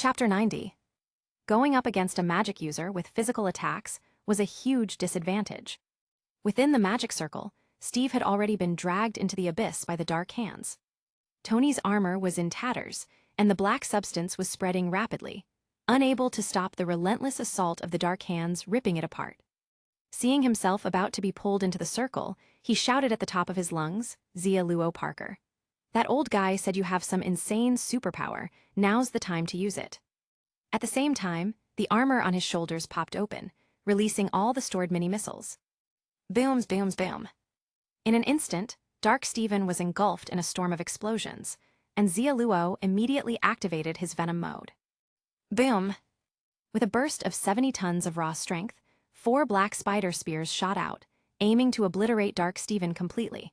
Chapter 90. Going up against a magic user with physical attacks was a huge disadvantage. Within the magic circle, Steve had already been dragged into the abyss by the dark hands. Tony's armor was in tatters, and the black substance was spreading rapidly, unable to stop the relentless assault of the dark hands ripping it apart. Seeing himself about to be pulled into the circle, he shouted at the top of his lungs, "Xia Luo Parker. That old guy said you have some insane superpower, now's the time to use it." At the same time, the armor on his shoulders popped open, releasing all the stored mini-missiles. Booms, booms, boom. In an instant, Dark Steven was engulfed in a storm of explosions, and Xia Luo immediately activated his venom mode. Boom! With a burst of 70 tons of raw strength, 4 black spider spears shot out, aiming to obliterate Dark Steven completely.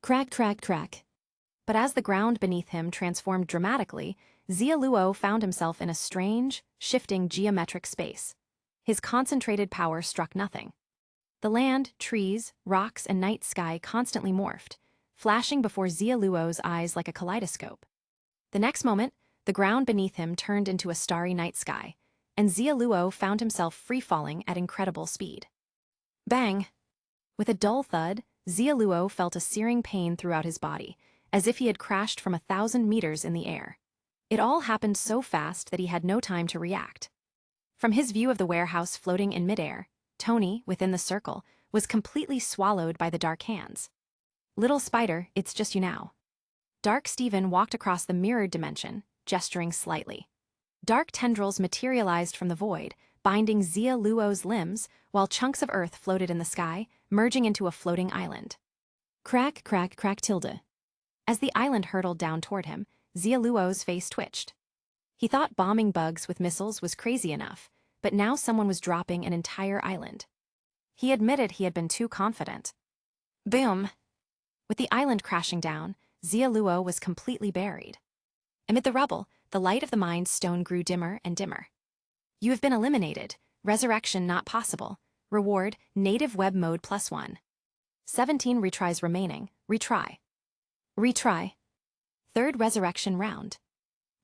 Crack, crack, crack. But as the ground beneath him transformed dramatically, Xia Luo found himself in a strange, shifting geometric space. His concentrated power struck nothing. The land, trees, rocks, and night sky constantly morphed, flashing before Xia Luo's eyes like a kaleidoscope. The next moment, the ground beneath him turned into a starry night sky, and Xia Luo found himself free-falling at incredible speed. Bang! With a dull thud, Xia Luo felt a searing pain throughout his body, as if he had crashed from 1,000 meters in the air. It all happened so fast that he had no time to react. From his view of the warehouse floating in midair, Tony, within the circle, was completely swallowed by the dark hands. "Little spider, it's just you now." Dark Steven walked across the mirrored dimension, gesturing slightly. Dark tendrils materialized from the void, binding Xia Luo's limbs, while chunks of earth floated in the sky, merging into a floating island. Crack, crack, crack tilde. As the island hurtled down toward him, Xia Luo's face twitched. He thought bombing bugs with missiles was crazy enough, but now someone was dropping an entire island. He admitted he had been too confident. Boom! With the island crashing down, Xia Luo was completely buried. Amid the rubble, the light of the Mind Stone grew dimmer and dimmer. "You have been eliminated. Resurrection not possible. Reward, native web mode +1. 17 retries remaining. Retry. Retry. Third resurrection round."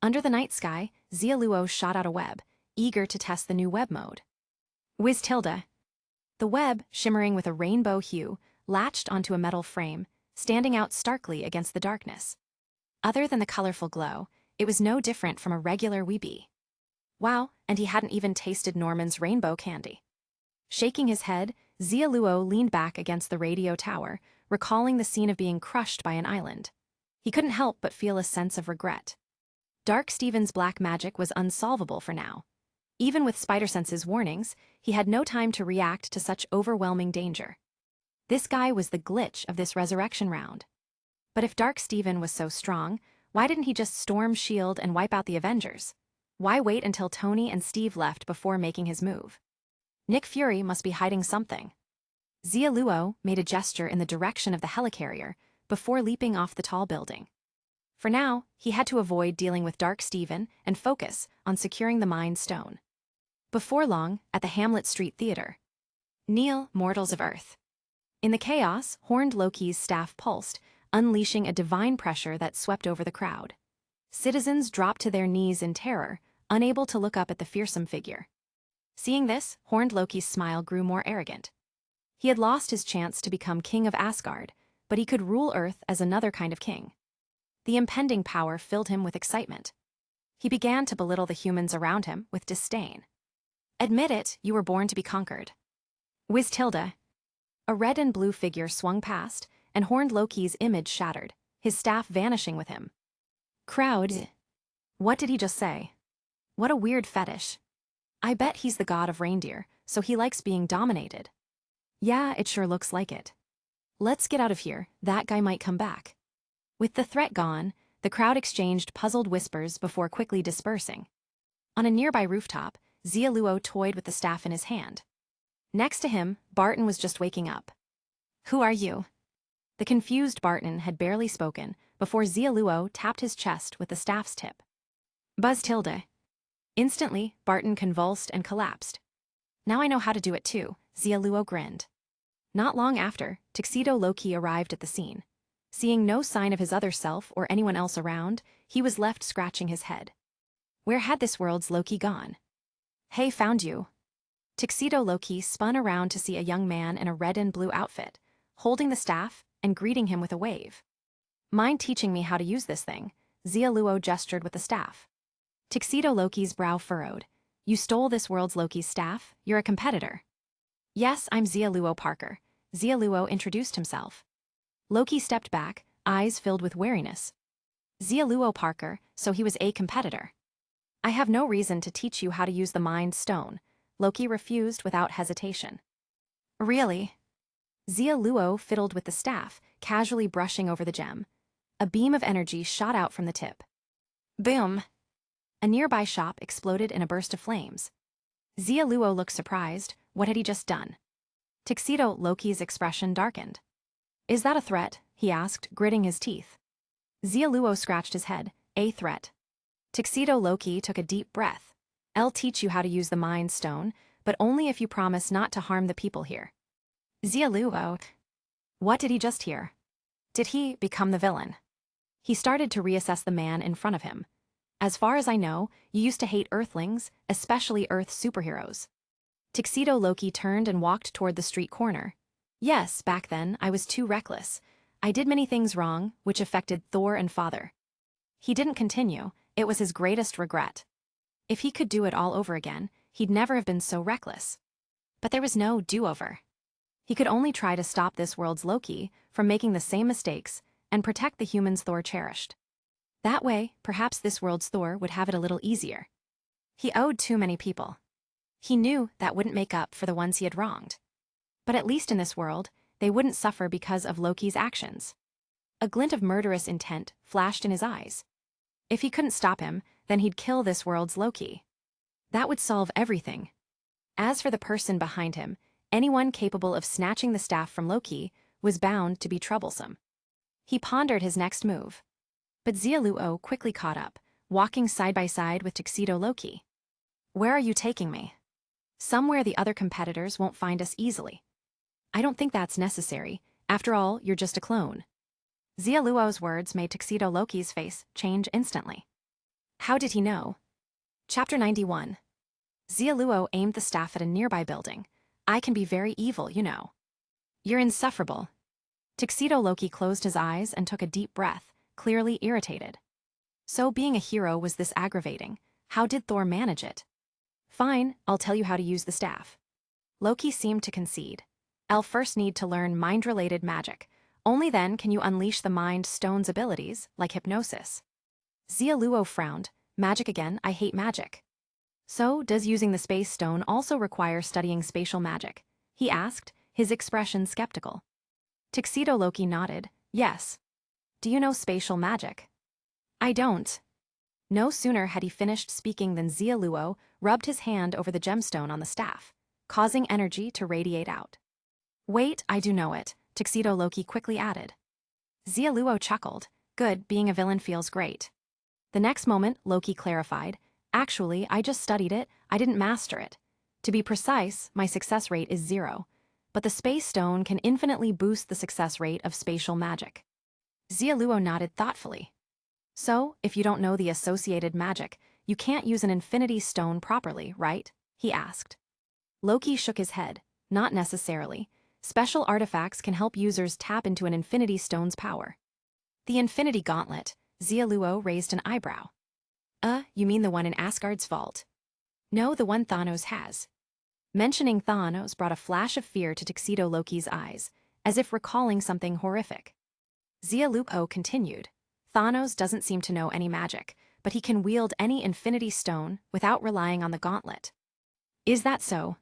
Under the night sky, Xia Luo shot out a web, eager to test the new web mode. Whiz tilde. The web, shimmering with a rainbow hue, latched onto a metal frame, standing out starkly against the darkness. Other than the colorful glow, it was no different from a regular Weebee. Wow, and he hadn't even tasted Norman's rainbow candy. Shaking his head, Xia Luo leaned back against the radio tower, recalling the scene of being crushed by an island. He couldn't help but feel a sense of regret. Dark Steven's black magic was unsolvable for now. Even with Spider-Sense's warnings, he had no time to react to such overwhelming danger. This guy was the glitch of this resurrection round. But if Dark Steven was so strong, why didn't he just storm S.H.I.E.L.D. and wipe out the Avengers? Why wait until Tony and Steve left before making his move? Nick Fury must be hiding something. Xia Luo made a gesture in the direction of the helicarrier before leaping off the tall building. For now, he had to avoid dealing with Dark Steven and focus on securing the Mind Stone. Before long, at the Hamlet Street Theater. Kneel, mortals of Earth. In the chaos, Horned Loki's staff pulsed, unleashing a divine pressure that swept over the crowd. Citizens dropped to their knees in terror, unable to look up at the fearsome figure. Seeing this, Horned Loki's smile grew more arrogant. He had lost his chance to become king of Asgard, but he could rule Earth as another kind of king. The impending power filled him with excitement. He began to belittle the humans around him with disdain. "Admit it, you were born to be conquered." Whiz tilde. A red and blue figure swung past, and Horned Loki's image shattered, his staff vanishing with him. Crowd. What did he just say? What a weird fetish. I bet he's the god of reindeer, so he likes being dominated. Yeah, it sure looks like it. Let's get out of here, that guy might come back. With the threat gone, the crowd exchanged puzzled whispers before quickly dispersing. On a nearby rooftop, Xia Luo toyed with the staff in his hand. Next to him, Barton was just waking up. "Who are you?" The confused Barton had barely spoken before Xia Luo tapped his chest with the staff's tip. Buzz tilde. Instantly, Barton convulsed and collapsed. "Now I know how to do it too," Xia Luo grinned. Not long after, Tuxedo Loki arrived at the scene. Seeing no sign of his other self or anyone else around, he was left scratching his head. Where had this world's Loki gone? Hey, found you. Tuxedo Loki spun around to see a young man in a red and blue outfit, holding the staff and greeting him with a wave. Mind teaching me how to use this thing? Xia Luo gestured with the staff. Tuxedo Loki's brow furrowed. You stole this world's Loki's staff? You're a competitor. Yes, I'm Xia Luo Parker. Xia Luo introduced himself. Loki stepped back, eyes filled with wariness. Xia Luo Parker, so he was a competitor. I have no reason to teach you how to use the Mind Stone, Loki refused without hesitation. Really? Xia Luo fiddled with the staff, casually brushing over the gem. A beam of energy shot out from the tip. Boom! A nearby shop exploded in a burst of flames. Xia Luo looked surprised. What had he just done? Tuxedo Loki's expression darkened. Is that a threat? He asked, gritting his teeth. Xia Luo scratched his head. A threat. Tuxedo Loki took a deep breath. I'll teach you how to use the Mind Stone, but only if you promise not to harm the people here. Xia Luo. What did he just hear? Did he become the villain? He started to reassess the man in front of him. As far as I know, you used to hate Earthlings, especially Earth superheroes. Tuxedo Loki turned and walked toward the street corner. Yes, back then, I was too reckless. I did many things wrong, which affected Thor and Father. He didn't continue. It was his greatest regret. If he could do it all over again, he'd never have been so reckless. But there was no do-over. He could only try to stop this world's Loki from making the same mistakes and protect the humans Thor cherished. That way, perhaps this world's Thor would have it a little easier. He owed too many people. He knew that wouldn't make up for the ones he had wronged. But at least in this world, they wouldn't suffer because of Loki's actions. A glint of murderous intent flashed in his eyes. If he couldn't stop him, then he'd kill this world's Loki. That would solve everything. As for the person behind him, anyone capable of snatching the staff from Loki was bound to be troublesome. He pondered his next move. But Xia Luo quickly caught up, walking side by side with Tuxedo Loki. Where are you taking me? Somewhere the other competitors won't find us easily. I don't think that's necessary. After all, you're just a clone. Xia Luo's words made Tuxedo Loki's face change instantly. How did he know? Chapter 91. Xia Luo aimed the staff at a nearby building. I can be very evil, you know. You're insufferable. Tuxedo Loki closed his eyes and took a deep breath, clearly irritated. So being a hero was this aggravating. How did Thor manage it? Fine, I'll tell you how to use the staff. Loki seemed to concede. I'll first need to learn mind-related magic. Only then can you unleash the Mind Stone's abilities, like hypnosis. Xia Luo frowned. Magic again, I hate magic. So, does using the Space Stone also require studying spatial magic? He asked, his expression skeptical. Tuxedo Loki nodded. Yes. Do you know spatial magic? I don't. No sooner had he finished speaking than Xia Luo rubbed his hand over the gemstone on the staff, causing energy to radiate out. Wait, I do know it, Tuxedo Loki quickly added. Xia Luo chuckled. Good, being a villain feels great. The next moment, Loki clarified. Actually, I just studied it, I didn't master it. To be precise, my success rate is 0. But the Space Stone can infinitely boost the success rate of spatial magic. Xia Luo nodded thoughtfully. So, if you don't know the associated magic, you can't use an Infinity Stone properly, right? He asked. Loki shook his head. Not necessarily. Special artifacts can help users tap into an Infinity Stone's power. The Infinity Gauntlet. Xia Luo raised an eyebrow. You mean the one in Asgard's vault? No, the one Thanos has. Mentioning Thanos brought a flash of fear to Tuxedo Loki's eyes, as if recalling something horrific. Xia Luo continued. Thanos doesn't seem to know any magic, but he can wield any Infinity Stone without relying on the gauntlet. Is that so?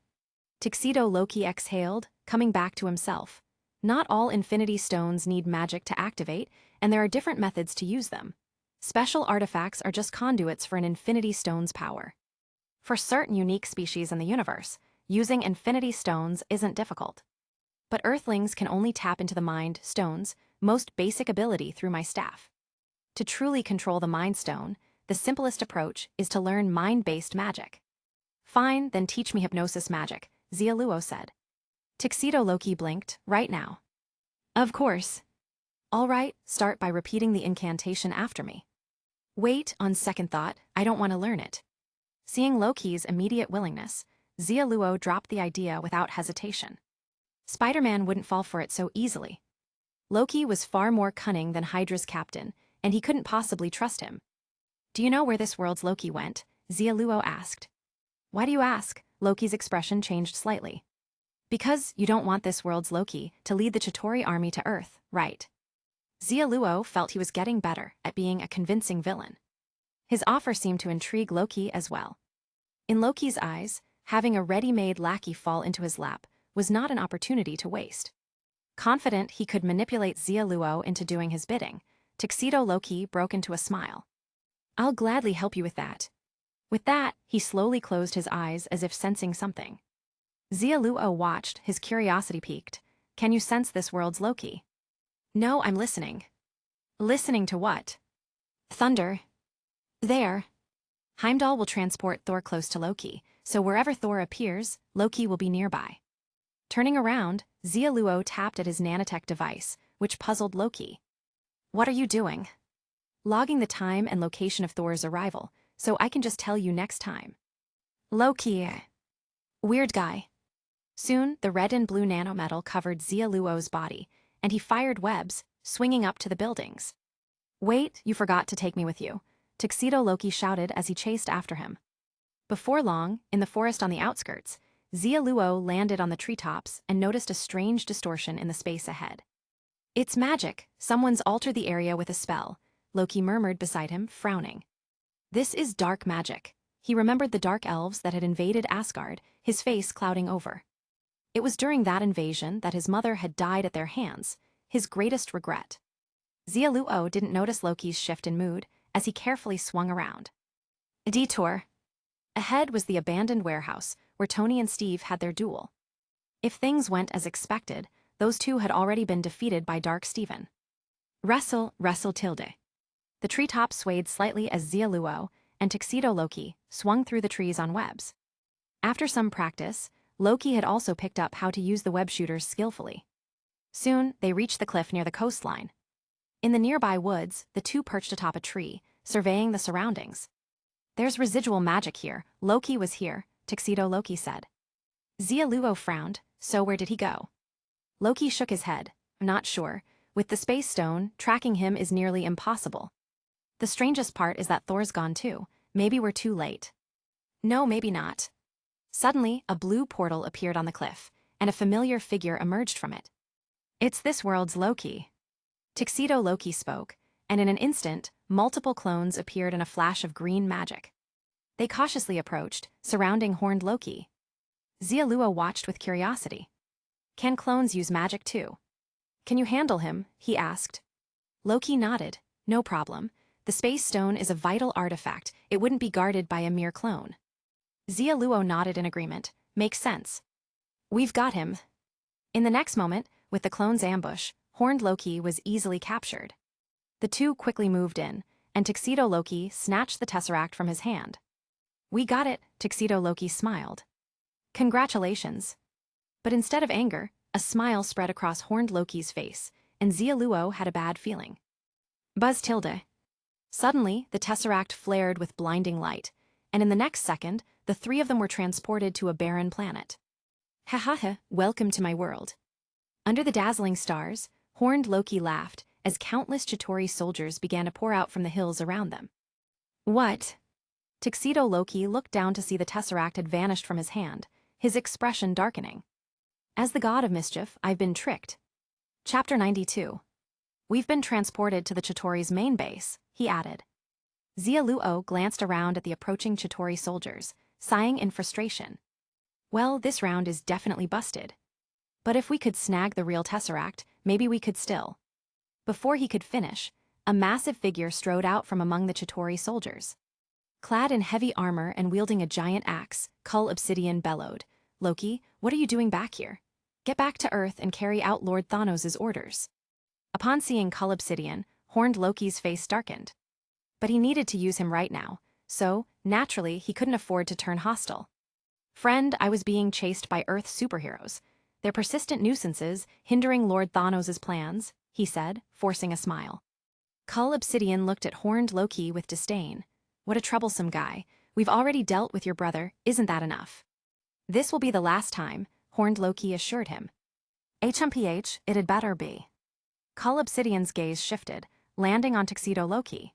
Tuxedo Loki exhaled, coming back to himself. Not all Infinity Stones need magic to activate, and there are different methods to use them. Special artifacts are just conduits for an Infinity Stone's power. For certain unique species in the universe, using Infinity Stones isn't difficult. But Earthlings can only tap into the Mind Stone's most basic ability through my staff. To truly control the Mind Stone, the simplest approach is to learn mind-based magic. Fine, then teach me hypnosis magic, Xia Luo said. Tuxedo Loki blinked. Right now. Of course. All right, start by repeating the incantation after me. Wait, on second thought, I don't want to learn it. Seeing Loki's immediate willingness, Xia Luo dropped the idea without hesitation. Spider-Man wouldn't fall for it so easily. Loki was far more cunning than Hydra's captain, and he couldn't possibly trust him. Do you know where this world's Loki went? Xia Luo asked. Why do you ask? Loki's expression changed slightly. Because you don't want this world's Loki to lead the Chitauri army to Earth, right? Xia Luo felt he was getting better at being a convincing villain. His offer seemed to intrigue Loki as well. In Loki's eyes, having a ready-made lackey fall into his lap was not an opportunity to waste. Confident he could manipulate Xia Luo into doing his bidding, Tuxedo Loki broke into a smile. I'll gladly help you with that. With that, he slowly closed his eyes as if sensing something. Xia Luo watched, his curiosity piqued. Can you sense this world's Loki? No, I'm listening. Listening to what? Thunder. There. Heimdall will transport Thor close to Loki, so wherever Thor appears, Loki will be nearby. Turning around, Xia Luo tapped at his nanotech device, which puzzled Loki. What are you doing? Logging the time and location of Thor's arrival, so I can just tell you next time. Loki. Weird guy. Soon, the red and blue nanometal covered Xia Luo's body, and he fired webs, swinging up to the buildings. Wait, you forgot to take me with you, Tuxedo Loki shouted as he chased after him. Before long, in the forest on the outskirts, Xia Luo landed on the treetops and noticed a strange distortion in the space ahead. It's magic, someone's altered the area with a spell, Loki murmured beside him, frowning. This is dark magic. He remembered the dark elves that had invaded Asgard, his face clouding over. It was during that invasion that his mother had died at their hands, his greatest regret. Xia Luo didn't notice Loki's shift in mood as he carefully swung around. A detour. Ahead was the abandoned warehouse where Tony and Steve had their duel. If things went as expected, those two had already been defeated by Dark Steven. Wrestle tilde. The treetops swayed slightly as Xia Luo and Tuxedo Loki swung through the trees on webs. After some practice, Loki had also picked up how to use the web shooters skillfully. Soon, they reached the cliff near the coastline. In the nearby woods, the two perched atop a tree, surveying the surroundings. There's residual magic here. Loki was here, Tuxedo Loki said. Xia Luo frowned, so where did he go? Loki shook his head. Not sure. With the space stone, tracking him is nearly impossible. The strangest part is that Thor's gone too. Maybe we're too late. No, maybe not. Suddenly, a blue portal appeared on the cliff, and a familiar figure emerged from it. It's this world's Loki. Tuxedo Loki spoke, and in an instant, multiple clones appeared in a flash of green magic. They cautiously approached, surrounding horned Loki. Xia Luo watched with curiosity. Can clones use magic too? Can you handle him? He asked. Loki nodded. No problem. The space stone is a vital artifact. It wouldn't be guarded by a mere clone. Xia Luo nodded in agreement. Makes sense. We've got him. In the next moment, with the clone's ambush, horned Loki was easily captured. The two quickly moved in, and Tuxedo Loki snatched the tesseract from his hand. We got it, Tuxedo Loki smiled. Congratulations. But instead of anger, a smile spread across horned Loki's face, and Xia Luo had a bad feeling. Buzz tilde. Suddenly, the tesseract flared with blinding light, and in the next second, the three of them were transported to a barren planet. Ha ha ha, welcome to my world. Under the dazzling stars, horned Loki laughed as countless Chitauri soldiers began to pour out from the hills around them. What? Tuxedo Loki looked down to see the tesseract had vanished from his hand, his expression darkening. As the god of mischief, I've been tricked. Chapter 92. We've been transported to the Chitauri's main base, he added. Xia Luo glanced around at the approaching Chitauri soldiers, sighing in frustration. Well, this round is definitely busted. But if we could snag the real tesseract, maybe we could still. Before he could finish, a massive figure strode out from among the Chitauri soldiers. Clad in heavy armor and wielding a giant axe, Cull Obsidian bellowed, Loki, what are you doing back here? Get back to Earth and carry out Lord Thanos' orders. Upon seeing Cull Obsidian, horned Loki's face darkened. But he needed to use him right now, so, naturally, he couldn't afford to turn hostile. Friend, I was being chased by Earth superheroes. They're persistent nuisances, hindering Lord Thanos' plans, he said, forcing a smile. Cull Obsidian looked at horned Loki with disdain. What a troublesome guy. We've already dealt with your brother, isn't that enough? This will be the last time, horned Loki assured him. HMPH, it had better be. Cull Obsidian's gaze shifted, landing on Tuxedo Loki.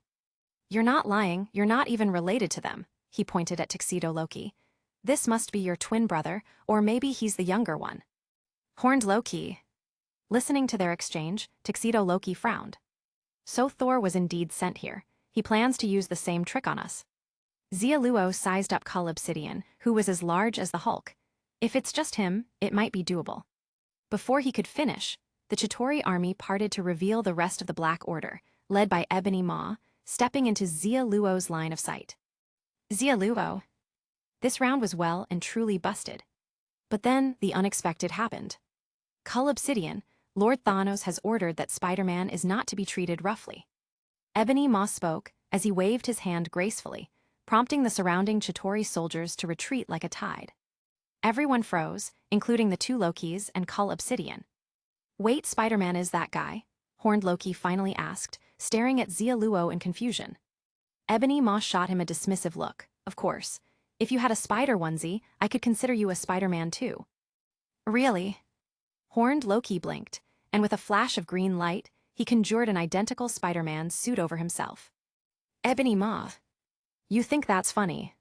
You're not lying, you're not even related to them, he pointed at Tuxedo Loki. This must be your twin brother, or maybe he's the younger one. Horned Loki. Listening to their exchange, Tuxedo Loki frowned. So Thor was indeed sent here. He plans to use the same trick on us. Xia Luo sized up Cull Obsidian, who was as large as the Hulk. If it's just him, it might be doable. Before he could finish, the Chitauri army parted to reveal the rest of the Black Order, led by Ebony Maw, stepping into Xia Luo's line of sight. Xia Luo. This round was well and truly busted. But then the unexpected happened. Cull Obsidian, Lord Thanos has ordered that Spider-Man is not to be treated roughly. Ebony Maw spoke as he waved his hand gracefully, prompting the surrounding Chitauri soldiers to retreat like a tide. Everyone froze, including the two Lokis and Cull Obsidian. Wait, Spider-Man is that guy? Horned Loki finally asked, staring at Xia Luo in confusion. Ebony Maw shot him a dismissive look. Of course. If you had a spider onesie, I could consider you a Spider-Man too. Really? Horned Loki blinked, and with a flash of green light, he conjured an identical Spider-Man suit over himself. Ebony Maw. You think that's funny?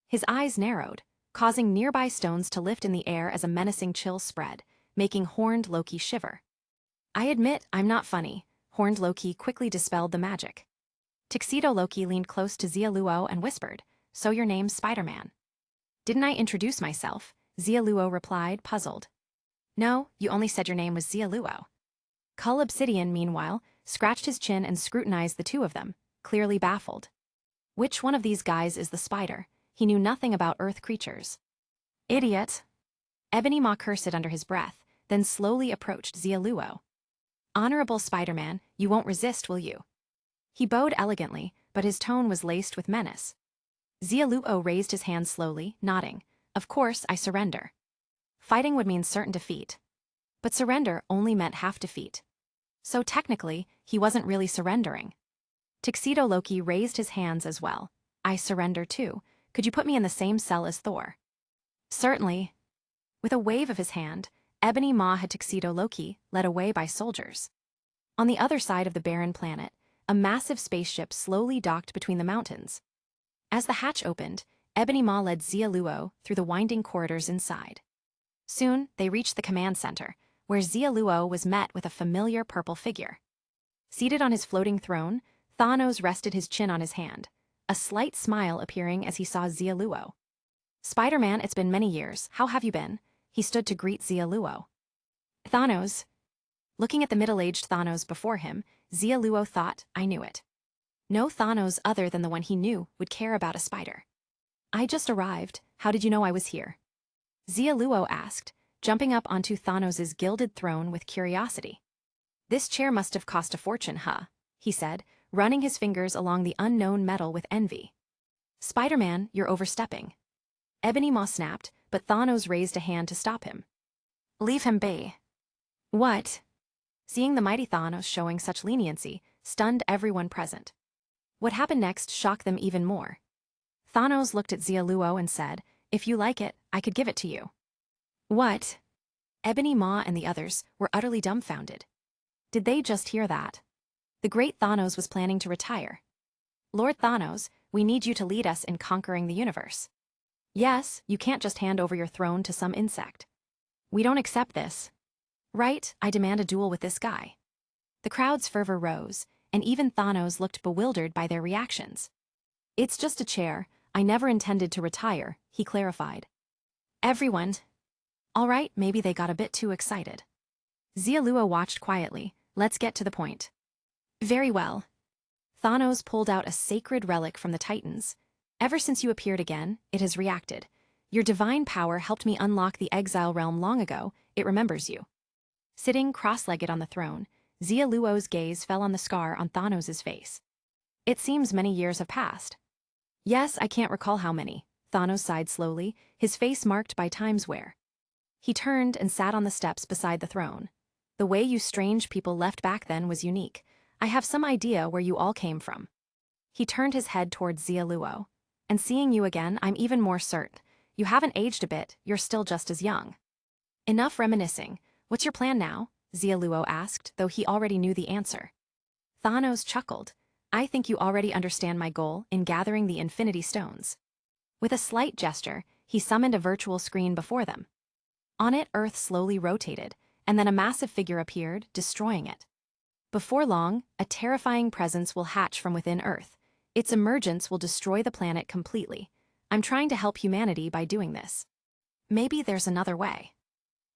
His eyes narrowed, causing nearby stones to lift in the air as a menacing chill spread, making Horned Loki shiver. I admit I'm not funny, Horned Loki quickly dispelled the magic. Tuxedo Loki leaned close to Xia Luo and whispered, So your name's Spider-Man. Didn't I introduce myself? Xia Luo replied, puzzled. No, you only said your name was Xia Luo. Cull Obsidian, meanwhile, scratched his chin and scrutinized the two of them, clearly baffled. Which one of these guys is the spider? He knew nothing about Earth creatures. Idiot! Ebony Maw cursed under his breath, then slowly approached Xia Luo. Honorable Spider-Man, you won't resist, will you? He bowed elegantly, but his tone was laced with menace. Xia Luo raised his hand slowly, nodding. Of course, I surrender. Fighting would mean certain defeat. But surrender only meant half defeat. So technically, he wasn't really surrendering. Tuxedo Loki raised his hands as well. I surrender too. Could you put me in the same cell as Thor? Certainly. With a wave of his hand, Ebony Maw had Tuxedo Loki, led away by soldiers. On the other side of the barren planet, a massive spaceship slowly docked between the mountains. As the hatch opened, Ebony Maw led Xia Luo through the winding corridors inside. Soon, they reached the command center, where Xia Luo was met with a familiar purple figure. Seated on his floating throne, Thanos rested his chin on his hand, a slight smile appearing as he saw Xia Luo. Spider-Man, it's been many years. How have you been? He stood to greet Xia Luo. Thanos. Looking at the middle-aged Thanos before him, Xia Luo thought, I knew it. No Thanos other than the one he knew would care about a spider. I just arrived. How did you know I was here? Xia Luo asked, jumping up onto Thanos' gilded throne with curiosity. This chair must have cost a fortune, huh? He said, running his fingers along the unknown metal with envy. Spider-Man, you're overstepping. Ebony Maw snapped, but Thanos raised a hand to stop him. Leave him be. What? Seeing the mighty Thanos showing such leniency stunned everyone present. What happened next shocked them even more. Thanos looked at Xia Luo and said, If you like it, I could give it to you. What? Ebony Maw and the others were utterly dumbfounded. Did they just hear that? The great Thanos was planning to retire. Lord Thanos, we need you to lead us in conquering the universe. Yes, you can't just hand over your throne to some insect. We don't accept this. Right, I demand a duel with this guy. The crowd's fervor rose, and even Thanos looked bewildered by their reactions. It's just a chair. I never intended to retire, he clarified. Everyone. All right, maybe they got a bit too excited. Xia Luo watched quietly. Let's get to the point. Very well. Thanos pulled out a sacred relic from the Titans. Ever since you appeared again, it has reacted. Your divine power helped me unlock the exile realm long ago. It remembers you. Sitting cross-legged on the throne, Xia Luo's gaze fell on the scar on Thanos' face. It seems many years have passed. Yes, I can't recall how many. Thanos sighed slowly, his face marked by time's wear. He turned and sat on the steps beside the throne. The way you strange people left back then was unique. I have some idea where you all came from. He turned his head towards Xia Luo. And seeing you again, I'm even more certain. You haven't aged a bit, you're still just as young. Enough reminiscing. What's your plan now? Xia Luo asked, though he already knew the answer. Thanos chuckled. I think you already understand my goal in gathering the Infinity Stones. With a slight gesture, he summoned a virtual screen before them. On it, Earth slowly rotated, and then a massive figure appeared, destroying it. Before long, a terrifying presence will hatch from within Earth. Its emergence will destroy the planet completely. I'm trying to help humanity by doing this. Maybe there's another way.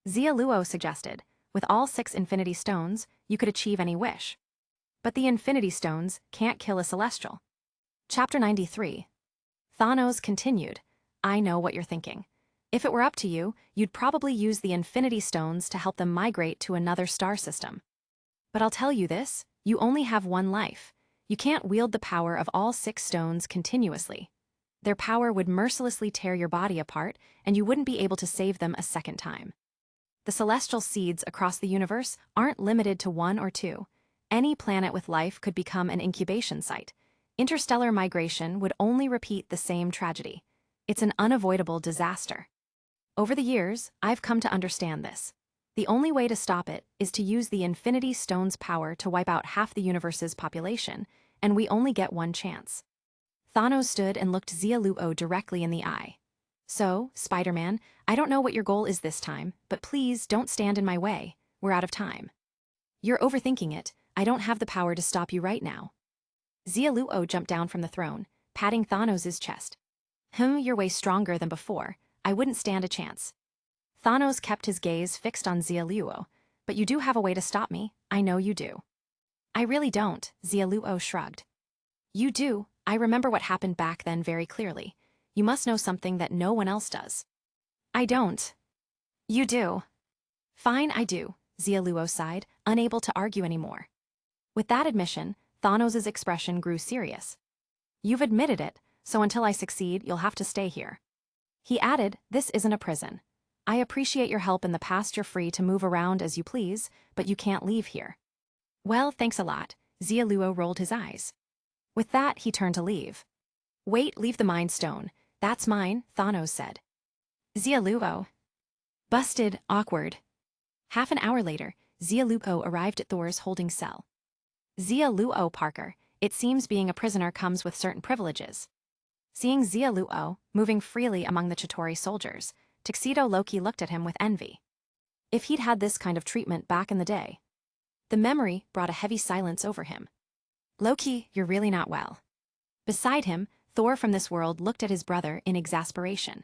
Xia Luo suggested, with all 6 Infinity Stones, you could achieve any wish. But the Infinity Stones can't kill a Celestial. Chapter 93. Thanos continued, I know what you're thinking. If it were up to you, you'd probably use the Infinity Stones to help them migrate to another star system. But I'll tell you this, you only have one life. You can't wield the power of all 6 stones continuously. Their power would mercilessly tear your body apart, and you wouldn't be able to save them a second time. The celestial seeds across the universe aren't limited to 1 or 2. Any planet with life could become an incubation site. Interstellar migration would only repeat the same tragedy. It's an unavoidable disaster. Over the years, I've come to understand this. The only way to stop it is to use the Infinity Stone's power to wipe out half the universe's population, and we only get one chance. Thanos stood and looked Xia Luo directly in the eye. So, Spider-Man, I don't know what your goal is this time, but please don't stand in my way. We're out of time. You're overthinking it. I don't have the power to stop you right now. Xia Luo jumped down from the throne, patting Thanos' chest. You're way stronger than before. I wouldn't stand a chance. Thanos kept his gaze fixed on Xia Luo. But you do have a way to stop me. I know you do. I really don't, Xia Luo shrugged. You do. I remember what happened back then very clearly. You must know something that no one else does. I don't. You do. Fine, I do, Xia Luo sighed, unable to argue anymore. With that admission, Thanos' expression grew serious. You've admitted it, so until I succeed, you'll have to stay here. He added, this isn't a prison. I appreciate your help in the past. You're free to move around as you please, but you can't leave here. Well, thanks a lot, Xia Luo rolled his eyes. With that, he turned to leave. Wait, leave the Mind Stone. That's mine, Thanos said. Xia Luo. Busted, awkward. Half an hour later, Xia Luo arrived at Thor's holding cell. Xia Luo, Parker, it seems being a prisoner comes with certain privileges. Seeing Xia Luo moving freely among the Chitauri soldiers, Tuxedo Loki looked at him with envy. If he'd had this kind of treatment back in the day. The memory brought a heavy silence over him. Loki, you're really not well. Beside him, Thor from this world looked at his brother in exasperation.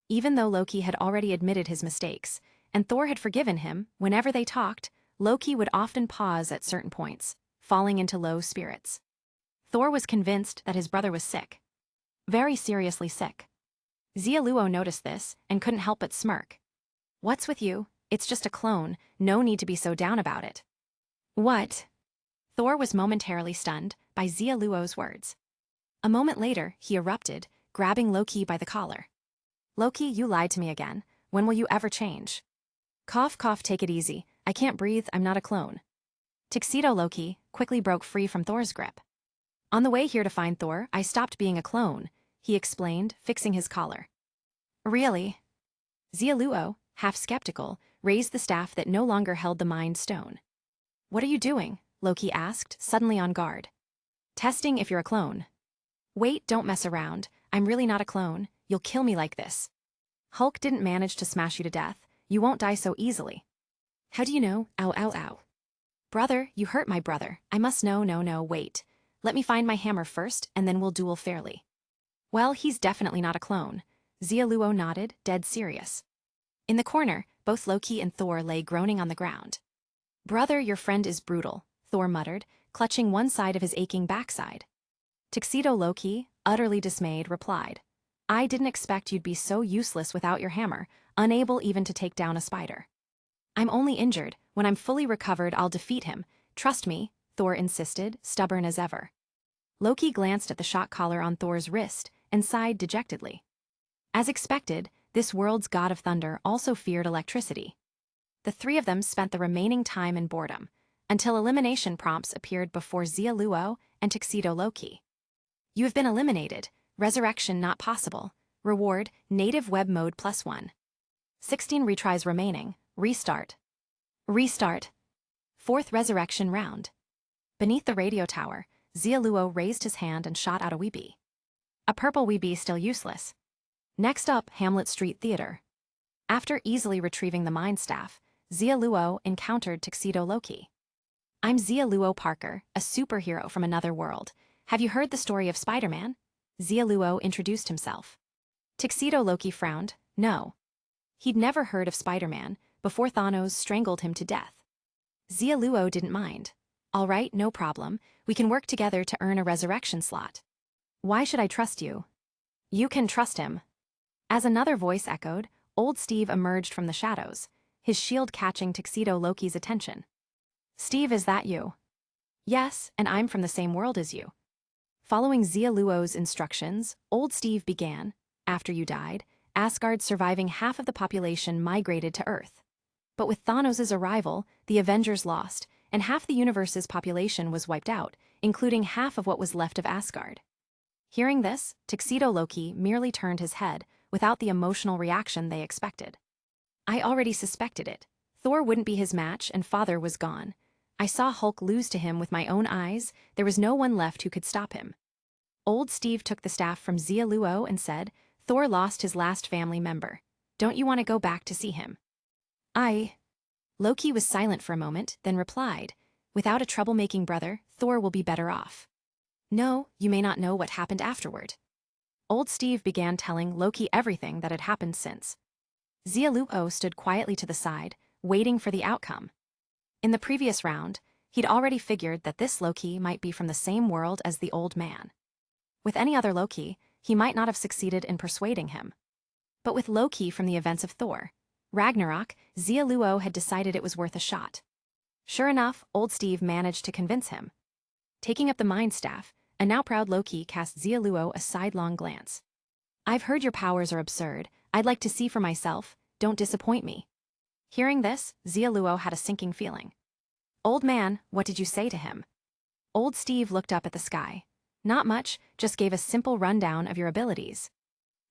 Even though Loki had already admitted his mistakes, and Thor had forgiven him, whenever they talked, Loki would often pause at certain points, falling into low spirits. Thor was convinced that his brother was sick. Very seriously sick. Xia Luo noticed this and couldn't help but smirk. What's with you? It's just a clone, no need to be so down about it. What? Thor was momentarily stunned by Xia Luo's words. A moment later, he erupted, grabbing Loki by the collar. Loki, you lied to me again. When will you ever change? Cough, cough, take it easy. I can't breathe, I'm not a clone. Tuxedo Loki quickly broke free from Thor's grip. On the way here to find Thor, I stopped being a clone, he explained, fixing his collar. Really? Xia Luo, half skeptical, raised the staff that no longer held the Mind Stone. What are you doing? Loki asked, suddenly on guard. Testing if you're a clone. Wait, don't mess around. I'm really not a clone. You'll kill me like this. Hulk didn't manage to smash you to death. You won't die so easily. How do you know? Ow, ow, ow. Brother, you hurt my brother. I must know. No, wait. Let me find my hammer first, and then we'll duel fairly. Well, he's definitely not a clone. Xia Luo nodded, dead serious. In the corner, both Loki and Thor lay groaning on the ground. Brother, your friend is brutal, Thor muttered, clutching one side of his aching backside. Tuxedo Loki, utterly dismayed, replied, I didn't expect you'd be so useless without your hammer, unable even to take down a spider. I'm only injured. When I'm fully recovered, I'll defeat him. Trust me, Thor insisted, stubborn as ever. Loki glanced at the shock collar on Thor's wrist and sighed dejectedly. As expected, this world's god of thunder also feared electricity. The three of them spent the remaining time in boredom. until elimination prompts appeared before Xia Luo and Tuxedo Loki. You have been eliminated. Resurrection not possible. Reward, native web mode +1. 16 retries remaining. Restart. Restart. Fourth resurrection round. Beneath the radio tower, Xia Luo raised his hand and shot out a Weebee. A purple Weebee still useless. Next up, Hamlet Street Theater. After easily retrieving the Mind Staff, Xia Luo encountered Tuxedo Loki. I'm Xia Luo Parker, a superhero from another world. Have you heard the story of Spider-Man? Xia Luo introduced himself. Tuxedo Loki frowned. No. He'd never heard of Spider-Man before Thanos strangled him to death. Xia Luo didn't mind. All right, no problem. We can work together to earn a resurrection slot. Why should I trust you? You can trust him. As another voice echoed, old Steve emerged from the shadows, his shield catching Tuxedo Loki's attention. Steve, is that you? Yes, and I'm from the same world as you. Following Xia Luo's instructions, old Steve began, after you died, Asgard surviving half of the population migrated to Earth. But with Thanos' arrival, the Avengers lost, and half the universe's population was wiped out, including half of what was left of Asgard. Hearing this, Tuxedo Loki merely turned his head, without the emotional reaction they expected. I already suspected it. Thor wouldn't be his match, and father was gone. I saw Hulk lose to him with my own eyes. There was no one left who could stop him. Old Steve took the staff from Xia Luo and said, Thor lost his last family member. Don't you want to go back to see him? Loki was silent for a moment, then replied, without a troublemaking brother, Thor will be better off. No, you may not know what happened afterward. Old Steve began telling Loki everything that had happened since. Xia Luo stood quietly to the side, waiting for the outcome. In the previous round, he'd already figured that this Loki might be from the same world as the old man. With any other Loki, he might not have succeeded in persuading him. But with Loki from the events of Thor, Ragnarok, Xia Luo had decided it was worth a shot. Sure enough, old Steve managed to convince him. Taking up the Mind Staff, a now proud Loki cast Xia Luo a sidelong glance. I've heard your powers are absurd. I'd like to see for myself. Don't disappoint me. Hearing this, Xia Luo had a sinking feeling. Old man, what did you say to him? Old Steve looked up at the sky. Not much, just gave a simple rundown of your abilities.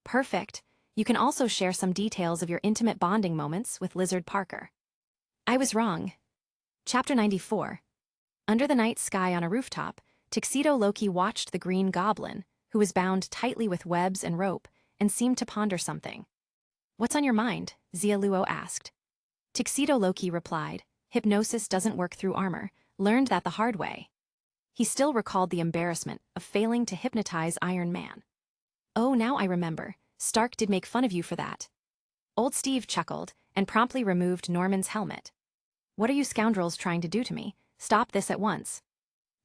Perfect. You can also share some details of your intimate bonding moments with Lizard Parker. I was wrong. Chapter 94. Under the night sky on a rooftop, Tuxedo Loki watched the Green Goblin, who was bound tightly with webs and rope, and seemed to ponder something. What's on your mind? Xia Luo asked. Tuxedo Loki replied, hypnosis doesn't work through armor, learned that the hard way. He still recalled the embarrassment of failing to hypnotize Iron Man. Oh, now I remember. Stark did make fun of you for that. Old Steve chuckled and promptly removed Norman's helmet. What are you scoundrels trying to do to me? Stop this at once.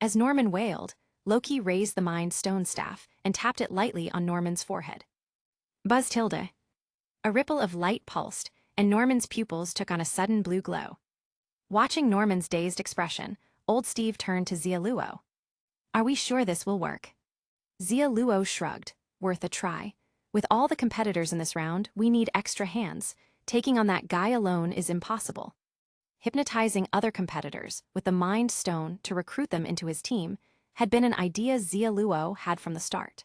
As Norman wailed, Loki raised the Mind Stone staff and tapped it lightly on Norman's forehead. Buzz Tilde. A ripple of light pulsed, and Norman's pupils took on a sudden blue glow. Watching Norman's dazed expression, old Steve turned to Xia Luo. Are we sure this will work? Xia Luo shrugged. Worth a try. With all the competitors in this round, we need extra hands. Taking on that guy alone is impossible. Hypnotizing other competitors with the Mind Stone to recruit them into his team had been an idea Xia Luo had from the start.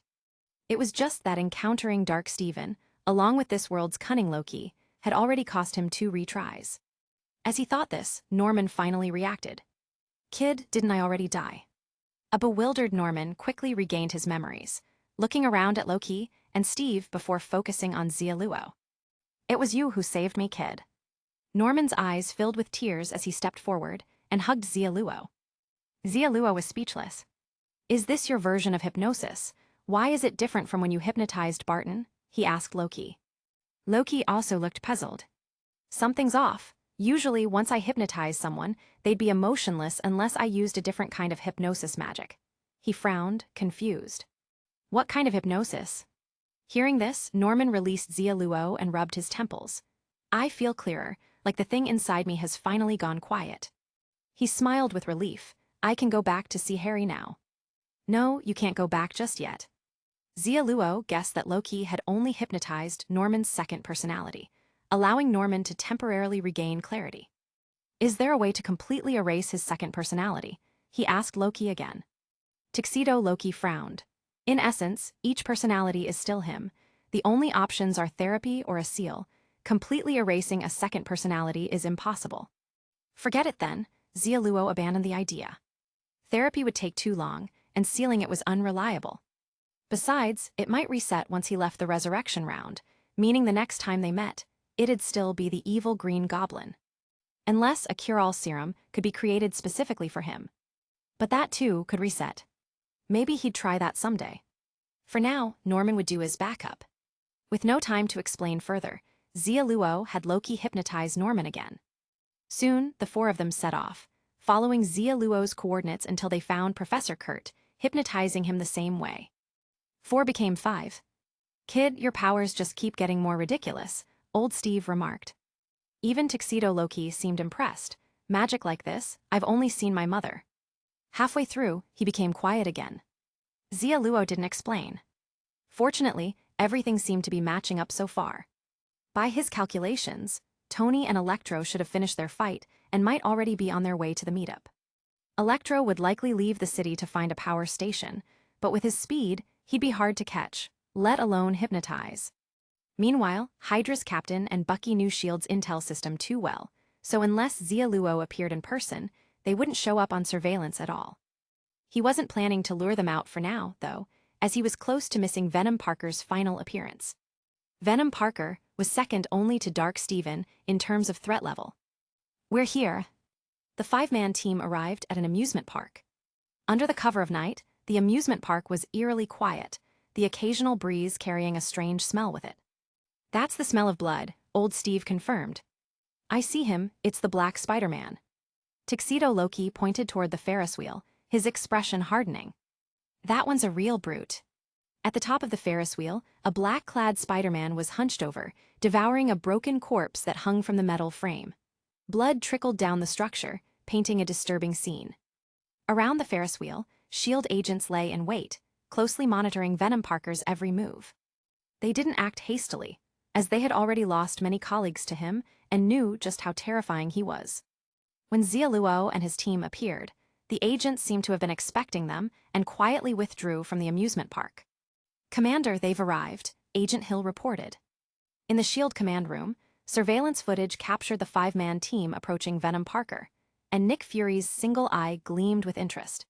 It was just that encountering Dark Steven, along with this world's cunning Loki, had already cost him 2 retries. As he thought this, Norman finally reacted. Kid, didn't I already die? A bewildered Norman quickly regained his memories, looking around at Loki and Steve before focusing on Xia Luo. It was you who saved me, kid. Norman's eyes filled with tears as he stepped forward and hugged Xia Luo. Xia Luo was speechless. Is this your version of hypnosis? Why is it different from when you hypnotized Barton? He asked Loki. Loki also looked puzzled. Something's off. Usually, once I hypnotize someone, they'd be emotionless unless I used a different kind of hypnosis magic. He frowned, confused. What kind of hypnosis? Hearing this, Norman released Xia Luo and rubbed his temples. I feel clearer, like the thing inside me has finally gone quiet. He smiled with relief. I can go back to see Harry now. No, you can't go back just yet. Xia Luo guessed that Loki had only hypnotized Norman's second personality, allowing Norman to temporarily regain clarity. Is there a way to completely erase his second personality? He asked Loki again. Tuxedo Loki frowned. In essence, each personality is still him. The only options are therapy or a seal. Completely erasing a second personality is impossible. Forget it then, Xia Luo abandoned the idea. Therapy would take too long, and sealing it was unreliable. Besides, it might reset once he left the resurrection round, meaning the next time they met, it'd still be the evil green goblin. Unless a cure-all serum could be created specifically for him. But that too could reset. Maybe he'd try that someday. For now, Norman would do his backup. With no time to explain further, Xia Luo had Loki hypnotize Norman again. Soon, the four of them set off, following Xia Luo's coordinates until they found Professor Kurt, hypnotizing him the same way. 4 became 5. Kid, your powers just keep getting more ridiculous, old Steve remarked. Even Tuxedo Loki seemed impressed. Magic like this, I've only seen my mother. Halfway through, he became quiet again. Xia Luo didn't explain. Fortunately, everything seemed to be matching up so far. By his calculations, Tony and Electro should have finished their fight and might already be on their way to the meetup. Electro would likely leave the city to find a power station, but with his speed, he'd be hard to catch, let alone hypnotize. Meanwhile, Hydra's captain and Bucky knew S.H.I.E.L.D.'s intel system too well, so unless Xia Luo appeared in person, they wouldn't show up on surveillance at all. He wasn't planning to lure them out for now, though, as he was close to missing Venom Parker's final appearance. Venom Parker was second only to Dark Steven in terms of threat level. We're here. The 5-man team arrived at an amusement park. Under the cover of night, the amusement park was eerily quiet, the occasional breeze carrying a strange smell with it. That's the smell of blood, old Steve confirmed. I see him, it's the Black Spider-Man. Tuxedo Loki pointed toward the Ferris wheel, his expression hardening. That one's a real brute. At the top of the Ferris wheel, a black-clad Spider-Man was hunched over, devouring a broken corpse that hung from the metal frame. Blood trickled down the structure, painting a disturbing scene. Around the Ferris wheel, S.H.I.E.L.D. agents lay in wait, closely monitoring Venom Parker's every move. They didn't act hastily, as they had already lost many colleagues to him and knew just how terrifying he was. When Xia Luo and his team appeared, the agents seemed to have been expecting them and quietly withdrew from the amusement park. Commander, they've arrived, Agent Hill reported. In the S.H.I.E.L.D. command room, surveillance footage captured the 5-man team approaching Venom Parker, and Nick Fury's single eye gleamed with interest.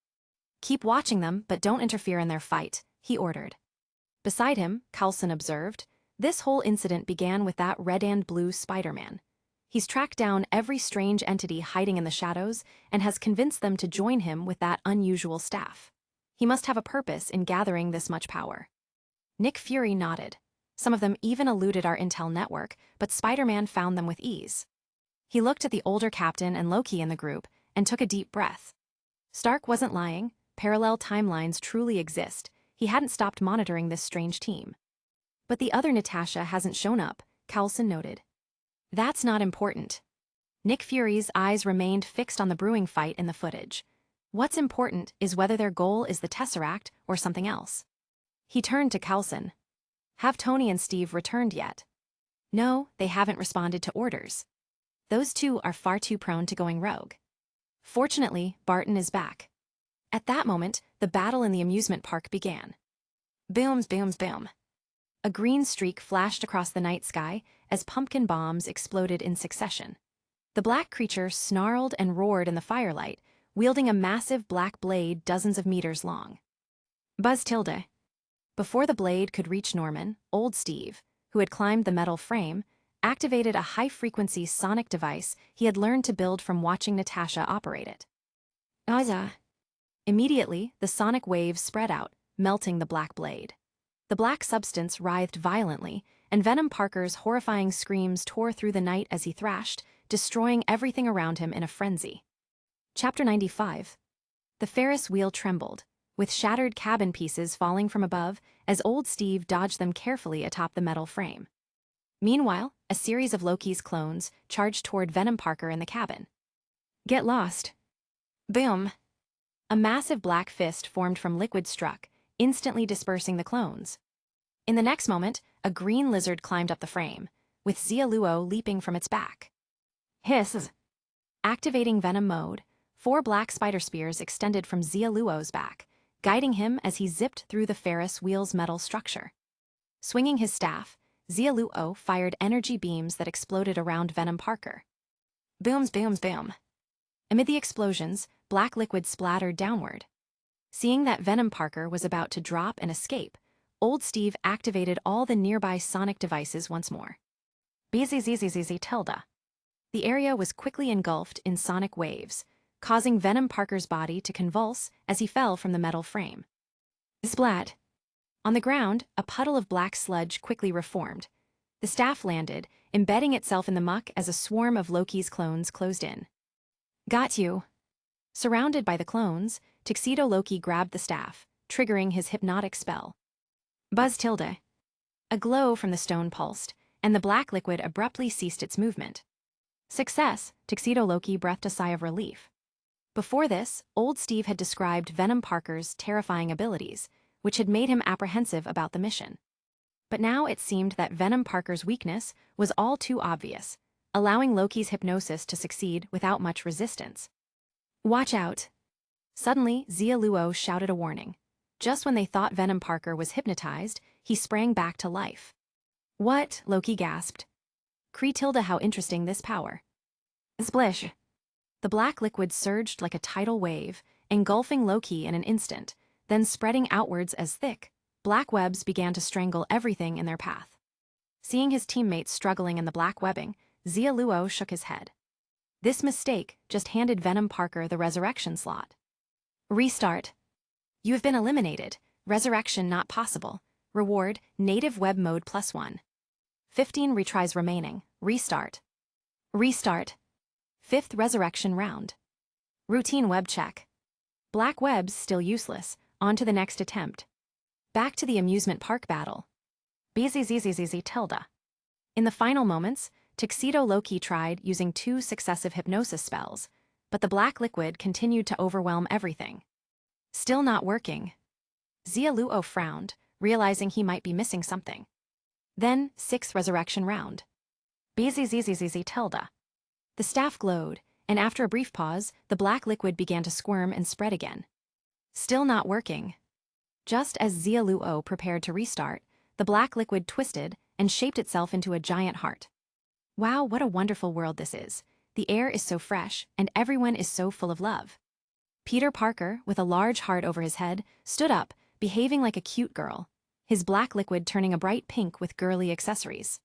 Keep watching them, but don't interfere in their fight, he ordered. Beside him, Coulson observed, this whole incident began with that red and blue Spider-Man. He's tracked down every strange entity hiding in the shadows and has convinced them to join him with that unusual staff. He must have a purpose in gathering this much power. Nick Fury nodded. Some of them even eluded our intel network, but Spider-Man found them with ease. He looked at the older captain and Loki in the group and took a deep breath. Stark wasn't lying. Parallel timelines truly exist. He hadn't stopped monitoring this strange team. But the other Natasha hasn't shown up, Coulson noted. That's not important. Nick Fury's eyes remained fixed on the brewing fight in the footage. What's important is whether their goal is the Tesseract or something else. He turned to Coulson. Have Tony and Steve returned yet? No, they haven't responded to orders. Those two are far too prone to going rogue. Fortunately, Barton is back. At that moment, the battle in the amusement park began. Booms, booms, boom. A green streak flashed across the night sky as pumpkin bombs exploded in succession. The black creature snarled and roared in the firelight, wielding a massive black blade dozens of meters long. Buzz tilde. Before the blade could reach Norman, old Steve, who had climbed the metal frame, activated a high-frequency sonic device he had learned to build from watching Natasha operate it. Aza. Immediately, the sonic waves spread out, melting the black blade. The black substance writhed violently, and Venom Parker's horrifying screams tore through the night as he thrashed, destroying everything around him in a frenzy. Chapter 95. The Ferris wheel trembled, with shattered cabin pieces falling from above as old Steve dodged them carefully atop the metal frame. Meanwhile, a series of Loki's clones charged toward Venom Parker in the cabin. Get lost. Boom. A massive black fist formed from liquid struck, instantly dispersing the clones. In the next moment, a green lizard climbed up the frame, with Xia Luo leaping from its back. Hiss. Activating Venom mode, 4 black spider spears extended from Xia Luo's back, guiding him as he zipped through the Ferris wheel's metal structure. Swinging his staff, Xia Luo fired energy beams that exploded around Venom Parker. Booms, booms, boom. Amid the explosions, black liquid splattered downward. Seeing that Venom Parker was about to drop and escape, Old Steve activated all the nearby sonic devices once more. BZZZZ tilde. The area was quickly engulfed in sonic waves, causing Venom Parker's body to convulse as he fell from the metal frame. Splat. On the ground, a puddle of black sludge quickly reformed. The staff landed, embedding itself in the muck as a swarm of Loki's clones closed in. Got you. Surrounded by the clones, Tuxedo Loki grabbed the staff, triggering his hypnotic spell. Buzz tilde. A glow from the stone pulsed, and the black liquid abruptly ceased its movement. Success, Tuxedo Loki breathed a sigh of relief. Before this, Old Steve had described Venom Parker's terrifying abilities, which had made him apprehensive about the mission. But now it seemed that Venom Parker's weakness was all too obvious, allowing Loki's hypnosis to succeed without much resistance. Watch out! Suddenly, Xia Luo shouted a warning. Just when they thought Venom Parker was hypnotized, he sprang back to life. What? Loki gasped. Cree tilde how interesting this power. Splish! The black liquid surged like a tidal wave, engulfing Loki in an instant, then spreading outwards as thick, black webs began to strangle everything in their path. Seeing his teammates struggling in the black webbing, Xia Luo shook his head. This mistake just handed Venom Parker the resurrection slot. Restart. You have been eliminated. Resurrection not possible. Reward, native web mode +1. 15 retries remaining. Restart. Restart. 5th resurrection round. Routine web check. Black webs still useless. On to the next attempt. Back to the amusement park battle. BZZZZ tilde. In the final moments, Tuxedo Loki tried using 2 successive hypnosis spells, but the black liquid continued to overwhelm everything. Still not working. Xia Luo frowned, realizing he might be missing something. Then, 6th resurrection round. BZZZZ tilde. The staff glowed, and after a brief pause, the black liquid began to squirm and spread again. Still not working. Just as Xia Luo prepared to restart, the black liquid twisted and shaped itself into a giant heart. Wow, what a wonderful world this is. The air is so fresh, and everyone is so full of love. Peter Parker, with a large heart over his head, stood up, behaving like a cute girl, his black liquid turning a bright pink with girly accessories.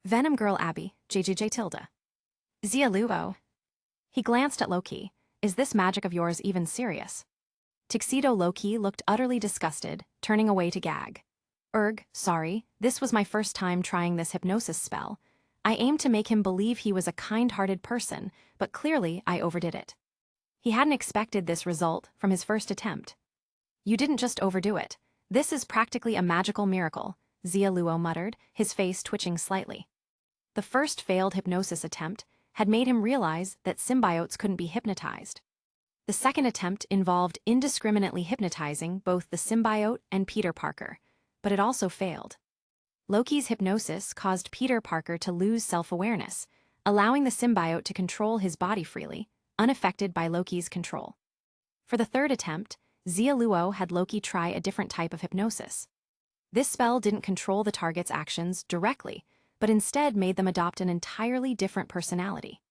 Venom Girl Abby, JJJ tilde. Xia Luo. He glanced at Loki. Is this magic of yours even serious? Tuxedo Loki looked utterly disgusted, turning away to gag. Sorry, this was my first time trying this hypnosis spell. I aimed to make him believe he was a kind-hearted person, but clearly I overdid it. He hadn't expected this result from his first attempt. You didn't just overdo it. This is practically a magical miracle, Xia Luo muttered, his face twitching slightly. The first failed hypnosis attempt had made him realize that symbiotes couldn't be hypnotized. The second attempt involved indiscriminately hypnotizing both the symbiote and Peter Parker, but it also failed. Loki's hypnosis caused Peter Parker to lose self-awareness, allowing the symbiote to control his body freely, unaffected by Loki's control. For the third attempt, Xia Luo had Loki try a different type of hypnosis. This spell didn't control the target's actions directly, but instead made them adopt an entirely different personality.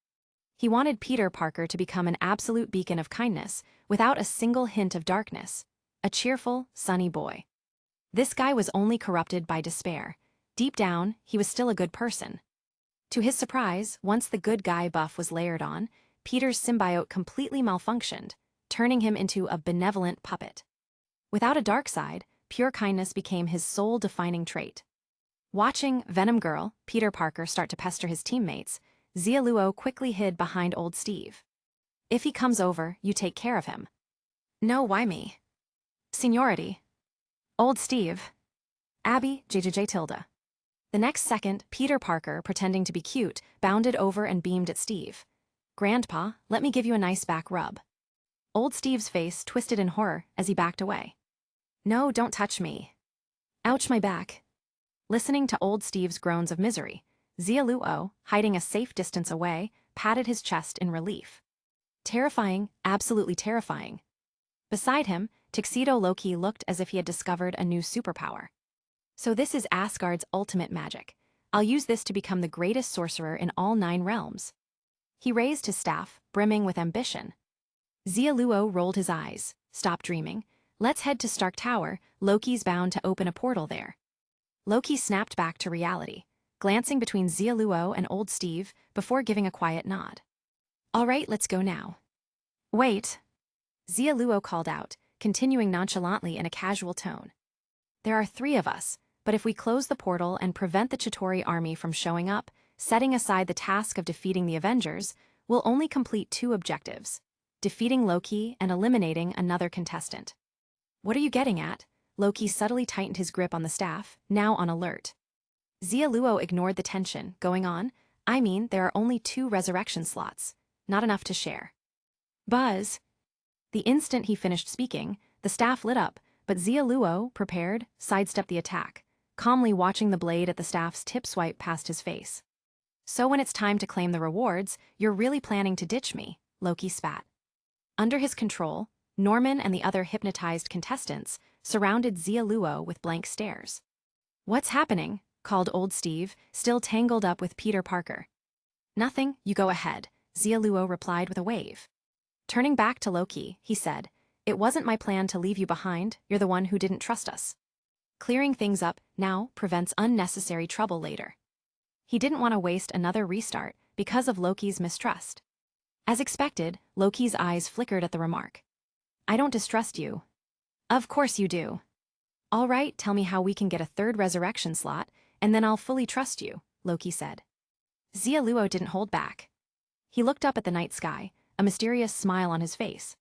He wanted Peter Parker to become an absolute beacon of kindness, without a single hint of darkness, a cheerful, sunny boy. This guy was only corrupted by despair. Deep down, he was still a good person. To his surprise, once the good guy buff was layered on, Peter's symbiote completely malfunctioned, turning him into a benevolent puppet. Without a dark side, pure kindness became his sole defining trait. Watching Venom Girl, Peter Parker, start to pester his teammates, Xia Luo quickly hid behind Old Steve. If he comes over, you take care of him. No, why me? Seniority. Old Steve. Abby, JJJ tilde. The next second, Peter Parker, pretending to be cute, bounded over and beamed at Steve. Grandpa, let me give you a nice back rub. Old Steve's face twisted in horror as he backed away. No, don't touch me. Ouch, my back. Listening to Old Steve's groans of misery, Xia Luo, hiding a safe distance away, patted his chest in relief. Terrifying, absolutely terrifying. Beside him, Tuxedo Loki looked as if he had discovered a new superpower. So this is Asgard's ultimate magic. I'll use this to become the greatest sorcerer in all 9 realms. He raised his staff, brimming with ambition. Xia Luo rolled his eyes. Stop dreaming. Let's head to Stark Tower. Loki's bound to open a portal there. Loki snapped back to reality, glancing between Xia Luo and old Steve before giving a quiet nod. All right, let's go now. Wait. Xia Luo called out, continuing nonchalantly in a casual tone. There are 3 of us, but if we close the portal and prevent the Chitauri army from showing up, setting aside the task of defeating the Avengers, we'll only complete 2 objectives: defeating Loki and eliminating another contestant. What are you getting at? Loki subtly tightened his grip on the staff, now on alert. Xia Luo ignored the tension, going on, I mean, there are only 2 resurrection slots, not enough to share. Buzz! The instant he finished speaking, the staff lit up, but Xia Luo, prepared, sidestepped the attack, calmly watching the blade at the staff's tip swipe past his face. So when it's time to claim the rewards, you're really planning to ditch me, Loki spat. Under his control, Norman and the other hypnotized contestants surrounded Xia Luo with blank stares. What's happening? Called old Steve, still tangled up with Peter Parker. Nothing, you go ahead, Xia Luo replied with a wave. Turning back to Loki, he said, It wasn't my plan to leave you behind, you're the one who didn't trust us. Clearing things up now prevents unnecessary trouble later. He didn't want to waste another restart because of Loki's mistrust. As expected, Loki's eyes flickered at the remark. I don't distrust you. Of course you do. All right, tell me how we can get a 3rd resurrection slot, and then I'll fully trust you, Loki said. Xia Luo didn't hold back. He looked up at the night sky, a mysterious smile on his face.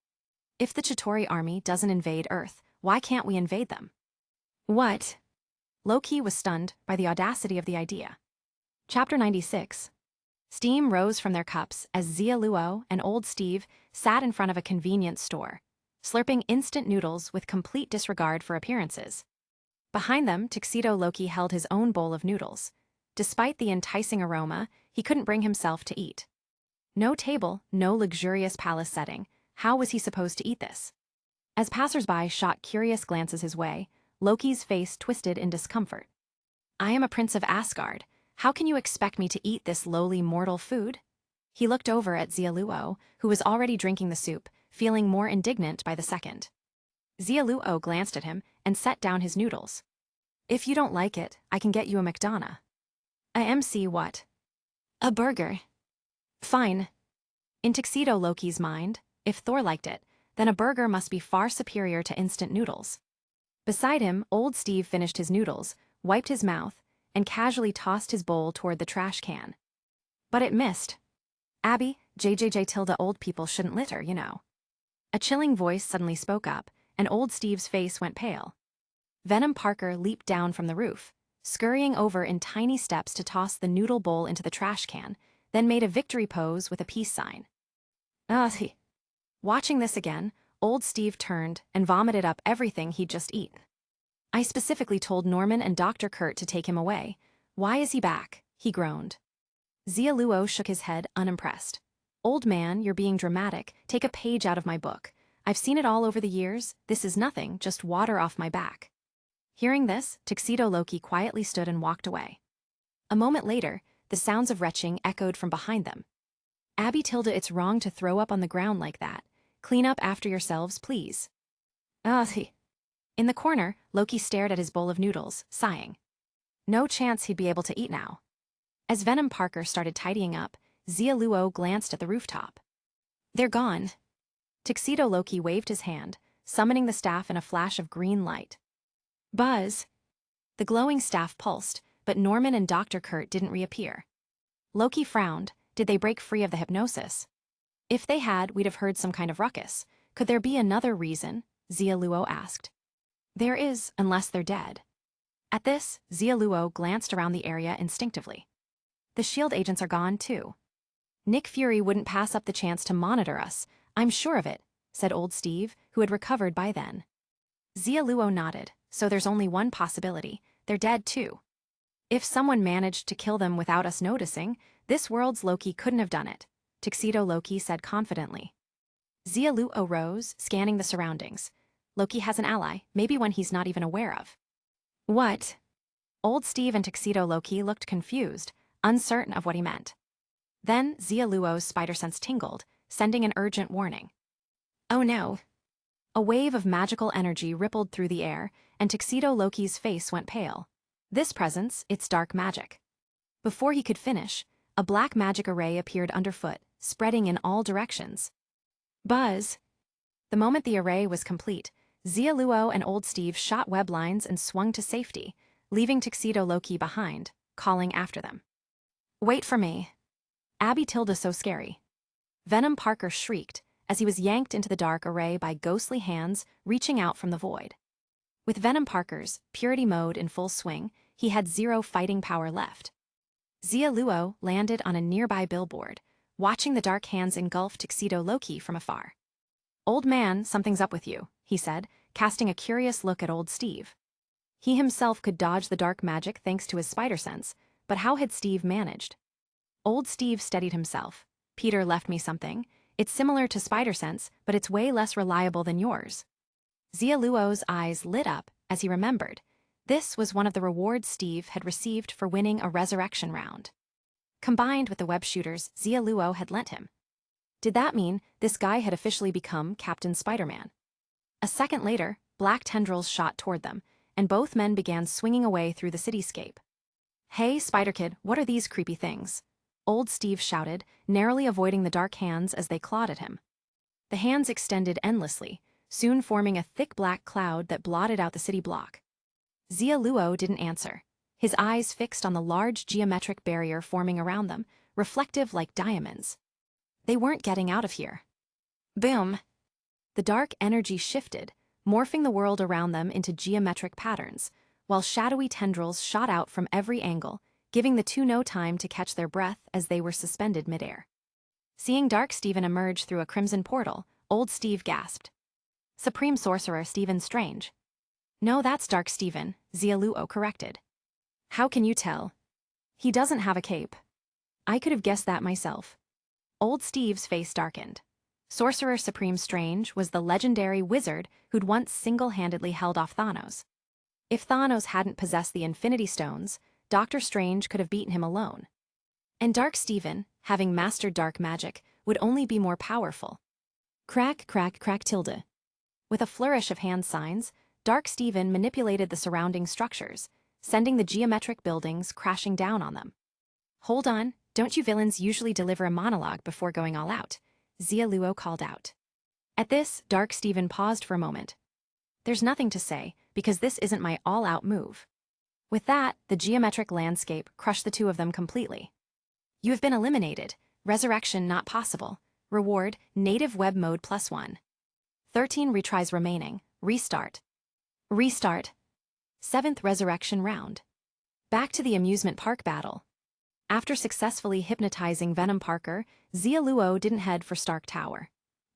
If the Chitauri army doesn't invade Earth, why can't we invade them? What? Loki was stunned by the audacity of the idea. Chapter 96. Steam rose from their cups as Xia Luo and old Steve sat in front of a convenience store, slurping instant noodles with complete disregard for appearances. Behind them, Tuxedo Loki held his own bowl of noodles. Despite the enticing aroma, he couldn't bring himself to eat. No table, no luxurious palace setting. How was he supposed to eat this? As passersby shot curious glances his way, Loki's face twisted in discomfort. I am a prince of Asgard. How can you expect me to eat this lowly mortal food? He looked over at Xia Luo, who was already drinking the soup, feeling more indignant by the second. Xia Luo glanced at him and set down his noodles. If you don't like it, I can get you a McDonough. A MC what? A burger. Fine. In Tuxedo Loki's mind, if Thor liked it, then a burger must be far superior to instant noodles. Beside him, old Steve finished his noodles, wiped his mouth, and casually tossed his bowl toward the trash can. But it missed. Abby, JJJ tilde old people shouldn't litter, you know. A chilling voice suddenly spoke up, and old Steve's face went pale. Venom Parker leaped down from the roof, scurrying over in tiny steps to toss the noodle bowl into the trash can, then made a victory pose with a peace sign. Ugh. Watching this again, old Steve turned and vomited up everything he'd just eaten. I specifically told Norman and Dr. Kurt to take him away. Why is he back? He groaned. Xia Luo shook his head, unimpressed. Old man, you're being dramatic. Take a page out of my book. I've seen it all over the years. This is nothing, just water off my back. Hearing this, Tuxedo Loki quietly stood and walked away. A moment later, the sounds of retching echoed from behind them. Abby tilde, it's wrong to throw up on the ground like that. Clean up after yourselves, please. Ugh. In the corner, Loki stared at his bowl of noodles, sighing. No chance he'd be able to eat now. As Venom Parker started tidying up, Xia Luo glanced at the rooftop. They're gone. Tuxedo Loki waved his hand, summoning the staff in a flash of green light. Buzz! The glowing staff pulsed, but Norman and Dr. Kurt didn't reappear. Loki frowned. Did they break free of the hypnosis? If they had, we'd have heard some kind of ruckus. Could there be another reason? Xia Luo asked. There is, unless they're dead. At this, Xia Luo glanced around the area instinctively. The S.H.I.E.L.D. agents are gone, too. Nick Fury wouldn't pass up the chance to monitor us. I'm sure of it, said old Steve, who had recovered by then. Xia Luo nodded. So there's only one possibility. They're dead, too. If someone managed to kill them without us noticing, this world's Loki couldn't have done it. Tuxedo Loki said confidently. Xia Luo rose, scanning the surroundings. Loki has an ally, maybe one he's not even aware of. What? Old Steve and Tuxedo Loki looked confused, uncertain of what he meant. Then Xia Luo's spider sense tingled, sending an urgent warning. Oh no. A wave of magical energy rippled through the air, and Tuxedo Loki's face went pale. This presence, it's dark magic. Before he could finish, a black magic array appeared underfoot, spreading in all directions. Buzz! The moment the array was complete, Xia Luo and Old Steve shot web lines and swung to safety, leaving Tuxedo Loki behind, calling after them. Wait for me. Abby Tilda so scary. Venom Parker shrieked as he was yanked into the dark array by ghostly hands reaching out from the void. With Venom Parker's purity mode in full swing, he had zero fighting power left. Xia Luo landed on a nearby billboard, watching the dark hands engulf Tuxedo Loki from afar. Old man, something's up with you, he said, casting a curious look at Old Steve. He himself could dodge the dark magic thanks to his spider sense, but how had Steve managed? Old Steve steadied himself. Peter left me something. It's similar to spider sense, but it's way less reliable than yours. Xia Luo's eyes lit up as he remembered. This was one of the rewards Steve had received for winning a resurrection round. Combined with the web shooters Xia Luo had lent him. Did that mean this guy had officially become Captain Spider-Man? A second later, black tendrils shot toward them, and both men began swinging away through the cityscape. Hey, Spider-Kid, what are these creepy things? Old Steve shouted, narrowly avoiding the dark hands as they clawed at him. The hands extended endlessly, soon forming a thick black cloud that blotted out the city block. Xia Luo didn't answer, his eyes fixed on the large geometric barrier forming around them, reflective like diamonds. They weren't getting out of here. Boom! The dark energy shifted, morphing the world around them into geometric patterns, while shadowy tendrils shot out from every angle, giving the two no time to catch their breath as they were suspended midair. Seeing Dark Steven emerge through a crimson portal, Old Steve gasped. Supreme Sorcerer Stephen Strange. No, that's Dark Steven, Xia Luo corrected. How can you tell? He doesn't have a cape. I could have guessed that myself. Old Steve's face darkened. Sorcerer Supreme Strange was the legendary wizard who'd once single-handedly held off Thanos. If Thanos hadn't possessed the Infinity Stones, Doctor Strange could have beaten him alone. And Dark Steven, having mastered dark magic, would only be more powerful. Crack, crack, crack tilde. With a flourish of hand signs, Dark Steven manipulated the surrounding structures, sending the geometric buildings crashing down on them. Hold on, don't you villains usually deliver a monologue before going all out? Xia Luo called out. At this, Dark Steven paused for a moment. There's nothing to say, because this isn't my all-out move. With that, the geometric landscape crushed the two of them completely. You have been eliminated. Resurrection not possible. Reward, native web mode +1. 13 retries remaining. Restart. Restart. 7th resurrection round. Back to the amusement park battle. After successfully hypnotizing Venom Parker, Xia Luo didn't head for Stark Tower.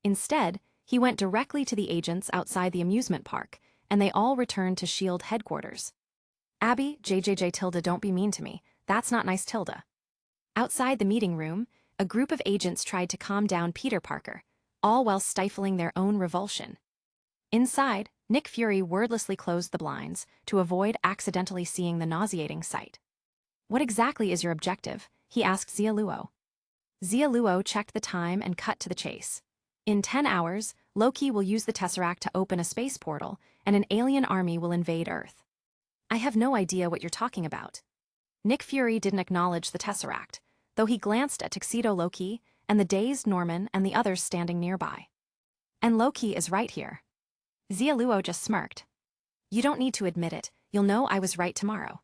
Instead, he went directly to the agents outside the amusement park, and they all returned to S.H.I.E.L.D. headquarters. Abby, JJJ Tilda, don't be mean to me. That's not nice, Tilda. Outside the meeting room, a group of agents tried to calm down Peter Parker, all while stifling their own revulsion. Inside, Nick Fury wordlessly closed the blinds to avoid accidentally seeing the nauseating sight. What exactly is your objective? He asked Xia Luo. Xia Luo checked the time and cut to the chase. In 10 hours, Loki will use the Tesseract to open a space portal, and an alien army will invade Earth. I have no idea what you're talking about. Nick Fury didn't acknowledge the Tesseract, though he glanced at Tuxedo Loki and the dazed Norman and the others standing nearby. And Loki is right here. Xia Luo just smirked. You don't need to admit it, you'll know I was right tomorrow.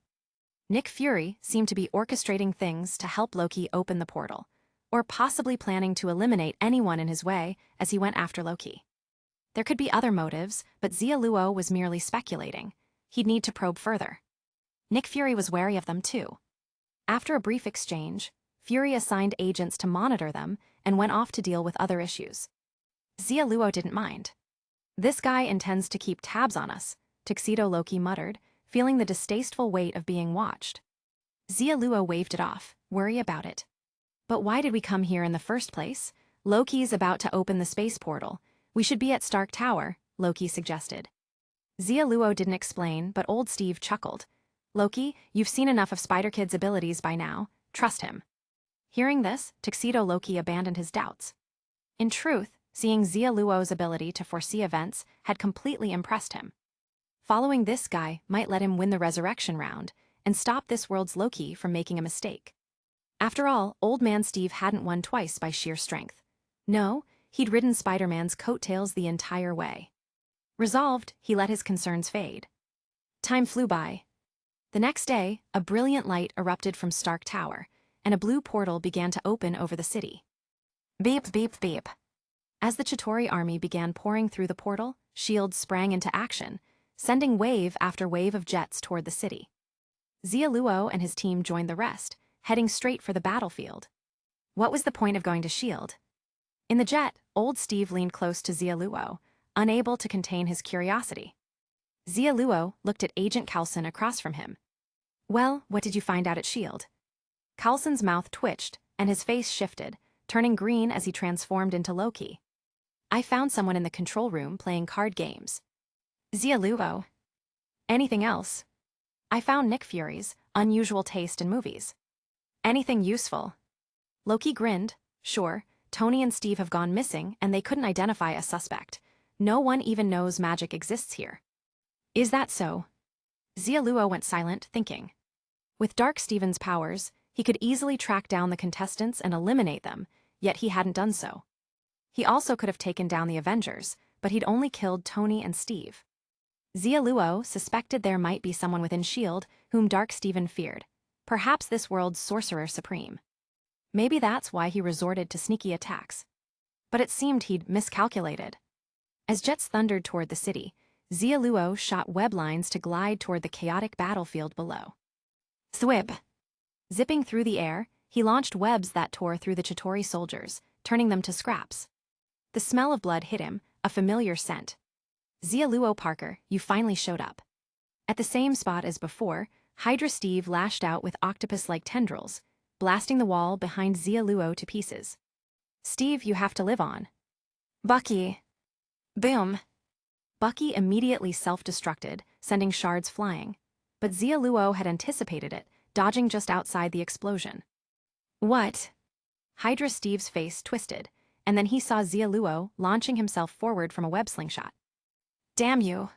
Nick Fury seemed to be orchestrating things to help Loki open the portal, or possibly planning to eliminate anyone in his way as he went after Loki. There could be other motives, but Xia Luo was merely speculating. He'd need to probe further. Nick Fury was wary of them too. After a brief exchange, Fury assigned agents to monitor them and went off to deal with other issues. Xia Luo didn't mind. This guy intends to keep tabs on us, Tuxedo Loki muttered, feeling the distasteful weight of being watched. Xia Luo waved it off, worry about it. But why did we come here in the first place? Loki's about to open the space portal. We should be at Stark Tower, Loki suggested. Xia Luo didn't explain, but old Steve chuckled. Loki, you've seen enough of Spider-Kid's abilities by now. Trust him. Hearing this, Tuxedo Loki abandoned his doubts. In truth, seeing Xia Luo's ability to foresee events had completely impressed him. Following this guy might let him win the resurrection round and stop this world's Loki from making a mistake. After all, Old Man Steve hadn't won twice by sheer strength. No, he'd ridden Spider-Man's coattails the entire way. Resolved, he let his concerns fade. Time flew by. The next day, a brilliant light erupted from Stark Tower, and a blue portal began to open over the city. Beep, beep, beep. As the Chitauri army began pouring through the portal, shields sprang into action, sending wave after wave of jets toward the city. Xia Luo and his team joined the rest, heading straight for the battlefield. What was the point of going to S.H.I.E.L.D.? In the jet, old Steve leaned close to Xia Luo, unable to contain his curiosity. Xia Luo looked at Agent Coulson across from him. Well, what did you find out at S.H.I.E.L.D.? Coulson's mouth twitched, and his face shifted, turning green as he transformed into Loki. I found someone in the control room playing card games. Xia Luo. Anything else? I found Nick Fury's unusual taste in movies. Anything useful? Loki grinned. Sure, Tony and Steve have gone missing and they couldn't identify a suspect. No one even knows magic exists here. Is that so? Xia Luo went silent, thinking. With Dark Steven's powers, he could easily track down the contestants and eliminate them, yet he hadn't done so. He also could have taken down the Avengers, but he'd only killed Tony and Steve. Xia Luo suspected there might be someone within S.H.I.E.L.D. whom Dark Steven feared, perhaps this world's Sorcerer Supreme. Maybe that's why he resorted to sneaky attacks. But it seemed he'd miscalculated. As jets thundered toward the city, Xia Luo shot web lines to glide toward the chaotic battlefield below. Thwip! Zipping through the air, he launched webs that tore through the Chitauri soldiers, turning them to scraps. The smell of blood hit him, a familiar scent. Xia Luo Parker, you finally showed up. At the same spot as before, Hydra Steve lashed out with octopus-like tendrils, blasting the wall behind Xia Luo to pieces. Steve, you have to live on. Bucky. Boom. Bucky immediately self-destructed, sending shards flying. But Xia Luo had anticipated it, dodging just outside the explosion. What? Hydra Steve's face twisted, and then he saw Xia Luo launching himself forward from a web slingshot. Damn you!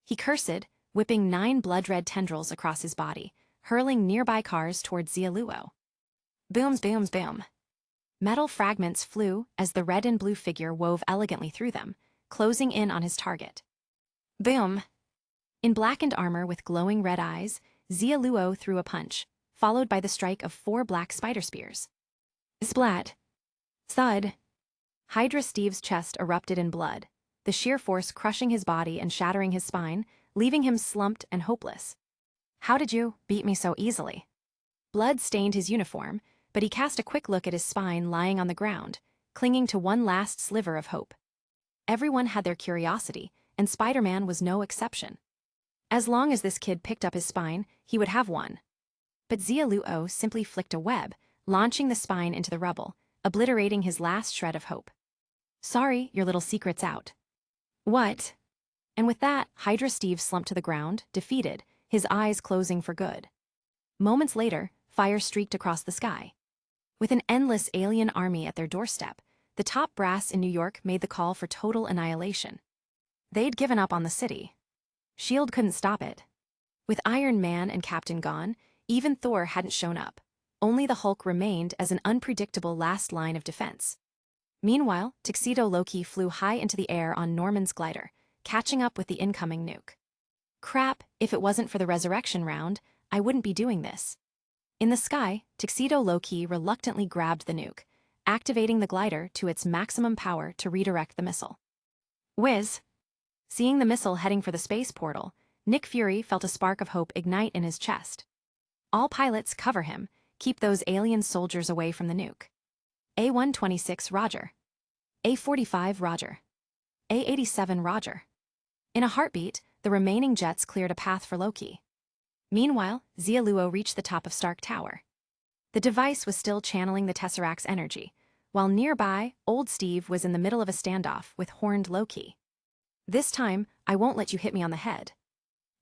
He cursed, whipping 9 blood-red tendrils across his body, hurling nearby cars towards Xia Luo. Boom, boom, boom. Metal fragments flew as the red and blue figure wove elegantly through them, closing in on his target. Boom! In blackened armor with glowing red eyes, Xia Luo threw a punch, followed by the strike of 4 black spider spears. Splat! Thud! Hydra Steve's chest erupted in blood, the sheer force crushing his body and shattering his spine, leaving him slumped and hopeless. How did you beat me so easily? Blood stained his uniform, but he cast a quick look at his spine lying on the ground, clinging to one last sliver of hope. Everyone had their curiosity, and Spider-Man was no exception. As long as this kid picked up his spine, he would have one. But Xia Luo simply flicked a web, launching the spine into the rubble, obliterating his last shred of hope. Sorry, your little secret's out. What? And with that, Hydra Steve slumped to the ground, defeated, his eyes closing for good. Moments later, fire streaked across the sky. With an endless alien army at their doorstep, the top brass in New York made the call for total annihilation. They'd given up on the city. S.H.I.E.L.D. couldn't stop it. With Iron Man and Captain gone, even Thor hadn't shown up. Only the Hulk remained as an unpredictable last line of defense. Meanwhile, Tuxedo Loki flew high into the air on Norman's glider, catching up with the incoming nuke. Crap, if it wasn't for the resurrection round, I wouldn't be doing this. In the sky, Tuxedo Loki reluctantly grabbed the nuke, activating the glider to its maximum power to redirect the missile. Whiz! Seeing the missile heading for the space portal, Nick Fury felt a spark of hope ignite in his chest. All pilots cover him, keep those alien soldiers away from the nuke. A-126 Roger. A-45 Roger. A-87 Roger. In a heartbeat, the remaining jets cleared a path for Loki. Meanwhile, Xia Luo reached the top of Stark Tower. The device was still channeling the Tesseract's energy, while nearby, old Steve was in the middle of a standoff with horned Loki. This time, I won't let you hit me on the head.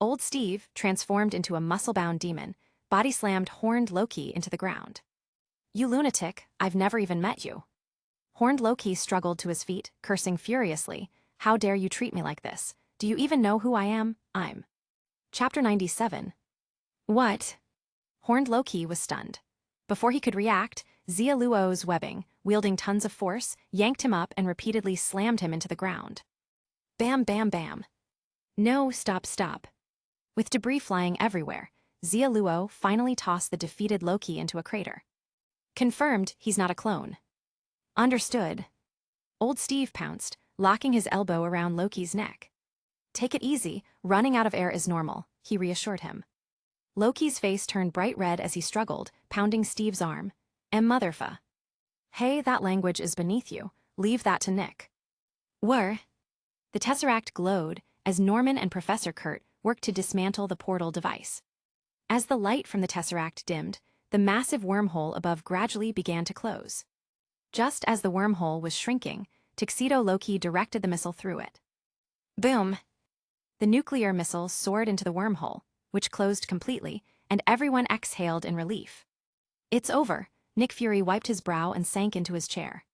Old Steve, transformed into a muscle-bound demon, body-slammed horned Loki into the ground. You lunatic, I've never even met you. Horned Loki struggled to his feet, cursing furiously. How dare you treat me like this? Do you even know who I am? I'm. Chapter 97. What? Horned Loki was stunned. Before he could react, Xia Luo's webbing, wielding tons of force, yanked him up and repeatedly slammed him into the ground. Bam, bam, bam. No, stop, stop. With debris flying everywhere, Xia Luo finally tossed the defeated Loki into a crater. Confirmed he's not a clone. Understood. Old Steve pounced, locking his elbow around Loki's neck. Take it easy, running out of air is normal, he reassured him. Loki's face turned bright red as he struggled, pounding Steve's arm. Motherfa. Hey, that language is beneath you. Leave that to Nick. Were. The Tesseract glowed as Norman and Professor Kurt worked to dismantle the portal device. As the light from the Tesseract dimmed, the massive wormhole above gradually began to close. Just as the wormhole was shrinking, Tuxedo Loki directed the missile through it. Boom! The nuclear missile soared into the wormhole, which closed completely, and everyone exhaled in relief. It's over. Nick Fury wiped his brow and sank into his chair.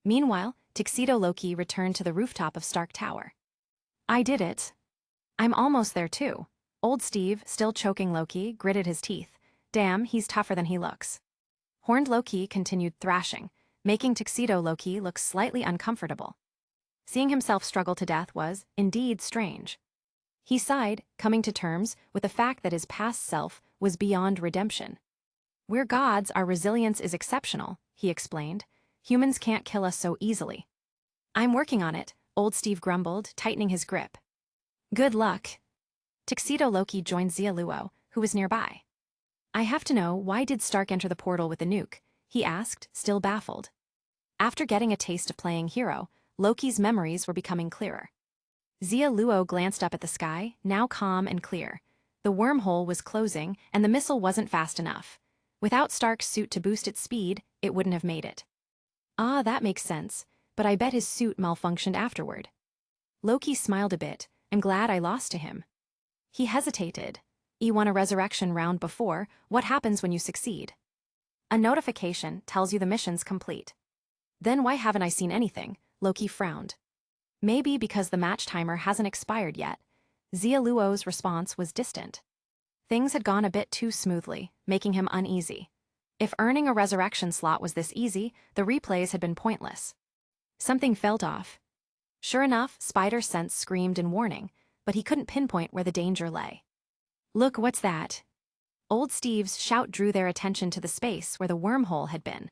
Meanwhile, Tuxedo Loki returned to the rooftop of Stark Tower. I did it. I'm almost there too. Old Steve, still choking Loki, gritted his teeth. Damn, he's tougher than he looks. Horned Loki continued thrashing, making Tuxedo Loki look slightly uncomfortable. Seeing himself struggle to death was, indeed, strange. He sighed, coming to terms with the fact that his past self was beyond redemption. We're gods, our resilience is exceptional, he explained. Humans can't kill us so easily. I'm working on it, Old Steve grumbled, tightening his grip. Good luck. Tuxedo Loki joined Xia Luo, who was nearby. I have to know, why did Stark enter the portal with the nuke? He asked, still baffled. After getting a taste of playing hero, Loki's memories were becoming clearer. Xia Luo glanced up at the sky, now calm and clear. The wormhole was closing, and the missile wasn't fast enough. Without Stark's suit to boost its speed, it wouldn't have made it. Ah, that makes sense, but I bet his suit malfunctioned afterward. Loki smiled a bit. I'm glad I lost to him. He hesitated. He won a resurrection round before. What happens when you succeed? A notification tells you the mission's complete. Then why haven't I seen anything? Loki frowned. Maybe because the match timer hasn't expired yet. Xia Luo's response was distant. Things had gone a bit too smoothly, making him uneasy. If earning a resurrection slot was this easy, the replays had been pointless. Something felt off. Sure enough, Spider's sense screamed in warning, but he couldn't pinpoint where the danger lay. Look, what's that? Old Steve's shout drew their attention to the space where the wormhole had been.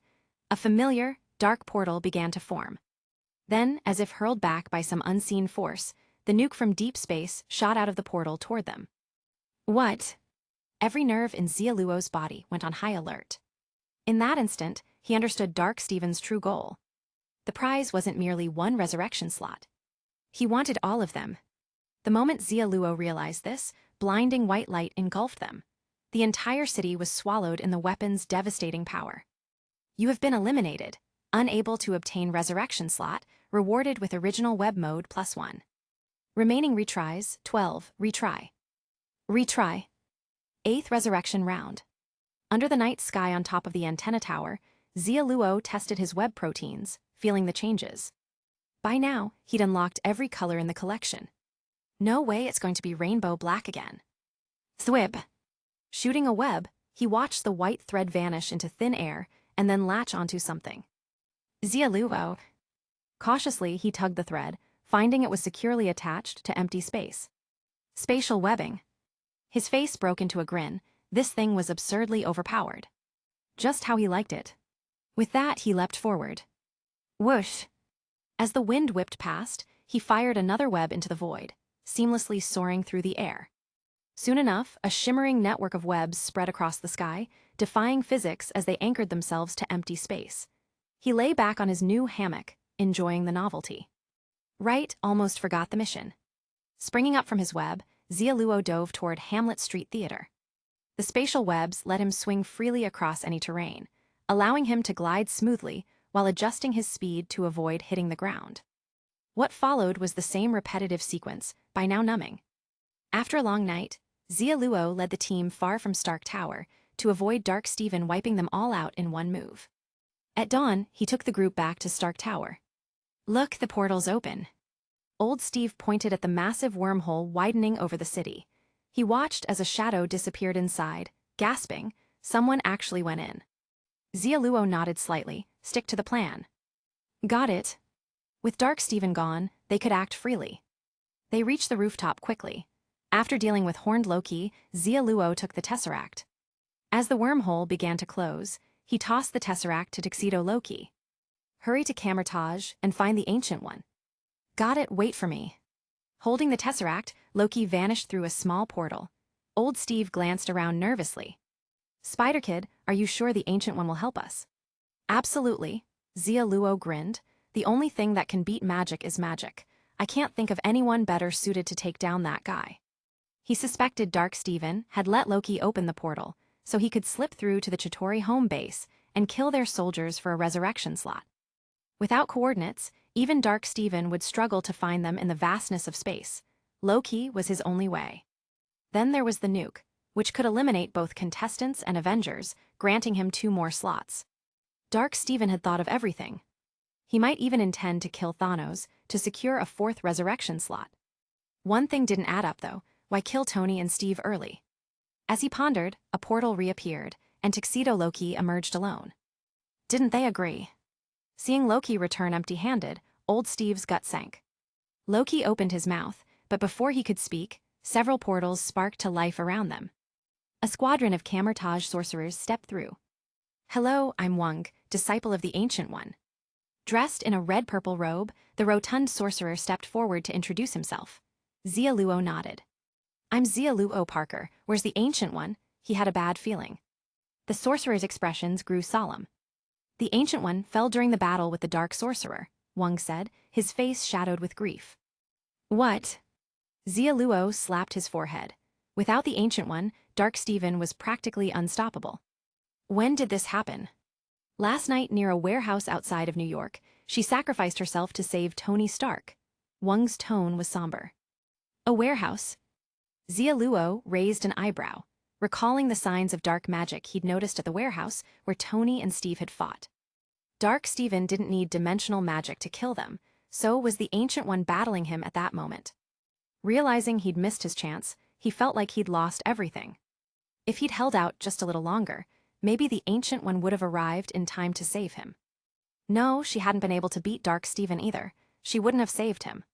A familiar, dark portal began to form. Then, as if hurled back by some unseen force, the nuke from deep space shot out of the portal toward them. What? Every nerve in Xia Luo's body went on high alert. In that instant, he understood Dark Steven's true goal. The prize wasn't merely one resurrection slot. He wanted all of them. The moment Xia Luo realized this, blinding white light engulfed them. The entire city was swallowed in the weapon's devastating power. You have been eliminated, unable to obtain resurrection slot, rewarded with original web mode +1. Remaining retries, 12, retry. Retry. 8th resurrection round. Under the night sky on top of the antenna tower, Xia Luo tested his web proteins, feeling the changes. By now, he'd unlocked every color in the collection. No way it's going to be rainbow black again. Thwib. Shooting a web, he watched the white thread vanish into thin air and then latch onto something. Xia Luo. Cautiously, he tugged the thread, finding it was securely attached to empty space. Spatial webbing. His face broke into a grin. This thing was absurdly overpowered. Just how he liked it. With that, he leapt forward. Whoosh! As the wind whipped past, he fired another web into the void, seamlessly soaring through the air. Soon enough, a shimmering network of webs spread across the sky, defying physics as they anchored themselves to empty space. He lay back on his new hammock, enjoying the novelty. Wright almost forgot the mission. Springing up from his web, Xia Luo dove toward Hamlet Street Theater. The spatial webs let him swing freely across any terrain, allowing him to glide smoothly while adjusting his speed to avoid hitting the ground. What followed was the same repetitive sequence, by now numbing. After a long night, Xia Luo led the team far from Stark Tower to avoid Dark Stephen wiping them all out in one move. At dawn, he took the group back to Stark Tower. "Look, the portal's open." Old Steve pointed at the massive wormhole widening over the city. He watched as a shadow disappeared inside, gasping, "Someone actually went in." Xia Luo nodded slightly. "Stick to the plan." "Got it." With Dark Stephen gone, they could act freely. They reached the rooftop quickly. After dealing with Horned Loki, Xia Luo took the Tesseract. As the wormhole began to close, he tossed the Tesseract to Tuxedo Loki. "Hurry to Camertage and find the Ancient One." "Got it, wait for me." Holding the Tesseract, Loki vanished through a small portal. Old Steve glanced around nervously. "Spider-Kid, are you sure the Ancient One will help us?" "Absolutely." Xia Luo grinned. "The only thing that can beat magic is magic. I can't think of anyone better suited to take down that guy." He suspected Dark Stephen had let Loki open the portal, so he could slip through to the Chitauri home base and kill their soldiers for a resurrection slot. Without coordinates, even Dark Stephen would struggle to find them in the vastness of space. Loki was his only way. Then there was the nuke, which could eliminate both contestants and Avengers, granting him 2 more slots. Dark Stephen had thought of everything. He might even intend to kill Thanos to secure a 4th resurrection slot. One thing didn't add up, though. Why kill Tony and Steve early? As he pondered, a portal reappeared, and Tuxedo Loki emerged alone. Didn't they agree? Seeing Loki return empty-handed, old Steve's gut sank. Loki opened his mouth, but before he could speak, several portals sparked to life around them. A squadron of Camertage sorcerers stepped through. "Hello, I'm Wang, disciple of the Ancient One." Dressed in a red-purple robe, the rotund sorcerer stepped forward to introduce himself. Xia Luo nodded. "I'm Xia Luo Parker. Where's the Ancient One?" He had a bad feeling. The sorcerer's expressions grew solemn. "The Ancient One fell during the battle with the Dark Sorcerer," Wang said, his face shadowed with grief. "What?" Xia Luo slapped his forehead. Without the Ancient One, Dark Stephen was practically unstoppable. "When did this happen?" "Last night near a warehouse outside of New York, she sacrificed herself to save Tony Stark." Wang's tone was somber. "A warehouse?" Xia Luo raised an eyebrow, recalling the signs of dark magic he'd noticed at the warehouse where Tony and Steve had fought. Dark Stephen didn't need dimensional magic to kill them, so was the Ancient One battling him at that moment. Realizing he'd missed his chance, he felt like he'd lost everything. If he'd held out just a little longer, maybe the Ancient One would have arrived in time to save him. No, she hadn't been able to beat Dark Stephen either. She wouldn't have saved him.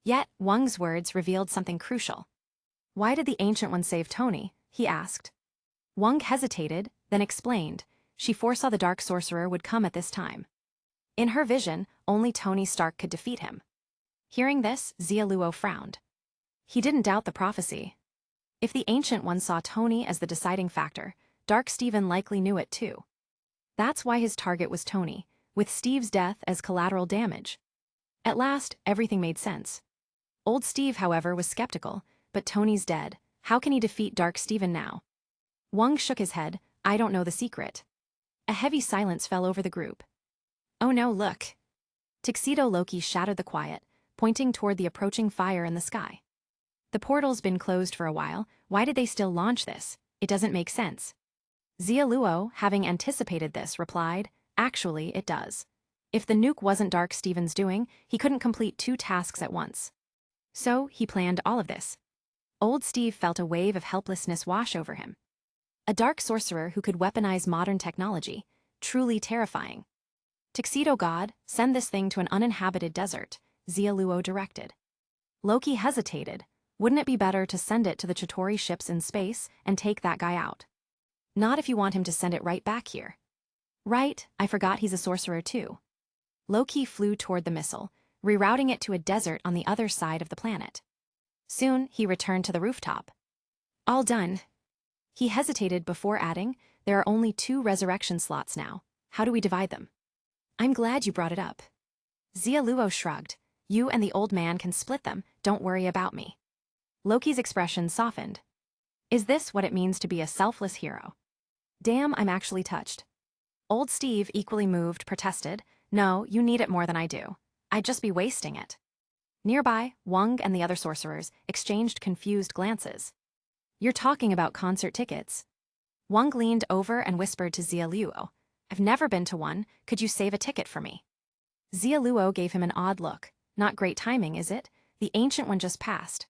Yet, Wang's words revealed something crucial. "Why did the Ancient One save Tony?" he asked. Wang hesitated, then explained. She foresaw the Dark Sorcerer would come at this time. In her vision, only Tony Stark could defeat him. Hearing this, Xia Luo frowned. He didn't doubt the prophecy. If the Ancient One saw Tony as the deciding factor, Dark Stephen likely knew it too. That's why his target was Tony, with Steve's death as collateral damage. At last, everything made sense. Old Steve, however, was skeptical. But Tony's dead. How can he defeat Dark Stephen now? Wang shook his head. "I don't know the secret." A heavy silence fell over the group. "Oh no, look." Tuxedo Loki shattered the quiet, pointing toward the approaching fire in the sky. "The portal's been closed for a while. Why did they still launch this? It doesn't make sense." Xia Luo, having anticipated this, replied, "Actually, it does. If the nuke wasn't Dark Stephen's doing, he couldn't complete 2 tasks at once. So, he planned all of this." Old Steve felt a wave of helplessness wash over him. A dark sorcerer who could weaponize modern technology, truly terrifying. "Tuxedo God, send this thing to an uninhabited desert," Xia Luo directed. Loki hesitated. Wouldn't it be better to send it to the Chitauri ships in space and take that guy out? "Not if you want him to send it right back here." "Right, I forgot he's a sorcerer too." Loki flew toward the missile, rerouting it to a desert on the other side of the planet. Soon, he returned to the rooftop. "All done." He hesitated before adding, "There are only 2 resurrection slots now. How do we divide them?" "I'm glad you brought it up." Xia Luo shrugged. "You and the old man can split them, don't worry about me." Loki's expression softened. Is this what it means to be a selfless hero? Damn, I'm actually touched. Old Steve, equally moved, protested, "No, you need it more than I do. I'd just be wasting it." Nearby, Wang and the other sorcerers exchanged confused glances. "You're talking about concert tickets." Wang leaned over and whispered to Xia Luo, "I've never been to one, could you save a ticket for me?" Xia Luo gave him an odd look. "Not great timing, is it? The ancient one just passed."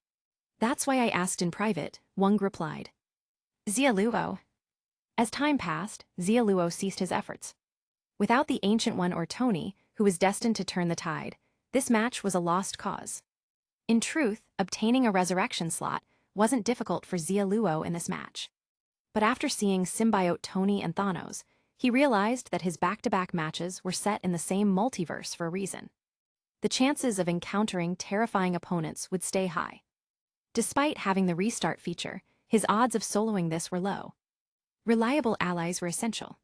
"That's why I asked in private," Wang replied. Xia Luo. As time passed, Xia Luo ceased his efforts. Without the Ancient One or Tony, who was destined to turn the tide, this match was a lost cause. In truth, obtaining a resurrection slot wasn't difficult for Xia Luo in this match. But after seeing symbiote Tony and Thanos, he realized that his back-to-back matches were set in the same multiverse for a reason. The chances of encountering terrifying opponents would stay high. Despite having the restart feature, his odds of soloing this were low. Reliable allies were essential.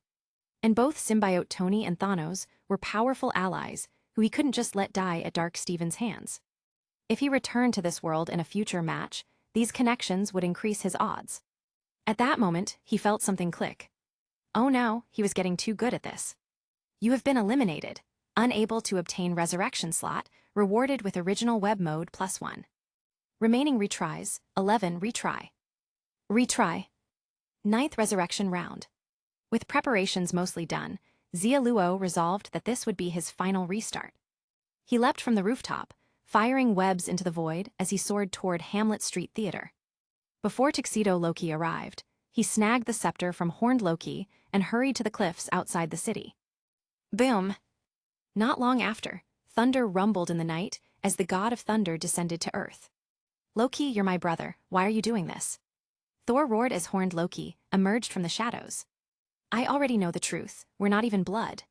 And both symbiote Tony and Thanos were powerful allies who he couldn't just let die at Dark Steven's hands. If he returned to this world in a future match, these connections would increase his odds. At that moment, he felt something click. Oh no, he was getting too good at this. "You have been eliminated. Unable to obtain resurrection slot, rewarded with original web mode +1. Remaining retries, 11 retry. Retry. 9th resurrection round." With preparations mostly done, Xia Luo resolved that this would be his final restart. He leapt from the rooftop, firing webs into the void as he soared toward Hamlet Street Theater. Before Tuxedo Loki arrived, he snagged the scepter from Horned Loki and hurried to the cliffs outside the city. Boom! Not long after, thunder rumbled in the night as the god of thunder descended to Earth. "Loki, you're my brother. Why are you doing this?" Thor roared as Horned Loki emerged from the shadows. "I already know the truth. We're not even blood."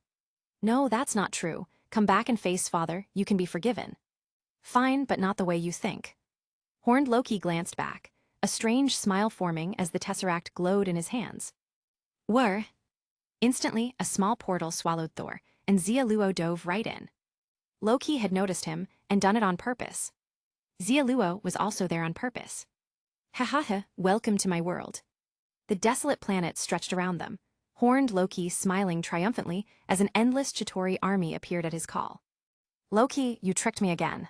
"No, that's not true. Come back and face Father. You can be forgiven." "Fine, but not the way you think." Horned Loki glanced back, a strange smile forming as the tesseract glowed in his hands. "Whir!" Instantly, a small portal swallowed Thor, and Xia Luo dove right in. Loki had noticed him and done it on purpose. Xia Luo was also there on purpose. "Ha ha ha, welcome to my world." The desolate planet stretched around them, Horned Loki smiling triumphantly as an endless Chitauri army appeared at his call. "Loki, you tricked me again."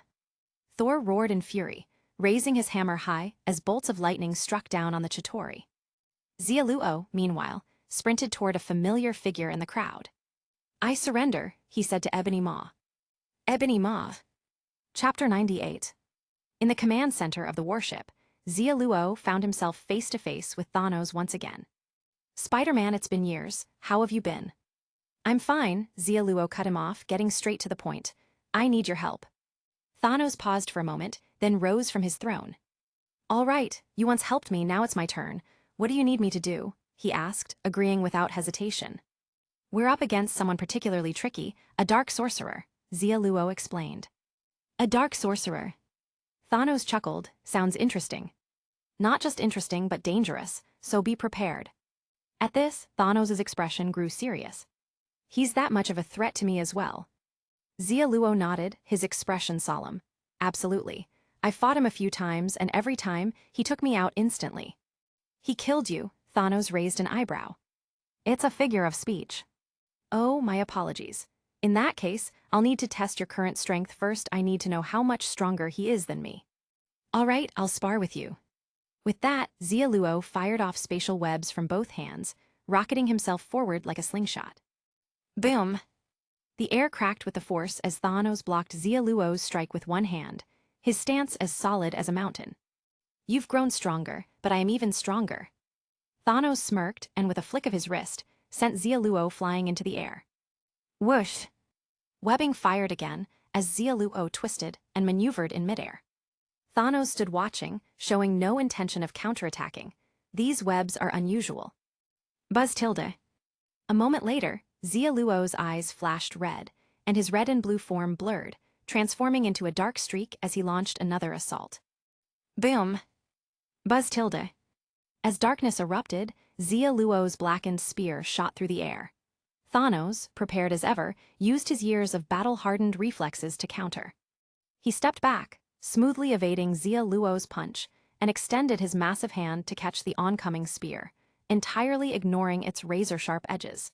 Thor roared in fury, raising his hammer high as bolts of lightning struck down on the Chitauri. Xia Luo, meanwhile, sprinted toward a familiar figure in the crowd. "I surrender," he said to Ebony Maw. Ebony Maw. Chapter 98. In the command center of the warship, Xia Luo found himself face-to-face with Thanos once again. "Spider-Man, it's been years. How have you been?" "I'm fine," Xia Luo cut him off, getting straight to the point. "I need your help." Thanos paused for a moment, then rose from his throne. "All right, you once helped me, now it's my turn. What do you need me to do?" he asked, agreeing without hesitation. "We're up against someone particularly tricky, a dark sorcerer," Xia Luo explained. "A dark sorcerer." Thanos chuckled. "Sounds interesting." "Not just interesting, but dangerous, so be prepared." At this, Thanos' expression grew serious. "He's that much of a threat to me as well." Xia Luo nodded, his expression solemn. "Absolutely. I fought him a few times, and every time, he took me out instantly." "He killed you," Thanos raised an eyebrow. "It's a figure of speech." "Oh, my apologies. In that case, I'll need to test your current strength first. I need to know how much stronger he is than me." "All right, I'll spar with you." With that, Xia Luo fired off spatial webs from both hands, rocketing himself forward like a slingshot. Boom! The air cracked with the force as Thanos blocked Xia Luo's strike with one hand, his stance as solid as a mountain. "You've grown stronger, but I am even stronger." Thanos smirked and with a flick of his wrist, sent Xia Luo flying into the air. Whoosh! Webbing fired again as Xia Luo twisted and maneuvered in midair. Thanos stood watching, showing no intention of counterattacking. These webs are unusual. Buzz tilde. A moment later, Xia Luo's eyes flashed red, and his red and blue form blurred, transforming into a dark streak as he launched another assault. Boom! Buzz tilde. As darkness erupted, Xia Luo's blackened spear shot through the air. Thanos, prepared as ever, used his years of battle-hardened reflexes to counter. He stepped back, smoothly evading Xia Luo's punch, and extended his massive hand to catch the oncoming spear, entirely ignoring its razor-sharp edges.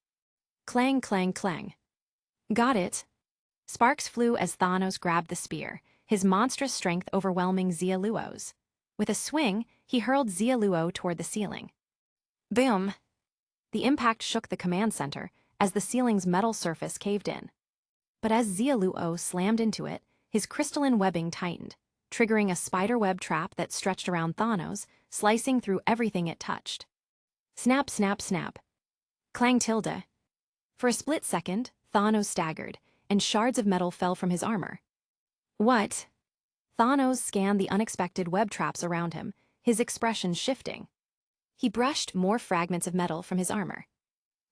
Clang, clang, clang. Got it. Sparks flew as Thanos grabbed the spear, his monstrous strength overwhelming Xia Luo's. With a swing, he hurled Xia Luo toward the ceiling. Boom! The impact shook the command center as the ceiling's metal surface caved in. But as Xia Luo slammed into it, his crystalline webbing tightened, triggering a spiderweb trap that stretched around Thanos, slicing through everything it touched. Snap, snap, snap. Clang tilde. For a split second, Thanos staggered, and shards of metal fell from his armor. What? Thanos scanned the unexpected web traps around him, his expression shifting. He brushed more fragments of metal from his armor.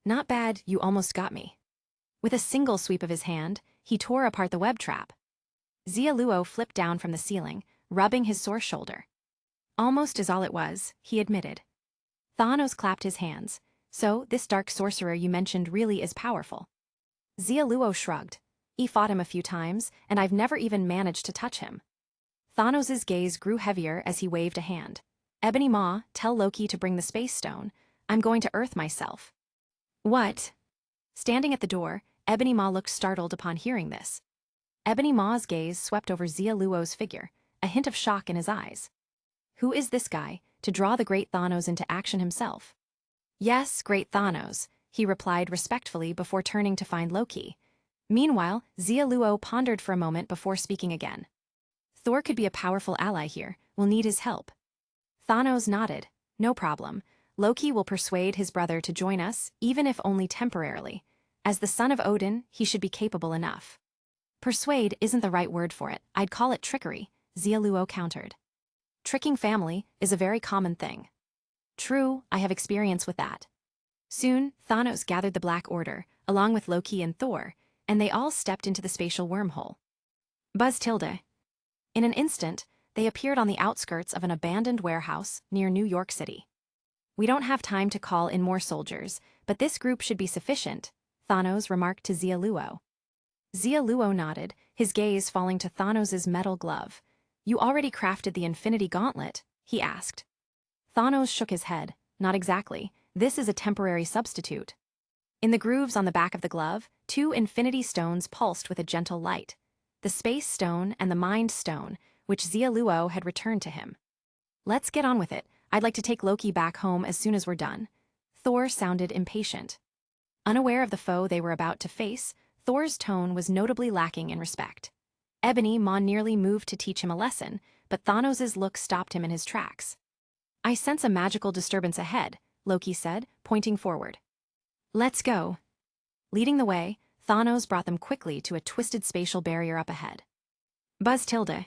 Not bad, you almost got me. With a single sweep of his hand, he tore apart the web trap. Xia Luo flipped down from the ceiling, rubbing his sore shoulder. Almost is all it was, he admitted. Thanos clapped his hands. So, this dark sorcerer you mentioned really is powerful. Xia Luo shrugged. He fought him a few times, and I've never even managed to touch him. Thanos' gaze grew heavier as he waved a hand. Ebony Maw, tell Loki to bring the space stone. I'm going to Earth myself. What? Standing at the door, Ebony Maw looked startled upon hearing this. Ebony Maw's gaze swept over Xia Luo's figure, a hint of shock in his eyes. Who is this guy, to draw the great Thanos into action himself? Yes, great Thanos, he replied respectfully before turning to find Loki. Meanwhile, Xia Luo pondered for a moment before speaking again. Thor could be a powerful ally here, we'll need his help. Thanos nodded. No problem. Loki will persuade his brother to join us, even if only temporarily. As the son of Odin, he should be capable enough. Persuade isn't the right word for it, I'd call it trickery, Xia Luo countered. Tricking family is a very common thing. True, I have experience with that. Soon, Thanos gathered the Black Order, along with Loki and Thor, and they all stepped into the spatial wormhole. Buzz tilde. In an instant, they appeared on the outskirts of an abandoned warehouse near New York City. We don't have time to call in more soldiers, but this group should be sufficient, Thanos remarked to Xia Luo. Xia Luo nodded, his gaze falling to Thanos' metal glove. You already crafted the Infinity Gauntlet? He asked. Thanos shook his head. Not exactly. This is a temporary substitute. In the grooves on the back of the glove, 2 Infinity Stones pulsed with a gentle light. The Space Stone and the Mind Stone, which Xia Luo had returned to him. Let's get on with it. I'd like to take Loki back home as soon as we're done. Thor sounded impatient. Unaware of the foe they were about to face, Thor's tone was notably lacking in respect. Ebony Maw nearly moved to teach him a lesson, but Thanos' look stopped him in his tracks. I sense a magical disturbance ahead, Loki said, pointing forward. Let's go. Leading the way, Thanos brought them quickly to a twisted spatial barrier up ahead. Buzz tilde.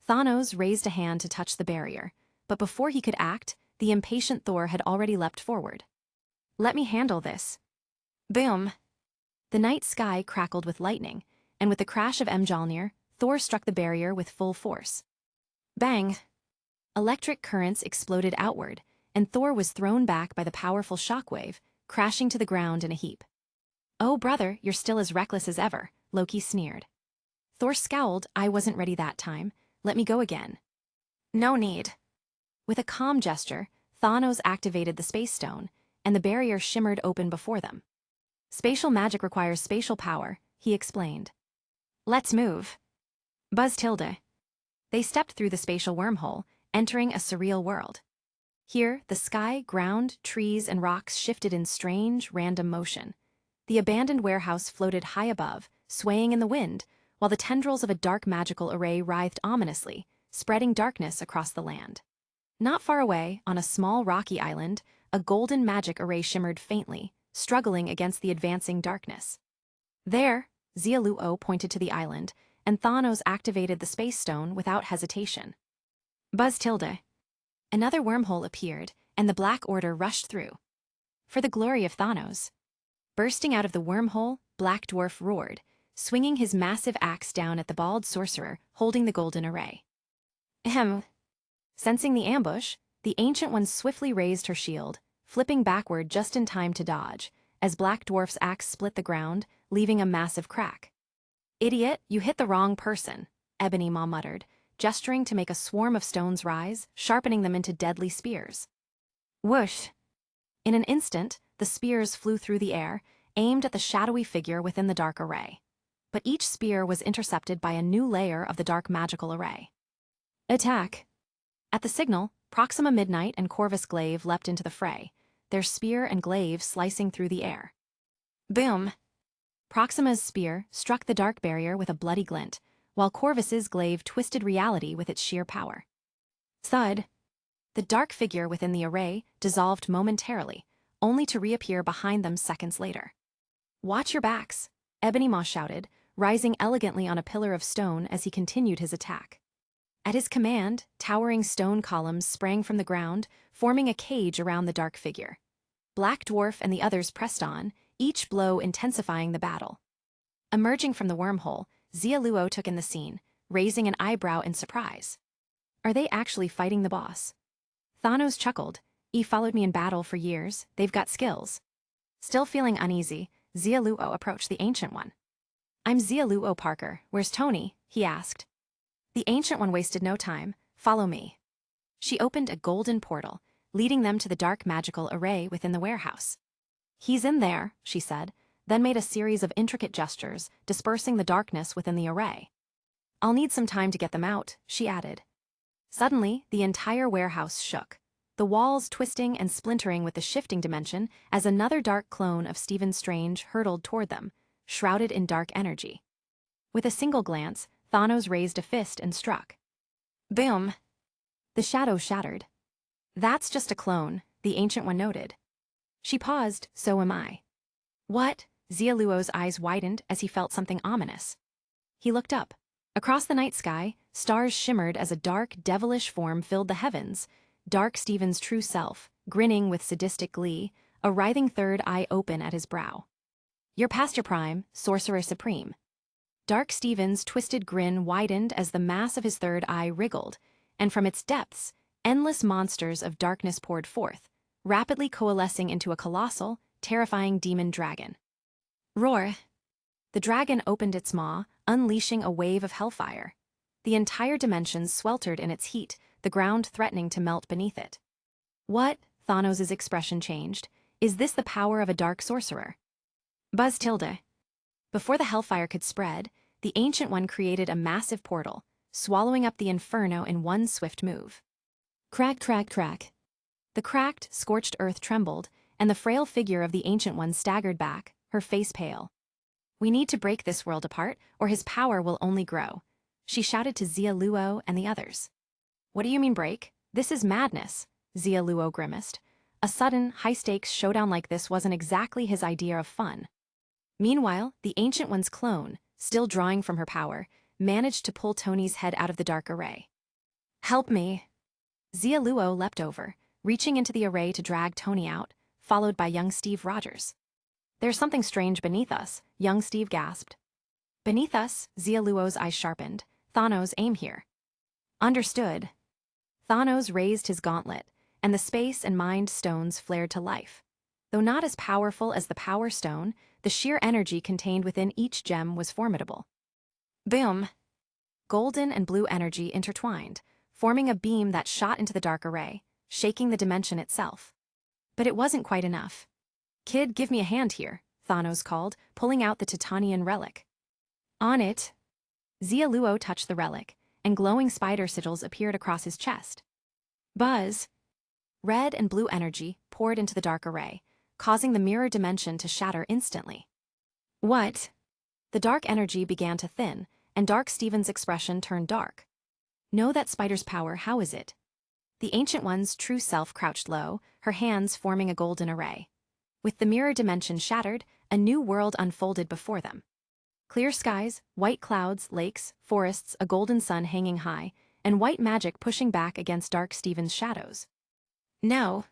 Thanos raised a hand to touch the barrier, but before he could act, the impatient Thor had already leapt forward. Let me handle this. Boom. The night sky crackled with lightning, and with the crash of Mjolnir, Thor struck the barrier with full force. Bang! Electric currents exploded outward, and Thor was thrown back by the powerful shockwave, crashing to the ground in a heap. Oh, brother, you're still as reckless as ever, Loki sneered. Thor scowled. I wasn't ready that time. Let me go again. No need. With a calm gesture, Thanos activated the Space Stone, and the barrier shimmered open before them. Spatial magic requires spatial power, he explained. Let's move. Buzz tilde. They stepped through the spatial wormhole, entering a surreal world. Here, the sky, ground, trees, and rocks shifted in strange, random motion. The abandoned warehouse floated high above, swaying in the wind, while the tendrils of a dark magical array writhed ominously, spreading darkness across the land. Not far away, on a small rocky island, a golden magic array shimmered faintly, struggling against the advancing darkness. There, Xia Luo pointed to the island, and Thanos activated the Space Stone without hesitation. Buzz tilde. Another wormhole appeared, and the Black Order rushed through. For the glory of Thanos. Bursting out of the wormhole, Black Dwarf roared, swinging his massive axe down at the bald sorcerer holding the golden array. Ahem. Sensing the ambush, the Ancient One swiftly raised her shield, flipping backward just in time to dodge, as Black Dwarf's axe split the ground, leaving a massive crack. Idiot, you hit the wrong person, Ebony Maw muttered, gesturing to make a swarm of stones rise, sharpening them into deadly spears. Whoosh! In an instant, the spears flew through the air, aimed at the shadowy figure within the dark array. But each spear was intercepted by a new layer of the dark magical array. Attack! At the signal, Proxima Midnight and Corvus Glaive leapt into the fray, their spear and glaive slicing through the air. Boom! Proxima's spear struck the dark barrier with a bloody glint, while Corvus's glaive twisted reality with its sheer power. Thud! The dark figure within the array dissolved momentarily, only to reappear behind them seconds later. Watch your backs, Ebony Maw shouted, rising elegantly on a pillar of stone as he continued his attack. At his command, towering stone columns sprang from the ground, forming a cage around the dark figure. Black Dwarf and the others pressed on, each blow intensifying the battle. Emerging from the wormhole, Xia Luo took in the scene, raising an eyebrow in surprise. Are they actually fighting the boss? Thanos chuckled. He followed me in battle for years, they've got skills. Still feeling uneasy, Xia Luo approached the Ancient One. I'm Xia Luo Parker, where's Tony? He asked. The Ancient One wasted no time. Follow me. She opened a golden portal, leading them to the dark magical array within the warehouse. He's in there, she said, then made a series of intricate gestures, dispersing the darkness within the array. I'll need some time to get them out, she added. Suddenly, the entire warehouse shook, the walls twisting and splintering with the shifting dimension as another dark clone of Stephen Strange hurtled toward them, shrouded in dark energy. With a single glance, Thanos raised a fist and struck. Boom! The shadow shattered. That's just a clone, the Ancient One noted. She paused, so am I. What? Xia Luo's eyes widened as he felt something ominous. He looked up. Across the night sky, stars shimmered as a dark, devilish form filled the heavens, Dark Stephen's true self, grinning with sadistic glee, a writhing third eye open at his brow. You're past your prime, Sorcerer Supreme. Dark Stephen's twisted grin widened as the mass of his third eye wriggled, and from its depths, endless monsters of darkness poured forth, rapidly coalescing into a colossal, terrifying demon dragon. Roar! The dragon opened its maw, unleashing a wave of hellfire. The entire dimension sweltered in its heat, the ground threatening to melt beneath it. What? Thanos' expression changed. Is this the power of a dark sorcerer? Buzz tilde. Before the hellfire could spread, the Ancient One created a massive portal, swallowing up the inferno in one swift move. Crack, crack, crack. The cracked, scorched earth trembled, and the frail figure of the Ancient One staggered back, her face pale. We need to break this world apart, or his power will only grow, she shouted to Xia Luo and the others. What do you mean break? This is madness, Xia Luo grimaced. A sudden, high-stakes showdown like this wasn't exactly his idea of fun. Meanwhile, the Ancient One's clone, still drawing from her power, managed to pull Tony's head out of the dark array. Help me! Xia Luo leapt over, reaching into the array to drag Tony out, followed by young Steve Rogers. There's something strange beneath us, young Steve gasped. Beneath us, Xia Luo's eyes sharpened. Thanos, aim here. Understood. Thanos raised his gauntlet, and the space and mind stones flared to life. Though not as powerful as the Power Stone, the sheer energy contained within each gem was formidable. Boom! Golden and blue energy intertwined, forming a beam that shot into the dark array, shaking the dimension itself. But it wasn't quite enough. Kid, give me a hand here, Thanos called, pulling out the Titanian relic. On it. Xia Luo touched the relic, and glowing spider sigils appeared across his chest. Buzz! Red and blue energy poured into the dark array, causing the mirror dimension to shatter instantly. What? The dark energy began to thin, and Dark Stephen's expression turned dark. Know that spider's power, how is it? The Ancient One's true self crouched low, her hands forming a golden array. With the mirror dimension shattered, a new world unfolded before them. Clear skies, white clouds, lakes, forests, a golden sun hanging high, and white magic pushing back against Dark Stephen's shadows. No!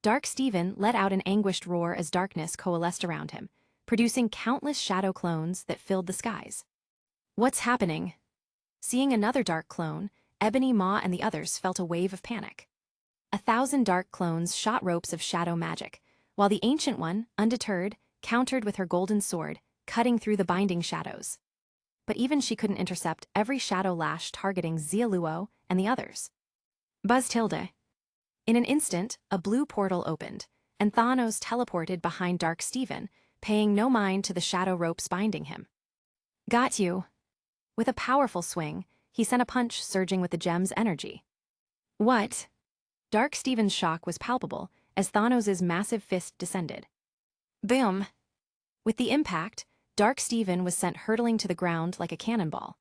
Dark Stephen let out an anguished roar as darkness coalesced around him, producing countless shadow clones that filled the skies. What's happening? Seeing another dark clone, Ebony Maw and the others felt a wave of panic. 1,000 dark clones shot ropes of shadow magic, while the Ancient One, undeterred, countered with her golden sword, cutting through the binding shadows. but even she couldn't intercept every shadow lash targeting Xia Luo and the others. Buzz tilde. In an instant, a blue portal opened, and Thanos teleported behind Dark Steven, paying no mind to the shadow ropes binding him. Got you. With a powerful swing, he sent a punch surging with the gem's energy. What? Dark Steven's shock was palpable as Thanos' massive fist descended. Boom! With the impact, Dark Steven was sent hurtling to the ground like a cannonball.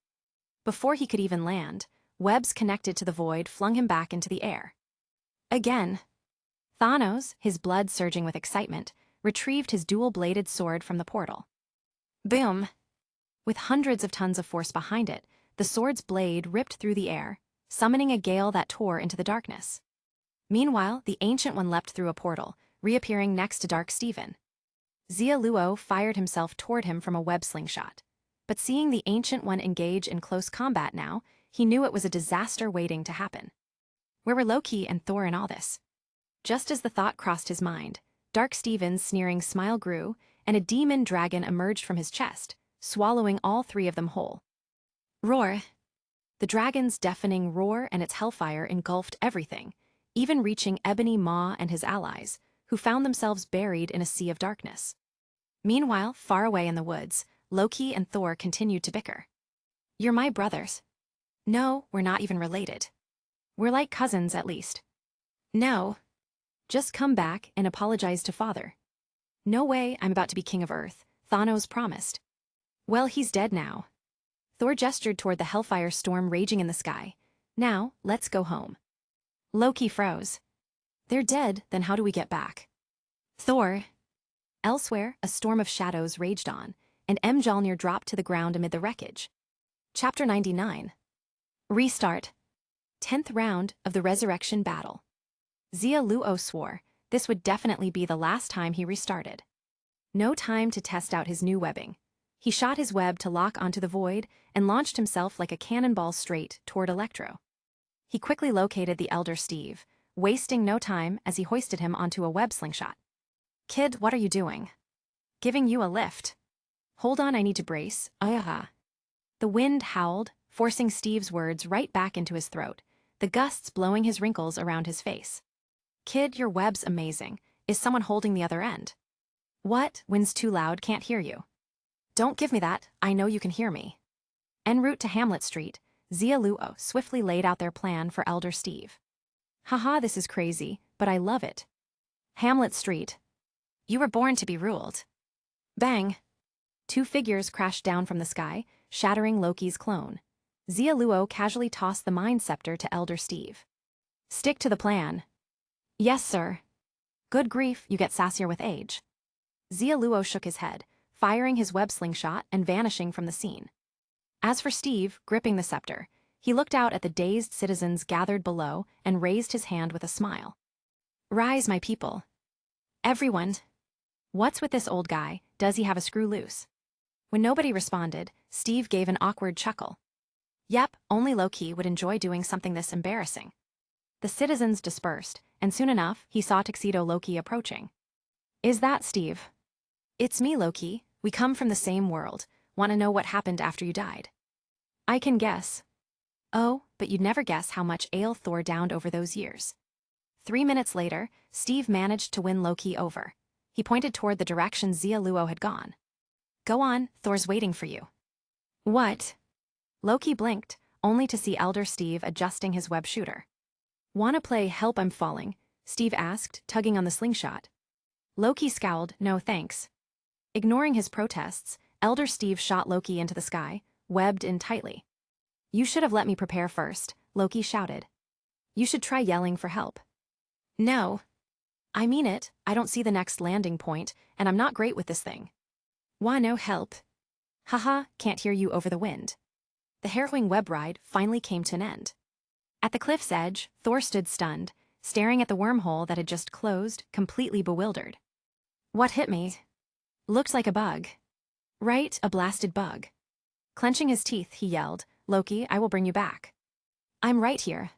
Before he could even land, webs connected to the void flung him back into the air. Again. Thanos, his blood surging with excitement, retrieved his dual-bladed sword from the portal. Boom! With hundreds of tons of force behind it, the sword's blade ripped through the air, summoning a gale that tore into the darkness. Meanwhile, the Ancient One leapt through a portal, reappearing next to Dark Steven. Xia Luo fired himself toward him from a web slingshot. But seeing the Ancient One engage in close combat now, he knew it was a disaster waiting to happen. Where were Loki and Thor in all this? Just as the thought crossed his mind, Dark Steven's sneering smile grew, and a demon dragon emerged from his chest, swallowing all three of them whole. Roar! The dragon's deafening roar and its hellfire engulfed everything, even reaching Ebony Maw and his allies, who found themselves buried in a sea of darkness. Meanwhile, far away in the woods, Loki and Thor continued to bicker. You're my brothers. No, we're not even related. We're like cousins, at least. No. Just come back and apologize to Father. No way I'm about to be king of Earth, Thanos promised. Well, he's dead now. Thor gestured toward the hellfire storm raging in the sky. Now, let's go home. Loki froze. They're dead, then how do we get back? Thor. Elsewhere, a storm of shadows raged on, and Mjolnir dropped to the ground amid the wreckage. Chapter 99. Restart. 10th round of the Resurrection Battle. Xia Luo swore this would definitely be the last time he restarted. No time to test out his new webbing. He shot his web to lock onto the void and launched himself like a cannonball straight toward Electro. He quickly located the elder Steve, wasting no time as he hoisted him onto a web slingshot. Kid, what are you doing? Giving you a lift. Hold on, I need to brace. The wind howled, forcing Steve's words right back into his throat, the gusts blowing his wrinkles around his face. Kid, your web's amazing. Is someone holding the other end? What? Wind's too loud, can't hear you. Don't give me that, I know you can hear me. En route to Hamlet Street, Xia Luo swiftly laid out their plan for Elder Steve. Haha, this is crazy, but I love it. Hamlet Street. You were born to be ruled. Bang! Two figures crashed down from the sky, shattering Loki's clone. Xia Luo casually tossed the Mind Scepter to Elder Steve. Stick to the plan. Yes, sir. Good grief, you get sassier with age. Xia Luo shook his head, firing his web slingshot and vanishing from the scene. As for Steve, gripping the scepter, he looked out at the dazed citizens gathered below and raised his hand with a smile. Rise, my people. Everyone. What's with this old guy? Does he have a screw loose? When nobody responded, Steve gave an awkward chuckle. Yep, only Loki would enjoy doing something this embarrassing. The citizens dispersed, and soon enough, he saw Tuxedo Loki approaching. Is that Steve? It's me, Loki. We come from the same world. Want to know what happened after you died? I can guess. Oh, but you'd never guess how much ale Thor downed over those years. 3 minutes later, Steve managed to win Loki over. He pointed toward the direction Xia Luo had gone. Go on, Thor's waiting for you. What? Loki blinked, only to see Elder Steve adjusting his web shooter. Wanna play Help I'm Falling? Steve asked, tugging on the slingshot. Loki scowled, no thanks. Ignoring his protests, Elder Steve shot Loki into the sky, webbed in tightly. You should have let me prepare first, Loki shouted. You should try yelling for help. No. I mean it, I don't see the next landing point, and I'm not great with this thing. Why no help? Haha, can't hear you over the wind. The harrowing web ride finally came to an end. At the cliff's edge, Thor stood stunned, staring at the wormhole that had just closed, completely bewildered. What hit me? Looked like a bug. Right, a blasted bug. Clenching his teeth, he yelled, Loki, I will bring you back. I'm right here.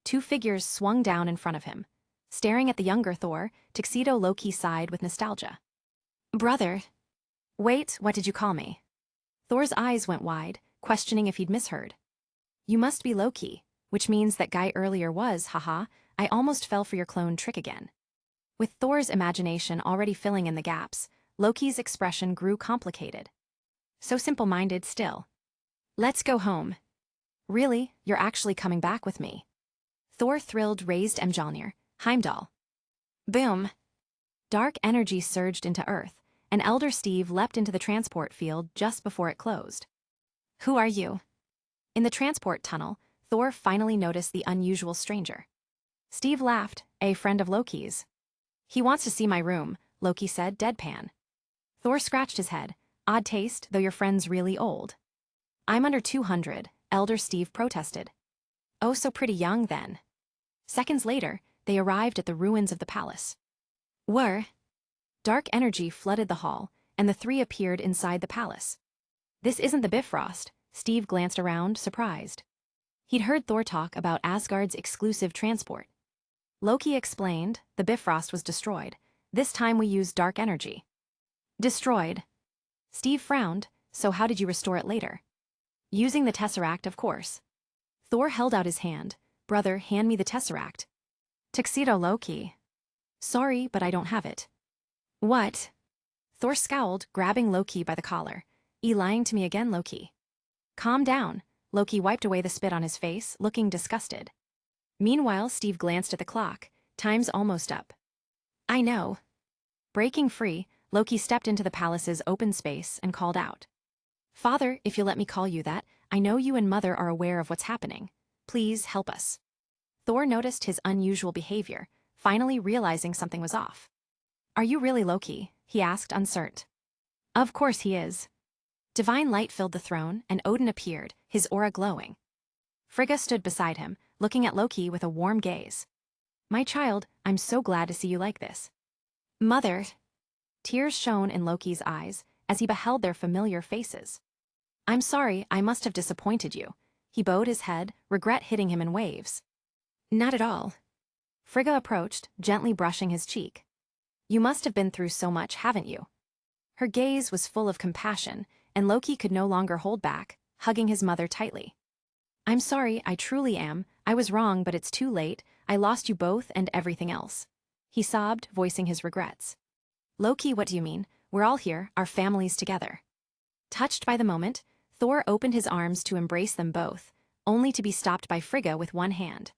Two figures swung down in front of him. Staring at the younger Thor, Tuxedo Loki sighed with nostalgia. Brother. Wait, what did you call me? Thor's eyes went wide, questioning if he'd misheard. You must be Loki, which means that guy earlier was, haha, I almost fell for your clone trick again. With Thor's imagination already filling in the gaps, Loki's expression grew complicated. So simple-minded still. Let's go home. Really, you're actually coming back with me. Thor thrilled raised Mjolnir, Heimdall. Boom. Dark energy surged into Earth, and Elder Steve leapt into the transport field just before it closed. Who are you? In the transport tunnel, Thor finally noticed the unusual stranger. Steve laughed, a friend of Loki's. He wants to see my room, Loki said, deadpan. Thor scratched his head. Odd taste, though your friend's really old. I'm under 200, Elder Steve protested. Oh, so pretty young then. Seconds later, they arrived at the ruins of the palace. Whir! Dark energy flooded the hall, and the three appeared inside the palace. This isn't the Bifrost, Steve glanced around, surprised. He'd heard Thor talk about Asgard's exclusive transport. Loki explained, the Bifrost was destroyed. This time we used dark energy. Destroyed. Steve frowned, so how did you restore it later? Using the Tesseract, of course. Thor held out his hand. Brother, hand me the Tesseract. Tuxedo Loki. Sorry, but I don't have it. What? Thor scowled, grabbing Loki by the collar. You lying to me again, Loki? Calm down. Loki wiped away the spit on his face, looking disgusted. Meanwhile, Steve glanced at the clock. Time's almost up. I know. Breaking free, Loki stepped into the palace's open space and called out. Father, if you'll let me call you that, I know you and Mother are aware of what's happening. Please help us. Thor noticed his unusual behavior, finally realizing something was off. Are you really Loki? He asked, uncertain. Of course he is. Divine light filled the throne, and Odin appeared, his aura glowing. Frigga stood beside him, looking at Loki with a warm gaze. My child, I'm so glad to see you like this. Mother. Tears shone in Loki's eyes as he beheld their familiar faces. I'm sorry, I must have disappointed you. He bowed his head, regret hitting him in waves. Not at all. Frigga approached, gently brushing his cheek. You must have been through so much, haven't you? Her gaze was full of compassion, and Loki could no longer hold back, hugging his mother tightly. I'm sorry, I truly am. I was wrong, but it's too late. I lost you both and everything else. He sobbed, voicing his regrets. Loki, what do you mean? We're all here, our families together. Touched by the moment, Thor opened his arms to embrace them both, only to be stopped by Frigga with one hand.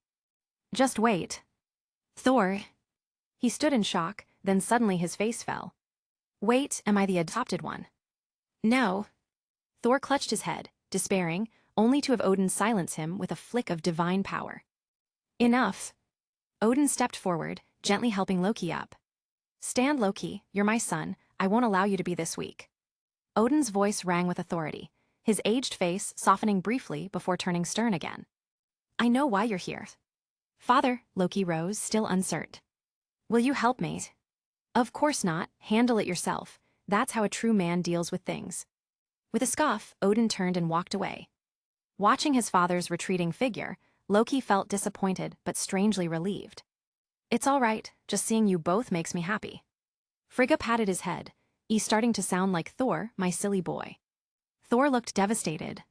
Just wait. Thor. He stood in shock, then suddenly his face fell. Wait, am I the adopted one? No. Thor clutched his head, despairing, only to have Odin silence him with a flick of divine power. Enough. Odin stepped forward, gently helping Loki up. Stand, Loki, you're my son, I won't allow you to be this weak. Odin's voice rang with authority, his aged face softening briefly before turning stern again. I know why you're here. Father, Loki rose, still uncertain. Will you help me? Of course not, handle it yourself. That's how a true man deals with things. With a scoff, Odin turned and walked away. Watching his father's retreating figure, Loki felt disappointed but strangely relieved. It's all right, just seeing you both makes me happy. Frigga patted his head. He's starting to sound like Thor, my silly boy. Thor looked devastated.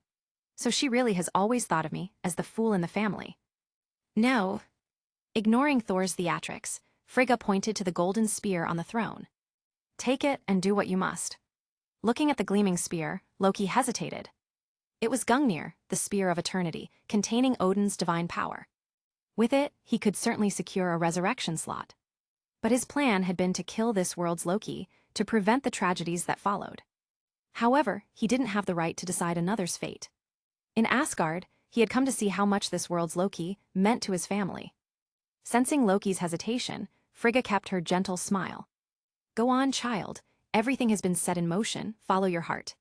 So she really has always thought of me as the fool in the family. No. Ignoring Thor's theatrics, Frigga pointed to the golden spear on the throne. Take it and do what you must. Looking at the gleaming spear, Loki hesitated. It was Gungnir, the spear of eternity, containing Odin's divine power. With it, he could certainly secure a resurrection slot. But his plan had been to kill this world's Loki to prevent the tragedies that followed. However, he didn't have the right to decide another's fate. In Asgard, he had come to see how much this world's Loki meant to his family. Sensing Loki's hesitation, Frigga kept her gentle smile. Go on, child. Everything has been set in motion. Follow your heart.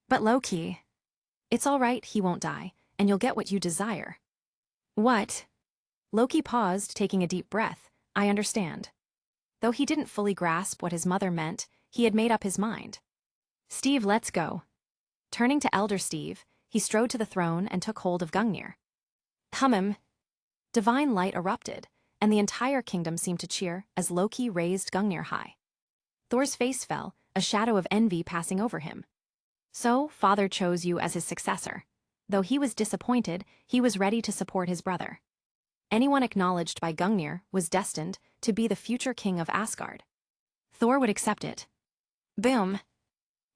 But Loki... It's all right, he won't die, and you'll get what you desire. What? Loki paused, taking a deep breath. I understand. Though he didn't fully grasp what his mother meant, he had made up his mind. Steve, let's go. Turning to Elder Steve, he strode to the throne and took hold of Gungnir. Hummim. Divine light erupted, and the entire kingdom seemed to cheer as Loki raised Gungnir high. Thor's face fell, a shadow of envy passing over him. So, father chose you as his successor. Though he was disappointed, he was ready to support his brother. Anyone acknowledged by Gungnir was destined to be the future king of Asgard. Thor would accept it. Boom!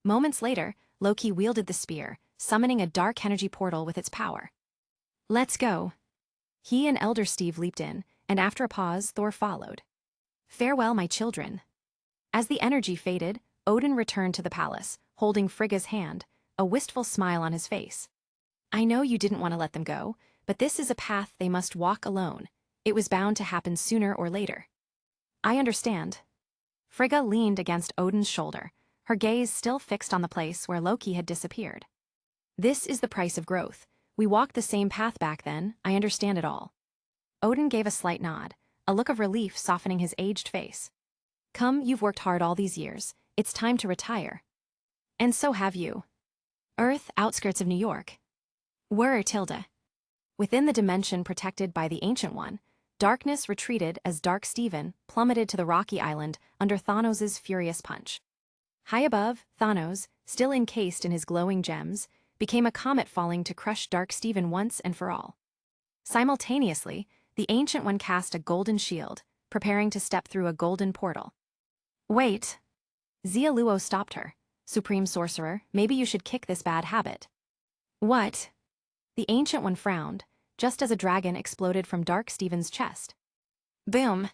Moments later, Loki wielded the spear, summoning a dark energy portal with its power. Let's go. He and Elder Steve leaped in, and after a pause, Thor followed. Farewell, my children. As the energy faded, Odin returned to the palace, holding Frigga's hand, a wistful smile on his face. I know you didn't want to let them go, but this is a path they must walk alone. It was bound to happen sooner or later. I understand. Frigga leaned against Odin's shoulder, her gaze still fixed on the place where Loki had disappeared. This is the price of growth. We walked the same path back then, I understand it all. Odin gave a slight nod, a look of relief softening his aged face. Come, you've worked hard all these years. It's time to retire. And so have you. Earth, outskirts of New York. Were Tilda. Within the dimension protected by the Ancient One, darkness retreated as Dark Stephen plummeted to the rocky island under Thanos' furious punch. High above, Thanos, still encased in his glowing gems, became a comet falling to crush Dark Stephen once and for all. Simultaneously, the Ancient One cast a golden shield, preparing to step through a golden portal. Wait! Xia Luo stopped her. Supreme Sorcerer, maybe you should kick this bad habit. What? The Ancient One frowned, just as a dragon exploded from Dark Stephen's chest. Boom!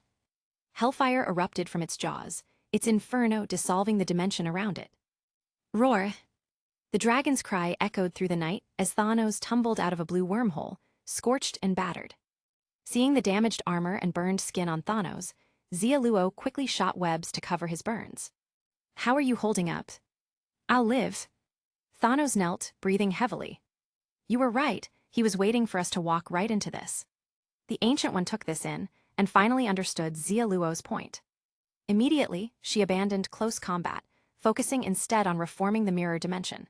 Hellfire erupted from its jaws, its inferno dissolving the dimension around it. Roar! The dragon's cry echoed through the night as Thanos tumbled out of a blue wormhole, scorched and battered. Seeing the damaged armor and burned skin on Thanos, Xia Luo quickly shot webs to cover his burns. How are you holding up? I'll live. Thanos knelt, breathing heavily. You were right, he was waiting for us to walk right into this. The Ancient One took this in, and finally understood Xia Luo's point. Immediately, she abandoned close combat, focusing instead on reforming the mirror dimension.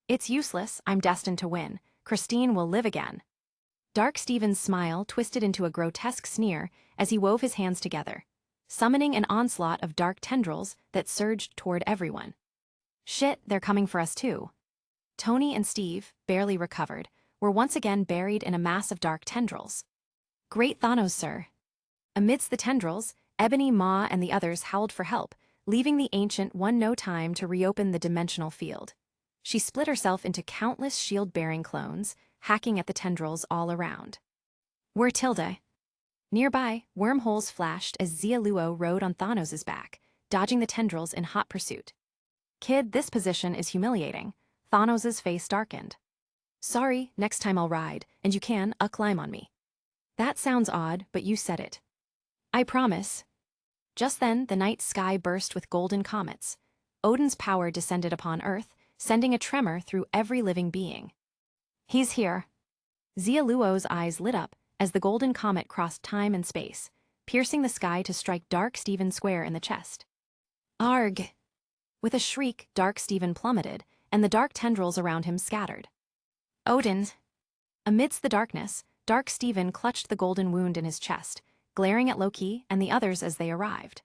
It's useless, I'm destined to win. Christine will live again. Dark Stephen's smile twisted into a grotesque sneer as he wove his hands together, summoning an onslaught of dark tendrils that surged toward everyone. Shit, they're coming for us too. Tony and Steve, barely recovered, were once again buried in a mass of dark tendrils. Great Thanos, sir. Amidst the tendrils, Ebony Maw and the others howled for help, leaving the Ancient One no time to reopen the dimensional field. She split herself into countless shield-bearing clones, hacking at the tendrils all around. We're Tilda. Nearby, wormholes flashed as Xia Luo rode on Thanos' back, dodging the tendrils in hot pursuit. Kid, this position is humiliating. Thanos' face darkened. Sorry, next time I'll ride, and you can climb on me. That sounds odd, but you said it. I promise. Just then, the night sky burst with golden comets. Odin's power descended upon Earth, sending a tremor through every living being. He's here. Xia Luo's eyes lit up as the golden comet crossed time and space, piercing the sky to strike Dark Stephen square in the chest. Arg! With a shriek, Dark Stephen plummeted, and the dark tendrils around him scattered. Odin! Amidst the darkness, Dark Stephen clutched the golden wound in his chest, glaring at Loki and the others as they arrived.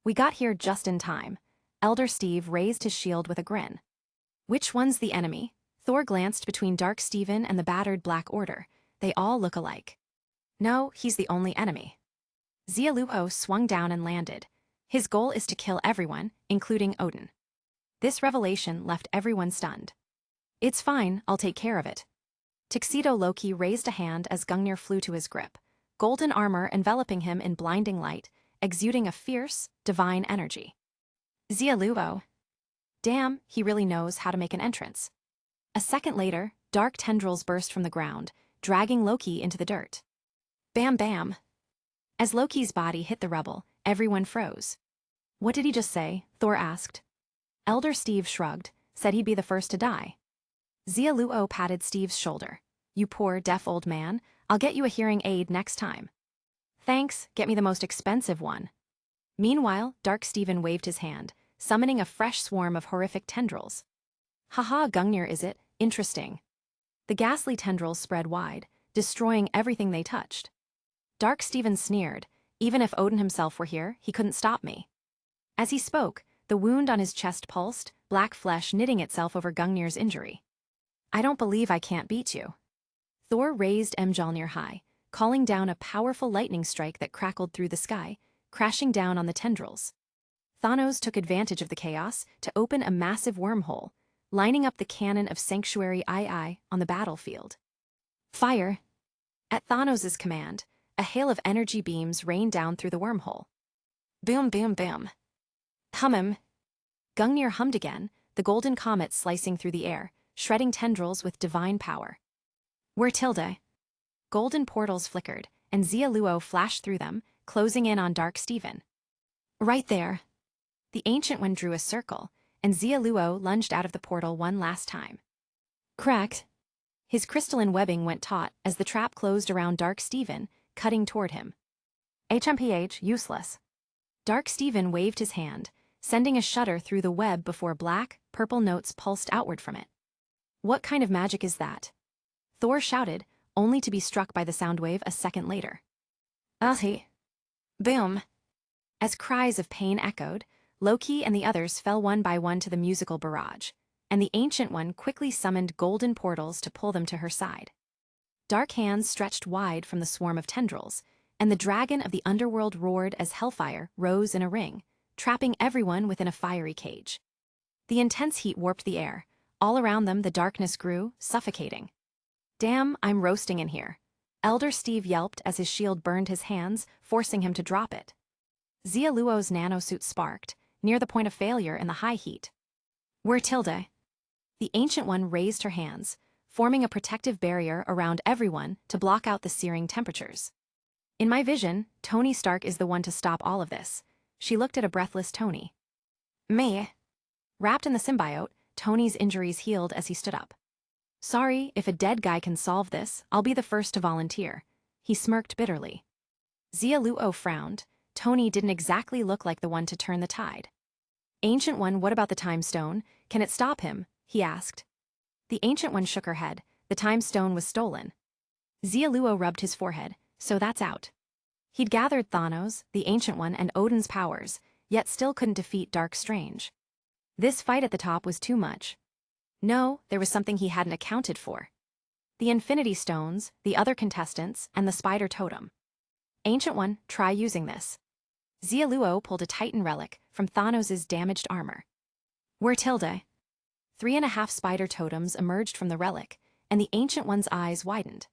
We got here just in time. Elder Steve raised his shield with a grin. Which one's the enemy? Thor glanced between Dark Stephen and the battered Black Order. They all look alike. No, he's the only enemy. Xia Luo swung down and landed. His goal is to kill everyone, including Odin. This revelation left everyone stunned. It's fine, I'll take care of it. Tuxedo Loki raised a hand as Gungnir flew to his grip, golden armor enveloping him in blinding light, exuding a fierce, divine energy. Xia Luo. Damn, he really knows how to make an entrance. A second later, dark tendrils burst from the ground, dragging Loki into the dirt. Bam bam. As Loki's body hit the rubble, everyone froze. What did he just say? Thor asked. Elder Steve shrugged, said he'd be the first to die. Xia Luo patted Steve's shoulder. You poor, deaf old man, I'll get you a hearing aid next time. Thanks, get me the most expensive one. Meanwhile, Dark Stephen waved his hand, summoning a fresh swarm of horrific tendrils. Haha, Gungnir is it? Interesting. The ghastly tendrils spread wide, destroying everything they touched. Dark Stephen sneered. Even if Odin himself were here, he couldn't stop me. As he spoke, the The wound on his chest pulsed, black flesh knitting itself over Gungnir's injury. I don't believe I can't beat you. Thor raised Mjolnir high, calling down a powerful lightning strike that crackled through the sky, crashing down on the tendrils. Thanos took advantage of the chaos to open a massive wormhole, lining up the cannon of Sanctuary II on the battlefield. Fire! At Thanos' command, a hail of energy beams rained down through the wormhole. Boom, boom, boom. Hum. Gungnir hummed again, the golden comet slicing through the air, shredding tendrils with divine power. We're Tilde. Golden portals flickered, and Xia Luo flashed through them, closing in on Dark Steven. Right there. The Ancient One drew a circle, and Xia Luo lunged out of the portal one last time. Cracked. His crystalline webbing went taut as the trap closed around Dark Steven, cutting toward him. HMPH, useless. Dark Steven waved his hand, sending a shudder through the web before black, purple notes pulsed outward from it. What kind of magic is that? Thor shouted, only to be struck by the sound wave a second later. Ahi. Boom. As cries of pain echoed, Loki and the others fell one by one to the musical barrage, and the Ancient One quickly summoned golden portals to pull them to her side. Dark hands stretched wide from the swarm of tendrils, and the dragon of the underworld roared as hellfire rose in a ring, trapping everyone within a fiery cage. The intense heat warped the air. All around them the darkness grew, suffocating. Damn, I'm roasting in here. Elder Steve yelped as his shield burned his hands, forcing him to drop it. Xia Luo's nanosuit sparked, near the point of failure in the high heat. We're Tilde. The Ancient One raised her hands, forming a protective barrier around everyone to block out the searing temperatures. In my vision, Tony Stark is the one to stop all of this. She looked at a breathless Tony. Me. Wrapped in the symbiote, Tony's injuries healed as he stood up. Sorry, if a dead guy can solve this, I'll be the first to volunteer. He smirked bitterly. Xia Luo frowned. Tony didn't exactly look like the one to turn the tide. Ancient One, what about the Time Stone? Can it stop him? He asked. The Ancient One shook her head. The Time Stone was stolen. Xia Luo rubbed his forehead. So that's out. He'd gathered Thanos, the Ancient One, and Odin's powers, yet still couldn't defeat Dark Strange. This fight at the top was too much. No, there was something he hadn't accounted for. The Infinity Stones, the other contestants, and the Spider Totem. Ancient One, try using this. Xia Luo pulled a Titan relic from Thanos' damaged armor. We're Tilde. 3.5 spider totems emerged from the relic, and the Ancient One's eyes widened.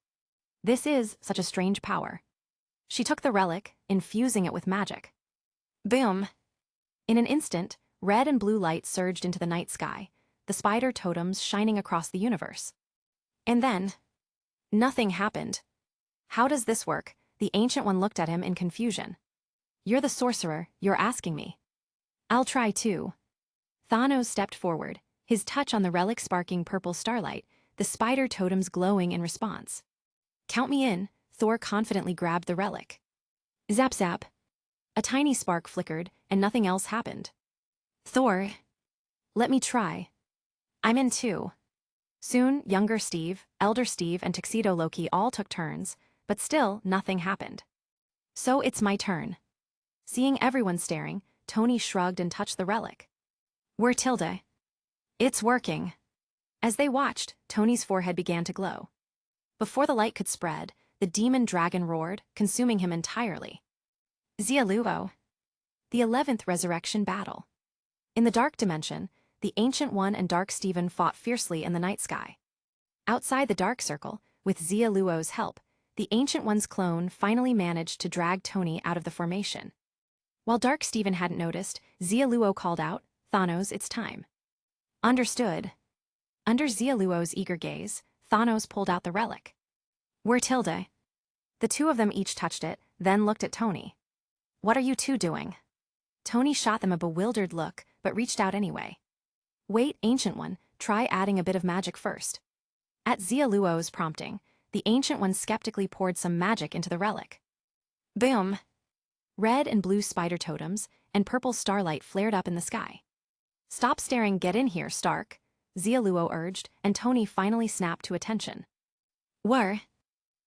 This is such a strange power. She took the relic, infusing it with magic. Boom! In an instant, red and blue light surged into the night sky, the spider totems shining across the universe. And then, nothing happened. How does this work? The Ancient One looked at him in confusion. You're the sorcerer, you're asking me. I'll try too. Thanos stepped forward, his touch on the relic sparking purple starlight, the spider totems glowing in response. Count me in, Thor confidently grabbed the relic. Zap zap. A tiny spark flickered, and nothing else happened. Thor. Let me try. I'm in too. Soon, younger Steve, elder Steve, and Tuxedo Loki all took turns, but still nothing happened. So it's my turn. Seeing everyone staring, Tony shrugged and touched the relic. We're Tilde. It's working. As they watched, Tony's forehead began to glow. Before the light could spread, the demon dragon roared, consuming him entirely. Xia Luo. The 11th resurrection battle. In the dark dimension, the Ancient One and Dark Steven fought fiercely in the night sky. Outside the Dark Circle, with Xia Luo's help, the Ancient One's clone finally managed to drag Tony out of the formation. While Dark Steven hadn't noticed, Xia Luo called out, Thanos, it's time. Understood. Under Xia Luo's eager gaze, Thanos pulled out the relic. We're Tilde. The two of them each touched it, then looked at Tony. What are you two doing? Tony shot them a bewildered look, but reached out anyway. Wait, Ancient One, try adding a bit of magic first. At Xia Luo's prompting, the Ancient One skeptically poured some magic into the relic. Boom! Red and blue spider totems and purple starlight flared up in the sky. Stop staring, get in here, Stark, Xia Luo urged, and Tony finally snapped to attention. Were.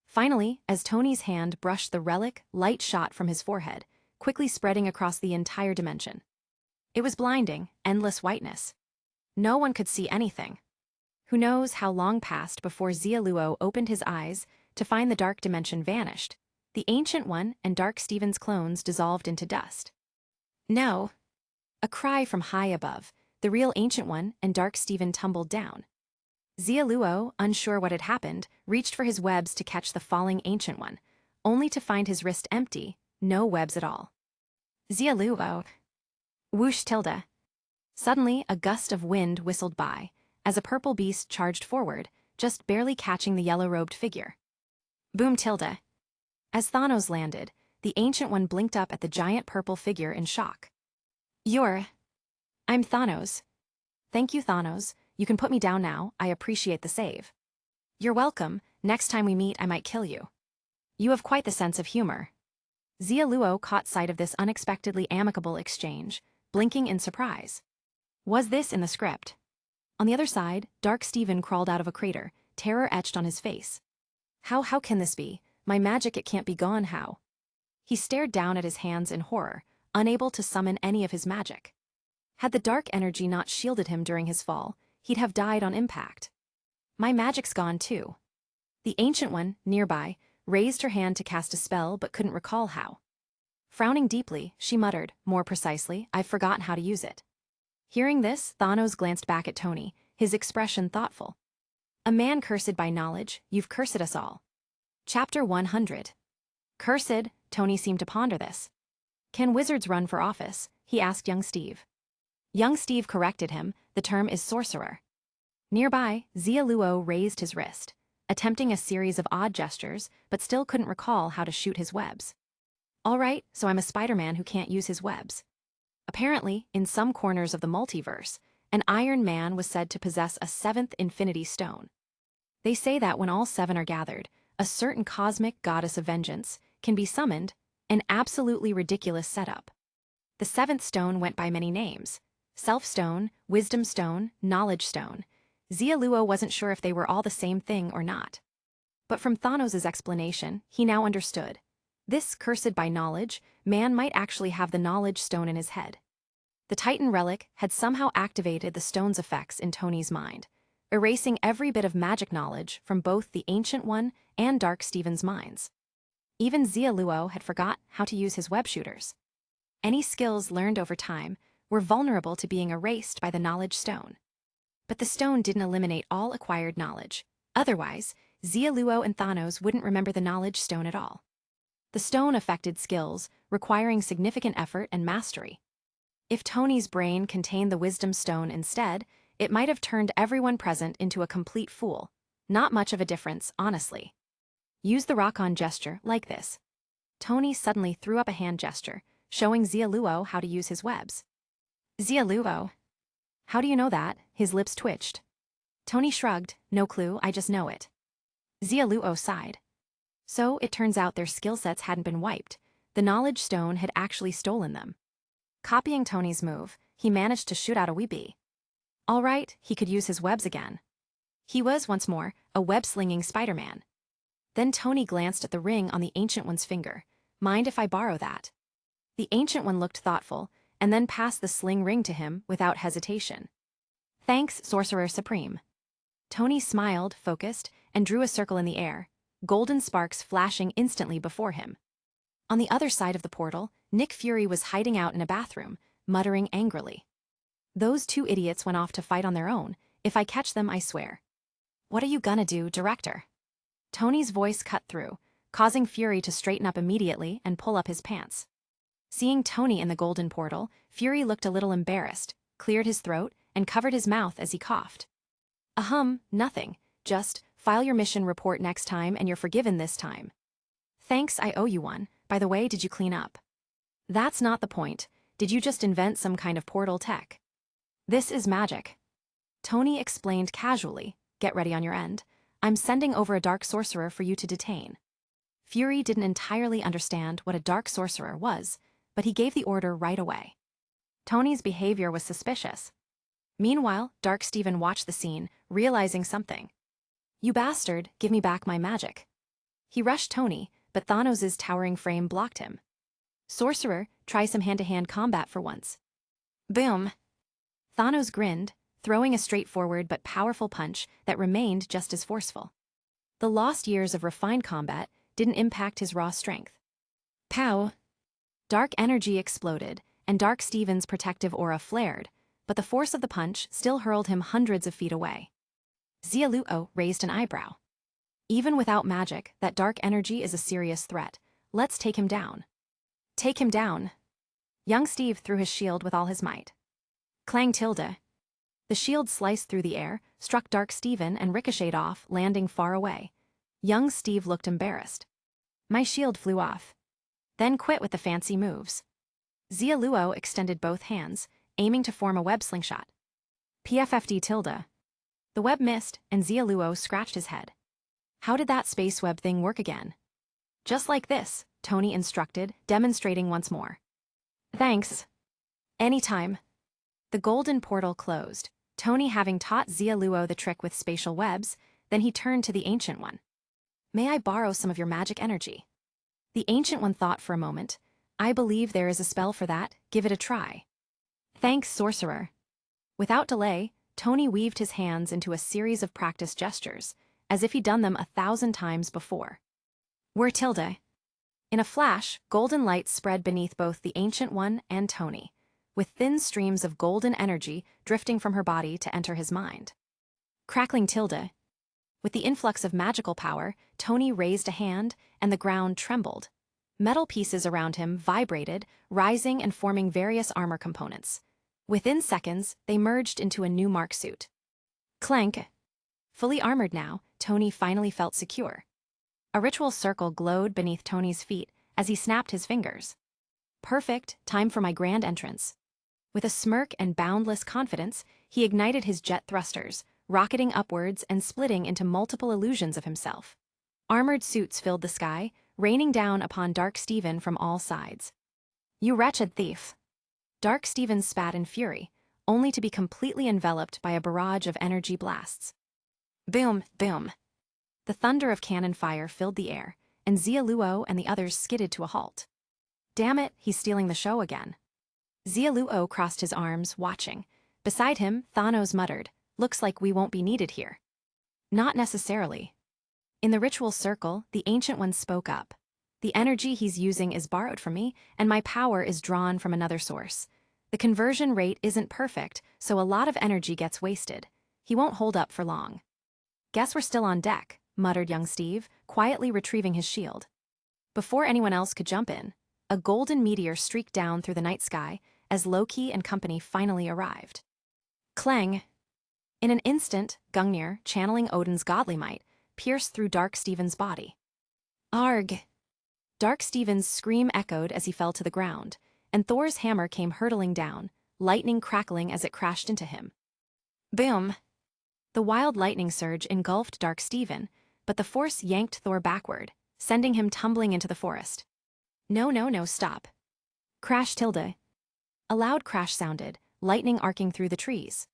Finally, as Tony's hand brushed the relic, light shot from his forehead, quickly spreading across the entire dimension. It was blinding, endless whiteness. No one could see anything. Who knows how long passed before Xia Luo opened his eyes to find the dark dimension vanished. The Ancient One and Dark Stephen's clones dissolved into dust. No! A cry from high above. The real Ancient One and Dark Stephen tumbled down. Xia Luo, unsure what had happened, reached for his webs to catch the falling Ancient One, only to find his wrist empty, no webs at all. Xia Luo. Whoosh tilde. Suddenly, a gust of wind whistled by, as a purple beast charged forward, just barely catching the yellow-robed figure. Boom tilde. As Thanos landed, the Ancient One blinked up at the giant purple figure in shock. I'm Thanos. Thank you, Thanos. You can put me down now, I appreciate the save. You're welcome, next time we meet I might kill you. You have quite the sense of humor. Xia Luo caught sight of this unexpectedly amicable exchange, blinking in surprise. Was this in the script? On the other side, Dark Stephen crawled out of a crater, terror etched on his face. How can this be? My magic, it can't be gone, how? He stared down at his hands in horror, unable to summon any of his magic. Had the dark energy not shielded him during his fall, he'd have died on impact. My magic's gone too. The Ancient One, nearby, raised her hand to cast a spell but couldn't recall how. Frowning deeply, she muttered, more precisely, I've forgotten how to use it. Hearing this, Thanos glanced back at Tony, his expression thoughtful. A man cursed by knowledge, you've cursed us all. Chapter 100. Cursed, Tony seemed to ponder this. Can wizards run for office? He asked young Steve. Young Steve corrected him, the term is sorcerer. Nearby, Xia Luo raised his wrist, attempting a series of odd gestures, but still couldn't recall how to shoot his webs. All right, so I'm a Spider-Man who can't use his webs. Apparently, in some corners of the multiverse, an Iron Man was said to possess a seventh Infinity Stone. They say that when all seven are gathered, a certain cosmic goddess of vengeance can be summoned, an absolutely ridiculous setup. The seventh stone went by many names: Self-Stone, Wisdom Stone, Knowledge Stone. Xia Luo wasn't sure if they were all the same thing or not. But from Thanos' explanation, he now understood. This cursed by knowledge man might actually have the Knowledge Stone in his head. The Titan relic had somehow activated the stone's effects in Tony's mind, erasing every bit of magic knowledge from both the Ancient One and Dark Stephen's minds. Even Xia Luo had forgot how to use his web shooters. Any skills learned over time were vulnerable to being erased by the Knowledge Stone. But the stone didn't eliminate all acquired knowledge. Otherwise, Xia Luo and Thanos wouldn't remember the Knowledge Stone at all. The stone affected skills, requiring significant effort and mastery. If Tony's brain contained the Wisdom Stone instead, it might have turned everyone present into a complete fool. Not much of a difference, honestly. Use the rock-on gesture, like this. Tony suddenly threw up a hand gesture, showing Xia Luo how to use his webs. Xia Luo. How do you know that? His lips twitched. Tony shrugged, no clue, I just know it. Xia Luo sighed. So, it turns out their skill sets hadn't been wiped. The Knowledge Stone had actually stolen them. Copying Tony's move, he managed to shoot out a weebee. All right, he could use his webs again. He was, once more, a web-slinging Spider-Man. Then Tony glanced at the ring on the Ancient One's finger. Mind if I borrow that? The Ancient One looked thoughtful, and then passed the sling ring to him without hesitation. Thanks, Sorcerer Supreme. Tony smiled, focused, and drew a circle in the air, golden sparks flashing instantly before him. On the other side of the portal, Nick Fury was hiding out in a bathroom, muttering angrily. Those two idiots went off to fight on their own. If I catch them, I swear. What are you gonna do, Director? Tony's voice cut through, causing Fury to straighten up immediately and pull up his pants. Seeing Tony in the golden portal, Fury looked a little embarrassed, cleared his throat, and covered his mouth as he coughed. Nothing. Just, file your mission report next time and you're forgiven this time. Thanks, I owe you one. By the way, did you clean up? That's not the point. Did you just invent some kind of portal tech? This is magic. Tony explained casually, get ready on your end. I'm sending over a dark sorcerer for you to detain. Fury didn't entirely understand what a dark sorcerer was, but he gave the order right away. Tony's behavior was suspicious. Meanwhile, Dark Stephen watched the scene, realizing something. You bastard, give me back my magic. He rushed Tony, but Thanos' towering frame blocked him. Sorcerer, try some hand-to-hand combat for once. Boom! Thanos grinned, throwing a straightforward but powerful punch that remained just as forceful. The lost years of refined combat didn't impact his raw strength. Pow! Dark energy exploded, and Dark Steven's protective aura flared, but the force of the punch still hurled him hundreds of feet away. Xia Luo raised an eyebrow. Even without magic, that dark energy is a serious threat. Let's take him down. Take him down. Young Steve threw his shield with all his might. Clang tilde. The shield sliced through the air, struck Dark Steven and ricocheted off, landing far away. Young Steve looked embarrassed. My shield flew off. Then quit with the fancy moves. Xia Luo extended both hands, aiming to form a web slingshot. PFFD tilde. The web missed, and Xia Luo scratched his head. How did that space web thing work again? Just like this, Tony instructed, demonstrating once more. Thanks. Anytime. The golden portal closed, Tony having taught Xia Luo the trick with spatial webs, then he turned to the Ancient One. May I borrow some of your magic energy? The Ancient One thought for a moment. I believe there is a spell for that, give it a try. Thanks, sorcerer. Without delay, Tony weaved his hands into a series of practice gestures, as if he'd done them 1,000 times before. Were tilde. In a flash, golden light spread beneath both the Ancient One and Tony, with thin streams of golden energy drifting from her body to enter his mind. Crackling tilde. With the influx of magical power, Tony raised a hand, and the ground trembled. Metal pieces around him vibrated, rising and forming various armor components. Within seconds, they merged into a new mark suit. Clank. Fully armored now, Tony finally felt secure. A ritual circle glowed beneath Tony's feet as he snapped his fingers. Perfect, time for my grand entrance. With a smirk and boundless confidence, he ignited his jet thrusters, rocketing upwards and splitting into multiple illusions of himself. Armored suits filled the sky, raining down upon Dark Steven from all sides. You wretched thief. Dark Steven spat in fury, only to be completely enveloped by a barrage of energy blasts. Boom, boom. The thunder of cannon fire filled the air, and Xia Luo and the others skidded to a halt. Damn it, he's stealing the show again. Xia Luo crossed his arms, watching. Beside him, Thanos muttered, looks like we won't be needed here. Not necessarily. In the ritual circle, the Ancient One spoke up. The energy he's using is borrowed from me, and my power is drawn from another source. The conversion rate isn't perfect, so a lot of energy gets wasted. He won't hold up for long. Guess we're still on deck, muttered young Steve, quietly retrieving his shield. Before anyone else could jump in, a golden meteor streaked down through the night sky as Loki and company finally arrived. Clang! In an instant, Gungnir, channeling Odin's godly might, pierced through Dark Steven's body. Arg! Dark Steven's scream echoed as he fell to the ground, and Thor's hammer came hurtling down, lightning crackling as it crashed into him. Boom! The wild lightning surge engulfed Dark Steven, but the force yanked Thor backward, sending him tumbling into the forest. No, stop. Crash tilde. A loud crash sounded, lightning arcing through the trees.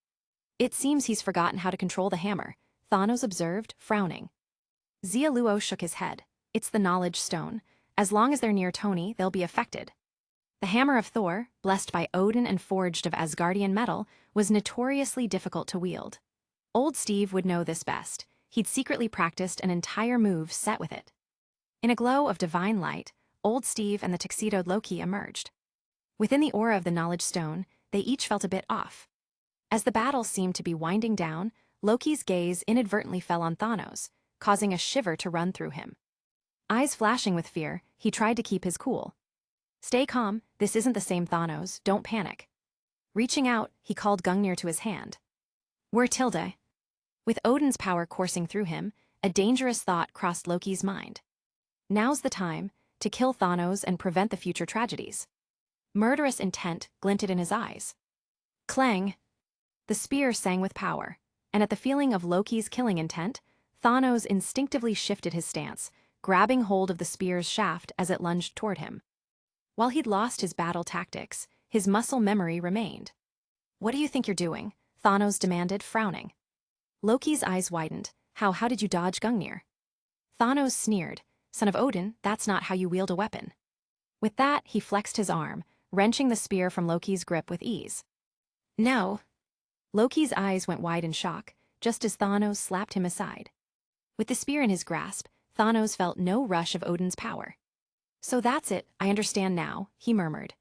It seems he's forgotten how to control the hammer, Thanos observed, frowning. Xia Luo shook his head. It's the knowledge stone. As long as they're near Tony, they'll be affected. The hammer of Thor, blessed by Odin and forged of Asgardian metal, was notoriously difficult to wield. Old Steve would know this best. He'd secretly practiced an entire move set with it. In a glow of divine light, Old Steve and the tuxedoed Loki emerged. Within the aura of the knowledge stone, they each felt a bit off. As the battle seemed to be winding down, Loki's gaze inadvertently fell on Thanos, causing a shiver to run through him. Eyes flashing with fear, he tried to keep his cool. Stay calm, this isn't the same Thanos, don't panic. Reaching out, he called Gungnir to his hand. We're tilde. With Odin's power coursing through him, a dangerous thought crossed Loki's mind. Now's the time to kill Thanos and prevent the future tragedies. Murderous intent glinted in his eyes. Clang! The spear sang with power, and at the feeling of Loki's killing intent, Thanos instinctively shifted his stance, grabbing hold of the spear's shaft as it lunged toward him. While he'd lost his battle tactics, his muscle memory remained. What do you think you're doing? Thanos demanded, frowning. Loki's eyes widened. How did you dodge Gungnir? Thanos sneered. Son of Odin, that's not how you wield a weapon. With that, he flexed his arm, wrenching the spear from Loki's grip with ease. No. Loki's eyes went wide in shock, just as Thanos slapped him aside. With the spear in his grasp, Thanos felt no rush of Odin's power. So that's it, I understand now, he murmured.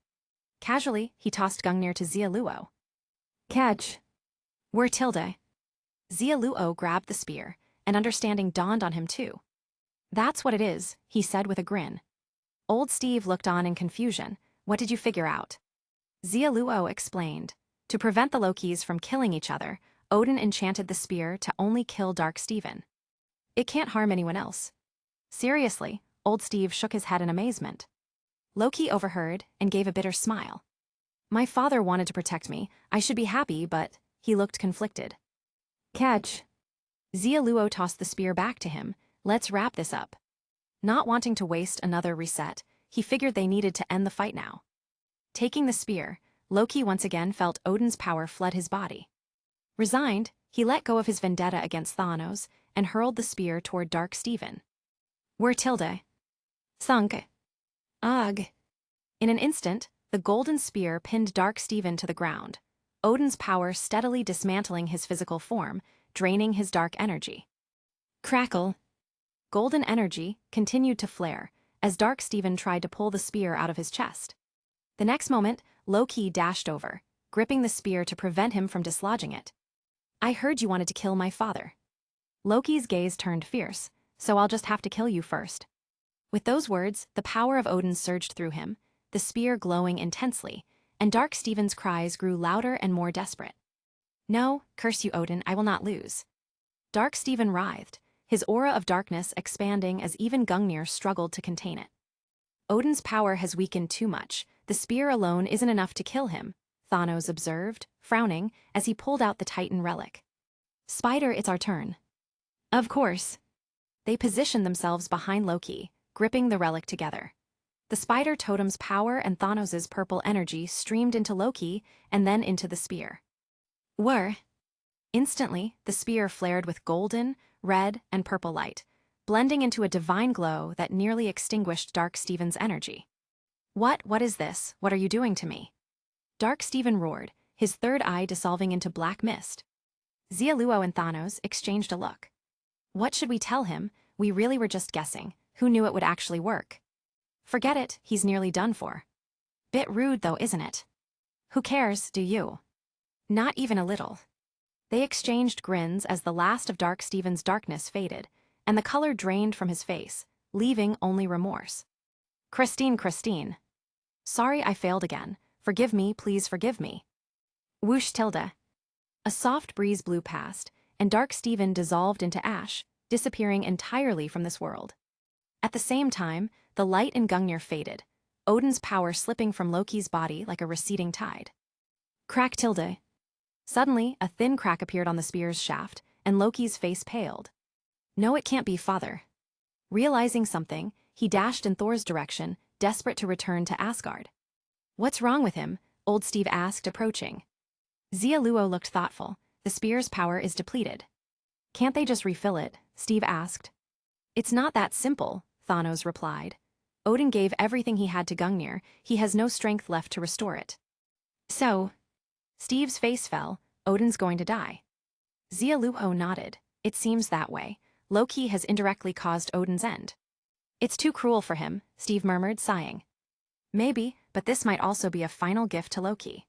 Casually, he tossed Gungnir to Xia Luo. Catch. We're Tilde. Xia Luo grabbed the spear, and understanding dawned on him too. That's what it is, he said with a grin. Old Steve looked on in confusion. What did you figure out? Xia Luo explained. To prevent the Lokis from killing each other, Odin enchanted the spear to only kill Dark Steven. It can't harm anyone else. Seriously, Old Steve shook his head in amazement. Loki overheard and gave a bitter smile. My father wanted to protect me. I should be happy, but he looked conflicted. Catch. Xia Luo tossed the spear back to him. Let's wrap this up. Not wanting to waste another reset, he figured they needed to end the fight now. Taking the spear, Loki once again felt Odin's power flood his body. Resigned, he let go of his vendetta against Thanos and hurled the spear toward Dark Steven. We're Tilde. Thunk. Ugh. In an instant, the golden spear pinned Dark Steven to the ground, Odin's power steadily dismantling his physical form, draining his dark energy. Crackle. Golden energy continued to flare as Dark Steven tried to pull the spear out of his chest. The next moment, Loki dashed over, gripping the spear to prevent him from dislodging it. I heard you wanted to kill my father. Loki's gaze turned fierce, so I'll just have to kill you first. With those words, the power of Odin surged through him, the spear glowing intensely, and Dark Steven's cries grew louder and more desperate. No, curse you, Odin, I will not lose. Dark Steven writhed, his aura of darkness expanding as even Gungnir struggled to contain it. Odin's power has weakened too much. The spear alone isn't enough to kill him, Thanos observed, frowning, as he pulled out the Titan relic. Spider, it's our turn. Of course. They positioned themselves behind Loki, gripping the relic together. The spider totem's power and Thanos' purple energy streamed into Loki and then into the spear. Whir! Instantly, the spear flared with golden, red, and purple light, blending into a divine glow that nearly extinguished Dark Steven's energy. What is this? What are you doing to me? Dark Steven roared, his third eye dissolving into black mist. Xia Luo and Thanos exchanged a look. What should we tell him? We really were just guessing. Who knew it would actually work? Forget it, he's nearly done for. Bit rude though, isn't it? Who cares, do you? Not even a little. They exchanged grins as the last of Dark Steven's darkness faded, and the color drained from his face, leaving only remorse. Christine. Sorry I failed again. Forgive me, please forgive me. Whoosh tilde. A soft breeze blew past, and Dark Steven dissolved into ash, disappearing entirely from this world. At the same time, the light in Gungnir faded, Odin's power slipping from Loki's body like a receding tide. Crack tilde. Suddenly, a thin crack appeared on the spear's shaft, and Loki's face paled. No, it can't be, father. Realizing something, he dashed in Thor's direction, desperate to return to Asgard. What's wrong with him? Old Steve asked, approaching. Xia Luo looked thoughtful. The spear's power is depleted. Can't they just refill it? Steve asked. It's not that simple, Thanos replied. Odin gave everything he had to Gungnir. He has no strength left to restore it. So, Steve's face fell. Odin's going to die. Xia Luo nodded. It seems that way. Loki has indirectly caused Odin's end. It's too cruel for him, Steve murmured, sighing. Maybe, but this might also be a final gift to Loki.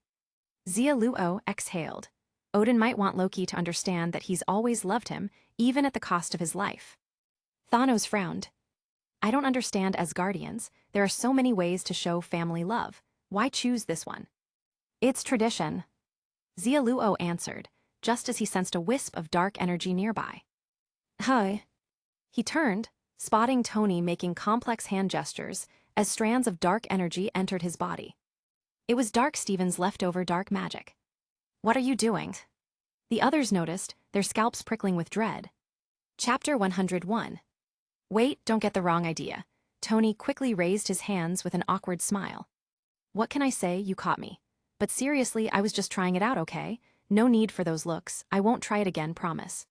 Xia Luo exhaled. Odin might want Loki to understand that he's always loved him, even at the cost of his life. Thanos frowned. I don't understand Asgardians. There are so many ways to show family love. Why choose this one? It's tradition. Xia Luo answered, just as he sensed a wisp of dark energy nearby. Hi. He turned, spotting Tony making complex hand gestures as strands of dark energy entered his body. It was Dark Steven's leftover dark magic. What are you doing? The others noticed, their scalps prickling with dread. Chapter 101. Wait, don't get the wrong idea. Tony quickly raised his hands with an awkward smile. What can I say? You caught me. But seriously, I was just trying it out, okay? No need for those looks. I won't try it again, promise.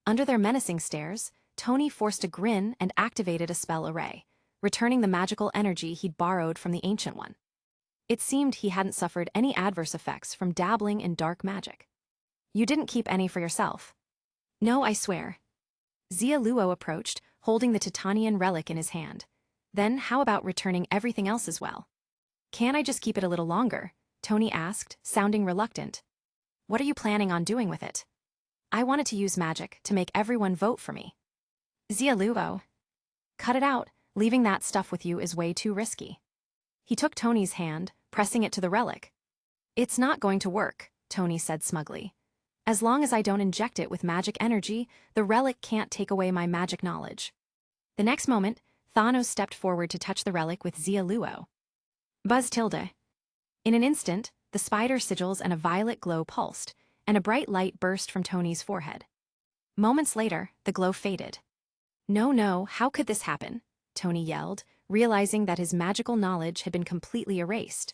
Under their menacing stares, Tony forced a grin and activated a spell array, returning the magical energy he'd borrowed from the Ancient One. It seemed he hadn't suffered any adverse effects from dabbling in dark magic. You didn't keep any for yourself. No, I swear. Xia Luo approached, holding the Titanian relic in his hand. Then how about returning everything else as well? Can't I just keep it a little longer? Tony asked, sounding reluctant. What are you planning on doing with it? I wanted to use magic to make everyone vote for me. Xia Luo. Cut it out, leaving that stuff with you is way too risky. He took Tony's hand, pressing it to the relic. It's not going to work, Tony said smugly. As long as I don't inject it with magic energy, the relic can't take away my magic knowledge. The next moment, Thanos stepped forward to touch the relic with Xia Luo. Buzz tilde. In an instant, the spider sigils and a violet glow pulsed, and a bright light burst from Tony's forehead. Moments later, the glow faded. No, how could this happen? Tony yelled, realizing that his magical knowledge had been completely erased.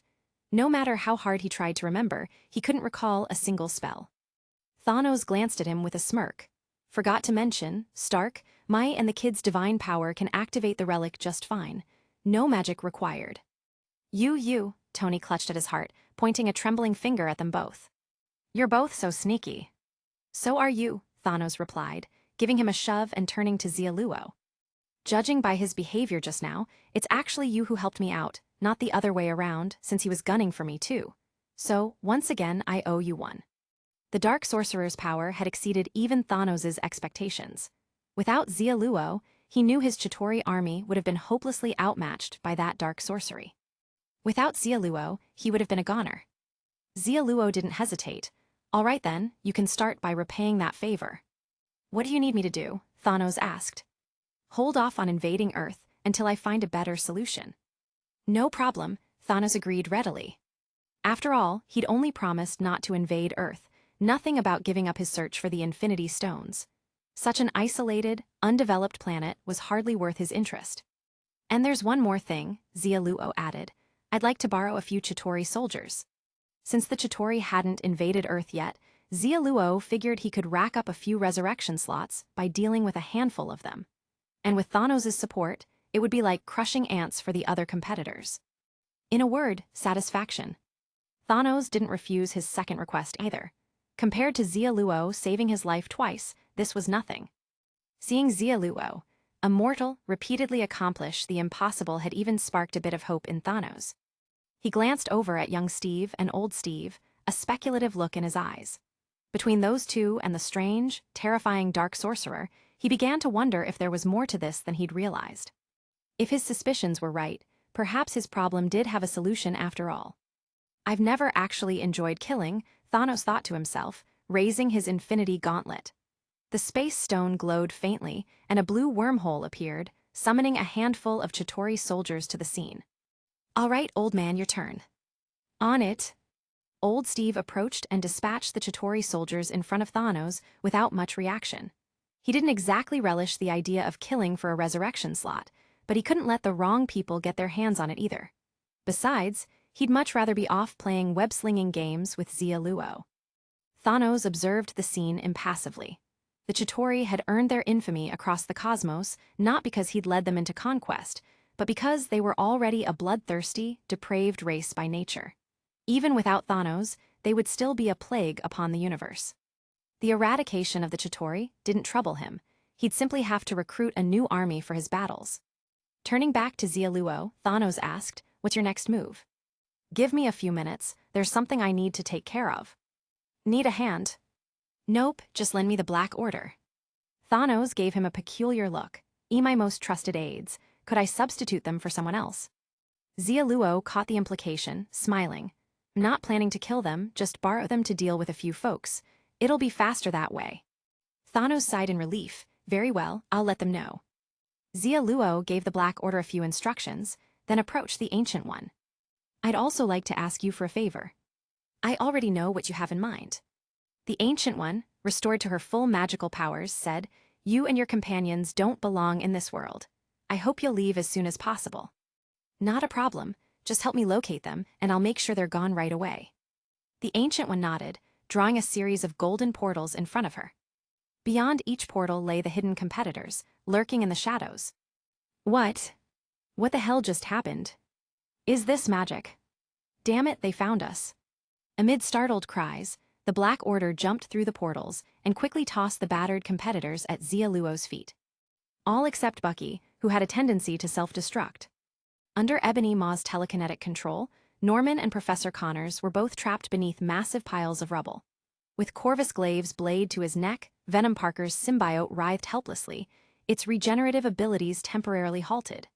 No matter how hard he tried to remember, he couldn't recall a single spell. Thanos glanced at him with a smirk. Forgot to mention, Stark, my and the kid's divine power can activate the relic just fine. No magic required. You, Tony clutched at his heart, pointing a trembling finger at them both. You're both so sneaky. So are you, Thanos replied, giving him a shove and turning to Xia Luo. Judging by his behavior just now, it's actually you who helped me out, not the other way around, since he was gunning for me too. So, once again, I owe you one. The Dark Sorcerer's power had exceeded even Thanos' expectations. Without Xia Luo, he knew his Chitauri army would have been hopelessly outmatched by that dark sorcery. Without Xia Luo, he would have been a goner. Xia Luo didn't hesitate. All right then, you can start by repaying that favor. What do you need me to do? Thanos asked. Hold off on invading Earth until I find a better solution. No problem, Thanos agreed readily. After all, he'd only promised not to invade Earth, nothing about giving up his search for the Infinity Stones. Such an isolated, undeveloped planet was hardly worth his interest. And there's one more thing, Xia Luo added. I'd like to borrow a few Chitauri soldiers. Since the Chitauri hadn't invaded Earth yet, Xia Luo figured he could rack up a few resurrection slots by dealing with a handful of them. And with Thanos' support, it would be like crushing ants for the other competitors. In a word, satisfaction. Thanos didn't refuse his second request either. Compared to Xia Luo saving his life twice, this was nothing. Seeing Xia Luo, a mortal, repeatedly accomplish the impossible had even sparked a bit of hope in Thanos. He glanced over at young Steve and old Steve, a speculative look in his eyes. Between those two and the strange, terrifying dark sorcerer, he began to wonder if there was more to this than he'd realized. If his suspicions were right, perhaps his problem did have a solution after all. I've never actually enjoyed killing, Thanos thought to himself, raising his infinity gauntlet. The space stone glowed faintly, and a blue wormhole appeared, summoning a handful of Chitauri soldiers to the scene. All right, old man, your turn. On it. Old Steve approached and dispatched the Chitauri soldiers in front of Thanos without much reaction. He didn't exactly relish the idea of killing for a resurrection slot, but he couldn't let the wrong people get their hands on it either. Besides, he'd much rather be off playing web-slinging games with Xia Luo. Thanos observed the scene impassively. The Chitauri had earned their infamy across the cosmos not because he'd led them into conquest, but because they were already a bloodthirsty, depraved race by nature. Even without Thanos, they would still be a plague upon the universe. The eradication of the Chitauri didn't trouble him. He'd simply have to recruit a new army for his battles. Turning back to Xia Luo, Thanos asked, "What's your next move?" "Give me a few minutes, there's something I need to take care of." "Need a hand?" "Nope, just lend me the Black Order." Thanos gave him a peculiar look. My most trusted aides, could I substitute them for someone else?" Xia Luo caught the implication, smiling. "Not planning to kill them, just borrow them to deal with a few folks. It'll be faster that way." Thanos sighed in relief. "Very well, I'll let them know." Xia Luo gave the Black Order a few instructions, then approached the Ancient One. "I'd also like to ask you for a favor." "I already know what you have in mind." The Ancient One, restored to her full magical powers, said, "You and your companions don't belong in this world. I hope you'll leave as soon as possible." "Not a problem, just help me locate them, and I'll make sure they're gone right away." The Ancient One nodded, drawing a series of golden portals in front of her. Beyond each portal lay the hidden competitors, lurking in the shadows. What the hell just happened? Is this magic? Damn it, they found us. Amid startled cries, the Black Order jumped through the portals and quickly tossed the battered competitors at Xia Luo's feet. All except Bucky, who had a tendency to self-destruct. Under Ebony Maw's telekinetic control, Norman and Professor Connors were both trapped beneath massive piles of rubble. With Corvus Glaive's blade to his neck, Venom Parker's symbiote writhed helplessly, its regenerative abilities temporarily halted.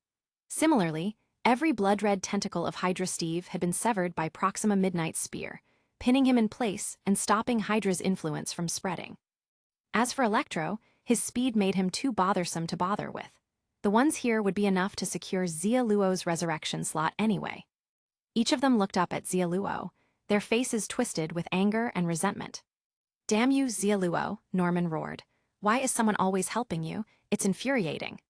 Similarly, every blood-red tentacle of Hydra Steve had been severed by Proxima Midnight's spear, pinning him in place and stopping Hydra's influence from spreading. As for Electro, his speed made him too bothersome to bother with. The ones here would be enough to secure Xia Luo's resurrection slot anyway. Each of them looked up at Xia Luo, their faces twisted with anger and resentment. "Damn you, Xia Luo," Norman roared. "Why is someone always helping you? It's infuriating."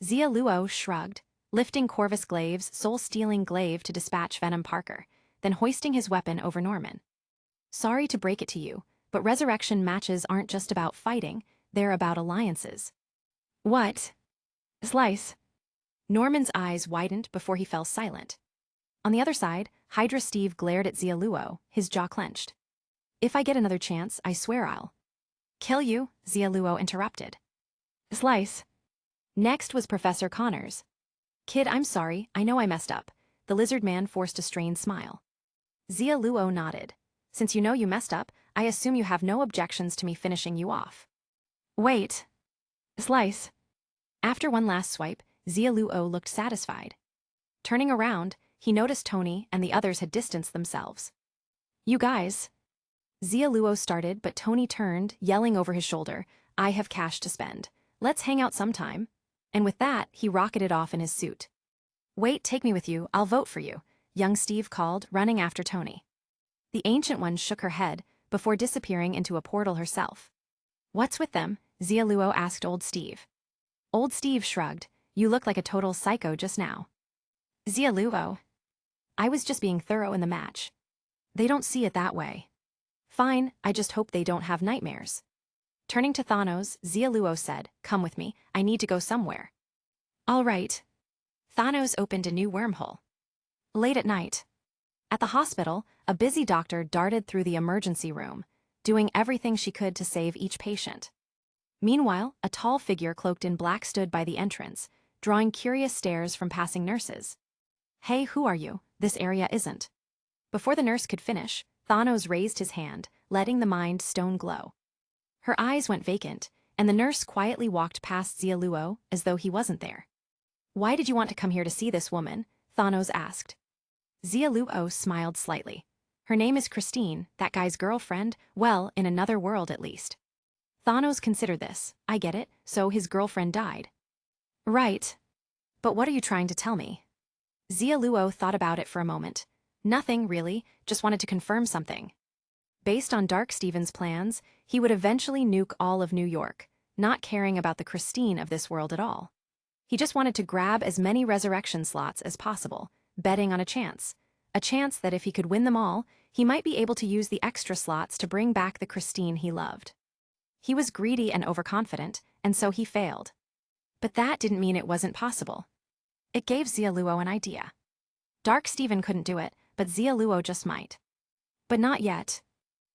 Xia Luo shrugged, lifting Corvus Glaive's soul-stealing glaive to dispatch Venom Parker, then hoisting his weapon over Norman. "Sorry to break it to you, but resurrection matches aren't just about fighting, they're about alliances." "What?" "Slice." Norman's eyes widened before he fell silent. On the other side, Hydra Steve glared at Xia Luo, his jaw clenched. "If I get another chance, I swear I'll kill you," Xia Luo interrupted. "Slice." Next was Professor Connors. "Kid, I'm sorry, I know I messed up." The lizard man forced a strained smile. Xia Luo nodded. "Since you know you messed up, I assume you have no objections to me finishing you off." "Wait." "Slice." After one last swipe, Xia Luo looked satisfied. Turning around, he noticed Tony and the others had distanced themselves. "You guys." Xia Luo started, but Tony turned, yelling over his shoulder, "I have cash to spend. Let's hang out sometime." And with that, he rocketed off in his suit. "Wait, take me with you, I'll vote for you," young Steve called, running after Tony. The Ancient One shook her head, before disappearing into a portal herself. "What's with them?" Xia Luo asked Old Steve. Old Steve shrugged. "You look like a total psycho just now." "Xia Luo." "I was just being thorough in the match." "They don't see it that way." "Fine, I just hope they don't have nightmares." Turning to Thanos, Xia Luo said, "Come with me, I need to go somewhere." "All right." Thanos opened a new wormhole. Late at night. At the hospital, a busy doctor darted through the emergency room, doing everything she could to save each patient. Meanwhile, a tall figure cloaked in black stood by the entrance, drawing curious stares from passing nurses. "Hey, who are you? This area isn't." Before the nurse could finish, Thanos raised his hand, letting the Mind Stone glow. Her eyes went vacant, and the nurse quietly walked past Xia Luo as though he wasn't there. "Why did you want to come here to see this woman?" Thanos asked. Xia Luo smiled slightly. "Her name is Christine, that guy's girlfriend, well, in another world at least." Thanos considered this. "I get it, so his girlfriend died." "Right. But what are you trying to tell me?" Xia Luo thought about it for a moment. "Nothing, really, just wanted to confirm something." Based on Dark Steven's plans, he would eventually nuke all of New York, not caring about the Christine of this world at all. He just wanted to grab as many resurrection slots as possible, betting on a chance that if he could win them all, he might be able to use the extra slots to bring back the Christine he loved. He was greedy and overconfident, and so he failed. But that didn't mean it wasn't possible. It gave Xia Luo an idea. Dark Steven couldn't do it, but Xia Luo just might. "But not yet."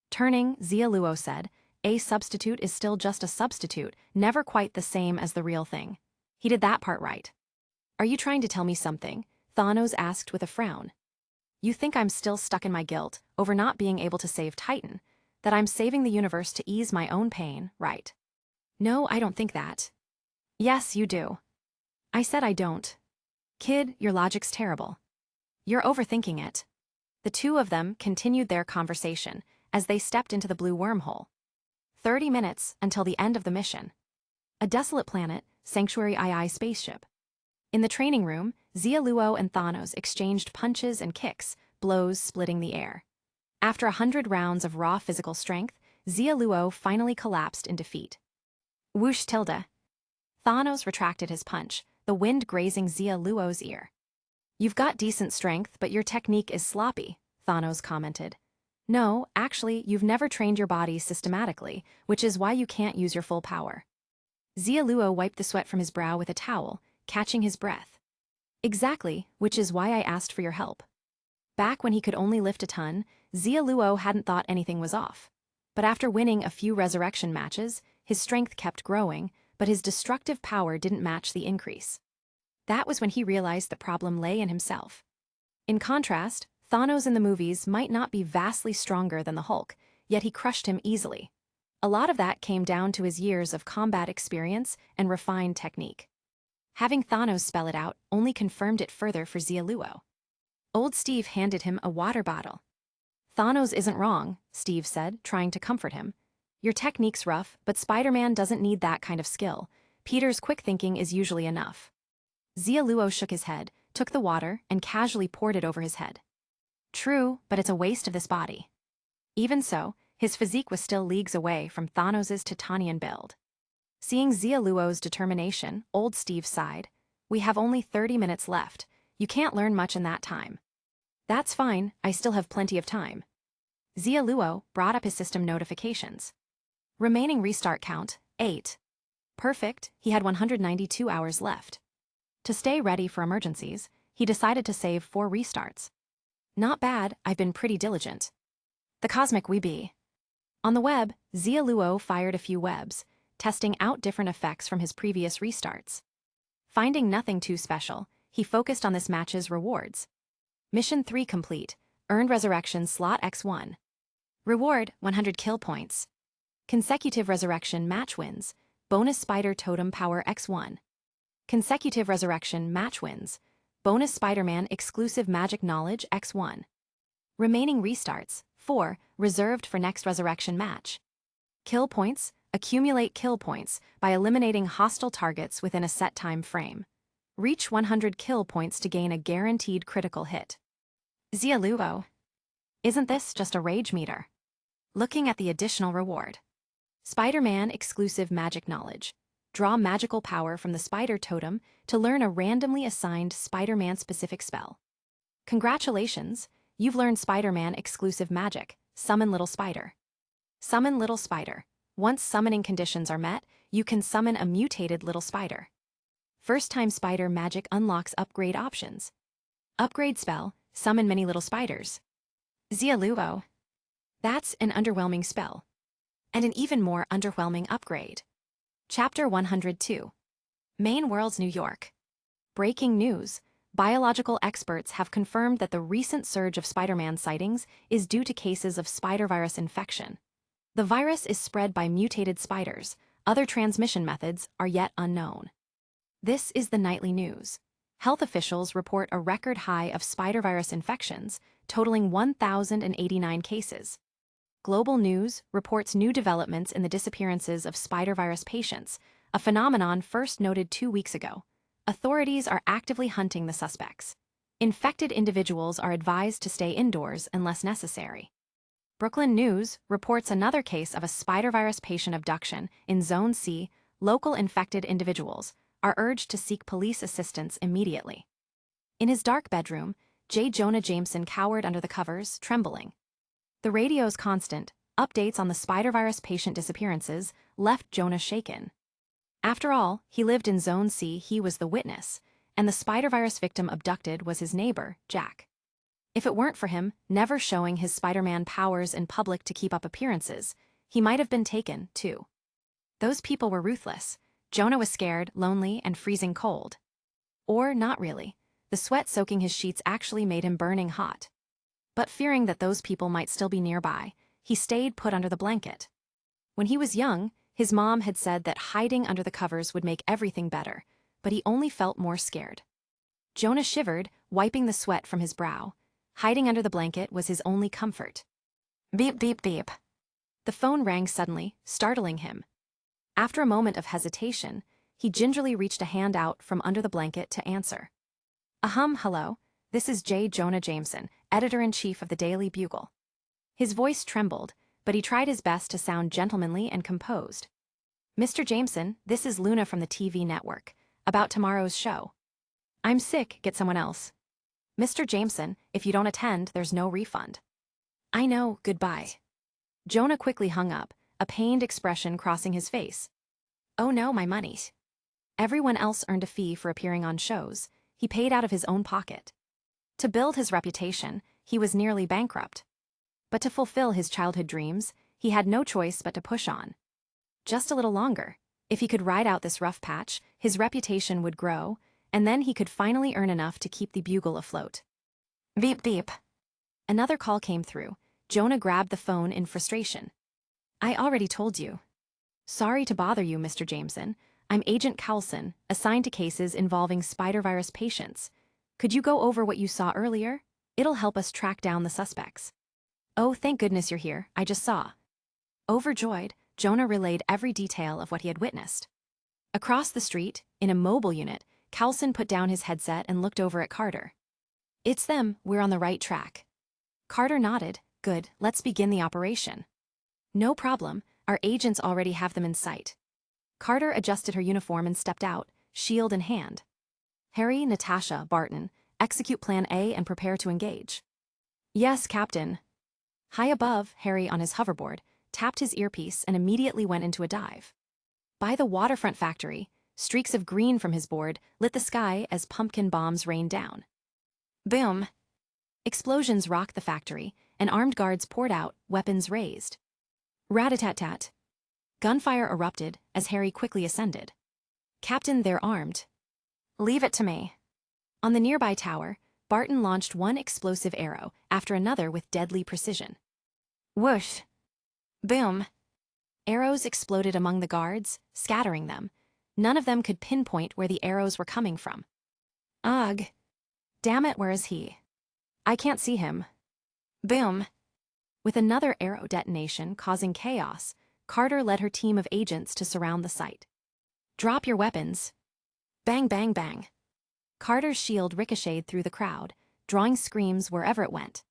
Turning, Xia Luo said, "A substitute is still just a substitute, never quite the same as the real thing." He did that part right. "Are you trying to tell me something?" Thanos asked with a frown. "You think I'm still stuck in my guilt over not being able to save Titan, that I'm saving the universe to ease my own pain, right?" "No, I don't think that." "Yes, you do." "I said I don't." "Kid, your logic's terrible. You're overthinking it." The two of them continued their conversation as they stepped into the blue wormhole. 30 minutes until the end of the mission. A desolate planet, Sanctuary II spaceship. In the training room, Xia Luo and Thanos exchanged punches and kicks, blows splitting the air. After 100 rounds of raw physical strength, Xia Luo finally collapsed in defeat. Whoosh tilde. Thanos retracted his punch, the wind grazing Xia Luo's ear. "You've got decent strength, but your technique is sloppy," Thanos commented. "No, actually, you've never trained your body systematically, which is why you can't use your full power." Xia Luo wiped the sweat from his brow with a towel, catching his breath. "Exactly, which is why I asked for your help." Back when he could only lift a ton, Xia Luo hadn't thought anything was off. But after winning a few resurrection matches, his strength kept growing, but his destructive power didn't match the increase. That was when he realized the problem lay in himself. In contrast, Thanos in the movies might not be vastly stronger than the Hulk, yet he crushed him easily. A lot of that came down to his years of combat experience and refined technique. Having Thanos spell it out only confirmed it further for Xia Luo. Old Steve handed him a water bottle. "Thanos isn't wrong," Steve said, trying to comfort him. "Your technique's rough, but Spider-Man doesn't need that kind of skill. Peter's quick thinking is usually enough." Xia Luo shook his head, took the water, and casually poured it over his head. "True, but it's a waste of this body." Even so, his physique was still leagues away from Thanos's Titanian build. Seeing Xia Luo's determination, old Steve sighed. "We have only 30 minutes left. You can't learn much in that time." "That's fine, I still have plenty of time." Xia Luo brought up his system notifications. Remaining restart count, 8. Perfect, he had 192 hours left. To stay ready for emergencies, he decided to save 4 restarts. "Not bad, I've been pretty diligent." The cosmic weebie. On the web, Xia Luo fired a few webs, testing out different effects from his previous restarts. Finding nothing too special, he focused on this match's rewards. Mission 3 complete, earned resurrection slot X1. Reward, 100 kill points. Consecutive resurrection match wins, bonus spider totem power X1. Consecutive resurrection match wins, bonus Spider-Man exclusive magic knowledge X1. Remaining restarts, 4, reserved for next resurrection match. Kill points, accumulate kill points by eliminating hostile targets within a set time frame. Reach 100 kill points to gain a guaranteed critical hit. Xia Luo. Isn't this just a rage meter? Looking at the additional reward. Spider-Man exclusive magic knowledge. Draw magical power from the spider totem to learn a randomly assigned Spider-Man specific spell. Congratulations, you've learned Spider-Man exclusive magic, Summon Little Spider. Summon Little Spider. Once summoning conditions are met, you can summon a mutated little spider. First-time spider magic unlocks upgrade options. Upgrade spell, summon many little spiders. Xia Luo. That's an underwhelming spell. And an even more underwhelming upgrade. Chapter 102. Main Worlds, New York. Breaking news. Biological experts have confirmed that the recent surge of Spider-Man sightings is due to cases of spider virus infection. The virus is spread by mutated spiders. Other transmission methods are yet unknown. This is the nightly news. Health officials report a record high of spider virus infections, totaling 1,089 cases. Global News reports new developments in the disappearances of spider virus patients, a phenomenon first noted 2 weeks ago. Authorities are actively hunting the suspects. Infected individuals are advised to stay indoors unless necessary. Brooklyn News reports another case of a spider virus patient abduction in Zone C. Local infected individuals are urged to seek police assistance immediately. In his dark bedroom, J. Jonah Jameson cowered under the covers, trembling. The radio's constant updates on the spider virus patient disappearances left Jonah shaken. After all, he lived in Zone C, he was the witness, and the spider virus victim abducted was his neighbor, Jack. If it weren't for him never showing his Spider-Man powers in public to keep up appearances, he might have been taken, too. Those people were ruthless. Jonah was scared, lonely, and freezing cold. Or not really. The sweat soaking his sheets actually made him burning hot. But fearing that those people might still be nearby, he stayed put under the blanket. When he was young, his mom had said that hiding under the covers would make everything better, but he only felt more scared. Jonah shivered, wiping the sweat from his brow. Hiding under the blanket was his only comfort. Beep, beep, beep. The phone rang suddenly, startling him. After a moment of hesitation, he gingerly reached a hand out from under the blanket to answer. Hello, this is J. Jonah Jameson, editor-in-chief of the Daily Bugle. His voice trembled, but he tried his best to sound gentlemanly and composed. Mr. Jameson, this is Luna from the TV network, about tomorrow's show. I'm sick, get someone else. Mr. Jameson, if you don't attend, there's no refund. I know, goodbye. Jonah quickly hung up, a pained expression crossing his face. Oh no, my money. Everyone else earned a fee for appearing on shows. He paid out of his own pocket. To build his reputation, he was nearly bankrupt. But to fulfill his childhood dreams, he had no choice but to push on. Just a little longer. If he could ride out this rough patch, his reputation would grow, and then he could finally earn enough to keep the bugle afloat. Beep beep. Another call came through. Jonah grabbed the phone in frustration. I already told you. Sorry to bother you, Mr. Jameson. I'm Agent Coulson, assigned to cases involving spider virus patients. Could you go over what you saw earlier? It'll help us track down the suspects. Oh, thank goodness you're here, I just saw. Overjoyed, Jonah relayed every detail of what he had witnessed. Across the street, in a mobile unit, Coulson put down his headset and looked over at Carter. It's them, we're on the right track. Carter nodded. Good, let's begin the operation. No problem, our agents already have them in sight. Carter adjusted her uniform and stepped out, shield in hand. Harry, Natasha, Barton, execute Plan A and prepare to engage. Yes, Captain. High above, Harry on his hoverboard, tapped his earpiece and immediately went into a dive. By the waterfront factory, streaks of green from his board lit the sky as pumpkin bombs rained down. Boom! Explosions rocked the factory, and armed guards poured out, weapons raised. Rat-a-tat-tat. Gunfire erupted as Harry quickly ascended. Captain, they're armed. Leave it to me. On the nearby tower, Barton launched one explosive arrow after another with deadly precision. Whoosh! Boom! Arrows exploded among the guards, scattering them. None of them could pinpoint where the arrows were coming from. Ugh! Damn it, where is he? I can't see him. Boom! With another arrow detonation causing chaos, Carter led her team of agents to surround the site. Drop your weapons. Bang, bang, bang. Carter's shield ricocheted through the crowd, drawing screams wherever it went.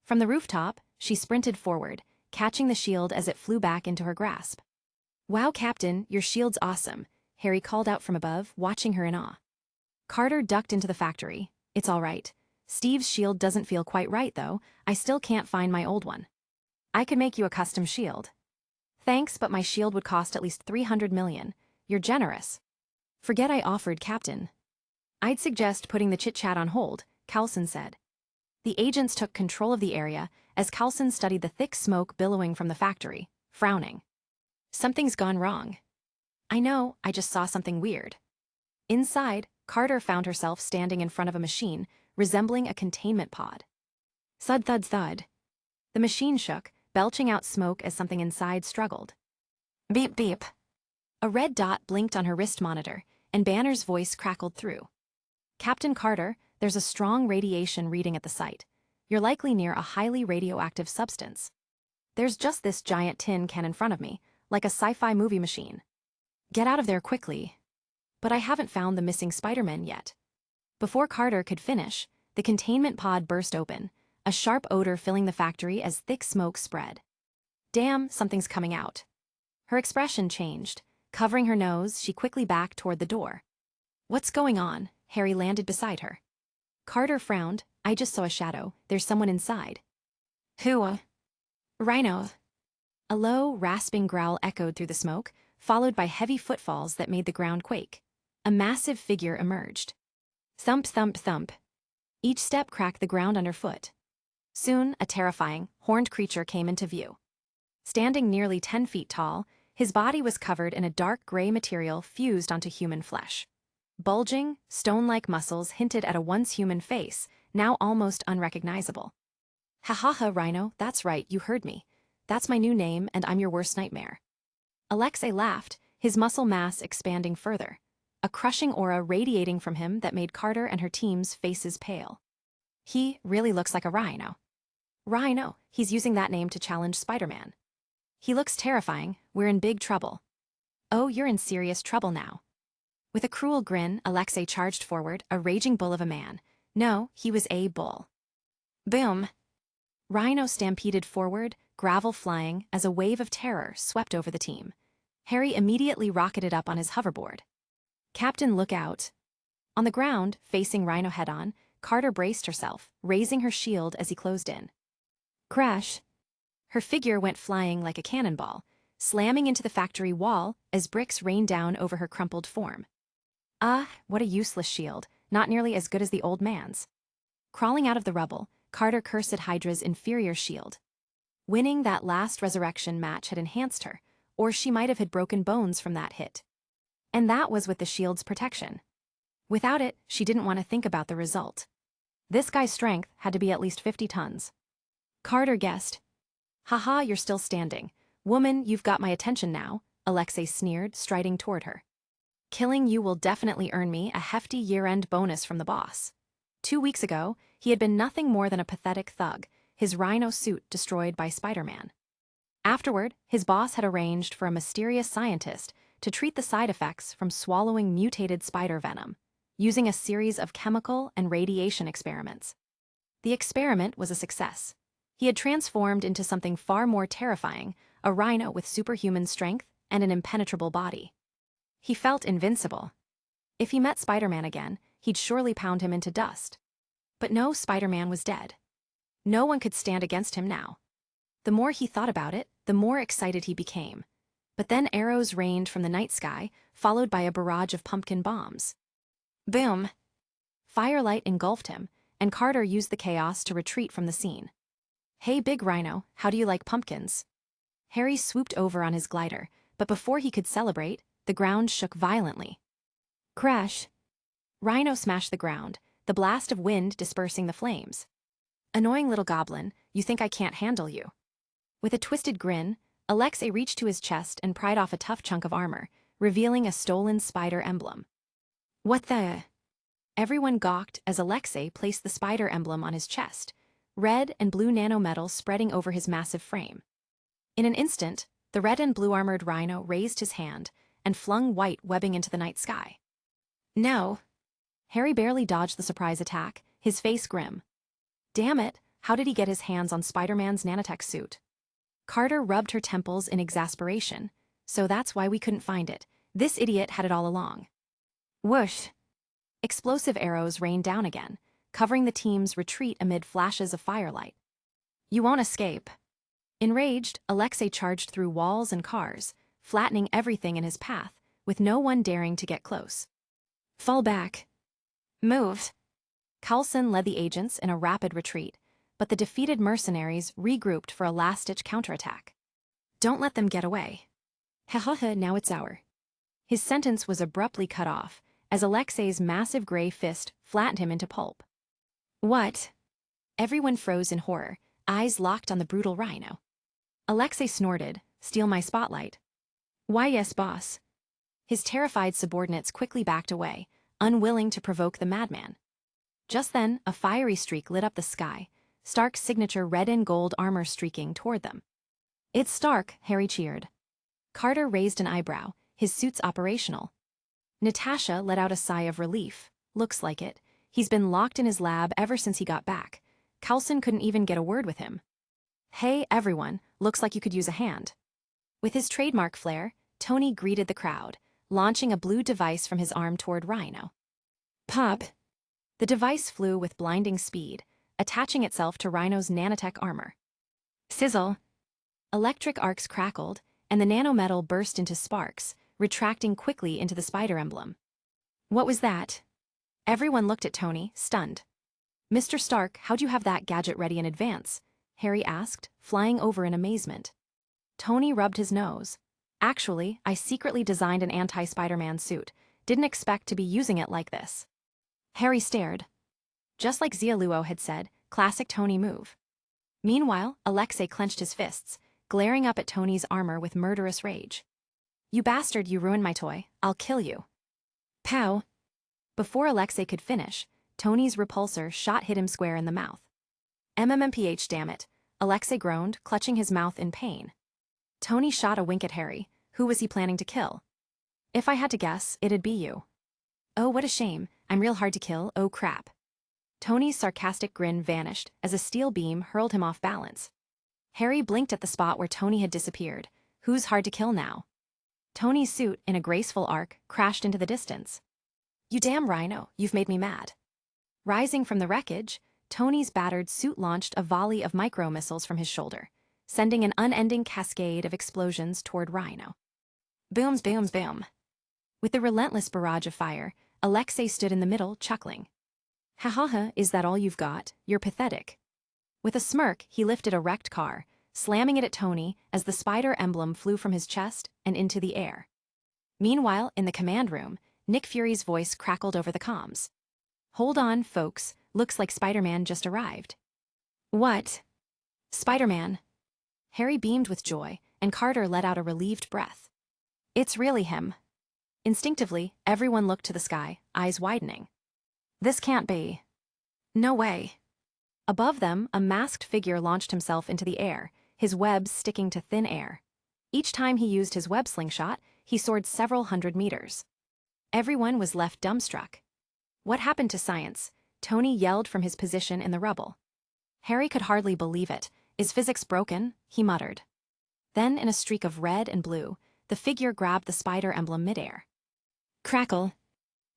From the rooftop, she sprinted forward, catching the shield as it flew back into her grasp. Wow, Captain, your shield's awesome, Harry called out from above, watching her in awe. Carter ducked into the factory. It's all right. Steve's shield doesn't feel quite right, though. I still can't find my old one. I could make you a custom shield. Thanks, but my shield would cost at least 300 million. You're generous. Forget I offered, Captain. I'd suggest putting the chit-chat on hold, Coulson said. The agents took control of the area as Coulson studied the thick smoke billowing from the factory, frowning. Something's gone wrong. I know, I just saw something weird. Inside, Carter found herself standing in front of a machine resembling a containment pod. Thud thud thud. The machine shook, belching out smoke as something inside struggled. Beep beep. A red dot blinked on her wrist monitor, and Banner's voice crackled through. Captain Carter, there's a strong radiation reading at the site. You're likely near a highly radioactive substance. There's just this giant tin can in front of me, like a sci-fi movie machine. Get out of there quickly. But I haven't found the missing Spider-Man yet. Before Carter could finish, the containment pod burst open, a sharp odor filling the factory as thick smoke spread. Damn, something's coming out. Her expression changed. Covering her nose, she quickly backed toward the door. What's going on? Harry landed beside her. Carter frowned. I just saw a shadow. There's someone inside. Who? Rhino. A low, rasping growl echoed through the smoke, followed by heavy footfalls that made the ground quake. A massive figure emerged. Thump, thump, thump. Each step cracked the ground underfoot. Soon, a terrifying, horned creature came into view. Standing nearly 10 feet tall, his body was covered in a dark gray material fused onto human flesh. Bulging, stone-like muscles hinted at a once human face, now almost unrecognizable. Ha ha ha, Rhino, that's right, you heard me. That's my new name, and I'm your worst nightmare. Alexei laughed, his muscle mass expanding further, a crushing aura radiating from him that made Carter and her team's faces pale. He really looks like a rhino. Rhino, he's using that name to challenge Spider-Man. He looks terrifying, we're in big trouble. Oh, you're in serious trouble now. With a cruel grin, Alexei charged forward, a raging bull of a man. No, he was a bull. Boom! Rhino stampeded forward, gravel flying, as a wave of terror swept over the team. Harry immediately rocketed up on his hoverboard. Captain, look out. On the ground, facing Rhino head-on, Carter braced herself, raising her shield as he closed in. Crash! Her figure went flying like a cannonball, slamming into the factory wall as bricks rained down over her crumpled form. Ah, what a useless shield, not nearly as good as the old man's. Crawling out of the rubble, Carter cursed Hydra's inferior shield. Winning that last resurrection match had enhanced her, or she might have had broken bones from that hit. And that was with the shield's protection. Without it, she didn't want to think about the result. This guy's strength had to be at least 50 tons. Carter guessed. Haha, you're still standing. Woman, you've got my attention now, Alexei sneered, striding toward her. Killing you will definitely earn me a hefty year-end bonus from the boss. 2 weeks ago, he had been nothing more than a pathetic thug, his rhino suit destroyed by Spider-Man. Afterward, his boss had arranged for a mysterious scientist to treat the side effects from swallowing mutated spider venom, using a series of chemical and radiation experiments. The experiment was a success. He had transformed into something far more terrifying, a rhino with superhuman strength and an impenetrable body. He felt invincible. If he met Spider-Man again, he'd surely pound him into dust. But no, Spider-Man was dead. No one could stand against him now. The more he thought about it, the more excited he became. But then arrows rained from the night sky, followed by a barrage of pumpkin bombs. Boom! Firelight engulfed him, and Carter used the chaos to retreat from the scene. Hey, big rhino, how do you like pumpkins? Harry swooped over on his glider, but before he could celebrate, the ground shook violently. Crash! Rhino smashed the ground, the blast of wind dispersing the flames. Annoying little goblin, you think I can't handle you. With a twisted grin, Alexei reached to his chest and pried off a tough chunk of armor, revealing a stolen spider emblem. What the? Everyone gawked as Alexei placed the spider emblem on his chest, red and blue nanometal spreading over his massive frame. In an instant, the red and blue armored rhino raised his hand and flung white webbing into the night sky. No. Harry barely dodged the surprise attack, his face grim. Damn it, how did he get his hands on Spider-Man's nanotech suit? Carter rubbed her temples in exasperation. So that's why we couldn't find it. This idiot had it all along. Whoosh! Explosive arrows rained down again, covering the team's retreat amid flashes of firelight. You won't escape. Enraged, Alexei charged through walls and cars, flattening everything in his path, with no one daring to get close. Fall back. Move. Coulson led the agents in a rapid retreat, but the defeated mercenaries regrouped for a last-ditch counterattack. Don't let them get away. Ha, now it's our. His sentence was abruptly cut off, as Alexei's massive gray fist flattened him into pulp. What? Everyone froze in horror, eyes locked on the brutal rhino. Alexei snorted, steal my spotlight. Why yes, boss. His terrified subordinates quickly backed away, unwilling to provoke the madman. Just then, a fiery streak lit up the sky, Stark's signature red and gold armor streaking toward them. It's Stark, Harry cheered. Carter raised an eyebrow, his suit's operational. Natasha let out a sigh of relief. Looks like it. He's been locked in his lab ever since he got back. Coulson couldn't even get a word with him. Hey, everyone, looks like you could use a hand. With his trademark flair, Tony greeted the crowd, launching a blue device from his arm toward Rhino. Pop! The device flew with blinding speed, attaching itself to Rhino's nanotech armor. Sizzle! Electric arcs crackled, and the nanometal burst into sparks, retracting quickly into the spider emblem. What was that? Everyone looked at Tony, stunned. Mr. Stark, how'd you have that gadget ready in advance? Harry asked, flying over in amazement. Tony rubbed his nose. Actually, I secretly designed an anti-Spider-Man suit. Didn't expect to be using it like this. Harry stared. Just like Xia Luo had said, classic Tony move. Meanwhile, Alexei clenched his fists, glaring up at Tony's armor with murderous rage. You bastard, you ruined my toy. I'll kill you. Pow! Before Alexei could finish, Tony's repulsor shot hit him square in the mouth. MMMPH, damn it, Alexei groaned, clutching his mouth in pain. Tony shot a wink at Harry. Who was he planning to kill? If I had to guess, it'd be you. Oh, what a shame. I'm real hard to kill, oh crap. Tony's sarcastic grin vanished as a steel beam hurled him off balance. Harry blinked at the spot where Tony had disappeared. Who's hard to kill now? Tony's suit, in a graceful arc, crashed into the distance. You damn rhino, you've made me mad. Rising from the wreckage, Tony's battered suit launched a volley of micro-missiles from his shoulder, sending an unending cascade of explosions toward Rhino. Booms, booms, boom. With the relentless barrage of fire, Alexei stood in the middle, chuckling. Ha ha ha, is that all you've got? You're pathetic. With a smirk, he lifted a wrecked car, slamming it at Tony as the spider emblem flew from his chest and into the air. Meanwhile, in the command room, Nick Fury's voice crackled over the comms. "Hold on, folks, looks like Spider-Man just arrived." "What? Spider-Man?" Harry beamed with joy, and Carter let out a relieved breath. "It's really him." Instinctively, everyone looked to the sky, eyes widening. "This can't be. No way." Above them, a masked figure launched himself into the air, his webs sticking to thin air. Each time he used his web slingshot, he soared several hundred meters. Everyone was left dumbstruck. "What happened to science?" Tony yelled from his position in the rubble. Harry could hardly believe it. "Is physics broken?" he muttered. Then, in a streak of red and blue, the figure grabbed the spider emblem midair. Crackle!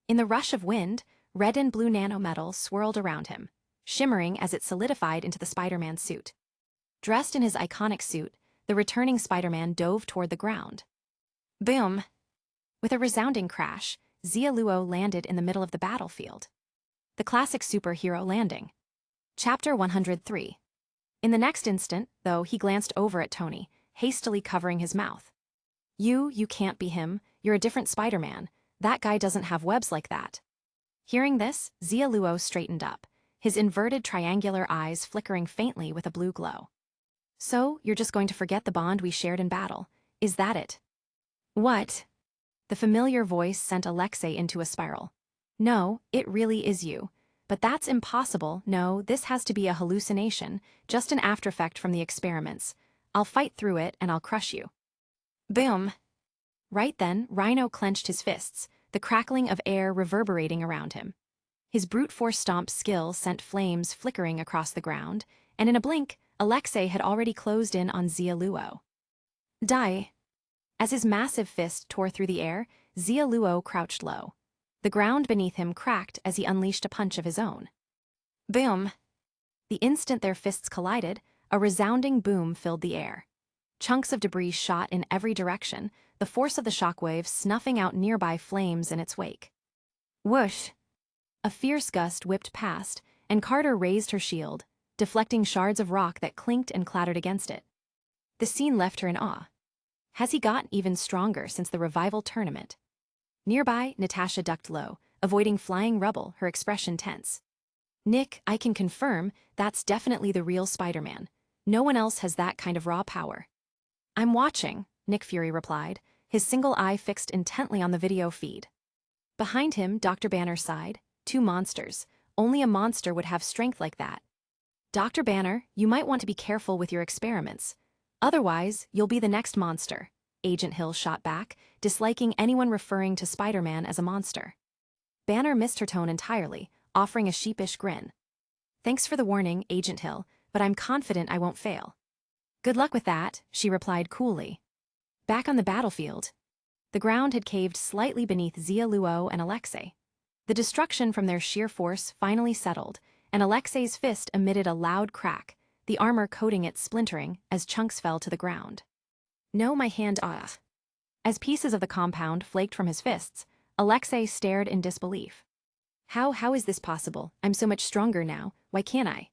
In the rush of wind, red and blue nanometal swirled around him, shimmering as it solidified into the Spider-Man suit. Dressed in his iconic suit, the returning Spider-Man dove toward the ground. Boom! With a resounding crash, Xia Luo landed in the middle of the battlefield. The classic superhero landing. Chapter 103. In the next instant, though, he glanced over at Tony, hastily covering his mouth. You can't be him. You're a different Spider-Man. That guy doesn't have webs like that." Hearing this, Xia Luo straightened up, his inverted triangular eyes flickering faintly with a blue glow. "So, you're just going to forget the bond we shared in battle? Is that it?" "What?" The familiar voice sent Alexei into a spiral. "No, it really is you. But that's impossible. No, this has to be a hallucination, just an aftereffect from the experiments. I'll fight through it and I'll crush you." Boom! Right then, Rhino clenched his fists, the crackling of air reverberating around him. His brute force stomp skill sent flames flickering across the ground, and in a blink, Alexei had already closed in on Xia Luo. Die! As his massive fist tore through the air, Xia Luo crouched low. The ground beneath him cracked as he unleashed a punch of his own. Boom! The instant their fists collided, a resounding boom filled the air. Chunks of debris shot in every direction, the force of the shockwave snuffing out nearby flames in its wake. Whoosh! A fierce gust whipped past, and Carter raised her shield, deflecting shards of rock that clinked and clattered against it. The scene left her in awe. Has he gotten even stronger since the revival tournament? Nearby, Natasha ducked low, avoiding flying rubble, her expression tense. "Nick, I can confirm that's definitely the real Spider-Man. No one else has that kind of raw power." "I'm watching," Nick Fury replied, his single eye fixed intently on the video feed. Behind him, Dr. Banner sighed. "Two monsters. Only a monster would have strength like that. Dr. Banner, you might want to be careful with your experiments. Otherwise, you'll be the next monster," Agent Hill shot back, disliking anyone referring to Spider-Man as a monster. Banner missed her tone entirely, offering a sheepish grin. "Thanks for the warning, Agent Hill, but I'm confident I won't fail." "Good luck with that," she replied coolly. Back on the battlefield, the ground had caved slightly beneath Xia Luo and Alexei. The destruction from their sheer force finally settled, and Alexei's fist emitted a loud crack, the armor coating it splintering as chunks fell to the ground. "No, my hand off." As pieces of the compound flaked from his fists, Alexei stared in disbelief. How is this possible? I'm so much stronger now, why can't I?"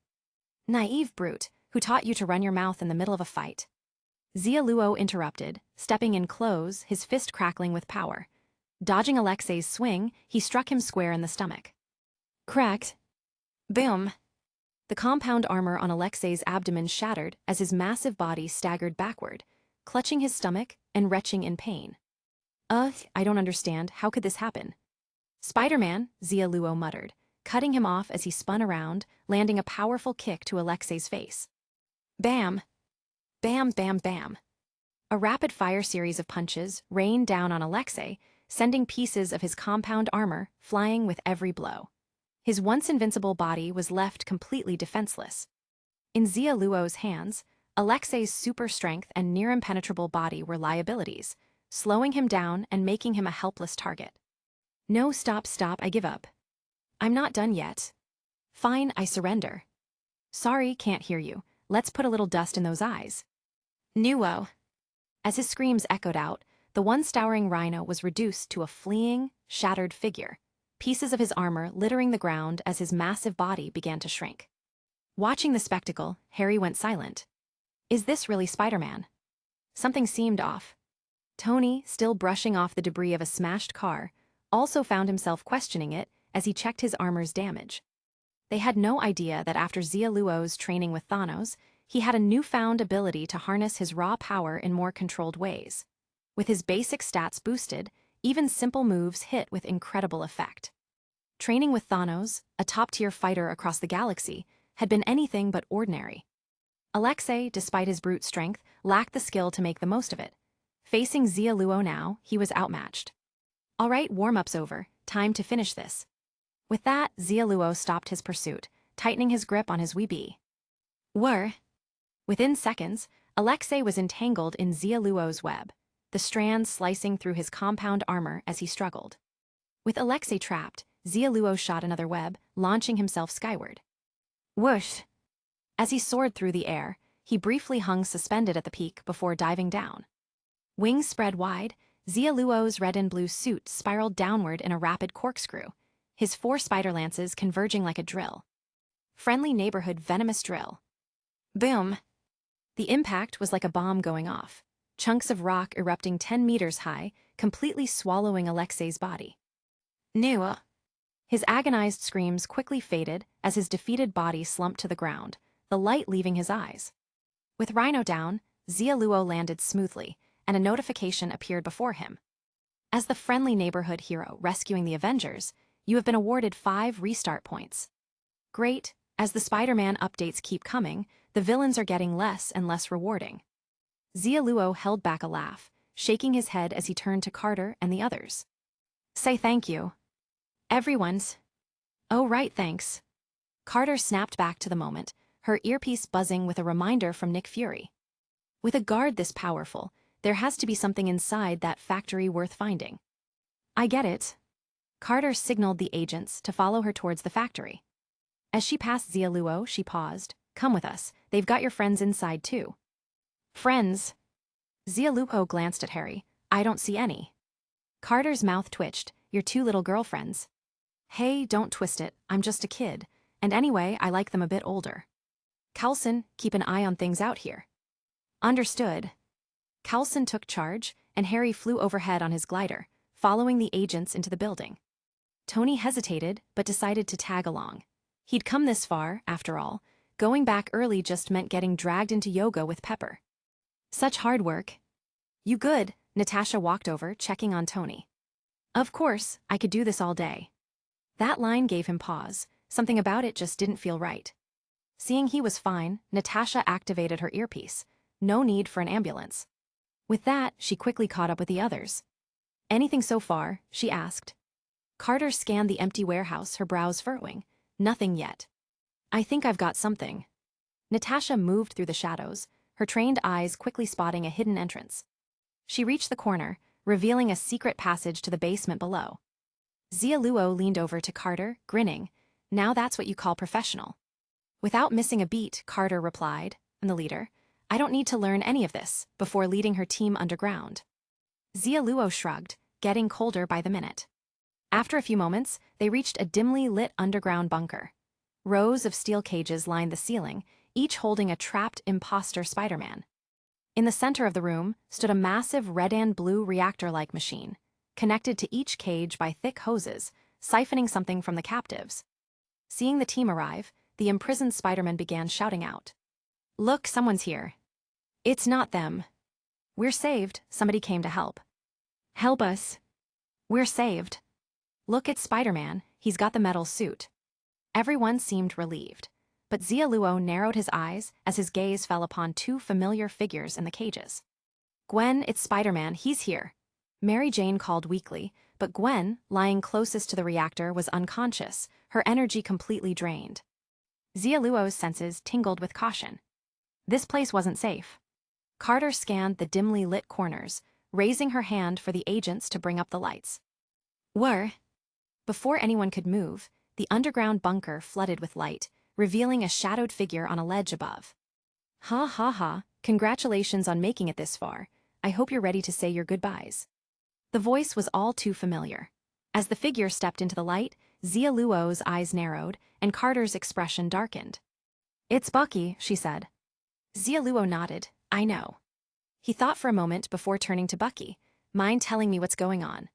"Naive brute, who taught you to run your mouth in the middle of a fight?" Xia Luo interrupted, stepping in close, his fist crackling with power. Dodging Alexei's swing, he struck him square in the stomach. Cracked. Boom! The compound armor on Alexei's abdomen shattered as his massive body staggered backward, clutching his stomach and retching in pain. I don't understand. How could this happen?" "Spider-Man," Xia Luo muttered, cutting him off as he spun around, landing a powerful kick to Alexei's face. Bam! Bam, bam, bam. A rapid-fire series of punches rained down on Alexei, sending pieces of his compound armor flying with every blow. His once invincible body was left completely defenseless. In Xia Luo's hands, Alexei's super strength and near-impenetrable body were liabilities, slowing him down and making him a helpless target. "No, stop, I give up. I'm not done yet." "Fine, I surrender." "Sorry, can't hear you. Let's put a little dust in those eyes." "Nuo." As his screams echoed out, the once-towering Rhino was reduced to a fleeing, shattered figure, pieces of his armor littering the ground as his massive body began to shrink. Watching the spectacle, Harry went silent. Is this really Spider-Man? Something seemed off. Tony, still brushing off the debris of a smashed car, also found himself questioning it as he checked his armor's damage. They had no idea that after Xia Luo's training with Thanos, he had a newfound ability to harness his raw power in more controlled ways. With his basic stats boosted, even simple moves hit with incredible effect. Training with Thanos, a top-tier fighter across the galaxy, had been anything but ordinary. Alexei, despite his brute strength, lacked the skill to make the most of it. Facing Xia Luo now, he was outmatched. All right, warm-up's over, time to finish this. With that, Xia Luo stopped his pursuit, tightening his grip on his Wee-Bee. Whir! Within seconds, Alexei was entangled in Xia Luo's web, the strands slicing through his compound armor as he struggled. With Alexei trapped, Xia Luo shot another web, launching himself skyward. Whoosh! As he soared through the air, he briefly hung suspended at the peak before diving down. Wings spread wide, Xia Luo's red and blue suit spiraled downward in a rapid corkscrew, his 4 spider lances converging like a drill. Friendly neighborhood venomous drill. Boom! The impact was like a bomb going off, chunks of rock erupting 10 meters high, completely swallowing Alexei's body. New. His agonized screams quickly faded as his defeated body slumped to the ground, the light leaving his eyes. With Rhino down, Xia Luo landed smoothly, and a notification appeared before him. As the friendly neighborhood hero rescuing the Avengers, you have been awarded 5 restart points. Great, as the Spider-Man updates keep coming, the villains are getting less and less rewarding. Xia Luo held back a laugh, shaking his head as he turned to Carter and the others. Say thank you. Everyone's. Oh right, thanks. Carter snapped back to the moment, her earpiece buzzing with a reminder from Nick Fury. With a guard this powerful, there has to be something inside that factory worth finding. I get it. Carter signaled the agents to follow her towards the factory. As she passed Xia Luo, she paused. Come with us, they've got your friends inside too. Friends? Xia Luo glanced at Harry. I don't see any. Carter's mouth twitched. Your 2 little girlfriends. Hey, don't twist it, I'm just a kid, and anyway, I like them a bit older. Coulson, keep an eye on things out here. Understood. Coulson took charge, and Harry flew overhead on his glider, following the agents into the building. Tony hesitated, but decided to tag along. He'd come this far, after all. Going back early just meant getting dragged into yoga with Pepper. Such hard work. You good? Natasha walked over, checking on Tony. Of course, I could do this all day. That line gave him pause. Something about it just didn't feel right. Seeing he was fine, Natasha activated her earpiece. No need for an ambulance. With that, she quickly caught up with the others. Anything so far? She asked. Carter scanned the empty warehouse, her brows furrowing. Nothing yet. I think I've got something. Natasha moved through the shadows, her trained eyes quickly spotting a hidden entrance. She reached the corner, revealing a secret passage to the basement below. Xia Luo leaned over to Carter, grinning. Now that's what you call professional. Without missing a beat, Carter replied, and the leader, I don't need to learn any of this, before leading her team underground. Xia Luo shrugged, getting colder by the minute. After a few moments, they reached a dimly lit underground bunker. Rows of steel cages lined the ceiling, each holding a trapped imposter Spider-Man. In the center of the room stood a massive red and blue reactor-like machine, connected to each cage by thick hoses, siphoning something from the captives. Seeing the team arrive, the imprisoned Spider-Man began shouting out. Look, someone's here. It's not them. We're saved, somebody came to help. Help us. We're saved. Look at Spider-Man, he's got the metal suit. Everyone seemed relieved, but Xia Luo narrowed his eyes as his gaze fell upon 2 familiar figures in the cages. Gwen, it's Spider-Man, he's here. Mary Jane called weakly, but Gwen, lying closest to the reactor, was unconscious, her energy completely drained. Xia Luo's senses tingled with caution. This place wasn't safe. Carter scanned the dimly lit corners, raising her hand for the agents to bring up the lights. Whir! Before anyone could move, the underground bunker flooded with light, revealing a shadowed figure on a ledge above. Ha ha ha, congratulations on making it this far. I hope you're ready to say your goodbyes. The voice was all too familiar. As the figure stepped into the light, Xia Luo's eyes narrowed, and Carter's expression darkened. It's Bucky, she said. Xia Luo nodded. I know. He thought for a moment before turning to Bucky. Mind telling me what's going on?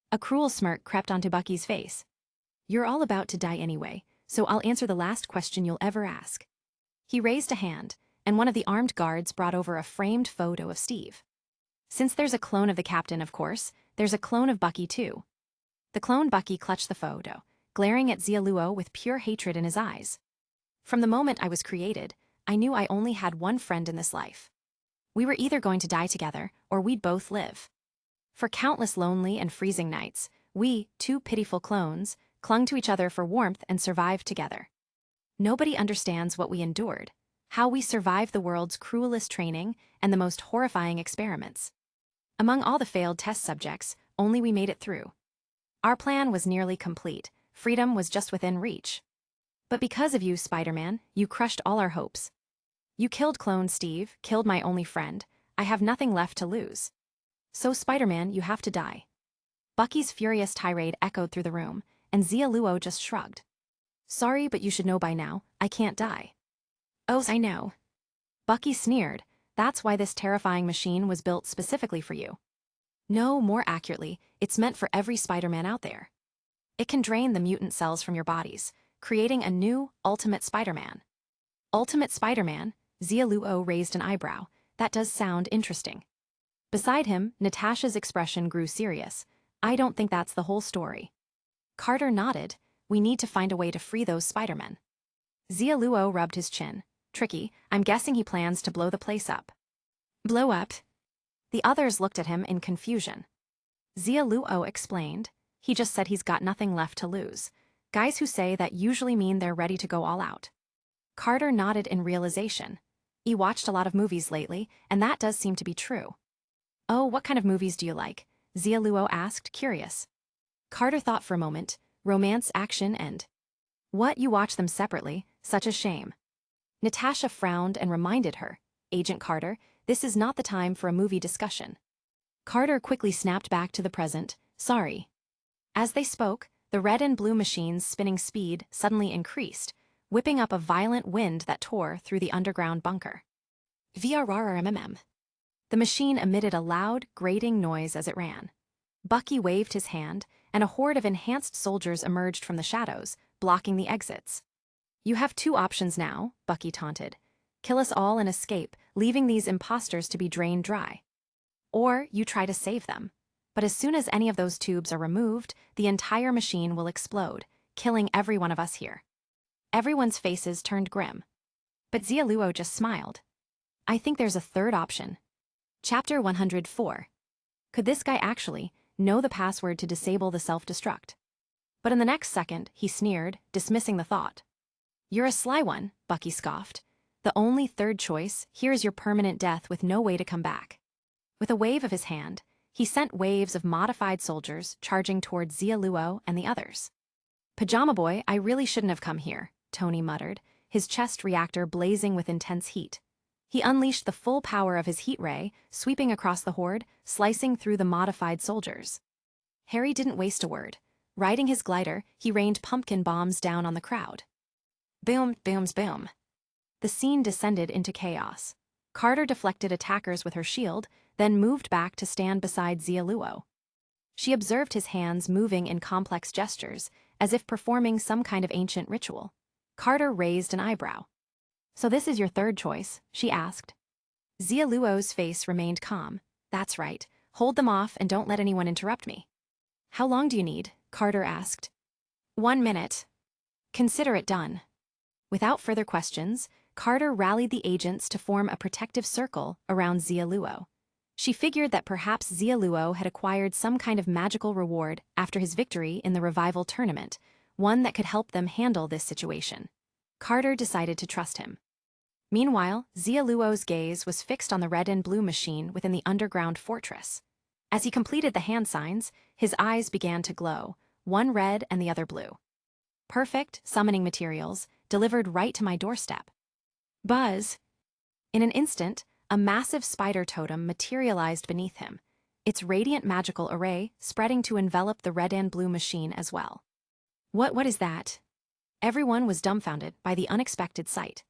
A cruel smirk crept onto Bucky's face. You're all about to die anyway, so I'll answer the last question you'll ever ask. He raised a hand, and one of the armed guards brought over a framed photo of Steve. Since there's a clone of the captain, of course, there's a clone of Bucky too. The clone Bucky clutched the photo, glaring at Xia Luo with pure hatred in his eyes. From the moment I was created, I knew I only had one friend in this life. We were either going to die together, or we'd both live. For countless lonely and freezing nights, we, two pitiful clones, clung to each other for warmth and survived together. Nobody understands what we endured, how we survived the world's cruelest training and the most horrifying experiments. Among all the failed test subjects, only we made it through. Our plan was nearly complete. Freedom was just within reach. But because of you, Spider-Man, you crushed all our hopes. You killed clone Steve, killed my only friend. I have nothing left to lose. So Spider-Man, you have to die. Bucky's furious tirade echoed through the room, and Xia Luo just shrugged. Sorry, but you should know by now, I can't die. Oh, I know. Bucky sneered. That's why this terrifying machine was built specifically for you. No, more accurately, it's meant for every Spider-Man out there. It can drain the mutant cells from your bodies, creating a new, ultimate Spider-Man. Ultimate Spider-Man? Xia Luo raised an eyebrow. That does sound interesting. Beside him, Natasha's expression grew serious. I don't think that's the whole story. Carter nodded. We need to find a way to free those Spider-Men. Xia Luo rubbed his chin. Tricky, I'm guessing he plans to blow the place up. Blow up? The others looked at him in confusion. Xia Luo explained. He just said he's got nothing left to lose. Guys who say that usually mean they're ready to go all out. Carter nodded in realization. He watched a lot of movies lately, and that does seem to be true. Oh, what kind of movies do you like? Xia Luo asked, curious. Carter thought for a moment. Romance, action, and... What, you watch them separately? Such a shame. Natasha frowned and reminded her. Agent Carter, this is not the time for a movie discussion. Carter quickly snapped back to the present. Sorry. As they spoke, the red and blue machine's spinning speed suddenly increased, whipping up a violent wind that tore through the underground bunker. VRRMMM. The machine emitted a loud, grating noise as it ran. Bucky waved his hand, and a horde of enhanced soldiers emerged from the shadows, blocking the exits. You have two options now, Bucky taunted. Kill us all and escape, leaving these imposters to be drained dry. Or you try to save them. But as soon as any of those tubes are removed, the entire machine will explode, killing every one of us here. Everyone's faces turned grim. But Xia Luo just smiled. I think there's a third option. Chapter 104. Could this guy actually know the password to disable the self-destruct? But in the next second, he sneered, dismissing the thought. You're a sly one, Bucky scoffed. The only third choice, here's your permanent death with no way to come back. With a wave of his hand, he sent waves of modified soldiers charging toward Xia Luo and the others. Pajama Boy, I really shouldn't have come here, Tony muttered, his chest reactor blazing with intense heat. He unleashed the full power of his heat ray, sweeping across the horde, slicing through the modified soldiers. Harry didn't waste a word. Riding his glider, he rained pumpkin bombs down on the crowd. Boom, booms, boom. The scene descended into chaos. Carter deflected attackers with her shield, then moved back to stand beside Xia Luo. She observed his hands moving in complex gestures, as if performing some kind of ancient ritual. Carter raised an eyebrow. So this is your third choice, she asked. Xia Luo's face remained calm. That's right. Hold them off and don't let anyone interrupt me. How long do you need? Carter asked. 1 minute. Consider it done. Without further questions, Carter rallied the agents to form a protective circle around Xia Luo. She figured that perhaps Xia Luo had acquired some kind of magical reward after his victory in the revival tournament, one that could help them handle this situation. Carter decided to trust him. Meanwhile, Xia Luo's gaze was fixed on the red and blue machine within the underground fortress. As he completed the hand signs, his eyes began to glow, one red and the other blue. Perfect summoning materials, delivered right to my doorstep. Buzz! In an instant, a massive spider totem materialized beneath him, its radiant magical array spreading to envelop the red and blue machine as well. What is that? Everyone was dumbfounded by the unexpected sight.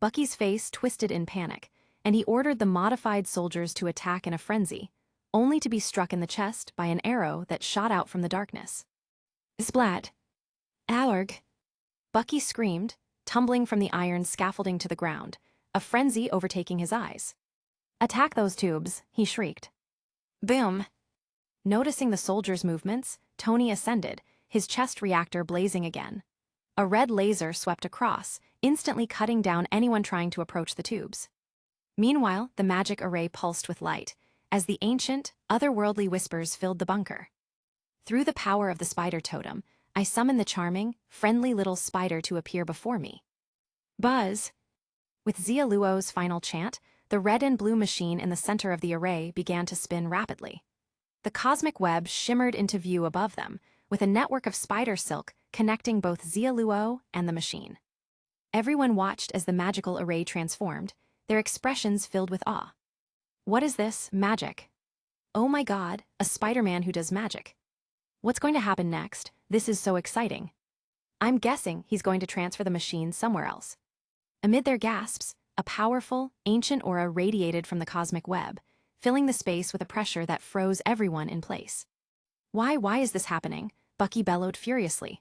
Bucky's face twisted in panic, and he ordered the modified soldiers to attack in a frenzy, only to be struck in the chest by an arrow that shot out from the darkness. Splat! Allerg! Bucky screamed, tumbling from the iron scaffolding to the ground, a frenzy overtaking his eyes. Attack those tubes, he shrieked. Boom! Noticing the soldiers' movements, Tony ascended, his chest reactor blazing again. A red laser swept across, instantly cutting down anyone trying to approach the tubes. Meanwhile, the magic array pulsed with light, as the ancient, otherworldly whispers filled the bunker. Through the power of the spider totem, I summoned the charming, friendly little spider to appear before me. Buzz! With Xia Luo's final chant, the red and blue machine in the center of the array began to spin rapidly. The cosmic web shimmered into view above them, with a network of spider silk connecting both Xia Luo and the machine. Everyone watched as the magical array transformed, their expressions filled with awe. What is this, magic? Oh my god, a Spider-Man who does magic. What's going to happen next? This is so exciting. I'm guessing he's going to transfer the machine somewhere else. Amid their gasps, a powerful, ancient aura radiated from the cosmic web, filling the space with a pressure that froze everyone in place. Why is this happening? Bucky bellowed furiously.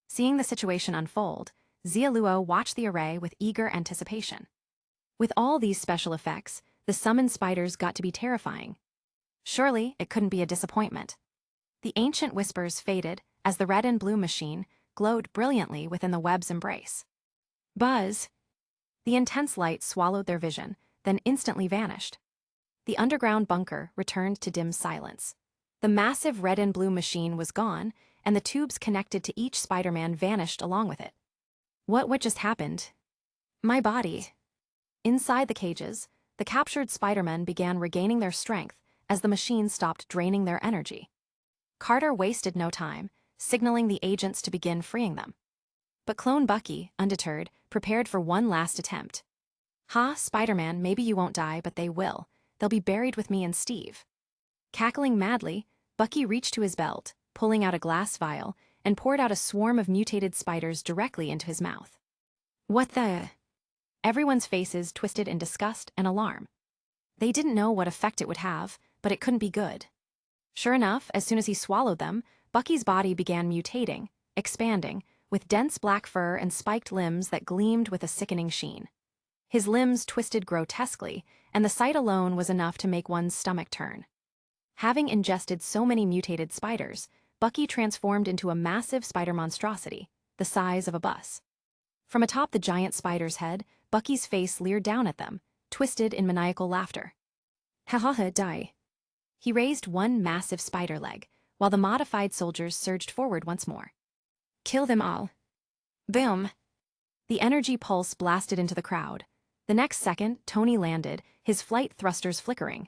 Seeing the situation unfold, Xia Luo watched the array with eager anticipation. With all these special effects, the summoned spiders got to be terrifying. Surely, it couldn't be a disappointment. The ancient whispers faded as the red and blue machine glowed brilliantly within the web's embrace. Buzz! The intense light swallowed their vision, then instantly vanished. The underground bunker returned to dim silence. The massive red and blue machine was gone, and the tubes connected to each Spider-Man vanished along with it. What just happened? My body. Inside the cages, the captured Spider-Men began regaining their strength as the machine stopped draining their energy. Carter wasted no time, signaling the agents to begin freeing them. But Clone Bucky, undeterred, prepared for one last attempt. Spider-Man, maybe you won't die, but they will. They'll be buried with me and Steve. Cackling madly, Bucky reached to his belt, pulling out a glass vial, and poured out a swarm of mutated spiders directly into his mouth. What the? Everyone's faces twisted in disgust and alarm. They didn't know what effect it would have, but it couldn't be good. Sure enough, as soon as he swallowed them, Bucky's body began mutating, expanding, with dense black fur and spiked limbs that gleamed with a sickening sheen. His limbs twisted grotesquely, and the sight alone was enough to make one's stomach turn. Having ingested so many mutated spiders, Bucky transformed into a massive spider monstrosity, the size of a bus. From atop the giant spider's head, Bucky's face leered down at them, twisted in maniacal laughter. Ha, die. He raised one massive spider leg, while the modified soldiers surged forward once more. Kill them all. Boom! The energy pulse blasted into the crowd. The next second, Tony landed, his flight thrusters flickering.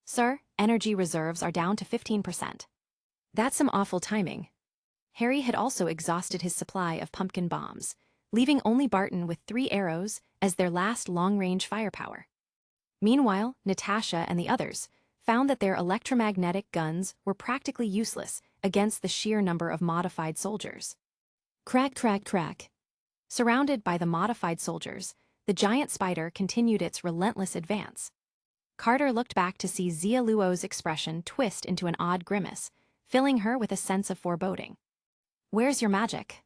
Sir, energy reserves are down to 15%. That's some awful timing. Harry had also exhausted his supply of pumpkin bombs, leaving only Barton with 3 arrows as their last long-range firepower. Meanwhile, Natasha and the others found that their electromagnetic guns were practically useless against the sheer number of modified soldiers. Crack. Surrounded by the modified soldiers, the giant spider continued its relentless advance. Carter looked back to see Xia Luo's expression twist into an odd grimace, filling her with a sense of foreboding. Where's your magic?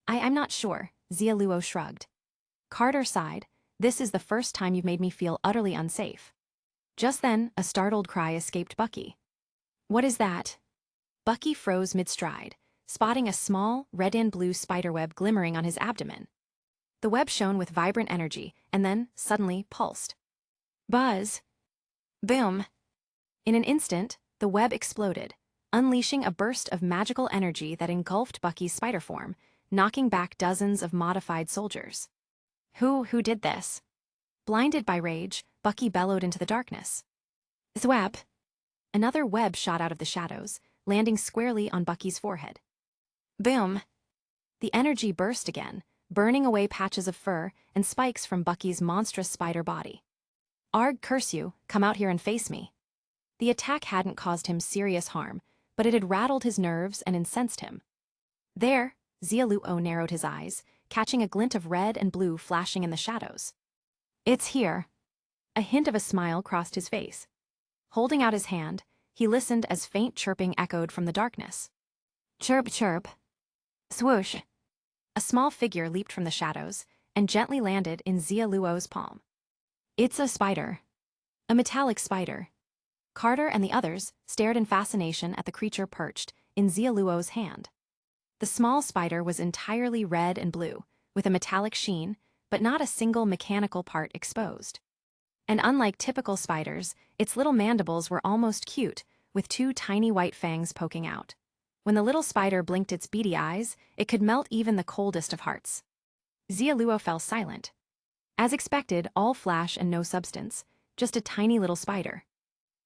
I'm not sure, Xia Luo shrugged. Carter sighed. This is the first time you've made me feel utterly unsafe. Just then, a startled cry escaped Bucky. What is that? Bucky froze mid-stride, spotting a small, red and blue spiderweb glimmering on his abdomen. The web shone with vibrant energy, and then, suddenly, pulsed. Buzz! Boom! In an instant, the web exploded, unleashing a burst of magical energy that engulfed Bucky's spider form, knocking back dozens of modified soldiers. Who did this? Blinded by rage, Bucky bellowed into the darkness. Thwap! Another web shot out of the shadows, landing squarely on Bucky's forehead. Boom! The energy burst again, burning away patches of fur and spikes from Bucky's monstrous spider body. Arg, curse you, come out here and face me. The attack hadn't caused him serious harm, but it had rattled his nerves and incensed him. There, Xia Luo narrowed his eyes, catching a glint of red and blue flashing in the shadows. It's here. A hint of a smile crossed his face. Holding out his hand, he listened as faint chirping echoed from the darkness. Chirp, chirp. Swoosh. A small figure leaped from the shadows and gently landed in Xia Luo's palm. It's a spider. A metallic spider. Carter and the others stared in fascination at the creature perched in Xia Luo's hand. The small spider was entirely red and blue, with a metallic sheen, but not a single mechanical part exposed. And unlike typical spiders, its little mandibles were almost cute, with two tiny white fangs poking out. When the little spider blinked its beady eyes, it could melt even the coldest of hearts. Xia Luo fell silent. As expected, all flash and no substance, just a tiny little spider.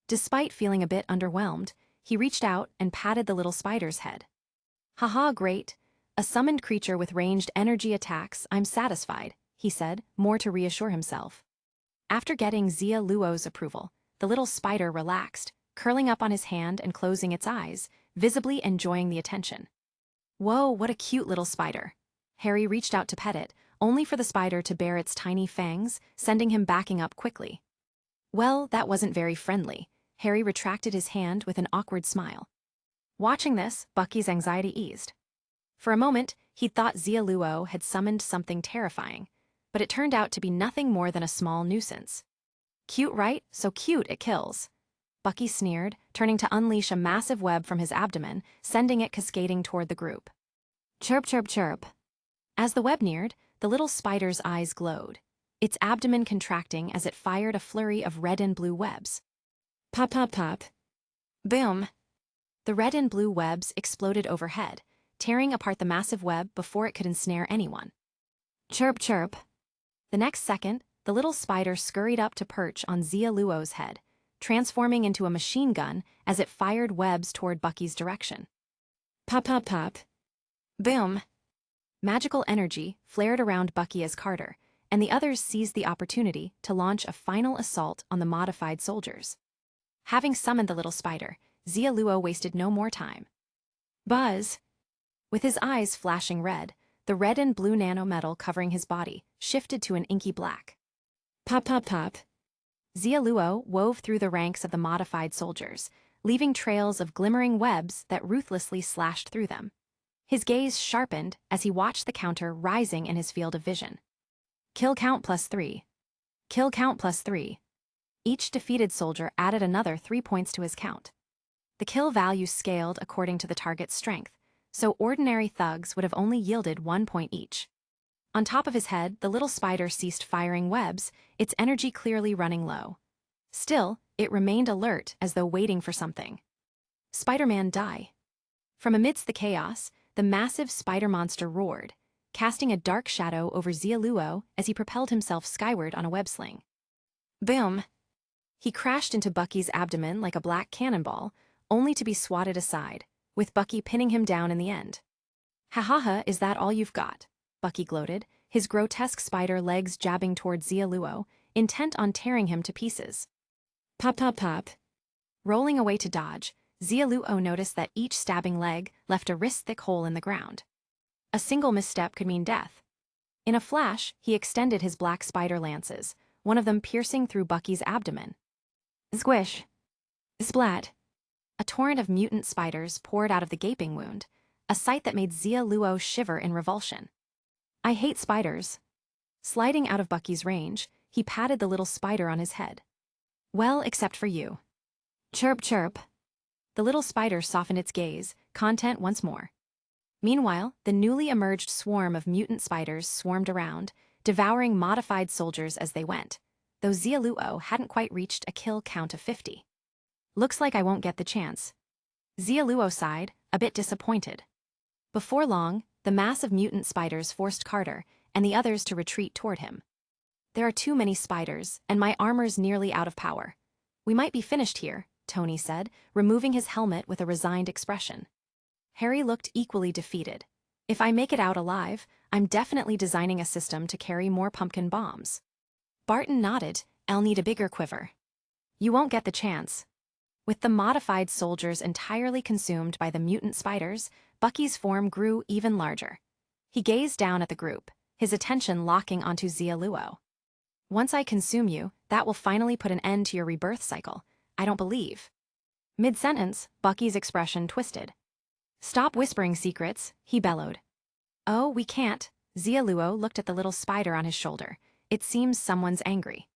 Despite feeling a bit underwhelmed, he reached out and patted the little spider's head. Haha, great. A summoned creature with ranged energy attacks, I'm satisfied, he said, more to reassure himself. After getting Xia Luo's approval, the little spider relaxed, curling up on his hand and closing its eyes, visibly enjoying the attention. Whoa, what a cute little spider. Harry reached out to pet it, only for the spider to bare its tiny fangs, sending him backing up quickly. Well, that wasn't very friendly. Harry retracted his hand with an awkward smile. Watching this, Bucky's anxiety eased. For a moment, he'd thought Xia Luo had summoned something terrifying, but it turned out to be nothing more than a small nuisance. Cute, right? So cute it kills. Bucky sneered, turning to unleash a massive web from his abdomen, sending it cascading toward the group. Chirp, chirp, chirp. As the web neared, the little spider's eyes glowed, its abdomen contracting as it fired a flurry of red and blue webs. Pop, pop, pop. Boom. The red and blue webs exploded overhead, tearing apart the massive web before it could ensnare anyone. Chirp, chirp. The next second, the little spider scurried up to perch on Xia Luo's head, transforming into a machine gun as it fired webs toward Bucky's direction. Pop, pop, pop. Boom. Magical energy flared around Bucky as Carter, and the others seized the opportunity to launch a final assault on the modified soldiers. Having summoned the little spider, Xia Luo wasted no more time. Buzz! With his eyes flashing red, the red and blue nanometal covering his body shifted to an inky black. Pop, pop, pop. Xia Luo wove through the ranks of the modified soldiers, leaving trails of glimmering webs that ruthlessly slashed through them. His gaze sharpened as he watched the counter rising in his field of vision. Kill count +3. Kill count +3. Each defeated soldier added another 3 points to his count. The kill value scaled according to the target's strength, so ordinary thugs would have only yielded 1 point each. On top of his head, the little spider ceased firing webs, its energy clearly running low. Still, it remained alert as though waiting for something. Spider-Man die. From amidst the chaos, the massive spider monster roared, casting a dark shadow over Xia Luo as he propelled himself skyward on a web sling. Boom! He crashed into Bucky's abdomen like a black cannonball, only to be swatted aside, with Bucky pinning him down in the end. Ha ha ha, is that all you've got? Bucky gloated, his grotesque spider legs jabbing toward Xia Luo, intent on tearing him to pieces. Pop, pop, pop. Rolling away to dodge, Xia Luo noticed that each stabbing leg left a wrist-thick hole in the ground. A single misstep could mean death. In a flash, he extended his black spider lances, one of them piercing through Bucky's abdomen. Squish. Splat. A torrent of mutant spiders poured out of the gaping wound, a sight that made Xia Luo shiver in revulsion. I hate spiders. Sliding out of Bucky's range, he patted the little spider on his head. Well, except for you. Chirp, chirp. The little spider softened its gaze, content once more. Meanwhile, the newly emerged swarm of mutant spiders swarmed around, devouring modified soldiers as they went, though Xia Luo hadn't quite reached a kill count of 50. Looks like I won't get the chance. Xia Luo sighed, a bit disappointed. Before long, the mass of mutant spiders forced Carter and the others to retreat toward him. There are too many spiders, and my armor's nearly out of power. We might be finished here, Tony said, removing his helmet with a resigned expression. Harry looked equally defeated. If I make it out alive, I'm definitely designing a system to carry more pumpkin bombs. Barton nodded, I'll need a bigger quiver. You won't get the chance. With the modified soldiers entirely consumed by the mutant spiders, Bucky's form grew even larger. He gazed down at the group, his attention locking onto Xia Luo. Once I consume you, that will finally put an end to your rebirth cycle. I don't believe. Mid-sentence, Bucky's expression twisted. Stop whispering secrets, he bellowed. Oh, we can't. Xia Luo looked at the little spider on his shoulder. It seems someone's angry.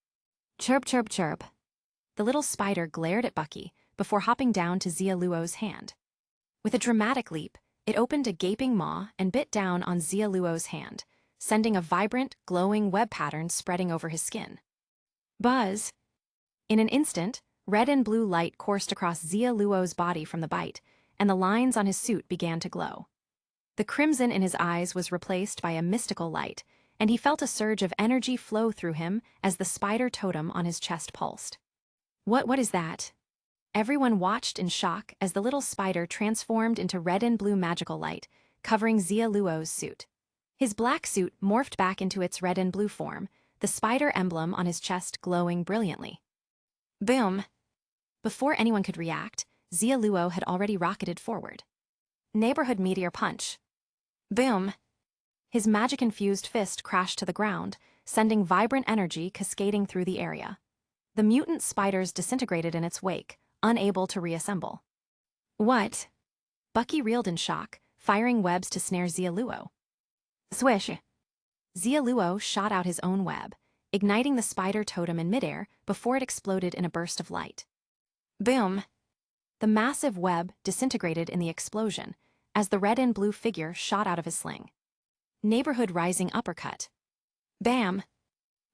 Chirp, chirp, chirp. The little spider glared at Bucky before hopping down to Xia Luo's hand. With a dramatic leap, it opened a gaping maw and bit down on Xia Luo's hand, sending a vibrant, glowing web pattern spreading over his skin. Buzz! In an instant, red and blue light coursed across Xia Luo's body from the bite, and the lines on his suit began to glow. The crimson in his eyes was replaced by a mystical light, and he felt a surge of energy flow through him as the spider totem on his chest pulsed. What is that? Everyone watched in shock as the little spider transformed into red and blue magical light, covering Xia Luo's suit. His black suit morphed back into its red and blue form, the spider emblem on his chest glowing brilliantly. Boom! Before anyone could react, Xia Luo had already rocketed forward. Neighborhood meteor punch. Boom! His magic-infused fist crashed to the ground, sending vibrant energy cascading through the area. The mutant spiders disintegrated in its wake, unable to reassemble. What? Bucky reeled in shock, firing webs to snare Xia Luo. Swish! Xia Luo shot out his own web, igniting the spider totem in midair before it exploded in a burst of light. Boom! The massive web disintegrated in the explosion as the red and blue figure shot out of his sling. Neighborhood rising uppercut. Bam!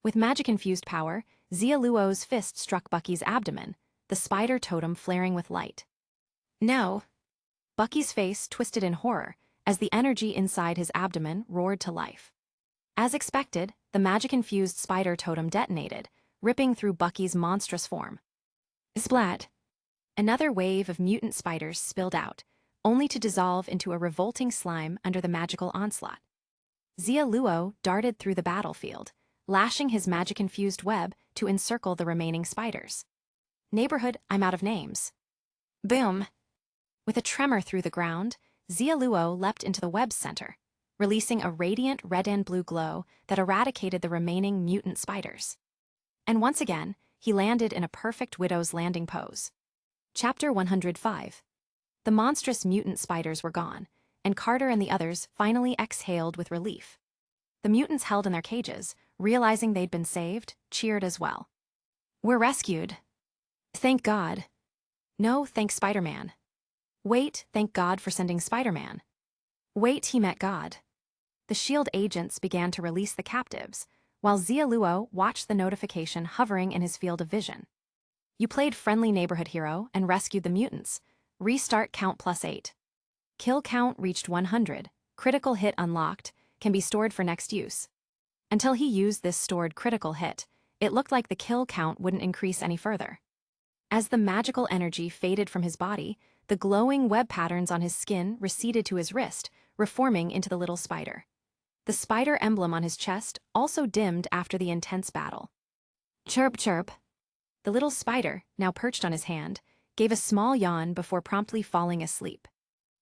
With magic-infused power, Xia Luo's fist struck Bucky's abdomen, the spider totem flaring with light. No! Bucky's face twisted in horror as the energy inside his abdomen roared to life. As expected, the magic-infused spider totem detonated, ripping through Bucky's monstrous form. Splat! Another wave of mutant spiders spilled out, only to dissolve into a revolting slime under the magical onslaught. Xia Luo darted through the battlefield, lashing his magic-infused web to encircle the remaining spiders. Neighborhood, I'm out of names. Boom! With a tremor through the ground, Xia Luo leapt into the web's center, releasing a radiant red and blue glow that eradicated the remaining mutant spiders. And once again, he landed in a perfect widow's landing pose. Chapter 105. The monstrous mutant spiders were gone, and Carter and the others finally exhaled with relief. The mutants held in their cages, realizing they'd been saved, cheered as well. We're rescued. Thank God. No, thank Spider-Man. Wait, thank God for sending Spider-Man. Wait, he met God. The S.H.I.E.L.D. agents began to release the captives, while Xia Luo watched the notification hovering in his field of vision. You played friendly neighborhood hero and rescued the mutants. Restart count +8. Kill count reached 100. Critical hit unlocked. Can be stored for next use. Until he used this stored critical hit, it looked like the kill count wouldn't increase any further. As the magical energy faded from his body, the glowing web patterns on his skin receded to his wrist, reforming into the little spider. The spider emblem on his chest also dimmed after the intense battle. Chirp, chirp. The little spider, now perched on his hand, gave a small yawn before promptly falling asleep.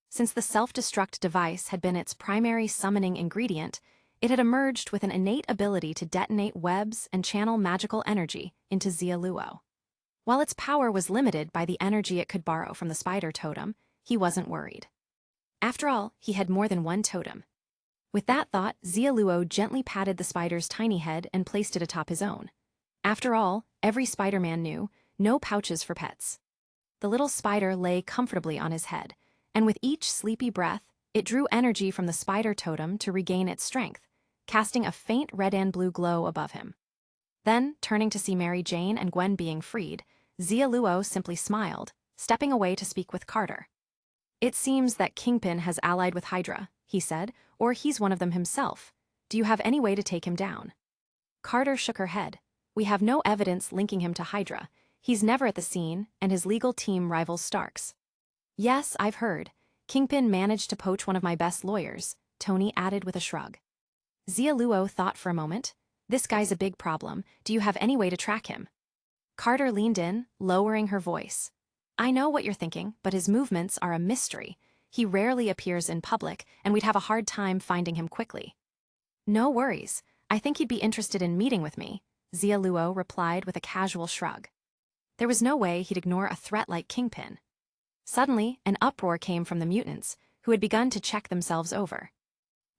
Since the self-destruct device had been its primary summoning ingredient, it had emerged with an innate ability to detonate webs and channel magical energy into Xia Luo. While its power was limited by the energy it could borrow from the spider totem, he wasn't worried. After all, he had more than one totem. With that thought, Xia Luo gently patted the spider's tiny head and placed it atop his own. After all, every Spider-Man knew, no pouches for pets. The little spider lay comfortably on his head, and with each sleepy breath, it drew energy from the spider totem to regain its strength, casting a faint red and blue glow above him. Then, turning to see Mary Jane and Gwen being freed, Xia Luo simply smiled, stepping away to speak with Carter. It seems that Kingpin has allied with Hydra, he said, or he's one of them himself. Do you have any way to take him down? Carter shook her head. We have no evidence linking him to Hydra. He's never at the scene, and his legal team rivals Stark's. Yes, I've heard. Kingpin managed to poach one of my best lawyers, Tony added with a shrug. Xia Luo thought for a moment. This guy's a big problem. Do you have any way to track him? Carter leaned in, lowering her voice. I know what you're thinking, but his movements are a mystery. He rarely appears in public, and we'd have a hard time finding him quickly. No worries. I think he'd be interested in meeting with me. Xia Luo replied with a casual shrug. There was no way he'd ignore a threat like Kingpin. Suddenly, an uproar came from the mutants, who had begun to check themselves over.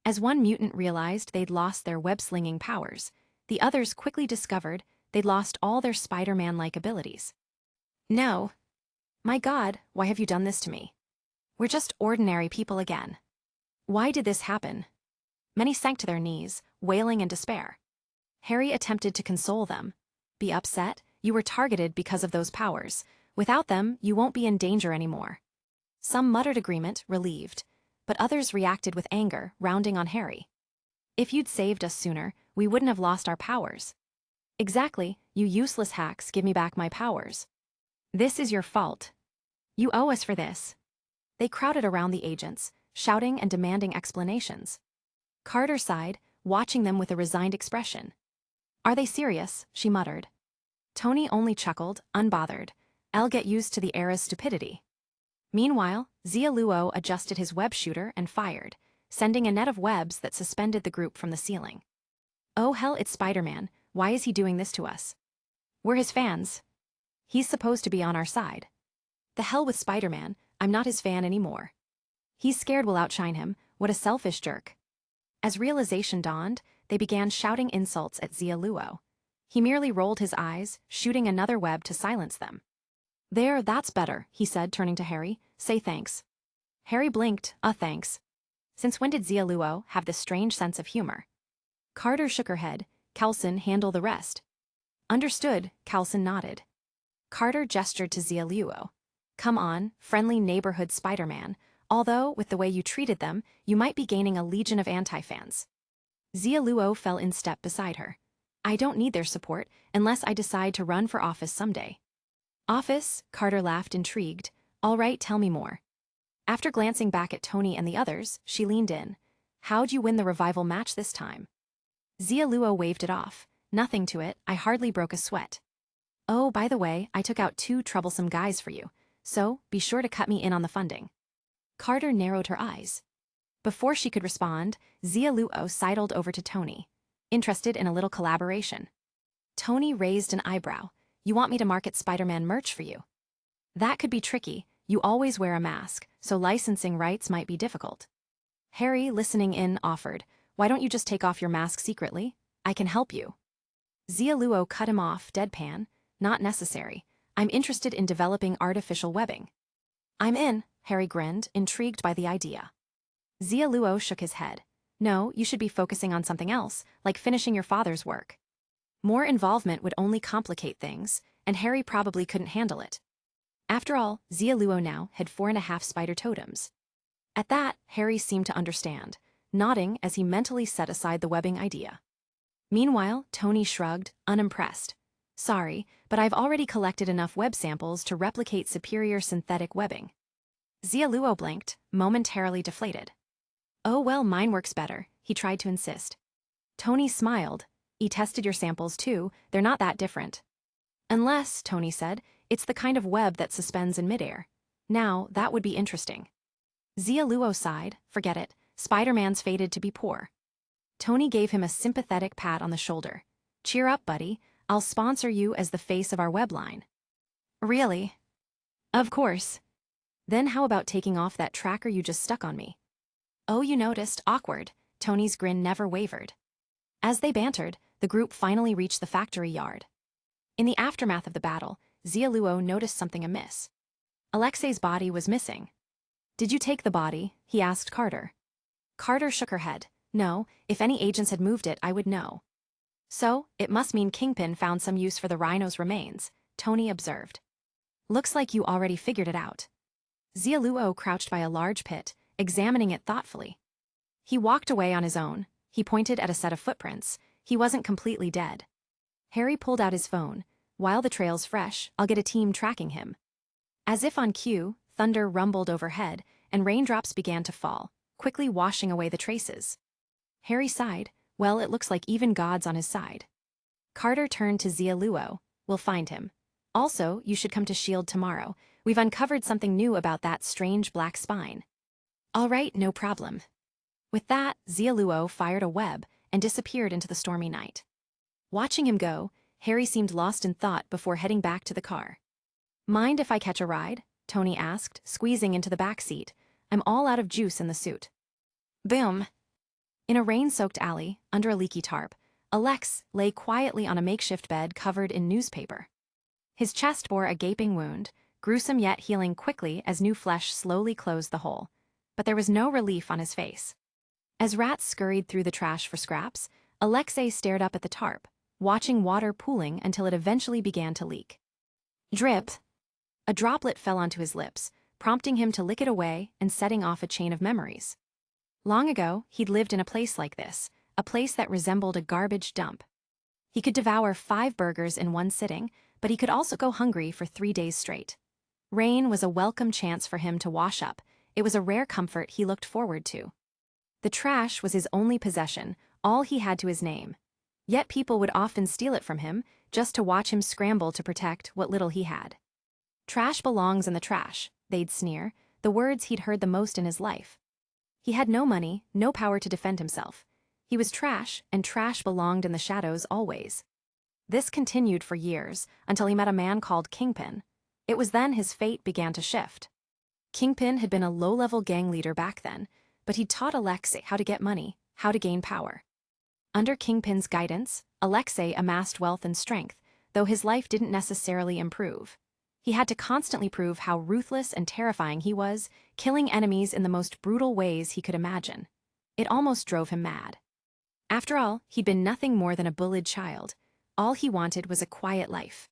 As one mutant realized they'd lost their web-slinging powers, the others quickly discovered they'd lost all their Spider-Man-like abilities. No. My God, why have you done this to me? We're just ordinary people again. Why did this happen? Many sank to their knees, wailing in despair. Harry attempted to console them. Be upset, you were targeted because of those powers. Without them, you won't be in danger anymore. Some muttered agreement, relieved, but others reacted with anger, rounding on Harry. If you'd saved us sooner, we wouldn't have lost our powers. Exactly, you useless hacks, give me back my powers. This is your fault. You owe us for this. They crowded around the agents, shouting and demanding explanations. Carter sighed, watching them with a resigned expression. Are they serious? She muttered. Tony only chuckled, unbothered. I'll get used to the era's stupidity. Meanwhile, Xia Luo adjusted his web shooter and fired, sending a net of webs that suspended the group from the ceiling. Oh hell, it's Spider-Man. Why is he doing this to us? We're his fans. He's supposed to be on our side. The hell with Spider-Man, I'm not his fan anymore. He's scared we'll outshine him, what a selfish jerk. As realization dawned, they began shouting insults at Xia Luo. He merely rolled his eyes, shooting another web to silence them. There, that's better, he said, turning to Harry. Say thanks. Harry blinked, thanks. Since when did Xia Luo have this strange sense of humor? Carter shook her head. Coulson, handle the rest. Understood, Coulson nodded. Carter gestured to Xia Luo. Come on, friendly neighborhood Spider-Man, although, with the way you treated them, you might be gaining a legion of anti-fans. Xia Luo fell in step beside her. I don't need their support, unless I decide to run for office someday. Office? Carter laughed, intrigued. All right, tell me more. After glancing back at Tony and the others, she leaned in. How'd you win the revival match this time? Xia Luo waved it off. Nothing to it, I hardly broke a sweat. Oh, by the way, I took out 2 troublesome guys for you, so be sure to cut me in on the funding. Carter narrowed her eyes. Before she could respond, Xia Luo sidled over to Tony, interested in a little collaboration. Tony raised an eyebrow. You want me to market Spider-Man merch for you? That could be tricky, you always wear a mask, so licensing rights might be difficult. Harry, listening in, offered, why don't you just take off your mask secretly? I can help you. Xia Luo cut him off, deadpan. Not necessary. I'm interested in developing artificial webbing. I'm in, Harry grinned, intrigued by the idea. Xia Luo shook his head. No, you should be focusing on something else, like finishing your father's work. More involvement would only complicate things, and Harry probably couldn't handle it. After all, Xia Luo now had 4.5 spider totems. At that, Harry seemed to understand, nodding as he mentally set aside the webbing idea. Meanwhile, Tony shrugged, unimpressed. Sorry, but I've already collected enough web samples to replicate superior synthetic webbing. Xia Luo blinked, momentarily deflated. Oh well, mine works better, he tried to insist. Tony smiled. He tested your samples too, they're not that different. Unless, Tony said, it's the kind of web that suspends in midair. Now, that would be interesting. Xia Luo sighed, forget it, Spider-Man's fated to be poor. Tony gave him a sympathetic pat on the shoulder. Cheer up, buddy, I'll sponsor you as the face of our web line. Really? Of course. Then how about taking off that tracker you just stuck on me? Oh, you noticed, awkward. Tony's grin never wavered. As they bantered, the group finally reached the factory yard. In the aftermath of the battle, Xia Luo noticed something amiss. Alexei's body was missing. Did you take the body? He asked Carter. Carter shook her head. No, if any agents had moved it, I would know. So, it must mean Kingpin found some use for the rhino's remains, Tony observed. Looks like you already figured it out. Xia Luo crouched by a large pit, examining it thoughtfully. He walked away on his own. He pointed at a set of footprints. He wasn't completely dead. Harry pulled out his phone. While the trail's fresh, I'll get a team tracking him. As if on cue, thunder rumbled overhead, and raindrops began to fall, quickly washing away the traces. Harry sighed. Well, it looks like even God's on his side. Carter turned to Xia Luo. We'll find him. Also, you should come to S.H.I.E.L.D. tomorrow. We've uncovered something new about that strange black spine. All right, no problem. With that, Xia Luo fired a web and disappeared into the stormy night. Watching him go, Harry seemed lost in thought before heading back to the car. Mind if I catch a ride? Tony asked, squeezing into the back seat. I'm all out of juice in the suit. Boom. In a rain-soaked alley, under a leaky tarp, Alex lay quietly on a makeshift bed covered in newspaper. His chest bore a gaping wound, gruesome yet healing quickly as new flesh slowly closed the hole. But there was no relief on his face. As rats scurried through the trash for scraps, Alexei stared up at the tarp, watching water pooling until it eventually began to leak. Drip. A droplet fell onto his lips, prompting him to lick it away and setting off a chain of memories. Long ago, he'd lived in a place like this, a place that resembled a garbage dump. He could devour 5 burgers in one sitting, but he could also go hungry for 3 days straight. Rain was a welcome chance for him to wash up. It was a rare comfort he looked forward to. The trash was his only possession, all he had to his name. Yet people would often steal it from him, just to watch him scramble to protect what little he had. Trash belongs in the trash, they'd sneer, the words he'd heard the most in his life. He had no money, no power to defend himself. He was trash, and trash belonged in the shadows always. This continued for years, until he met a man called Kingpin. It was then his fate began to shift. Kingpin had been a low-level gang leader back then, but he'd taught Alexei how to get money, how to gain power. Under Kingpin's guidance, Alexei amassed wealth and strength, though his life didn't necessarily improve. He had to constantly prove how ruthless and terrifying he was, killing enemies in the most brutal ways he could imagine. It almost drove him mad. After all, he'd been nothing more than a bullied child. All he wanted was a quiet life.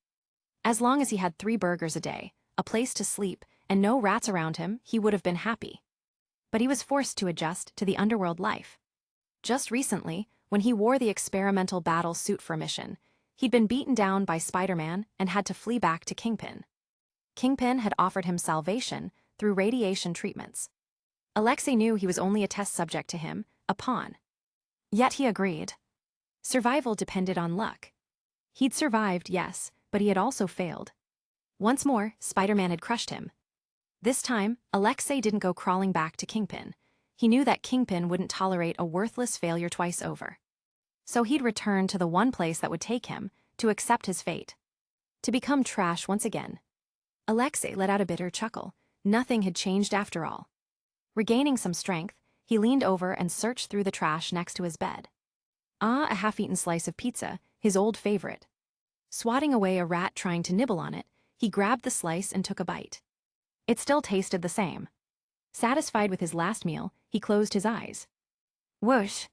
As long as he had 3 burgers a day, a place to sleep, and no rats around him, he would have been happy. But he was forced to adjust to the underworld life. Just recently, when he wore the experimental battle suit for a mission, he'd been beaten down by Spider-Man and had to flee back to Kingpin. Kingpin had offered him salvation through radiation treatments. Alexei knew he was only a test subject to him, a pawn. Yet he agreed. Survival depended on luck. He'd survived, yes, but he had also failed. Once more, Spider-Man had crushed him. This time, Alexei didn't go crawling back to Kingpin. He knew that Kingpin wouldn't tolerate a worthless failure twice over. So he'd return to the one place that would take him, to accept his fate. To become trash once again. Alexei let out a bitter chuckle. Nothing had changed after all. Regaining some strength, he leaned over and searched through the trash next to his bed. A half-eaten slice of pizza, his old favorite. Swatting away a rat trying to nibble on it, he grabbed the slice and took a bite. It still tasted the same. Satisfied with his last meal, he closed his eyes. Whoosh!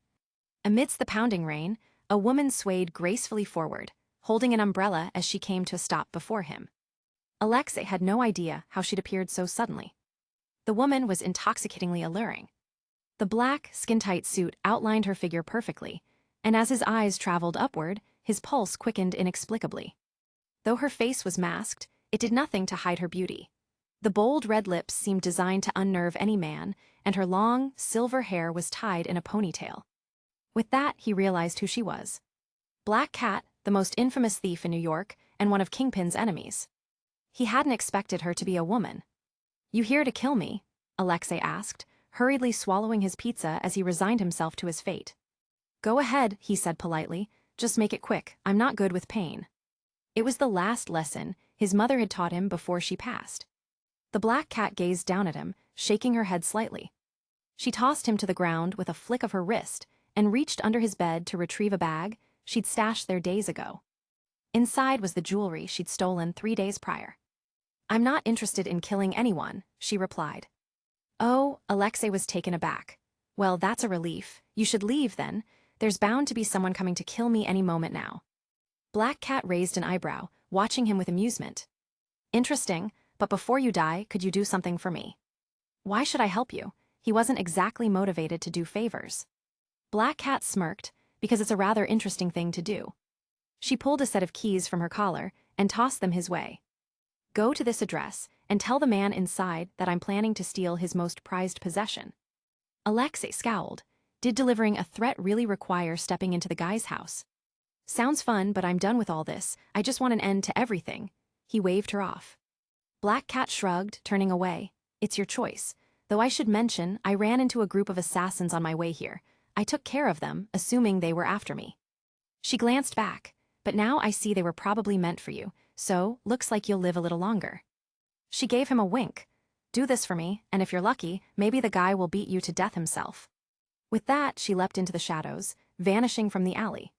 Amidst the pounding rain, a woman swayed gracefully forward, holding an umbrella as she came to a stop before him. Alexei had no idea how she'd appeared so suddenly. The woman was intoxicatingly alluring. The black, skin-tight suit outlined her figure perfectly, and as his eyes traveled upward, his pulse quickened inexplicably. Though her face was masked, it did nothing to hide her beauty. The bold red lips seemed designed to unnerve any man, and her long, silver hair was tied in a ponytail. With that, he realized who she was. Black Cat, the most infamous thief in New York, and one of Kingpin's enemies. He hadn't expected her to be a woman. You here to kill me? Alexei asked, hurriedly swallowing his pizza as he resigned himself to his fate. Go ahead, he said politely, just make it quick, I'm not good with pain. It was the last lesson his mother had taught him before she passed. The black cat gazed down at him, shaking her head slightly. She tossed him to the ground with a flick of her wrist and reached under his bed to retrieve a bag she'd stashed there days ago. Inside was the jewelry she'd stolen 3 days prior. I'm not interested in killing anyone, she replied. Oh, Alexei was taken aback. Well, that's a relief. You should leave, then. There's bound to be someone coming to kill me any moment now. Black Cat raised an eyebrow, watching him with amusement. Interesting, but before you die, could you do something for me? Why should I help you? He wasn't exactly motivated to do favors. Black Cat smirked, because it's a rather interesting thing to do. She pulled a set of keys from her collar and tossed them his way. Go to this address and tell the man inside that I'm planning to steal his most prized possession. Alexei scowled. Did delivering a threat really require stepping into the guy's house? Sounds fun, but I'm done with all this. I just want an end to everything. He waved her off. Black Cat shrugged, turning away. It's your choice. Though I should mention, I ran into a group of assassins on my way here. I took care of them, assuming they were after me. She glanced back. But now I see they were probably meant for you, so looks like you'll live a little longer. She gave him a wink. Do this for me, and if you're lucky, maybe the guy will beat you to death himself. With that, she leapt into the shadows, vanishing from the alley.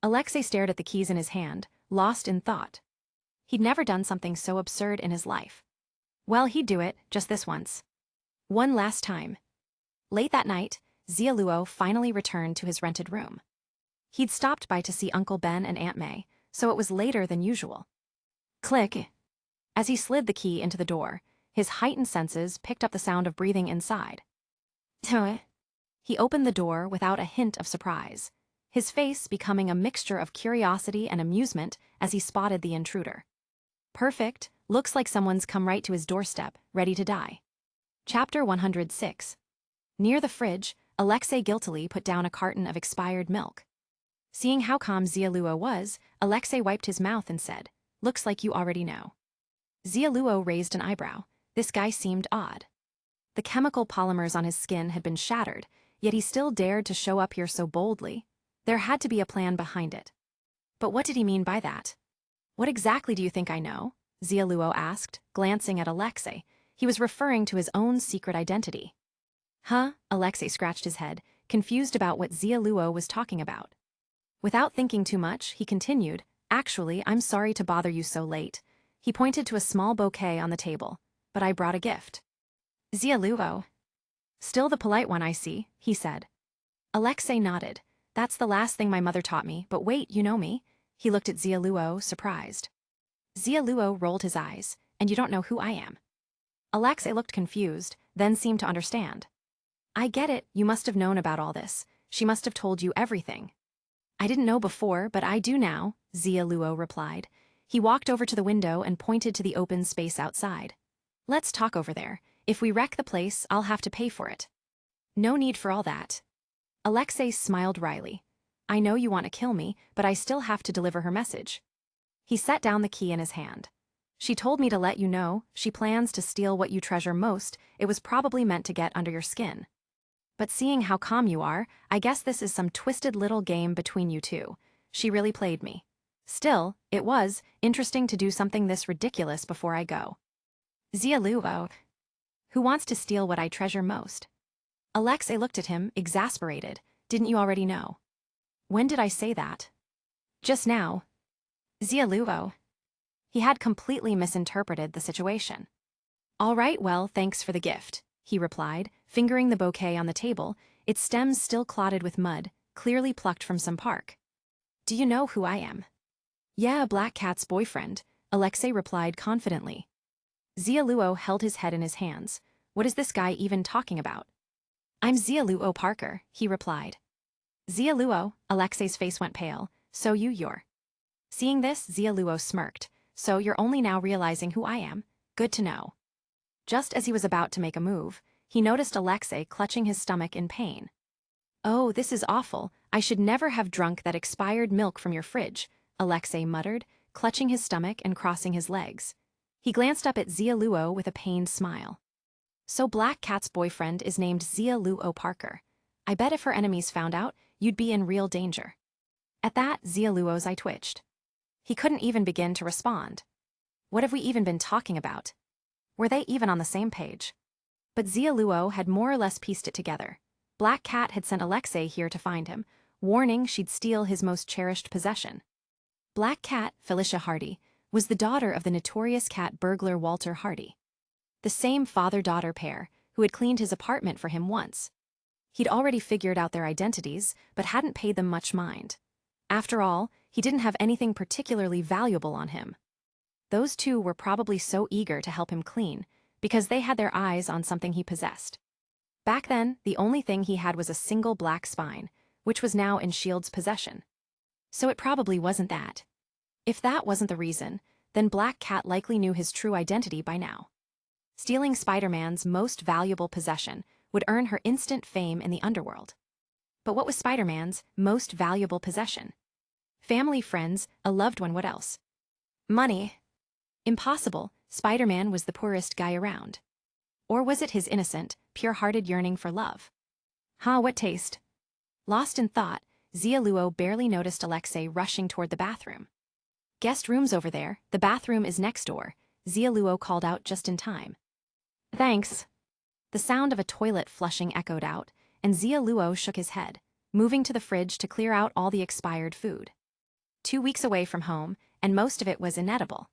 Alexei stared at the keys in his hand, lost in thought. He'd never done something so absurd in his life. Well, he'd do it, just this once. One last time. Late that night, Xia Luo finally returned to his rented room. He'd stopped by to see Uncle Ben and Aunt May, so it was later than usual. Click. As he slid the key into the door, his heightened senses picked up the sound of breathing inside. He opened the door without a hint of surprise, his face becoming a mixture of curiosity and amusement as he spotted the intruder. Perfect, looks like someone's come right to his doorstep, ready to die. Chapter 106. Near the fridge, Alexei guiltily put down a carton of expired milk. Seeing how calm Xia Luo was, Alexei wiped his mouth and said, "Looks like you already know." Xia Luo raised an eyebrow. This guy seemed odd. The chemical polymers on his skin had been shattered, yet he still dared to show up here so boldly. There had to be a plan behind it. But what did he mean by that? What exactly do you think I know? Xia Luo asked, glancing at Alexei. He was referring to his own secret identity. Huh? Alexei scratched his head, confused about what Xia Luo was talking about. Without thinking too much, he continued, "Actually, I'm sorry to bother you so late." He pointed to a small bouquet on the table. "But I brought a gift." Xia Luo. "Still the polite one, I see," he said. Alexei nodded. "That's the last thing my mother taught me, but wait, you know me?" He looked at Xia Luo, surprised. Xia Luo rolled his eyes. "And you don't know who I am?" Alexei looked confused, then seemed to understand. "I get it, you must have known about all this. She must have told you everything." "I didn't know before, but I do now," Xia Luo replied. He walked over to the window and pointed to the open space outside. "Let's talk over there. If we wreck the place, I'll have to pay for it." "No need for all that." Alexei smiled wryly. "I know you want to kill me, but I still have to deliver her message." He set down the key in his hand. "She told me to let you know, she plans to steal what you treasure most. It was probably meant to get under your skin. But seeing how calm you are, I guess this is some twisted little game between you two. She really played me. Still, it was interesting to do something this ridiculous before I go." Xia Luo. "Who wants to steal what I treasure most?" Alexei looked at him, exasperated. "Didn't you already know?" "When did I say that?" "Just now." Xia Luo. He had completely misinterpreted the situation. "All right, well, thanks for the gift," he replied, fingering the bouquet on the table, its stems still clotted with mud, clearly plucked from some park. "Do you know who I am?" "Yeah, Black Cat's boyfriend," Alexei replied confidently. Xia Luo held his head in his hands. What is this guy even talking about? "I'm Xia Luo Parker," he replied. "Xia Luo," Alexei's face went pale. "So you're." Seeing this, Xia Luo smirked. "So you're only now realizing who I am? Good to know." Just as he was about to make a move, he noticed Alexei clutching his stomach in pain. "Oh, this is awful. I should never have drunk that expired milk from your fridge," Alexei muttered, clutching his stomach and crossing his legs. He glanced up at Xia Luo with a pained smile. "So Black Cat's boyfriend is named Xia Luo Parker. I bet if her enemies found out, you'd be in real danger." At that, Xia Luo's eye twitched. He couldn't even begin to respond. What have we even been talking about? Were they even on the same page? But Xia Luo had more or less pieced it together. Black Cat had sent Alexei here to find him, warning she'd steal his most cherished possession. Black Cat, Felicia Hardy, was the daughter of the notorious cat burglar Walter Hardy. The same father-daughter pair who had cleaned his apartment for him once. He'd already figured out their identities, but hadn't paid them much mind. After all, he didn't have anything particularly valuable on him. Those two were probably so eager to help him clean, because they had their eyes on something he possessed. Back then, the only thing he had was a single black spine, which was now in S.H.I.E.L.D.'s possession. So it probably wasn't that. If that wasn't the reason, then Black Cat likely knew his true identity by now. Stealing Spider-Man's most valuable possession would earn her instant fame in the underworld. But what was Spider-Man's most valuable possession? Family, friends, a loved one, what else? Money. Impossible, Spider-Man was the poorest guy around. Or was it his innocent, pure-hearted yearning for love? What taste? Lost in thought, Xia Luo barely noticed Alexei rushing toward the bathroom. Guest room's over there, the bathroom is next door, Xia Luo called out just in time. Thanks. The sound of a toilet flushing echoed out, and Xia Luo shook his head, moving to the fridge to clear out all the expired food. 2 weeks away from home, and most of it was inedible.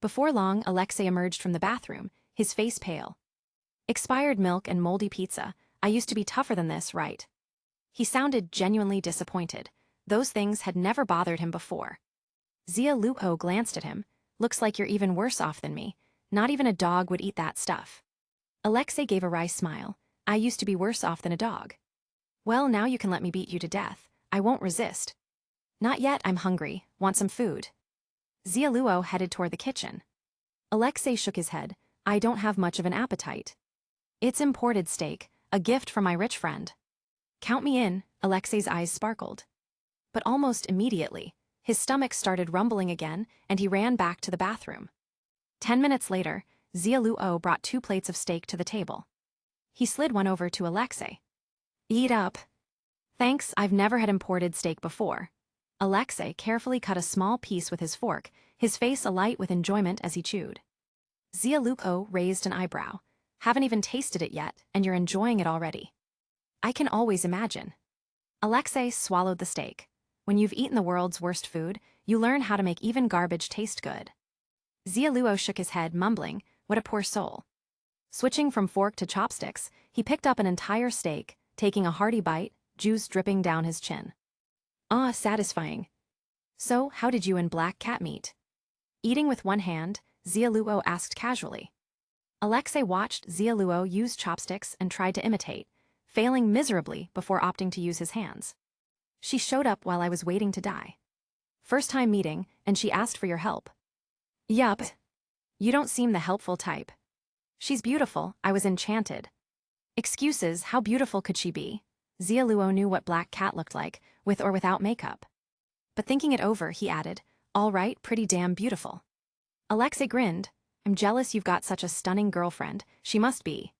Before long, Alexei emerged from the bathroom, his face pale. Expired milk and moldy pizza. I used to be tougher than this, right? He sounded genuinely disappointed. Those things had never bothered him before. Xia Luo glanced at him. Looks like you're even worse off than me. Not even a dog would eat that stuff. Alexei gave a wry smile. I used to be worse off than a dog. Well, now you can let me beat you to death. I won't resist. Not yet, I'm hungry. Want some food? Xia Luo headed toward the kitchen. Alexei shook his head. I don't have much of an appetite. It's imported steak, a gift from my rich friend. Count me in, Alexei's eyes sparkled. But almost immediately, his stomach started rumbling again, and he ran back to the bathroom. 10 minutes later, Xia Luo brought 2 plates of steak to the table. He slid one over to Alexei. Eat up. Thanks, I've never had imported steak before. Alexei carefully cut a small piece with his fork, his face alight with enjoyment as he chewed. Xia Luo raised an eyebrow. Haven't even tasted it yet, and you're enjoying it already. I can always imagine. Alexei swallowed the steak. When you've eaten the world's worst food, you learn how to make even garbage taste good. Xia Luo shook his head, mumbling, what a poor soul. Switching from fork to chopsticks, he picked up an entire steak, taking a hearty bite, juice dripping down his chin. Ah, satisfying. So, how did you and Black Cat meet? Eating with one hand, Xia Luo asked casually. Alexei watched Xia Luo use chopsticks and tried to imitate, failing miserably before opting to use his hands. She showed up while I was waiting to die. First time meeting, and she asked for your help. Yup. You don't seem the helpful type. She's beautiful, I was enchanted. Excuses, how beautiful could she be? Xia Luo knew what Black Cat looked like, with or without makeup. But thinking it over, he added, all right, pretty damn beautiful. Alexei grinned. I'm jealous you've got such a stunning girlfriend. She must be.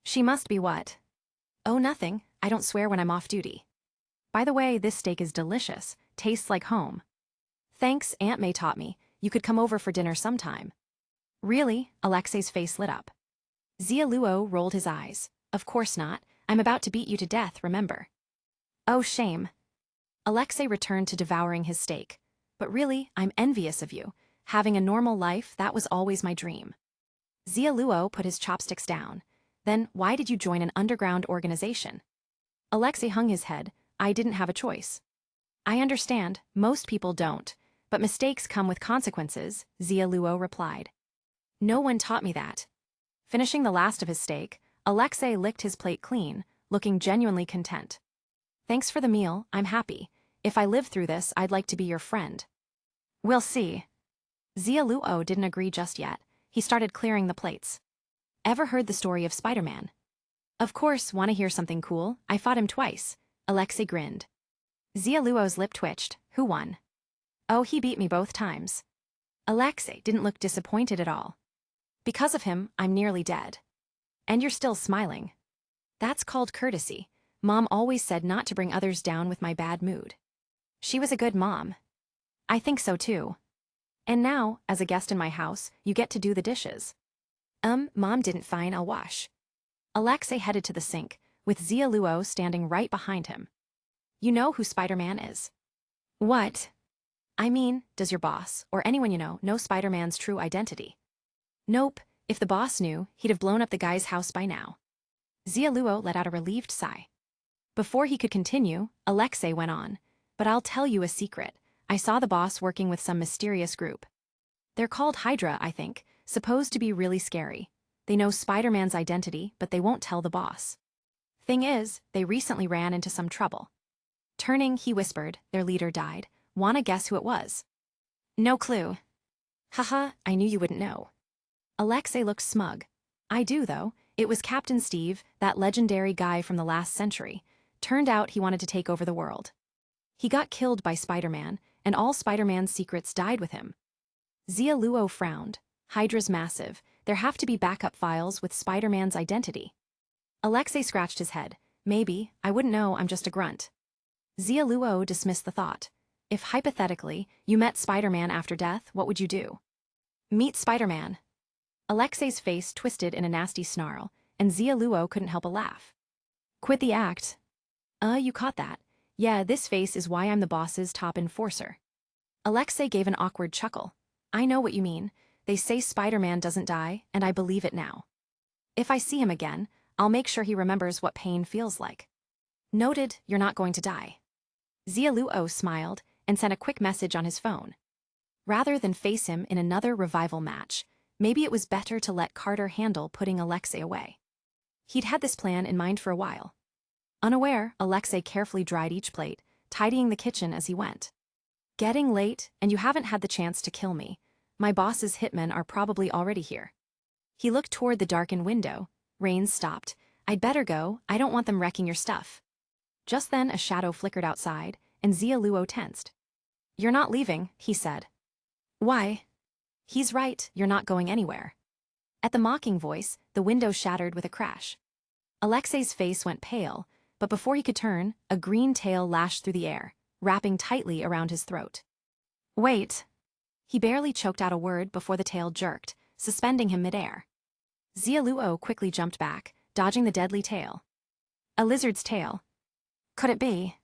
She must be what? Oh, nothing. I don't swear when I'm off duty. By the way, this steak is delicious. Tastes like home. Thanks, Aunt May taught me. You could come over for dinner sometime. Really? Alexei's face lit up. Xia Luo rolled his eyes. Of course not. I'm about to beat you to death, remember? Oh, shame. Alexei returned to devouring his steak. But really, I'm envious of you. Having a normal life, that was always my dream. Xia Luo put his chopsticks down. Then, why did you join an underground organization? Alexei hung his head. I didn't have a choice. I understand, most people don't. But mistakes come with consequences, Xia Luo replied. No one taught me that. Finishing the last of his steak, Alexei licked his plate clean, looking genuinely content. Thanks for the meal, I'm happy. If I live through this, I'd like to be your friend. We'll see. Xia Luo didn't agree just yet. He started clearing the plates. Ever heard the story of Spider-Man? Of course, want to hear something cool? I fought him twice. Alexei grinned. Xia Luo's lip twitched. Who won? Oh, he beat me both times. Alexei didn't look disappointed at all. Because of him, I'm nearly dead. And you're still smiling. That's called courtesy. Mom always said not to bring others down with my bad mood. She was a good mom. I think so too. And now, as a guest in my house, you get to do the dishes. Mom didn't, fine, I'll wash. Alexei headed to the sink, with Xia Luo standing right behind him. You know who Spider-Man is? What? I mean, does your boss, or anyone you know Spider-Man's true identity? Nope, if the boss knew, he'd have blown up the guy's house by now. Xia Luo let out a relieved sigh. Before he could continue, Alexei went on. But I'll tell you a secret. I saw the boss working with some mysterious group. They're called Hydra, I think, supposed to be really scary. They know Spider-Man's identity, but they won't tell the boss. Thing is, they recently ran into some trouble. Turning, he whispered, their leader died. Wanna guess who it was? No clue. Haha, I knew you wouldn't know. Alexei looked smug. I do, though. It was Captain Steve, that legendary guy from the last century. Turned out he wanted to take over the world. He got killed by Spider-Man, and all Spider-Man's secrets died with him. Xia Luo frowned. Hydra's massive. There have to be backup files with Spider-Man's identity. Alexei scratched his head. Maybe, I wouldn't know, I'm just a grunt. Xia Luo dismissed the thought. If hypothetically you met Spider-Man after death, what would you do? Meet Spider-Man. Alexei's face twisted in a nasty snarl, and Xia Luo couldn't help a laugh. Quit the act. You caught that. Yeah, this face is why I'm the boss's top enforcer. Alexei gave an awkward chuckle. I know what you mean. They say Spider-Man doesn't die, and I believe it now. If I see him again, I'll make sure he remembers what pain feels like. Noted, you're not going to die. Xia Luo smiled and sent a quick message on his phone. Rather than face him in another revival match, maybe it was better to let Carter handle putting Alexei away. He'd had this plan in mind for a while. Unaware, Alexei carefully dried each plate, tidying the kitchen as he went. Getting late, and you haven't had the chance to kill me. My boss's hitmen are probably already here. He looked toward the darkened window. Rain stopped. I'd better go, I don't want them wrecking your stuff. Just then a shadow flickered outside, and Xia Luo tensed. You're not leaving, he said. Why? He's right, you're not going anywhere. At the mocking voice, the window shattered with a crash. Alexei's face went pale, but before he could turn, a green tail lashed through the air, wrapping tightly around his throat. Wait. He barely choked out a word before the tail jerked, suspending him midair. Xia Luo quickly jumped back, dodging the deadly tail. A lizard's tail. Could it be?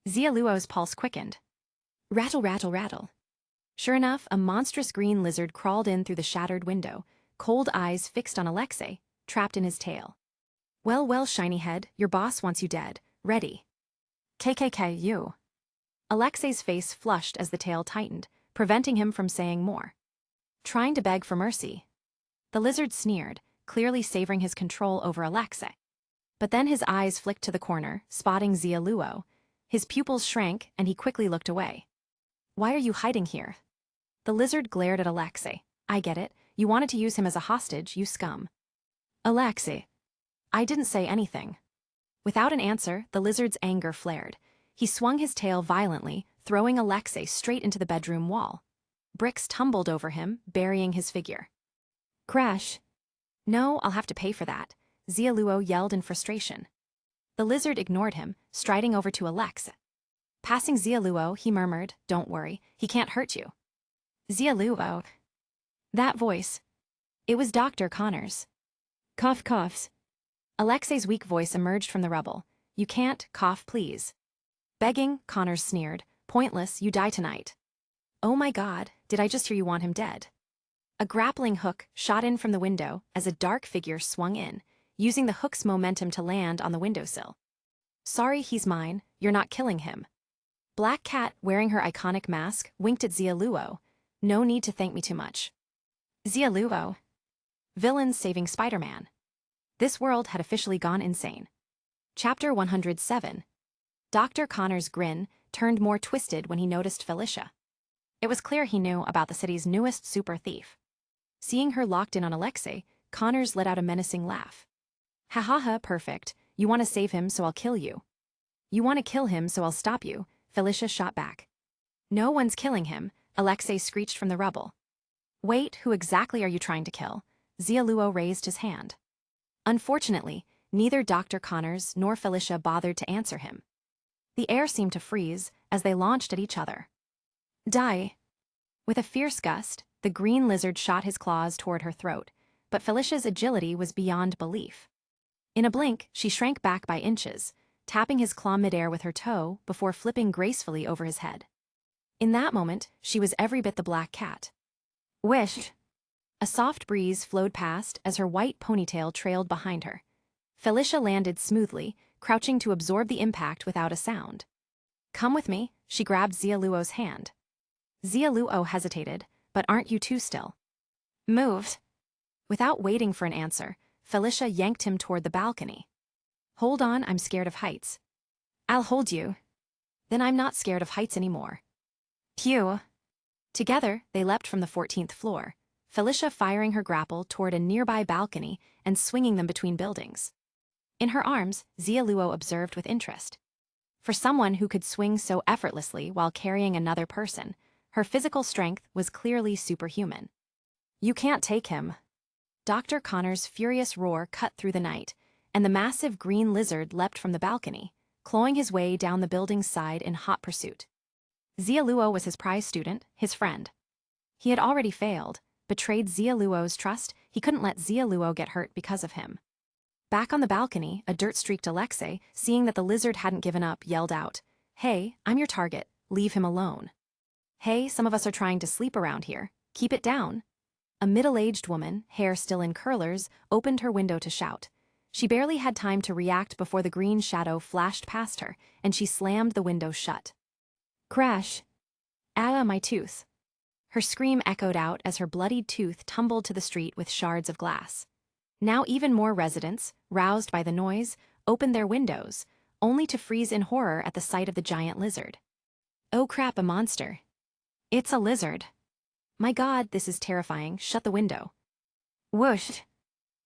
Xia Luo's pulse quickened. Rattle, rattle, rattle. Sure enough, a monstrous green lizard crawled in through the shattered window, cold eyes fixed on Alexei, trapped in his tail. Well, well, shiny head, your boss wants you dead. Ready. KKK, you. Alexei's face flushed as the tail tightened, preventing him from saying more. Trying to beg for mercy. The lizard sneered, clearly savoring his control over Alexei. But then his eyes flicked to the corner, spotting Xia Luo. His pupils shrank, and he quickly looked away. Why are you hiding here? The lizard glared at Alexei. I get it. You wanted to use him as a hostage, you scum. Alexei. I didn't say anything. Without an answer, the lizard's anger flared. He swung his tail violently, throwing Alexei straight into the bedroom wall. Bricks tumbled over him, burying his figure. Crash. No, I'll have to pay for that, Xia Luo yelled in frustration. The lizard ignored him, striding over to Alexei. Passing Xia Luo, he murmured, Don't worry, he can't hurt you. Xia Luo. That voice. It was Dr. Connors. Cough coughs. Alexei's weak voice emerged from the rubble. You can't, cough please. Begging, Connors sneered. Pointless, you die tonight. Oh my god, did I just hear you want him dead? A grappling hook shot in from the window as a dark figure swung in, using the hook's momentum to land on the windowsill. Sorry, he's mine, you're not killing him. Black Cat, wearing her iconic mask, winked at Xia Luo. No need to thank me too much. Xia Luo. Villains saving Spider-Man. This world had officially gone insane. Chapter 107. Dr. Connor's grin turned more twisted when he noticed Felicia. It was clear he knew about the city's newest super thief. Seeing her locked in on Alexei, Connors let out a menacing laugh. Ha ha ha, perfect. You want to save him, so I'll kill you. You want to kill him, so I'll stop you, Felicia shot back. No one's killing him, Alexei screeched from the rubble. Wait, who exactly are you trying to kill? Xia Luo raised his hand. Unfortunately, neither Dr. Connors nor Felicia bothered to answer him. The air seemed to freeze as they launched at each other. Die. With a fierce gust, the green lizard shot his claws toward her throat, but Felicia's agility was beyond belief. In a blink, she shrank back by inches, tapping his claw midair with her toe before flipping gracefully over his head. In that moment, she was every bit the Black Cat. Wish. A soft breeze flowed past as her white ponytail trailed behind her. Felicia landed smoothly, crouching to absorb the impact without a sound. Come with me, she grabbed Xia Luo's hand. Xia Luo hesitated, but aren't you two still? Moved. Without waiting for an answer, Felicia yanked him toward the balcony. Hold on, I'm scared of heights. I'll hold you. Then I'm not scared of heights anymore. Pew. Together, they leapt from the 14th floor, Felicia firing her grapple toward a nearby balcony and swinging them between buildings. In her arms, Xia Luo observed with interest. For someone who could swing so effortlessly while carrying another person, her physical strength was clearly superhuman. You can't take him. Dr. Connor's furious roar cut through the night, and the massive green lizard leapt from the balcony, clawing his way down the building's side in hot pursuit. Xia Luo was his prize student, his friend. He had already failed, betrayed Xia Luo's trust. He couldn't let Xia Luo get hurt because of him. Back on the balcony, a dirt-streaked Alexei, seeing that the lizard hadn't given up, yelled out, "Hey, I'm your target, leave him alone." "Hey, some of us are trying to sleep around here, keep it down." A middle-aged woman, hair still in curlers, opened her window to shout. She barely had time to react before the green shadow flashed past her, and she slammed the window shut. Crash! Ah, my tooth. Her scream echoed out as her bloodied tooth tumbled to the street with shards of glass. Now even more residents, roused by the noise, opened their windows, only to freeze in horror at the sight of the giant lizard. Oh crap, a monster. It's a lizard. My God, this is terrifying. Shut the window. Whoosh.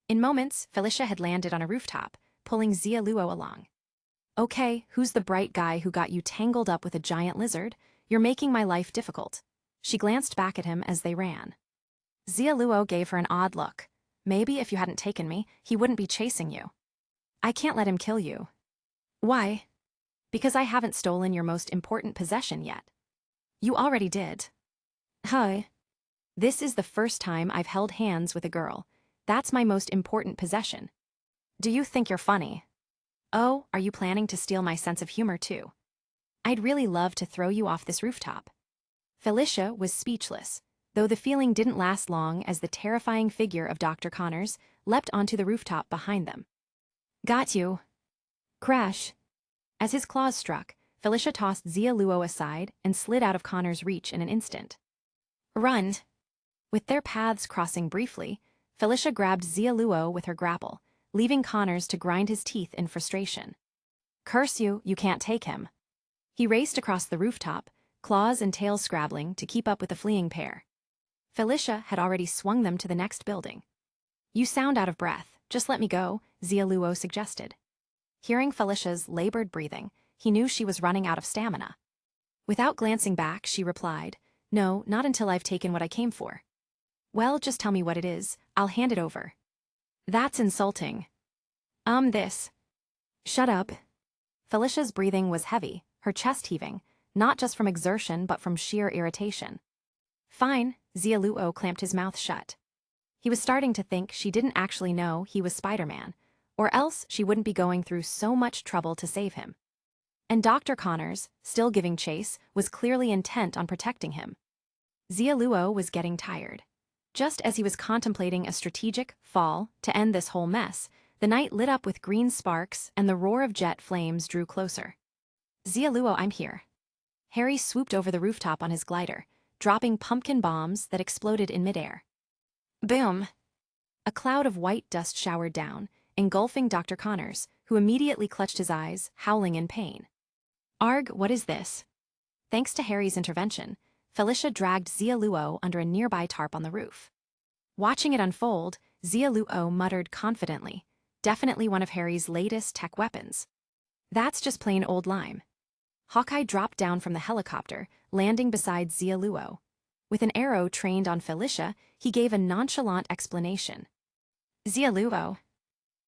In moments, Felicia had landed on a rooftop, pulling Xia Luo along. Okay, who's the bright guy who got you tangled up with a giant lizard? You're making my life difficult. She glanced back at him as they ran. Xia Luo gave her an odd look. Maybe if you hadn't taken me, he wouldn't be chasing you. I can't let him kill you. Why? Because I haven't stolen your most important possession yet. You already did. Huh. This is the first time I've held hands with a girl. That's my most important possession. Do you think you're funny? Oh, are you planning to steal my sense of humor too? I'd really love to throw you off this rooftop. Felicia was speechless, though the feeling didn't last long as the terrifying figure of Dr. Connors leapt onto the rooftop behind them. Got you. Crash. As his claws struck, Felicia tossed Xia Luo aside and slid out of Connors' reach in an instant. Run. With their paths crossing briefly, Felicia grabbed Xia Luo with her grapple, leaving Connors to grind his teeth in frustration. Curse you, you can't take him. He raced across the rooftop, claws and tail scrabbling to keep up with the fleeing pair. Felicia had already swung them to the next building. You sound out of breath, just let me go, Xia Luo suggested. Hearing Felicia's labored breathing, he knew she was running out of stamina. Without glancing back, she replied, No, not until I've taken what I came for. Well, just tell me what it is, I'll hand it over. That's insulting. This. Shut up. Felicia's breathing was heavy, her chest heaving, not just from exertion but from sheer irritation. Fine, Xia Luo clamped his mouth shut. He was starting to think she didn't actually know he was Spider-Man, or else she wouldn't be going through so much trouble to save him. And Dr. Connors, still giving chase, was clearly intent on protecting him. Xia Luo was getting tired. Just as he was contemplating a strategic fall to end this whole mess, the night lit up with green sparks and the roar of jet flames drew closer. Xia Luo, I'm here. Harry swooped over the rooftop on his glider, dropping pumpkin bombs that exploded in midair. Boom! A cloud of white dust showered down, engulfing Dr. Connors, who immediately clutched his eyes, howling in pain. Arg, what is this? Thanks to Harry's intervention, Felicia dragged Xia Luo under a nearby tarp on the roof. Watching it unfold, Xia Luo muttered confidently, definitely one of Harry's latest tech weapons. That's just plain old lime. Hawkeye dropped down from the helicopter, landing beside Xia Luo. With an arrow trained on Felicia, he gave a nonchalant explanation. Xia Luo.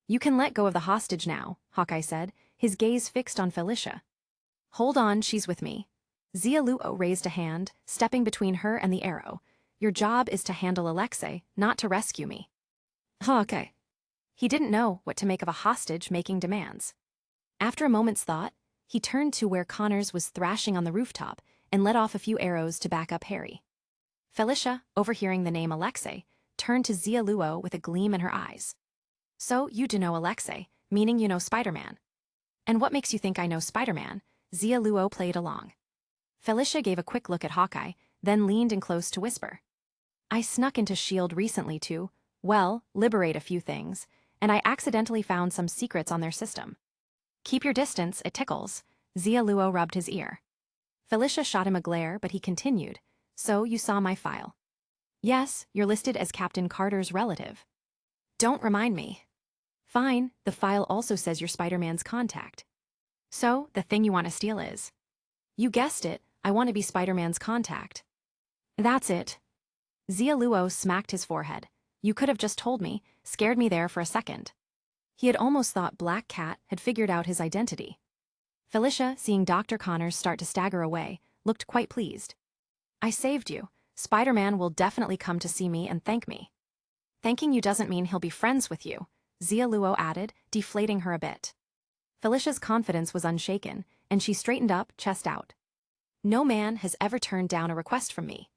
You can let go of the hostage now, Hawkeye said, his gaze fixed on Felicia. Hold on, she's with me. Xia Luo raised a hand, stepping between her and the arrow. Your job is to handle Alexei, not to rescue me. Hawkeye. He didn't know what to make of a hostage making demands. After a moment's thought, he turned to where Connors was thrashing on the rooftop and let off a few arrows to back up Harry. Felicia, overhearing the name Alexei, turned to Xia Luo with a gleam in her eyes. So you do know Alexei, meaning you know Spider-Man. And what makes you think I know Spider-Man? Xia Luo played along. Felicia gave a quick look at Hawkeye, then leaned in close to whisper. I snuck into S.H.I.E.L.D. recently to, well, liberate a few things, and I accidentally found some secrets on their system. Keep your distance, it tickles. Xia Luo rubbed his ear. Felicia shot him a glare, but he continued. So you saw my file. Yes, you're listed as Captain Carter's relative. Don't remind me. Fine, the file also says you're Spider-Man's contact. So, the thing you want to steal is. You guessed it, I want to be Spider-Man's contact. That's it. Xia Luo smacked his forehead. You could have just told me, scared me there for a second. He had almost thought Black Cat had figured out his identity. Felicia, seeing Dr. Connors start to stagger away, looked quite pleased. I saved you. Spider-Man will definitely come to see me and thank me. Thanking you doesn't mean he'll be friends with you, Xia Luo added, deflating her a bit. Felicia's confidence was unshaken, and she straightened up, chest out. No man has ever turned down a request from me.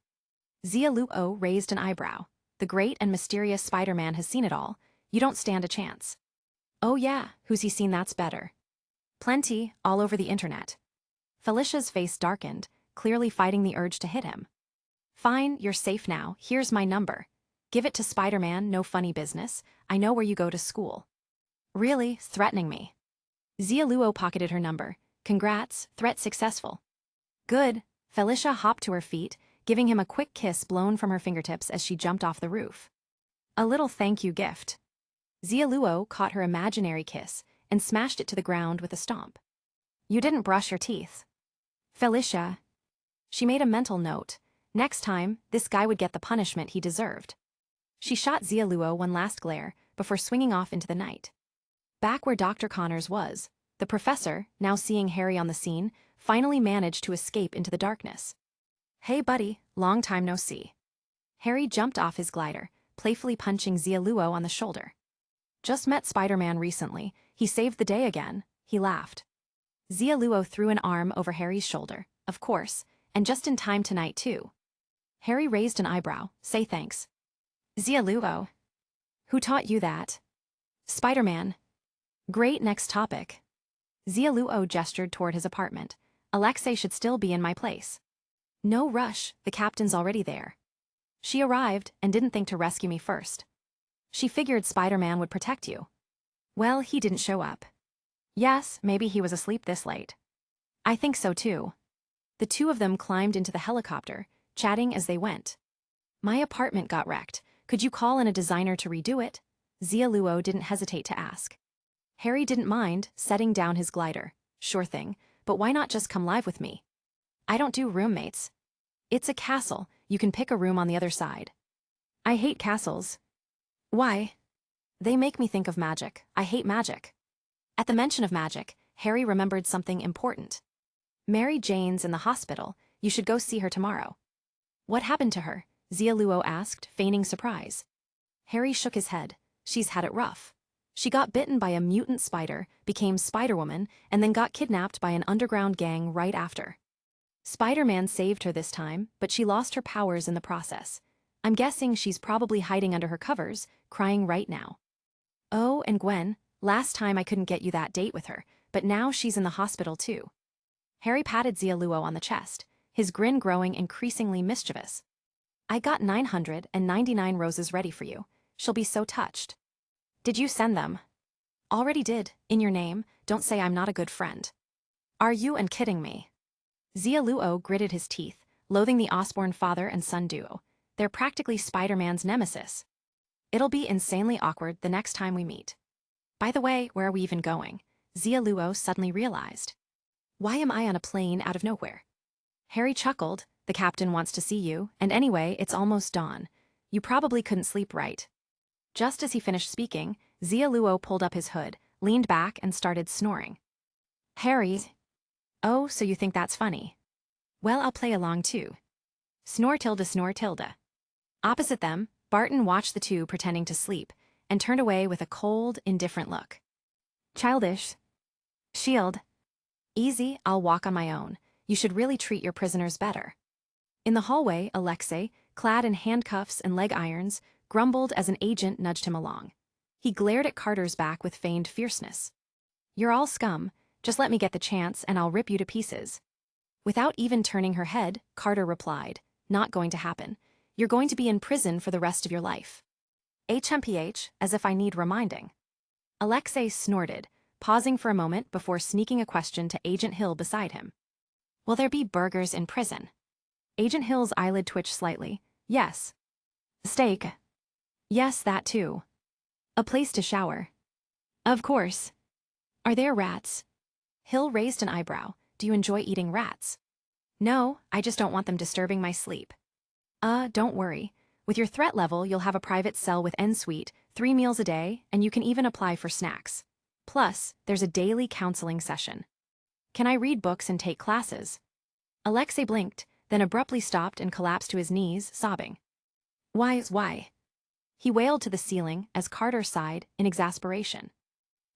Xia Luo raised an eyebrow. The great and mysterious Spider-Man has seen it all. You don't stand a chance. Oh yeah, who's he seen that's better? Plenty, all over the internet. Felicia's face darkened, clearly fighting the urge to hit him. Fine, you're safe now, here's my number. Give it to Spider-Man, no funny business. I know where you go to school. Really, threatening me. Xia Luo pocketed her number. Congrats, threat successful. Good. Felicia hopped to her feet, giving him a quick kiss blown from her fingertips as she jumped off the roof. A little thank you gift. Xia Luo caught her imaginary kiss and smashed it to the ground with a stomp. You didn't brush your teeth. Felicia. She made a mental note. Next time, this guy would get the punishment he deserved. She shot Xia Luo one last glare before swinging off into the night. Back where Dr. Connors was, the professor, now seeing Harry on the scene, finally managed to escape into the darkness. Hey buddy, long time no see. Harry jumped off his glider, playfully punching Xia Luo on the shoulder. Just met Spider-Man recently, he saved the day again, he laughed. Xia Luo threw an arm over Harry's shoulder, of course, and just in time tonight too. Harry raised an eyebrow, say thanks. Xia Luo. Who taught you that? Spider-Man. Great, next topic. Xia Luo gestured toward his apartment. Alexei should still be in my place. No rush, the captain's already there. She arrived and didn't think to rescue me first. She figured Spider-Man would protect you. Well, he didn't show up. Yes, maybe he was asleep this late. I think so too. The two of them climbed into the helicopter, chatting as they went. My apartment got wrecked. Could you call in a designer to redo it? Xia Luo didn't hesitate to ask. Harry didn't mind, setting down his glider. Sure thing, but why not just come live with me? I don't do roommates. It's a castle, you can pick a room on the other side. I hate castles. Why? They make me think of magic. I hate magic. At the mention of magic, Harry remembered something important. Mary Jane's in the hospital. You should go see her tomorrow. What happened to her? Xia Luo asked, feigning surprise. Harry shook his head. She's had it rough. She got bitten by a mutant spider, became Spider-Woman, and then got kidnapped by an underground gang right after. Spider-Man saved her this time, but she lost her powers in the process. I'm guessing she's probably hiding under her covers, crying right now. Oh, and Gwen, last time I couldn't get you that date with her, but now she's in the hospital too. Harry patted Xia Luo on the chest, his grin growing increasingly mischievous. I got 999 roses ready for you. She'll be so touched. Did you send them? Already did, in your name, don't say I'm not a good friend. Are you and kidding me? Xia Luo gritted his teeth, loathing the Osborn father and son duo. They're practically Spider-Man's nemesis. It'll be insanely awkward the next time we meet. By the way, where are we even going? Xia Luo suddenly realized. Why am I on a plane out of nowhere? Harry chuckled. The captain wants to see you, and anyway, it's almost dawn. You probably couldn't sleep right. Just as he finished speaking, Xia Luo pulled up his hood, leaned back, and started snoring. Harry. Oh, so you think that's funny? Well, I'll play along too. Snore tilde snore tilde. Opposite them, Barton watched the two pretending to sleep, and turned away with a cold, indifferent look. Childish. Shield. Easy, I'll walk on my own. You should really treat your prisoners better. In the hallway, Alexei, clad in handcuffs and leg irons, grumbled as an agent nudged him along. He glared at Carter's back with feigned fierceness. You're all scum. Just let me get the chance and I'll rip you to pieces. Without even turning her head, Carter replied, not going to happen. You're going to be in prison for the rest of your life. HMPH, as if I need reminding. Alexei snorted, pausing for a moment before sneaking a question to Agent Hill beside him. Will there be burgers in prison? Agent Hill's eyelid twitched slightly. Yes. Steak. Yes, that too. A place to shower. Of course. Are there rats? Hill raised an eyebrow. Do you enjoy eating rats? No, I just don't want them disturbing my sleep. Don't worry. With your threat level, you'll have a private cell with ensuite, 3 meals a day, and you can even apply for snacks. Plus, there's a daily counseling session. Can I read books and take classes? Alexei blinked, then abruptly stopped and collapsed to his knees, sobbing. Why? He wailed to the ceiling as Carter sighed in exasperation.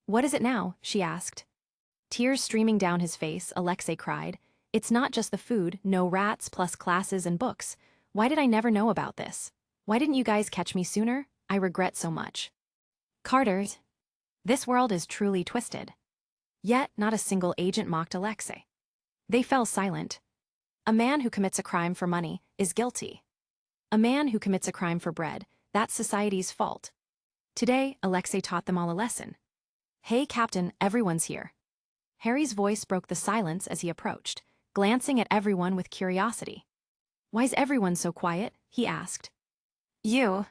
What is it now? She asked. Tears streaming down his face, Alexei cried. It's not just the food, no rats plus classes and books. Why did I never know about this? Why didn't you guys catch me sooner? I regret so much. Carter, this world is truly twisted. Yet, not a single agent mocked Alexei. They fell silent. A man who commits a crime for money is guilty. A man who commits a crime for bread, that's society's fault. Today, Alexei taught them all a lesson. Hey, Captain, everyone's here. Harry's voice broke the silence as he approached, glancing at everyone with curiosity. Why's everyone so quiet? He asked. You.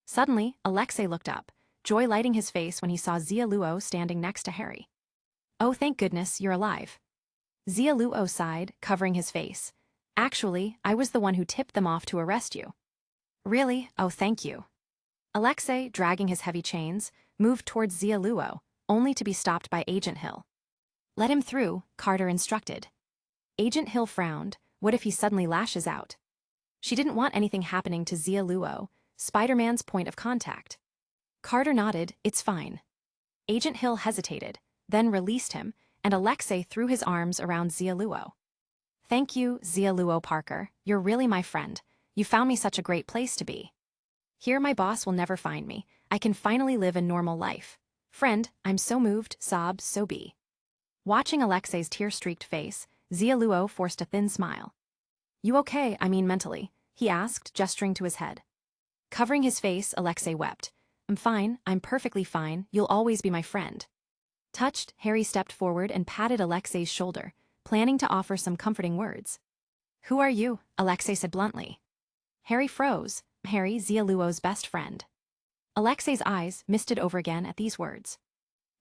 Suddenly, Alexei looked up, joy lighting his face when he saw Xia Luo standing next to Harry. Oh, thank goodness you're alive. Xia Luo sighed, covering his face. Actually, I was the one who tipped them off to arrest you. Really? Oh, thank you. Alexei, dragging his heavy chains, moved towards Xia Luo, only to be stopped by Agent Hill. Let him through, Carter instructed. Agent Hill frowned. What if he suddenly lashes out? She didn't want anything happening to Xia Luo, Spider-Man's point of contact. Carter nodded, it's fine. Agent Hill hesitated, then released him, and Alexei threw his arms around Xia Luo. Thank you, Xia Luo Parker, you're really my friend. You found me such a great place to be. Here my boss will never find me. I can finally live a normal life. Friend, I'm so moved, sob, so be. Watching Alexei's tear-streaked face, Xia Luo forced a thin smile. You okay, I mean mentally? He asked, gesturing to his head. Covering his face, Alexei wept. I'm fine, I'm perfectly fine, you'll always be my friend. Touched, Harry stepped forward and patted Alexei's shoulder, planning to offer some comforting words. Who are you? Alexei said bluntly. Harry froze. Harry, Xia Luo's best friend. Alexei's eyes misted over again at these words.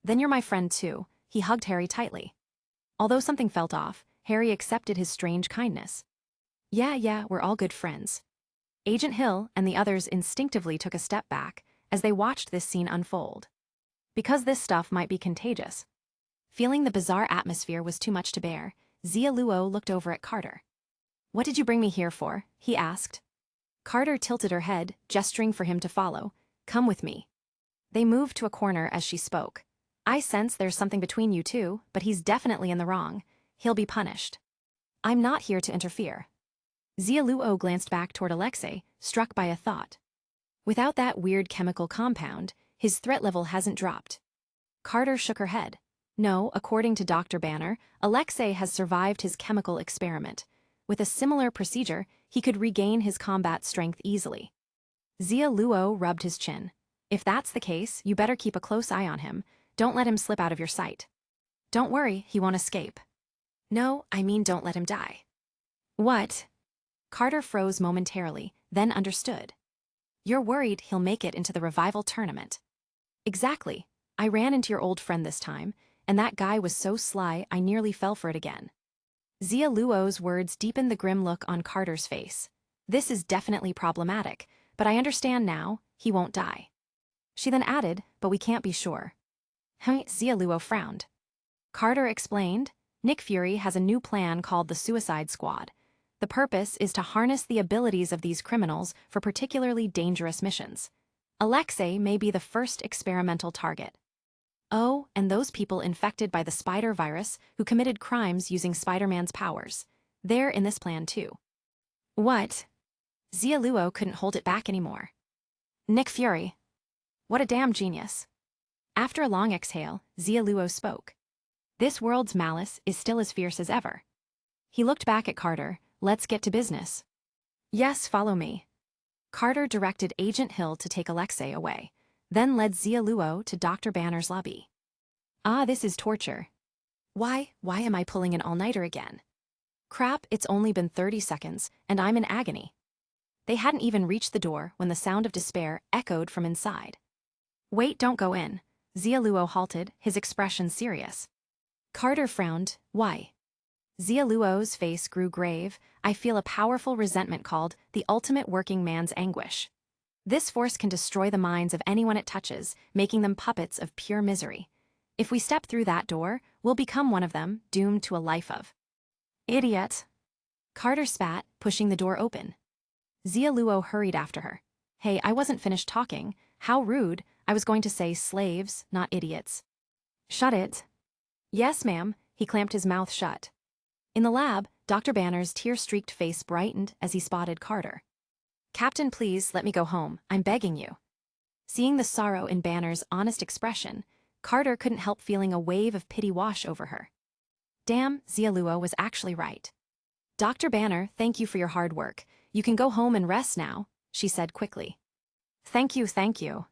Then you're my friend too. He hugged Harry tightly. Although something felt off, Harry accepted his strange kindness. Yeah, we're all good friends. Agent Hill and the others instinctively took a step back as they watched this scene unfold. Because this stuff might be contagious. Feeling the bizarre atmosphere was too much to bear, Xia Luo looked over at Carter. What did you bring me here for? He asked. Carter tilted her head, gesturing for him to follow. Come with me. They moved to a corner as she spoke. I sense there's something between you two, but he's definitely in the wrong. He'll be punished. I'm not here to interfere. Xia Luo glanced back toward Alexei, struck by a thought. Without that weird chemical compound, his threat level hasn't dropped. Carter shook her head. No, according to Dr. Banner, Alexei has survived his chemical experiment. With a similar procedure, he could regain his combat strength easily. Xia Luo rubbed his chin. If that's the case, you better keep a close eye on him. Don't let him slip out of your sight. Don't worry, he won't escape. No, I mean don't let him die. What? Carter froze momentarily, then understood. You're worried he'll make it into the revival tournament. Exactly. I ran into your old friend this time, and that guy was so sly I nearly fell for it again. Xia Luo's words deepened the grim look on Carter's face. This is definitely problematic, but I understand now, he won't die. She then added, but we can't be sure. Xia Luo frowned. Carter explained, Nick Fury has a new plan called the Suicide Squad. The purpose is to harness the abilities of these criminals for particularly dangerous missions. Alexei may be the first experimental target. Oh, and those people infected by the spider virus who committed crimes using Spider-Man's powers. They're in this plan too. What? Xia Luo couldn't hold it back anymore. Nick Fury. What a damn genius. After a long exhale, Xia Luo spoke. This world's malice is still as fierce as ever. He looked back at Carter. Let's get to business. Yes, follow me. Carter directed Agent Hill to take Alexei away, then led Xia Luo to Dr. Banner's lobby. Ah, this is torture. Why am I pulling an all-nighter again? Crap, it's only been 30 seconds, and I'm in agony. They hadn't even reached the door when the sound of despair echoed from inside. Wait, don't go in. Xia Luo halted, his expression serious. Carter frowned. Why? Xia Luo's face grew grave. I feel a powerful resentment called the ultimate working man's anguish. This force can destroy the minds of anyone it touches, making them puppets of pure misery. If we step through that door, we'll become one of them, doomed to a life of idiot. Carter spat, pushing the door open. Xia Luo hurried after her. Hey, I wasn't finished talking. How rude. I was going to say slaves, not idiots. Shut it. Yes, ma'am. He clamped his mouth shut. In the lab, Dr. Banner's tear-streaked face brightened as he spotted Carter. Captain, please let me go home. I'm begging you. Seeing the sorrow in Banner's honest expression, Carter couldn't help feeling a wave of pity wash over her. Damn, Xia Luo was actually right. Dr. Banner, thank you for your hard work. You can go home and rest now, she said quickly. Thank you, thank you.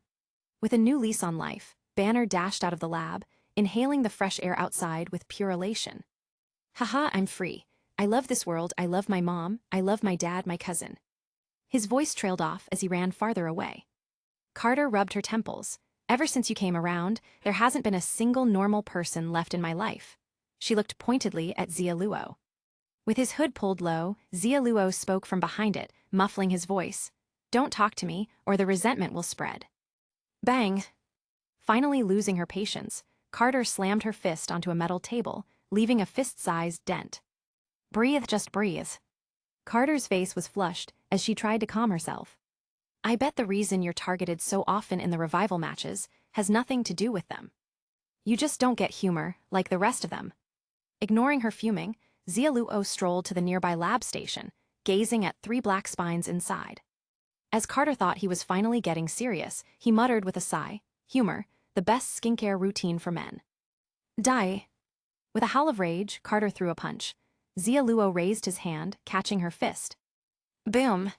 With a new lease on life, Banner dashed out of the lab, inhaling the fresh air outside with pure elation. Haha, I'm free. I love this world, I love my mom, I love my dad, my cousin. His voice trailed off as he ran farther away. Carter rubbed her temples. Ever since you came around, there hasn't been a single normal person left in my life. She looked pointedly at Xia Luo. With his hood pulled low, Xia Luo spoke from behind it, muffling his voice. Don't talk to me, or the resentment will spread. Bang! Finally losing her patience, Carter slammed her fist onto a metal table, leaving a fist-sized dent. Breathe, just breathe. Carter's face was flushed as she tried to calm herself. I bet the reason you're targeted so often in the revival matches has nothing to do with them. You just don't get humor, like the rest of them. Ignoring her fuming, Xia Luo strolled to the nearby lab station, gazing at 3 black spines inside. As Carter thought he was finally getting serious, he muttered with a sigh, humor, the best skincare routine for men. Die. With a howl of rage, Carter threw a punch. Xia Luo raised his hand, catching her fist. Boom!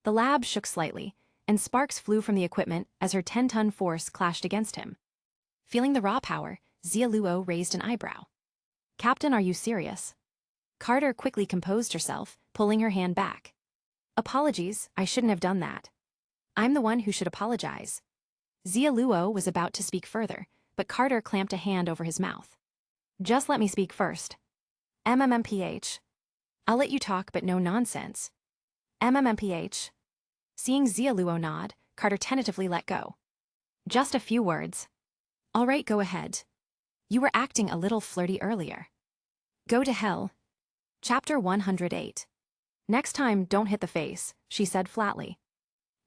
The lab shook slightly, and sparks flew from the equipment as her 10-ton force clashed against him. Feeling the raw power, Xia Luo raised an eyebrow. Captain, are you serious? Carter quickly composed herself, pulling her hand back. Apologies, I shouldn't have done that. I'm the one who should apologize. Xia Luo was about to speak further, but Carter clamped a hand over his mouth. Just let me speak first. MMMPH. I'll let you talk, but no nonsense. MMMPH. Seeing Xia Luo nod, Carter tentatively let go. Just a few words. All right, go ahead. You were acting a little flirty earlier. Go to hell. Chapter 108. Next time, don't hit the face, she said flatly.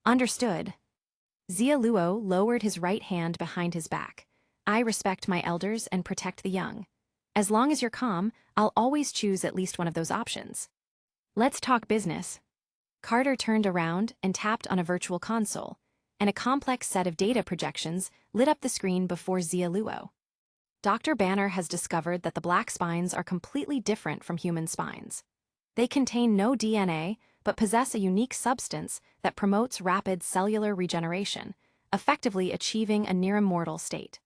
Understood. Xia Luo lowered his right hand behind his back. I respect my elders and protect the young. As long as you're calm, I'll always choose at least one of those options. Let's talk business. Carter turned around and tapped on a virtual console, and a complex set of data projections lit up the screen before Xia Luo. Dr. Banner has discovered that the black spines are completely different from human spines. They contain no DNA, but possess a unique substance that promotes rapid cellular regeneration, effectively achieving a near-immortal state.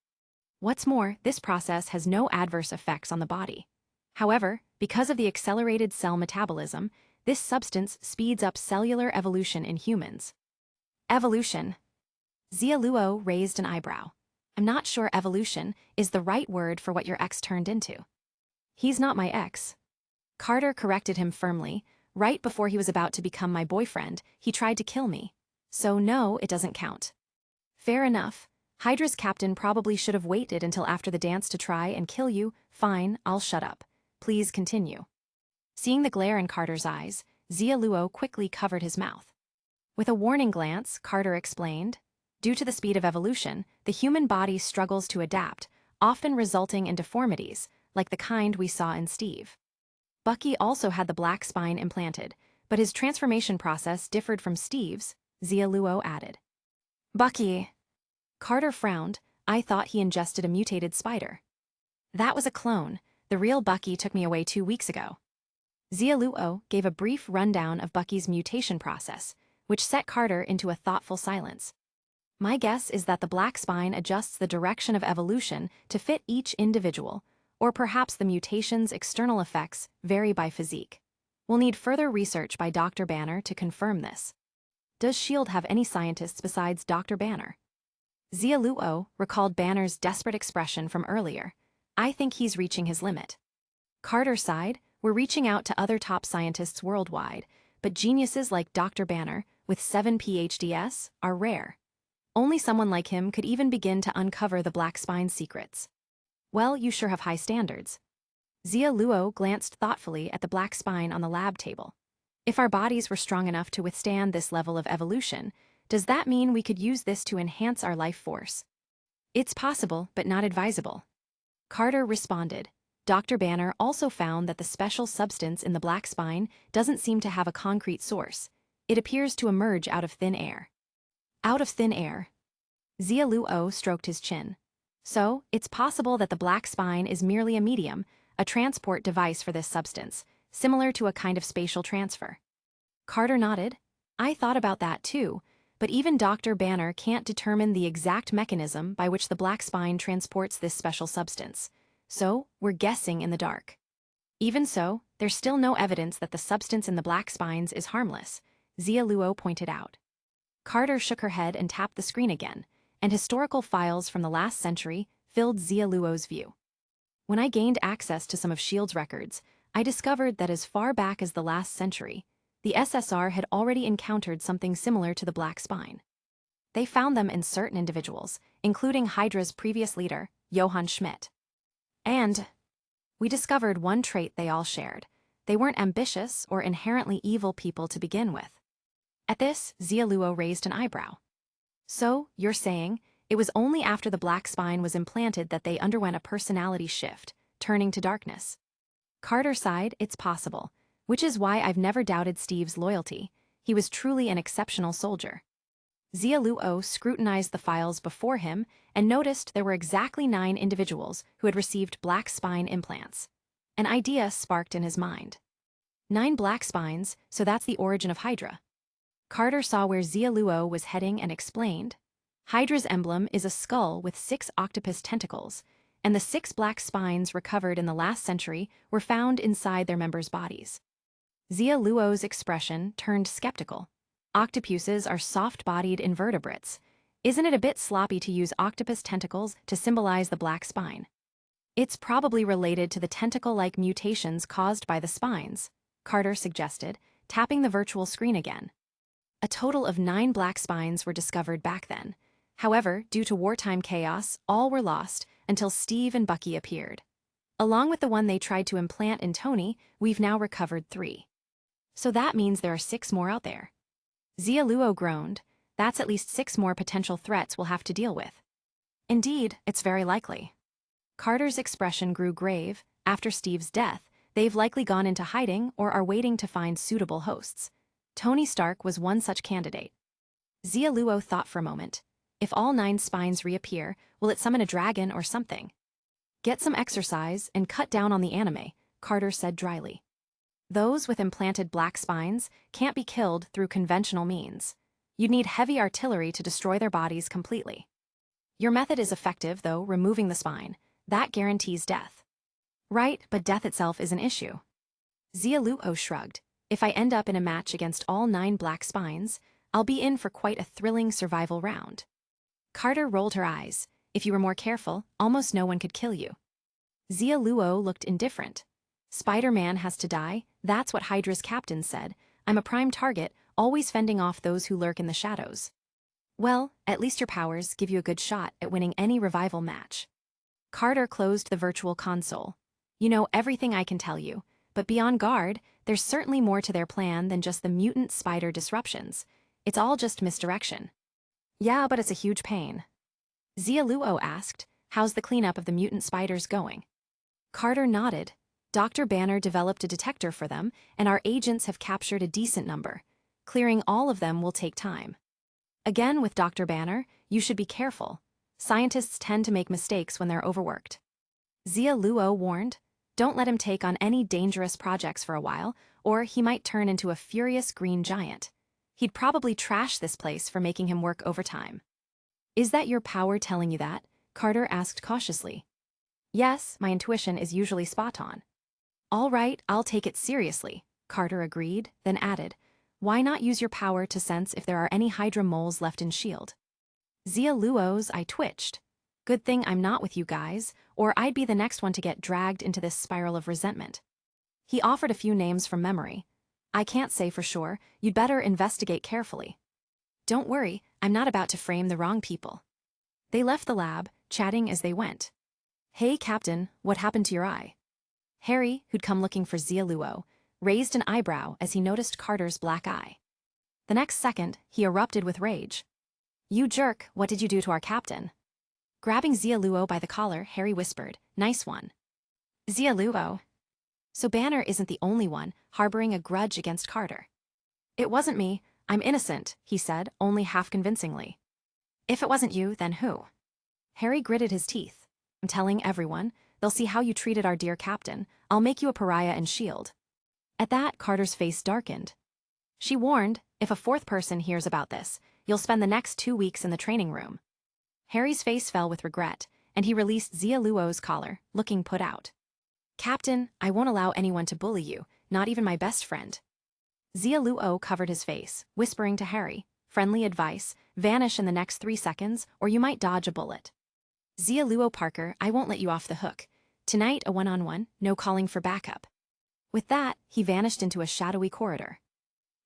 What's more, this process has no adverse effects on the body. However, because of the accelerated cell metabolism, this substance speeds up cellular evolution in humans. Evolution. Xia Luo raised an eyebrow. I'm not sure evolution is the right word for what your ex turned into. He's not my ex. Carter corrected him firmly. Right before he was about to become my boyfriend, he tried to kill me. So no, it doesn't count. Fair enough. Hydra's captain probably should have waited until after the dance to try and kill you. Fine, I'll shut up. Please continue. Seeing the glare in Carter's eyes, Xia Luo quickly covered his mouth. With a warning glance, Carter explained, due to the speed of evolution, the human body struggles to adapt, often resulting in deformities, like the kind we saw in Steve. Bucky also had the black spine implanted, but his transformation process differed from Steve's, Xia Luo added. Bucky. Carter frowned. I thought he ingested a mutated spider. That was a clone. The real Bucky took me away 2 weeks ago. Xia Luo gave a brief rundown of Bucky's mutation process, which set Carter into a thoughtful silence. My guess is that the black spine adjusts the direction of evolution to fit each individual, or perhaps the mutation's external effects vary by physique. We'll need further research by Dr. Banner to confirm this. Does S.H.I.E.L.D. have any scientists besides Dr. Banner? Xia Luo recalled Banner's desperate expression from earlier. I think he's reaching his limit. Carter sighed. We're reaching out to other top scientists worldwide, but geniuses like Dr. Banner, with 7 PhDs, are rare. Only someone like him could even begin to uncover the black spine secrets. Well, you sure have high standards. Xia Luo glanced thoughtfully at the black spine on the lab table. If our bodies were strong enough to withstand this level of evolution, does that mean we could use this to enhance our life force? It's possible, but not advisable. Carter responded. Dr. Banner also found that the special substance in the black spine doesn't seem to have a concrete source. It appears to emerge out of thin air. Out of thin air. Xia Luo stroked his chin. So, it's possible that the black spine is merely a medium, a transport device for this substance, similar to a kind of spatial transfer. Carter nodded. I thought about that too, but even Dr. Banner can't determine the exact mechanism by which the black spine transports this special substance. So, we're guessing in the dark. Even so, there's still no evidence that the substance in the black spines is harmless, Xia Luo pointed out. Carter shook her head and tapped the screen again, and historical files from the last century filled Xia Luo's view. When I gained access to some of S.H.I.E.L.D.'s records, I discovered that as far back as the last century, the SSR had already encountered something similar to the black spine. They found them in certain individuals, including Hydra's previous leader, Johann Schmidt. And we discovered one trait they all shared. They weren't ambitious or inherently evil people to begin with. At this, Xia Luo raised an eyebrow. So, you're saying, it was only after the black spine was implanted that they underwent a personality shift, turning to darkness. Carter sighed, it's possible, which is why I've never doubted Steve's loyalty. He was truly an exceptional soldier. Xia Luo scrutinized the files before him and noticed there were exactly 9 individuals who had received black spine implants. An idea sparked in his mind. 9 black spines, so that's the origin of Hydra. Carter saw where Xia Luo was heading and explained. Hydra's emblem is a skull with 6 octopus tentacles, and the 6 black spines recovered in the last century were found inside their members' bodies. Xia Luo's expression turned skeptical. Octopuses are soft-bodied invertebrates. Isn't it a bit sloppy to use octopus tentacles to symbolize the black spine? It's probably related to the tentacle-like mutations caused by the spines, Carter suggested, tapping the virtual screen again. A total of 9 black spines were discovered back then. However, due to wartime chaos, all were lost until Steve and Bucky appeared. Along with the one they tried to implant in Tony, we've now recovered 3. So that means there are 6 more out there. Xia Luo groaned. That's at least 6 more potential threats we'll have to deal with. Indeed, it's very likely. Carter's expression grew grave. After Steve's death, they've likely gone into hiding or are waiting to find suitable hosts. Tony Stark was one such candidate. Xia Luo thought for a moment. If all 9 spines reappear, will it summon a dragon or something? Get some exercise and cut down on the anime, Carter said dryly. Those with implanted black spines can't be killed through conventional means. You'd need heavy artillery to destroy their bodies completely. Your method is effective, though, removing the spine. That guarantees death. Right, but death itself is an issue. Xia Luo shrugged. If I end up in a match against all 9 black spines, I'll be in for quite a thrilling survival round. Carter rolled her eyes. If you were more careful, almost no one could kill you. Xia Luo looked indifferent. Spider-Man has to die, that's what Hydra's captain said. I'm a prime target, always fending off those who lurk in the shadows. Well, at least your powers give you a good shot at winning any revival match. Carter closed the virtual console. You know everything I can tell you, but be on guard, there's certainly more to their plan than just the mutant spider disruptions. It's all just misdirection. Yeah, but it's a huge pain. Xia Luo asked, how's the cleanup of the mutant spiders going? Carter nodded. Dr. Banner developed a detector for them, and our agents have captured a decent number. Clearing all of them will take time. Again, with Dr. Banner, you should be careful. Scientists tend to make mistakes when they're overworked. Xia Luo warned, don't let him take on any dangerous projects for a while, or he might turn into a furious green giant. He'd probably trash this place for making him work overtime. Is that your power telling you that? Carter asked cautiously. Yes, my intuition is usually spot on. All right, I'll take it seriously, Carter agreed, then added, why not use your power to sense if there are any Hydra moles left in S.H.I.E.L.D.? Xia Luo's eye twitched. Good thing I'm not with you guys, or I'd be the next one to get dragged into this spiral of resentment. He offered a few names from memory. I can't say for sure, you'd better investigate carefully. Don't worry, I'm not about to frame the wrong people. They left the lab, chatting as they went. Hey, Captain, what happened to your eye? Harry, who'd come looking for Xia Luo, raised an eyebrow as he noticed Carter's black eye. The next second, he erupted with rage. You jerk, what did you do to our captain? Grabbing Xia Luo by the collar, Harry whispered, nice one. Xia Luo. So Banner isn't the only one harboring a grudge against Carter. It wasn't me, I'm innocent, he said, only half convincingly. If it wasn't you, then who? Harry gritted his teeth. I'm telling everyone, they'll see how you treated our dear captain, I'll make you a pariah and shield. At that, Carter's face darkened. She warned, if a fourth person hears about this, you'll spend the next 2 weeks in the training room. Harry's face fell with regret, and he released Xia Luo's collar, looking put out. Captain, I won't allow anyone to bully you, not even my best friend. Xia Luo covered his face, whispering to Harry, friendly advice, vanish in the next 3 seconds, or you might dodge a bullet. Xia Luo Parker, I won't let you off the hook. Tonight, a one-on-one, no calling for backup. With that, he vanished into a shadowy corridor.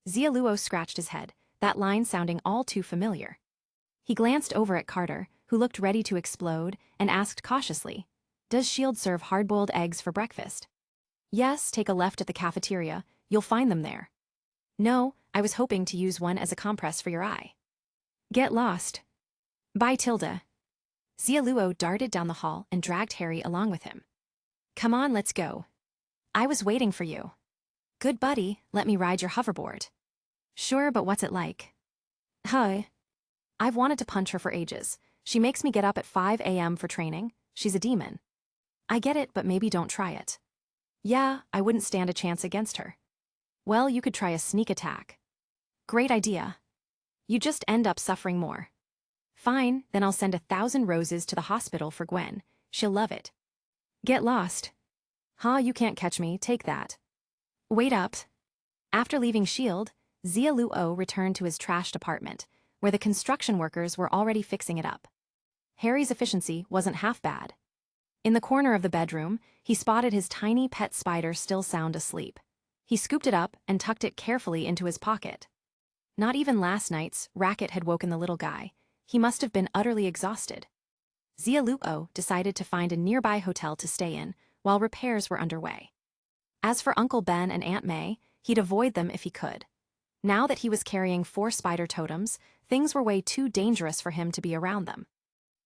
Xia Luo scratched his head, that line sounding all too familiar. He glanced over at Carter, who looked ready to explode, and asked cautiously, does S.H.I.E.L.D. serve hard-boiled eggs for breakfast? Yes, take a left at the cafeteria, you'll find them there. No, I was hoping to use one as a compress for your eye. Get lost. Bye, Tilda. Xia Luo darted down the hall and dragged Harry along with him. Come on, let's go. I was waiting for you. Good buddy, let me ride your hoverboard. Sure, but what's it like? Huh. I've wanted to punch her for ages. She makes me get up at 5 a.m. for training. She's a demon. I get it, but maybe don't try it. Yeah, I wouldn't stand a chance against her. Well, you could try a sneak attack. Great idea. You just end up suffering more. Fine, then I'll send 1,000 roses to the hospital for Gwen. She'll love it. Get lost. Huh, you can't catch me, take that. Wait up. After leaving S.H.I.E.L.D., Xia Luo returned to his trashed apartment, where the construction workers were already fixing it up. Harry's efficiency wasn't half bad. In the corner of the bedroom, he spotted his tiny pet spider still sound asleep. He scooped it up and tucked it carefully into his pocket. Not even last night's racket had woken the little guy. He must have been utterly exhausted. Xia Luo decided to find a nearby hotel to stay in while repairs were underway. As for Uncle Ben and Aunt May, he'd avoid them if he could. Now that he was carrying 4 spider totems, things were way too dangerous for him to be around them.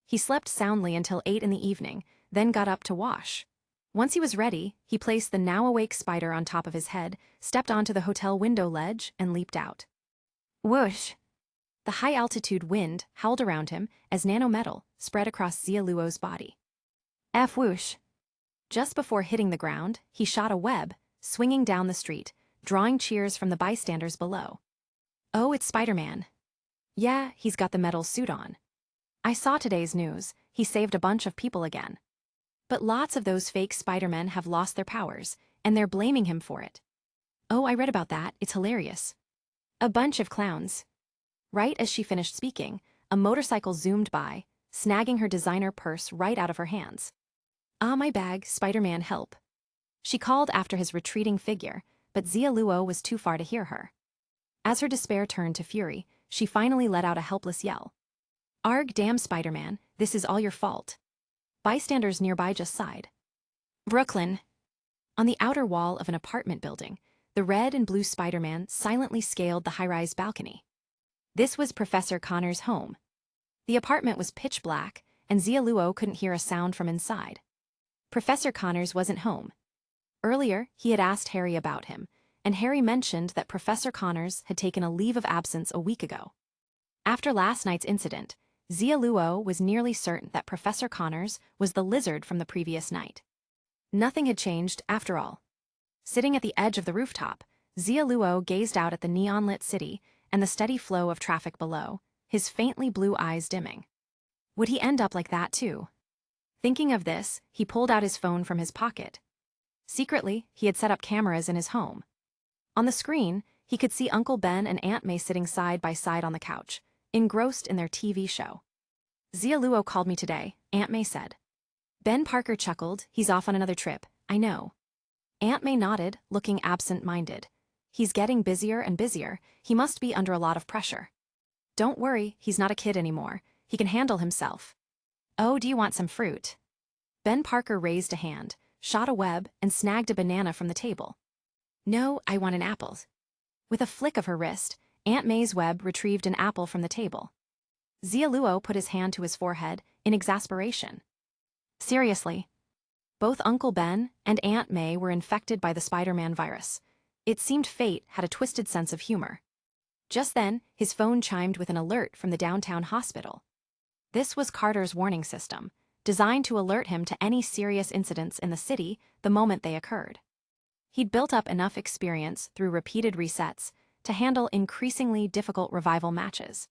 He slept soundly until 8 in the evening, then got up to wash. Once he was ready, he placed the now-awake spider on top of his head, stepped onto the hotel window ledge, and leaped out. Whoosh! The high-altitude wind howled around him as nanometal spread across Xia Luo's body. Whoosh! Just before hitting the ground, he shot a web, swinging down the street, drawing cheers from the bystanders below. Oh, it's Spider-Man. Yeah, he's got the metal suit on. I saw today's news, he saved a bunch of people again. But lots of those fake Spider-Men have lost their powers, and they're blaming him for it. Oh, I read about that, it's hilarious. A bunch of clowns. Right as she finished speaking, a motorcycle zoomed by, snagging her designer purse right out of her hands. Ah, my bag, Spider-Man, help. She called after his retreating figure, but Xia Luo was too far to hear her. As her despair turned to fury, she finally let out a helpless yell. Arg, damn Spider-Man, this is all your fault. Bystanders nearby just sighed. Brooklyn. On the outer wall of an apartment building, the red and blue Spider-Man silently scaled the high-rise balcony. This was Professor Connor's home. The apartment was pitch black, and Xia Luo couldn't hear a sound from inside. Professor Connors wasn't home. Earlier, he had asked Harry about him, and Harry mentioned that Professor Connors had taken a leave of absence a week ago. After last night's incident, Xia Luo was nearly certain that Professor Connors was the lizard from the previous night. Nothing had changed, after all. Sitting at the edge of the rooftop, Xia Luo gazed out at the neon-lit city and the steady flow of traffic below, his faintly blue eyes dimming. Would he end up like that too? Thinking of this, he pulled out his phone from his pocket. Secretly, he had set up cameras in his home. On the screen, he could see Uncle Ben and Aunt May sitting side by side on the couch, engrossed in their TV show. Xia Luo called me today, Aunt May said. Ben Parker chuckled, he's off on another trip, I know. Aunt May nodded, looking absent-minded. He's getting busier and busier, he must be under a lot of pressure. Don't worry, he's not a kid anymore, he can handle himself. Oh, do you want some fruit? Ben Parker raised a hand, shot a web, and snagged a banana from the table. No, I want an apple. With a flick of her wrist, Aunt May's web retrieved an apple from the table. Xia Luo put his hand to his forehead in exasperation. Seriously. Both Uncle Ben and Aunt May were infected by the Spider-Man virus. It seemed fate had a twisted sense of humor. Just then, his phone chimed with an alert from the downtown hospital. This was Carter's warning system, designed to alert him to any serious incidents in the city the moment they occurred. He'd built up enough experience through repeated resets to handle increasingly difficult revival matches.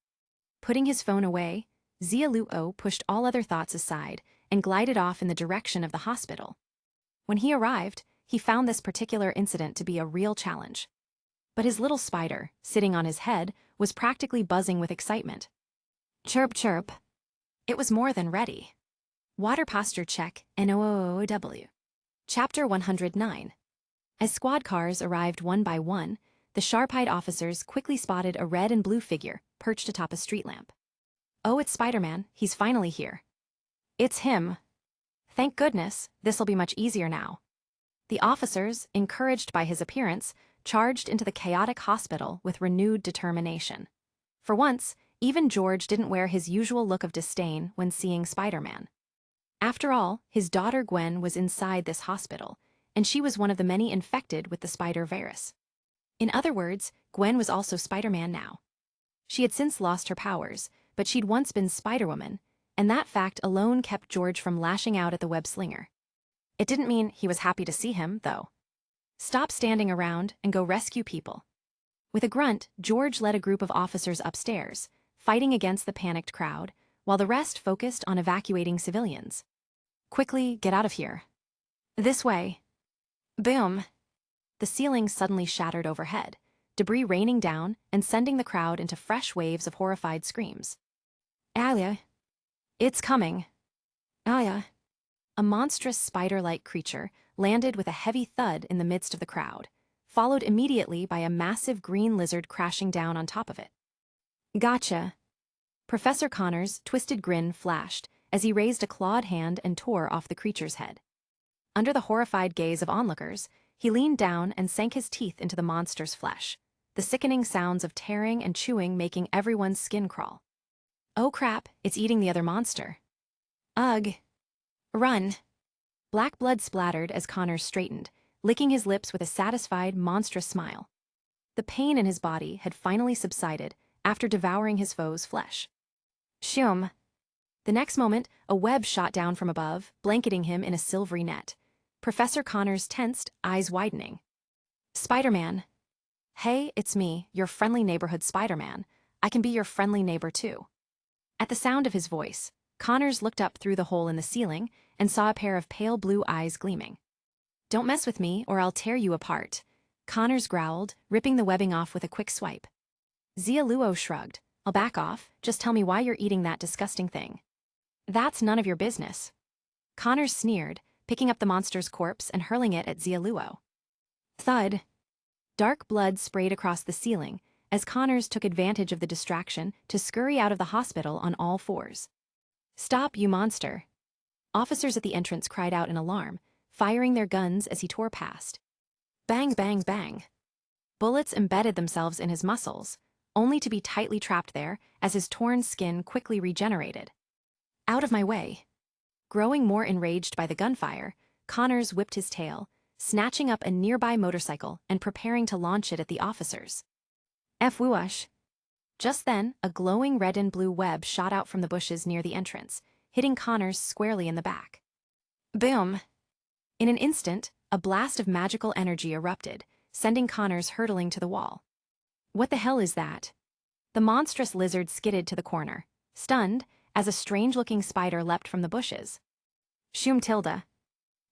Putting his phone away, Xia Luo pushed all other thoughts aside and glided off in the direction of the hospital. When he arrived, he found this particular incident to be a real challenge. But his little spider, sitting on his head, was practically buzzing with excitement. Chirp, chirp. It was more than ready. Water posture check, NOOOW. Chapter 109. As squad cars arrived one by one, the sharp-eyed officers quickly spotted a red and blue figure perched atop a street lamp. Oh, it's Spider-Man, he's finally here. It's him. Thank goodness, this'll be much easier now. The officers, encouraged by his appearance, charged into the chaotic hospital with renewed determination. For once, even George didn't wear his usual look of disdain when seeing Spider-Man. After all, his daughter Gwen was inside this hospital, and she was one of the many infected with the spider virus. In other words, Gwen was also Spider-Man now. She had since lost her powers, but she'd once been Spider-Woman, and that fact alone kept George from lashing out at the web slinger. It didn't mean he was happy to see him, though. Stop standing around and go rescue people. With a grunt, George led a group of officers upstairs, fighting against the panicked crowd, while the rest focused on evacuating civilians. Quickly, get out of here. This way. Boom. The ceiling suddenly shattered overhead, debris raining down and sending the crowd into fresh waves of horrified screams. Alia. It's coming. Aya. A monstrous spider-like creature landed with a heavy thud in the midst of the crowd, followed immediately by a massive green lizard crashing down on top of it. Gotcha. Professor Connor's twisted grin flashed as he raised a clawed hand and tore off the creature's head. Under the horrified gaze of onlookers, he leaned down and sank his teeth into the monster's flesh, the sickening sounds of tearing and chewing making everyone's skin crawl. Oh crap, it's eating the other monster. Ugh. Run. Black blood splattered as Connor straightened, licking his lips with a satisfied, monstrous smile. The pain in his body had finally subsided after devouring his foe's flesh. Shum. The next moment, a web shot down from above, blanketing him in a silvery net. Professor Connor's tensed, eyes widening. Spider-Man. Hey, it's me, your friendly neighborhood Spider-Man. I can be your friendly neighbor too. At the sound of his voice, Connors looked up through the hole in the ceiling and saw a pair of pale blue eyes gleaming. Don't mess with me or I'll tear you apart, Connors growled, ripping the webbing off with a quick swipe. Xia Luo shrugged. I'll back off, just tell me why you're eating that disgusting thing. That's none of your business. Connors sneered, picking up the monster's corpse and hurling it at Xia Luo. Thud. Dark blood sprayed across the ceiling as Connors took advantage of the distraction to scurry out of the hospital on all fours. Stop, you monster. Officers at the entrance cried out in alarm, firing their guns as he tore past. Bang, bang, bang. Bullets embedded themselves in his muscles, only to be tightly trapped there as his torn skin quickly regenerated. Out of my way. Growing more enraged by the gunfire, Connors whipped his tail, snatching up a nearby motorcycle and preparing to launch it at the officers. F-whoosh. Just then, a glowing red and blue web shot out from the bushes near the entrance, hitting Connors squarely in the back. Boom. In an instant, a blast of magical energy erupted, sending Connors hurtling to the wall. What the hell is that? The monstrous lizard skidded to the corner, stunned, as a strange-looking spider leapt from the bushes. Shum Tilda.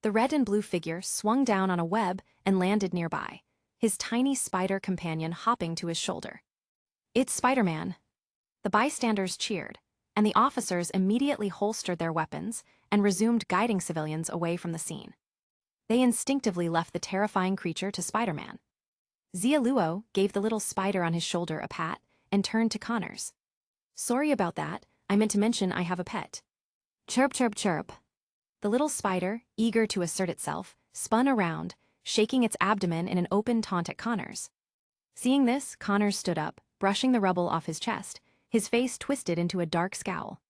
The red and blue figure swung down on a web and landed nearby, his tiny spider companion hopping to his shoulder. It's Spider-Man. The bystanders cheered, and the officers immediately holstered their weapons and resumed guiding civilians away from the scene. They instinctively left the terrifying creature to Spider-Man. Xia Luo gave the little spider on his shoulder a pat and turned to Connors. Sorry about that, I meant to mention I have a pet. Chirp, chirp, chirp. The little spider, eager to assert itself, spun around, shaking its abdomen in an open taunt at Connors. Seeing this, Connors stood up, brushing the rubble off his chest, his face twisted into a dark scowl.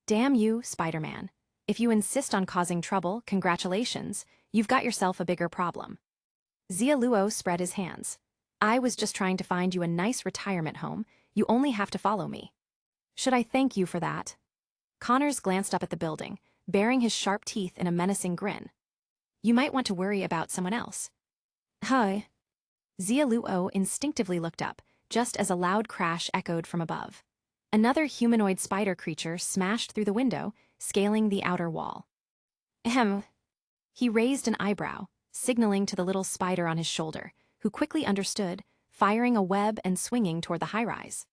Damn you, Spider-Man. If you insist on causing trouble, congratulations, you've got yourself a bigger problem. Xia Luo spread his hands. I was just trying to find you a nice retirement home, you only have to follow me. Should I thank you for that? Connors glanced up at the building, baring his sharp teeth in a menacing grin. You might want to worry about someone else. Hi. Xia Luo instinctively looked up, just as a loud crash echoed from above. Another humanoid spider creature smashed through the window, scaling the outer wall. Ahem. He raised an eyebrow, signaling to the little spider on his shoulder, who quickly understood, firing a web and swinging toward the high-rise.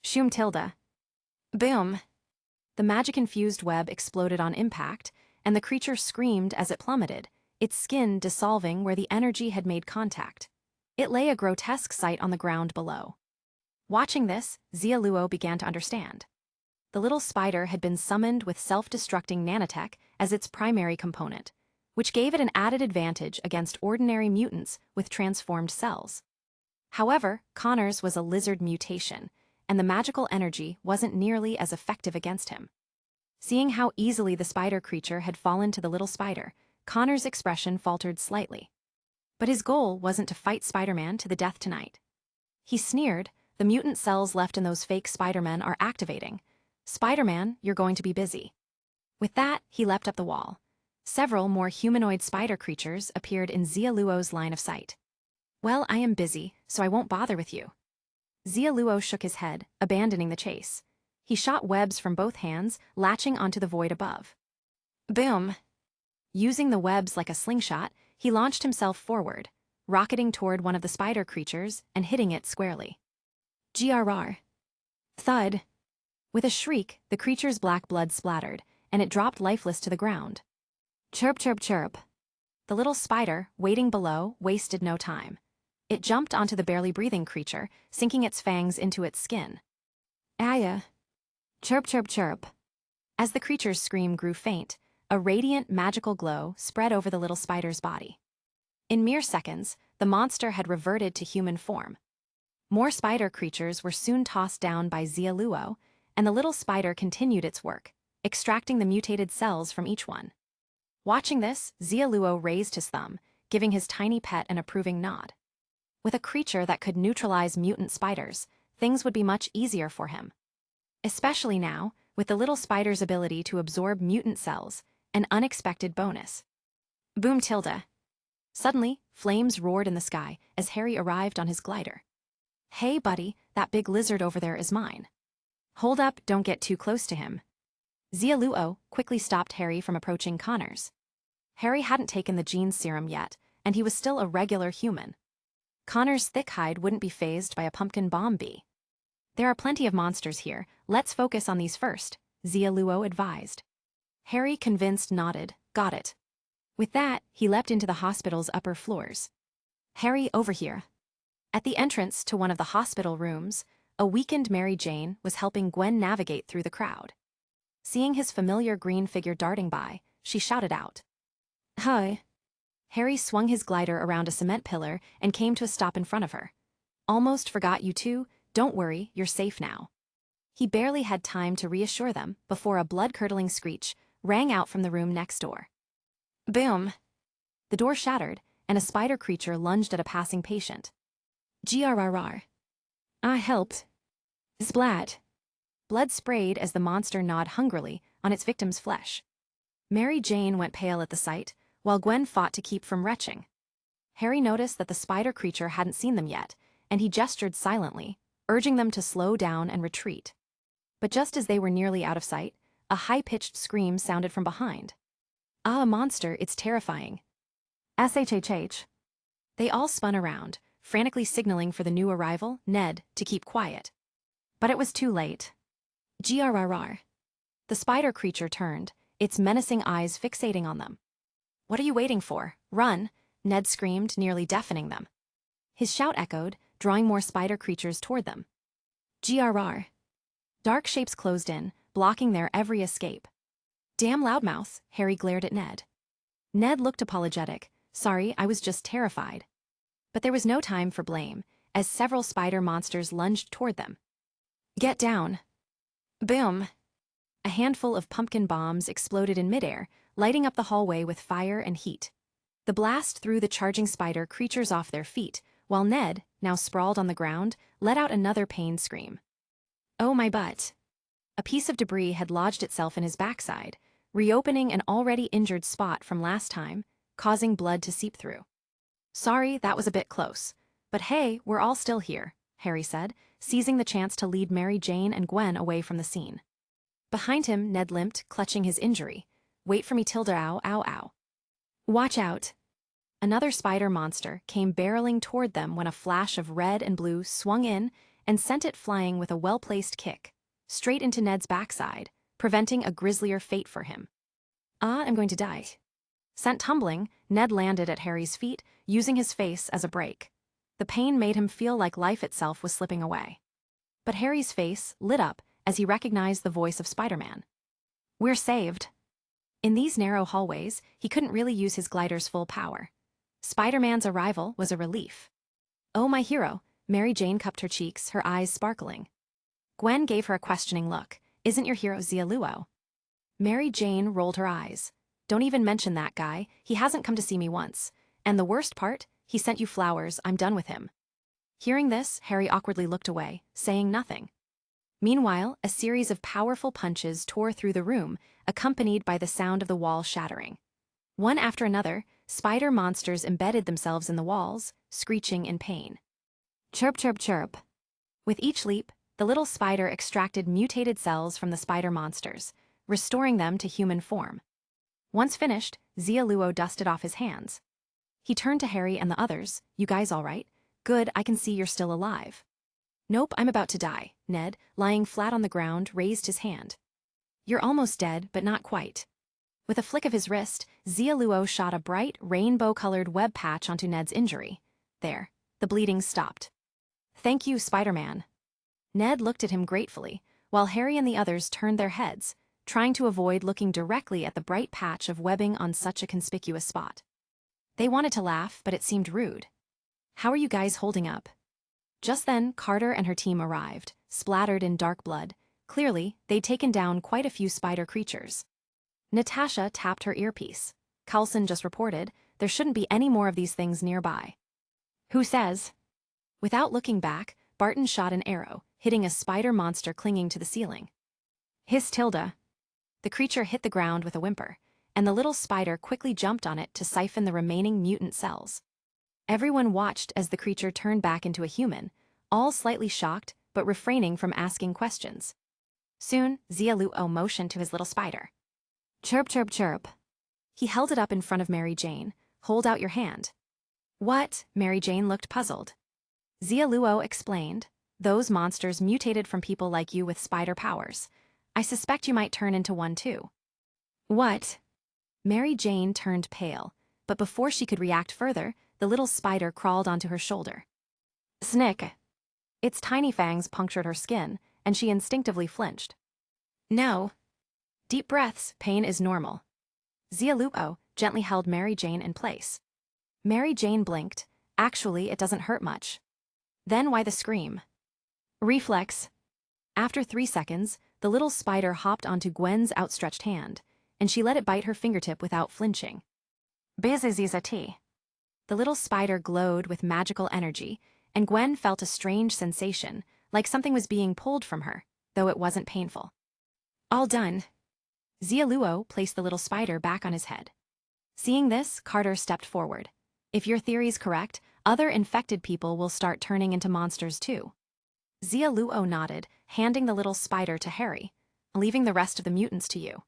Shum tilde. Boom. The magic-infused web exploded on impact, and the creature screamed as it plummeted, its skin dissolving where the energy had made contact. It lay a grotesque sight on the ground below. Watching this, Xia Luo began to understand. The little spider had been summoned with self-destructing nanotech as its primary component, which gave it an added advantage against ordinary mutants with transformed cells. However, Connors was a lizard mutation, and the magical energy wasn't nearly as effective against him. Seeing how easily the spider creature had fallen to the little spider, Connors' expression faltered slightly. But his goal wasn't to fight Spider-Man to the death tonight. He sneered, the mutant cells left in those fake Spider-Men are activating. Spider-Man, you're going to be busy. With that, he leapt up the wall. Several more humanoid spider creatures appeared in Xia Luo's line of sight. Well, I am busy, so I won't bother with you. Xia Luo shook his head, abandoning the chase. He shot webs from both hands, latching onto the void above. Boom! Using the webs like a slingshot, he launched himself forward, rocketing toward one of the spider creatures and hitting it squarely. GRR. Thud. With a shriek, the creature's black blood splattered, and it dropped lifeless to the ground. Chirp, chirp, chirp. The little spider, waiting below, wasted no time. It jumped onto the barely breathing creature, sinking its fangs into its skin. Aya. Chirp, chirp, chirp. As the creature's scream grew faint, a radiant, magical glow spread over the little spider's body. In mere seconds, the monster had reverted to human form. More spider creatures were soon tossed down by Xia Luo, and the little spider continued its work, extracting the mutated cells from each one. Watching this, Xia Luo raised his thumb, giving his tiny pet an approving nod. With a creature that could neutralize mutant spiders, things would be much easier for him. Especially now, with the little spider's ability to absorb mutant cells, an unexpected bonus. Boom tilde. Suddenly, flames roared in the sky as Harry arrived on his glider. Hey buddy, that big lizard over there is mine. Hold up, don't get too close to him. Xia Luo quickly stopped Harry from approaching Connors. Harry hadn't taken the gene serum yet, and he was still a regular human. Connors' thick hide wouldn't be fazed by a pumpkin bomb bee. There are plenty of monsters here, let's focus on these first, Xia Luo advised. Harry, convinced, nodded, got it. With that, he leapt into the hospital's upper floors. Harry, over here. At the entrance to one of the hospital rooms, a weakened Mary Jane was helping Gwen navigate through the crowd. Seeing his familiar green figure darting by, she shouted out. Hi. Harry swung his glider around a cement pillar and came to a stop in front of her. Almost forgot you two, don't worry, you're safe now. He barely had time to reassure them before a blood-curdling screech rang out from the room next door. Boom! The door shattered, and a spider creature lunged at a passing patient. GRRR. I helped. Splat. Blood sprayed as the monster gnawed hungrily on its victim's flesh. Mary Jane went pale at the sight, while Gwen fought to keep from retching. Harry noticed that the spider creature hadn't seen them yet, and he gestured silently, urging them to slow down and retreat. But just as they were nearly out of sight, a high-pitched scream sounded from behind. Ah, a monster, it's terrifying. SHHH. They all spun around, frantically signaling for the new arrival, Ned, to keep quiet. But it was too late. GRRR. The spider creature turned, its menacing eyes fixating on them. What are you waiting for? Run, Ned screamed, nearly deafening them. His shout echoed, drawing more spider creatures toward them. GRR. Dark shapes closed in, blocking their every escape. Damn loudmouth, Harry glared at Ned. Ned looked apologetic. Sorry, I was just terrified. But there was no time for blame, as several spider monsters lunged toward them. Get down. Boom. A handful of pumpkin bombs exploded in midair, lighting up the hallway with fire and heat. The blast threw the charging spider creatures off their feet, while Ned, now sprawled on the ground, let out another pained scream. Oh my butt. A piece of debris had lodged itself in his backside, reopening an already injured spot from last time, causing blood to seep through. Sorry, that was a bit close. But hey, we're all still here, Harry said, seizing the chance to lead Mary Jane and Gwen away from the scene. Behind him, Ned limped, clutching his injury. Wait for me, Tilda, ow, ow, ow. Watch out. Another spider monster came barreling toward them when a flash of red and blue swung in and sent it flying with a well-placed kick, straight into Ned's backside, preventing a grislier fate for him. I'm going to die. Sent tumbling, Ned landed at Harry's feet, using his face as a brake. The pain made him feel like life itself was slipping away. But Harry's face lit up as he recognized the voice of Spider-Man. We're saved. In these narrow hallways, he couldn't really use his glider's full power. Spider-Man's arrival was a relief. Oh, my hero, Mary Jane cupped her cheeks, her eyes sparkling. Gwen gave her a questioning look. Isn't your hero Xia Luo? Mary Jane rolled her eyes. Don't even mention that guy, he hasn't come to see me once. And the worst part, he sent you flowers, I'm done with him. Hearing this, Harry awkwardly looked away, saying nothing. Meanwhile, a series of powerful punches tore through the room, accompanied by the sound of the wall shattering. One after another, spider monsters embedded themselves in the walls, screeching in pain. Chirp, chirp, chirp. With each leap, the little spider extracted mutated cells from the spider monsters, restoring them to human form. Once finished, Xia Luo dusted off his hands. He turned to Harry and the others. You guys all right? Good, I can see you're still alive. Nope, I'm about to die. Ned, lying flat on the ground, raised his hand. You're almost dead, but not quite. With a flick of his wrist, Xia Luo shot a bright, rainbow-colored web patch onto Ned's injury. There, the bleeding stopped. Thank you, Spider-Man. Ned looked at him gratefully, while Harry and the others turned their heads, trying to avoid looking directly at the bright patch of webbing on such a conspicuous spot. They wanted to laugh, but it seemed rude. How are you guys holding up? Just then, Carter and her team arrived, splattered in dark blood. Clearly, they'd taken down quite a few spider creatures. Natasha tapped her earpiece. Coulson just reported, there shouldn't be any more of these things nearby. Who says? Without looking back, Barton shot an arrow, hitting a spider monster clinging to the ceiling. Hiss, Tilda. The creature hit the ground with a whimper, and the little spider quickly jumped on it to siphon the remaining mutant cells. Everyone watched as the creature turned back into a human, all slightly shocked but refraining from asking questions. Soon, Xia Luo motioned to his little spider. Chirp, chirp, chirp. He held it up in front of Mary Jane. Hold out your hand. What? Mary Jane looked puzzled. Xia Luo explained. Those monsters mutated from people like you with spider powers. I suspect you might turn into one too. What? Mary Jane turned pale, but before she could react further, the little spider crawled onto her shoulder. Snick. Its tiny fangs punctured her skin, and she instinctively flinched. No. Deep breaths, pain is normal. Xia Luo gently held Mary Jane in place. Mary Jane blinked. Actually, it doesn't hurt much. Then why the scream? Reflex. After 3 seconds, the little spider hopped onto Gwen's outstretched hand, and she let it bite her fingertip without flinching. Bizizizati. The little spider glowed with magical energy, and Gwen felt a strange sensation, like something was being pulled from her, though it wasn't painful. All done. Xia Luo placed the little spider back on his head. Seeing this, Carter stepped forward. If your theory's correct, other infected people will start turning into monsters too. Xia Luo nodded, handing the little spider to Harry, leaving the rest of the mutants to you.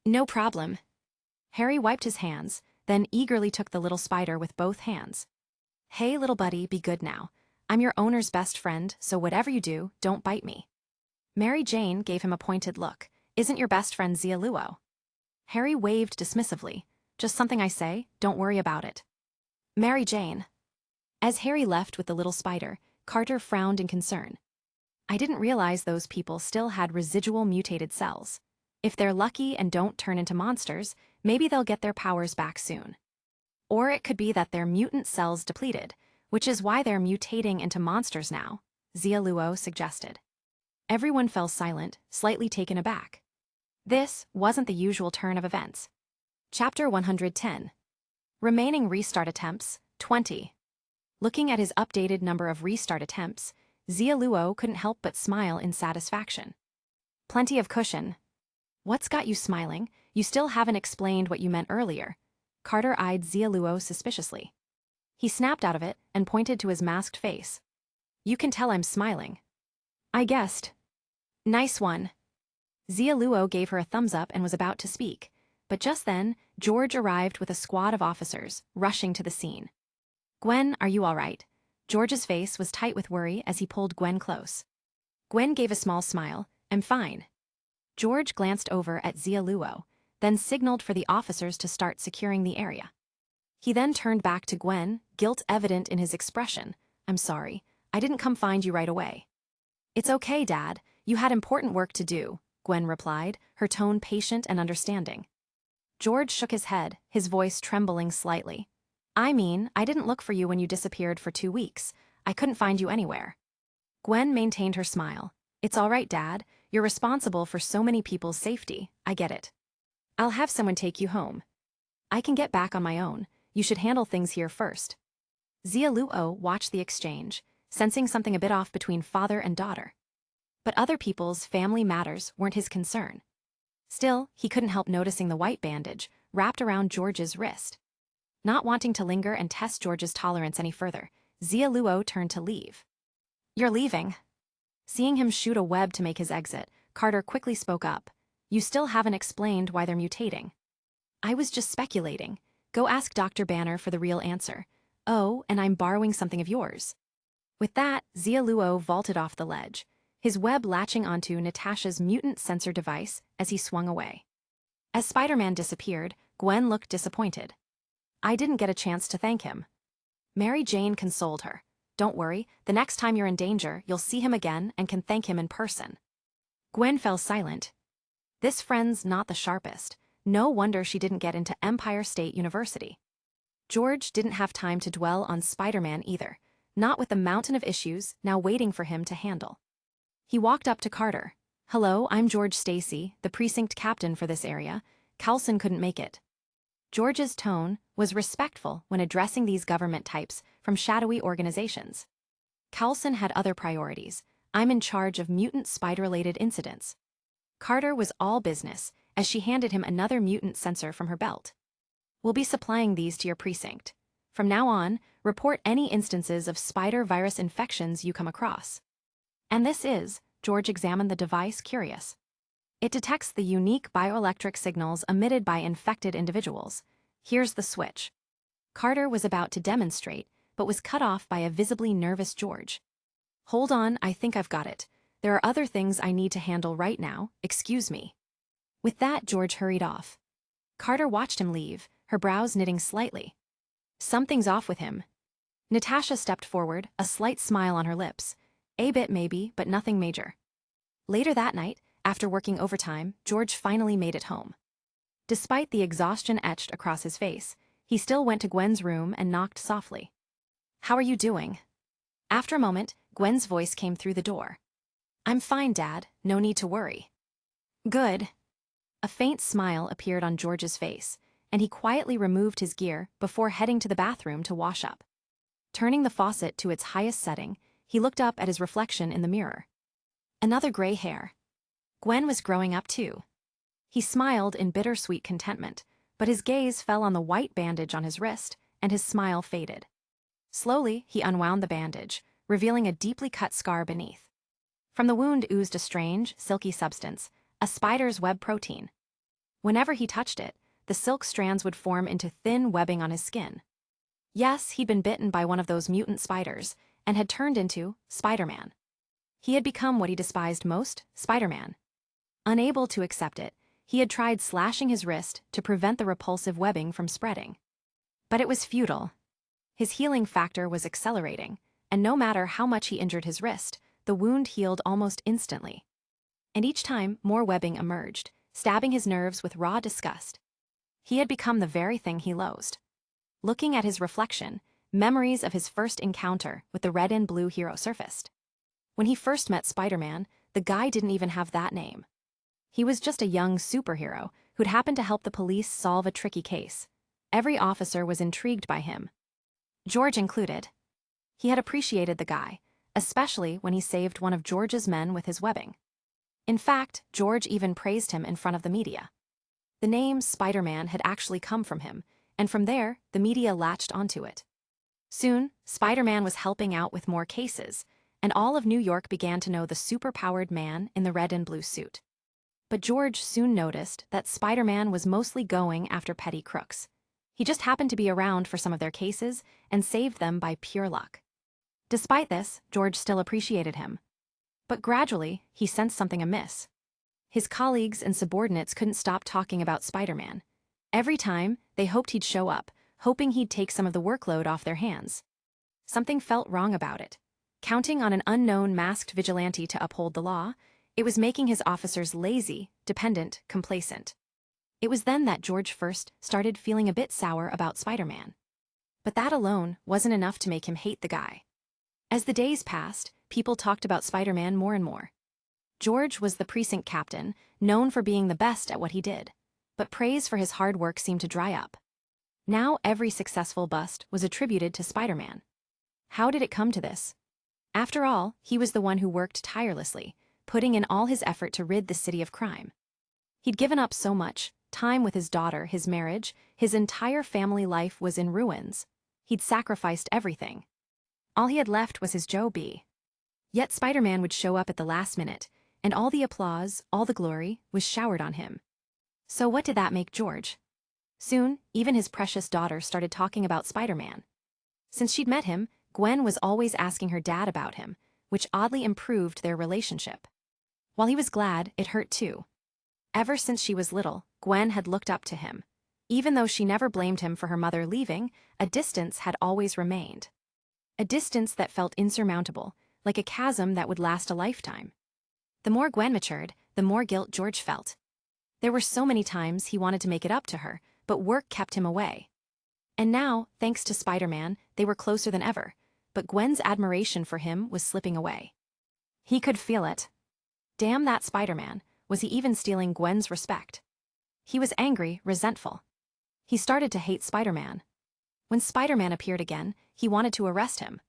No problem. Harry wiped his hands, then eagerly took the little spider with both hands. Hey, little buddy, be good now. I'm your owner's best friend, so whatever you do, don't bite me. Mary Jane gave him a pointed look. Isn't your best friend Xia Luo? Harry waved dismissively. Just something I say, don't worry about it. Mary Jane. As Harry left with the little spider, Carter frowned in concern. I didn't realize those people still had residual mutated cells. If they're lucky and don't turn into monsters, maybe they'll get their powers back soon. Or it could be that their mutant cells depleted, which is why they're mutating into monsters now, Xia Luo suggested. Everyone fell silent, slightly taken aback. This wasn't the usual turn of events. Chapter 110. Remaining restart attempts, 20. Looking at his updated number of restart attempts, Xia Luo couldn't help but smile in satisfaction. Plenty of cushion. What's got you smiling? You still haven't explained what you meant earlier. Carter eyed Xia Luo suspiciously. He snapped out of it and pointed to his masked face. You can tell I'm smiling. I guessed. Nice one. Xia Luo gave her a thumbs up and was about to speak, but just then, George arrived with a squad of officers, rushing to the scene. Gwen, are you all right? George's face was tight with worry as he pulled Gwen close. Gwen gave a small smile. I'm fine. George glanced over at Xia Luo, then signaled for the officers to start securing the area. He then turned back to Gwen, guilt evident in his expression. I'm sorry, I didn't come find you right away. It's okay, Dad, you had important work to do, Gwen replied, her tone patient and understanding. George shook his head, his voice trembling slightly. I mean, I didn't look for you when you disappeared for 2 weeks. I couldn't find you anywhere. Gwen maintained her smile. It's all right, Dad. You're responsible for so many people's safety. I get it. I'll have someone take you home. I can get back on my own. You should handle things here first. Xia Luo watched the exchange, sensing something a bit off between father and daughter. But other people's family matters weren't his concern. Still, he couldn't help noticing the white bandage wrapped around George's wrist. Not wanting to linger and test George's tolerance any further, Xia Luo turned to leave. You're leaving. Seeing him shoot a web to make his exit, Carter quickly spoke up. You still haven't explained why they're mutating. I was just speculating. Go ask Dr. Banner for the real answer. Oh, and I'm borrowing something of yours. With that, Xia Luo vaulted off the ledge, his web latching onto Natasha's mutant sensor device as he swung away. As Spider-Man disappeared, Gwen looked disappointed. I didn't get a chance to thank him. Mary Jane consoled her. Don't worry, the next time you're in danger, you'll see him again and can thank him in person. Gwen fell silent. This friend's not the sharpest. No wonder she didn't get into Empire State University. George didn't have time to dwell on Spider-Man either, not with the mountain of issues now waiting for him to handle. He walked up to Carter. Hello, I'm George Stacy, the precinct captain for this area. Coulson couldn't make it. George's tone was respectful when addressing these government types from shadowy organizations. Coulson had other priorities. I'm in charge of mutant spider-related incidents. Carter was all business as she handed him another mutant sensor from her belt. We'll be supplying these to your precinct. From now on, report any instances of spider virus infections you come across. And this is, George examined the device, curious. It detects the unique bioelectric signals emitted by infected individuals. Here's the switch. Carter was about to demonstrate, but was cut off by a visibly nervous George. Hold on, I think I've got it. There are other things I need to handle right now, excuse me. With that, George hurried off. Carter watched him leave, her brows knitting slightly. Something's off with him. Natasha stepped forward, a slight smile on her lips. A bit maybe, but nothing major. Later that night, after working overtime, George finally made it home. Despite the exhaustion etched across his face, he still went to Gwen's room and knocked softly. How are you doing? After a moment, Gwen's voice came through the door. I'm fine, Dad. No need to worry. Good. A faint smile appeared on George's face, and he quietly removed his gear before heading to the bathroom to wash up. Turning the faucet to its highest setting, he looked up at his reflection in the mirror. Another gray hair. Gwen was growing up too. He smiled in bittersweet contentment, but his gaze fell on the white bandage on his wrist, and his smile faded. Slowly, he unwound the bandage, revealing a deeply cut scar beneath. From the wound oozed a strange, silky substance, a spider's web protein. Whenever he touched it, the silk strands would form into thin webbing on his skin. Yes, he'd been bitten by one of those mutant spiders, and had turned into Spider-Man. He had become what he despised most, Spider-Man. Unable to accept it, he had tried slashing his wrist to prevent the repulsive webbing from spreading. But it was futile. His healing factor was accelerating, and no matter how much he injured his wrist, the wound healed almost instantly. And each time, more webbing emerged, stabbing his nerves with raw disgust. He had become the very thing he loathed. Looking at his reflection, memories of his first encounter with the red and blue hero surfaced. When he first met Spider-Man, the guy didn't even have that name. He was just a young superhero who'd happened to help the police solve a tricky case. Every officer was intrigued by him, George included. He had appreciated the guy, especially when he saved one of George's men with his webbing. In fact, George even praised him in front of the media. The name Spider-Man had actually come from him, and from there, the media latched onto it. Soon, Spider-Man was helping out with more cases, and all of New York began to know the superpowered man in the red and blue suit. But George soon noticed that Spider-Man was mostly going after petty crooks. He just happened to be around for some of their cases and saved them by pure luck. Despite this, George still appreciated him. But gradually, he sensed something amiss. His colleagues and subordinates couldn't stop talking about Spider-Man. Every time, they hoped he'd show up, hoping he'd take some of the workload off their hands. Something felt wrong about it. Counting on an unknown masked vigilante to uphold the law, it was making his officers lazy, dependent, complacent. It was then that George first started feeling a bit sour about Spider-Man. But that alone wasn't enough to make him hate the guy. As the days passed, people talked about Spider-Man more and more. George was the precinct captain, known for being the best at what he did, but praise for his hard work seemed to dry up. Now every successful bust was attributed to Spider-Man. How did it come to this? After all, he was the one who worked tirelessly, putting in all his effort to rid the city of crime. He'd given up so much, time with his daughter, his marriage, his entire family life was in ruins. He'd sacrificed everything. All he had left was his Joe B. Yet Spider-Man would show up at the last minute, and all the applause, all the glory, was showered on him. So what did that make George? Soon, even his precious daughter started talking about Spider-Man. Since she'd met him, Gwen was always asking her dad about him, which oddly improved their relationship. While he was glad, it hurt too. Ever since she was little, Gwen had looked up to him. Even though she never blamed him for her mother leaving, a distance had always remained. A distance that felt insurmountable, like a chasm that would last a lifetime. The more Gwen matured, the more guilt George felt. There were so many times he wanted to make it up to her, but work kept him away. And now, thanks to Spider-Man, they were closer than ever, but Gwen's admiration for him was slipping away. He could feel it. Damn that Spider-Man, was he even stealing Gwen's respect? He was angry, resentful. He started to hate Spider-Man. When Spider-Man appeared again, he wanted to arrest him.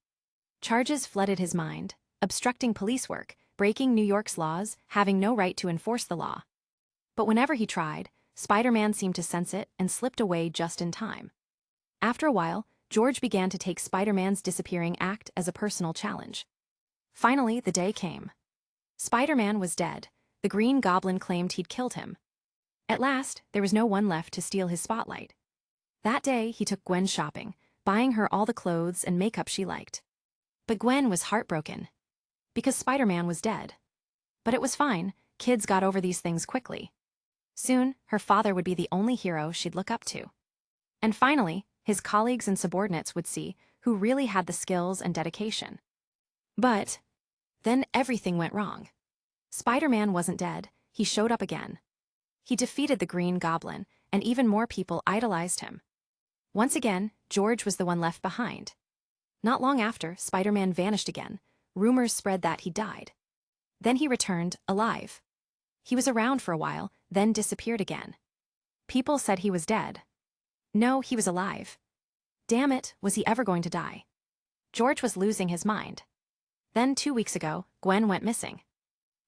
Charges flooded his mind: obstructing police work, breaking New York's laws, having no right to enforce the law. But whenever he tried, Spider-Man seemed to sense it and slipped away just in time. After a while, George began to take Spider-Man's disappearing act as a personal challenge. Finally, the day came. Spider-Man was dead. The Green Goblin claimed he'd killed him. At last, there was no one left to steal his spotlight. That day, he took Gwen shopping, buying her all the clothes and makeup she liked. But Gwen was heartbroken. Because Spider-Man was dead. But it was fine, kids got over these things quickly. Soon, her father would be the only hero she'd look up to. And finally, his colleagues and subordinates would see who really had the skills and dedication. But then everything went wrong. Spider-Man wasn't dead, he showed up again. He defeated the Green Goblin, and even more people idolized him. Once again, George was the one left behind. Not long after, Spider-Man vanished again. Rumors spread that he died. Then he returned, alive. He was around for a while, then disappeared again. People said he was dead. No, he was alive. Damn it, was he ever going to die? George was losing his mind. Then 2 weeks ago, Gwen went missing.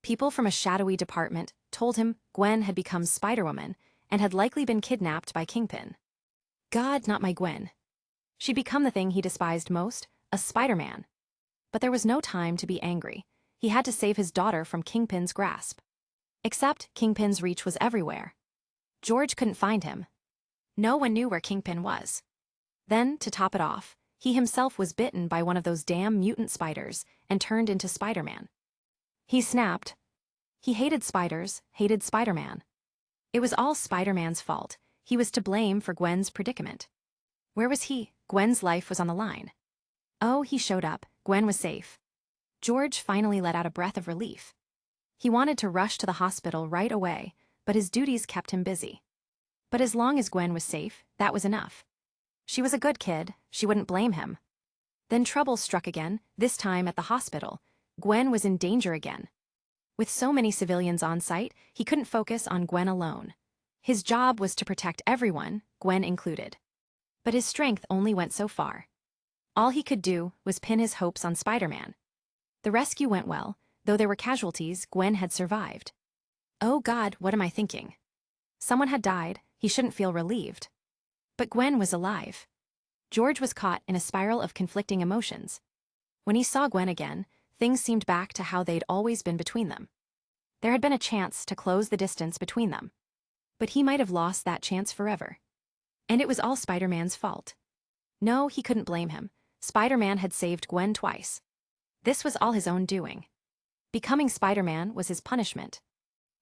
People from a shadowy department told him Gwen had become Spider-Woman and had likely been kidnapped by Kingpin. God, not my Gwen. She'd become the thing he despised most, a Spider-Man. But there was no time to be angry. He had to save his daughter from Kingpin's grasp. Except Kingpin's reach was everywhere. George couldn't find him. No one knew where Kingpin was. Then, to top it off, he himself was bitten by one of those damn mutant spiders and turned into Spider-Man. He snapped. He hated spiders, hated Spider-Man. It was all Spider-Man's fault. He was to blame for Gwen's predicament. Where was he? Gwen's life was on the line. Oh, he showed up. Gwen was safe. George finally let out a breath of relief. He wanted to rush to the hospital right away, but his duties kept him busy. But as long as Gwen was safe, that was enough. She was a good kid, she wouldn't blame him. Then trouble struck again, this time at the hospital. Gwen was in danger again. With so many civilians on site, he couldn't focus on Gwen alone. His job was to protect everyone, Gwen included. But his strength only went so far. All he could do was pin his hopes on Spider-Man. The rescue went well, though there were casualties. Gwen had survived. Oh God, what am I thinking? Someone had died, he shouldn't feel relieved. But Gwen was alive. George was caught in a spiral of conflicting emotions. When he saw Gwen again, things seemed back to how they'd always been between them. There had been a chance to close the distance between them. But he might have lost that chance forever. And it was all Spider-Man's fault. No, he couldn't blame him. Spider-Man had saved Gwen twice. This was all his own doing. Becoming Spider-Man was his punishment.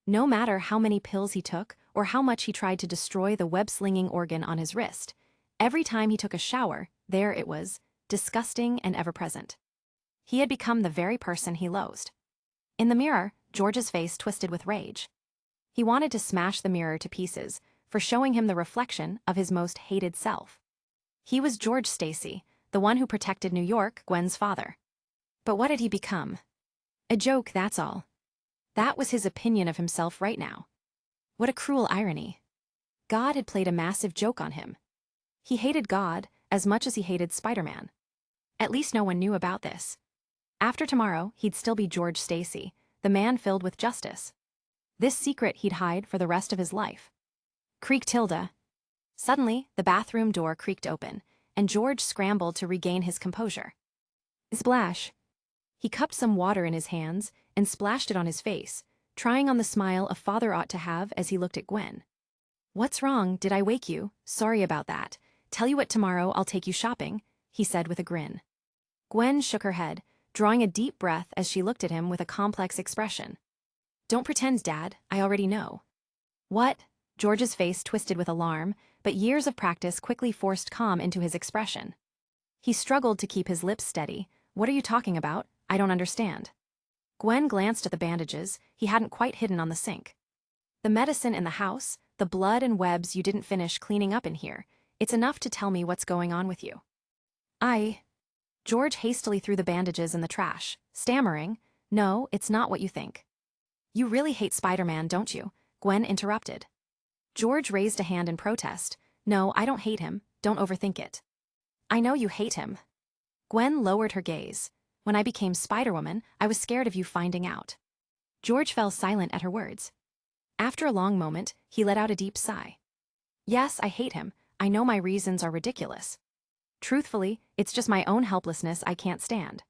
No matter how many pills he took or how much he tried to destroy the web-slinging organ on his wrist, every time he took a shower, there it was, disgusting and ever-present. He had become the very person he loathed. In the mirror, George's face twisted with rage. He wanted to smash the mirror to pieces for showing him the reflection of his most hated self. He was George Stacy, the one who protected New York, Gwen's father. But what had he become? A joke, that's all. That was his opinion of himself right now. What a cruel irony. God had played a massive joke on him. He hated God as much as he hated Spider-Man. At least no one knew about this. After tomorrow, he'd still be George Stacy, the man filled with justice. This secret he'd hide for the rest of his life. Creak Tilda. Suddenly, the bathroom door creaked open, and George scrambled to regain his composure. Splash. He cupped some water in his hands and splashed it on his face, trying on the smile a father ought to have as he looked at Gwen. What's wrong? Did I wake you? Sorry about that. Tell you what, tomorrow I'll take you shopping, he said with a grin. Gwen shook her head, drawing a deep breath as she looked at him with a complex expression. Don't pretend, Dad, I already know. What? George's face twisted with alarm, but years of practice quickly forced calm into his expression. He struggled to keep his lips steady. What are you talking about? I don't understand. Gwen glanced at the bandages he hadn't quite hidden on the sink. The medicine in the house, the blood and webs you didn't finish cleaning up in here, it's enough to tell me what's going on with you. George hastily threw the bandages in the trash, stammering, No, it's not what you think. You really hate Spider-Man, don't you? Gwen interrupted. George raised a hand in protest. No, I don't hate him, don't overthink it. I know you hate him. Gwen lowered her gaze. When I became Spider-Woman, I was scared of you finding out. George fell silent at her words. After a long moment, he let out a deep sigh. Yes, I hate him. I know my reasons are ridiculous. Truthfully, it's just my own helplessness I can't stand.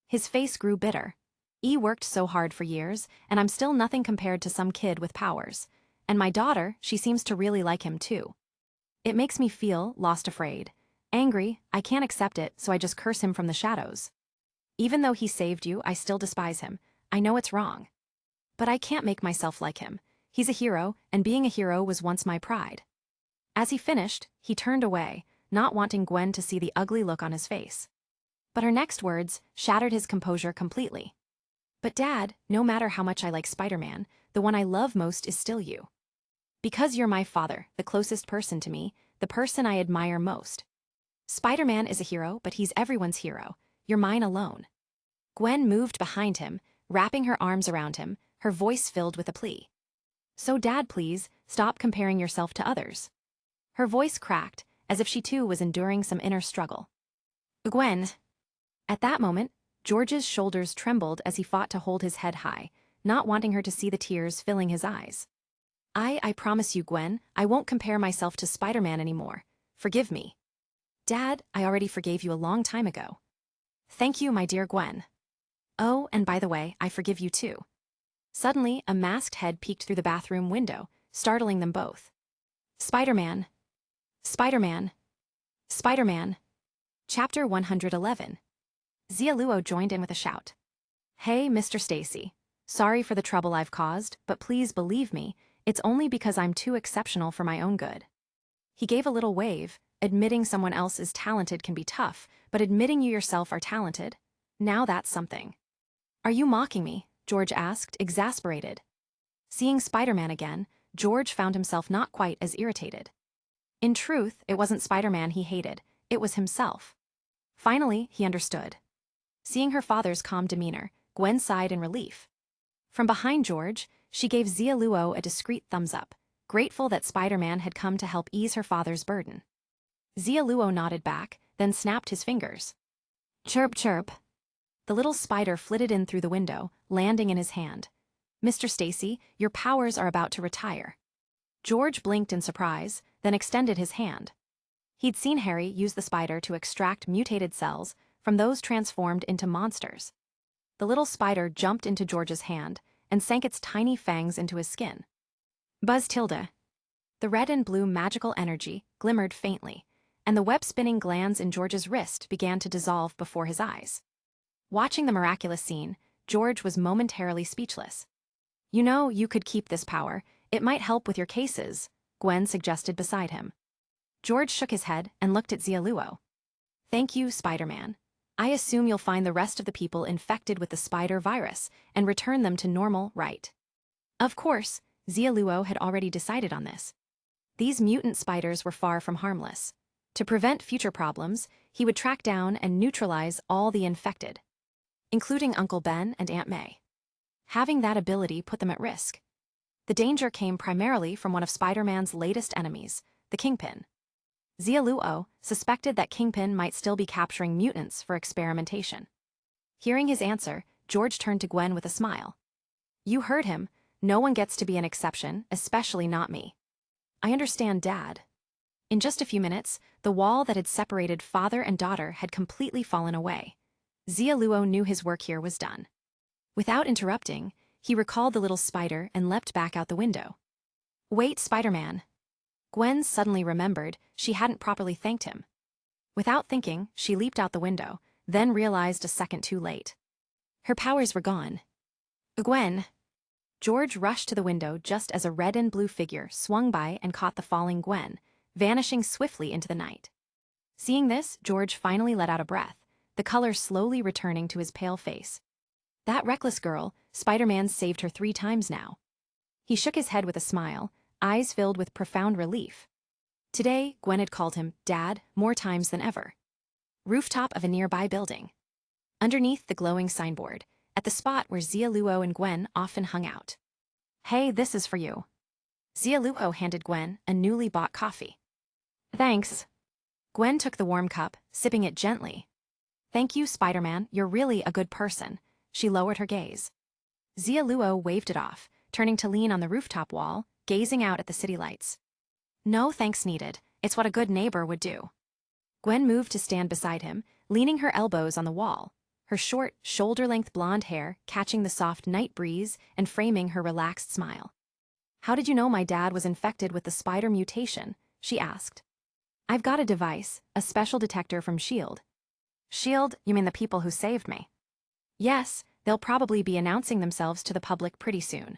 His face grew bitter. E worked so hard for years, and I'm still nothing compared to some kid with powers. And my daughter, she seems to really like him too. It makes me feel lost, afraid. Angry, I can't accept it, so I just curse him from the shadows. Even though he saved you, I still despise him. I know it's wrong. But I can't make myself like him. He's a hero, and being a hero was once my pride. As he finished, he turned away, not wanting Gwen to see the ugly look on his face. But her next words shattered his composure completely. But Dad, no matter how much I like Spider-Man, the one I love most is still you. Because you're my father, the closest person to me, the person I admire most. Spider-Man is a hero, but he's everyone's hero. You're mine alone. Gwen moved behind him, wrapping her arms around him, her voice filled with a plea. So Dad, please, stop comparing yourself to others. Her voice cracked, as if she too was enduring some inner struggle. Gwen. At that moment, George's shoulders trembled as he fought to hold his head high, not wanting her to see the tears filling his eyes. I promise you, Gwen, I won't compare myself to Spider-Man anymore. Forgive me. Dad, I already forgave you a long time ago. Thank you, my dear Gwen. Oh, and by the way, I forgive you too. Suddenly, a masked head peeked through the bathroom window, startling them both. Spider-Man. Spider-Man. Spider-Man. Chapter 111. Xia Luo joined in with a shout. Hey, Mr. Stacy. Sorry for the trouble I've caused, but please believe me, it's only because I'm too exceptional for my own good. He gave a little wave. Admitting someone else is talented can be tough, but admitting you yourself are talented, now that's something. Are you mocking me? George asked, exasperated. Seeing Spider-Man again, George found himself not quite as irritated. In truth, it wasn't Spider-Man he hated, it was himself. Finally, he understood. Seeing her father's calm demeanor, Gwen sighed in relief. From behind George, she gave Xia Luo a discreet thumbs up, grateful that Spider-Man had come to help ease her father's burden. Xia Luo nodded back, then snapped his fingers. Chirp chirp. The little spider flitted in through the window, landing in his hand. Mr. Stacy, your powers are about to retire. George blinked in surprise, then extended his hand. He'd seen Harry use the spider to extract mutated cells from those transformed into monsters. The little spider jumped into George's hand and sank its tiny fangs into his skin. Buzz tilde. The red and blue magical energy glimmered faintly, and the web-spinning glands in George's wrist began to dissolve before his eyes. Watching the miraculous scene, George was momentarily speechless. You know, you could keep this power. It might help with your cases, Gwen suggested beside him. George shook his head and looked at Xia Luo. Thank you, Spider-Man. I assume you'll find the rest of the people infected with the spider virus and return them to normal, right? Of course, Xia Luo had already decided on this. These mutant spiders were far from harmless. To prevent future problems, he would track down and neutralize all the infected, including Uncle Ben and Aunt May. Having that ability put them at risk. The danger came primarily from one of Spider-Man's latest enemies, the Kingpin. Xia Luo suspected that Kingpin might still be capturing mutants for experimentation. Hearing his answer, George turned to Gwen with a smile. You heard him. No one gets to be an exception, especially not me. I understand, Dad. In just a few minutes, the wall that had separated father and daughter had completely fallen away. Xia Luo knew his work here was done. Without interrupting, he recalled the little spider and leapt back out the window. Wait, Spider-Man. Gwen suddenly remembered she hadn't properly thanked him. Without thinking, she leaped out the window, then realized a second too late. Her powers were gone. Gwen. George rushed to the window just as a red and blue figure swung by and caught the falling Gwen, vanishing swiftly into the night. Seeing this, George finally let out a breath, the color slowly returning to his pale face. That reckless girl, Spider-Man saved her 3 times now. He shook his head with a smile, eyes filled with profound relief. Today, Gwen had called him Dad more times than ever. Rooftop of a nearby building. Underneath the glowing signboard, at the spot where Xia Luo and Gwen often hung out. Hey, this is for you. Xia Luo handed Gwen a newly bought coffee. Thanks. Gwen took the warm cup, sipping it gently. Thank you, Spider-Man, you're really a good person. She lowered her gaze. Xia Luo waved it off, turning to lean on the rooftop wall, gazing out at the city lights. No thanks needed, it's what a good neighbor would do. Gwen moved to stand beside him, leaning her elbows on the wall, her short, shoulder-length blonde hair catching the soft night breeze and framing her relaxed smile. How did you know my dad was infected with the spider mutation? She asked. I've got a device, a special detector from S.H.I.E.L.D. S.H.I.E.L.D., you mean the people who saved me? Yes, they'll probably be announcing themselves to the public pretty soon.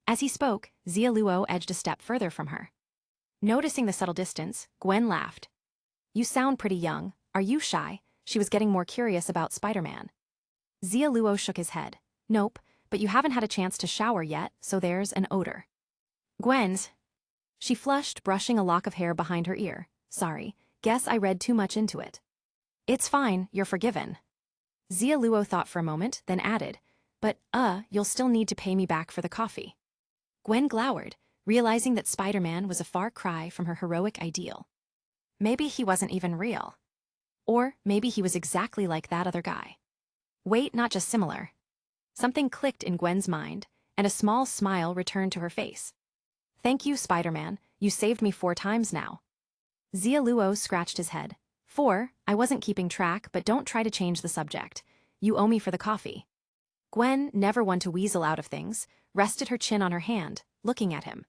As he spoke, Xia Luo edged a step further from her. Noticing the subtle distance, Gwen laughed. You sound pretty young. Are you shy? She was getting more curious about Spider-Man. Xia Luo shook his head. Nope, but you haven't had a chance to shower yet, so there's an odor. Gwen's. She flushed, brushing a lock of hair behind her ear. Sorry, guess I read too much into it. It's fine, you're forgiven. Xia Luo thought for a moment, then added, but, you'll still need to pay me back for the coffee. Gwen glowered, realizing that Spider-Man was a far cry from her heroic ideal. Maybe he wasn't even real. Or maybe he was exactly like that other guy. Wait, not just similar. Something clicked in Gwen's mind, and a small smile returned to her face. Thank you, Spider-Man, you saved me 4 times now. Xia Luo scratched his head. 4, I wasn't keeping track, but don't try to change the subject. You owe me for the coffee. Gwen, never one to weasel out of things, rested her chin on her hand, looking at him.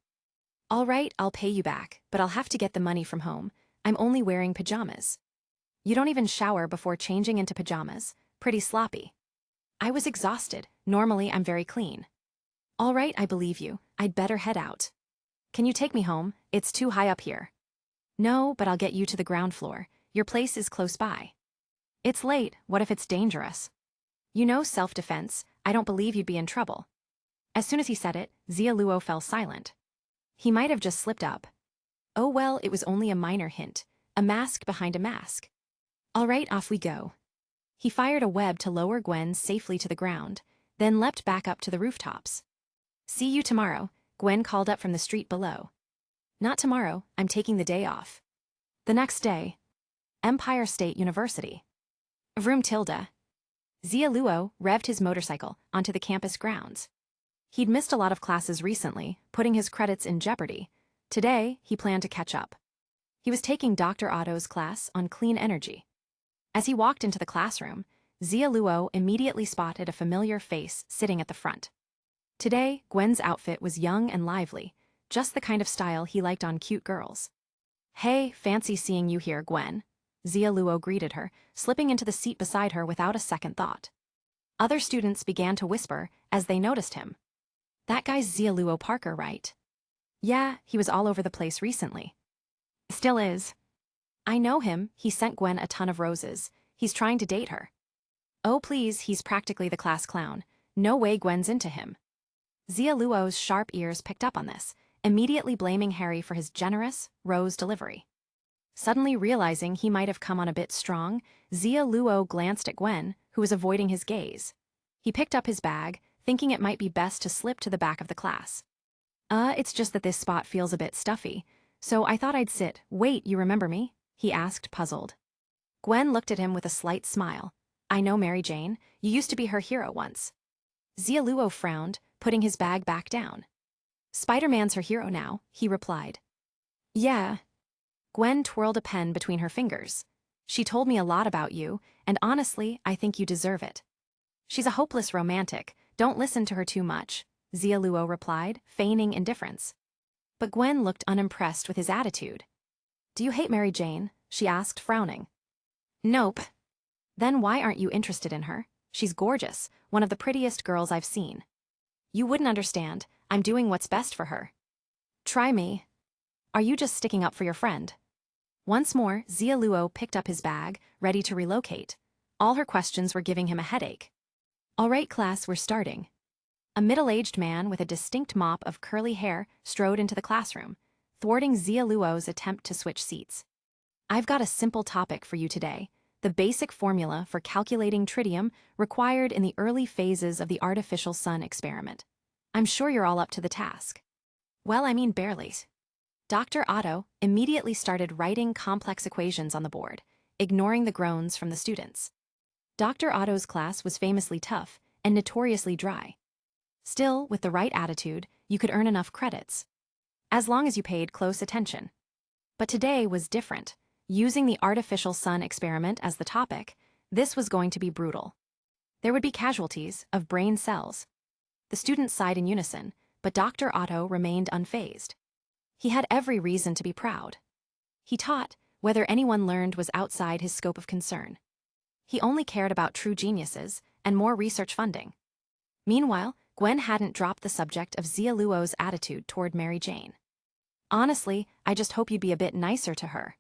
All right, I'll pay you back, but I'll have to get the money from home. I'm only wearing pajamas. You don't even shower before changing into pajamas. Pretty sloppy. I was exhausted. Normally, I'm very clean. All right, I believe you. I'd better head out. Can you take me home? It's too high up here. No, but I'll get you to the ground floor. Your place is close by. It's late. What if it's dangerous? You know, self-defense. I don't believe you'd be in trouble. As soon as he said it, Xia Luo fell silent. He might have just slipped up. Oh well, it was only a minor hint. A mask behind a mask. All right, off we go. He fired a web to lower Gwen safely to the ground, then leapt back up to the rooftops. See you tomorrow, Gwen called up from the street below. Not tomorrow, I'm taking the day off. The next day. Empire State University. Vroom tilde. Xia Luo revved his motorcycle onto the campus grounds. He'd missed a lot of classes recently, putting his credits in jeopardy. Today, he planned to catch up. He was taking Dr. Otto's class on clean energy. As he walked into the classroom, Xia Luo immediately spotted a familiar face sitting at the front. Today, Gwen's outfit was young and lively, just the kind of style he liked on cute girls. Hey, fancy seeing you here, Gwen. Xia Luo greeted her, slipping into the seat beside her without a second thought. Other students began to whisper as they noticed him. That guy's Xia Luo Parker, right? Yeah, he was all over the place recently. Still is. I know him, he sent Gwen a ton of roses. He's trying to date her. Oh please, he's practically the class clown. No way Gwen's into him. Xia Luo's sharp ears picked up on this, immediately blaming Harry for his generous, rose delivery. Suddenly realizing he might have come on a bit strong, Xia Luo glanced at Gwen, who was avoiding his gaze. He picked up his bag, thinking it might be best to slip to the back of the class. It's just that this spot feels a bit stuffy, so I thought I'd sit. Wait, you remember me? He asked, puzzled. Gwen looked at him with a slight smile. I know Mary Jane, you used to be her hero once. Xia Luo frowned, putting his bag back down. Spider-Man's her hero now, he replied. Yeah. Gwen twirled a pen between her fingers. She told me a lot about you, and honestly, I think you deserve it. She's a hopeless romantic, don't listen to her too much, Xia Luo replied, feigning indifference. But Gwen looked unimpressed with his attitude. Do you hate Mary Jane? She asked, frowning. Nope. Then why aren't you interested in her? She's gorgeous, one of the prettiest girls I've seen. You wouldn't understand, I'm doing what's best for her. Try me. Are you just sticking up for your friend? Once more, Xia Luo picked up his bag, ready to relocate. All her questions were giving him a headache. All right, class, we're starting. A middle-aged man with a distinct mop of curly hair strode into the classroom, thwarting Xia Luo's attempt to switch seats. I've got a simple topic for you today, the basic formula for calculating tritium required in the early phases of the artificial sun experiment. I'm sure you're all up to the task. Well, I mean barely. Dr. Otto immediately started writing complex equations on the board, ignoring the groans from the students. Dr. Otto's class was famously tough and notoriously dry. Still, with the right attitude, you could earn enough credits, as long as you paid close attention. But today was different. Using the artificial sun experiment as the topic, this was going to be brutal. There would be casualties of brain cells. The students sighed in unison, but Dr. Otto remained unfazed. He had every reason to be proud. He taught, whether anyone learned was outside his scope of concern. He only cared about true geniuses and more research funding. Meanwhile, Gwen hadn't dropped the subject of Xia Luo's attitude toward Mary Jane. Honestly, I just hope you'd be a bit nicer to her.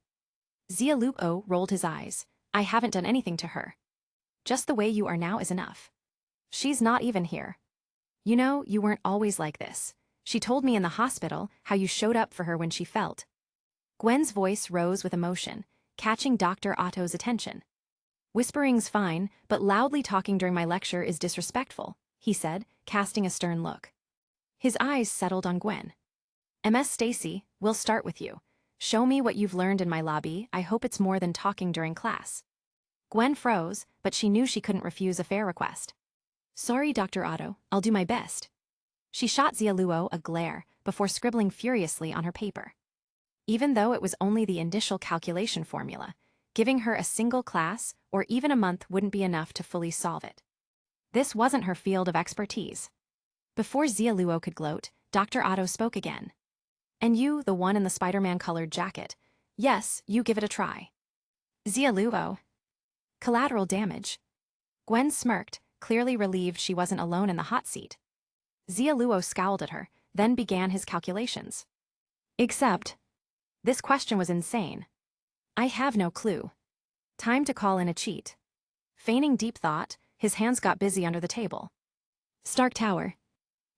Xia Luo rolled his eyes. I haven't done anything to her. Just the way you are now is enough. She's not even here. You know, you weren't always like this. She told me in the hospital how you showed up for her when she felt. Gwen's voice rose with emotion, catching Dr. Otto's attention. Whispering's fine, but loudly talking during my lecture is disrespectful, he said, casting a stern look. His eyes settled on Gwen. Ms. Stacy, we'll start with you. Show me what you've learned in my lobby. I hope it's more than talking during class. Gwen froze, but she knew she couldn't refuse a fair request. Sorry, Dr. Otto, I'll do my best. She shot Xia Luo a glare before scribbling furiously on her paper. Even though it was only the initial calculation formula, giving her a single class or even a month wouldn't be enough to fully solve it. This wasn't her field of expertise. Before Xia Luo could gloat, Dr. Otto spoke again. And you, the one in the Spider-Man-colored jacket. Yes, you give it a try. Xia Luo. Collateral damage. Gwen smirked, clearly relieved she wasn't alone in the hot seat. Xia Luo scowled at her, then began his calculations. Except, this question was insane. I have no clue. Time to call in a cheat. Feigning deep thought, his hands got busy under the table. Stark Tower.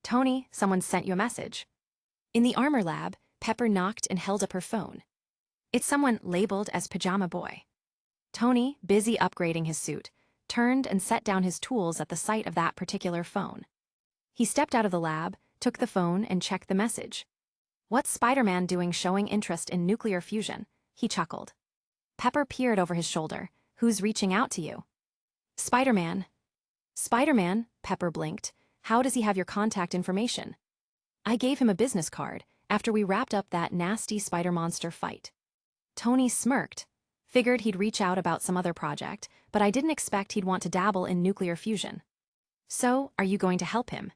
Tony, someone sent you a message. In the armor lab, Pepper knocked and held up her phone. It's someone labeled as Pajama Boy. Tony, busy upgrading his suit, turned and set down his tools at the sight of that particular phone. He stepped out of the lab, took the phone and checked the message. "What's Spider-Man doing showing interest in nuclear fusion?" he chuckled. Pepper peered over his shoulder. "Who's reaching out to you?" "Spider-Man." "Spider-Man?" Pepper blinked. "How does he have your contact information?" "I gave him a business card after we wrapped up that nasty spider monster fight." Tony smirked. "Figured he'd reach out about some other project, but I didn't expect he'd want to dabble in nuclear fusion." "So, are you going to help him?"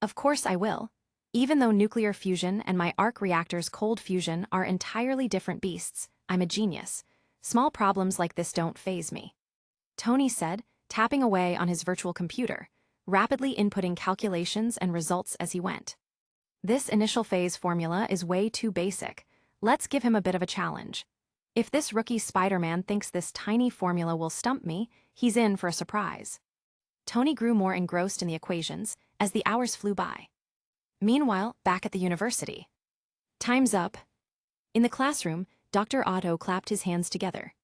"Of course I will. Even though nuclear fusion and my arc reactor's cold fusion are entirely different beasts, I'm a genius. Small problems like this don't faze me," Tony said, tapping away on his virtual computer, rapidly inputting calculations and results as he went. "This initial phase formula is way too basic. Let's give him a bit of a challenge. If this rookie Spider-Man thinks this tiny formula will stump me, he's in for a surprise." Tony grew more engrossed in the equations as the hours flew by. Meanwhile, back at the university. "Time's up." In the classroom, Dr. Otto clapped his hands together.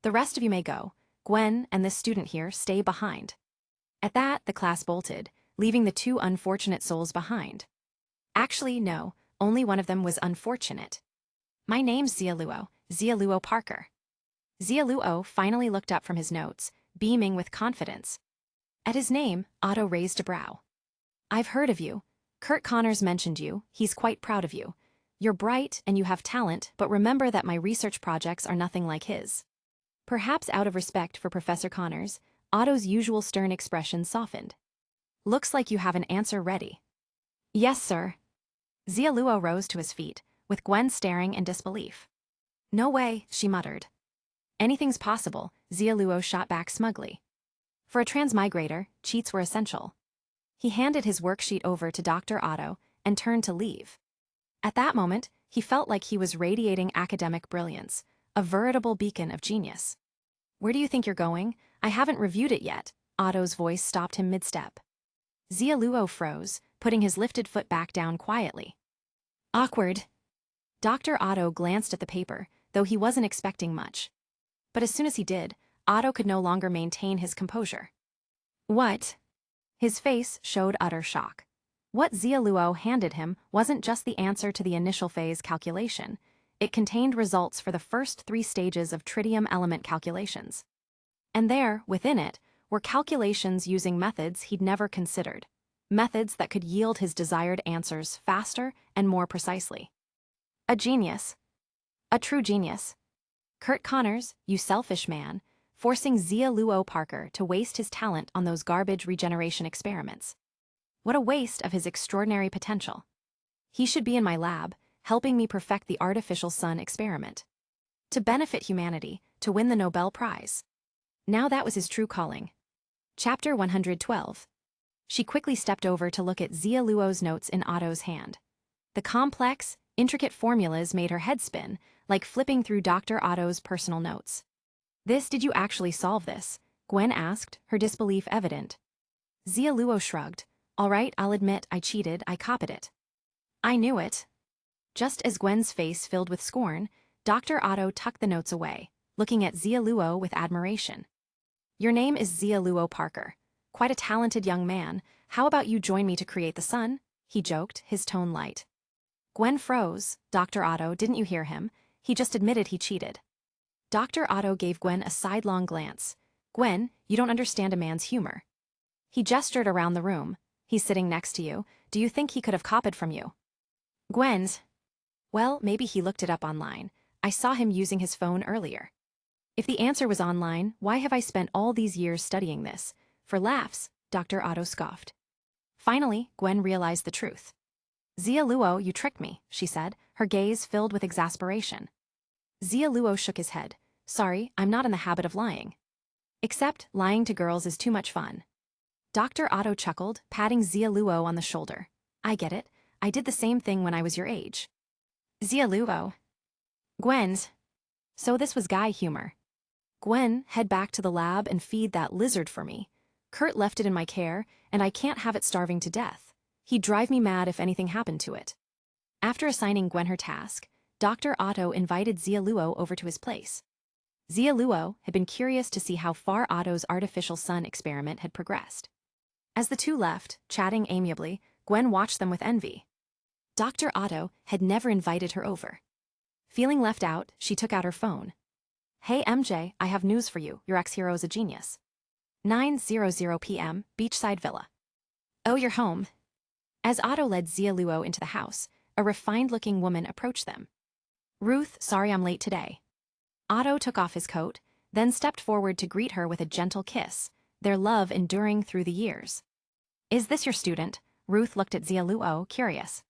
"The rest of you may go. Gwen and this student here stay behind." At that, the class bolted, leaving the two unfortunate souls behind. Actually, no, only one of them was unfortunate. "My name's Xia Luo Parker." Xia Luo finally looked up from his notes, beaming with confidence. At his name, Otto raised a brow. "I've heard of you. Kurt Connors mentioned you. He's quite proud of you. You're bright and you have talent, but remember that my research projects are nothing like his." Perhaps out of respect for Professor Connors, Otto's usual stern expression softened. "Looks like you have an answer ready." "Yes, sir." Xia Luo rose to his feet, with Gwen staring in disbelief. "No way," she muttered. "Anything's possible," Xia Luo shot back smugly. For a transmigrator, cheats were essential. He handed his worksheet over to Dr. Otto and turned to leave. At that moment, he felt like he was radiating academic brilliance, a veritable beacon of genius. "Where do you think you're going? I haven't reviewed it yet." Otto's voice stopped him mid-step. Xia Luo froze, putting his lifted foot back down quietly. "Awkward." Dr. Otto glanced at the paper, though he wasn't expecting much. But as soon as he did, Otto could no longer maintain his composure. "What?" His face showed utter shock. What Xia Luo handed him wasn't just the answer to the initial phase calculation. It contained results for the first 3 stages of tritium element calculations. And there, within it, were calculations using methods he'd never considered. Methods that could yield his desired answers faster and more precisely. A genius. A true genius. Kurt Connors, you selfish man, forcing Xia Luo Parker to waste his talent on those garbage regeneration experiments. What a waste of his extraordinary potential. He should be in my lab, helping me perfect the artificial sun experiment. To benefit humanity, to win the Nobel Prize. Now that was his true calling. Chapter 112. She quickly stepped over to look at Xia Luo's notes in Otto's hand. The complex, intricate formulas made her head spin, like flipping through Dr. Otto's personal notes. Did you actually solve this?" Gwen asked, her disbelief evident. Xia Luo shrugged. "All right, I'll admit I cheated, I copied it." "I knew it." Just as Gwen's face filled with scorn, Dr. Otto tucked the notes away, looking at Xia Luo with admiration. "Your name is Xia Luo Parker. Quite a talented young man. How about you join me to create the sun?" he joked, his tone light. Gwen froze. "Dr. Otto, didn't you hear him? He just admitted he cheated." Dr. Otto gave Gwen a sidelong glance. "Gwen, you don't understand a man's humor." He gestured around the room. "He's sitting next to you. Do you think he could have copied from you?" Gwen's. "Well, maybe he looked it up online. I saw him using his phone earlier." "If the answer was online, why have I spent all these years studying this?" "For laughs," Dr. Otto scoffed. Finally, Gwen realized the truth. "Xia Luo, you tricked me," she said, her gaze filled with exasperation. Xia Luo shook his head. "Sorry, I'm not in the habit of lying. Except, lying to girls is too much fun." Dr. Otto chuckled, patting Xia Luo on the shoulder. "I get it. I did the same thing when I was your age." Xia Luo. Gwen's. So this was guy humor. "Gwen, head back to the lab and feed that lizard for me. Kurt left it in my care, and I can't have it starving to death. He'd drive me mad if anything happened to it." After assigning Gwen her task, Dr. Otto invited Xia Luo over to his place. Xia Luo had been curious to see how far Otto's artificial sun experiment had progressed. As the two left, chatting amiably, Gwen watched them with envy. Dr. Otto had never invited her over. Feeling left out, she took out her phone. "Hey MJ, I have news for you, your ex-hero is a genius." 9:00 p.m., Beachside Villa. "Oh, you're home." As Otto led Xia Luo into the house, a refined-looking woman approached them. "Ruth, sorry I'm late today." Otto took off his coat, then stepped forward to greet her with a gentle kiss, their love enduring through the years. "Is this your student?" Ruth looked at Xia Luo, curious.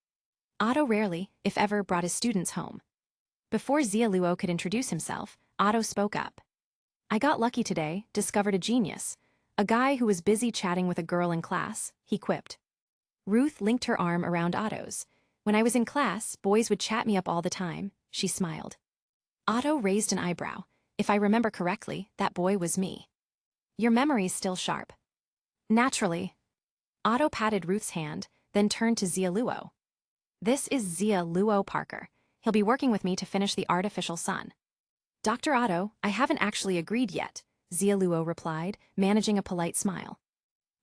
Otto rarely, if ever, brought his students home. Before Xia Luo could introduce himself, Otto spoke up. "I got lucky today, discovered a genius. A guy who was busy chatting with a girl in class," he quipped. Ruth linked her arm around Otto's. "When I was in class, boys would chat me up all the time," she smiled. Otto raised an eyebrow. "If I remember correctly, that boy was me." "Your memory's still sharp." "Naturally." Otto patted Ruth's hand, then turned to Xia Luo. "This is Xia Luo Parker. He'll be working with me to finish the artificial sun." "Dr. Otto, I haven't actually agreed yet," Xia Luo replied, managing a polite smile.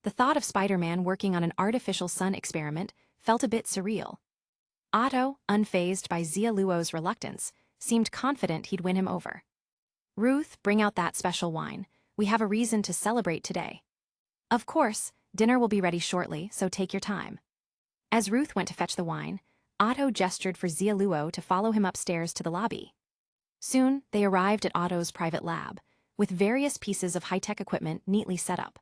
The thought of Spider-Man working on an artificial sun experiment felt a bit surreal. Otto, unfazed by Xia Luo's reluctance, seemed confident he'd win him over. "Ruth, bring out that special wine. We have a reason to celebrate today." "Of course, dinner will be ready shortly, so take your time." As Ruth went to fetch the wine, Otto gestured for Xia Luo to follow him upstairs to the lobby. Soon, they arrived at Otto's private lab, with various pieces of high-tech equipment neatly set up.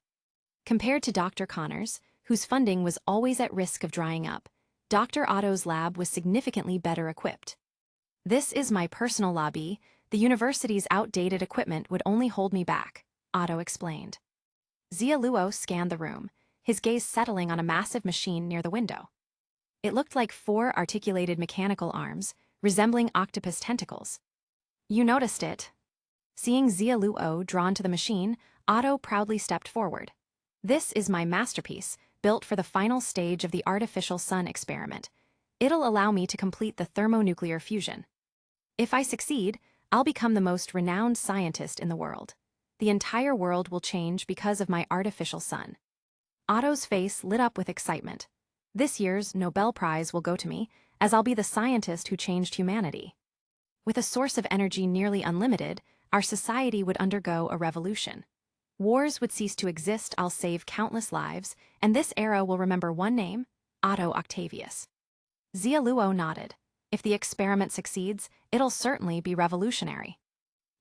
Compared to Dr. Connor's, whose funding was always at risk of drying up, Dr. Otto's lab was significantly better equipped. "This is my personal lobby. The university's outdated equipment would only hold me back," Otto explained. Xia Luo scanned the room, his gaze settling on a massive machine near the window. It looked like 4 articulated mechanical arms, resembling octopus tentacles. "You noticed it." Seeing Xia Luo drawn to the machine, Otto proudly stepped forward. "This is my masterpiece, built for the final stage of the artificial sun experiment. It'll allow me to complete the thermonuclear fusion. If I succeed, I'll become the most renowned scientist in the world. The entire world will change because of my artificial sun." Otto's face lit up with excitement. "This year's Nobel Prize will go to me, as I'll be the scientist who changed humanity." With a source of energy nearly unlimited, our society would undergo a revolution. Wars would cease to exist, I'll save countless lives, and this era will remember one name, Otto Octavius. Xia Luo nodded. If the experiment succeeds, it'll certainly be revolutionary.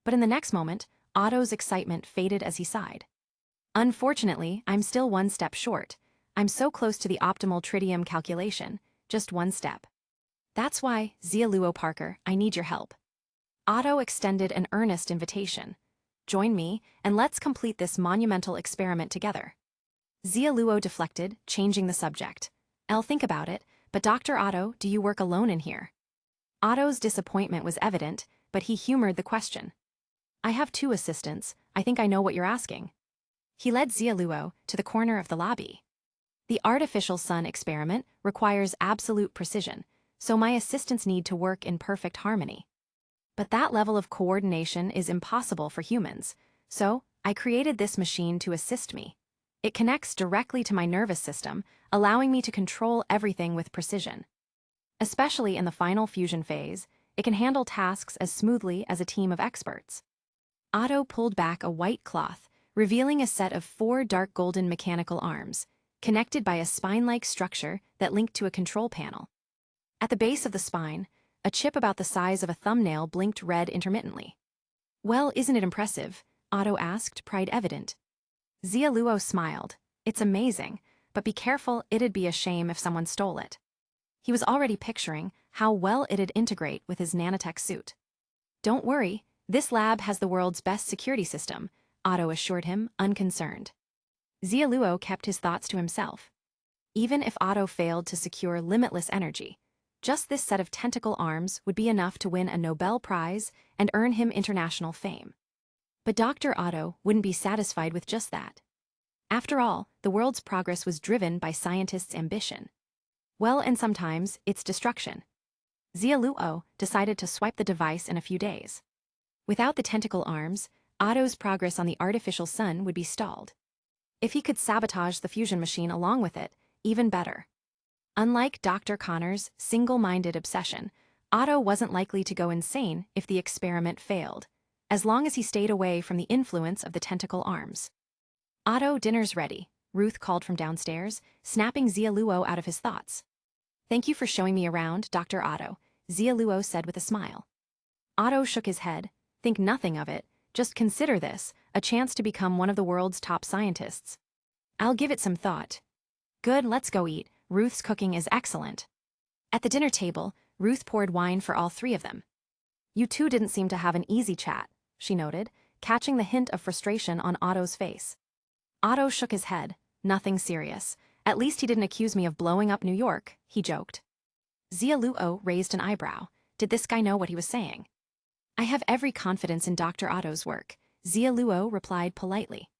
But in the next moment, Otto's excitement faded as he sighed. "Unfortunately, I'm still one step short. I'm so close to the optimal tritium calculation, just one step. That's why, Xia Luo Parker, I need your help." Otto extended an earnest invitation. "Join me, and let's complete this monumental experiment together." Xia Luo deflected, changing the subject. "I'll think about it, but Dr. Otto, do you work alone in here?" Otto's disappointment was evident, but he humored the question. "I have 2 assistants, I think I know what you're asking." He led Xia Luo to the corner of the lobby. "The artificial sun experiment requires absolute precision, so my assistants need to work in perfect harmony. But that level of coordination is impossible for humans, so I created this machine to assist me. It connects directly to my nervous system, allowing me to control everything with precision. Especially in the final fusion phase, it can handle tasks as smoothly as a team of experts." Otto pulled back a white cloth, revealing a set of 4 dark golden mechanical arms, connected by a spine-like structure that linked to a control panel. At the base of the spine, a chip about the size of a thumbnail blinked red intermittently. "Well, isn't it impressive?" Otto asked, pride evident. Xia Luo smiled. "It's amazing, but be careful, it'd be a shame if someone stole it." He was already picturing how well it'd integrate with his nanotech suit. "Don't worry, this lab has the world's best security system," Otto assured him, unconcerned. Xia Luo kept his thoughts to himself. Even if Otto failed to secure limitless energy, just this set of tentacle arms would be enough to win a Nobel Prize and earn him international fame. But Dr. Otto wouldn't be satisfied with just that. After all, the world's progress was driven by scientists' ambition. Well, and sometimes it's destruction. Xia Luo decided to swipe the device in a few days. Without the tentacle arms, Otto's progress on the artificial sun would be stalled. If he could sabotage the fusion machine along with it, even better. Unlike Dr. Connor's single-minded obsession, Otto wasn't likely to go insane if the experiment failed, as long as he stayed away from the influence of the tentacle arms. "Otto, dinner's ready," Ruth called from downstairs, snapping Xia Luo out of his thoughts. "Thank you for showing me around, Dr. Otto," Xia Luo said with a smile. Otto shook his head. "Think nothing of it. Just consider this, a chance to become one of the world's top scientists." "I'll give it some thought." "Good, let's go eat. Ruth's cooking is excellent." At the dinner table, Ruth poured wine for all three of them. "You two didn't seem to have an easy chat," she noted, catching the hint of frustration on Otto's face. Otto shook his head. "Nothing serious. At least he didn't accuse me of blowing up New York," he joked. Xia Luo raised an eyebrow. Did this guy know what he was saying? "I have every confidence in Dr. Otto's work," Xia Luo replied politely.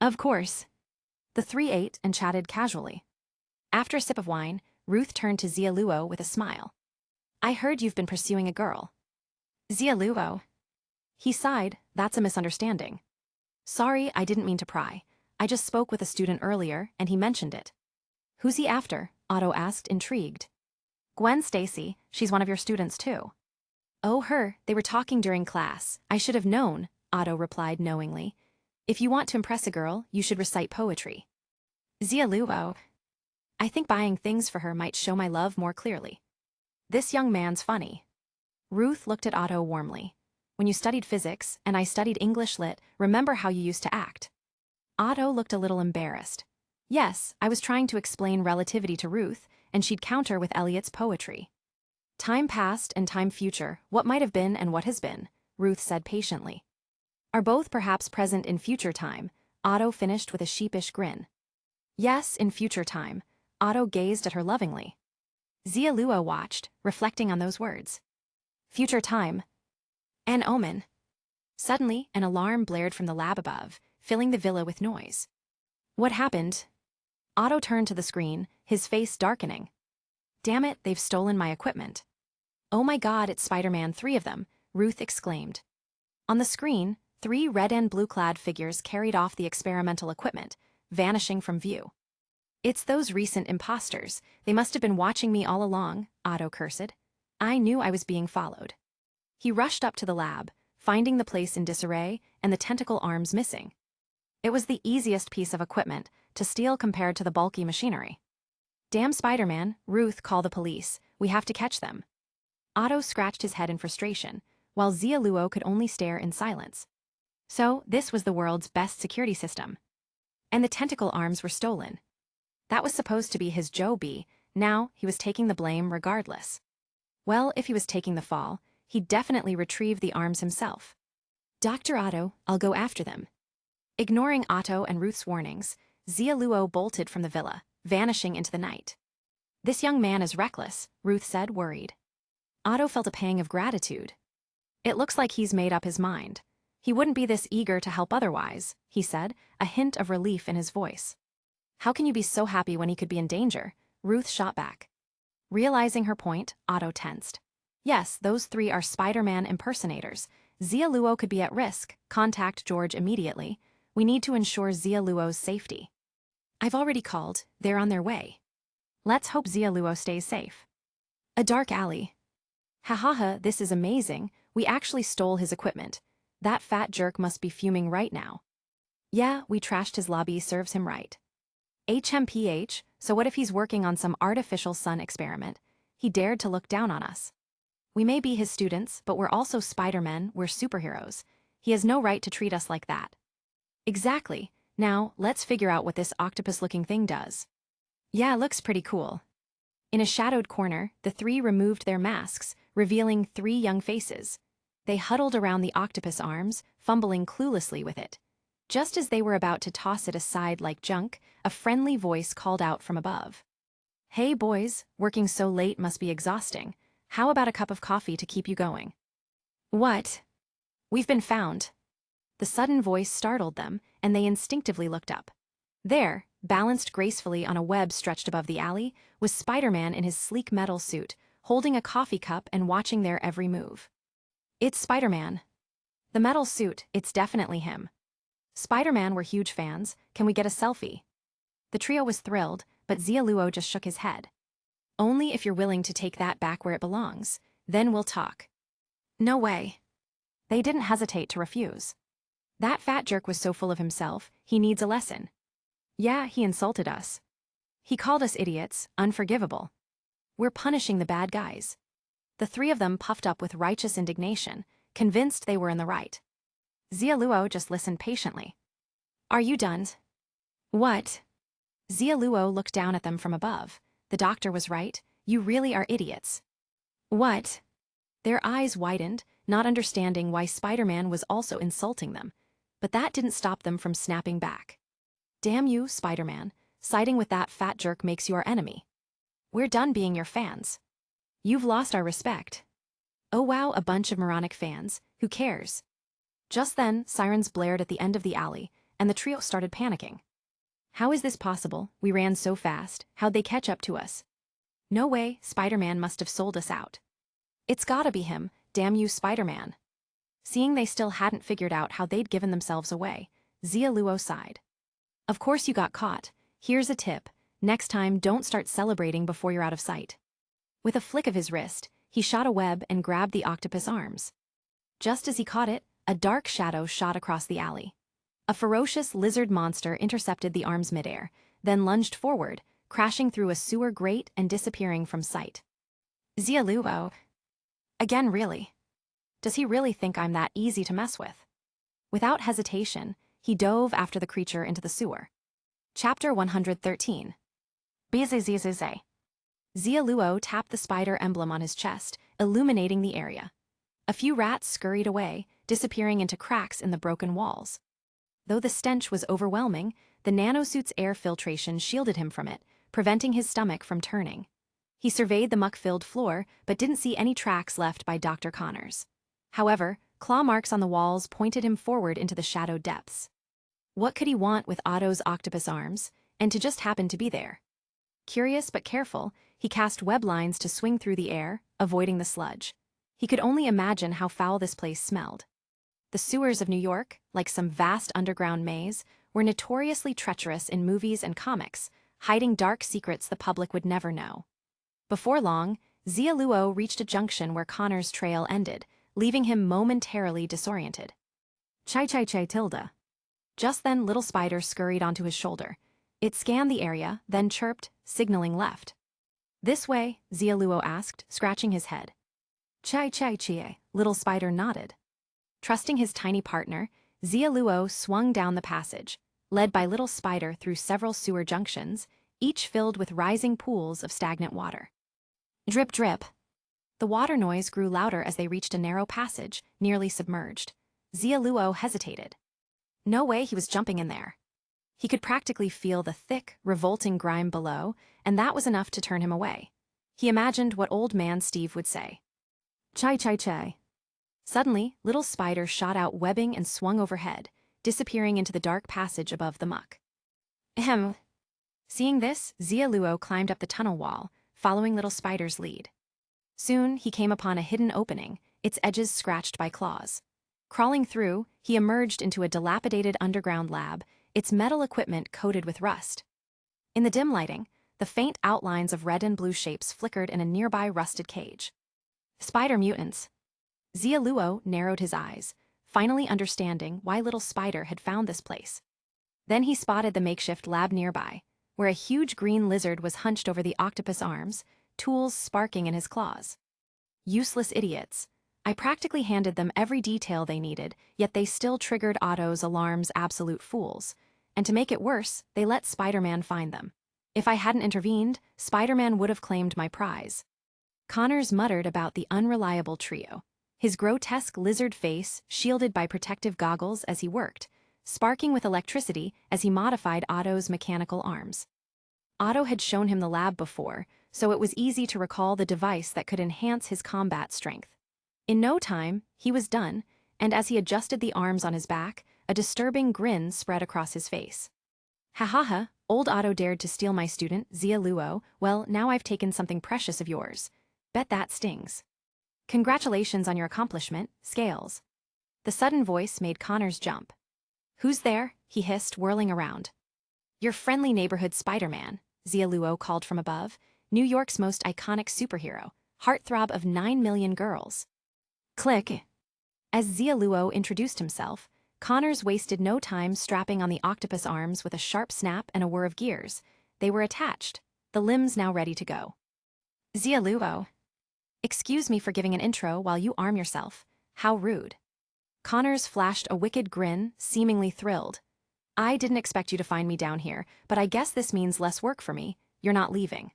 "Of course." The three ate and chatted casually. After a sip of wine, Ruth turned to Xia Luo with a smile. "I heard you've been pursuing a girl." "Xia Luo." He sighed. "That's a misunderstanding." "Sorry, I didn't mean to pry. I just spoke with a student earlier, and he mentioned it." "Who's he after?" Otto asked, intrigued. "Gwen Stacy. She's one of your students, too." "Oh, her. They were talking during class. I should have known," Otto replied knowingly. "If you want to impress a girl, you should recite poetry." "Xia Luo." "I think buying things for her might show my love more clearly." "This young man's funny." Ruth looked at Otto warmly. "When you studied physics, and I studied English Lit, remember how you used to act?" Otto looked a little embarrassed. "Yes, I was trying to explain relativity to Ruth, and she'd counter with Eliot's poetry." "Time past and time future, what might have been and what has been," Ruth said patiently. "Are both perhaps present in future time?" Otto finished with a sheepish grin. "Yes, in future time." Otto gazed at her lovingly. Xia Luo watched, reflecting on those words. Future time. An omen. Suddenly, an alarm blared from the lab above, filling the villa with noise. "What happened?" Otto turned to the screen, his face darkening. "Damn it, they've stolen my equipment." "Oh my God, it's Spider-Man, 3 of them," Ruth exclaimed. On the screen, 3 red and blue-clad figures carried off the experimental equipment, vanishing from view. "It's those recent imposters. They must have been watching me all along," Otto cursed. "I knew I was being followed." He rushed up to the lab, finding the place in disarray and the tentacle arms missing. It was the easiest piece of equipment to steal compared to the bulky machinery. "Damn Spider-Man, Ruth, call the police. We have to catch them." Otto scratched his head in frustration, while Xia Luo could only stare in silence. So, this was the world's best security system. And the tentacle arms were stolen. That was supposed to be his job. Now, he was taking the blame regardless. Well, if he was taking the fall, he'd definitely retrieve the arms himself. "Dr. Otto, I'll go after them." Ignoring Otto and Ruth's warnings, Xia Luo bolted from the villa, vanishing into the night. "This young man is reckless," Ruth said, worried. Otto felt a pang of gratitude. "It looks like he's made up his mind. He wouldn't be this eager to help otherwise," he said, a hint of relief in his voice. "How can you be so happy when he could be in danger?" Ruth shot back. Realizing her point, Otto tensed. "Yes, those 3 are Spider-Man impersonators. Xia Luo could be at risk. Contact George immediately. We need to ensure Xia Luo's safety." "I've already called. They're on their way." "Let's hope Xia Luo stays safe." A dark alley. "Ha, this is amazing. We actually stole his equipment. That fat jerk must be fuming right now." "Yeah, we trashed his lobby, serves him right." "HMPH, so what if he's working on some artificial sun experiment? He dared to look down on us." "We may be his students, but we're also Spider-Men, we're superheroes. He has no right to treat us like that." "Exactly. Now, let's figure out what this octopus-looking thing does." "Yeah, looks pretty cool." In a shadowed corner, the 3 removed their masks, revealing 3 young faces. They huddled around the octopus arms, fumbling cluelessly with it. Just as they were about to toss it aside like junk, a friendly voice called out from above. "Hey boys, working so late must be exhausting. How about a cup of coffee to keep you going?" "What?" "We've been found." The sudden voice startled them, and they instinctively looked up. There, balanced gracefully on a web stretched above the alley, was Spider-Man in his sleek metal suit, holding a coffee cup and watching their every move. It's Spider-Man. The metal suit, it's definitely him. Spider-Man were huge fans, can we get a selfie? The trio was thrilled, but Xia Luo just shook his head. Only if you're willing to take that back where it belongs, then we'll talk. No way. They didn't hesitate to refuse. That fat jerk was so full of himself, he needs a lesson. Yeah, he insulted us. He called us idiots, unforgivable. We're punishing the bad guys. The three of them puffed up with righteous indignation, convinced they were in the right. Xia Luo just listened patiently. Are you done? What? Xia Luo looked down at them from above. The doctor was right, you really are idiots. What? Their eyes widened, not understanding why Spider-Man was also insulting them, but that didn't stop them from snapping back. Damn you, Spider-Man, siding with that fat jerk makes you our enemy. We're done being your fans. You've lost our respect. Oh wow, a bunch of moronic fans, who cares? Just then, sirens blared at the end of the alley, and the trio started panicking. How is this possible? We ran so fast, how'd they catch up to us? No way, Spider-Man must have sold us out. It's gotta be him, damn you, Spider-Man. Seeing they still hadn't figured out how they'd given themselves away, Xia Luo sighed. Of course you got caught. Here's a tip. Next time, don't start celebrating before you're out of sight. With a flick of his wrist, he shot a web and grabbed the octopus arms. Just as he caught it, a dark shadow shot across the alley. A ferocious lizard monster intercepted the arms midair, then lunged forward, crashing through a sewer grate and disappearing from sight. Xia Luo. Again, really? Does he really think I'm that easy to mess with? Without hesitation, he dove after the creature into the sewer. Chapter 113. Xia Luo tapped the spider emblem on his chest, illuminating the area. A few rats scurried away, disappearing into cracks in the broken walls. Though the stench was overwhelming, the nanosuit's air filtration shielded him from it, preventing his stomach from turning. He surveyed the muck-filled floor, but didn't see any tracks left by Dr. Connors. However, claw marks on the walls pointed him forward into the shadowed depths. What could he want with Otto's octopus arms, and to just happen to be there? Curious but careful, he cast web lines to swing through the air, avoiding the sludge. He could only imagine how foul this place smelled. The sewers of New York, like some vast underground maze, were notoriously treacherous in movies and comics, hiding dark secrets the public would never know. Before long, Xia Luo reached a junction where Connor's trail ended, leaving him momentarily disoriented. Chai tilde. Just then, little spider scurried onto his shoulder. It scanned the area, then chirped, signaling left. This way, Xia Luo asked, scratching his head. Chai, little spider nodded. Trusting his tiny partner, Xia Luo swung down the passage, led by little spider through several sewer junctions, each filled with rising pools of stagnant water. Drip, drip. The water noise grew louder as they reached a narrow passage, nearly submerged. Xia Luo hesitated. No way he was jumping in there. He could practically feel the thick, revolting grime below, and that was enough to turn him away. He imagined what old man Steve would say. Chai. Suddenly, little spider shot out webbing and swung overhead, disappearing into the dark passage above the muck. Ahem. Seeing this, Xia Luo climbed up the tunnel wall, following little spider's lead. Soon, he came upon a hidden opening, its edges scratched by claws. Crawling through, he emerged into a dilapidated underground lab, its metal equipment coated with rust. In the dim lighting, the faint outlines of red and blue shapes flickered in a nearby rusted cage. Spider mutants. Xia Luo narrowed his eyes, finally understanding why little spider had found this place. Then he spotted the makeshift lab nearby, where a huge green lizard was hunched over the octopus arms, tools sparking in his claws. Useless idiots. I practically handed them every detail they needed, yet they still triggered Otto's alarms, absolute fools. And to make it worse, they let Spider-Man find them. If I hadn't intervened, Spider-Man would have claimed my prize. Connors muttered about the unreliable trio, his grotesque lizard face shielded by protective goggles as he worked, sparking with electricity as he modified Otto's mechanical arms. Otto had shown him the lab before, so it was easy to recall the device that could enhance his combat strength. In no time, he was done, and as he adjusted the arms on his back, a disturbing grin spread across his face. Ha ha ha, old Otto dared to steal my student, Xia Luo. Well, now I've taken something precious of yours. Bet that stings. Congratulations on your accomplishment, Scales. The sudden voice made Connors jump. Who's there? He hissed, whirling around. Your friendly neighborhood Spider-Man, Xia Luo called from above, New York's most iconic superhero, heartthrob of 9 million girls. Click. As Xia Luo introduced himself, Connors wasted no time strapping on the octopus arms with a sharp snap and a whir of gears. They were attached, the limbs now ready to go. Xia Luo. Excuse me for giving an intro while you arm yourself. How rude. Connors flashed a wicked grin, seemingly thrilled. I didn't expect you to find me down here, but I guess this means less work for me. You're not leaving.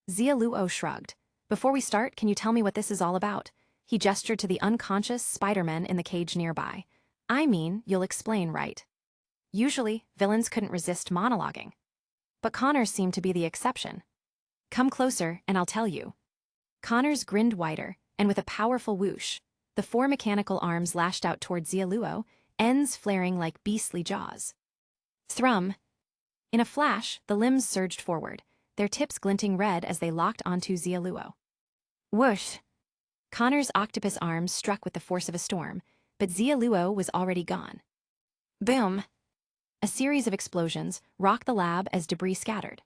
Xia Luo shrugged. Before we start, can you tell me what this is all about? He gestured to the unconscious Spider-Man in the cage nearby. I mean, you'll explain, right? Usually, villains couldn't resist monologuing. But Connors seemed to be the exception. Come closer, and I'll tell you. Connors grinned wider, and with a powerful whoosh, the 4 mechanical arms lashed out toward Xia Luo, ends flaring like beastly jaws. Thrum! In a flash, the limbs surged forward, their tips glinting red as they locked onto Xia Luo. Whoosh! Connors' octopus arms struck with the force of a storm, but Xia Luo was already gone. Boom! A series of explosions rocked the lab as debris scattered.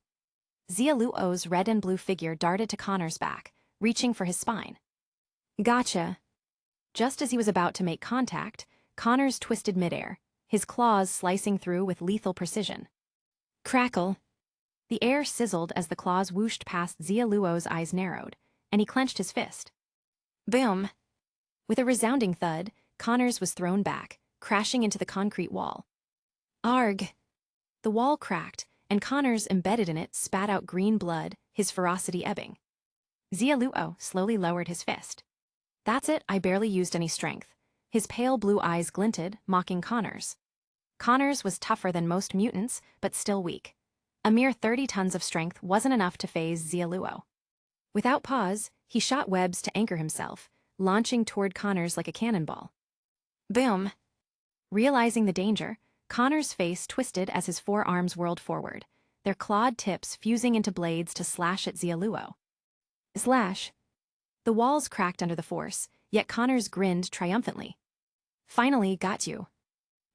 Xia Luo's red and blue figure darted to Connors' back, reaching for his spine. Gotcha! Just as he was about to make contact, Connors twisted midair, his claws slicing through with lethal precision. Crackle! The air sizzled as the claws whooshed past Xia Luo's eyes narrowed, and he clenched his fist. Boom! With a resounding thud, Connors was thrown back, crashing into the concrete wall. Arg! The wall cracked, and Connors, embedded in it, spat out green blood, his ferocity ebbing. Xia Luo slowly lowered his fist. That's it, I barely used any strength. His pale blue eyes glinted, mocking Connors. Connors was tougher than most mutants, but still weak. A mere 30 tons of strength wasn't enough to phase Xia Luo. Without pause, he shot webs to anchor himself, launching toward Connors like a cannonball. Boom! Realizing the danger, Connors' face twisted as his 4 arms whirled forward, their clawed tips fusing into blades to slash at Xia Luo. Slash! The walls cracked under the force, yet Connors grinned triumphantly. Finally, got you.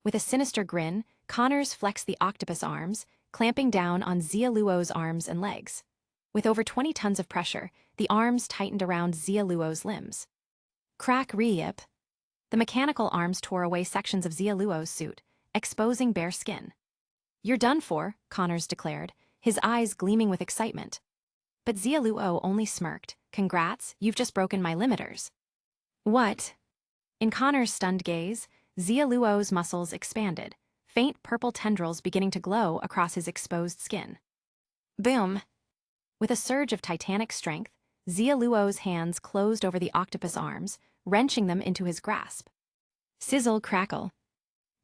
With a sinister grin, Connors flexed the octopus arms, clamping down on Xia Luo's arms and legs. With over 20 tons of pressure, the arms tightened around Xia Luo's limbs. Crack re-yip. The mechanical arms tore away sections of Xia Luo's suit, exposing bare skin. You're done for, Connors declared, his eyes gleaming with excitement. But Xia Luo only smirked. Congrats, you've just broken my limiters. What? In Connors' stunned gaze, Xia Luo's muscles expanded, faint purple tendrils beginning to glow across his exposed skin. Boom! With a surge of titanic strength, Xia Luo's hands closed over the octopus arms, wrenching them into his grasp. Sizzle crackle.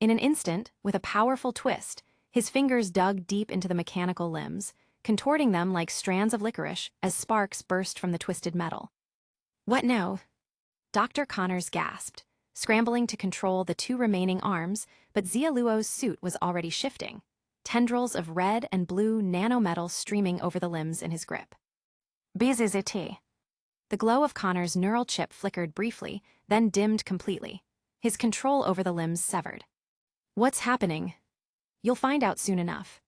In an instant, with a powerful twist, his fingers dug deep into the mechanical limbs, contorting them like strands of licorice as sparks burst from the twisted metal. What now? Dr. Connors gasped, scrambling to control the 2 remaining arms, but Xia Luo's suit was already shifting, tendrils of red and blue nanometal streaming over the limbs in his grip. BZZT. The glow of Connors' neural chip flickered briefly, then dimmed completely, his control over the limbs severed. What's happening? You'll find out soon enough.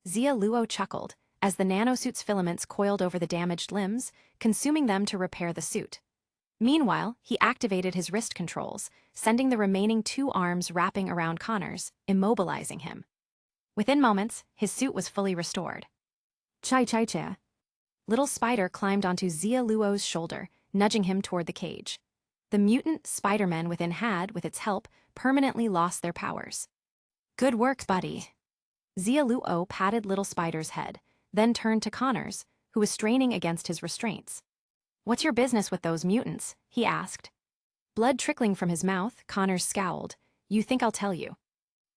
Xia Luo chuckled, as the nanosuit's filaments coiled over the damaged limbs, consuming them to repair the suit. Meanwhile, he activated his wrist controls, sending the remaining 2 arms wrapping around Connors, immobilizing him. Within moments, his suit was fully restored. Chai. Little Spider climbed onto Xia Luo's shoulder, nudging him toward the cage. The mutant Spider-Men within had, with its help, permanently lost their powers. Good work, buddy. Xia Luo patted Little Spider's head, then turned to Connors, who was straining against his restraints. What's your business with those mutants? He asked. Blood trickling from his mouth, Connors scowled. You think I'll tell you?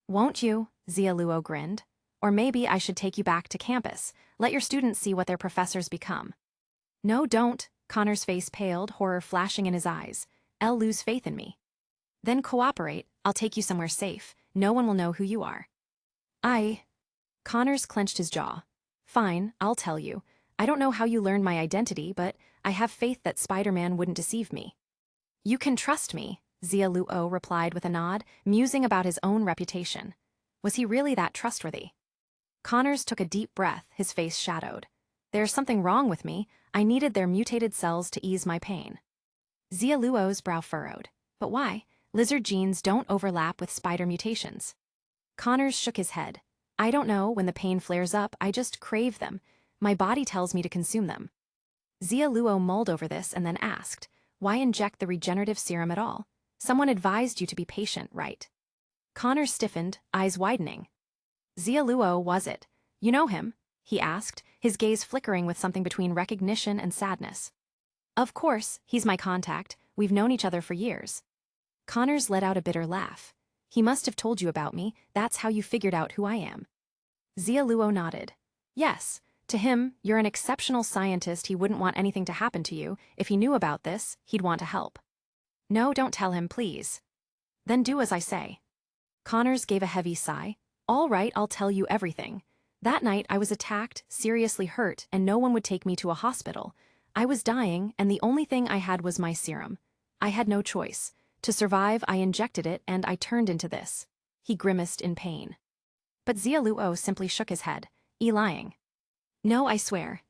Won't you? Xia Luo grinned. Or maybe I should take you back to campus. Let your students see what their professors become. No, don't. Connor's face paled, horror flashing in his eyes. I'll lose faith in me. Then cooperate. I'll take you somewhere safe. No one will know who you are. Connors clenched his jaw. Fine, I'll tell you. I don't know how you learned my identity, but I have faith that Spider-Man wouldn't deceive me. You can trust me, Xia Luo replied with a nod, musing about his own reputation. Was he really that trustworthy? Connors took a deep breath, his face shadowed. There's something wrong with me. I needed their mutated cells to ease my pain. Xia Luo's brow furrowed. But why? Lizard genes don't overlap with spider mutations. Connors shook his head. I don't know, when the pain flares up, I just crave them. My body tells me to consume them. Xia Luo mulled over this and then asked, why inject the regenerative serum at all? Someone advised you to be patient, right? Connors stiffened, eyes widening. Xia Luo, was it? You know him? He asked, his gaze flickering with something between recognition and sadness. Of course, he's my contact. We've known each other for years. Connors let out a bitter laugh. He must have told you about me. That's how you figured out who I am. Xia Luo nodded. Yes, to him, you're an exceptional scientist. He wouldn't want anything to happen to you. If he knew about this, he'd want to help. No, don't tell him, please. Then do as I say. Connors gave a heavy sigh. All right, I'll tell you everything. That night I was attacked, seriously hurt, and no one would take me to a hospital. I was dying, and the only thing I had was my serum. I had no choice. To survive, I injected it, and I turned into this. He grimaced in pain. But Xia Luo simply shook his head. Lying. No, I swear.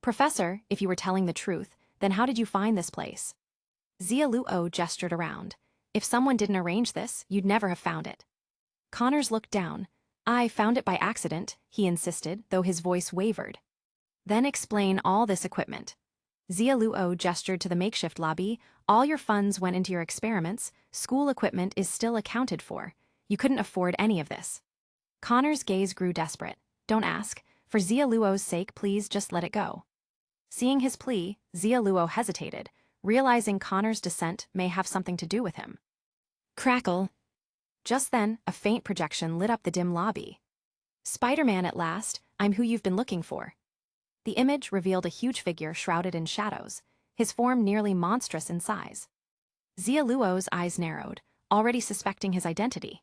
Professor, if you were telling the truth, then how did you find this place? Xia Luo gestured around. If someone didn't arrange this, you'd never have found it. Connors looked down. I found it by accident, he insisted, though his voice wavered. Then explain all this equipment. Xia Luo gestured to the makeshift lobby. All your funds went into your experiments. School equipment is still accounted for. You couldn't afford any of this. Connor's gaze grew desperate. Don't ask. For Xia Luo's sake, please just let it go. Seeing his plea, Xia Luo hesitated, realizing Connor's dissent may have something to do with him. Crackle. Just then, a faint projection lit up the dim lobby. Spider-Man at last, I'm who you've been looking for. The image revealed a huge figure shrouded in shadows, his form nearly monstrous in size. Xia Luo's eyes narrowed, already suspecting his identity.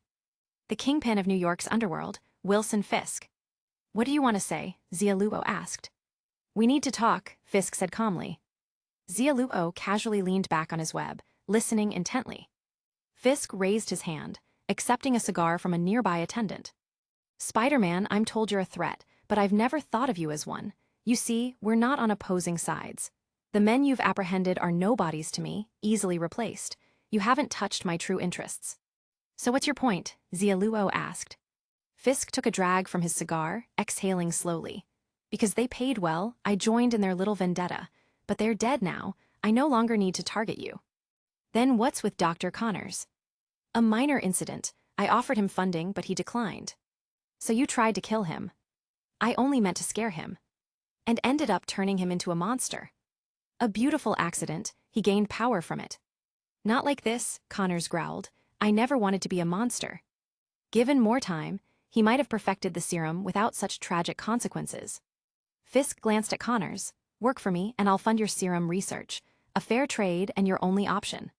The kingpin of New York's underworld, Wilson Fisk. What do you want to say? Xia Luo asked. We need to talk, Fisk said calmly. Xia Luo casually leaned back on his web, listening intently. Fisk raised his hand, accepting a cigar from a nearby attendant. Spider-Man, I'm told you're a threat, but I've never thought of you as one. You see, we're not on opposing sides. The men you've apprehended are nobodies to me, easily replaced. You haven't touched my true interests. So what's your point? Xia Luo asked. Fisk took a drag from his cigar, exhaling slowly. Because they paid well, I joined in their little vendetta. But they're dead now. I no longer need to target you. Then what's with Dr. Connors? A minor incident. I offered him funding, but he declined. So you tried to kill him. I only meant to scare him. And ended up turning him into a monster. A beautiful accident. He gained power from it. Not like this, Connors growled. I never wanted to be a monster. Given more time, he might have perfected the serum without such tragic consequences. Fisk glanced at Connors. Work for me, and I'll fund your serum research. A fair trade and your only option.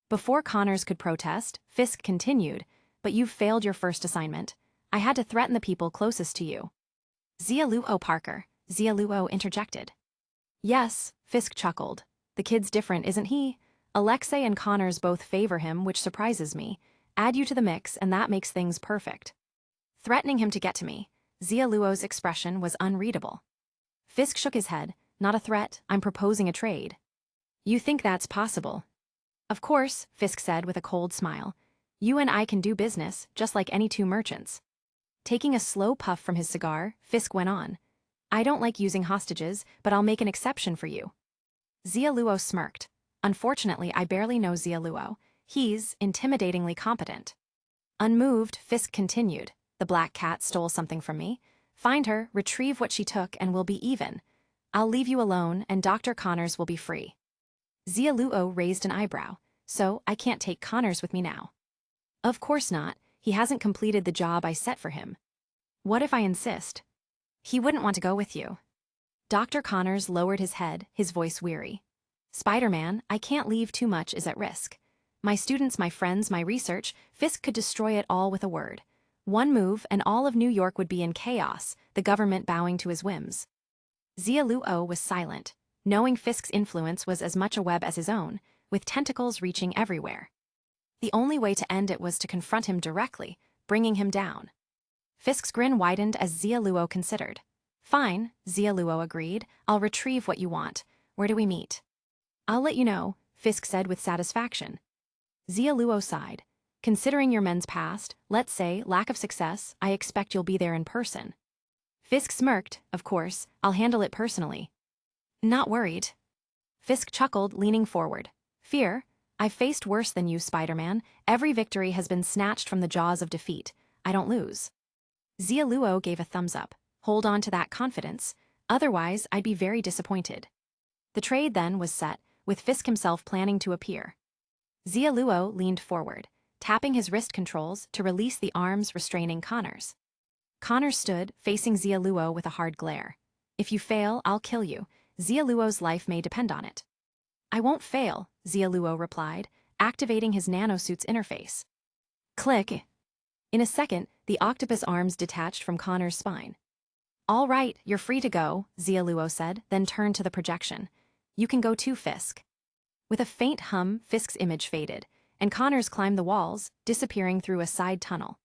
Before Connors could protest, Fisk continued, but you've failed your first assignment. I had to threaten the people closest to you. Xia Luo Parker, Xia Luo interjected. Yes, Fisk chuckled. The kid's different, isn't he? Alexei and Connors both favor him, which surprises me. Add you to the mix, and that makes things perfect. Threatening him to get to me, Xia Luo's expression was unreadable. Fisk shook his head. Not a threat, I'm proposing a trade. You think that's possible? Of course, Fisk said with a cold smile. You and I can do business, just like any two merchants. Taking a slow puff from his cigar, Fisk went on. I don't like using hostages, but I'll make an exception for you. Xia Luo smirked. Unfortunately, I barely know Xia Luo. He's intimidatingly competent. Unmoved, Fisk continued. The black cat stole something from me. Find her, retrieve what she took, and we'll be even. I'll leave you alone, and Dr. Connors will be free. Xia Luo raised an eyebrow. So, I can't take Connors with me now. Of course not. He hasn't completed the job I set for him. What if I insist? He wouldn't want to go with you. Dr. Connors lowered his head, his voice weary. Spider-Man, I can't leave, too much is at risk. My students, my friends, my research, Fisk could destroy it all with a word. One move, and all of New York would be in chaos, the government bowing to his whims. Xia Luo was silent, knowing Fisk's influence was as much a web as his own, with tentacles reaching everywhere. The only way to end it was to confront him directly, bringing him down. Fisk's grin widened as Xia Luo considered. Fine, Xia Luo agreed. I'll retrieve what you want. Where do we meet? I'll let you know, Fisk said with satisfaction. Xia Luo sighed. Considering your men's past, let's say, lack of success, I expect you'll be there in person. Fisk smirked. Of course, I'll handle it personally. Not worried. Fisk chuckled, leaning forward. Fear? I've faced worse than you, Spider-Man. Every victory has been snatched from the jaws of defeat. I don't lose. Xia Luo gave a thumbs up. Hold on to that confidence. Otherwise, I'd be very disappointed. The trade then was set, with Fisk himself planning to appear. Xia Luo leaned forward, tapping his wrist controls to release the arms restraining Connors. Connors stood, facing Xia Luo with a hard glare. If you fail, I'll kill you. Xia Luo's life may depend on it. I won't fail, Xia Luo replied, activating his nanosuit's interface. Click. In a second, the octopus arms detached from Connor's spine. All right, you're free to go, Xia Luo said, then turned to the projection. You can go too, Fisk. With a faint hum, Fisk's image faded, and Connors climbed the walls, disappearing through a side tunnel.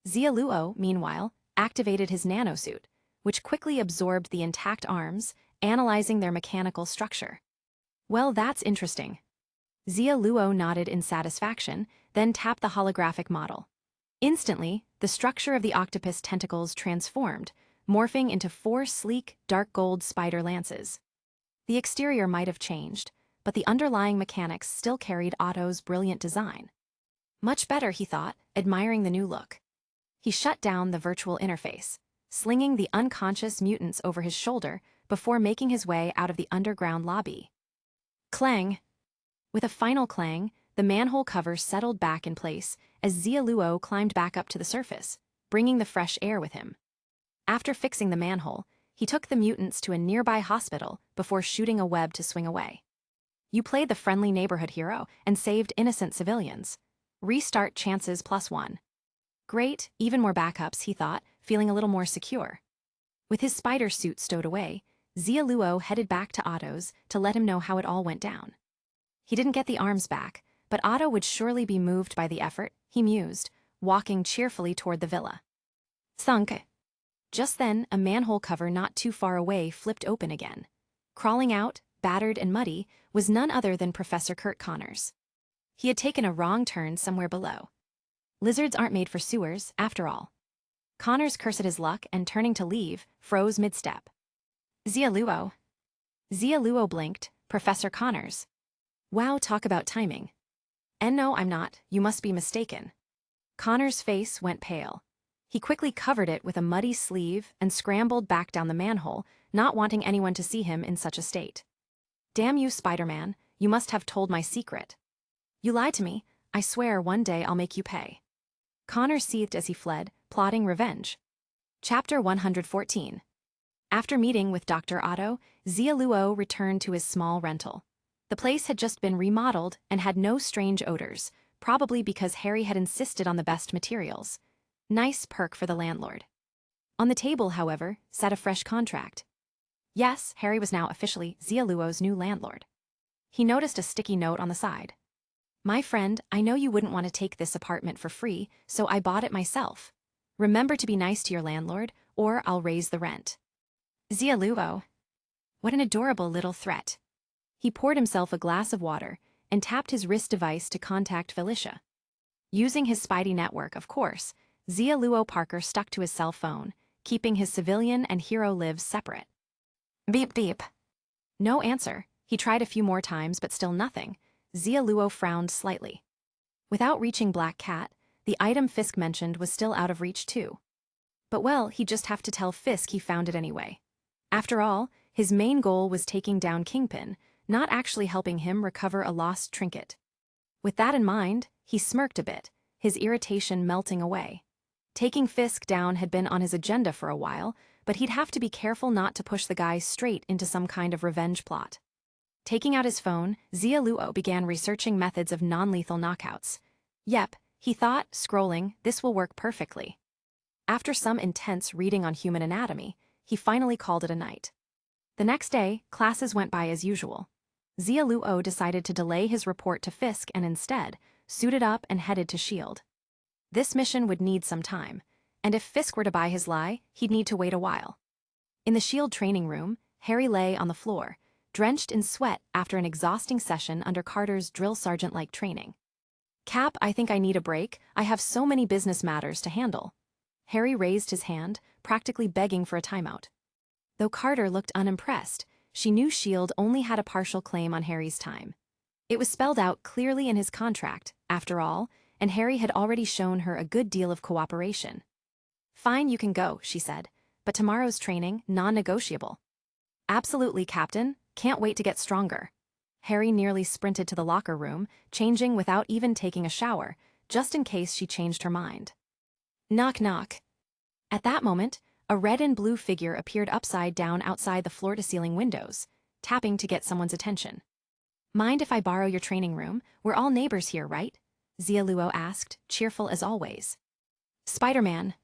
Xia Luo, meanwhile, activated his nanosuit, which quickly absorbed the intact arms, analyzing their mechanical structure. Well, that's interesting. Xia Luo nodded in satisfaction, then tapped the holographic model. Instantly, the structure of the octopus tentacles transformed, morphing into 4 sleek, dark gold spider lances. The exterior might have changed, but the underlying mechanics still carried Otto's brilliant design. Much better, he thought, admiring the new look. He shut down the virtual interface, slinging the unconscious mutants over his shoulder before making his way out of the underground lobby. Clang! With a final clang, the manhole cover settled back in place as Xia Luo climbed back up to the surface, bringing the fresh air with him. After fixing the manhole, he took the mutants to a nearby hospital before shooting a web to swing away. You played the friendly neighborhood hero and saved innocent civilians. Restart chances +1. Great, even more backups, he thought, feeling a little more secure. With his spider suit stowed away, Xia Luo headed back to Otto's to let him know how it all went down. He didn't get the arms back, but Otto would surely be moved by the effort, he mused, walking cheerfully toward the villa. Thunk. Just then, a manhole cover not too far away flipped open again. Crawling out, battered and muddy, was none other than Professor Kurt Connors. He had taken a wrong turn somewhere below. Lizards aren't made for sewers, after all. Connors cursed at his luck and, turning to leave, froze mid-step. Xia Luo. Xia Luo blinked. Professor Connors. Wow, talk about timing. And no, I'm not. You must be mistaken. Connors' face went pale. He quickly covered it with a muddy sleeve and scrambled back down the manhole, not wanting anyone to see him in such a state. Damn you, Spider-Man, you must have told my secret. You lied to me. I swear one day I'll make you pay. Connor seethed as he fled, plotting revenge. Chapter 114. After meeting with Dr. Otto, Xia Luo returned to his small rental. The place had just been remodeled and had no strange odors, probably because Harry had insisted on the best materials. Nice perk for the landlord. On the table, however, sat a fresh contract. Yes, Harry was now officially Xia Luo's new landlord. He noticed a sticky note on the side. My friend, I know you wouldn't want to take this apartment for free, so I bought it myself. Remember to be nice to your landlord, or I'll raise the rent. Xia Luo. What an adorable little threat. He poured himself a glass of water and tapped his wrist device to contact Felicia. Using his Spidey network, of course, Xia Luo Parker stuck to his cell phone, keeping his civilian and hero lives separate. Beep beep. No answer. He tried a few more times, but still nothing. Xia Luo frowned slightly. Without reaching Black Cat, the item Fisk mentioned was still out of reach too. But well, he'd just have to tell Fisk he found it anyway. After all, his main goal was taking down Kingpin, not actually helping him recover a lost trinket. With that in mind, he smirked a bit, his irritation melting away. Taking Fisk down had been on his agenda for a while, but he'd have to be careful not to push the guy straight into some kind of revenge plot. Taking out his phone, Xia Luo began researching methods of non-lethal knockouts. Yep, he thought, scrolling, this will work perfectly. After some intense reading on human anatomy, he finally called it a night. The next day, classes went by as usual. Xia Luo decided to delay his report to Fisk and instead suited up and headed to S.H.I.E.L.D. This mission would need some time, and if Fisk were to buy his lie, he'd need to wait a while. In the S.H.I.E.L.D. training room, Harry lay on the floor, drenched in sweat after an exhausting session under Carter's drill sergeant-like training. "Cap, I think I need a break. I have so many business matters to handle." Harry raised his hand, practically begging for a timeout. Though Carter looked unimpressed, she knew S.H.I.E.L.D. only had a partial claim on Harry's time. It was spelled out clearly in his contract, after all, and Harry had already shown her a good deal of cooperation. "Fine, you can go," she said, "but tomorrow's training, non-negotiable." "Absolutely, Captain. Can't wait to get stronger." Harry nearly sprinted to the locker room, changing without even taking a shower, just in case she changed her mind. Knock knock. At that moment, a red and blue figure appeared upside down outside the floor-to-ceiling windows, tapping to get someone's attention. "Mind if I borrow your training room? We're all neighbors here, right?" Xia Luo asked, cheerful as always. "Spider-Man."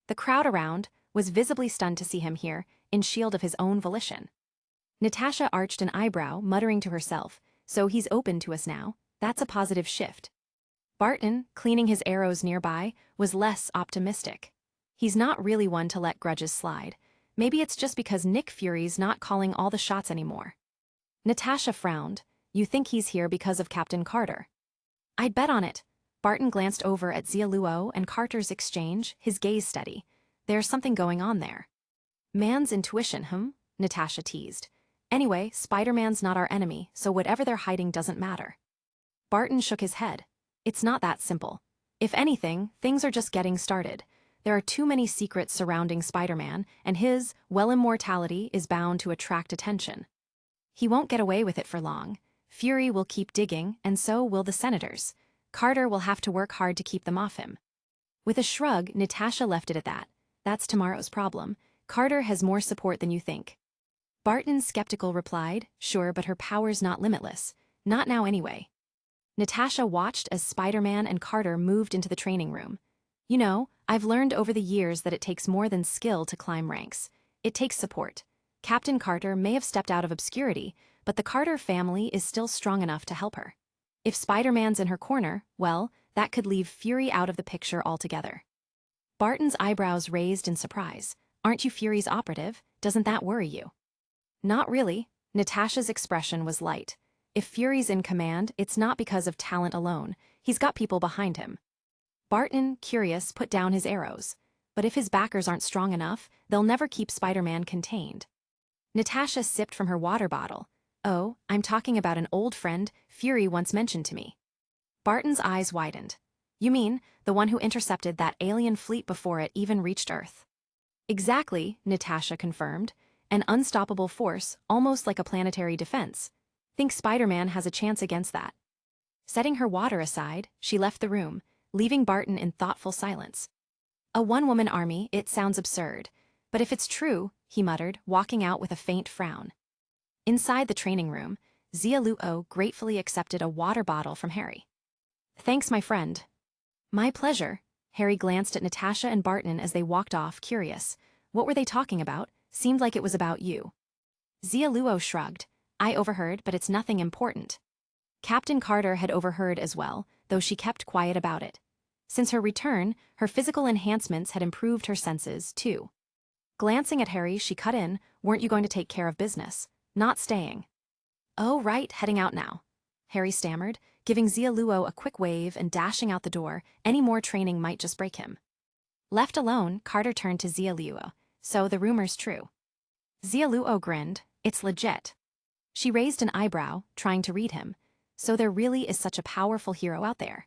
The crowd around was visibly stunned to see him here, in S.H.I.E.L.D. of his own volition. Natasha arched an eyebrow, muttering to herself, "So he's open to us now. That's a positive shift." Barton, cleaning his arrows nearby, was less optimistic. He's not really one to let grudges slide. Maybe it's just because Nick Fury's not calling all the shots anymore. Natasha frowned. "You think he's here because of Captain Carter?" "I'd bet on it." Barton glanced over at Xia Luo and Carter's exchange, his gaze steady. "There's something going on there." "Man's intuition, Natasha teased. "Anyway, Spider-Man's not our enemy, so whatever they're hiding doesn't matter." Barton shook his head. "It's not that simple. If anything, things are just getting started. There are too many secrets surrounding Spider-Man, and his, immortality is bound to attract attention. He won't get away with it for long. Fury will keep digging, and so will the senators. Carter will have to work hard to keep them off him." With a shrug, Natasha left it at that. "That's tomorrow's problem. Carter has more support than you think." Barton, skeptical, replied, "Sure, but her power's not limitless. Not now anyway." Natasha watched as Spider-Man and Carter moved into the training room. "You know, I've learned over the years that it takes more than skill to climb ranks. It takes support. Captain Carter may have stepped out of obscurity, but the Carter family is still strong enough to help her. If Spider-Man's in her corner, well, that could leave Fury out of the picture altogether." Barton's eyebrows raised in surprise. "Aren't you Fury's operative? Doesn't that worry you?" "Not really." Natasha's expression was light. "If Fury's in command, it's not because of talent alone. He's got people behind him." Barton, curious, put down his arrows. "But if his backers aren't strong enough, they'll never keep Spider-Man contained." Natasha sipped from her water bottle. "Oh, I'm talking about an old friend Fury once mentioned to me." Barton's eyes widened. "You mean, the one who intercepted that alien fleet before it even reached Earth?" "Exactly," Natasha confirmed. "An unstoppable force, almost like a planetary defense. Think Spider-Man has a chance against that." Setting her water aside, she left the room, leaving Barton in thoughtful silence. "A one-woman army, it sounds absurd. But if it's true," he muttered, walking out with a faint frown. Inside the training room, Xia Luo gratefully accepted a water bottle from Harry. "Thanks, my friend." "My pleasure." Harry glanced at Natasha and Barton as they walked off, curious. What were they talking about? Seemed like it was about you. Xia Luo shrugged. "I overheard, but it's nothing important." Captain Carter had overheard as well, though she kept quiet about it. Since her return, her physical enhancements had improved her senses, too. Glancing at Harry, she cut in, "Weren't you going to take care of business? Not staying." "Oh, right, heading out now," Harry stammered, giving Xia Luo a quick wave and dashing out the door. Any more training might just break him. Left alone, Carter turned to Xia Luo. "So the rumor's true." Xia Luo grinned. "It's legit." She raised an eyebrow, trying to read him. So there really is such a powerful hero out there.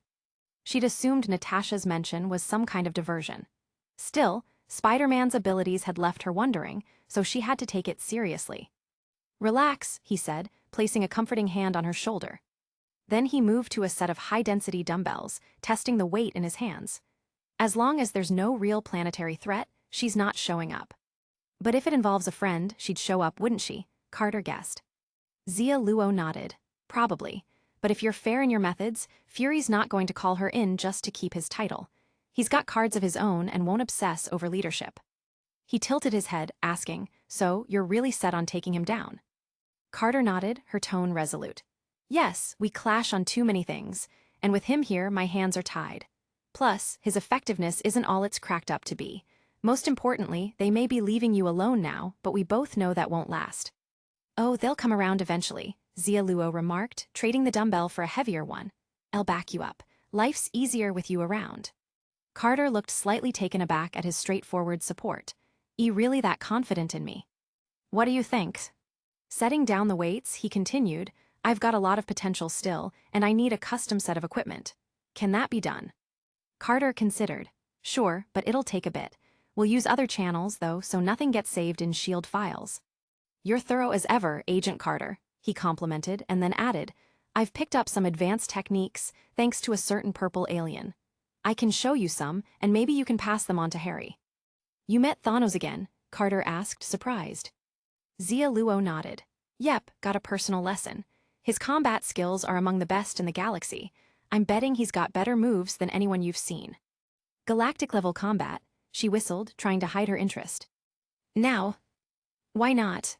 She'd assumed Natasha's mention was some kind of diversion. Still, Spider-Man's abilities had left her wondering, so she had to take it seriously. "Relax," he said, placing a comforting hand on her shoulder. Then he moved to a set of high-density dumbbells, testing the weight in his hands. "As long as there's no real planetary threat, she's not showing up." "But if it involves a friend, she'd show up, wouldn't she?" Carter guessed. Xia Luo nodded. "Probably. But if you're fair in your methods, Fury's not going to call her in just to keep his title. He's got cards of his own and won't obsess over leadership." He tilted his head, asking, so you're really set on taking him down. Carter nodded, her tone resolute. Yes, we clash on too many things, and with him here, my hands are tied. Plus, his effectiveness isn't all it's cracked up to be. Most importantly, they may be leaving you alone now, but we both know that won't last. Oh, they'll come around eventually, Xia Luo remarked, trading the dumbbell for a heavier one. I'll back you up. Life's easier with you around. Carter looked slightly taken aback at his straightforward support. You really that confident in me? What do you think? Setting down the weights, he continued, I've got a lot of potential still, and I need a custom set of equipment. Can that be done? Carter considered. Sure, but it'll take a bit. We'll use other channels, though, so nothing gets saved in shield files. You're thorough as ever, Agent Carter, he complimented and then added, I've picked up some advanced techniques thanks to a certain purple alien. I can show you some, and maybe you can pass them on to Harry. You met Thanos again? Carter asked, surprised. Xia Luo nodded. Yep, got a personal lesson. His combat skills are among the best in the galaxy. I'm betting he's got better moves than anyone you've seen. Galactic-level combat, she whistled, trying to hide her interest. Now? Why not?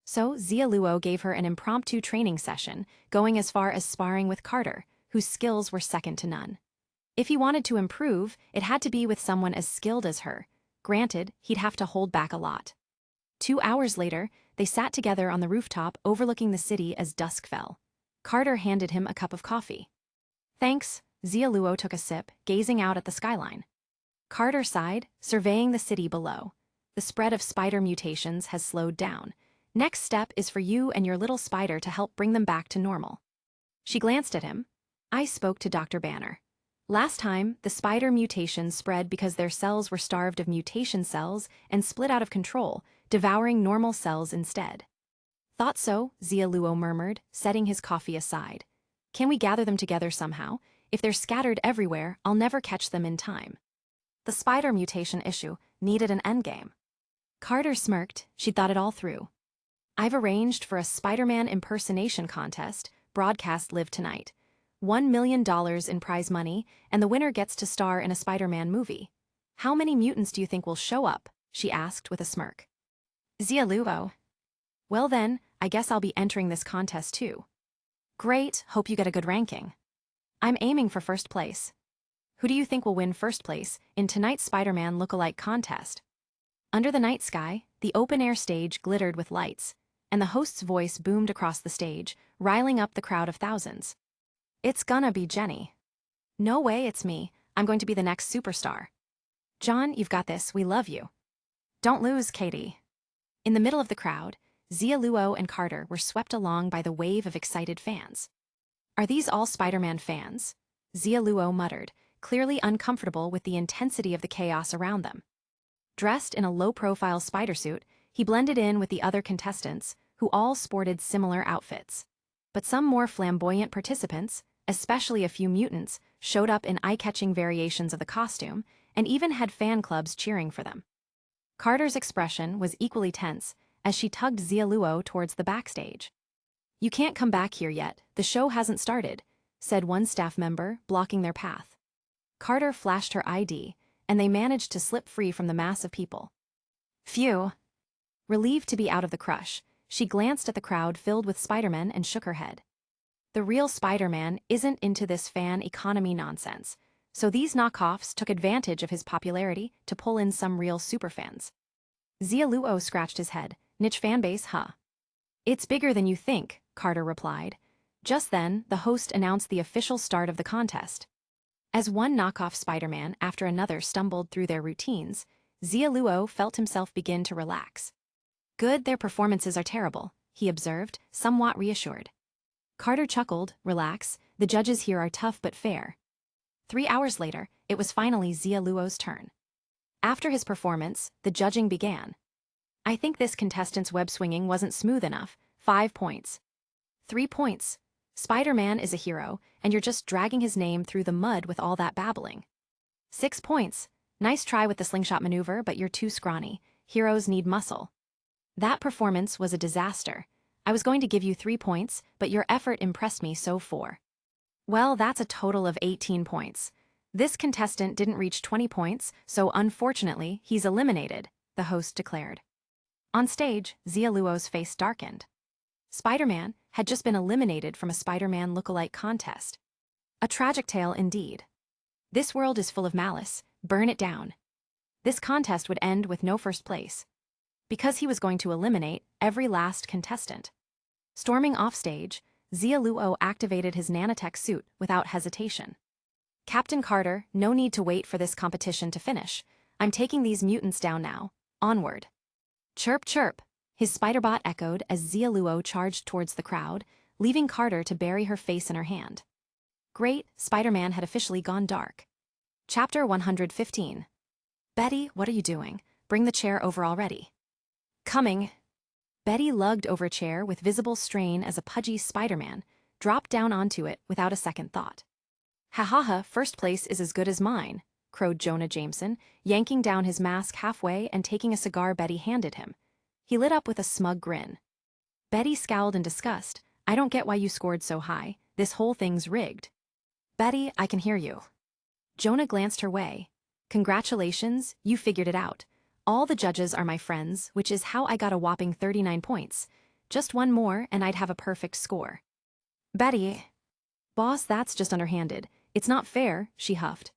So Xia Luo gave her an impromptu training session, going as far as sparring with Carter, whose skills were second to none. If he wanted to improve, it had to be with someone as skilled as her. Granted, he'd have to hold back a lot. 2 hours later, they sat together on the rooftop overlooking the city as dusk fell. Carter handed him a cup of coffee. Thanks, Xia Luo took a sip, gazing out at the skyline. Carter sighed, surveying the city below. The spread of spider mutations has slowed down. Next step is for you and your little spider to help bring them back to normal. She glanced at him. I spoke to Dr. Banner. Last time, the spider mutations spread because their cells were starved of mutation cells and split out of control, devouring normal cells instead. Thought so, Xia Luo murmured, setting his coffee aside. Can we gather them together somehow? If they're scattered everywhere, I'll never catch them in time. The spider mutation issue needed an endgame. Carter smirked, she'd thought it all through. I've arranged for a Spider-Man impersonation contest, broadcast live tonight. $1 million in prize money, and the winner gets to star in a Spider-Man movie. How many mutants do you think will show up? She asked with a smirk. Xia Luo. Well then, I guess I'll be entering this contest too. Great, hope you get a good ranking. I'm aiming for first place. Who do you think will win first place in tonight's Spider-Man look-alike contest? Under the night sky, the open-air stage glittered with lights, and the host's voice boomed across the stage, riling up the crowd of thousands. It's gonna be Jenny. No way, it's me. I'm going to be the next superstar. John, you've got this. We love you. Don't lose, Katie. In the middle of the crowd, Xia Luo and Carter were swept along by the wave of excited fans. Are these all Spider-Man fans? Xia Luo muttered, clearly uncomfortable with the intensity of the chaos around them. Dressed in a low-profile spider suit, he blended in with the other contestants, who all sported similar outfits. But some more flamboyant participants, especially a few mutants, showed up in eye-catching variations of the costume, and even had fan clubs cheering for them. Carter's expression was equally tense as she tugged Xia Luo towards the backstage. You can't come back here yet, the show hasn't started, said one staff member, blocking their path. Carter flashed her ID, and they managed to slip free from the mass of people. Phew. Relieved to be out of the crush, she glanced at the crowd filled with Spider-Men and shook her head. The real Spider-Man isn't into this fan economy nonsense, so these knockoffs took advantage of his popularity to pull in some real superfans. Xia Luo scratched his head. Niche fanbase, huh? It's bigger than you think, Carter replied. Just then, the host announced the official start of the contest. As one knockoff Spider-Man after another stumbled through their routines, Xia Luo felt himself begin to relax. Good, their performances are terrible, he observed, somewhat reassured. Carter chuckled, relax, the judges here are tough but fair. 3 hours later, it was finally Xia Luo's turn. After his performance, the judging began. I think this contestant's web swinging wasn't smooth enough. 5 points. 3 points. Spider-Man is a hero, and you're just dragging his name through the mud with all that babbling. 6 points. Nice try with the slingshot maneuver, but you're too scrawny. Heroes need muscle. That performance was a disaster. I was going to give you 3 points, but your effort impressed me, so 4. Well, that's a total of 18 points. This contestant didn't reach 20 points, so unfortunately, he's eliminated, the host declared. On stage, Xia Luo's face darkened. Spider-Man had just been eliminated from a Spider-Man look-alike contest. A tragic tale indeed. This world is full of malice, burn it down. This contest would end with no first place, because he was going to eliminate every last contestant. Storming offstage, Xia Luo activated his nanotech suit without hesitation. Captain Carter, no need to wait for this competition to finish. I'm taking these mutants down now. Onward. Chirp chirp, his spiderbot echoed as Xia Luo charged towards the crowd, leaving Carter to bury her face in her hand. Great, Spider-Man had officially gone dark. Chapter 115. Betty, what are you doing? Bring the chair over already. Coming. Betty lugged over a chair with visible strain as a pudgy Spider-Man dropped down onto it without a second thought. Ha ha ha, first place is as good as mine, crowed Jonah Jameson, yanking down his mask halfway and taking a cigar Betty handed him. He lit up with a smug grin. Betty scowled in disgust. I don't get why you scored so high. This whole thing's rigged. Betty, I can hear you. Jonah glanced her way. Congratulations, you figured it out. All the judges are my friends, which is how I got a whopping 39 points. Just one more and I'd have a perfect score. Betty. Boss, that's just underhanded. It's not fair, she huffed.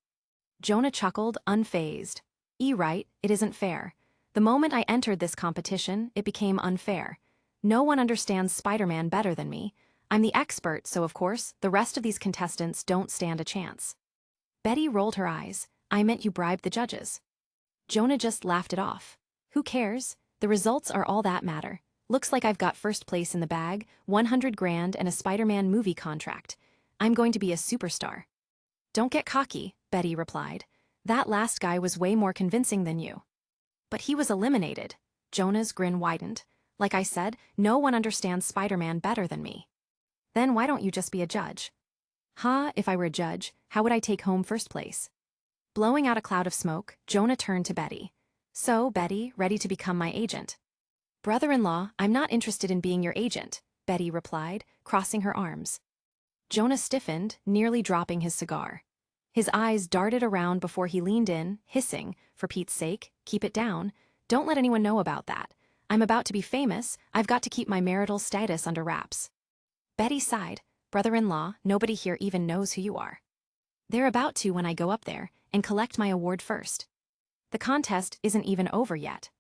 Jonah chuckled, unfazed. Right, it isn't fair. The moment I entered this competition, it became unfair. No one understands Spider-Man better than me. I'm the expert, so of course, the rest of these contestants don't stand a chance. Betty rolled her eyes. I meant you bribed the judges. Jonah just laughed it off. Who cares? The results are all that matter. Looks like I've got first place in the bag, 100 grand and a Spider-Man movie contract. I'm going to be a superstar. Don't get cocky, Betty replied. That last guy was way more convincing than you. But he was eliminated. Jonah's grin widened. Like I said, no one understands Spider-Man better than me. Then why don't you just be a judge? If I were a judge, how would I take home first place? Blowing out a cloud of smoke, Jonah turned to Betty. So, Betty, ready to become my agent? Brother-in-law, I'm not interested in being your agent, Betty replied, crossing her arms. Jonah stiffened, nearly dropping his cigar. His eyes darted around before he leaned in, hissing, for Pete's sake, keep it down. Don't let anyone know about that. I'm about to be famous, I've got to keep my marital status under wraps. Betty sighed. Brother-in-law, nobody here even knows who you are. They're about to when I go up there and collect my award first. The contest isn't even over yet.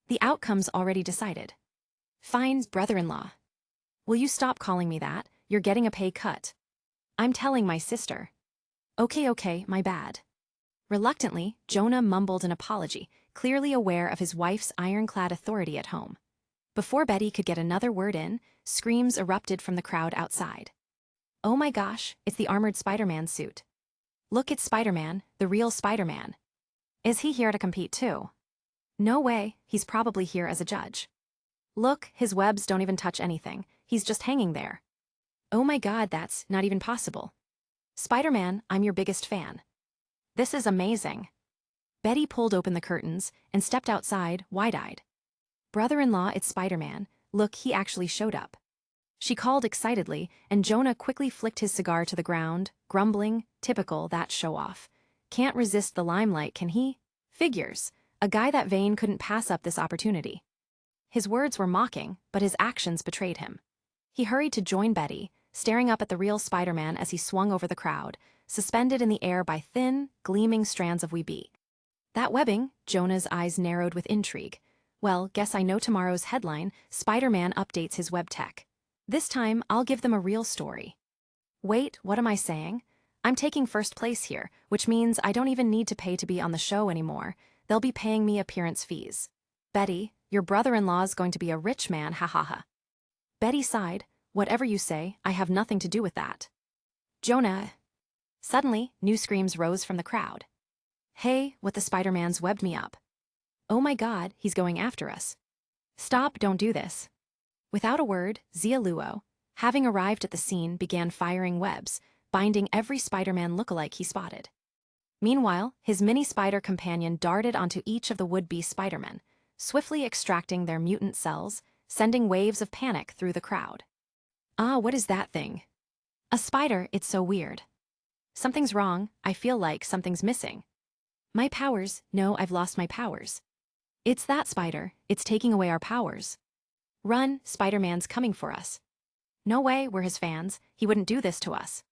The outcome's already decided. Fine, brother-in-law. Will you stop calling me that? You're getting a pay cut. I'm telling my sister. Okay, my bad. Reluctantly, Jonah mumbled an apology, clearly aware of his wife's ironclad authority at home. Before Betty could get another word in, screams erupted from the crowd outside. Oh my gosh, it's the armored Spider-Man suit. Look, it's Spider-Man, the real Spider-Man. Is he here to compete too? No way, he's probably here as a judge. Look, his webs don't even touch anything, he's just hanging there. Oh my god, that's not even possible. Spider-Man, I'm your biggest fan. This is amazing. Betty pulled open the curtains and stepped outside, wide-eyed. Brother-in-law, it's Spider-Man. Look, he actually showed up. She called excitedly, and Jonah quickly flicked his cigar to the ground, grumbling, typical, that show-off. Can't resist the limelight, can he? Figures. A guy that vain couldn't pass up this opportunity. His words were mocking, but his actions betrayed him. He hurried to join Betty, staring up at the real Spider-Man as he swung over the crowd, suspended in the air by thin, gleaming strands of webbing. That webbing, Jonah's eyes narrowed with intrigue. Well, guess I know tomorrow's headline, Spider-Man updates his web tech. This time, I'll give them a real story. Wait, what am I saying? I'm taking first place here, which means I don't even need to pay to be on the show anymore. They'll be paying me appearance fees. Betty, your brother-in-law's going to be a rich man, ha ha ha. Betty sighed. Whatever you say, I have nothing to do with that. Jonah. Suddenly, new screams rose from the crowd. Hey, what the Spider-Man's webbed me up. Oh my god, he's going after us. Stop, don't do this. Without a word, Xia Luo, having arrived at the scene, began firing webs, binding every Spider-Man lookalike he spotted. Meanwhile, his mini-spider companion darted onto each of the would-be Spider-Men, swiftly extracting their mutant cells, sending waves of panic through the crowd. What is that thing? A spider, it's so weird. Something's wrong, I feel like something's missing. My powers, no, I've lost my powers. It's that spider, it's taking away our powers. Run, Spider-Man's coming for us. No way, we're his fans, he wouldn't do this to us.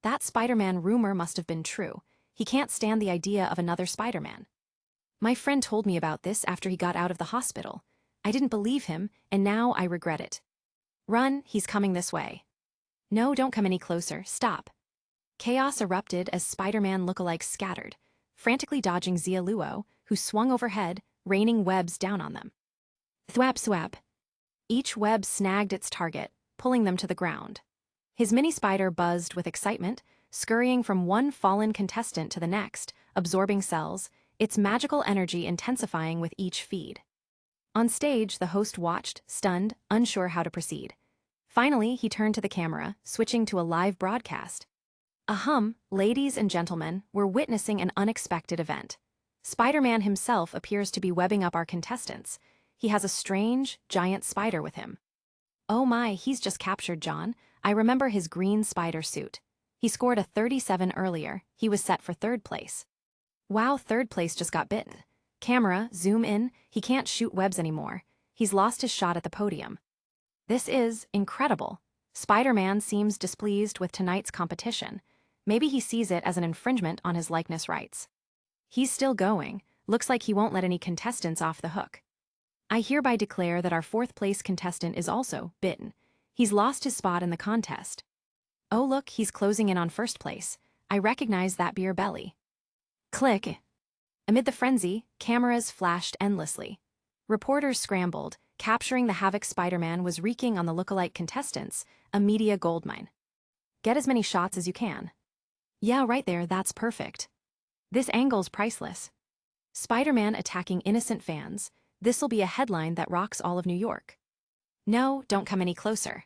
That Spider-Man rumor must have been true. He can't stand the idea of another Spider-Man. My friend told me about this after he got out of the hospital. I didn't believe him, and now I regret it. Run, he's coming this way. No, don't come any closer, stop. Chaos erupted as Spider-Man lookalikes scattered, frantically dodging Xia Luo, who swung overhead, raining webs down on them. Thwap swap. Each web snagged its target, pulling them to the ground. His mini-spider buzzed with excitement, scurrying from one fallen contestant to the next, absorbing cells, its magical energy intensifying with each feed. On stage, the host watched, stunned, unsure how to proceed. Finally, he turned to the camera, switching to a live broadcast. Ladies and gentlemen, we're witnessing an unexpected event. Spider-Man himself appears to be webbing up our contestants. He has a strange, giant spider with him. Oh my, he's just captured John. I remember his green spider suit. He scored a 37 earlier. He was set for third place. Wow, third place just got bitten. Camera, zoom in. He can't shoot webs anymore. He's lost his shot at the podium. This is incredible. Spider-Man seems displeased with tonight's competition. Maybe he sees it as an infringement on his likeness rights. He's still going. Looks like he won't let any contestants off the hook. I hereby declare that our fourth-place contestant is also bitten. He's lost his spot in the contest. Oh look, he's closing in on first place. I recognize that beer belly. Click. Amid the frenzy, cameras flashed endlessly. Reporters scrambled, capturing the havoc Spider-Man was wreaking on the lookalike contestants, a media goldmine. Get as many shots as you can. Yeah, right there, that's perfect. This angle's priceless. Spider-Man attacking innocent fans. This'll be a headline that rocks all of New York. No, don't come any closer.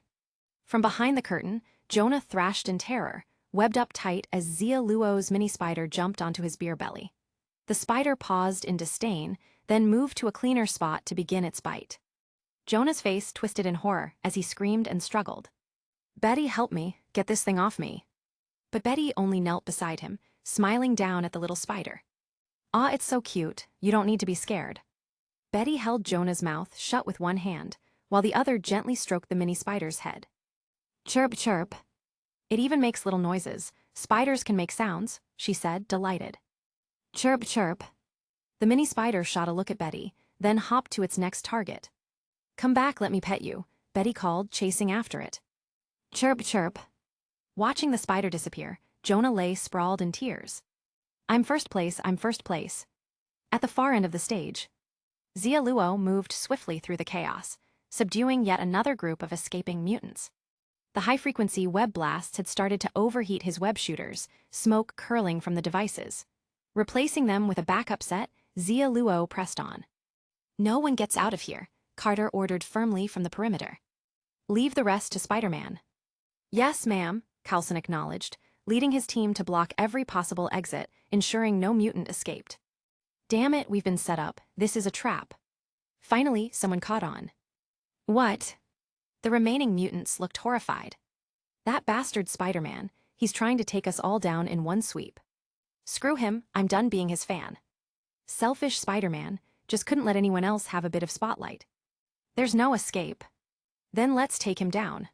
From behind the curtain, Jonah thrashed in terror, webbed up tight as Xia Luo's mini-spider jumped onto his beer belly. The spider paused in disdain, then moved to a cleaner spot to begin its bite. Jonah's face twisted in horror as he screamed and struggled. Betty, help me, get this thing off me. But Betty only knelt beside him, smiling down at the little spider. Ah, it's so cute, you don't need to be scared. Betty held Jonah's mouth shut with one hand, while the other gently stroked the mini-spider's head. Chirp, chirp. It even makes little noises. Spiders can make sounds, she said, delighted. Chirp, chirp. The mini-spider shot a look at Betty, then hopped to its next target. Come back, let me pet you, Betty called, chasing after it. Chirp, chirp. Watching the spider disappear, Jonah lay sprawled in tears. I'm first place, I'm first place. At the far end of the stage, Xia Luo moved swiftly through the chaos, subduing yet another group of escaping mutants. The high-frequency web blasts had started to overheat his web shooters, smoke curling from the devices. Replacing them with a backup set, Xia Luo pressed on. No one gets out of here, Carter ordered firmly from the perimeter. Leave the rest to Spider-Man. Yes, ma'am, Coulson acknowledged, leading his team to block every possible exit, ensuring no mutant escaped. Damn it, we've been set up. This is a trap. Finally, someone caught on. What? The remaining mutants looked horrified. That bastard Spider-Man, he's trying to take us all down in one sweep. Screw him, I'm done being his fan. Selfish Spider-Man, just couldn't let anyone else have a bit of spotlight. There's no escape. Then let's take him down.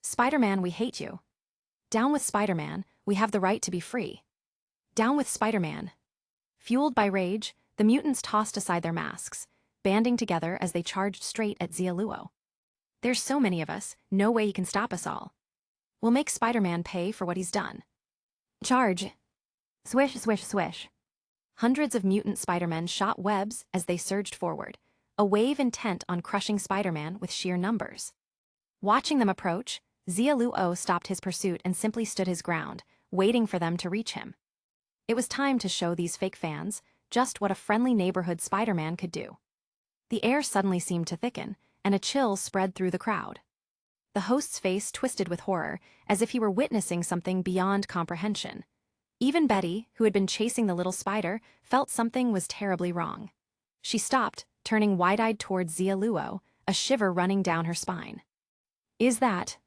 Spider-Man, we hate you. Down with Spider-Man, we have the right to be free. Down with Spider-Man. Fueled by rage, the mutants tossed aside their masks, banding together as they charged straight at Xia Luo. There's so many of us, no way he can stop us all. We'll make Spider-Man pay for what he's done. Charge. Swish, swish, swish. Hundreds of mutant Spider-Men shot webs as they surged forward, a wave intent on crushing Spider-Man with sheer numbers. Watching them approach, Xia Luo stopped his pursuit and simply stood his ground, waiting for them to reach him. It was time to show these fake fans just what a friendly neighborhood Spider-Man could do. The air suddenly seemed to thicken, and a chill spread through the crowd. The host's face twisted with horror, as if he were witnessing something beyond comprehension. Even Betty, who had been chasing the little spider, felt something was terribly wrong. She stopped, turning wide-eyed towards Xia Luo, a shiver running down her spine. Is that?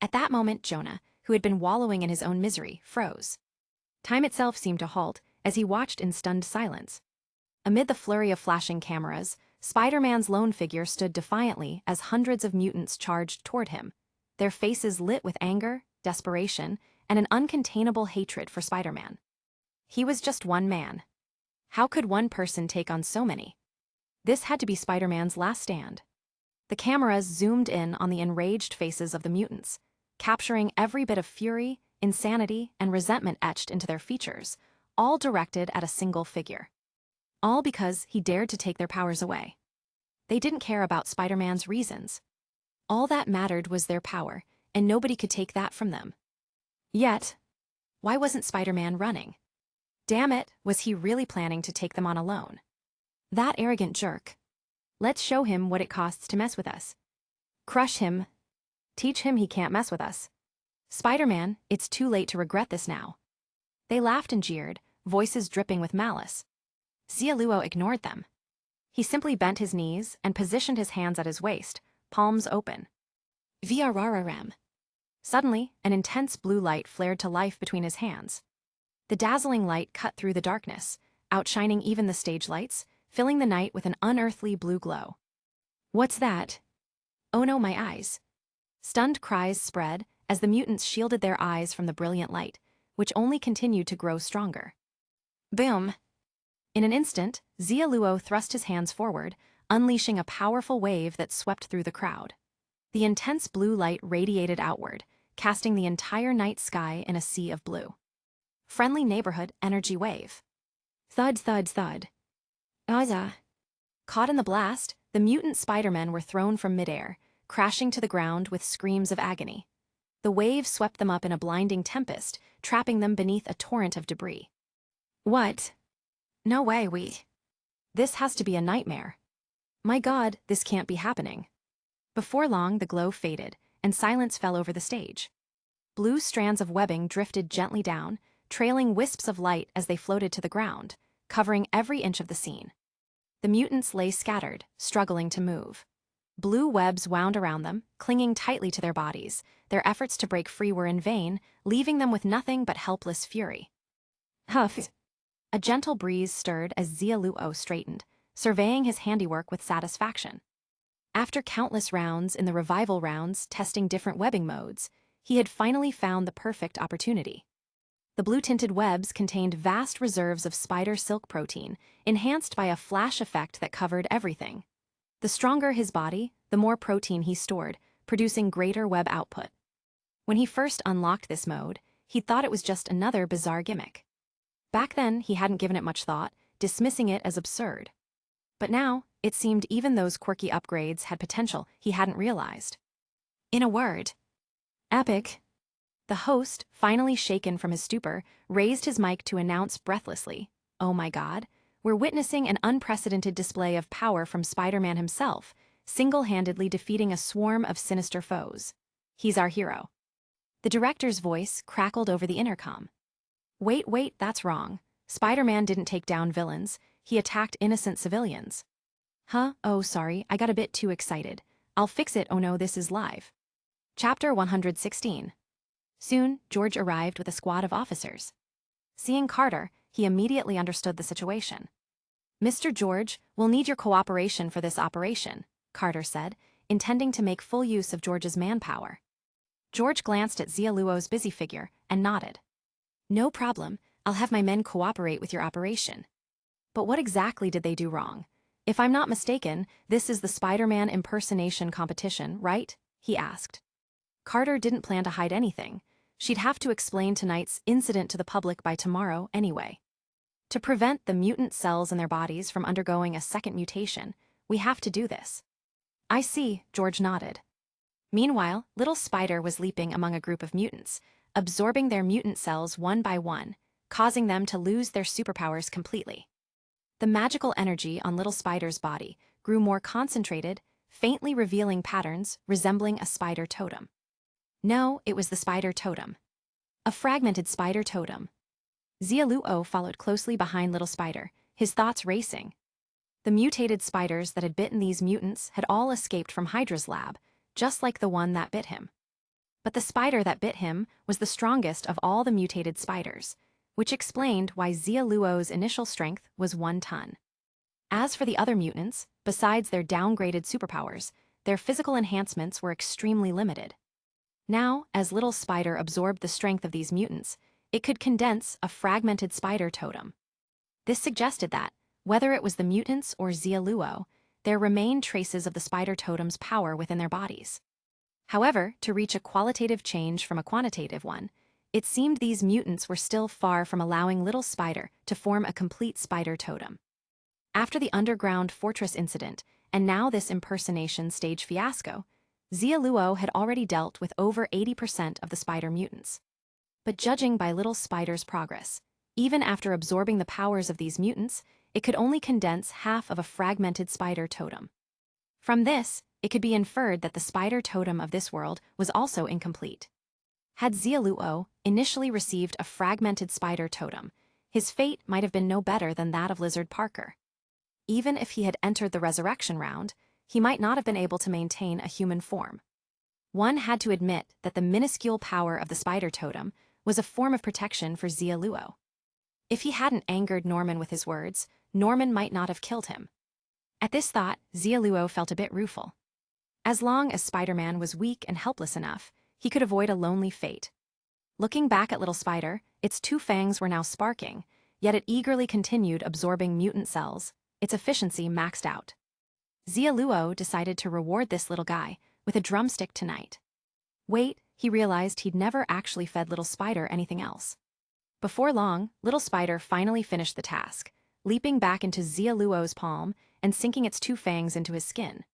At that moment, Jonah, who had been wallowing in his own misery, froze. Time itself seemed to halt, as he watched in stunned silence. Amid the flurry of flashing cameras, Spider-Man's lone figure stood defiantly as hundreds of mutants charged toward him, their faces lit with anger, desperation, and an uncontainable hatred for Spider-Man. He was just one man. How could one person take on so many? This had to be Spider-Man's last stand. The cameras zoomed in on the enraged faces of the mutants, capturing every bit of fury, insanity, and resentment etched into their features, all directed at a single figure. All because he dared to take their powers away. They didn't care about Spider-Man's reasons. All that mattered was their power, and nobody could take that from them. Yet, why wasn't Spider-Man running? Damn it, was he really planning to take them on alone? That arrogant jerk. Let's show him what it costs to mess with us. Crush him. Teach him he can't mess with us. Spider-Man, it's too late to regret this now. They laughed and jeered, voices dripping with malice. Xia Luo ignored them. He simply bent his knees and positioned his hands at his waist, palms open. Virararam. Suddenly, an intense blue light flared to life between his hands. The dazzling light cut through the darkness, outshining even the stage lights, filling the night with an unearthly blue glow. What's that? Oh no, my eyes. Stunned cries spread as the mutants shielded their eyes from the brilliant light, which only continued to grow stronger. Boom! In an instant, Xia Luo thrust his hands forward, unleashing a powerful wave that swept through the crowd. The intense blue light radiated outward, casting the entire night sky in a sea of blue. Friendly neighborhood energy wave. Thud, thud, thud. Aza. Caught in the blast, the mutant Spider-Men were thrown from midair, crashing to the ground with screams of agony. The wave swept them up in a blinding tempest, trapping them beneath a torrent of debris. What? No way, This has to be a nightmare. My God, this can't be happening. Before long, the glow faded, and silence fell over the stage. Blue strands of webbing drifted gently down, trailing wisps of light as they floated to the ground, covering every inch of the scene. The mutants lay scattered, struggling to move. Blue webs wound around them, clinging tightly to their bodies. Their efforts to break free were in vain, leaving them with nothing but helpless fury. Huff! A gentle breeze stirred as Xia Luo straightened, surveying his handiwork with satisfaction. After countless rounds in the revival rounds testing different webbing modes, he had finally found the perfect opportunity. The blue-tinted webs contained vast reserves of spider silk protein, enhanced by a flash effect that covered everything. The stronger his body, the more protein he stored, producing greater web output. When he first unlocked this mode, he thought it was just another bizarre gimmick. Back then, he hadn't given it much thought, dismissing it as absurd. But now, it seemed even those quirky upgrades had potential he hadn't realized. In a word, epic. The host, finally shaken from his stupor, raised his mic to announce breathlessly, "Oh my God, we're witnessing an unprecedented display of power from Spider-Man himself, single-handedly defeating a swarm of sinister foes. He's our hero." The director's voice crackled over the intercom. Wait, that's wrong. Spider-Man didn't take down villains, he attacked innocent civilians. Huh? Oh, sorry, I got a bit too excited. I'll fix it. Oh no, this is live. Chapter 116. Soon, George arrived with a squad of officers. Seeing Carter, he immediately understood the situation. "Mr. George, we'll need your cooperation for this operation," Carter said, intending to make full use of George's manpower. George glanced at Xia Luo's busy figure and nodded. "No problem, I'll have my men cooperate with your operation." But what exactly did they do wrong? "If I'm not mistaken, this is the Spider-Man impersonation competition, right?" he asked. Carter didn't plan to hide anything. She'd have to explain tonight's incident to the public by tomorrow anyway. To prevent the mutant cells in their bodies from undergoing a second mutation, we have to do this. I see, George nodded. Meanwhile, little Spider was leaping among a group of mutants, absorbing their mutant cells one by one, causing them to lose their superpowers completely. The magical energy on little Spider's body grew more concentrated, faintly revealing patterns resembling a spider totem. No, it was the spider totem. A fragmented spider totem. Xia Luo followed closely behind little Spider, his thoughts racing. The mutated spiders that had bitten these mutants had all escaped from Hydra's lab, just like the one that bit him. But the spider that bit him was the strongest of all the mutated spiders, which explained why Xia Luo's initial strength was 1 ton. As for the other mutants, besides their downgraded superpowers, their physical enhancements were extremely limited. Now, as Little Spider absorbed the strength of these mutants, it could condense a fragmented spider totem. This suggested that, whether it was the mutants or Xia Luo, there remained traces of the spider totem's power within their bodies. However, to reach a qualitative change from a quantitative one, it seemed these mutants were still far from allowing Little Spider to form a complete spider totem. After the underground fortress incident, and now this impersonation stage fiasco, Xia Luo had already dealt with over 80% of the spider mutants. But judging by Little Spider's progress, even after absorbing the powers of these mutants, it could only condense half of a fragmented spider totem. From this, it could be inferred that the spider totem of this world was also incomplete. Had Xia Luo initially received a fragmented spider totem, his fate might have been no better than that of Lizard Parker. Even if he had entered the resurrection round, he might not have been able to maintain a human form. One had to admit that the minuscule power of the spider totem was a form of protection for Xia Luo. If he hadn't angered Norman with his words, Norman might not have killed him. At this thought, Xia Luo felt a bit rueful. As long as Spider-Man was weak and helpless enough, he could avoid a lonely fate. Looking back at Little Spider, its two fangs were now sparking, yet it eagerly continued absorbing mutant cells, its efficiency maxed out. Xia Luo decided to reward this little guy with a drumstick tonight. Wait, he realized he'd never actually fed Little Spider anything else. Before long, Little Spider finally finished the task, leaping back into Xia Luo's palm and sinking its two fangs into his skin.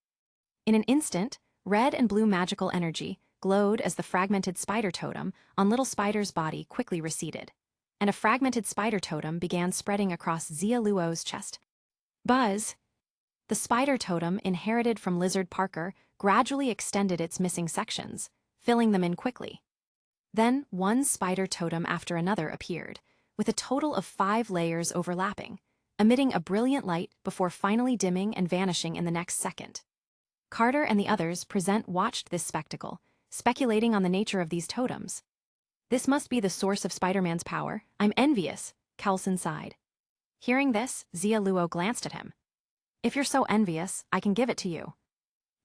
In an instant, red and blue magical energy glowed as the fragmented spider totem on Little Spider's body quickly receded, and a fragmented spider totem began spreading across Xia Luo's chest. Buzz! The spider totem inherited from Lizard Parker gradually extended its missing sections, filling them in quickly. Then one spider totem after another appeared, with a total of 5 layers overlapping, emitting a brilliant light before finally dimming and vanishing in the next second. Carter and the others present watched this spectacle, speculating on the nature of these totems. This must be the source of Spider-Man's power. I'm envious, Coulson sighed. Hearing this, Xia Luo glanced at him. If you're so envious, I can give it to you.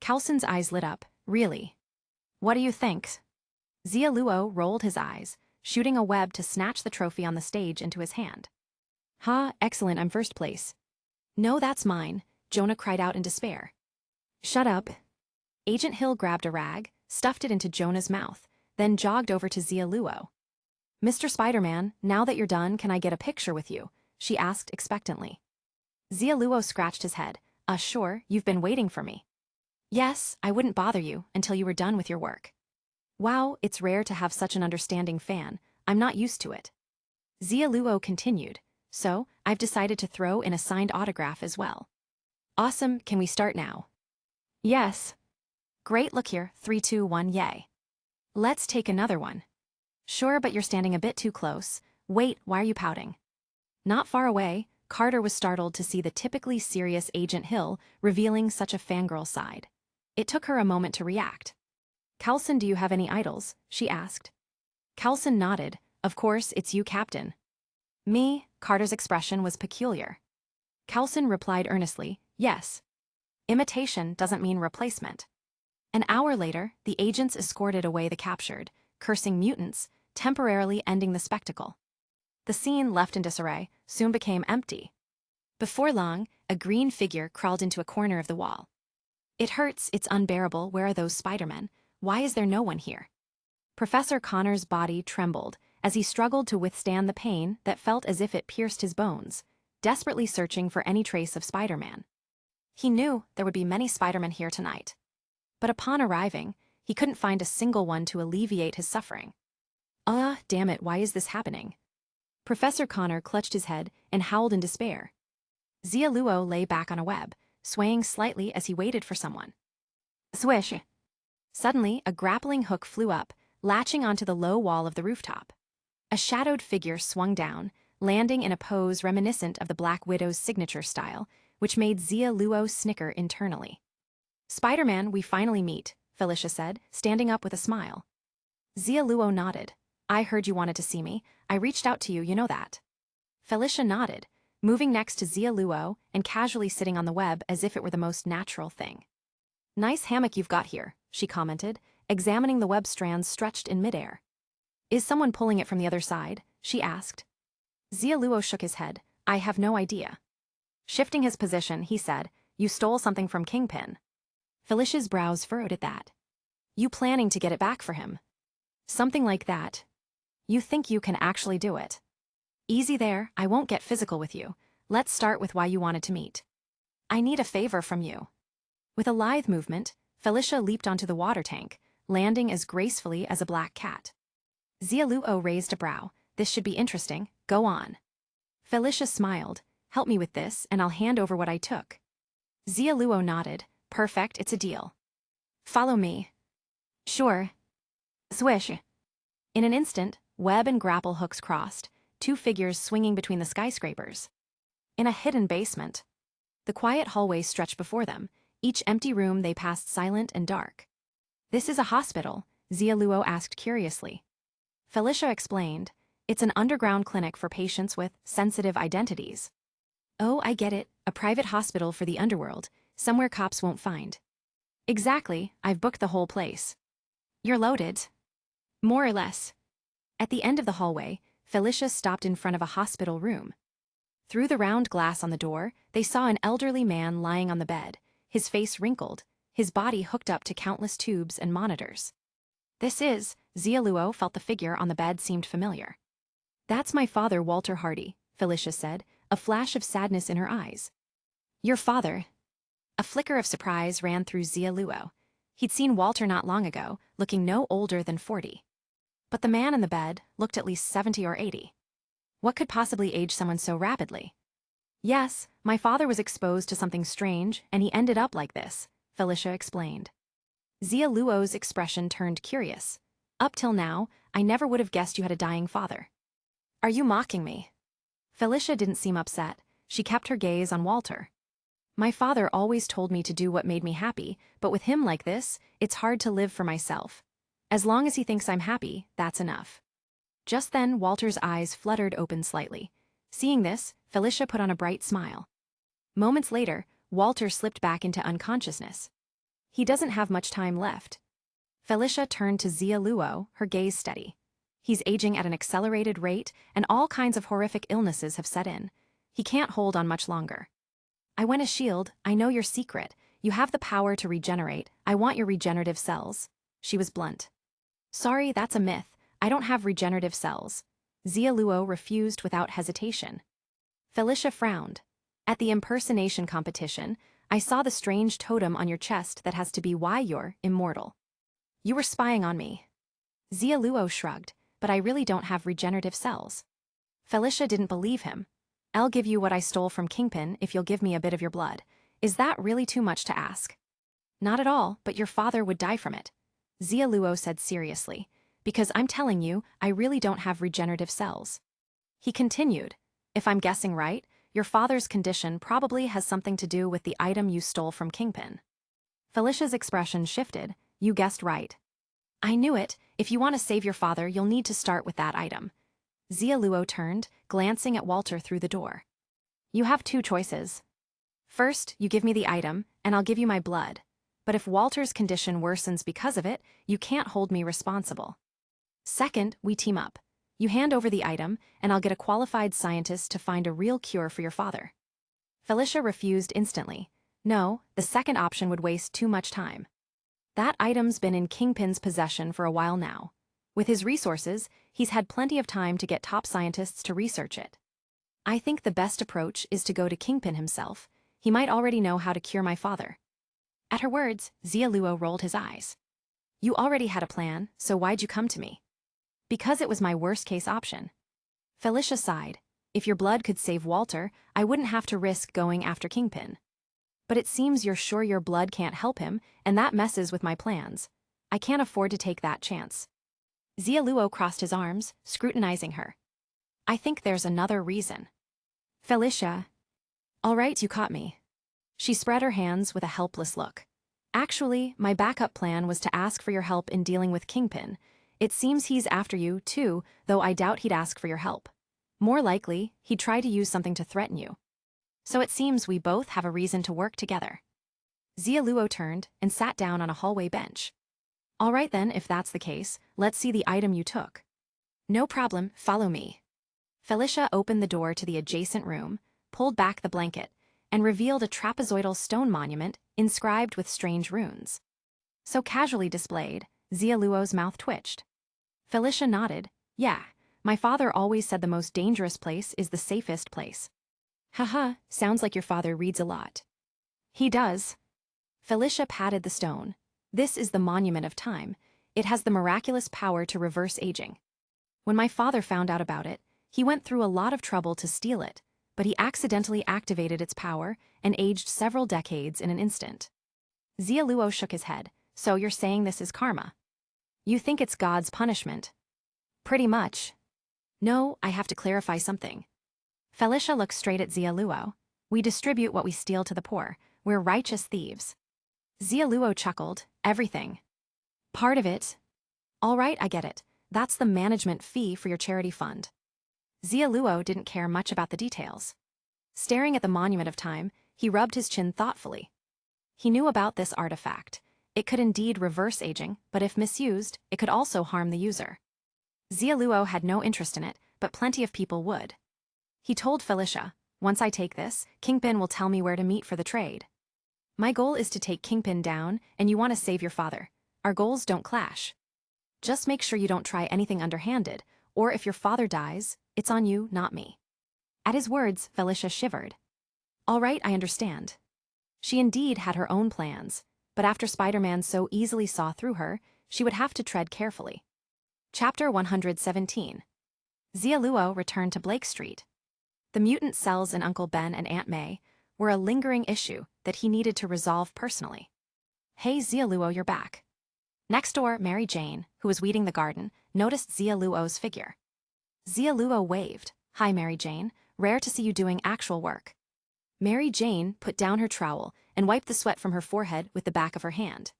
Coulson's eyes lit up. Really? What do you think? Xia Luo rolled his eyes, shooting a web to snatch the trophy on the stage into his hand. Ha, excellent, I'm first place. No, that's mine, Jonah cried out in despair. Shut up. Agent Hill grabbed a rag, stuffed it into Jonah's mouth, then jogged over to Xia Luo. Mr. Spider-Man, now that you're done, can I get a picture with you? She asked expectantly. Xia Luo scratched his head. Sure, you've been waiting for me. Yes, I wouldn't bother you until you were done with your work. Wow, it's rare to have such an understanding fan. I'm not used to it. Xia Luo continued. So, I've decided to throw in a signed autograph as well. Awesome, can we start now? Yes. Great, look here, 3, 2, 1, yay. Let's take another one. Sure, but you're standing a bit too close. Wait, why are you pouting? Not far away, Carter was startled to see the typically serious Agent Hill revealing such a fangirl side. It took her a moment to react. Coulson, do you have any idols? She asked. Coulson nodded. Of course, it's you, Captain. Me? Carter's expression was peculiar. Coulson replied earnestly, yes. Imitation doesn't mean replacement. An hour later, the agents escorted away the captured, cursing mutants, temporarily ending the spectacle. The scene, left in disarray, soon became empty. Before long, a green figure crawled into a corner of the wall. It hurts, it's unbearable, where are those Spider-Men? Why is there no one here? Professor Connor's body trembled as he struggled to withstand the pain that felt as if it pierced his bones, desperately searching for any trace of Spider-Man. He knew there would be many Spider-Men here tonight. But upon arriving, he couldn't find a single one to alleviate his suffering. Damn it, why is this happening? Professor Connor clutched his head and howled in despair. Xia Luo lay back on a web, swaying slightly as he waited for someone. Swish! Suddenly, a grappling hook flew up, latching onto the low wall of the rooftop. A shadowed figure swung down, landing in a pose reminiscent of the Black Widow's signature style, which made Xia Luo snicker internally. Spider-Man, we finally meet, Felicia said, standing up with a smile. Xia Luo nodded. I heard you wanted to see me. I reached out to you, you know that. Felicia nodded. moving next to Xia Luo and casually sitting on the web as if it were the most natural thing. "Nice hammock you've got here," she commented, examining the web strands stretched in midair. "Is someone pulling it from the other side?" she asked. Xia Luo shook his head. "I have no idea." Shifting his position, he said, "You stole something from Kingpin." Felicia's brows furrowed at that. "You planning to get it back for him?" "Something like that. You think you can actually do it?" "Easy there, I won't get physical with you. Let's start with why you wanted to meet." "I need a favor from you." With a lithe movement, Felicia leaped onto the water tank, landing as gracefully as a black cat. Xia Luo raised a brow. "This should be interesting, go on." Felicia smiled. "Help me with this, and I'll hand over what I took." Xia Luo nodded. "Perfect, it's a deal." "Follow me." "Sure." Swish. In an instant, web and grapple hooks crossed, two figures swinging between the skyscrapers. In a hidden basement. The quiet hallway stretched before them, each empty room they passed silent and dark. "This is a hospital?" Xia Luo asked curiously. Felicia explained, "It's an underground clinic for patients with sensitive identities." "Oh, I get it, a private hospital for the underworld, somewhere cops won't find." "Exactly, I've booked the whole place." "You're loaded?" "More or less." At the end of the hallway, Felicia stopped in front of a hospital room. Through the round glass on the door, they saw an elderly man lying on the bed, his face wrinkled, his body hooked up to countless tubes and monitors. Xia Luo felt the figure on the bed seemed familiar. "That's my father, Walter Hardy," Felicia said, a flash of sadness in her eyes. "Your father?" A flicker of surprise ran through Xia Luo. He'd seen Walter not long ago, looking no older than 40. But the man in the bed looked at least 70 or 80. What could possibly age someone so rapidly? "Yes, my father was exposed to something strange, and he ended up like this," Felicia explained. Xia Luo's expression turned curious. "Up till now, I never would have guessed you had a dying father." "Are you mocking me?" Felicia didn't seem upset. She kept her gaze on Walter. "My father always told me to do what made me happy, but with him like this, it's hard to live for myself. As long as he thinks I'm happy, that's enough." Just then, Walter's eyes fluttered open slightly. Seeing this, Felicia put on a bright smile. Moments later, Walter slipped back into unconsciousness. "He doesn't have much time left." Felicia turned to Xia Luo, her gaze steady. "He's aging at an accelerated rate, and all kinds of horrific illnesses have set in. He can't hold on much longer." "I want a shield, I know your secret. You have the power to regenerate, I want your regenerative cells." She was blunt. "Sorry, that's a myth. I don't have regenerative cells." Xia Luo refused without hesitation. Felicia frowned. "At the impersonation competition, I saw the strange totem on your chest that has to be why you're immortal." "You were spying on me." Xia Luo shrugged, "But I really don't have regenerative cells." Felicia didn't believe him. "I'll give you what I stole from Kingpin if you'll give me a bit of your blood. Is that really too much to ask?" "Not at all, but your father would die from it," Xia Luo said seriously, "because I'm telling you, I really don't have regenerative cells." He continued, "If I'm guessing right, your father's condition probably has something to do with the item you stole from Kingpin." Felicia's expression shifted. "You guessed right." "I knew it. If you want to save your father, you'll need to start with that item." Xia Luo turned, glancing at Walter through the door. "You have two choices. First, you give me the item, and I'll give you my blood. But if Walter's condition worsens because of it, you can't hold me responsible. Second, we team up. You hand over the item, and I'll get a qualified scientist to find a real cure for your father." Felicia refused instantly. "No, the second option would waste too much time. That item's been in Kingpin's possession for a while now. With his resources, he's had plenty of time to get top scientists to research it. I think the best approach is to go to Kingpin himself. He might already know how to cure my father." At her words, Xia Luo rolled his eyes. "You already had a plan, so why'd you come to me?" "Because it was my worst-case option." Felicia sighed. "If your blood could save Walter, I wouldn't have to risk going after Kingpin. But it seems you're sure your blood can't help him, and that messes with my plans. I can't afford to take that chance." Xia Luo crossed his arms, scrutinizing her. "I think there's another reason." Felicia. "All right, you caught me." She spread her hands with a helpless look. "Actually, my backup plan was to ask for your help in dealing with Kingpin. It seems he's after you, too, though I doubt he'd ask for your help. More likely, he'd try to use something to threaten you. So it seems we both have a reason to work together. Xia Luo turned and sat down on a hallway bench. All right then, if that's the case, let's see the item you took. No problem, follow me. Felicia opened the door to the adjacent room, pulled back the blanket, and revealed a trapezoidal stone monument inscribed with strange runes. So casually displayed, Xia Luo's mouth twitched. Felicia nodded. Yeah, my father always said the most dangerous place is the safest place. Haha, sounds like your father reads a lot. He does. Felicia patted the stone. This is the Monument of Time. It has the miraculous power to reverse aging. When my father found out about it, he went through a lot of trouble to steal it, but he accidentally activated its power and aged several decades in an instant. Xia Luo shook his head. So you're saying this is karma? You think it's God's punishment? Pretty much. No, I have to clarify something. Felicia looked straight at Xia Luo. We distribute what we steal to the poor. We're righteous thieves. Xia Luo chuckled. Everything. Part of it. All right, I get it. That's the management fee for your charity fund. Xia Luo didn't care much about the details. Staring at the Monument of Time, he rubbed his chin thoughtfully. He knew about this artifact. It could indeed reverse aging, but if misused, it could also harm the user. Xia Luo had no interest in it, but plenty of people would. He told Felicia, once I take this, Kingpin will tell me where to meet for the trade. My goal is to take Kingpin down, and you want to save your father. Our goals don't clash. Just make sure you don't try anything underhanded, or if your father dies, it's on you, not me. At his words, Felicia shivered. All right, I understand. She indeed had her own plans, but after Spider-Man so easily saw through her, she would have to tread carefully. Chapter 117. Xia Luo returned to Blake Street. The mutant cells in Uncle Ben and Aunt May were a lingering issue that he needed to resolve personally. Hey Xia Luo, you're back. Next door, Mary Jane, who was weeding the garden, noticed Xia Luo's figure. Xia Luo waved. Hi Mary Jane, rare to see you doing actual work. Mary Jane put down her trowel and wiped the sweat from her forehead with the back of her hand.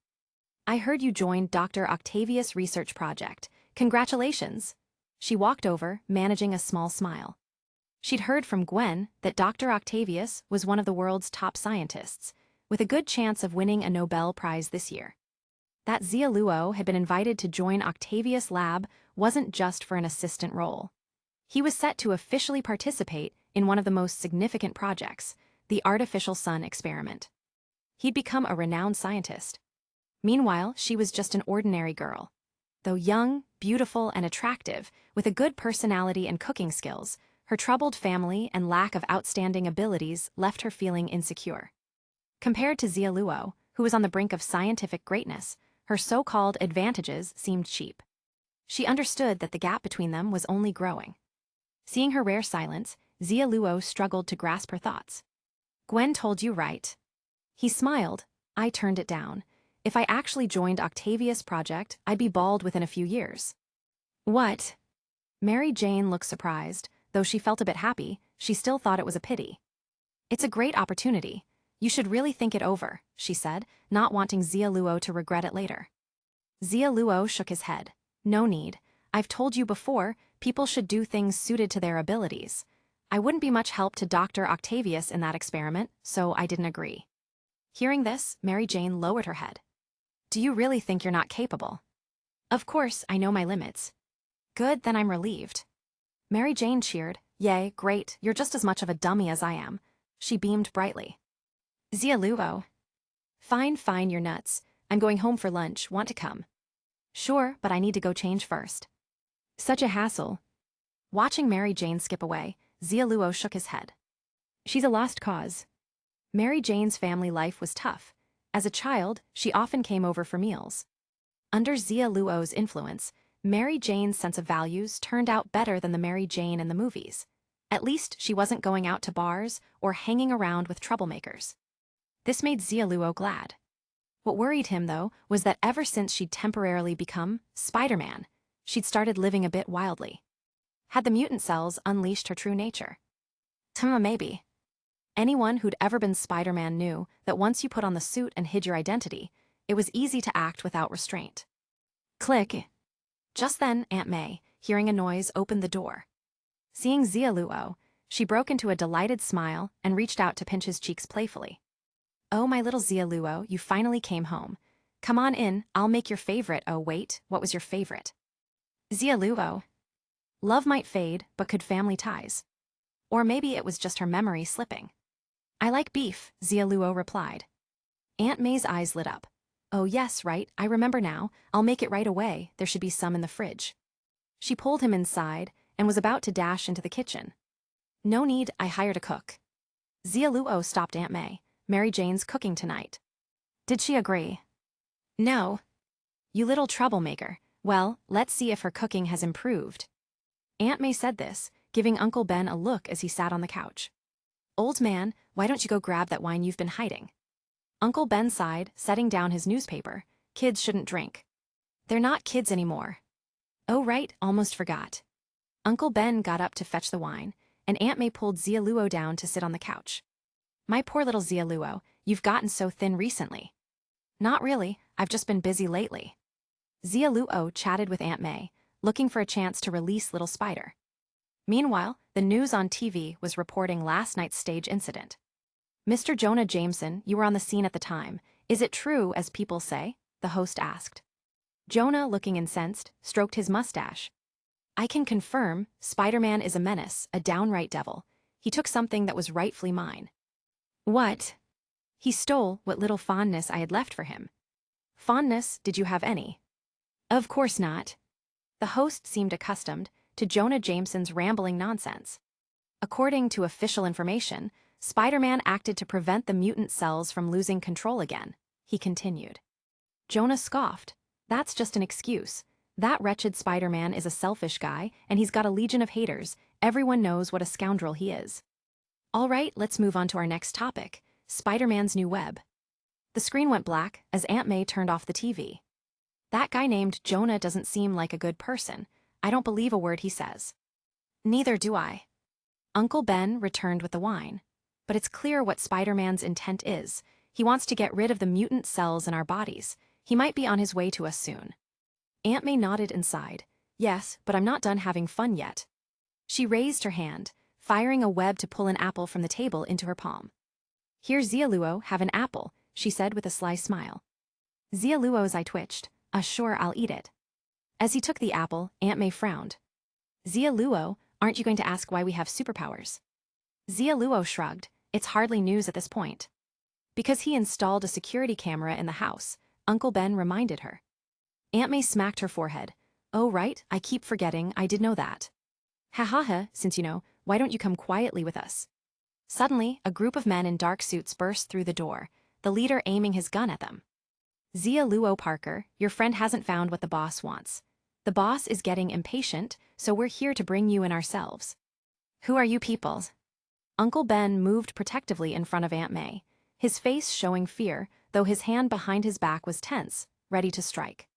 I heard you joined Dr. Octavius' research project. Congratulations. She walked over, managing a small smile. She'd heard from Gwen that Dr. Octavius was one of the world's top scientists, with a good chance of winning a Nobel Prize this year. That Xia Luo had been invited to join Octavius' lab wasn't just for an assistant role. He was set to officially participate in one of the most significant projects, the artificial sun experiment. He'd become a renowned scientist. Meanwhile, she was just an ordinary girl. Though young, beautiful, and attractive, with a good personality and cooking skills, her troubled family and lack of outstanding abilities left her feeling insecure. Compared to Xia Luo, who was on the brink of scientific greatness, her so-called advantages seemed cheap. She understood that the gap between them was only growing. Seeing her rare silence, Xia Luo struggled to grasp her thoughts. Gwen told you right. He smiled. I turned it down. If I actually joined Octavius' project, I'd be bald within a few years. What? Mary Jane looked surprised. Though she felt a bit happy, she still thought it was a pity. It's a great opportunity. You should really think it over, she said, not wanting Xia Luo to regret it later. Xia Luo shook his head. No need. I've told you before, people should do things suited to their abilities. I wouldn't be much help to Dr. Octavius in that experiment, so I didn't agree. Hearing this, Mary Jane lowered her head. Do you really think you're not capable? Of course, I know my limits. Good, then I'm relieved. Mary Jane cheered. Yay, great, you're just as much of a dummy as I am. She beamed brightly. Xia Luo. Fine, you're nuts. I'm going home for lunch, want to come? Sure, but I need to go change first. Such a hassle. Watching Mary Jane skip away, Xia Luo shook his head. She's a lost cause. Mary Jane's family life was tough. As a child, she often came over for meals. Under Xia Luo's influence, Mary Jane's sense of values turned out better than the Mary Jane in the movies. At least she wasn't going out to bars or hanging around with troublemakers. This made Xia Luo glad. What worried him, though, was that ever since she'd temporarily become Spider-Man, she'd started living a bit wildly. Had the mutant cells unleashed her true nature? Maybe. Anyone who'd ever been Spider-Man knew that once you put on the suit and hid your identity, it was easy to act without restraint. Click. Just then, Aunt May, hearing a noise, opened the door. Seeing Xia Luo, she broke into a delighted smile and reached out to pinch his cheeks playfully. "Oh, my little Xia Luo, you finally came home. Come on in, I'll make your favorite." "Oh wait, what was your favorite?" "Xia Luo." Love might fade, but could family ties? Or maybe it was just her memory slipping. "I like beef," Xia Luo replied. Aunt May's eyes lit up. "Oh yes, right, I remember now. I'll make it right away. There should be some in the fridge." She pulled him inside and was about to dash into the kitchen. "No need, I hired a cook." Xia Luo stopped Aunt May. "Mary Jane's cooking tonight." Did she agree? "No." "You little troublemaker. Well, let's see if her cooking has improved." Aunt May said this, giving Uncle Ben a look as he sat on the couch. "Old man, why don't you go grab that wine you've been hiding?" Uncle Ben sighed, setting down his newspaper. "Kids shouldn't drink." "They're not kids anymore." "Oh right, almost forgot." Uncle Ben got up to fetch the wine, and Aunt May pulled Xia Luo down to sit on the couch. "My poor little Xia Luo, you've gotten so thin recently." "Not really, I've just been busy lately." Xia Luo chatted with Aunt May, looking for a chance to release little Spider. Meanwhile, the news on TV was reporting last night's stage incident. "Mr. Jonah Jameson, you were on the scene at the time. Is it true, as people say?" the host asked. Jonah, looking incensed, stroked his mustache. "I can confirm, Spider-Man is a menace, a downright devil. He took something that was rightfully mine." "What?" "He stole what little fondness I had left for him." "Fondness, did you have any?" "Of course not." The host seemed accustomed to Jonah Jameson's rambling nonsense. "According to official information, Spider-Man acted to prevent the mutant cells from losing control again," he continued. Jonah scoffed. "That's just an excuse. That wretched Spider-Man is a selfish guy, and he's got a legion of haters. Everyone knows what a scoundrel he is." "All right, let's move on to our next topic, Spider-Man's new web." The screen went black as Aunt May turned off the TV. "That guy named Jonah doesn't seem like a good person. I don't believe a word he says." "Neither do I." Uncle Ben returned with the wine. "But it's clear what Spider-Man's intent is. He wants to get rid of the mutant cells in our bodies. He might be on his way to us soon." Aunt May nodded and sighed. "Yes, but I'm not done having fun yet." She raised her hand, firing a web to pull an apple from the table into her palm. "Here, Xia Luo, have an apple," she said with a sly smile. Xia Luo's eye twitched. Sure, I'll eat it." As he took the apple, Aunt May frowned. "Xia Luo, aren't you going to ask why we have superpowers?" Xia Luo shrugged. It's hardly news at this point. "Because he installed a security camera in the house," Uncle Ben reminded her. Aunt May smacked her forehead. "Oh right, I keep forgetting, I did know that." "Ha ha ha, since you know, why don't you come quietly with us?" Suddenly, a group of men in dark suits burst through the door, the leader aiming his gun at them. "Xia Luo Parker, your friend hasn't found what the boss wants. The boss is getting impatient, so we're here to bring you in ourselves." "Who are you people?" Uncle Ben moved protectively in front of Aunt May, his face showing fear, though his hand behind his back was tense, ready to strike.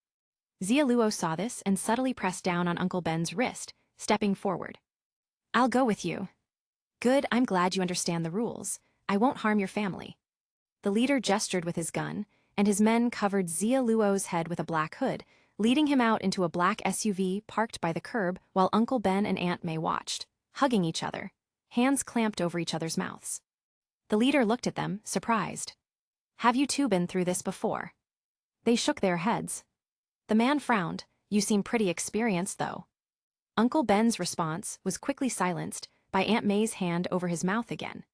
Xia Luo saw this and subtly pressed down on Uncle Ben's wrist, stepping forward. "I'll go with you." "Good, I'm glad you understand the rules. I won't harm your family." The leader gestured with his gun, and his men covered Xia Luo's head with a black hood, leading him out into a black SUV parked by the curb while Uncle Ben and Aunt May watched, hugging each other, hands clamped over each other's mouths. The leader looked at them, surprised. "Have you two been through this before?" They shook their heads. The man frowned. "You seem pretty experienced, though." Uncle Ben's response was quickly silenced by Aunt May's hand over his mouth again.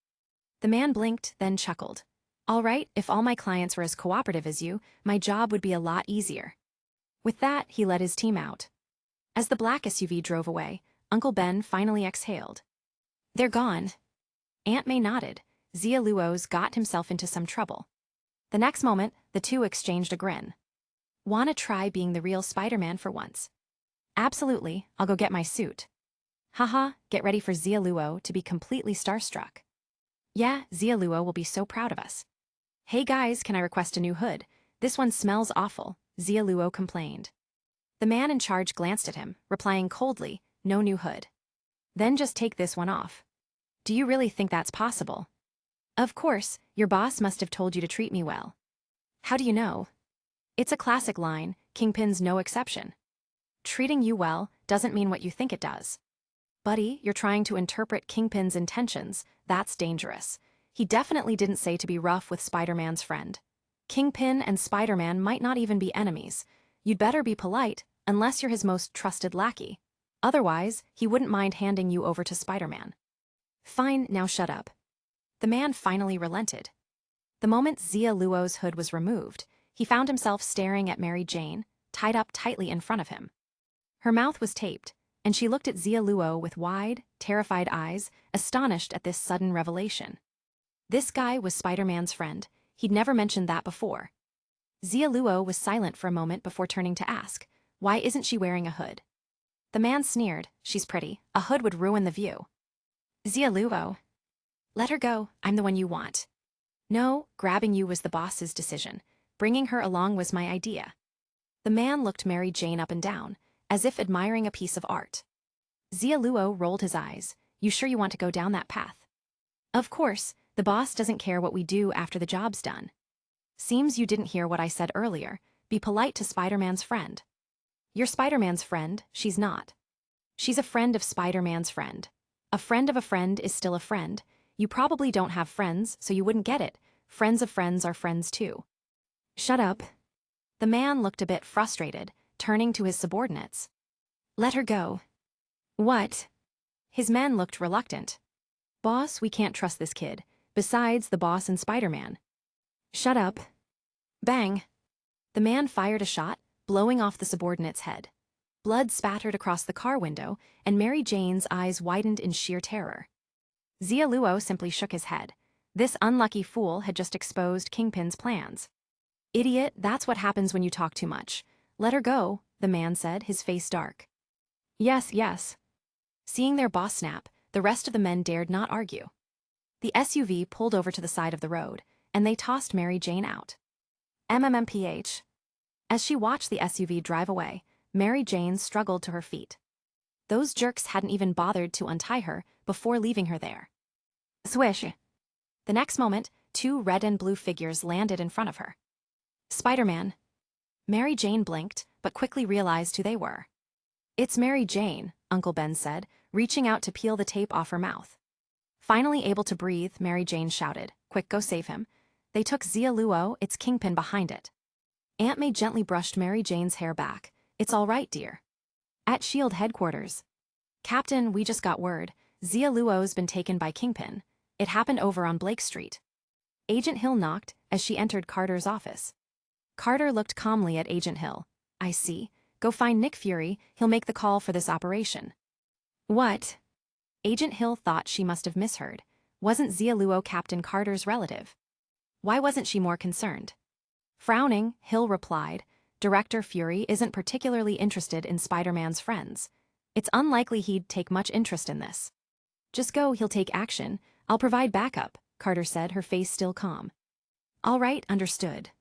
The man blinked, then chuckled. "All right, if all my clients were as cooperative as you, my job would be a lot easier." With that, he led his team out. As the black SUV drove away, Uncle Ben finally exhaled. "They're gone." Aunt May nodded. Xia Luo's got himself into some trouble. The next moment, the two exchanged a grin. "Wanna try being the real Spider-Man for once?" "Absolutely, I'll go get my suit." "Haha, get ready for Xia Luo to be completely starstruck." "Yeah, Xia Luo will be so proud of us." "Hey guys, can I request a new hood? This one smells awful," Xia Luo complained. The man in charge glanced at him, replying coldly, "No new hood." "Then just take this one off." "Do you really think that's possible?" "Of course, your boss must have told you to treat me well." "How do you know?" "It's a classic line, Kingpin's no exception." "Treating you well doesn't mean what you think it does." Buddy, you're trying to interpret Kingpin's intentions. That's dangerous. He definitely didn't say to be rough with Spider-Man's friend. Kingpin and Spider-Man might not even be enemies. You'd better be polite, unless you're his most trusted lackey. Otherwise, he wouldn't mind handing you over to Spider-Man. Fine, now shut up. The man finally relented. The moment Xia Luo's hood was removed, he found himself staring at Mary Jane, tied up tightly in front of him. Her mouth was taped, and she looked at Xia Luo with wide, terrified eyes, astonished at this sudden revelation. This guy was Spider-Man's friend. He'd never mentioned that before. Xia Luo was silent for a moment before turning to ask, "Why isn't she wearing a hood?" The man sneered, "She's pretty. A hood would ruin the view." Xia Luo. "Let her go. I'm the one you want." "No, grabbing you was the boss's decision. Bringing her along was my idea." The man looked Mary Jane up and down, as if admiring a piece of art. Xia Luo rolled his eyes. "You sure you want to go down that path?" "Of course. The boss doesn't care what we do after the job's done." "Seems you didn't hear what I said earlier. Be polite to Spider-Man's friend." "You're Spider-Man's friend, she's not." "She's a friend of Spider-Man's friend. A friend of a friend is still a friend. You probably don't have friends, so you wouldn't get it. Friends of friends are friends too." "Shut up." The man looked a bit frustrated, turning to his subordinates. "Let her go." "What?" His men looked reluctant. "Boss, we can't trust this kid. Besides, the boss and Spider-Man." "Shut up." Bang! The man fired a shot, blowing off the subordinate's head. Blood spattered across the car window, and Mary Jane's eyes widened in sheer terror. Xia Luo simply shook his head. This unlucky fool had just exposed Kingpin's plans. "Idiot, that's what happens when you talk too much. Let her go," the man said, his face dark. "Yes, yes." Seeing their boss snap, the rest of the men dared not argue. The SUV pulled over to the side of the road, and they tossed Mary Jane out. MMMPH. As she watched the SUV drive away, Mary Jane struggled to her feet. Those jerks hadn't even bothered to untie her before leaving her there. Swish. The next moment, two red and blue figures landed in front of her. Spider-Man. Mary Jane blinked, but quickly realized who they were. "It's Mary Jane," Uncle Ben said, reaching out to peel the tape off her mouth. Finally able to breathe, Mary Jane shouted, "Quick, go save him." They took Xia Luo, its Kingpin, behind it. Aunt May gently brushed Mary Jane's hair back. "It's all right, dear." At S.H.I.E.L.D. headquarters. "Captain, we just got word. Xia Luo's been taken by Kingpin. It happened over on Blake Street." Agent Hill knocked as she entered Carter's office. Carter looked calmly at Agent Hill. "I see. Go find Nick Fury. He'll make the call for this operation." "What?" Agent Hill thought she must have misheard. Wasn't Xia Luo Captain Carter's relative? Why wasn't she more concerned? Frowning, Hill replied, "Director Fury isn't particularly interested in Spider-Man's friends. It's unlikely he'd take much interest in this." "Just go, he'll take action. I'll provide backup," Carter said, her face still calm. "All right, understood."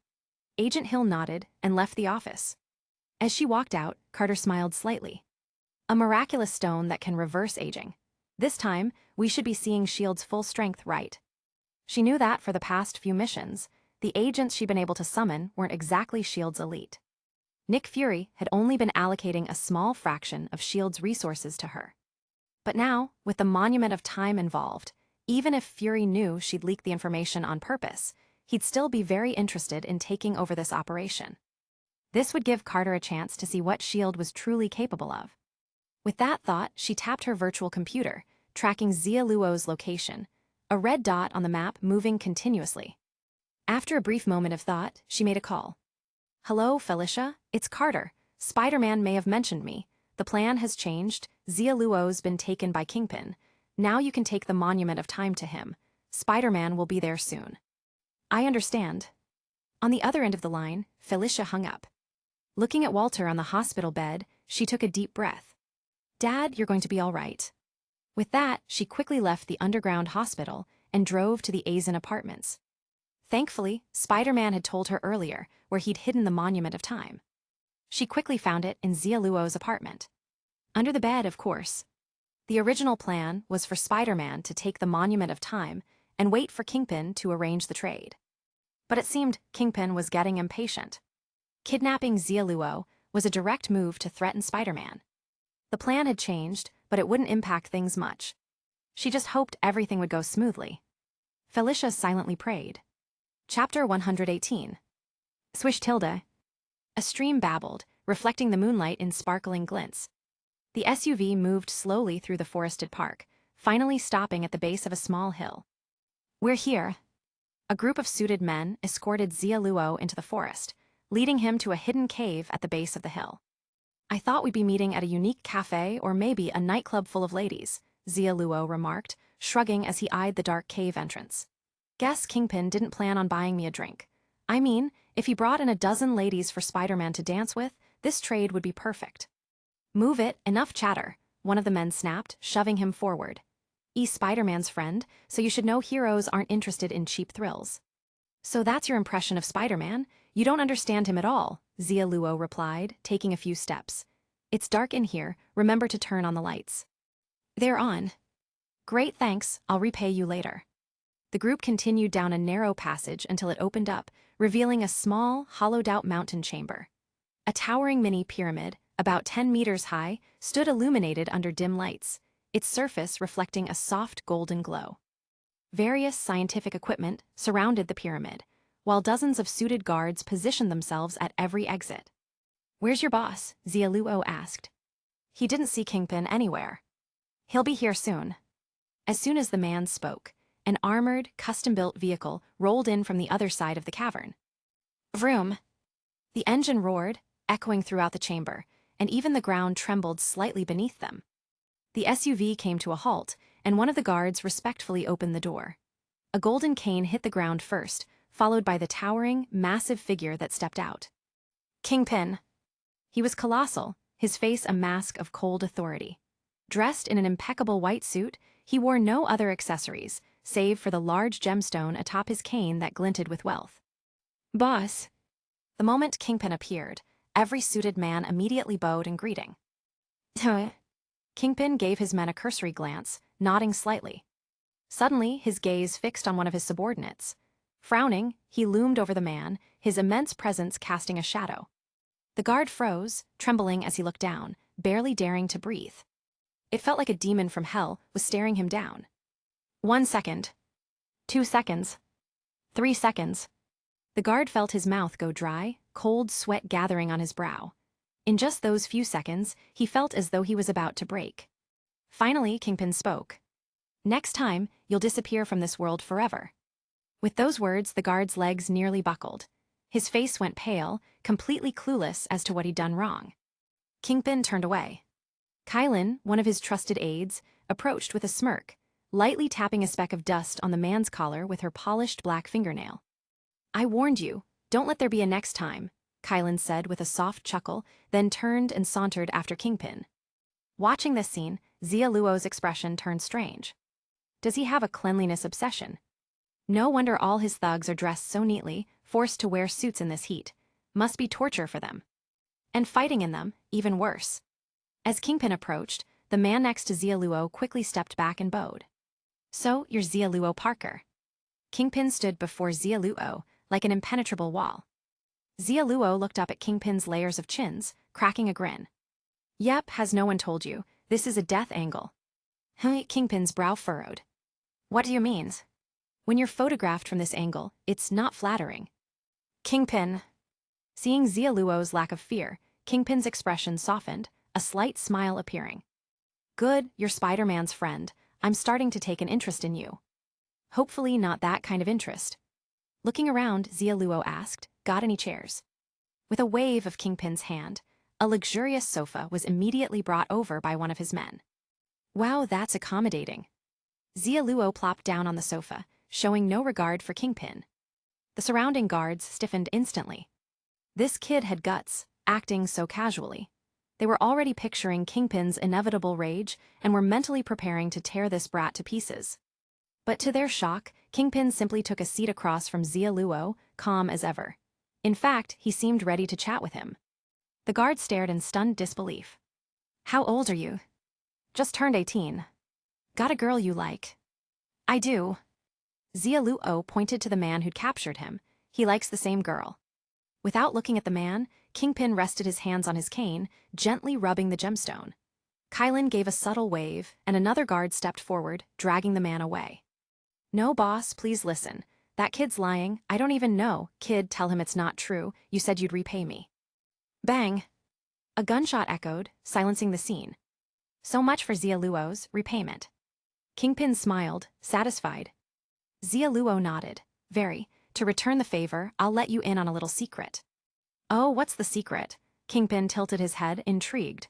Agent Hill nodded and left the office. As she walked out, Carter smiled slightly. A miraculous stone that can reverse aging. This time, we should be seeing S.H.I.E.L.D.'s full strength, right? She knew that for the past few missions, the agents she'd been able to summon weren't exactly S.H.I.E.L.D.'s elite. Nick Fury had only been allocating a small fraction of S.H.I.E.L.D.'s resources to her. But now, with the monument of time involved, even if Fury knew she'd leaked the information on purpose, he'd still be very interested in taking over this operation. This would give Carter a chance to see what S.H.I.E.L.D. was truly capable of. With that thought, she tapped her virtual computer, tracking Xia Luo's location, a red dot on the map moving continuously. After a brief moment of thought, she made a call. "Hello, Felicia, it's Carter. Spider-Man may have mentioned me. The plan has changed. Xia Luo's been taken by Kingpin. Now you can take the monument of time to him. Spider-Man will be there soon." "I understand." On the other end of the line, Felicia hung up. Looking at Walter on the hospital bed, she took a deep breath. "Dad, you're going to be all right." With that, she quickly left the underground hospital and drove to the Azen apartments. Thankfully, Spider-Man had told her earlier where he'd hidden the Monument of Time. She quickly found it in Xia Luo's apartment. Under the bed, of course. The original plan was for Spider-Man to take the Monument of Time and wait for Kingpin to arrange the trade. But it seemed Kingpin was getting impatient. Kidnapping Xia Luo was a direct move to threaten Spider-Man. The plan had changed, but it wouldn't impact things much. She just hoped everything would go smoothly. Felicia silently prayed. Chapter 118. Swish tilde. A stream babbled, reflecting the moonlight in sparkling glints. The SUV moved slowly through the forested park, finally stopping at the base of a small hill. We're here. A group of suited men escorted Xia Luo into the forest, leading him to a hidden cave at the base of the hill. I thought we'd be meeting at a unique cafe or maybe a nightclub full of ladies, Xia Luo remarked, shrugging as he eyed the dark cave entrance. Guess Kingpin didn't plan on buying me a drink. I mean, if he brought in a dozen ladies for Spider-Man to dance with, this trade would be perfect. Move it, enough chatter, one of the men snapped, shoving him forward. Spider-Man's friend, so you should know heroes aren't interested in cheap thrills. So that's your impression of Spider-Man? You don't understand him at all, Xia Luo replied, taking a few steps. It's dark in here, remember to turn on the lights. They're on. Great, thanks, I'll repay you later. The group continued down a narrow passage until it opened up, revealing a small, hollowed-out mountain chamber. A towering mini-pyramid, about 10 meters high, stood illuminated under dim lights, its surface reflecting a soft golden glow. Various scientific equipment surrounded the pyramid, while dozens of suited guards positioned themselves at every exit. Where's your boss? Xia Luo asked. He didn't see Kingpin anywhere. He'll be here soon. As soon as the man spoke, an armored, custom-built vehicle rolled in from the other side of the cavern. Vroom! The engine roared, echoing throughout the chamber, and even the ground trembled slightly beneath them. The SUV came to a halt, and one of the guards respectfully opened the door. A golden cane hit the ground first, followed by the towering, massive figure that stepped out. Kingpin. He was colossal, his face a mask of cold authority. Dressed in an impeccable white suit, he wore no other accessories, save for the large gemstone atop his cane that glinted with wealth. Boss. The moment Kingpin appeared, every suited man immediately bowed in greeting. Kingpin gave his men a cursory glance, nodding slightly. Suddenly, his gaze fixed on one of his subordinates. Frowning, he loomed over the man, his immense presence casting a shadow. The guard froze, trembling as he looked down, barely daring to breathe. It felt like a demon from hell was staring him down. 1 second. 2 seconds. 3 seconds. The guard felt his mouth go dry, cold sweat gathering on his brow. In just those few seconds, he felt as though he was about to break. Finally, Kingpin spoke. Next time, you'll disappear from this world forever. With those words, the guard's legs nearly buckled. His face went pale, completely clueless as to what he'd done wrong. Kingpin turned away. Kylan, one of his trusted aides, approached with a smirk, lightly tapping a speck of dust on the man's collar with her polished black fingernail. I warned you, don't let there be a next time, Kylan said with a soft chuckle, then turned and sauntered after Kingpin. Watching this scene, Xia Luo's expression turned strange. Does he have a cleanliness obsession? No wonder all his thugs are dressed so neatly, forced to wear suits in this heat. Must be torture for them. And fighting in them, even worse. As Kingpin approached, the man next to Xia Luo quickly stepped back and bowed. So, you're Xia Luo Parker. Kingpin stood before Xia Luo, like an impenetrable wall. Xia Luo looked up at Kingpin's layers of chins, cracking a grin. Yep, has no one told you, this is a death angle. Kingpin's brow furrowed. What do you mean? When you're photographed from this angle, it's not flattering. Kingpin. Seeing Xia Luo's lack of fear, Kingpin's expression softened, a slight smile appearing. Good, you're Spider-Man's friend. I'm starting to take an interest in you. Hopefully not that kind of interest. Looking around, Xia Luo asked, got any chairs? With a wave of Kingpin's hand, a luxurious sofa was immediately brought over by one of his men. Wow, that's accommodating. Xia Luo plopped down on the sofa, showing no regard for Kingpin. The surrounding guards stiffened instantly. This kid had guts, acting so casually. They were already picturing Kingpin's inevitable rage and were mentally preparing to tear this brat to pieces. But to their shock, Kingpin simply took a seat across from Xia Luo, calm as ever. In fact, he seemed ready to chat with him. The guard stared in stunned disbelief. How old are you? Just turned 18. Got a girl you like? I do. Xia Luo pointed to the man who'd captured him. He likes the same girl. Without looking at the man, Kingpin rested his hands on his cane, gently rubbing the gemstone. Kylan gave a subtle wave, and another guard stepped forward, dragging the man away. No, boss, please listen. That kid's lying. I don't even know. Kid, tell him it's not true. You said you'd repay me. Bang! A gunshot echoed, silencing the scene. So much for Xia Luo's repayment. Kingpin smiled, satisfied. Xia Luo nodded. Very. To return the favor, I'll let you in on a little secret. Oh, what's the secret? Kingpin tilted his head, intrigued.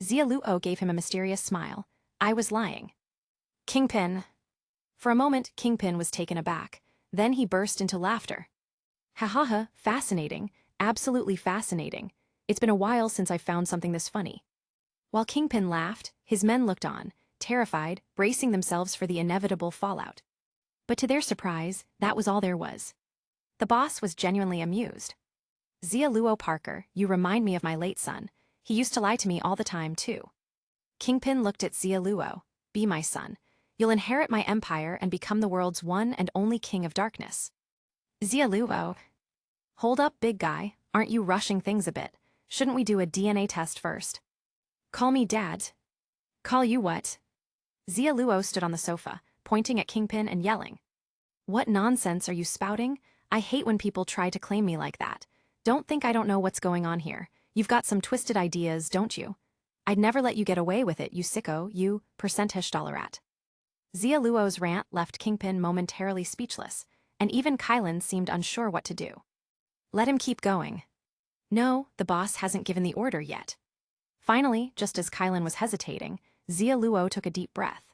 Xia Luo gave him a mysterious smile. I was lying. Kingpin. For a moment, Kingpin was taken aback. Then he burst into laughter. Ha ha ha, fascinating, absolutely fascinating. It's been a while since I've found something this funny. While Kingpin laughed, his men looked on, terrified, bracing themselves for the inevitable fallout. But to their surprise, that was all there was. The boss was genuinely amused. Xia Luo Parker, you remind me of my late son. He used to lie to me all the time, too. Kingpin looked at Xia Luo. Be my son. You'll inherit my empire and become the world's one and only king of darkness. Xia Luo. Hold up, big guy. Aren't you rushing things a bit? Shouldn't we do a DNA test first? Call me Dad. Call you what? Xia Luo stood on the sofa, pointing at Kingpin and yelling. What nonsense are you spouting? I hate when people try to claim me like that. Don't think I don't know what's going on here. You've got some twisted ideas, don't you? I'd never let you get away with it, you sicko, you percentage dollar rat. Xia Luo's rant left Kingpin momentarily speechless, and even Kylan seemed unsure what to do. Let him keep going. No, the boss hasn't given the order yet. Finally, just as Kylan was hesitating, Xia Luo took a deep breath.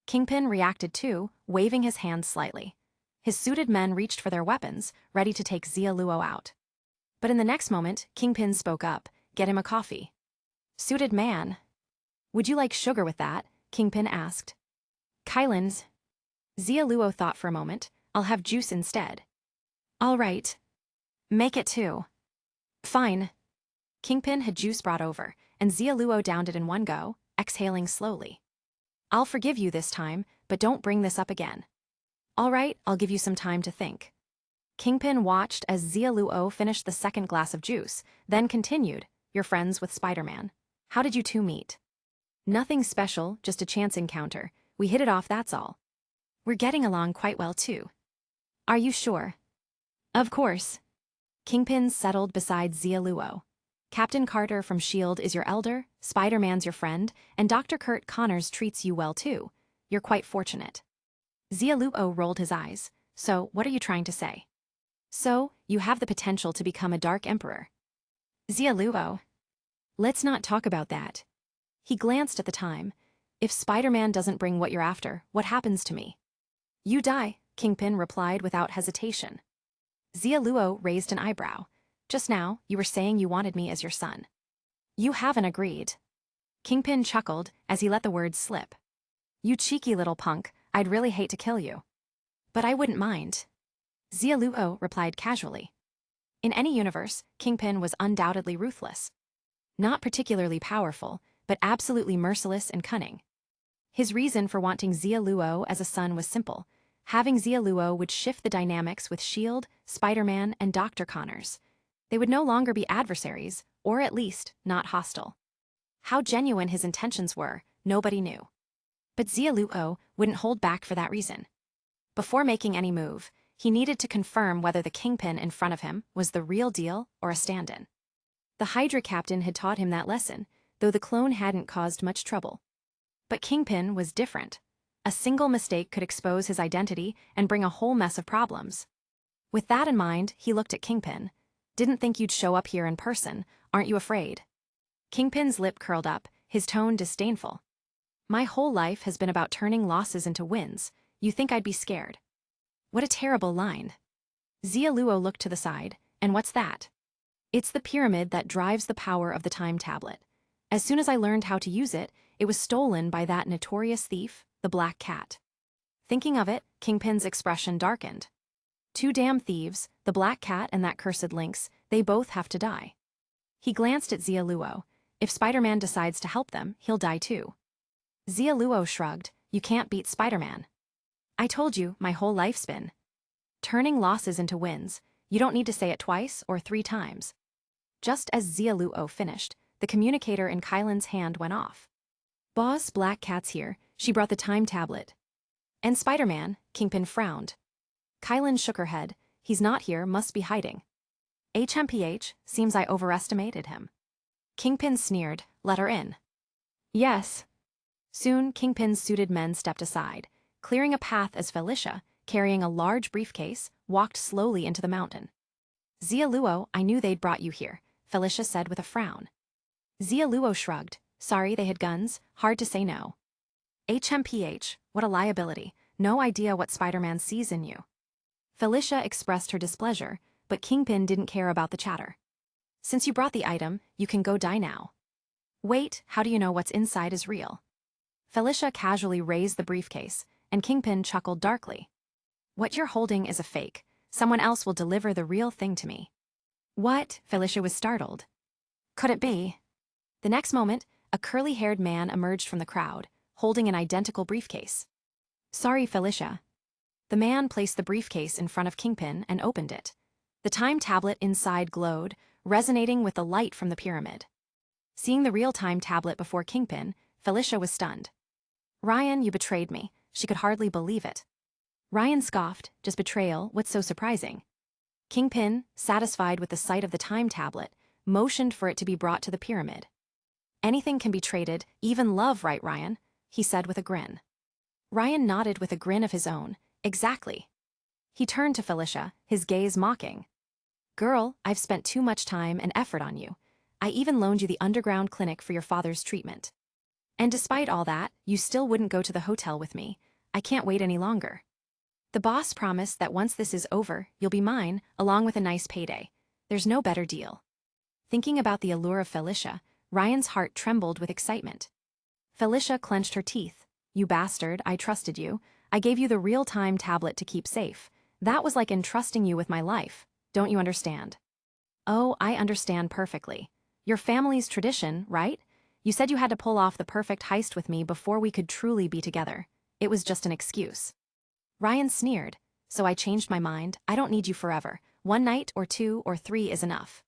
Kingpin reacted too, waving his hands slightly. His suited men reached for their weapons, ready to take Xia Luo out. But in the next moment, Kingpin spoke up. Get him a coffee. Suited man. Would you like sugar with that? Kingpin asked. Kylan's. Xia Luo thought for a moment. I'll have juice instead. All right. Make it two. Fine. Kingpin had juice brought over, and Xia Luo downed it in one go, exhaling slowly. I'll forgive you this time, but don't bring this up again. All right, I'll give you some time to think. Kingpin watched as Xia Luo finished the second glass of juice, then continued, You're friends with Spider-Man. How did you two meet? Nothing special, just a chance encounter. We hit it off, that's all. We're getting along quite well, too. Are you sure? Of course. Kingpin settled beside Xia Luo. Captain Carter from S.H.I.E.L.D. is your elder, Spider-Man's your friend, and Dr. Kurt Connors treats you well, too. You're quite fortunate. Xia Luo rolled his eyes. So, what are you trying to say? So, you have the potential to become a Dark Emperor. Xia Luo. Let's not talk about that. He glanced at the time. If Spider-Man doesn't bring what you're after, what happens to me? You die, Kingpin replied without hesitation. Xia Luo raised an eyebrow. Just now, you were saying you wanted me as your son. You haven't agreed. Kingpin chuckled as he let the words slip. You cheeky little punk, I'd really hate to kill you. But I wouldn't mind. Xia Luo replied casually. In any universe, Kingpin was undoubtedly ruthless. Not particularly powerful, but absolutely merciless and cunning. His reason for wanting Xia Luo as a son was simple. Having Xia Luo would shift the dynamics with S.H.I.E.L.D., Spider-Man, and Dr. Connors. They would no longer be adversaries, or at least, not hostile. How genuine his intentions were, nobody knew. But Xia Luo wouldn't hold back for that reason. Before making any move, he needed to confirm whether the Kingpin in front of him was the real deal or a stand-in. The Hydra captain had taught him that lesson, though the clone hadn't caused much trouble. But Kingpin was different. A single mistake could expose his identity and bring a whole mess of problems. With that in mind, he looked at Kingpin. Didn't think you'd show up here in person, aren't you afraid? Kingpin's lip curled up, his tone disdainful. My whole life has been about turning losses into wins. You think I'd be scared? What a terrible line. Xia Luo looked to the side, and what's that? It's the pyramid that drives the power of the time tablet. As soon as I learned how to use it, it was stolen by that notorious thief, the Black Cat. Thinking of it, Kingpin's expression darkened. Two damn thieves, the Black Cat and that cursed Lynx, they both have to die. He glanced at Xia Luo. If Spider-Man decides to help them, he'll die too. Xia Luo shrugged. You can't beat Spider-Man. I told you, my whole life's been turning losses into wins. You don't need to say it twice or 3 times. Just as Xia Luo finished, the communicator in Kylan's hand went off. Boss, Black Cat's here. She brought the time tablet. And Spider-Man, Kingpin frowned. Kylan shook her head. He's not here, must be hiding. HMPH, seems I overestimated him. Kingpin sneered, let her in. Yes. Soon, Kingpin's suited men stepped aside, clearing a path as Felicia, carrying a large briefcase, walked slowly into the mountain. Xia Luo, I knew they'd brought you here, Felicia said with a frown. Xia Luo shrugged. Sorry, they had guns, hard to say no. HMPH, what a liability, no idea what Spider-Man sees in you. Felicia expressed her displeasure, but Kingpin didn't care about the chatter. Since you brought the item, you can go die now. Wait, how do you know what's inside is real? Felicia casually raised the briefcase, and Kingpin chuckled darkly. What you're holding is a fake. Someone else will deliver the real thing to me. What? Felicia was startled. Could it be? The next moment, a curly-haired man emerged from the crowd, holding an identical briefcase. Sorry, Felicia. The man placed the briefcase in front of Kingpin and opened it. The time tablet inside glowed, resonating with the light from the pyramid. Seeing the real-time tablet before Kingpin, Felicia was stunned. Ryan, you betrayed me. She could hardly believe it. Ryan scoffed, just betrayal, what's so surprising? Kingpin, satisfied with the sight of the time tablet, motioned for it to be brought to the pyramid. Anything can be traded, even love, right, Ryan? He said with a grin. Ryan nodded with a grin of his own. Exactly. He turned to Felicia, his gaze mocking. Girl, I've spent too much time and effort on you. I even loaned you the underground clinic for your father's treatment. And despite all that, you still wouldn't go to the hotel with me. I can't wait any longer. The boss promised that once this is over, you'll be mine, along with a nice payday. There's no better deal. Thinking about the allure of Felicia, Ryan's heart trembled with excitement. Felicia clenched her teeth. You bastard, I trusted you. I gave you the real-time tablet to keep safe. That was like entrusting you with my life. Don't you understand? Oh, I understand perfectly. Your family's tradition, right? You said you had to pull off the perfect heist with me before we could truly be together. It was just an excuse. Ryan sneered. So I changed my mind. I don't need you forever. 1 night or 2 or 3 is enough.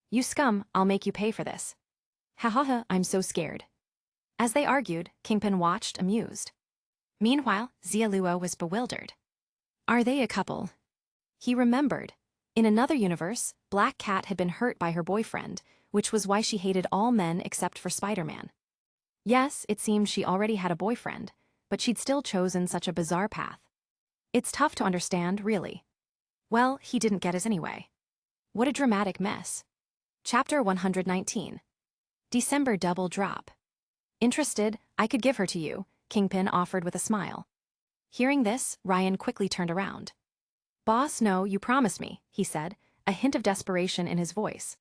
You scum, I'll make you pay for this. Ha ha ha, I'm so scared. As they argued, Kingpin watched, amused. Meanwhile, Xia Luo was bewildered. Are they a couple? He remembered. In another universe, Black Cat had been hurt by her boyfriend, which was why she hated all men except for Spider-Man. Yes, it seemed she already had a boyfriend, but she'd still chosen such a bizarre path. It's tough to understand, really. Well, he didn't get his anyway. What a dramatic mess. Chapter 119. December double drop. Interested, I could give her to you, Kingpin offered with a smile. Hearing this, Ryan quickly turned around. Boss, no, you promised me, he said, a hint of desperation in his voice.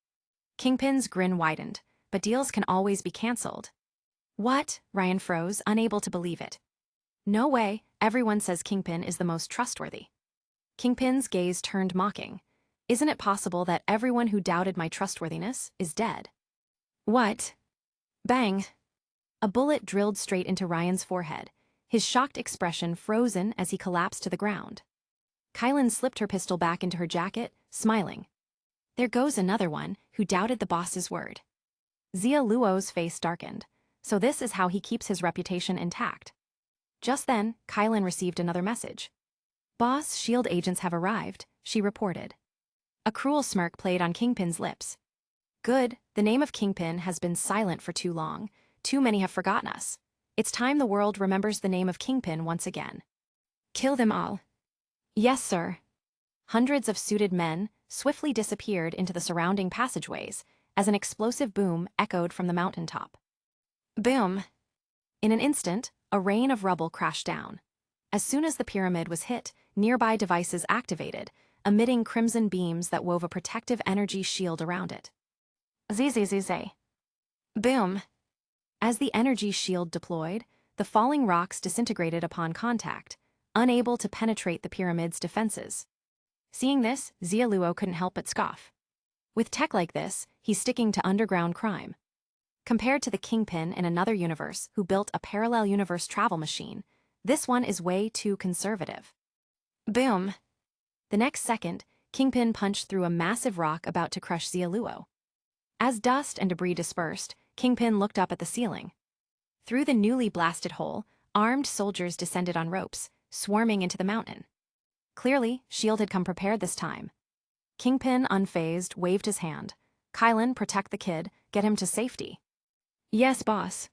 Kingpin's grin widened, but deals can always be cancelled. What? Ryan froze, unable to believe it. No way, everyone says Kingpin is the most trustworthy. Kingpin's gaze turned mocking. Isn't it possible that everyone who doubted my trustworthiness is dead? What? Bang! A bullet drilled straight into Ryan's forehead, his shocked expression frozen as he collapsed to the ground. Kylan slipped her pistol back into her jacket, smiling. There goes another one who doubted the boss's word. Xia Luo's face darkened. So this is how he keeps his reputation intact. Just then, Kylan received another message. Boss, S.H.I.E.L.D. agents have arrived, she reported. A cruel smirk played on Kingpin's lips. Good, the name of Kingpin has been silent for too long. Too many have forgotten us. It's time the world remembers the name of Kingpin once again. Kill them all. Yes, sir. Hundreds of suited men swiftly disappeared into the surrounding passageways as an explosive boom echoed from the mountaintop. Boom! In an instant, a rain of rubble crashed down. As soon as the pyramid was hit, nearby devices activated, emitting crimson beams that wove a protective energy shield around it. Zzz. Boom! As the energy shield deployed, the falling rocks disintegrated upon contact, unable to penetrate the pyramid's defenses. Seeing this, Xia Luo couldn't help but scoff. With tech like this, he's sticking to underground crime. Compared to the Kingpin in another universe who built a parallel universe travel machine, this one is way too conservative. Boom! The next second, Kingpin punched through a massive rock about to crush Xia Luo. As dust and debris dispersed, Kingpin looked up at the ceiling. Through the newly blasted hole, armed soldiers descended on ropes, swarming into the mountain. Clearly, S.H.I.E.L.D. had come prepared this time. Kingpin, unfazed, waved his hand. Kylan, protect the kid, get him to safety. Yes, boss.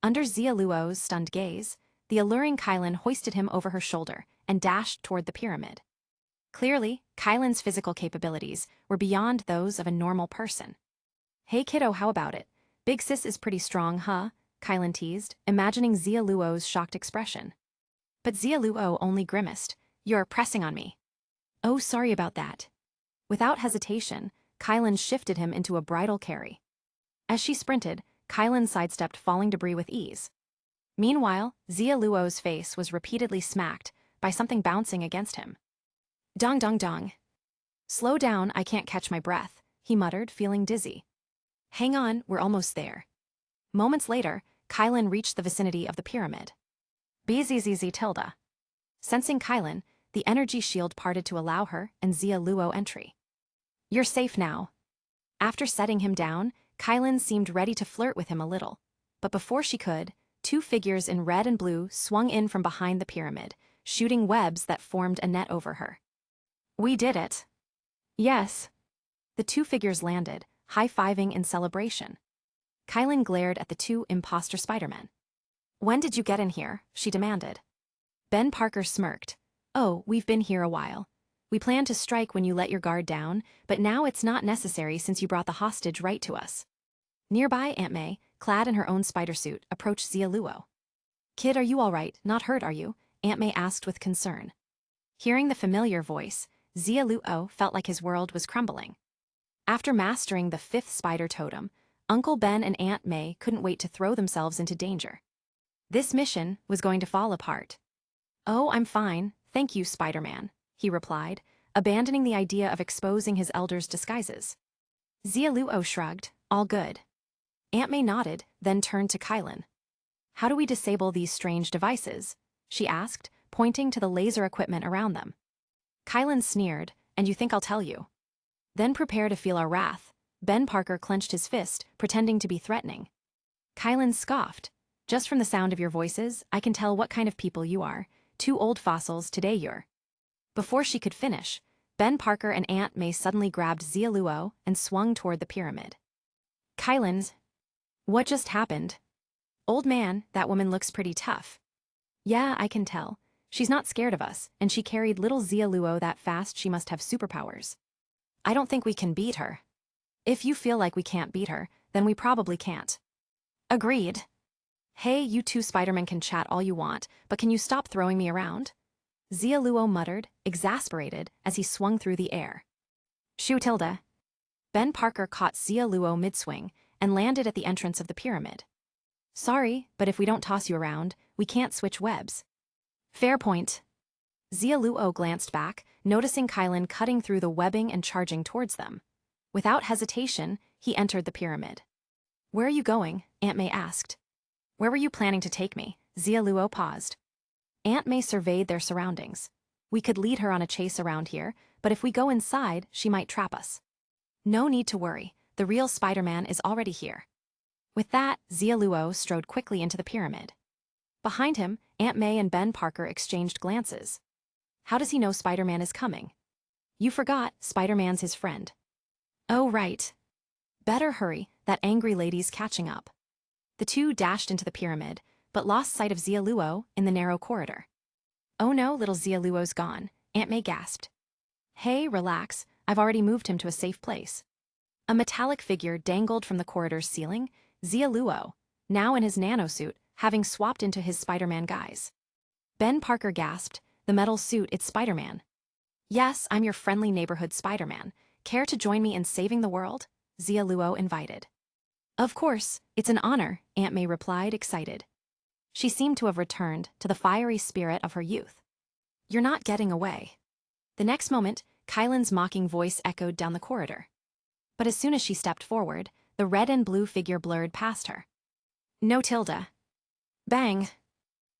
Under Xia Luo's stunned gaze, the alluring Kylan hoisted him over her shoulder and dashed toward the pyramid. Clearly, Kylan's physical capabilities were beyond those of a normal person. Hey kiddo, how about it? Big sis is pretty strong, huh? Kylan teased, imagining Xia Luo's shocked expression. But Xia Luo only grimaced. You're pressing on me. Oh, sorry about that. Without hesitation, Kylan shifted him into a bridal carry. As she sprinted, Kylan sidestepped falling debris with ease. Meanwhile, Xia Luo's face was repeatedly smacked by something bouncing against him. Dong dong dong. Slow down, I can't catch my breath, he muttered, feeling dizzy. Hang on, we're almost there. Moments later, Kylan reached the vicinity of the pyramid. BZZZ tilde. Sensing Kylan, the energy shield parted to allow her and Xia Luo entry. You're safe now. After setting him down, Kylan seemed ready to flirt with him a little. But before she could, two figures in red and blue swung in from behind the pyramid, shooting webs that formed a net over her. We did it. Yes. The two figures landed, high-fiving in celebration. Kylan glared at the two imposter Spider-Men. When did you get in here? She demanded. Ben Parker smirked. Oh, we've been here a while. We planned to strike when you let your guard down, but now it's not necessary since you brought the hostage right to us. Nearby, Aunt May, clad in her own spider suit, approached Xia Luo. Kid, are you all right? Not hurt, are you? Aunt May asked with concern. Hearing the familiar voice, Xia Luo felt like his world was crumbling. After mastering the 5th spider totem, Uncle Ben and Aunt May couldn't wait to throw themselves into danger. This mission was going to fall apart. Oh, I'm fine, thank you, Spider-Man, he replied, abandoning the idea of exposing his elders' disguises. Xia Luo shrugged, all good. Aunt May nodded, then turned to Kylan. How do we disable these strange devices? She asked, pointing to the laser equipment around them. Kylan sneered, and you think I'll tell you? Then prepare to feel our wrath. Ben Parker clenched his fist, pretending to be threatening. Kylan scoffed. Just from the sound of your voices, I can tell what kind of people you are. 2 old fossils, today you're. Before she could finish, Ben Parker and Aunt May suddenly grabbed Xia Luo and swung toward the pyramid. Kylan's. What just happened? Old man, that woman looks pretty tough. Yeah, I can tell. She's not scared of us, and she carried little Xia Luo that fast she must have superpowers. I don't think we can beat her. If you feel like we can't beat her, then we probably can't. Agreed. Hey, you two Spider-Men can chat all you want, but can you stop throwing me around? Xia Luo muttered, exasperated, as he swung through the air. Shoo tilde. Ben Parker caught Xia Luo mid-swing and landed at the entrance of the pyramid. Sorry, but if we don't toss you around, we can't switch webs. Fair point. Xia Luo glanced back, noticing Kylan cutting through the webbing and charging towards them. Without hesitation, he entered the pyramid. Where are you going? Aunt May asked. Where were you planning to take me? Xia Luo paused. Aunt May surveyed their surroundings. We could lead her on a chase around here, but if we go inside, she might trap us. No need to worry, the real Spider-Man is already here. With that, Xia Luo strode quickly into the pyramid. Behind him, Aunt May and Ben Parker exchanged glances. How does he know Spider-Man is coming? You forgot, Spider-Man's his friend. Oh, right. Better hurry, that angry lady's catching up. The two dashed into the pyramid, but lost sight of Xia Luo in the narrow corridor. Oh no, little Xia Luo's gone, Aunt May gasped. Hey, relax, I've already moved him to a safe place. A metallic figure dangled from the corridor's ceiling, Xia Luo, now in his nanosuit, having swapped into his Spider-Man guise. Ben Parker gasped, the metal suit, it's Spider-Man. Yes, I'm your friendly neighborhood Spider-Man. Care to join me in saving the world? Xia Luo invited. Of course, it's an honor, Aunt May replied, excited. She seemed to have returned to the fiery spirit of her youth. You're not getting away. The next moment, Kylan's mocking voice echoed down the corridor. But as soon as she stepped forward, the red and blue figure blurred past her. No tilde. Bang!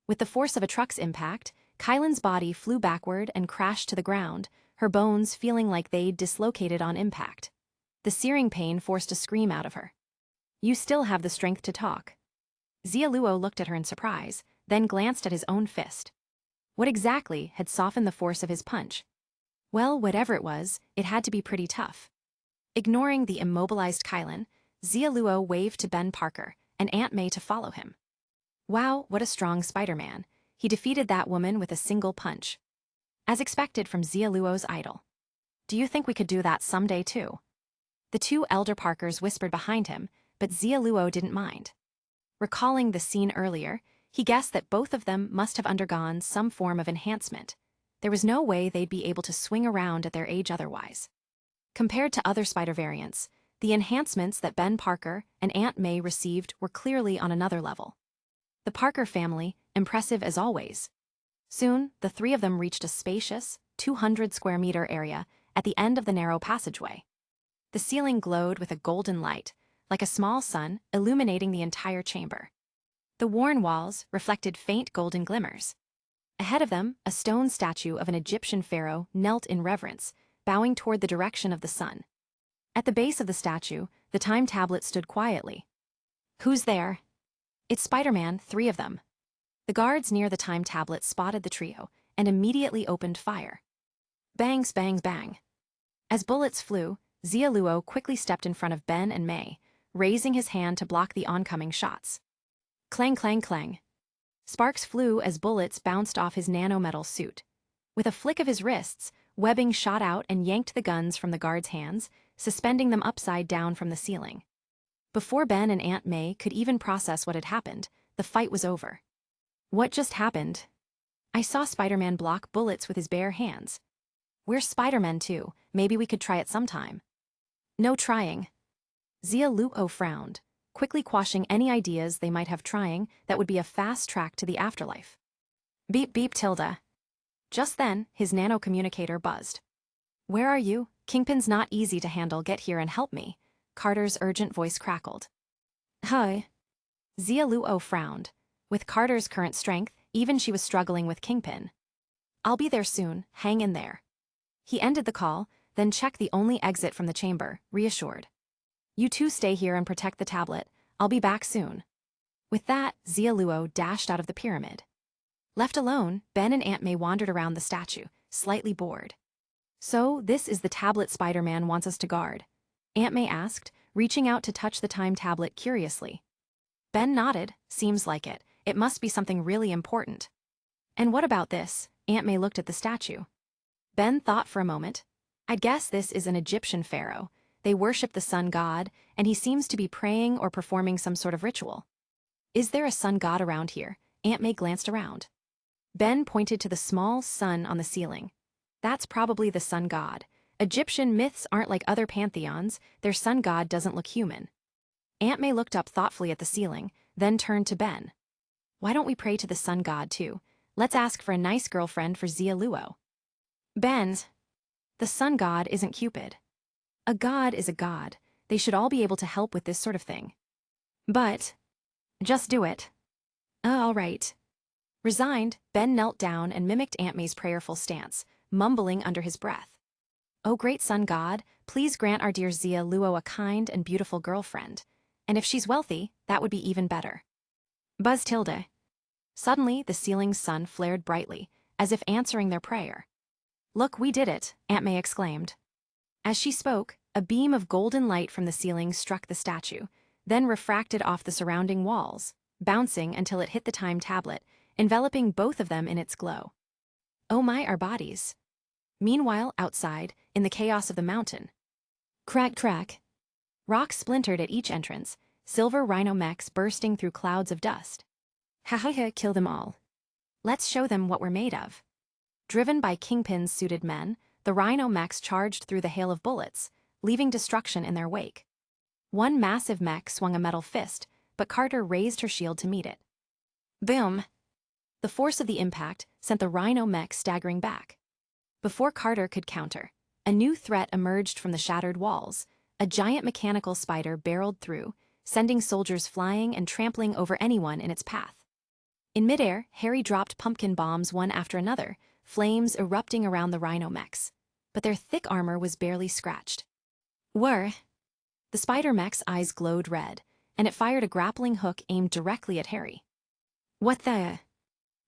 With the force of a truck's impact, Kylan's body flew backward and crashed to the ground, her bones feeling like they'd dislocated on impact. The searing pain forced a scream out of her. You still have the strength to talk. Xia Luo looked at her in surprise, then glanced at his own fist. What exactly had softened the force of his punch? Well, whatever it was, it had to be pretty tough. Ignoring the immobilized Kylan, Xia Luo waved to Ben Parker and Aunt May to follow him. Wow, what a strong Spider-Man. He defeated that woman with a single punch. As expected from Xia Luo's idol. Do you think we could do that someday too? The two elder Parkers whispered behind him, but Xia Luo didn't mind. Recalling the scene earlier, he guessed that both of them must have undergone some form of enhancement. There was no way they'd be able to swing around at their age otherwise. Compared to other spider variants, the enhancements that Ben Parker and Aunt May received were clearly on another level. The Parker family, impressive as always. Soon, the three of them reached a spacious, 200-square-meter area at the end of the narrow passageway. The ceiling glowed with a golden light, like a small sun illuminating the entire chamber. The worn walls reflected faint golden glimmers. Ahead of them, a stone statue of an Egyptian pharaoh knelt in reverence, bowing toward the direction of the sun. At the base of the statue, the time tablet stood quietly. Who's there? It's Spider-Man, 3 of them. The guards near the time tablet spotted the trio and immediately opened fire. Bangs, bangs, bang. As bullets flew, Xia Luo quickly stepped in front of Ben and May, raising his hand to block the oncoming shots. Clang, clang, clang. Sparks flew as bullets bounced off his nanometal suit. With a flick of his wrists, webbing shot out and yanked the guns from the guards' hands, suspending them upside down from the ceiling. Before Ben and Aunt May could even process what had happened, the fight was over. What just happened? I saw Spider-Man block bullets with his bare hands. We're Spider-Men too, maybe we could try it sometime. No trying. Xia Luo frowned, quickly quashing any ideas they might have trying that would be a fast track to the afterlife. Beep beep tilde. Just then, his nano-communicator buzzed. Where are you? Kingpin's not easy to handle, get here and help me. Carter's urgent voice crackled. Hi. Xia Luo frowned. With Carter's current strength, even she was struggling with Kingpin. I'll be there soon, hang in there. He ended the call, then checked the only exit from the chamber, reassured. You two stay here and protect the tablet, I'll be back soon. With that, Xia Luo dashed out of the pyramid. Left alone, Ben and Aunt May wandered around the statue, slightly bored. So, this is the tablet Spider-Man wants us to guard? Aunt May asked, reaching out to touch the time tablet curiously. Ben nodded, seems like it. It must be something really important. And what about this? Aunt May looked at the statue. Ben thought for a moment. I'd guess this is an Egyptian pharaoh. They worship the sun god, and he seems to be praying or performing some sort of ritual. Is there a sun god around here? Aunt May glanced around. Ben pointed to the small sun on the ceiling. That's probably the sun god. Egyptian myths aren't like other pantheons, their sun god doesn't look human. Aunt May looked up thoughtfully at the ceiling, then turned to Ben. Why don't we pray to the sun god too? Let's ask for a nice girlfriend for Xia Luo. Ben's. The sun god isn't Cupid. A god is a god. They should all be able to help with this sort of thing. But, just do it. All right. Resigned, Ben knelt down and mimicked Aunt May's prayerful stance, mumbling under his breath. Oh great sun god, please grant our dear Xia Luo a kind and beautiful girlfriend. And if she's wealthy, that would be even better. Buzz tilde. Suddenly, the ceiling's sun flared brightly, as if answering their prayer. Look, we did it, Aunt May exclaimed. As she spoke, a beam of golden light from the ceiling struck the statue, then refracted off the surrounding walls, bouncing until it hit the time tablet, enveloping both of them in its glow. Oh my, our bodies. Meanwhile, outside, in the chaos of the mountain. Crack, crack. Rocks splintered at each entrance, silver rhino mechs bursting through clouds of dust. Ha ha ha, kill them all. Let's show them what we're made of. Driven by Kingpin's suited men, the rhino mechs charged through the hail of bullets, leaving destruction in their wake. One massive mech swung a metal fist, but Carter raised her shield to meet it. Boom! The force of the impact sent the rhino mech staggering back. Before Carter could counter, a new threat emerged from the shattered walls. A giant mechanical spider barreled through, sending soldiers flying and trampling over anyone in its path. In midair, Harry dropped pumpkin bombs one after another, flames erupting around the rhino mechs. But their thick armor was barely scratched. Whir! The spider mech's eyes glowed red, and it fired a grappling hook aimed directly at Harry. What the?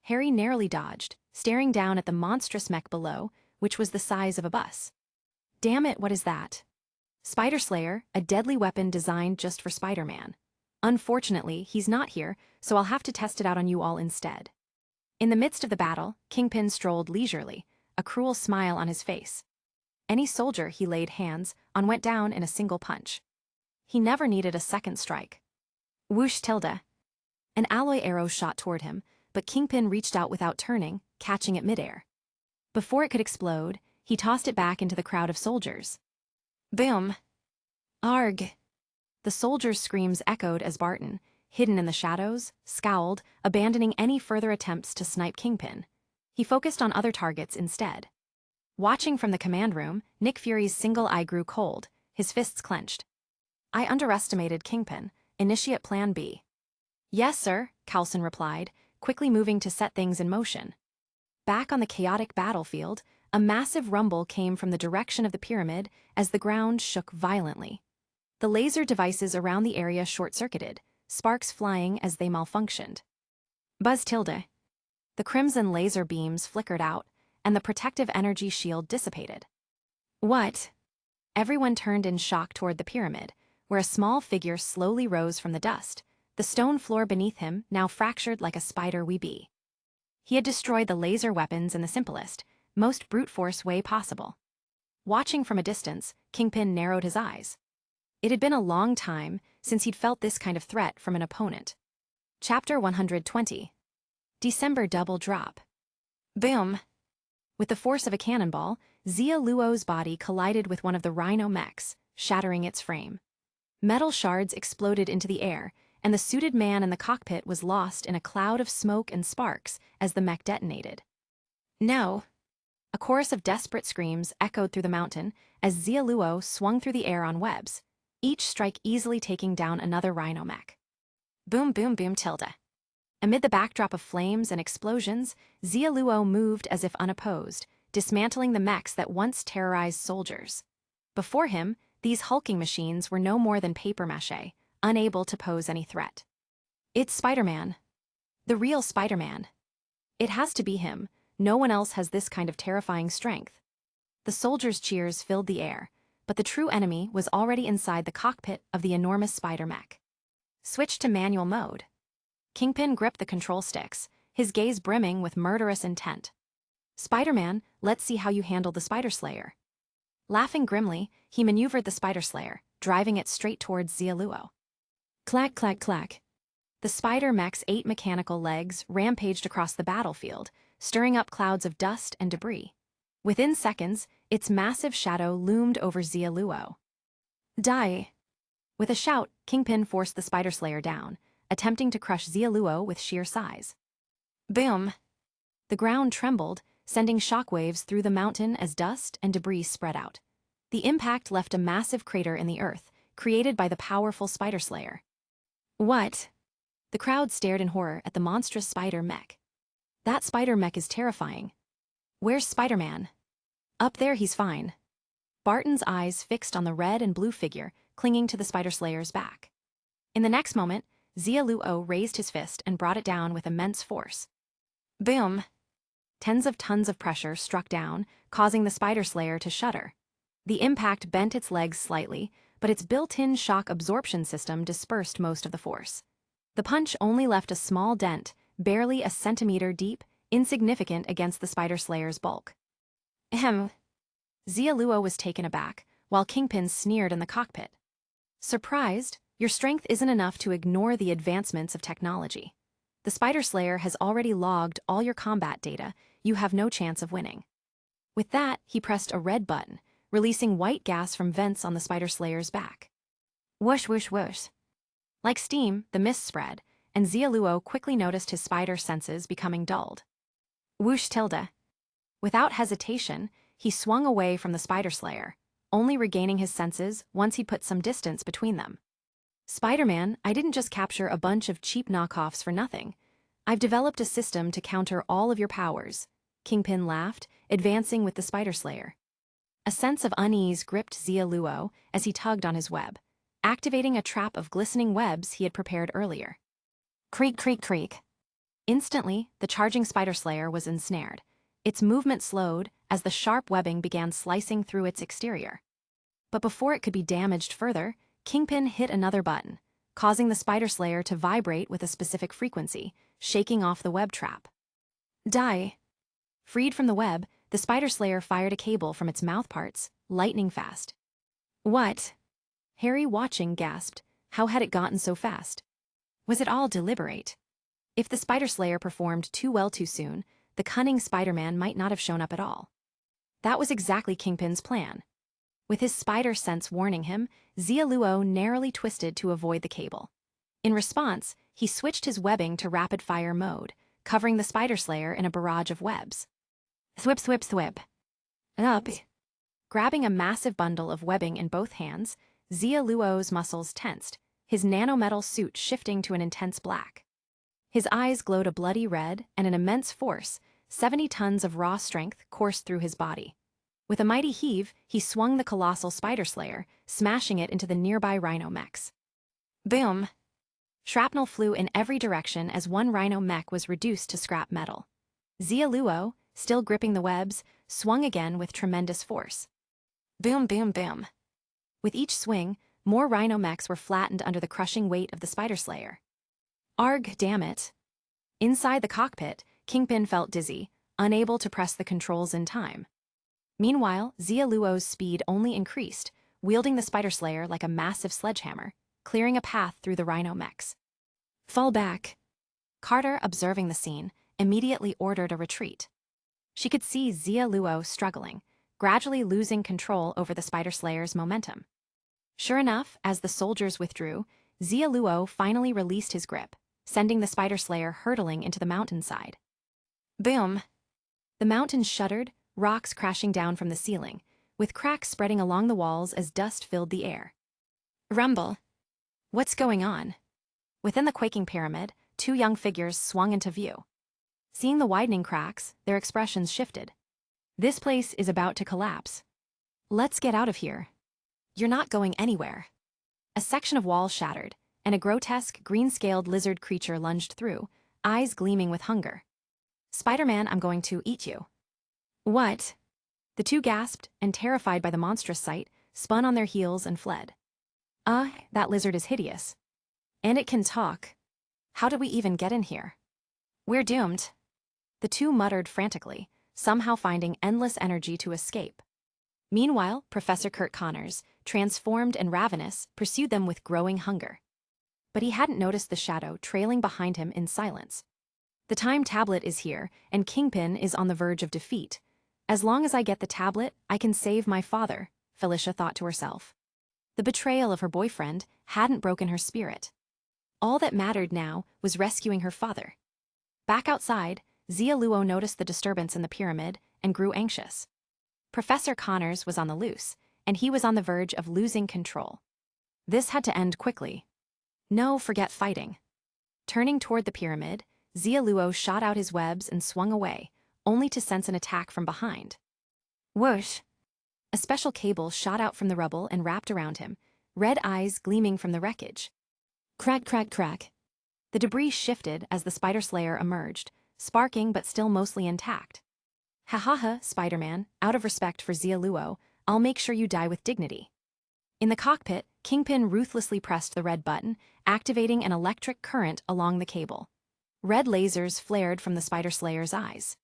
Harry narrowly dodged, staring down at the monstrous mech below, which was the size of a bus. Damn it, what is that? Spider Slayer, a deadly weapon designed just for Spider-Man. Unfortunately, he's not here, so I'll have to test it out on you all instead. In the midst of the battle, Kingpin strolled leisurely, a cruel smile on his face. Any soldier he laid hands on went down in a single punch. He never needed a second strike. Whoosh tilde. An alloy arrow shot toward him, but Kingpin reached out without turning, catching it midair. Before it could explode, he tossed it back into the crowd of soldiers. Boom! Arg! The soldiers' screams echoed as Barton, hidden in the shadows, scowled, abandoning any further attempts to snipe Kingpin. He focused on other targets instead. Watching from the command room, Nick Fury's single eye grew cold, his fists clenched. I underestimated Kingpin. Initiate Plan B. Yes, sir, Coulson replied, quickly moving to set things in motion. Back on the chaotic battlefield, a massive rumble came from the direction of the pyramid as the ground shook violently. The laser devices around the area short-circuited, sparks flying as they malfunctioned. Buzz tilde. The crimson laser beams flickered out, and the protective energy shield dissipated. What? Everyone turned in shock toward the pyramid, where a small figure slowly rose from the dust, the stone floor beneath him now fractured like a spider web. He had destroyed the laser weapons in the simplest, most brute force way possible. Watching from a distance, Kingpin narrowed his eyes. It had been a long time since he'd felt this kind of threat from an opponent. Chapter 120. December Double Drop. Boom! With the force of a cannonball, Xia Luo's body collided with one of the rhino mechs, shattering its frame. Metal shards exploded into the air, and the suited man in the cockpit was lost in a cloud of smoke and sparks as the mech detonated. No! A chorus of desperate screams echoed through the mountain as Xia Luo swung through the air on webs, each strike easily taking down another rhino mech. Boom boom boom tilde. Amid the backdrop of flames and explosions, Xia Luo moved as if unopposed, dismantling the mechs that once terrorized soldiers. Before him, these hulking machines were no more than papier-mâché, unable to pose any threat. It's Spider-Man. The real Spider-Man. It has to be him. No one else has this kind of terrifying strength. The soldiers' cheers filled the air, but the true enemy was already inside the cockpit of the enormous spider mech. Switch to manual mode. Kingpin gripped the control sticks, his gaze brimming with murderous intent. Spider-Man, let's see how you handle the Spider Slayer. Laughing grimly, he maneuvered the Spider Slayer, driving it straight towards Xia Luo. Clack clack clack. The spider mech's 8 mechanical legs rampaged across the battlefield, stirring up clouds of dust and debris. Within seconds, its massive shadow loomed over Xia Luo. Die! With a shout, Kingpin forced the Spider Slayer down, attempting to crush Xia Luo with sheer size. Boom! The ground trembled, sending shockwaves through the mountain as dust and debris spread out. The impact left a massive crater in the earth, created by the powerful Spider Slayer. What? The crowd stared in horror at the monstrous spider mech. That spider mech is terrifying. Where's Spider-Man? Up there, he's fine. Barton's eyes fixed on the red and blue figure clinging to the Spider Slayer's back. In the next moment, Xia Luo raised his fist and brought it down with immense force. Boom! Tens of tons of pressure struck down, causing the Spider Slayer to shudder. The impact bent its legs slightly, but its built-in shock absorption system dispersed most of the force. The punch only left a small dent, barely a centimeter deep, insignificant against the Spider Slayer's bulk. Ahem. Xia Luo was taken aback, while Kingpin sneered in the cockpit. Surprised, your strength isn't enough to ignore the advancements of technology. The Spider Slayer has already logged all your combat data. You have no chance of winning. With that, he pressed a red button, releasing white gas from vents on the Spider Slayer's back. Whoosh whoosh whoosh. Like steam, the mist spread, and Xia Luo quickly noticed his spider senses becoming dulled. Whoosh tilde. Without hesitation, he swung away from the Spider Slayer, only regaining his senses once he put some distance between them. Spider-Man, I didn't just capture a bunch of cheap knockoffs for nothing. I've developed a system to counter all of your powers. Kingpin laughed, advancing with the Spider Slayer. A sense of unease gripped Xia Luo as he tugged on his web. activating a trap of glistening webs he had prepared earlier. Creak, creak, creak. Instantly, the charging spider slayer was ensnared. Its movement slowed as the sharp webbing began slicing through its exterior. But before it could be damaged further, Kingpin hit another button, causing the spider slayer to vibrate with a specific frequency, shaking off the web trap. Die. Freed from the web, the spider slayer fired a cable from its mouthparts, lightning fast. What? Harry, watching, gasped. How had it gotten so fast? Was it all deliberate? If the spider slayer performed too well too soon, the cunning Spider-Man might not have shown up at all. That was exactly Kingpin's plan. With his spider sense warning him, Xia Luo narrowly twisted to avoid the cable. In response, he switched his webbing to rapid-fire mode, covering the spider slayer in a barrage of webs. Thwip, thwip, thwip. Up. Grabbing a massive bundle of webbing in both hands, Xia Luo's muscles tensed, his nanometal suit shifting to an intense black. His eyes glowed a bloody red, and an immense force, 70 tons of raw strength, coursed through his body. With a mighty heave, he swung the colossal spider slayer, smashing it into the nearby rhino mechs. Boom! Shrapnel flew in every direction as one rhino mech was reduced to scrap metal. Xia Luo, still gripping the webs, swung again with tremendous force. Boom, boom, boom. With each swing, more rhino mechs were flattened under the crushing weight of the spider slayer. Arg, damn it. Inside the cockpit, Kingpin felt dizzy, unable to press the controls in time. Meanwhile, Xia Luo's speed only increased, wielding the spider slayer like a massive sledgehammer, clearing a path through the rhino mechs. Fall back. Carter, observing the scene, immediately ordered a retreat. She could see Xia Luo struggling, gradually losing control over the spider slayer's momentum. Sure enough, as the soldiers withdrew, Xia Luo finally released his grip, sending the spider slayer hurtling into the mountainside. Boom! The mountain shuddered, rocks crashing down from the ceiling, with cracks spreading along the walls as dust filled the air. Rumble! What's going on? Within the quaking pyramid, two young figures swung into view. Seeing the widening cracks, their expressions shifted. This place is about to collapse. Let's get out of here. You're not going anywhere. A section of wall shattered, and a grotesque, green-scaled lizard creature lunged through, eyes gleaming with hunger. Spider-Man, I'm going to eat you. What? The two gasped, and terrified by the monstrous sight, spun on their heels and fled. That lizard is hideous. And it can talk. How did we even get in here? We're doomed. The two muttered frantically, somehow finding endless energy to escape. Meanwhile, Professor Kurt Connors, transformed and ravenous, pursued them with growing hunger. But he hadn't noticed the shadow trailing behind him in silence. The time tablet is here, and Kingpin is on the verge of defeat. As long as I get the tablet, I can save my father, Felicia thought to herself. The betrayal of her boyfriend hadn't broken her spirit. All that mattered now was rescuing her father. Back outside, Xia Luo noticed the disturbance in the pyramid and grew anxious. Professor Connors was on the loose, and he was on the verge of losing control. This had to end quickly. No, forget fighting. Turning toward the pyramid, Xia Luo shot out his webs and swung away, only to sense an attack from behind. Whoosh! A special cable shot out from the rubble and wrapped around him, red eyes gleaming from the wreckage. Crack, crack, crack. The debris shifted as the spider slayer emerged, sparking but still mostly intact. Ha ha ha, Spider-Man, out of respect for Xia Luo, I'll make sure you die with dignity. In the cockpit, Kingpin ruthlessly pressed the red button, activating an electric current along the cable. Red lasers flared from the spider slayer's eyes.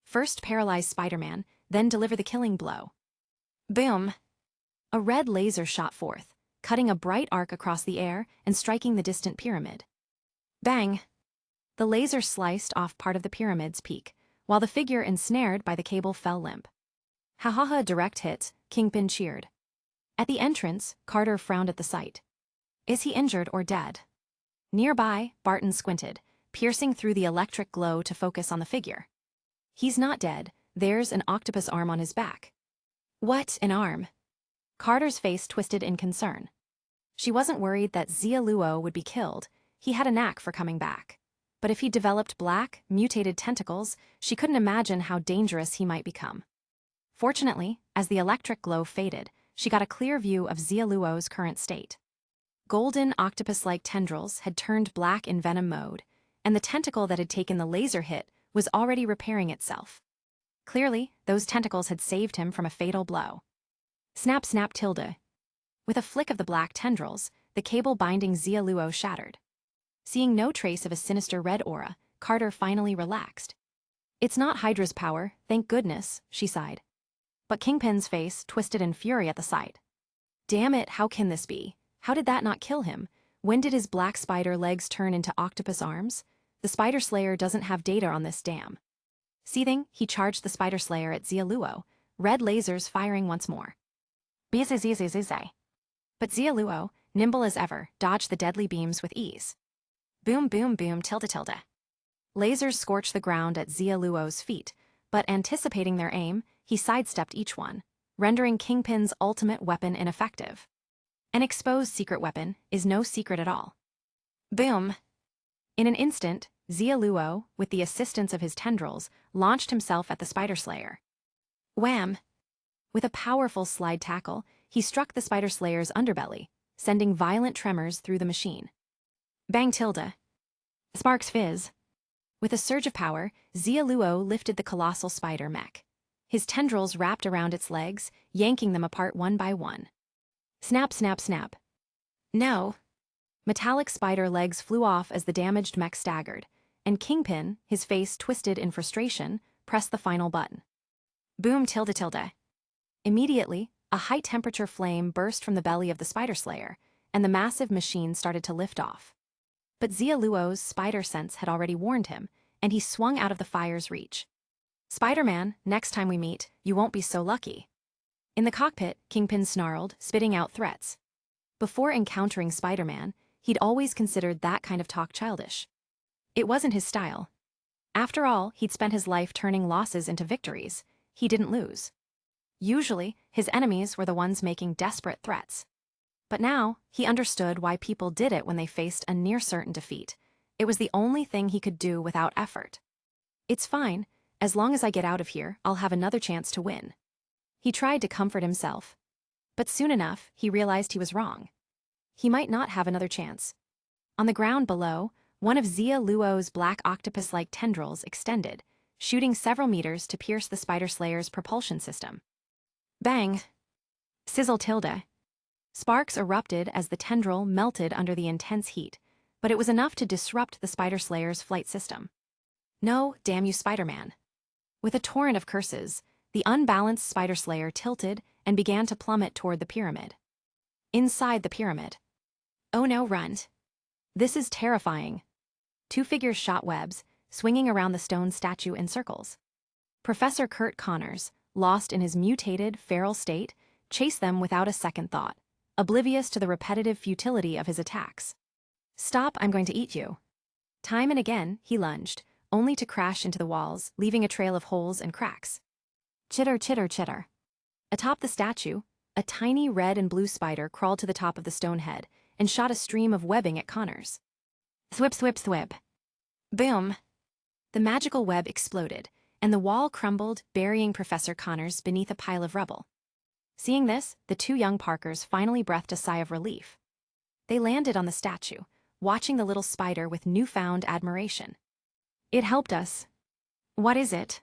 First paralyze Spider-Man, then deliver the killing blow. Boom! A red laser shot forth, cutting a bright arc across the air and striking the distant pyramid. Bang! The laser sliced off part of the pyramid's peak, while the figure ensnared by the cable fell limp. Ha ha ha, direct hit, Kingpin cheered. At the entrance, Carter frowned at the sight. Is he injured or dead? Nearby, Barton squinted, piercing through the electric glow to focus on the figure. He's not dead, there's an octopus arm on his back. What, an arm? Carter's face twisted in concern. She wasn't worried that Xia Luo would be killed, he had a knack for coming back. But if he developed black, mutated tentacles, she couldn't imagine how dangerous he might become. Fortunately, as the electric glow faded, she got a clear view of Xia Luo's current state. Golden octopus-like tendrils had turned black in venom mode, and the tentacle that had taken the laser hit was already repairing itself. Clearly, those tentacles had saved him from a fatal blow. Snap, snap, tilde. With a flick of the black tendrils, the cable binding Xia Luo shattered. Seeing no trace of a sinister red aura, Carter finally relaxed. It's not Hydra's power, thank goodness, she sighed. But Kingpin's face twisted in fury at the sight. Damn it, how can this be? How did that not kill him? When did his black spider legs turn into octopus arms? The Spider Slayer doesn't have data on this dam. Seething, he charged the Spider Slayer at Xia Luo, red lasers firing once more. Bizizizizizizai. But Xia Luo, nimble as ever, dodged the deadly beams with ease. Boom, boom, boom, tilde, tilde. Lasers scorched the ground at Xia Luo's feet, but anticipating their aim, he sidestepped each one, rendering Kingpin's ultimate weapon ineffective. An exposed secret weapon is no secret at all. Boom! In an instant, Xia Luo, with the assistance of his tendrils, launched himself at the Spider Slayer. Wham! With a powerful slide tackle, he struck the Spider Slayer's underbelly, sending violent tremors through the machine. Bang tilde. Sparks fizz. With a surge of power, Xia Luo lifted the colossal spider mech. His tendrils wrapped around its legs, yanking them apart one by one. Snap, snap, snap. No. Metallic spider legs flew off as the damaged mech staggered, and Kingpin, his face twisted in frustration, pressed the final button. Boom tilde tilde. Immediately, a high-temperature flame burst from the belly of the Spider Slayer, and the massive machine started to lift off. But Xia Luo's spider sense had already warned him, and he swung out of the fire's reach. Spider-Man, next time we meet, you won't be so lucky. In the cockpit, Kingpin snarled, spitting out threats. Before encountering Spider-Man, he'd always considered that kind of talk childish. It wasn't his style. After all, he'd spent his life turning losses into victories. He didn't lose. Usually, his enemies were the ones making desperate threats. But now, he understood why people did it when they faced a near-certain defeat. It was the only thing he could do without effort. It's fine. As long as I get out of here, I'll have another chance to win. He tried to comfort himself. But soon enough, he realized he was wrong. He might not have another chance. On the ground below, one of Xia Luo's black octopus-like tendrils extended, shooting several meters to pierce the Spider Slayer's propulsion system. Bang! Sizzle tilde. Sparks erupted as the tendril melted under the intense heat, but it was enough to disrupt the Spider Slayer's flight system. No, damn you, Spider-Man. With a torrent of curses, the unbalanced Spider Slayer tilted and began to plummet toward the pyramid. Inside the pyramid. Oh no, run. This is terrifying. Two figures shot webs, swinging around the stone statue in circles. Professor Kurt Connors, lost in his mutated, feral state, chased them without a second thought, oblivious to the repetitive futility of his attacks. Stop, I'm going to eat you. Time and again, he lunged, only to crash into the walls, leaving a trail of holes and cracks. Chitter, chitter, chitter. Atop the statue, a tiny red and blue spider crawled to the top of the stone head and shot a stream of webbing at Connors. Thwip, thwip, thwip. Boom. The magical web exploded, and the wall crumbled, burying Professor Connors beneath a pile of rubble. Seeing this, the two young Parkers finally breathed a sigh of relief. They landed on the statue, watching the little spider with newfound admiration. It helped us. What is it?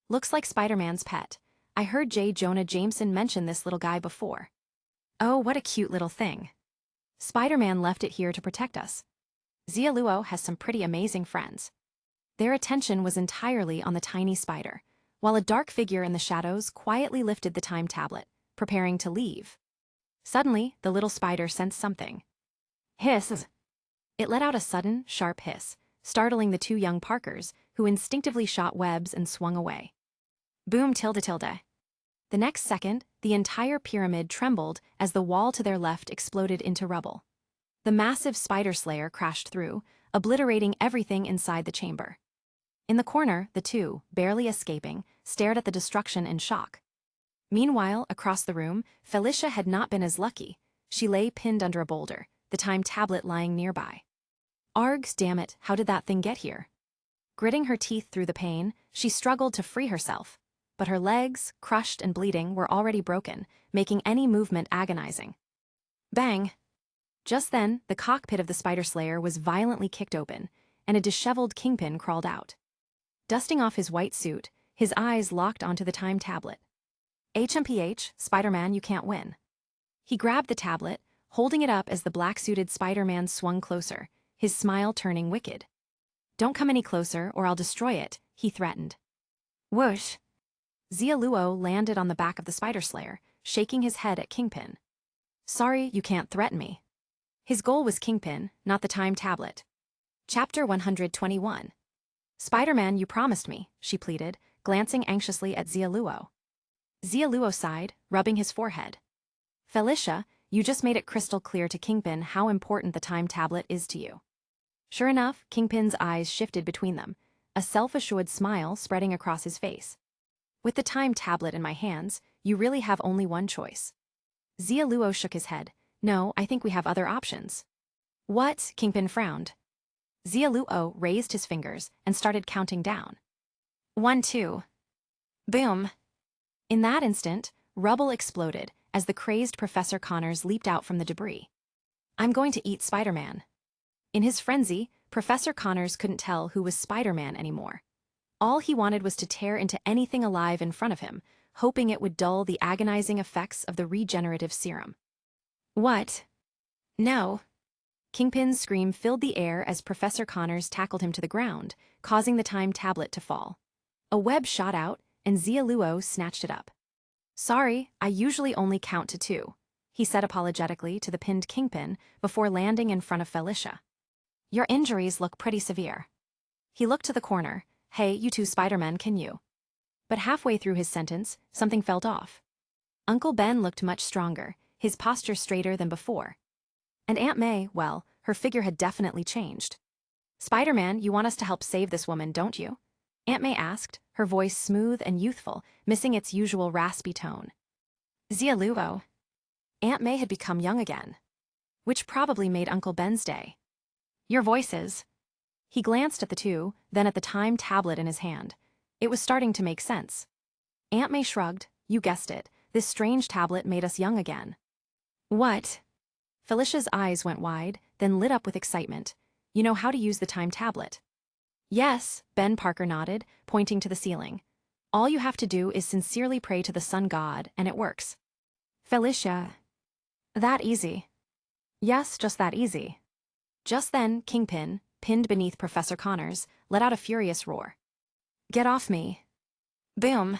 Looks like Spider-Man's pet. I heard J. Jonah Jameson mention this little guy before. Oh, what a cute little thing. Spider-Man left it here to protect us. Xia Luo has some pretty amazing friends. Their attention was entirely on the tiny spider, while a dark figure in the shadows quietly lifted the time tablet, preparing to leave. Suddenly, the little spider sensed something. Hiss! It let out a sudden, sharp hiss, startling the two young Parkers, who instinctively shot webs and swung away. Boom tilde tilde. The next second, the entire pyramid trembled as the wall to their left exploded into rubble. The massive Spider Slayer crashed through, obliterating everything inside the chamber. In the corner, the two, barely escaping, stared at the destruction in shock. Meanwhile, across the room, Felicia had not been as lucky. She lay pinned under a boulder, the time tablet lying nearby. Args, damn it, how did that thing get here? Gritting her teeth through the pain, she struggled to free herself, but her legs, crushed and bleeding, were already broken, making any movement agonizing. Bang! Just then, the cockpit of the spider slayer was violently kicked open, and a disheveled kingpin crawled out. Dusting off his white suit, his eyes locked onto the time tablet. HMPH, Spider-Man, you can't win. He grabbed the tablet, holding it up as the black-suited Spider-Man swung closer, his smile turning wicked. Don't come any closer or I'll destroy it, he threatened. Whoosh! Xia Luo landed on the back of the spider slayer, shaking his head at Kingpin. Sorry, you can't threaten me. His goal was Kingpin, not the time tablet. Chapter 121. Spider-Man, you promised me, she pleaded, glancing anxiously at Xia Luo. Xia Luo sighed, rubbing his forehead. Felicia, you just made it crystal clear to Kingpin how important the time tablet is to you. Sure enough, Kingpin's eyes shifted between them, a self-assured smile spreading across his face. With the time tablet in my hands, you really have only one choice. Xia Luo shook his head. No, I think we have other options. What? Kingpin frowned. Xia Luo raised his fingers and started counting down. 1, 2. Boom. In that instant, rubble exploded as the crazed Professor Connors leaped out from the debris. I'm going to eat Spider-Man. In his frenzy, Professor Connors couldn't tell who was Spider-Man anymore. All he wanted was to tear into anything alive in front of him, hoping it would dull the agonizing effects of the regenerative serum. What? No. Kingpin's scream filled the air as Professor Connors tackled him to the ground, causing the time tablet to fall. A web shot out, and Xia Luo snatched it up. Sorry, I usually only count to 2, he said apologetically to the pinned Kingpin before landing in front of Felicia. Your injuries look pretty severe. He looked to the corner. Hey, you two Spider-Men, can you? But halfway through his sentence, something felt off. Uncle Ben looked much stronger, his posture straighter than before. And Aunt May, well, her figure had definitely changed. Spider-Man, you want us to help save this woman, don't you? Aunt May asked, her voice smooth and youthful, missing its usual raspy tone. Xia Luo. Aunt May had become young again, which probably made Uncle Ben's day. Your voices. He glanced at the two, then at the time tablet in his hand. It was starting to make sense. Aunt May shrugged. You guessed it, this strange tablet made us young again. What? Felicia's eyes went wide, then lit up with excitement. You know how to use the time tablet. Yes, Ben Parker nodded, pointing to the ceiling. All you have to do is sincerely pray to the sun god, and it works. Felicia. That easy. Yes, just that easy. Just then, Kingpin, pinned beneath Professor Connors, let out a furious roar. Get off me. Boom.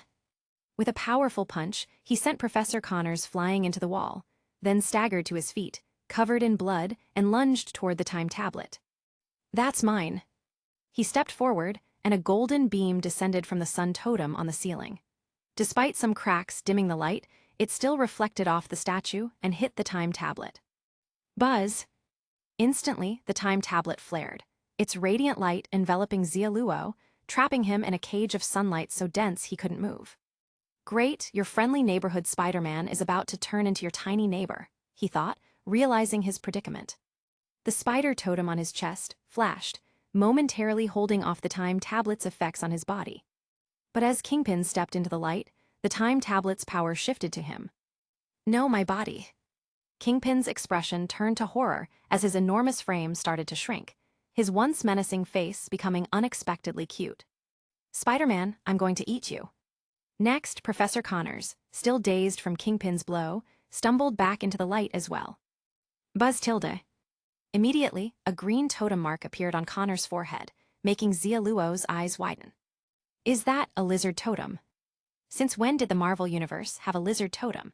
With a powerful punch, he sent Professor Connors flying into the wall, then staggered to his feet, covered in blood, and lunged toward the time tablet. That's mine. He stepped forward, and a golden beam descended from the sun totem on the ceiling. Despite some cracks dimming the light, it still reflected off the statue and hit the time tablet. Buzz! Instantly, the time tablet flared, its radiant light enveloping Xia Luo, trapping him in a cage of sunlight so dense he couldn't move. Great, your friendly neighborhood Spider-Man is about to turn into your tiny neighbor, he thought, realizing his predicament. The spider totem on his chest flashed, momentarily holding off the time tablet's effects on his body. But as Kingpin stepped into the light, the time tablet's power shifted to him. No, my body. Kingpin's expression turned to horror as his enormous frame started to shrink, his once menacing face becoming unexpectedly cute. Spider-Man, I'm going to eat you. Next, Professor Connors, still dazed from Kingpin's blow, stumbled back into the light as well. Buzz tilde. Immediately, a green totem mark appeared on Connor's forehead, making Xia Luo's eyes widen. Is that a lizard totem? Since when did the Marvel Universe have a lizard totem?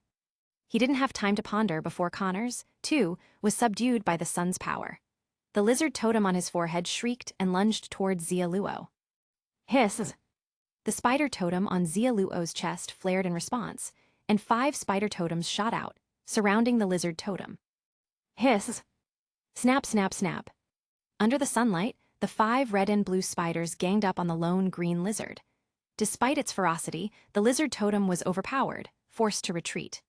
He didn't have time to ponder before Connors, too, was subdued by the sun's power. The lizard totem on his forehead shrieked and lunged towards Xia Luo. Hiss! The spider totem on Xia Luo's chest flared in response, and 5 spider totems shot out, surrounding the lizard totem. Hiss! Snap, snap, snap. Under the sunlight, the 5 red and blue spiders ganged up on the lone green lizard. Despite its ferocity, the lizard totem was overpowered, forced to retreat.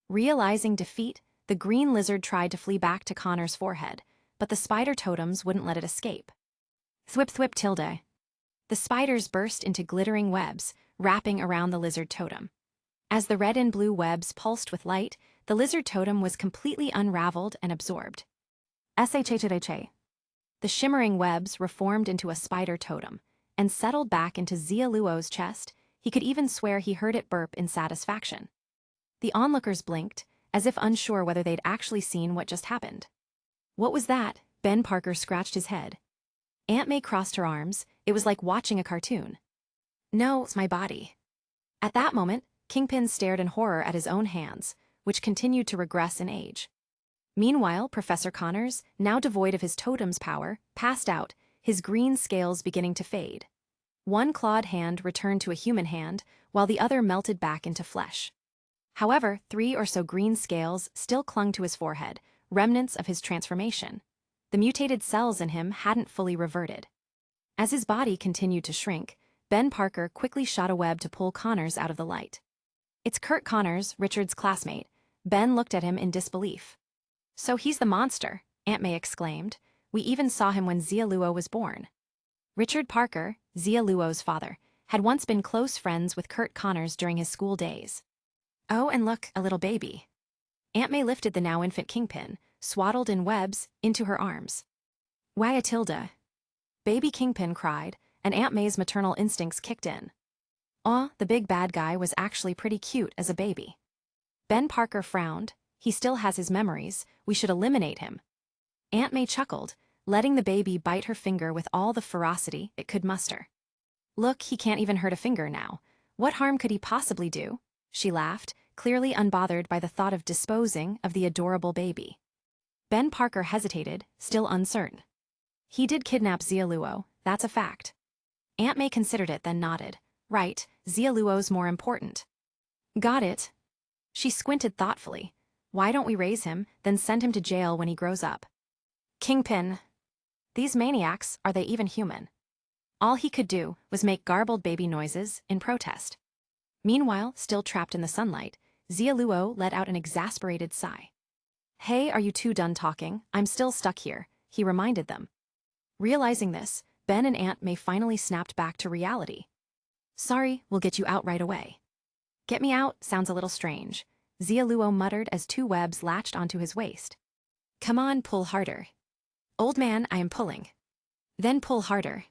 Realizing defeat, the green lizard tried to flee back to Connor's forehead, but the spider totems wouldn't let it escape. Thwip thwip tilde. The spiders burst into glittering webs, wrapping around the lizard totem. As the red and blue webs pulsed with light, the lizard totem was completely unraveled and absorbed. shhh. The shimmering webs reformed into a spider totem and settled back into Xia Luo's chest. He could even swear he heard it burp in satisfaction. The onlookers blinked, as if unsure whether they'd actually seen what just happened. What was that? Ben Parker scratched his head. Aunt May crossed her arms. It was like watching a cartoon. No, it's my body. At that moment, Kingpin stared in horror at his own hands, which continued to regress in age. Meanwhile, Professor Connors, now devoid of his totem's power, passed out, his green scales beginning to fade. One clawed hand returned to a human hand, while the other melted back into flesh. However, 3 or so green scales still clung to his forehead, remnants of his transformation. The mutated cells in him hadn't fully reverted. As his body continued to shrink, Ben Parker quickly shot a web to pull Connors out of the light. It's Curt Connors, Richard's classmate. Ben looked at him in disbelief. So he's the monster, Aunt May exclaimed. We even saw him when Xia Luo was born. Richard Parker, Xia Luo's father, had once been close friends with Curt Connors during his school days. Oh, and look, a little baby. Aunt May lifted the now infant Kingpin, swaddled in webs, into her arms. Why, Tilda? Baby Kingpin cried, and Aunt May's maternal instincts kicked in. Aw, the big bad guy was actually pretty cute as a baby. Ben Parker frowned. He still has his memories. We should eliminate him. Aunt May chuckled, letting the baby bite her finger with all the ferocity it could muster. Look, he can't even hurt a finger now. What harm could he possibly do? She laughed, clearly unbothered by the thought of disposing of the adorable baby. Ben Parker hesitated, still uncertain. He did kidnap Xia Luo, that's a fact. Aunt May considered it, then nodded. Right, Xia Luo's more important. Got it. She squinted thoughtfully. Why don't we raise him, then send him to jail when he grows up? Kingpin. These maniacs, are they even human? All he could do was make garbled baby noises in protest. Meanwhile, still trapped in the sunlight, Xia Luo let out an exasperated sigh. Hey, are you two done talking? I'm still stuck here, he reminded them. Realizing this, Ben and Aunt May finally snapped back to reality. Sorry, we'll get you out right away. Get me out sounds a little strange, Xia Luo muttered as 2 webs latched onto his waist. Come on, pull harder. Old man, I am pulling. Then pull harder.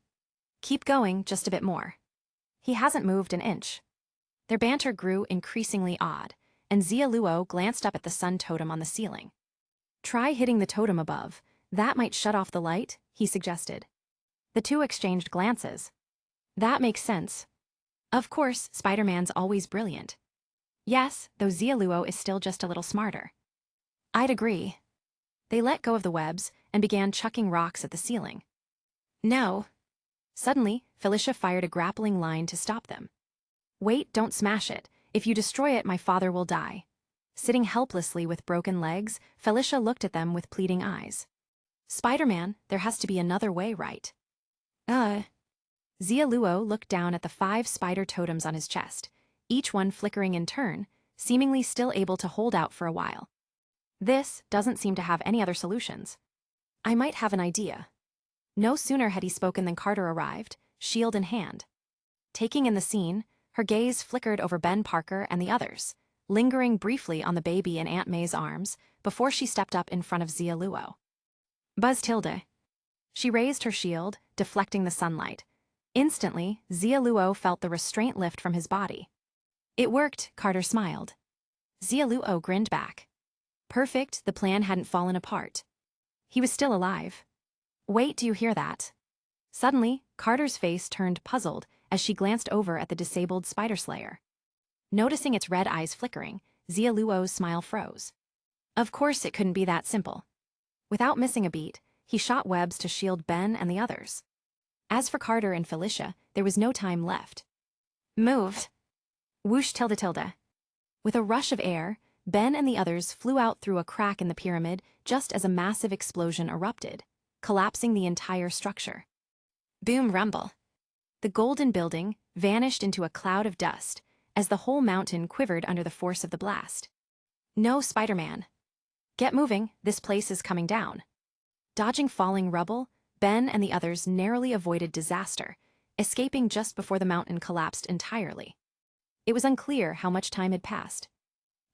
Keep going, just a bit more. He hasn't moved an inch. Their banter grew increasingly odd, and Xia Luo glanced up at the sun totem on the ceiling. Try hitting the totem above. That might shut off the light, he suggested. The two exchanged glances. That makes sense. Of course, Spider-Man's always brilliant. Yes, though Xia Luo is still just a little smarter. I'd agree. They let go of the webs and began chucking rocks at the ceiling. No. Suddenly, Felicia fired a grappling line to stop them. Wait, don't smash it. If you destroy it, my father will die. Sitting helplessly with broken legs, Felicia looked at them with pleading eyes. Spider-Man, there has to be another way, right? Xia Luo looked down at the 5 spider totems on his chest, each one flickering in turn, seemingly still able to hold out for a while. This doesn't seem to have any other solutions. I might have an idea. No sooner had he spoken than Carter arrived, shield in hand. Taking in the scene, her gaze flickered over Ben Parker and the others, lingering briefly on the baby in Aunt May's arms before she stepped up in front of Xia Luo. Buzz Tilda. She raised her shield, deflecting the sunlight. Instantly, Xia Luo felt the restraint lift from his body. It worked, Carter smiled. Xia Luo grinned back. Perfect, the plan hadn't fallen apart. He was still alive. Wait, do you hear that? Suddenly, Carter's face turned puzzled as she glanced over at the disabled spider slayer. Noticing its red eyes flickering, Xia Luo's smile froze. Of course it couldn't be that simple. Without missing a beat, he shot webs to shield Ben and the others. As for Carter and Felicia, there was no time left. Moved. Whoosh tilde tilde. With a rush of air, Ben and the others flew out through a crack in the pyramid just as a massive explosion erupted, collapsing the entire structure. Boom rumble. The golden building vanished into a cloud of dust as the whole mountain quivered under the force of the blast. No, Spider-Man. Get moving, this place is coming down. Dodging falling rubble, Ben and the others narrowly avoided disaster, escaping just before the mountain collapsed entirely. It was unclear how much time had passed.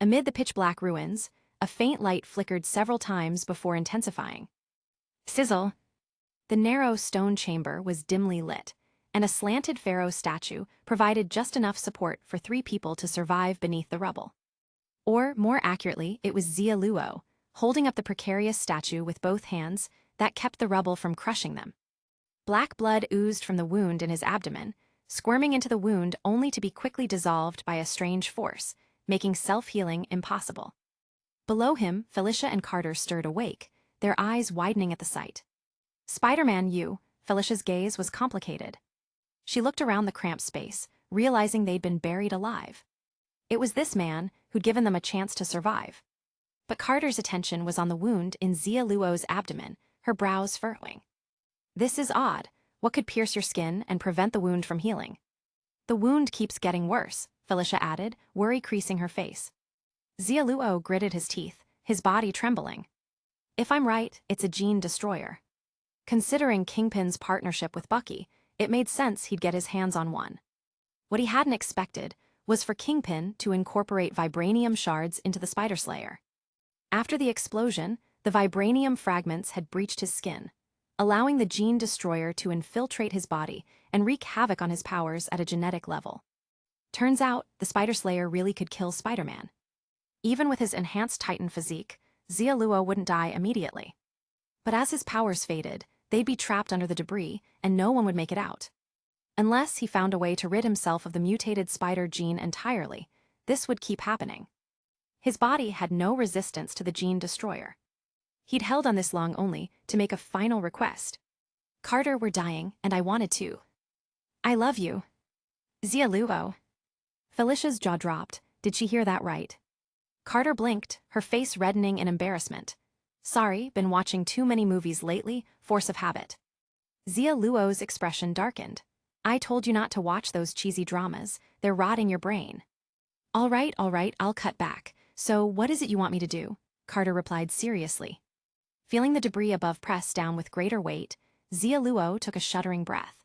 Amid the pitch-black ruins, a faint light flickered several times before intensifying. Sizzle. The narrow stone chamber was dimly lit, and a slanted pharaoh statue provided just enough support for 3 people to survive beneath the rubble. Or, more accurately, it was Xia Luo, holding up the precarious statue with both hands, that kept the rubble from crushing them. Black blood oozed from the wound in his abdomen, squirming into the wound only to be quickly dissolved by a strange force, making self-healing impossible. Below him, Felicia and Carter stirred awake, their eyes widening at the sight. Spider-Man, you. Felicia's gaze was complicated. She looked around the cramped space, realizing they'd been buried alive. It was this man who'd given them a chance to survive. But Carter's attention was on the wound in Xia Luo's abdomen, her brows furrowing. This is odd. What could pierce your skin and prevent the wound from healing? The wound keeps getting worse, Felicia added, worry creasing her face. Xia Luo gritted his teeth, his body trembling. If I'm right, it's a gene destroyer. Considering Kingpin's partnership with Bucky, it made sense he'd get his hands on one. What he hadn't expected was for Kingpin to incorporate vibranium shards into the Spider Slayer. After the explosion, the vibranium fragments had breached his skin, allowing the gene destroyer to infiltrate his body and wreak havoc on his powers at a genetic level. Turns out, the Spider Slayer really could kill Spider-Man. Even with his enhanced Titan physique, Xia Luo wouldn't die immediately. But as his powers faded, they'd be trapped under the debris, and no one would make it out. Unless he found a way to rid himself of the mutated spider gene entirely, this would keep happening. His body had no resistance to the gene destroyer. He'd held on this long only to make a final request. Carter, we're dying, and I wanted to. I love you. Xia Luo. Felicia's jaw dropped. Did she hear that right? Carter blinked, her face reddening in embarrassment. Sorry, been watching too many movies lately, force of habit. Xia Luo's expression darkened. I told you not to watch those cheesy dramas, they're rotting your brain. All right, I'll cut back. So what is it you want me to do? Carter replied seriously. Feeling the debris above press down with greater weight, Xia Luo took a shuddering breath.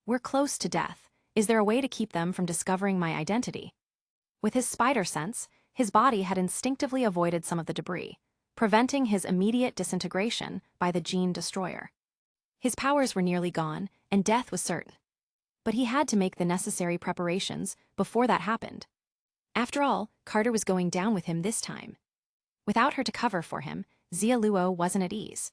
We're close to death. Is there a way to keep them from discovering my identity? With his spider sense, his body had instinctively avoided some of the debris, preventing his immediate disintegration by the gene destroyer. His powers were nearly gone, and death was certain. But he had to make the necessary preparations before that happened. After all, Carter was going down with him this time. Without her to cover for him, Xia Luo wasn't at ease.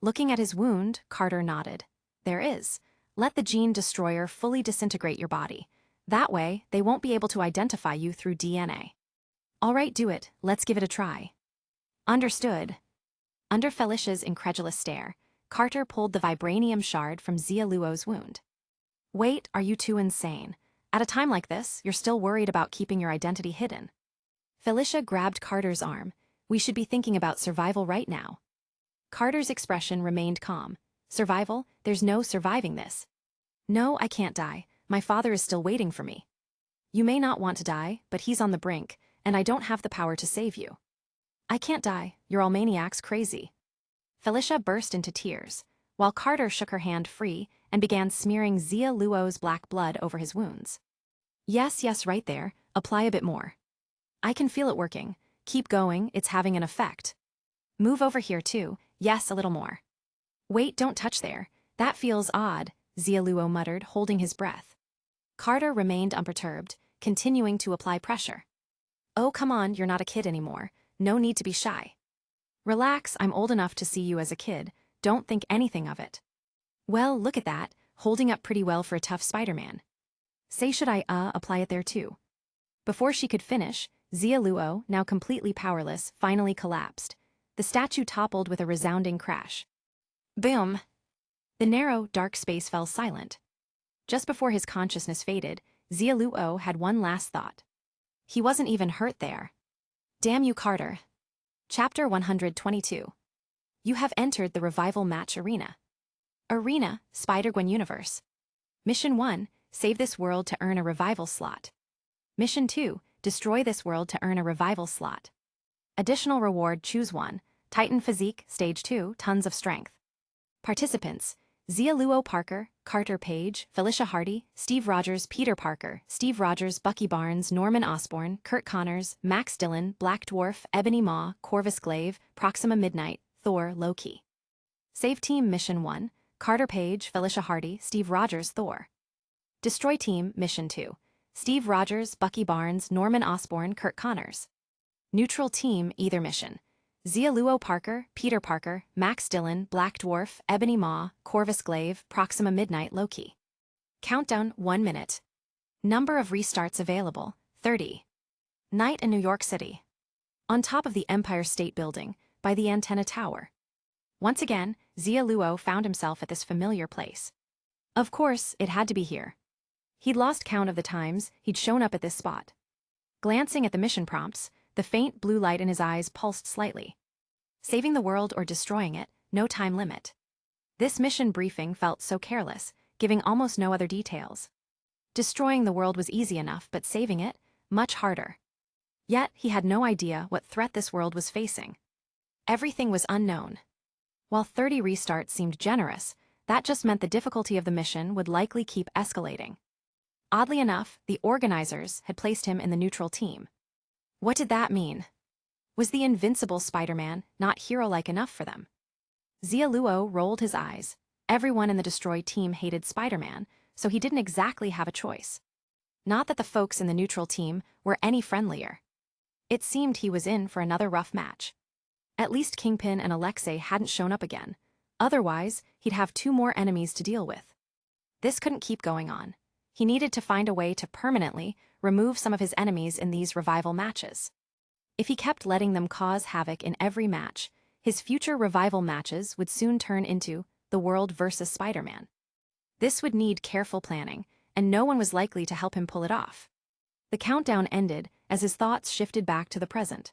Looking at his wound, Carter nodded. There is. Let the gene destroyer fully disintegrate your body. That way, they won't be able to identify you through DNA. All right, do it. Let's give it a try. Understood. Under Felicia's incredulous stare, Carter pulled the vibranium shard from Xia Luo's wound. Wait, are you too insane? At a time like this, you're still worried about keeping your identity hidden. Felicia grabbed Carter's arm. We should be thinking about survival right now. Carter's expression remained calm. Survival? There's no surviving this. No, I can't die. My father is still waiting for me. You may not want to die, but he's on the brink, and I don't have the power to save you. I can't die. You're all maniacs crazy. Felicia burst into tears, while Carter shook her hand free and began smearing Xia Luo's black blood over his wounds. Yes, right there. Apply a bit more. I can feel it working. Keep going, it's having an effect. Move over here too. Yes, a little more. Wait, don't touch there. That feels odd, Xia Luo muttered, holding his breath. Carter remained unperturbed, continuing to apply pressure. Oh, come on, you're not a kid anymore. No need to be shy. Relax, I'm old enough to see you as a kid. Don't think anything of it. Well, look at that, holding up pretty well for a tough Spider-Man. Say, should I, apply it there too? Before she could finish, Xia Luo, now completely powerless, finally collapsed. The statue toppled with a resounding crash. Boom! The narrow, dark space fell silent. Just before his consciousness faded, Xia Luo had one last thought. He wasn't even hurt there. Damn you, Carter. Chapter 122. You have entered the Revival Match Arena. Arena, Spider-Gwen Universe. Mission 1, save this world to earn a revival slot. Mission 2, destroy this world to earn a revival slot. Additional reward, choose one. Titan Physique, Stage 2, Tons of Strength. Participants, Xia Luo Parker, Carter Page, Felicia Hardy, Steve Rogers, Peter Parker, Steve Rogers, Bucky Barnes, Norman Osborn, Kurt Connors, Max Dillon, Black Dwarf, Ebony Maw, Corvus Glaive, Proxima Midnight, Thor, Loki. Save Team Mission 1, Carter Page, Felicia Hardy, Steve Rogers, Thor. Destroy Team Mission 2, Steve Rogers, Bucky Barnes, Norman Osborn, Kurt Connors. Neutral Team Either Mission, Xia Luo Parker, Peter Parker, Max Dillon, Black Dwarf, Ebony Maw, Corvus Glaive, Proxima Midnight, Loki. Countdown 1 minute. Number of restarts available, 30. Night in New York City. On top of the Empire State Building, by the Antenna Tower. Once again, Xia Luo found himself at this familiar place. Of course, it had to be here. He'd lost count of the times he'd shown up at this spot. Glancing at the mission prompts, the faint blue light in his eyes pulsed slightly. Saving the world or destroying it, no time limit. This mission briefing felt so careless, giving almost no other details. Destroying the world was easy enough, but saving it, much harder. Yet, he had no idea what threat this world was facing. Everything was unknown. While 30 restarts seemed generous, that just meant the difficulty of the mission would likely keep escalating. Oddly enough, the organizers had placed him in the neutral team. What did that mean? Was the invincible Spider-Man not hero-like enough for them? Xia Luo rolled his eyes. Everyone in the destroyed team hated Spider-Man, so he didn't exactly have a choice. Not that the folks in the neutral team were any friendlier. It seemed he was in for another rough match. At least Kingpin and Alexei hadn't shown up again. Otherwise, he'd have 2 more enemies to deal with. This couldn't keep going on. He needed to find a way to permanently remove some of his enemies in these revival matches. If he kept letting them cause havoc in every match, his future revival matches would soon turn into the world versus Spider-Man. This would need careful planning, and no one was likely to help him pull it off. The countdown ended as his thoughts shifted back to the present.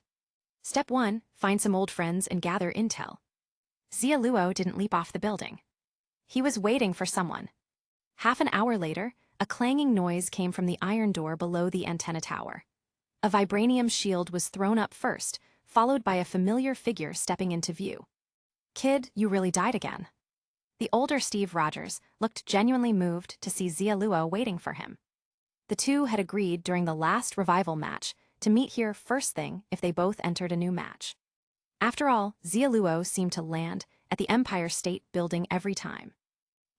Step 1, find some old friends and gather intel. Xia Luo didn't leap off the building. He was waiting for someone. Half an hour later, a clanging noise came from the iron door below the antenna tower. A vibranium shield was thrown up first, followed by a familiar figure stepping into view. "Kid, you really died again." The older Steve Rogers looked genuinely moved to see Xia Luo waiting for him. The two had agreed during the last revival match to meet here first thing if they both entered a new match. After all, Xia Luo seemed to land at the Empire State Building every time.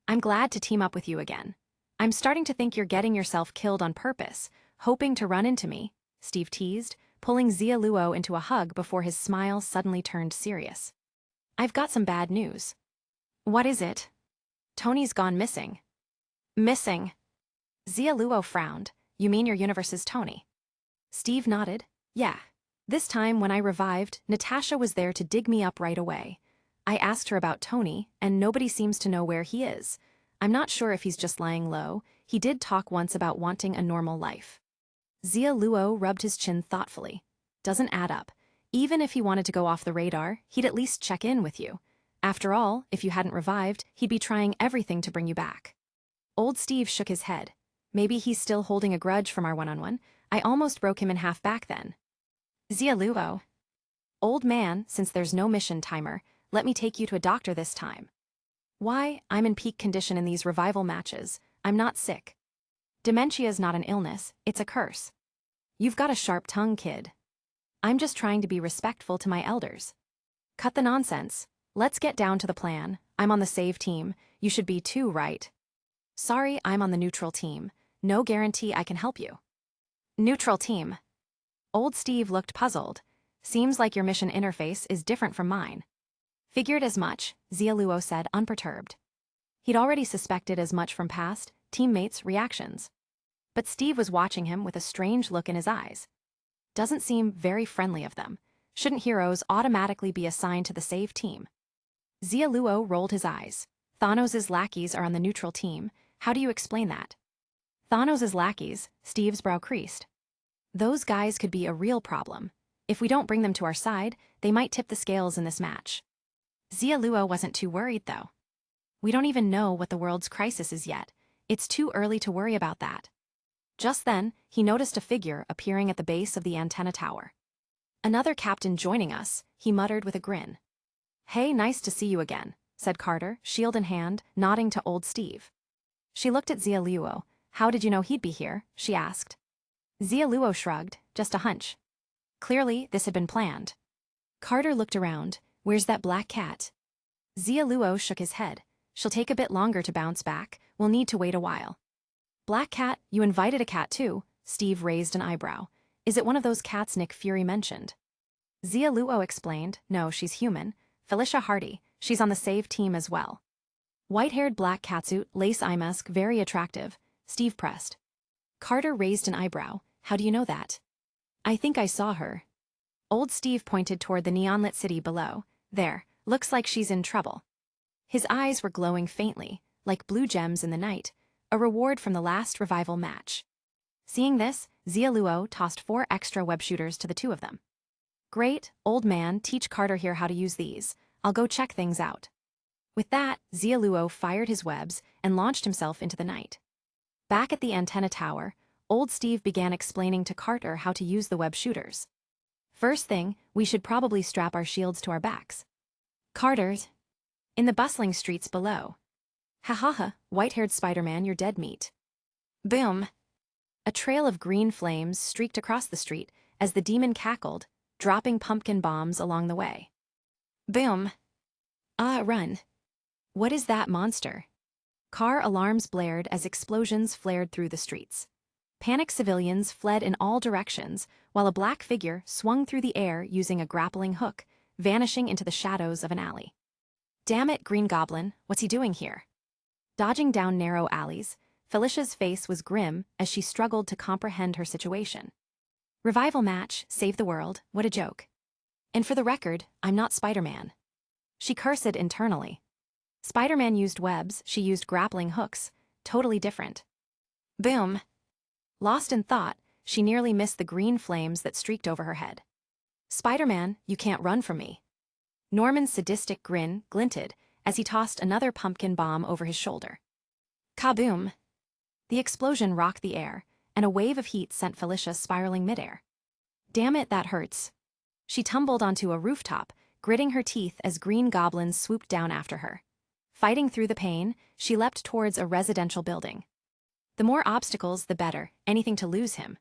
"I'm glad to team up with you again. I'm starting to think you're getting yourself killed on purpose, hoping to run into me," Steve teased, pulling Xia Luo into a hug before his smile suddenly turned serious. "I've got some bad news." "What is it?" "Tony's gone missing." "Missing?" Xia Luo frowned. "You mean your universe's Tony?" Steve nodded. "Yeah. This time when I revived, Natasha was there to dig me up right away. I asked her about Tony, and nobody seems to know where he is. I'm not sure if he's just lying low. He did talk once about wanting a normal life." Xia Luo rubbed his chin thoughtfully. "Doesn't add up. Even if he wanted to go off the radar, he'd at least check in with you. After all, if you hadn't revived, he'd be trying everything to bring you back." Old Steve shook his head. "Maybe he's still holding a grudge from our one-on-one. I almost broke him in half back then." "Xia Luo." "Old man, since there's no mission timer, let me take you to a doctor this time." "Why, I'm in peak condition in these revival matches. I'm not sick." "Dementia's not an illness, it's a curse." "You've got a sharp tongue, kid." "I'm just trying to be respectful to my elders." "Cut the nonsense. Let's get down to the plan. I'm on the save team. You should be too, right?" "Sorry, I'm on the neutral team. No guarantee I can help you." "Neutral team." Old Steve looked puzzled. "Seems like your mission interface is different from mine." "Figured as much," Xia Luo said, unperturbed. He'd already suspected as much from past teammates' reactions. But Steve was watching him with a strange look in his eyes. Doesn't seem very friendly of them. Shouldn't heroes automatically be assigned to the save team? Xia Luo rolled his eyes. "Thanos' lackeys are on the neutral team. How do you explain that?" "Thanos' lackeys," Steve's brow creased. "Those guys could be a real problem. If we don't bring them to our side, they might tip the scales in this match." Xia Luo wasn't too worried, though. "We don't even know what the world's crisis is yet. It's too early to worry about that." Just then, he noticed a figure appearing at the base of the antenna tower. "Another captain joining us," he muttered with a grin. "Hey, nice to see you again," said Carter, shield in hand, nodding to old Steve. She looked at Xia Luo. "How did you know he'd be here?" she asked. Xia Luo shrugged, "Just a hunch." Clearly, this had been planned. Carter looked around. "Where's that black cat?" Xia Luo shook his head. She'll take a bit longer to bounce back, we'll need to wait a while. Black cat, you invited a cat too? Steve raised an eyebrow. Is it one of those cats Nick Fury mentioned? Xia Luo explained, no, she's human. Felicia Hardy, she's on the save team as well. White-haired black catsuit, lace eye mask, very attractive. Steve pressed. Carter raised an eyebrow. How do you know that? I think I saw her. Old Steve pointed toward the neon-lit city below. There, looks like she's in trouble. His eyes were glowing faintly, like blue gems in the night, a reward from the last revival match. Seeing this, Xia Luo tossed 4 extra web shooters to the 2 of them. Great, old man, teach Carter here how to use these. I'll go check things out. With that, Xia Luo fired his webs and launched himself into the night. Back at the antenna tower, old Steve began explaining to Carter how to use the web shooters. First thing, we should probably strap our shields to our backs. Carter's in the bustling streets below. Ha ha ha, white-haired Spider-Man, you're dead meat. Boom. A trail of green flames streaked across the street as the demon cackled, dropping pumpkin bombs along the way. Boom. Run. What is that monster? Car alarms blared as explosions flared through the streets. Panicked civilians fled in all directions, while a black figure swung through the air using a grappling hook, vanishing into the shadows of an alley. Damn it, Green Goblin, what's he doing here? Dodging down narrow alleys, Felicia's face was grim as she struggled to comprehend her situation. Revival match, save the world, what a joke. And for the record, I'm not Spider-Man. She cursed internally. Spider-Man used webs, she used grappling hooks, totally different. Boom. Lost in thought, she nearly missed the green flames that streaked over her head. Spider-Man, you can't run from me. Norman's sadistic grin glinted as he tossed another pumpkin bomb over his shoulder. Kaboom! The explosion rocked the air, and a wave of heat sent Felicia spiraling midair. Damn it, that hurts. She tumbled onto a rooftop, gritting her teeth as green goblins swooped down after her. Fighting through the pain, she leapt towards a residential building. The more obstacles, the better, anything to lose him.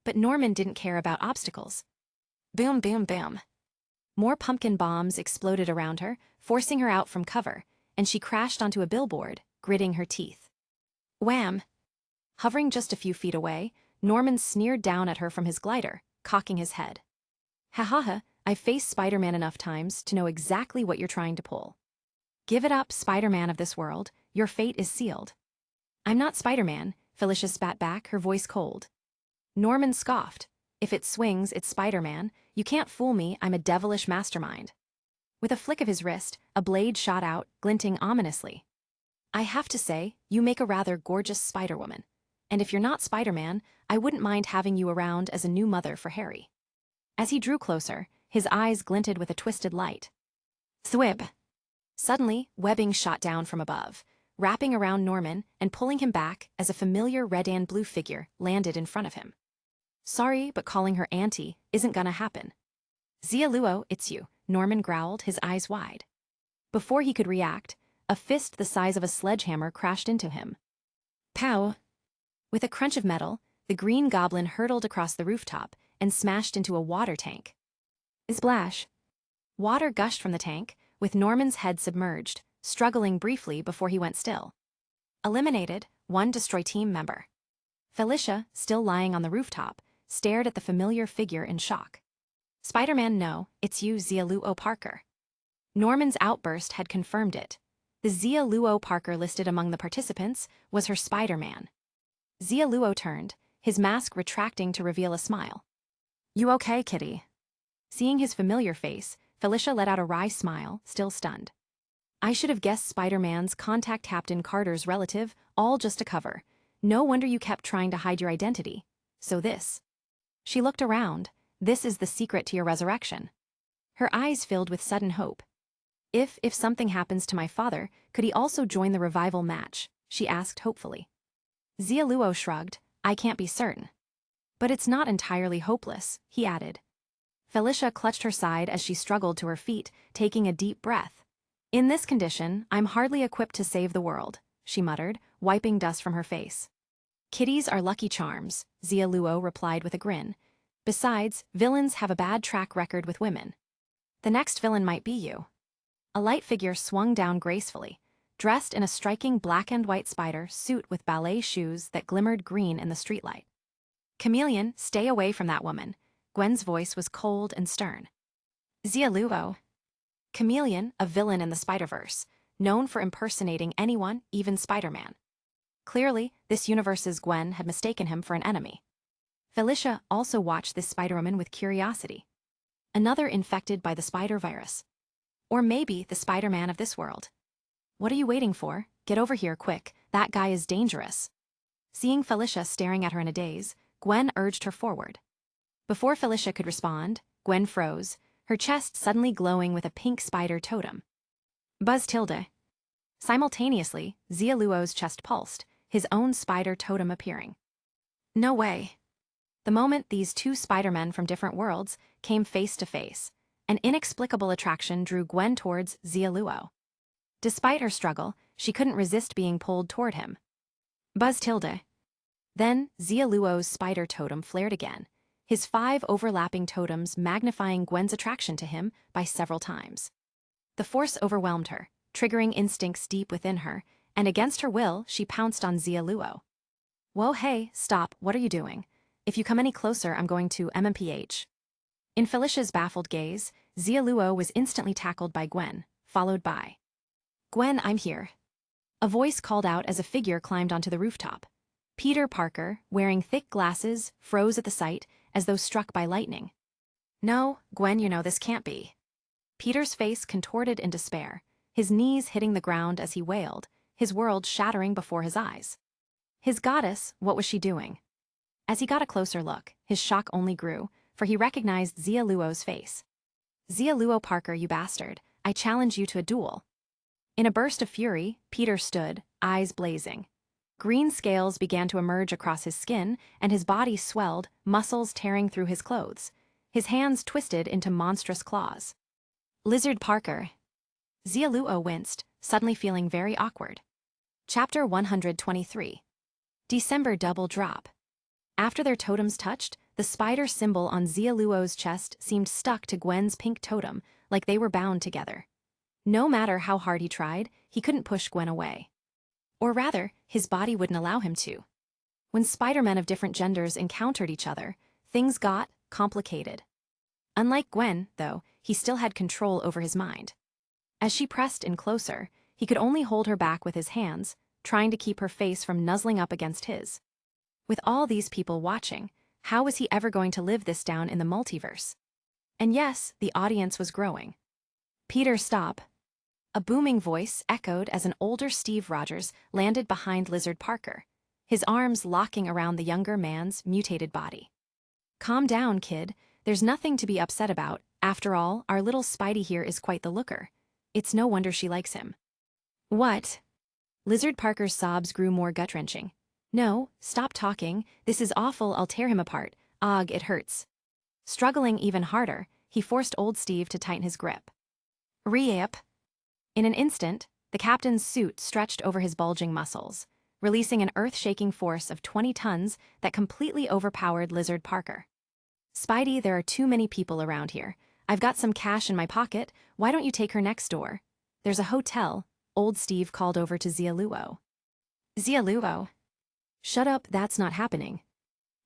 But Norman didn't care about obstacles. Boom, boom, boom. More pumpkin bombs exploded around her, forcing her out from cover, and she crashed onto a billboard, gritting her teeth. Wham! Hovering just a few feet away, Norman sneered down at her from his glider, cocking his head. Ha ha ha, I've faced Spider-Man enough times to know exactly what you're trying to pull. Give it up, Spider-Man of this world, your fate is sealed. I'm not Spider-Man, Felicia spat back, her voice cold. Norman scoffed. If it swings, it's Spider-Man. You can't fool me, I'm a devilish mastermind. With a flick of his wrist, a blade shot out, glinting ominously. I have to say, you make a rather gorgeous Spider-Woman. And if you're not Spider-Man, I wouldn't mind having you around as a new mother for Harry. As he drew closer, his eyes glinted with a twisted light. Thwib! Suddenly, webbing shot down from above, wrapping around Norman and pulling him back as a familiar red and blue figure landed in front of him. Sorry, but calling her Auntie isn't gonna happen. Xia Luo, it's you, Norman growled, his eyes wide. Before he could react, a fist the size of a sledgehammer crashed into him. Pow! With a crunch of metal, the green goblin hurtled across the rooftop and smashed into a water tank. Splash! Water gushed from the tank, with Norman's head submerged, struggling briefly before he went still. Eliminated, 1 Destroy team member. Felicia, still lying on the rooftop, stared at the familiar figure in shock. Spider-Man, no, it's you, Xia Luo Parker. Norman's outburst had confirmed it. The Xia Luo Parker listed among the participants was her Spider-Man. Xia Luo turned, his mask retracting to reveal a smile. You okay, kitty? Seeing his familiar face, Felicia let out a wry smile, still stunned. I should have guessed Spider-Man's contact Captain Carter's relative, all just a cover. No wonder you kept trying to hide your identity. So this. She looked around. This is the secret to your resurrection. Her eyes filled with sudden hope. If something happens to my father, could he also join the revival match? She asked hopefully. Xia Luo shrugged. I can't be certain. But it's not entirely hopeless, he added. Felicia clutched her side as she struggled to her feet, taking a deep breath. In this condition, I'm hardly equipped to save the world, she muttered, wiping dust from her face. Kitties are lucky charms, Xia Luo replied with a grin. Besides, villains have a bad track record with women. The next villain might be you. A light figure swung down gracefully, dressed in a striking black and white spider suit with ballet shoes that glimmered green in the streetlight. "Chameleon, stay away from that woman." Gwen's voice was cold and stern. "Xia Luo." Chameleon, a villain in the Spider-Verse, known for impersonating anyone, even Spider-Man. Clearly, this universe's Gwen had mistaken him for an enemy. Felicia also watched this Spider-Woman with curiosity. Another infected by the spider virus. Or maybe the Spider-Man of this world. "What are you waiting for? Get over here quick, that guy is dangerous." Seeing Felicia staring at her in a daze, Gwen urged her forward. Before Felicia could respond, Gwen froze, her chest suddenly glowing with a pink spider totem. Buzz tilde. Simultaneously, Xia Luo's chest pulsed, his own spider totem appearing. No way. The moment these two Spider-Men from different worlds came face to face, an inexplicable attraction drew Gwen towards Xia Luo. Despite her struggle, she couldn't resist being pulled toward him. Buzz tilde. Then, Xia Luo's spider totem flared again, his 5 overlapping totems magnifying Gwen's attraction to him by several times. The force overwhelmed her, triggering instincts deep within her, and against her will, she pounced on Xia Luo. "Whoa, hey, stop, what are you doing? If you come any closer, I'm going to MMPH." In Felicia's baffled gaze, Xia Luo was instantly tackled by Gwen, followed by, "Gwen, I'm here." A voice called out as a figure climbed onto the rooftop. Peter Parker, wearing thick glasses, froze at the sight, as though struck by lightning. "No, Gwen, you know this can't be." Peter's face contorted in despair, his knees hitting the ground as he wailed, his world shattering before his eyes. His goddess, what was she doing? As he got a closer look, his shock only grew, for he recognized Xia Luo's face. "Xia Luo Parker, you bastard, I challenge you to a duel." In a burst of fury, Peter stood, eyes blazing. Green scales began to emerge across his skin, and his body swelled, muscles tearing through his clothes. His hands twisted into monstrous claws. "Lizard Parker." Xia Luo winced, suddenly feeling very awkward. Chapter 123. December Double Drop. After their totems touched, the spider symbol on Xia Luo's chest seemed stuck to Gwen's pink totem, like they were bound together. No matter how hard he tried, he couldn't push Gwen away. Or rather, his body wouldn't allow him to. When Spider-Men of different genders encountered each other, things got complicated. Unlike Gwen, though, he still had control over his mind. As she pressed in closer, he could only hold her back with his hands, trying to keep her face from nuzzling up against his. With all these people watching, how was he ever going to live this down in the multiverse? And yes, the audience was growing. "Peter, stop." A booming voice echoed as an older Steve Rogers landed behind Lizard Parker, his arms locking around the younger man's mutated body. "Calm down, kid. There's nothing to be upset about. After all, our little Spidey here is quite the looker. It's no wonder she likes him." "What?" Lizard Parker's sobs grew more gut-wrenching. "No, stop talking. This is awful, I'll tear him apart. Ugh, it hurts." Struggling even harder, he forced old Steve to tighten his grip. "Re-up." In an instant, the captain's suit stretched over his bulging muscles, releasing an earth-shaking force of 20 tons that completely overpowered Lizard Parker. "Spidey, there are too many people around here. I've got some cash in my pocket, why don't you take her next door? There's a hotel," old Steve called over to Xia Luo. "Xia Luo." "Shut up, that's not happening."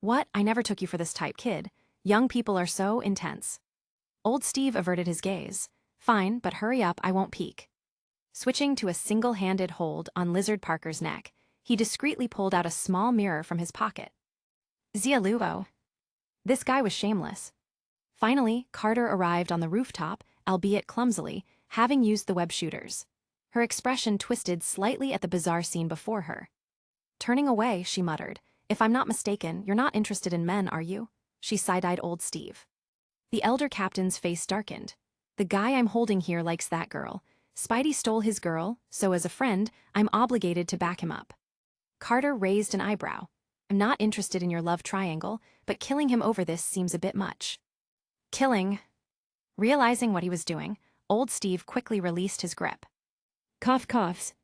"What? I never took you for this type, kid. Young people are so intense." Old Steve averted his gaze. "Fine, but hurry up, I won't peek." Switching to a single-handed hold on Lizard Parker's neck, he discreetly pulled out a small mirror from his pocket. "Xia Luo." This guy was shameless. Finally, Carter arrived on the rooftop, albeit clumsily, having used the web shooters. Her expression twisted slightly at the bizarre scene before her. Turning away, she muttered, "If I'm not mistaken, you're not interested in men, are you?" She side-eyed old Steve. The elder captain's face darkened. "The guy I'm holding here likes that girl. Spidey stole his girl, so as a friend, I'm obligated to back him up." Carter raised an eyebrow. "I'm not interested in your love triangle, but killing him over this seems a bit much." "Killing?" Realizing what he was doing, old Steve quickly released his grip. Cough coughs.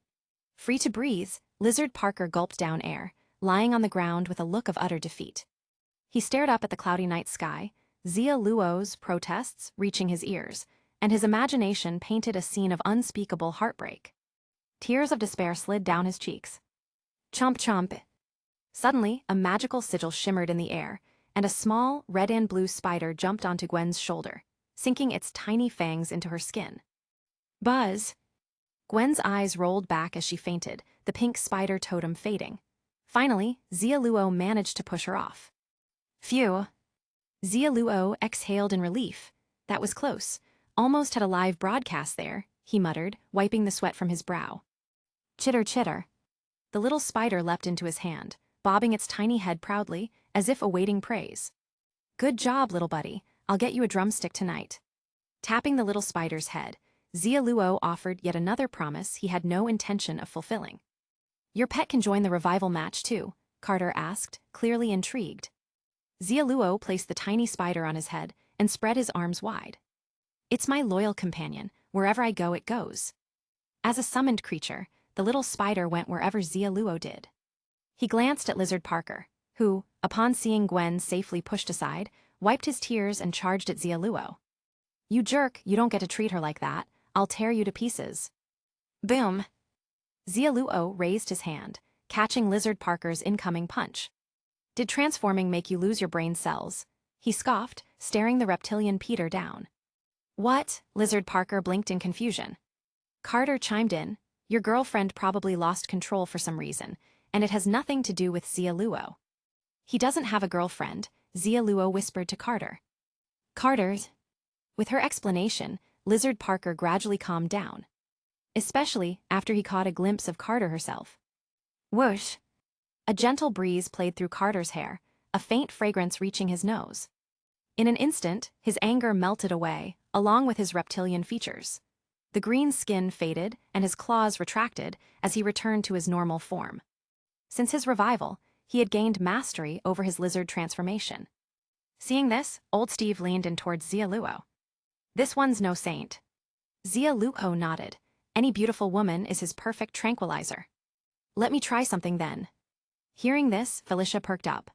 Free to breathe, Lizard Parker gulped down air, lying on the ground with a look of utter defeat. He stared up at the cloudy night sky, Xia Luo's protests reaching his ears, and his imagination painted a scene of unspeakable heartbreak. Tears of despair slid down his cheeks. Chomp chomp. Suddenly, a magical sigil shimmered in the air, and a small, red and blue spider jumped onto Gwen's shoulder, sinking its tiny fangs into her skin. Buzz! Gwen's eyes rolled back as she fainted, the pink spider totem fading. Finally, Xia Luo managed to push her off. Phew! Xia Luo exhaled in relief. That was close. Almost had a live broadcast there, he muttered, wiping the sweat from his brow. Chitter chitter. The little spider leapt into his hand, bobbing its tiny head proudly, as if awaiting praise. Good job, little buddy. I'll get you a drumstick tonight. Tapping the little spider's head, Xia Luo offered yet another promise he had no intention of fulfilling. Your pet can join the revival match too, Carter asked, clearly intrigued. Xia Luo placed the tiny spider on his head and spread his arms wide. It's my loyal companion. Wherever I go, it goes. As a summoned creature, the little spider went wherever Xia Luo did. He glanced at Lizard Parker, who, upon seeing Gwen safely pushed aside, wiped his tears and charged at Xia Luo. You jerk, you don't get to treat her like that. I'll tear you to pieces. Boom! Xia Luo raised his hand, catching Lizard Parker's incoming punch. Did transforming make you lose your brain cells? He scoffed, staring the reptilian Peter down. What? Lizard Parker blinked in confusion. Carter chimed in. Your girlfriend probably lost control for some reason, and it has nothing to do with Xia Luo. He doesn't have a girlfriend, Xia Luo whispered to Carter. Carter's. With her explanation, Lizard Parker gradually calmed down. Especially after he caught a glimpse of Carter herself. Whoosh! A gentle breeze played through Carter's hair, a faint fragrance reaching his nose. In an instant, his anger melted away, along with his reptilian features. The green skin faded and his claws retracted as he returned to his normal form. Since his revival, he had gained mastery over his lizard transformation. Seeing this, old Steve leaned in towards Xia Luo. This one's no saint. Xia Luo nodded. Any beautiful woman is his perfect tranquilizer. Let me try something then. Hearing this, Felicia perked up.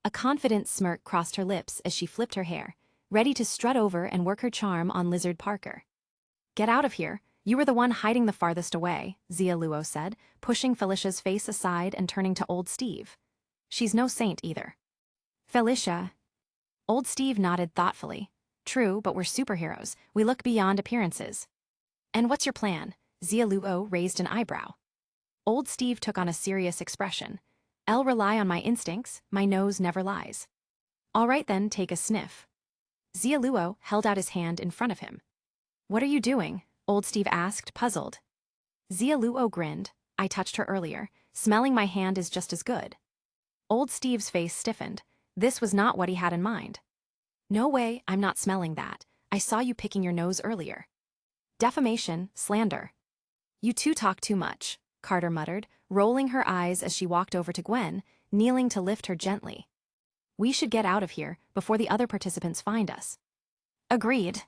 A confident smirk crossed her lips as she flipped her hair, ready to strut over and work her charm on Lizard Parker. Get out of here. You were the one hiding the farthest away, Xia Luo said, pushing Felicia's face aside and turning to old Steve. She's no saint either. Felicia. Old Steve nodded thoughtfully. True, but we're superheroes. We look beyond appearances. And what's your plan? Xia Luo raised an eyebrow. Old Steve took on a serious expression. I'll rely on my instincts, my nose never lies. All right then, take a sniff. Xia Luo held out his hand in front of him. What are you doing? Old Steve asked, puzzled. Xia Luo grinned. I touched her earlier. Smelling my hand is just as good. Old Steve's face stiffened. This was not what he had in mind. No way, I'm not smelling that. I saw you picking your nose earlier. Defamation, slander. You two talk too much, Carter muttered, rolling her eyes as she walked over to Gwen, kneeling to lift her gently. We should get out of here before the other participants find us. Agreed.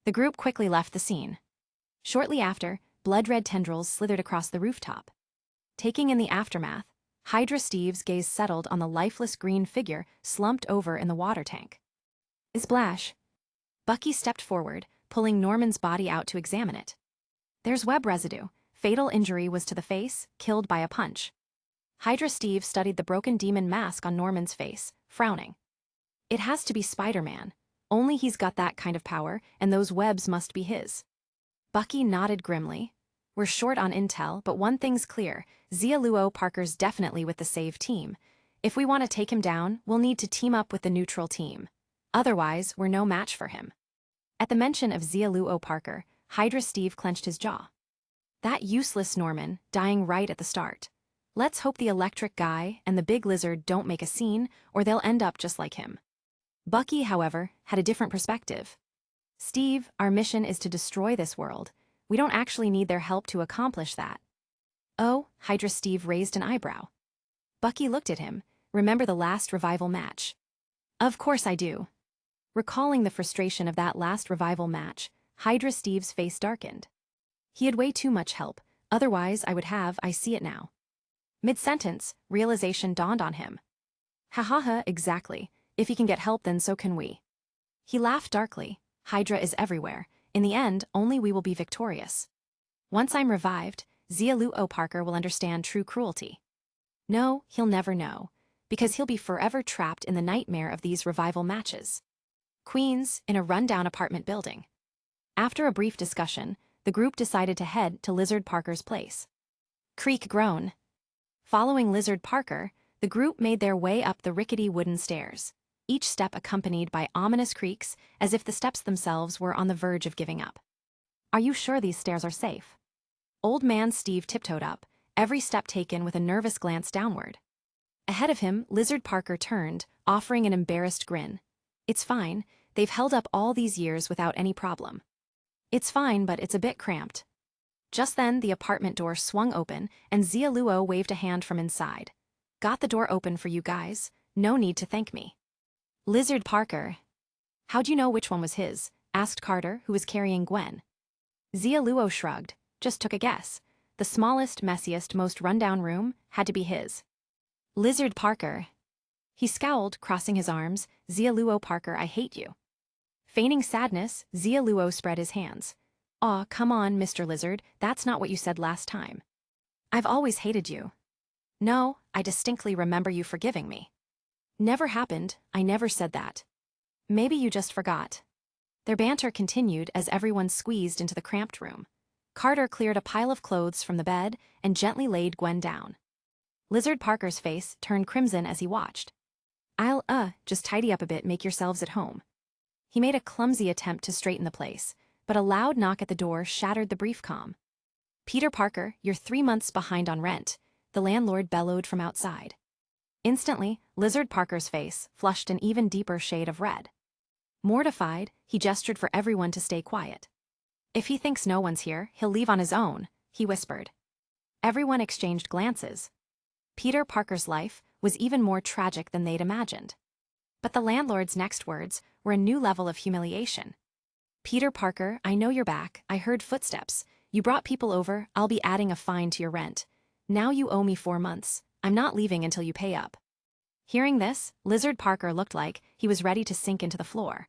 The group quickly left the scene. Shortly after, blood-red tendrils slithered across the rooftop. Taking in the aftermath, Hydra Steve's gaze settled on the lifeless green figure slumped over in the water tank. Splash! Bucky stepped forward, pulling Norman's body out to examine it. There's web residue. Fatal injury was to the face, killed by a punch. Hydra Steve studied the broken demon mask on Norman's face, frowning. It has to be Spider-Man. Only he's got that kind of power, and those webs must be his. Bucky nodded grimly. We're short on intel, but one thing's clear. Xia Luo Parker's definitely with the SAVE team. If we want to take him down, we'll need to team up with the neutral team. Otherwise, we're no match for him. At the mention of Xia Luo Parker, Hydra Steve clenched his jaw. That useless Norman, dying right at the start. Let's hope the electric guy and the big lizard don't make a scene, or they'll end up just like him. Bucky, however, had a different perspective. Steve, our mission is to destroy this world. We don't actually need their help to accomplish that. Oh, Hydra Steve raised an eyebrow. Bucky looked at him. Remember the last revival match? Of course I do. Recalling the frustration of that last revival match, Hydra Steve's face darkened. He had way too much help, otherwise I see it now. Mid-sentence, realization dawned on him. Ha ha ha, exactly. If he can get help then so can we. He laughed darkly. Hydra is everywhere. In the end, only we will be victorious. Once I'm revived, Xia Luo Parker will understand true cruelty. No, he'll never know, because he'll be forever trapped in the nightmare of these revival matches. Queens, in a rundown apartment building. After a brief discussion, the group decided to head to Lizard Parker's place. Creak groan. Following Lizard Parker, the group made their way up the rickety wooden stairs, each step accompanied by ominous creaks as if the steps themselves were on the verge of giving up. Are you sure these stairs are safe? Old man Steve tiptoed up, every step taken with a nervous glance downward. Ahead of him, Lizard Parker turned, offering an embarrassed grin. It's fine, they've held up all these years without any problem. It's fine, but it's a bit cramped. Just then, the apartment door swung open, and Xia Luo waved a hand from inside. Got the door open for you guys, no need to thank me. Lizard Parker. How'd you know which one was his? Asked Carter, who was carrying Gwen. Xia Luo shrugged, just took a guess. The smallest, messiest, most rundown room had to be his. Lizard Parker. He scowled, crossing his arms. Xia Luo Parker, I hate you. Feigning sadness, Xia Luo spread his hands. Aw, come on, Mr. Lizard, that's not what you said last time. I've always hated you. No, I distinctly remember you forgiving me. Never happened, I never said that. Maybe you just forgot. Their banter continued as everyone squeezed into the cramped room. Carter cleared a pile of clothes from the bed and gently laid Gwen down. Lizard Parker's face turned crimson as he watched. I'll, just tidy up a bit, make yourselves at home. He made a clumsy attempt to straighten the place, but a loud knock at the door shattered the brief calm. Peter Parker, you're 3 months behind on rent, the landlord bellowed from outside. Instantly, Lizard Parker's face flushed an even deeper shade of red. Mortified, he gestured for everyone to stay quiet. If he thinks no one's here, he'll leave on his own, he whispered. Everyone exchanged glances. Peter Parker's life was even more tragic than they'd imagined. But the landlord's next words were a new level of humiliation. Peter Parker, I know you're back, I heard footsteps. You brought people over, I'll be adding a fine to your rent. Now you owe me 4 months, I'm not leaving until you pay up. Hearing this, Lizard Parker looked like he was ready to sink into the floor.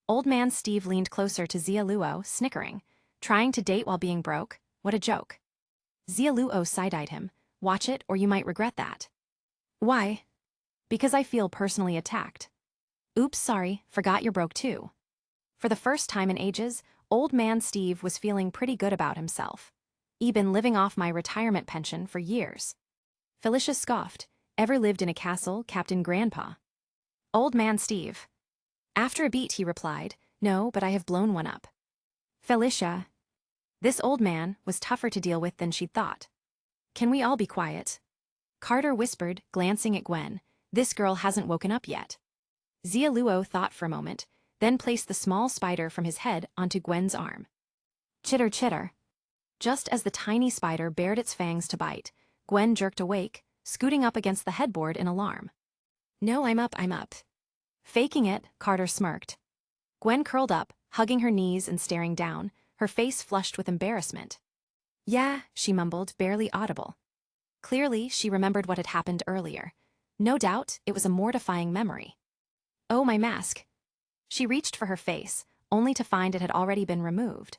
Old man Steve leaned closer to Xia Luo, snickering. Trying to date while being broke? What a joke. Xia Luo side-eyed him. Watch it or you might regret that. Why? Because I feel personally attacked. Oops, sorry, forgot you're broke too. For the first time in ages, old man Steve was feeling pretty good about himself. He'd been living off my retirement pension for years. Felicia scoffed. Ever lived in a castle, Captain Grandpa? Old man Steve. After a beat he replied, no, but I have blown one up. Felicia. This old man was tougher to deal with than she'd thought. Can we all be quiet? Carter whispered, glancing at Gwen. This girl hasn't woken up yet. Xia Luo thought for a moment, then placed the small spider from his head onto Gwen's arm. Chitter chitter. Just as the tiny spider bared its fangs to bite, Gwen jerked awake, scooting up against the headboard in alarm. No, I'm up. Faking it, Carter smirked. Gwen curled up, hugging her knees and staring down, her face flushed with embarrassment. Yeah, she mumbled, barely audible. Clearly, she remembered what had happened earlier. No doubt, it was a mortifying memory. Oh, my mask. She reached for her face, only to find it had already been removed.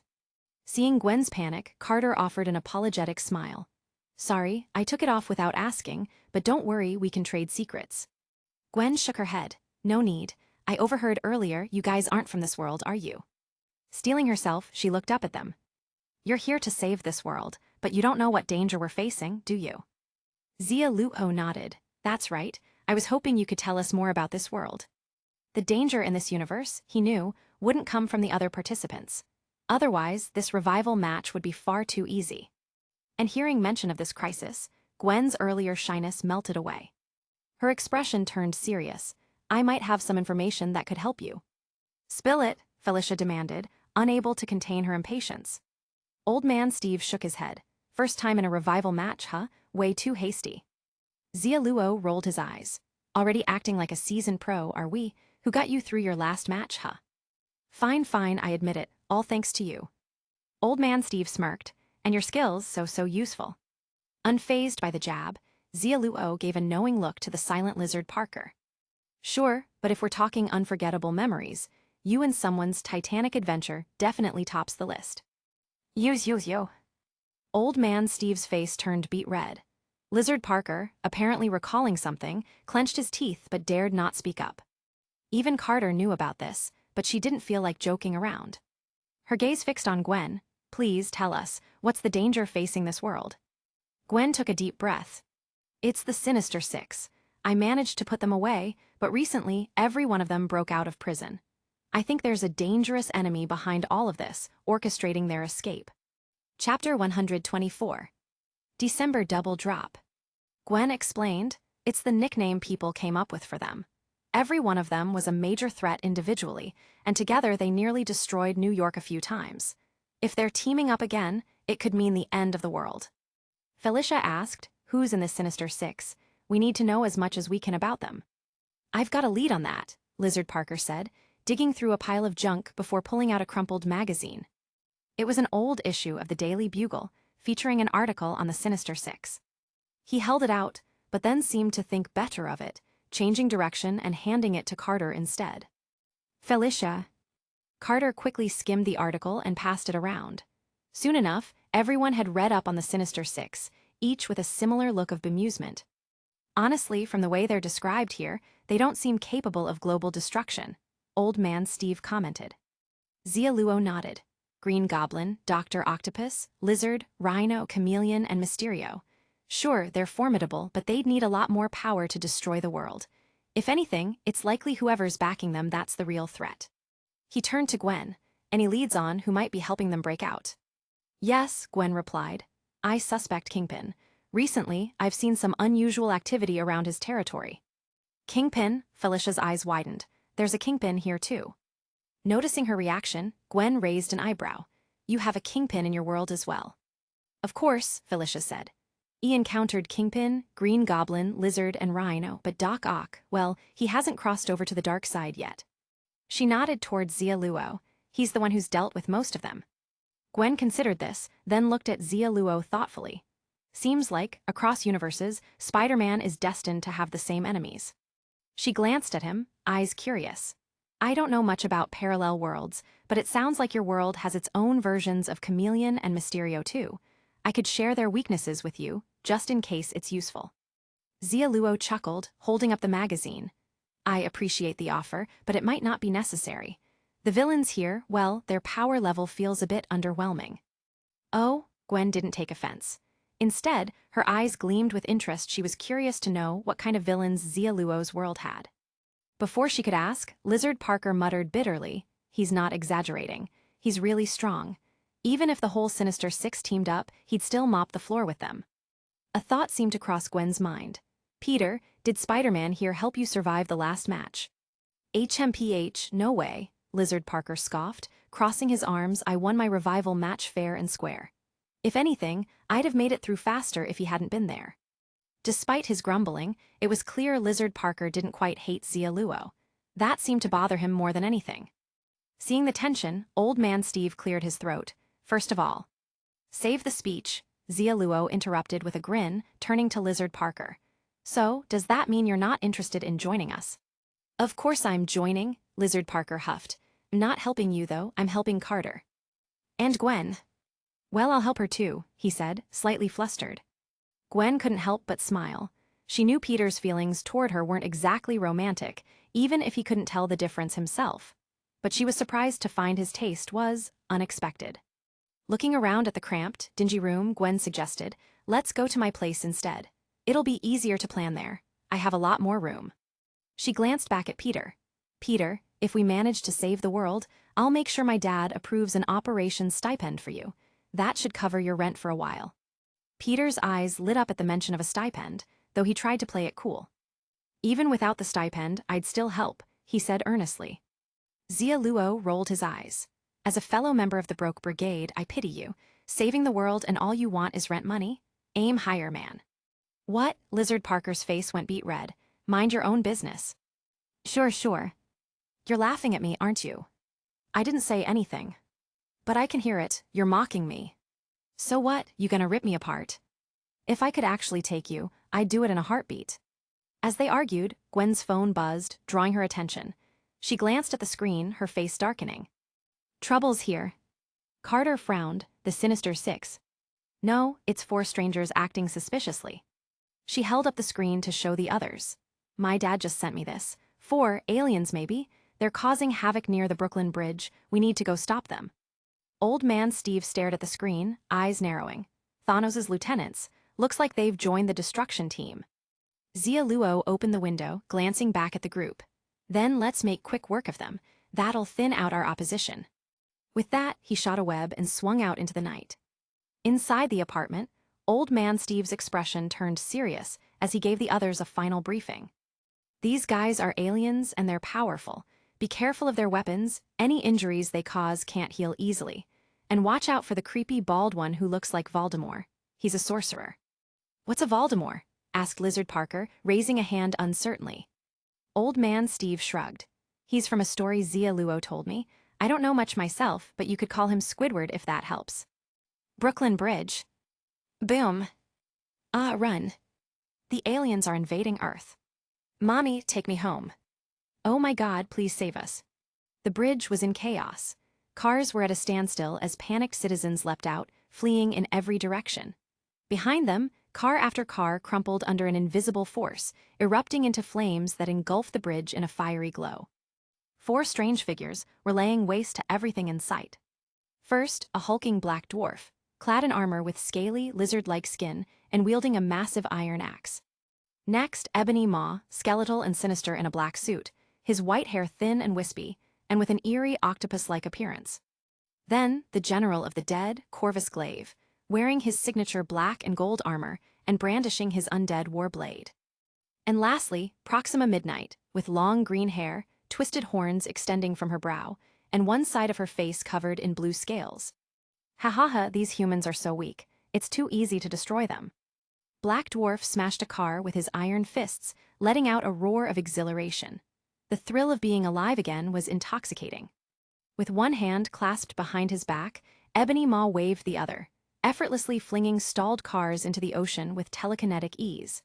Seeing Gwen's panic, Carter offered an apologetic smile. Sorry, I took it off without asking, but don't worry, we can trade secrets. Gwen shook her head. No need. I overheard earlier, you guys aren't from this world, are you? Steeling herself, she looked up at them. You're here to save this world, but you don't know what danger we're facing, do you? Xia Luo nodded. That's right, I was hoping you could tell us more about this world. The danger in this universe, he knew, wouldn't come from the other participants. Otherwise, this revival match would be far too easy. And hearing mention of this crisis, Gwen's earlier shyness melted away. Her expression turned serious. I might have some information that could help you. Spill it, Felicia demanded, unable to contain her impatience. Old man Steve shook his head. First time in a revival match, huh? Way too hasty. Xia Luo rolled his eyes. Already acting like a seasoned pro, are we? Who got you through your last match, huh? Fine, I admit it, all thanks to you. Old man Steve smirked. And your skills, so useful. Unfazed by the jab, Xia Luo gave a knowing look to the silent Lizard Parker. Sure, but if we're talking unforgettable memories, you and someone's Titanic adventure definitely tops the list. Yo. Old man Steve's face turned beet red. Lizard Parker, apparently recalling something, clenched his teeth but dared not speak up. Even Carter knew about this, but she didn't feel like joking around. Her gaze fixed on Gwen. Please tell us, what's the danger facing this world? Gwen took a deep breath. It's the Sinister Six. I managed to put them away, but recently every one of them broke out of prison. I think there's a dangerous enemy behind all of this, orchestrating their escape. Chapter 124. December Double Drop. Gwen explained, it's the nickname people came up with for them. Every one of them was a major threat individually, and together they nearly destroyed New York a few times. If they're teaming up again, it could mean the end of the world. Felicia asked, who's in the Sinister Six? We need to know as much as we can about them. I've got a lead on that, Lizard Parker said, digging through a pile of junk before pulling out a crumpled magazine. It was an old issue of the Daily Bugle, featuring an article on the Sinister Six. He held it out, but then seemed to think better of it, changing direction and handing it to Carter instead. Felicia. Carter quickly skimmed the article and passed it around. Soon enough, everyone had read up on the Sinister Six, each with a similar look of bemusement. Honestly, from the way they're described here, they don't seem capable of global destruction, Old Man Steve commented. Xia Luo nodded. Green Goblin, Dr. Octopus, Lizard, Rhino, Chameleon, and Mysterio. Sure, they're formidable, but they'd need a lot more power to destroy the world. If anything, it's likely whoever's backing them that's the real threat. He turned to Gwen. Any leads on who might be helping them break out? Yes, Gwen replied. I suspect Kingpin. Recently, I've seen some unusual activity around his territory. Kingpin? Felicia's eyes widened. There's a Kingpin here too. Noticing her reaction, Gwen raised an eyebrow. You have a Kingpin in your world as well. Of course, Felicia said. He encountered Kingpin, Green Goblin, Lizard, and Rhino, but Doc Ock, well, he hasn't crossed over to the dark side yet. She nodded towards Xia Luo. He's the one who's dealt with most of them. Gwen considered this, then looked at Xia Luo thoughtfully. Seems like, across universes, Spider-Man is destined to have the same enemies. She glanced at him, eyes curious. I don't know much about parallel worlds, but it sounds like your world has its own versions of Chameleon and Mysterio too. I could share their weaknesses with you, just in case it's useful. Xia Luo chuckled, holding up the magazine. I appreciate the offer, but it might not be necessary. The villains here, well, their power level feels a bit underwhelming. Oh, Gwen didn't take offense. Instead, her eyes gleamed with interest. She was curious to know what kind of villains Xia Luo's world had. Before she could ask, Lizard Parker muttered bitterly, he's not exaggerating. He's really strong. Even if the whole Sinister Six teamed up, he'd still mop the floor with them. A thought seemed to cross Gwen's mind. Peter, did Spider-Man here help you survive the last match? HMPH, no way, Lizard Parker scoffed, crossing his arms. I won my revival match fair and square. If anything, I'd have made it through faster if he hadn't been there. Despite his grumbling, it was clear Lizard Parker didn't quite hate Xia Luo. That seemed to bother him more than anything. Seeing the tension, Old Man Steve cleared his throat. First of all. Save the speech, Xia Luo interrupted with a grin, turning to Lizard Parker. So, does that mean you're not interested in joining us? Of course I'm joining, Lizard Parker huffed. I'm not helping you though, I'm helping Carter. And Gwen. Well, I'll help her too, he said, slightly flustered. Gwen couldn't help but smile. She knew Peter's feelings toward her weren't exactly romantic, even if he couldn't tell the difference himself. But she was surprised to find his taste was unexpected. Looking around at the cramped, dingy room, Gwen suggested, let's go to my place instead. It'll be easier to plan there. I have a lot more room. She glanced back at Peter. Peter, if we manage to save the world, I'll make sure my dad approves an operations stipend for you. That should cover your rent for a while. Peter's eyes lit up at the mention of a stipend, though he tried to play it cool. Even without the stipend, I'd still help, he said earnestly. Xia Luo rolled his eyes. As a fellow member of the Broke Brigade, I pity you. Saving the world and all you want is rent money? Aim higher, man. What? Lizard Parker's face went beet red. Mind your own business. Sure. You're laughing at me, aren't you? I didn't say anything. But I can hear it, you're mocking me. So what, you gonna rip me apart? If I could actually take you, I'd do it in a heartbeat. As they argued, Gwen's phone buzzed, drawing her attention. She glanced at the screen, her face darkening. Trouble's here. Carter frowned, the sinister six. No, it's 4 strangers acting suspiciously. She held up the screen to show the others. My dad just sent me this. 4 aliens maybe. They're causing havoc near the Brooklyn Bridge. We need to go stop them. Old man Steve stared at the screen, eyes narrowing. Thanos' lieutenants. Looks like they've joined the destruction team. Xia Luo opened the window, glancing back at the group. Then let's make quick work of them. That'll thin out our opposition. With that, he shot a web and swung out into the night. Inside the apartment, Old Man Steve's expression turned serious as he gave the others a final briefing. These guys are aliens and they're powerful. Be careful of their weapons. Any injuries they cause can't heal easily. And watch out for the creepy bald one who looks like Voldemort. He's a sorcerer. What's a Voldemort? Asked Lizard Parker, raising a hand uncertainly. Old Man Steve shrugged. He's from a story Xia Luo told me. I don't know much myself, but you could call him Squidward if that helps. Brooklyn Bridge. Boom. Run. The aliens are invading Earth. Mommy, take me home. Oh my God, please save us. The bridge was in chaos. Cars were at a standstill as panicked citizens leapt out, fleeing in every direction. Behind them, car after car crumpled under an invisible force, erupting into flames that engulfed the bridge in a fiery glow. 4 strange figures were laying waste to everything in sight. First, a hulking black dwarf, clad in armor with scaly, lizard-like skin and wielding a massive iron axe. Next, Ebony Maw, skeletal and sinister in a black suit, his white hair thin and wispy, and with an eerie octopus-like appearance. Then, the General of the Dead, Corvus Glaive, wearing his signature black and gold armor and brandishing his undead warblade. And lastly, Proxima Midnight, with long green hair, twisted horns extending from her brow, and one side of her face covered in blue scales. Ha ha ha, these humans are so weak, it's too easy to destroy them. Black Dwarf smashed a car with his iron fists, letting out a roar of exhilaration. The thrill of being alive again was intoxicating. With one hand clasped behind his back, Ebony Maw waved the other, effortlessly flinging stalled cars into the ocean with telekinetic ease.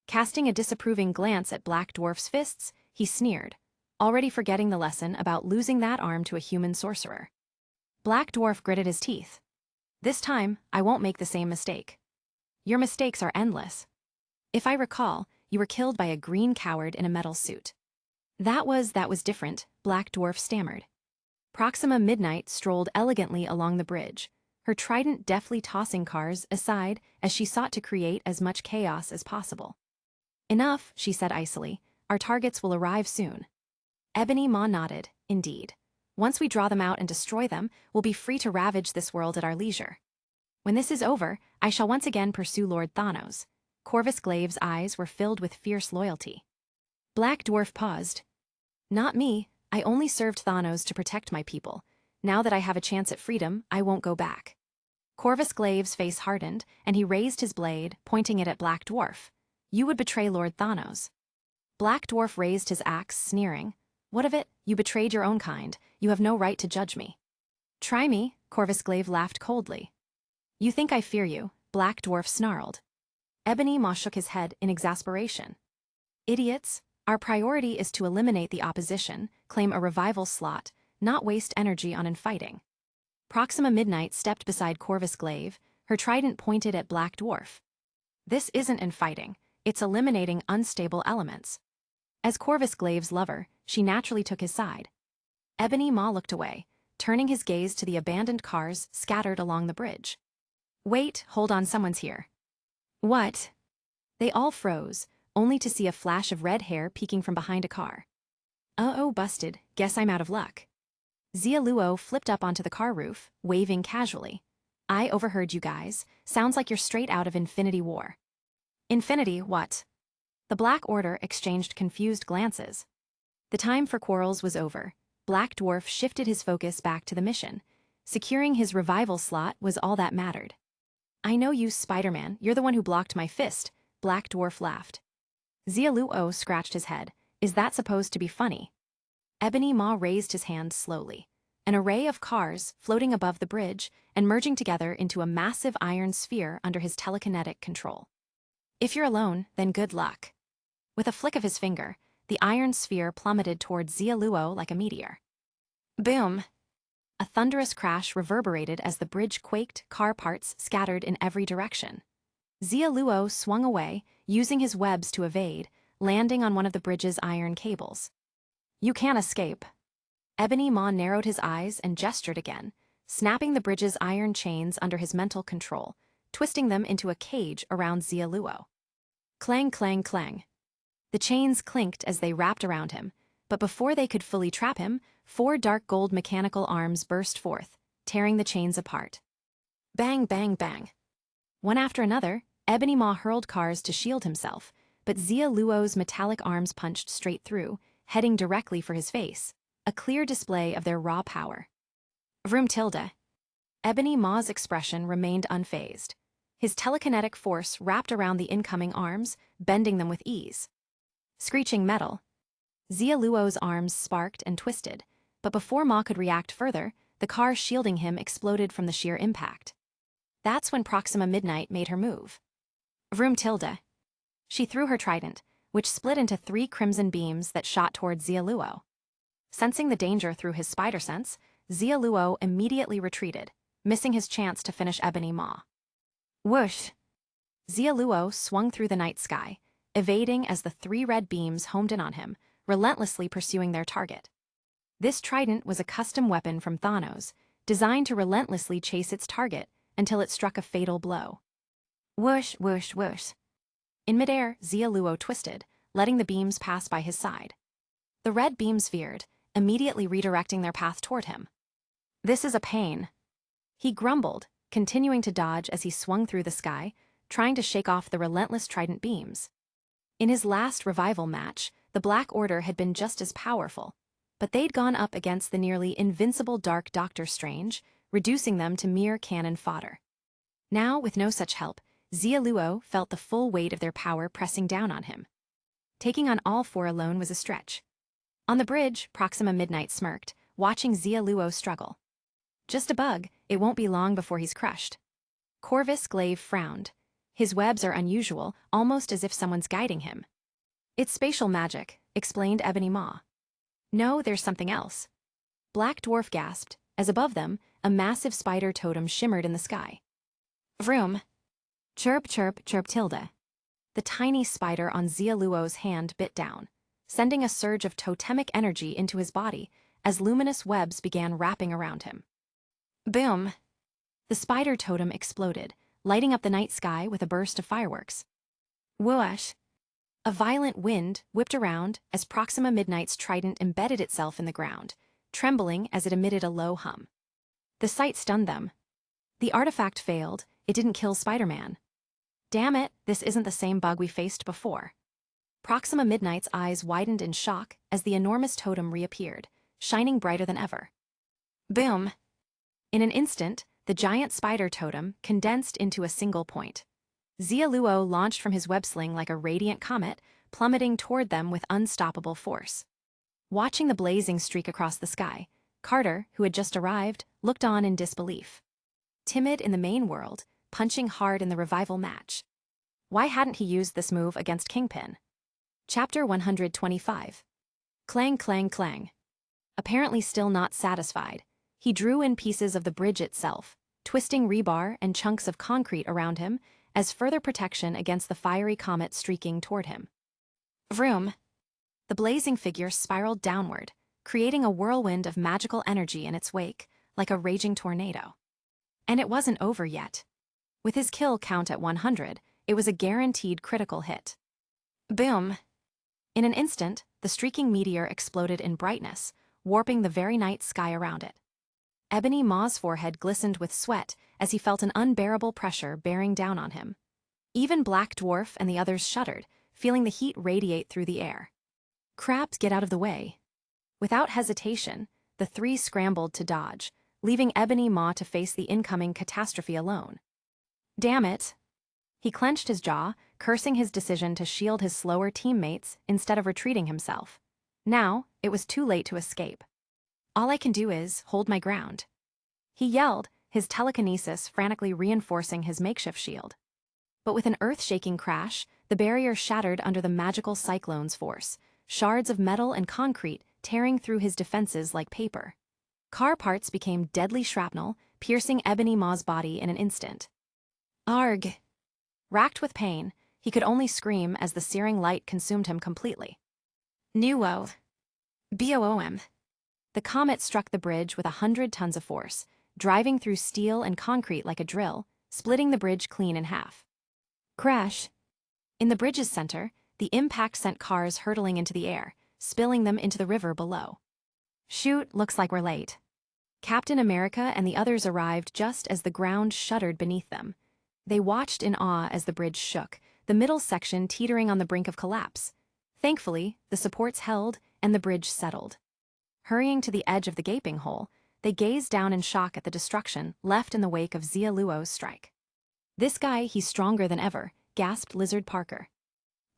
Casting a disapproving glance at Black Dwarf's fists, he sneered, already forgetting the lesson about losing that arm to a human sorcerer. Black Dwarf gritted his teeth. This time, I won't make the same mistake. Your mistakes are endless. If I recall, you were killed by a green coward in a metal suit. That was different, Black Dwarf stammered. Proxima Midnight strolled elegantly along the bridge, her trident deftly tossing cars aside as she sought to create as much chaos as possible. Enough, she said icily. Our targets will arrive soon. Ebony Maw nodded, indeed. Once we draw them out and destroy them, we'll be free to ravage this world at our leisure. When this is over, I shall once again pursue Lord Thanos. Corvus Glaive's eyes were filled with fierce loyalty. Black Dwarf paused. Not me, I only served Thanos to protect my people. Now that I have a chance at freedom, I won't go back. Corvus Glaive's face hardened, and he raised his blade, pointing it at Black Dwarf. You would betray Lord Thanos. Black Dwarf raised his axe, sneering. What of it? You betrayed your own kind. You have no right to judge me. Try me, Corvus Glaive laughed coldly. You think I fear you, Black Dwarf snarled. Ebony Maw shook his head in exasperation. Idiots, our priority is to eliminate the opposition, claim a revival slot, not waste energy on infighting. Proxima Midnight stepped beside Corvus Glaive, her trident pointed at Black Dwarf. This isn't infighting, it's eliminating unstable elements. As Corvus Glaive's lover, she naturally took his side. Ebony Maw looked away, turning his gaze to the abandoned cars scattered along the bridge. Wait, hold on, someone's here. What? They all froze, only to see a flash of red hair peeking from behind a car. Uh-oh, busted, guess I'm out of luck. Xia Luo flipped up onto the car roof, waving casually. I overheard you guys, sounds like you're straight out of Infinity War. Infinity what? The Black Order exchanged confused glances. The time for quarrels was over. Black Dwarf shifted his focus back to the mission. Securing his revival slot was all that mattered. I know you, Spider-Man, you're the one who blocked my fist, Black Dwarf laughed. Xia Luo scratched his head. Is that supposed to be funny? Ebony Maw raised his hand slowly. An array of cars floating above the bridge and merging together into a massive iron sphere under his telekinetic control. If you're alone, then good luck. With a flick of his finger, the iron sphere plummeted toward Xia Luo like a meteor. Boom! A thunderous crash reverberated as the bridge quaked, car parts scattered in every direction. Xia Luo swung away, using his webs to evade, landing on one of the bridge's iron cables. You can't escape. Ebony Maw narrowed his eyes and gestured again, snapping the bridge's iron chains under his mental control, twisting them into a cage around Xia Luo. Clang, clang, clang. The chains clinked as they wrapped around him, but before they could fully trap him, 4 dark gold mechanical arms burst forth, tearing the chains apart. Bang, bang, bang. One after another, Ebony Maw hurled cars to shield himself, but Xia Luo's metallic arms punched straight through, heading directly for his face, a clear display of their raw power. Vroom tilde. Ebony Maw's expression remained unfazed. His telekinetic force wrapped around the incoming arms, bending them with ease. Screeching metal. Xia Luo's arms sparked and twisted, but before Ma could react further, the car shielding him exploded from the sheer impact. That's when Proxima Midnight made her move. Vroom tilde. She threw her trident, which split into 3 crimson beams that shot toward Xia Luo. Sensing the danger through his spider sense, Xia Luo immediately retreated, missing his chance to finish Ebony Maw. Whoosh! Xia Luo swung through the night sky, evading as the 3 red beams homed in on him, relentlessly pursuing their target. This trident was a custom weapon from Thanos, designed to relentlessly chase its target until it struck a fatal blow. Whoosh, whoosh, whoosh. In midair, Xia Luo twisted, letting the beams pass by his side. The red beams veered, immediately redirecting their path toward him. This is a pain. He grumbled, continuing to dodge as he swung through the sky, trying to shake off the relentless trident beams. In his last revival match, the Black Order had been just as powerful, but they'd gone up against the nearly invincible Dark Doctor Strange, reducing them to mere cannon fodder. Now, with no such help, Xia Luo felt the full weight of their power pressing down on him. Taking on all 4 alone was a stretch. On the bridge, Proxima Midnight smirked, watching Xia Luo struggle. Just a bug, it won't be long before he's crushed. Corvus Glaive frowned. His webs are unusual, almost as if someone's guiding him. It's spatial magic, explained Ebony Maw. No, there's something else. Black Dwarf gasped, as above them, a massive spider totem shimmered in the sky. Vroom. Chirp, chirp, chirp tilde. The tiny spider on Xia Luo's hand bit down, sending a surge of totemic energy into his body as luminous webs began wrapping around him. Boom! The spider totem exploded, lighting up the night sky with a burst of fireworks. Whoosh! A violent wind whipped around as Proxima Midnight's trident embedded itself in the ground, trembling as it emitted a low hum. The sight stunned them. The artifact failed, it didn't kill Spider-Man. Damn it, this isn't the same bug we faced before. Proxima Midnight's eyes widened in shock as the enormous totem reappeared, shining brighter than ever. Boom! In an instant, the giant spider totem condensed into a single point. Xia Luo launched from his web sling like a radiant comet, plummeting toward them with unstoppable force. Watching the blazing streak across the sky, Carter, who had just arrived, looked on in disbelief. Timid in the main world, punching hard in the revival match. Why hadn't he used this move against Kingpin? Chapter 125. Clang, clang, clang. Apparently still not satisfied, he drew in pieces of the bridge itself, twisting rebar and chunks of concrete around him as further protection against the fiery comet streaking toward him. Vroom! The blazing figure spiraled downward, creating a whirlwind of magical energy in its wake, like a raging tornado. And it wasn't over yet. With his kill count at 100, it was a guaranteed critical hit. Boom! In an instant, the streaking meteor exploded in brightness, warping the very night sky around it. Ebony Maw's forehead glistened with sweat as he felt an unbearable pressure bearing down on him. Even Black Dwarf and the others shuddered, feeling the heat radiate through the air. Crap, get out of the way. Without hesitation, the 3 scrambled to dodge, leaving Ebony Maw to face the incoming catastrophe alone. Damn it! He clenched his jaw, cursing his decision to shield his slower teammates instead of retreating himself. Now, it was too late to escape. All I can do is hold my ground. He yelled, his telekinesis frantically reinforcing his makeshift shield. But with an earth-shaking crash, the barrier shattered under the magical cyclone's force, shards of metal and concrete tearing through his defenses like paper. Car parts became deadly shrapnel, piercing Ebony Maw's body in an instant. Arg! Racked with pain, he could only scream as the searing light consumed him completely. Nuo. Boom. The comet struck the bridge with 100 tons of force, driving through steel and concrete like a drill, splitting the bridge clean in half. Crash. In the bridge's center, the impact sent cars hurtling into the air, spilling them into the river below. Shoot, looks like we're late. Captain America and the others arrived just as the ground shuddered beneath them. They watched in awe as the bridge shook, the middle section teetering on the brink of collapse. Thankfully, the supports held and the bridge settled. Hurrying to the edge of the gaping hole, they gazed down in shock at the destruction left in the wake of Xia Luo's strike. "This guy, he's stronger than ever," gasped Lizard Parker.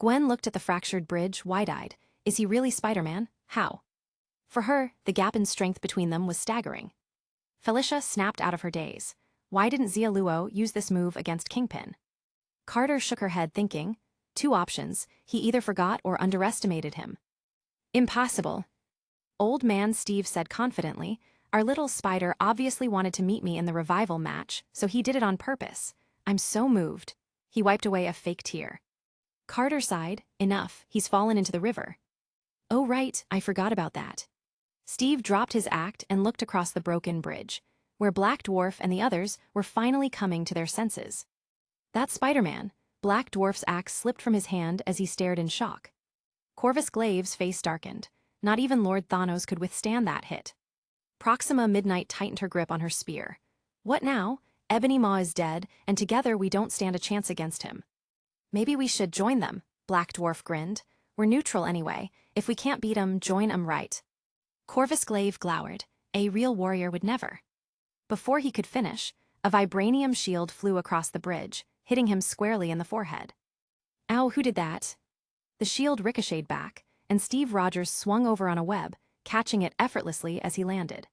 Gwen looked at the fractured bridge, wide-eyed. Is he really Spider-Man? How? For her, the gap in strength between them was staggering. Felicia snapped out of her daze. Why didn't Xia Luo use this move against Kingpin? Carter shook her head, thinking. 2 options, he either forgot or underestimated him. Impossible. Old Man Steve said confidently, "Our little spider obviously wanted to meet me in the revival match, so he did it on purpose. I'm so moved." He wiped away a fake tear. Carter sighed, "Enough, he's fallen into the river." "Oh right, I forgot about that." Steve dropped his act and looked across the broken bridge, where Black Dwarf and the others were finally coming to their senses. "That's Spider-Man." Black Dwarf's axe slipped from his hand as he stared in shock. Corvus Glaive's face darkened. Not even Lord Thanos could withstand that hit. Proxima Midnight tightened her grip on her spear. "What now? Ebony Maw is dead, and together we don't stand a chance against him." "Maybe we should join them," Black Dwarf grinned. "We're neutral anyway. If we can't beat 'em, join 'em right." Corvus Glaive glowered. A real warrior would never. Before he could finish, a vibranium shield flew across the bridge, hitting him squarely in the forehead. "Ow, who did that?" The shield ricocheted back, and Steve Rogers swung over on a web, catching it effortlessly as he landed.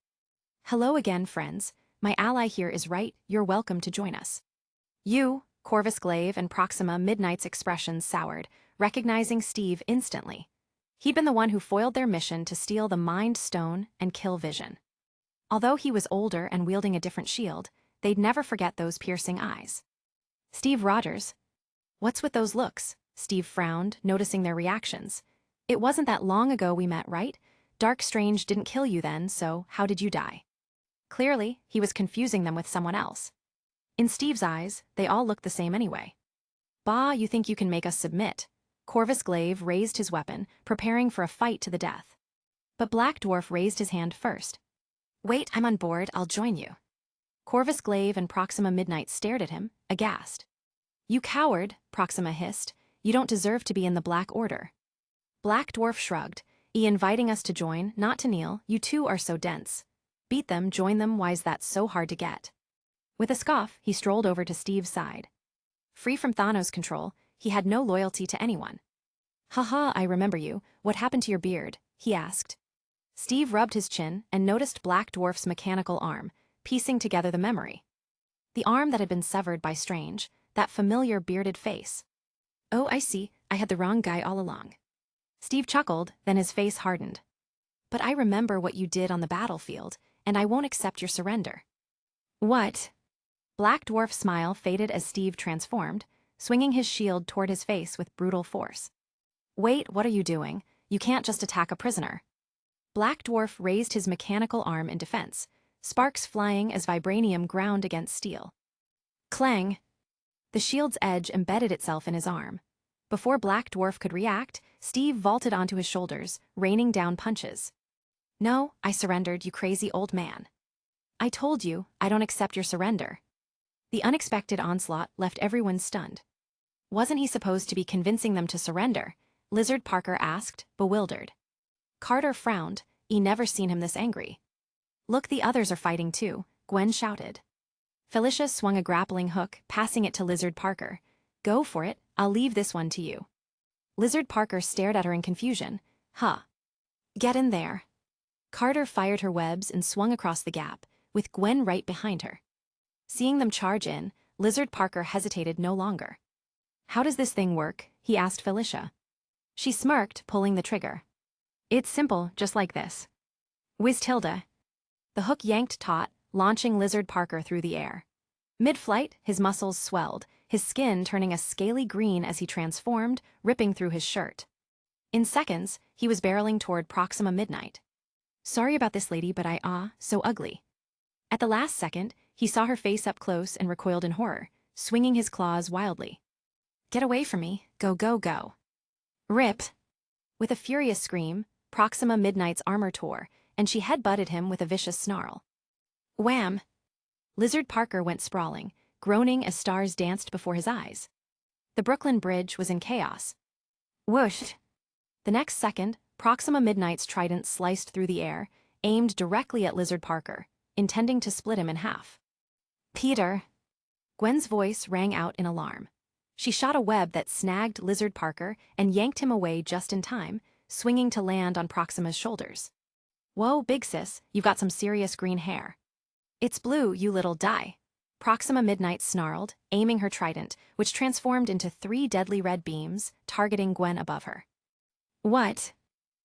"Hello again, friends. My ally here is right, you're welcome to join us." "You," Corvus Glaive and Proxima Midnight's expressions soured, recognizing Steve instantly. He'd been the one who foiled their mission to steal the Mind Stone and kill Vision. Although he was older and wielding a different shield, they'd never forget those piercing eyes. "Steve Rogers." "What's with those looks?" Steve frowned, noticing their reactions. "It wasn't that long ago we met, right? Dark Strange didn't kill you then, so how did you die?" Clearly, he was confusing them with someone else. In Steve's eyes, they all looked the same anyway. "Bah, you think you can make us submit?" Corvus Glaive raised his weapon, preparing for a fight to the death. But Black Dwarf raised his hand first. "Wait, I'm on board, I'll join you." Corvus Glaive and Proxima Midnight stared at him, aghast. "You coward," Proxima hissed. "You don't deserve to be in the Black Order." Black Dwarf shrugged. Inviting us to join, not to kneel, you two are so dense. Beat them, join them, why's that so hard to get?" With a scoff, he strolled over to Steve's side. Free from Thanos' control, he had no loyalty to anyone. "Haha, I remember you. What happened to your beard?" he asked. Steve rubbed his chin and noticed Black Dwarf's mechanical arm, piecing together the memory. The arm that had been severed by Strange, that familiar bearded face. "Oh, I see, I had the wrong guy all along." Steve chuckled, then his face hardened. "But I remember what you did on the battlefield, and I won't accept your surrender." "What?" Black Dwarf's smile faded as Steve transformed, swinging his shield toward his face with brutal force. "Wait, what are you doing? You can't just attack a prisoner." Black Dwarf raised his mechanical arm in defense, sparks flying as vibranium ground against steel. Clang! The shield's edge embedded itself in his arm. Before Black Dwarf could react, Steve vaulted onto his shoulders, raining down punches. "No, I surrendered, you crazy old man." "I told you, I don't accept your surrender." The unexpected onslaught left everyone stunned. Wasn't he supposed to be convincing them to surrender? Lizard Parker asked, bewildered. Carter frowned. He never seen him this angry. "Look, the others are fighting too," Gwen shouted. Felicia swung a grappling hook, passing it to Lizard Parker. "Go for it, I'll leave this one to you." Lizard Parker stared at her in confusion. "Huh. Get in there." Carter fired her webs and swung across the gap, with Gwen right behind her. Seeing them charge in, Lizard Parker hesitated no longer. "How does this thing work?" he asked Felicia. She smirked, pulling the trigger. It's simple, just like this. Whiz tilde. The hook yanked taut, launching Lizard Parker through the air. Mid-flight, his muscles swelled, his skin turning a scaly green as he transformed, ripping through his shirt. In seconds, he was barreling toward Proxima Midnight. Sorry about this lady, but so ugly. At the last second, he saw her face up close and recoiled in horror, swinging his claws wildly. Get away from me, go go go. Rip! With a furious scream, Proxima Midnight's armor tore, and she headbutted him with a vicious snarl. Wham! Lizard Parker went sprawling, groaning as stars danced before his eyes. The Brooklyn Bridge was in chaos. Whoosh! The next second, Proxima Midnight's trident sliced through the air, aimed directly at Lizard Parker, intending to split him in half. Peter! Gwen's voice rang out in alarm. She shot a web that snagged Lizard Parker and yanked him away just in time, swinging to land on Proxima's shoulders. Whoa, big sis, you've got some serious green hair. It's blue, you little die. Proxima Midnight snarled, aiming her trident, which transformed into 3 deadly red beams, targeting Gwen above her. What?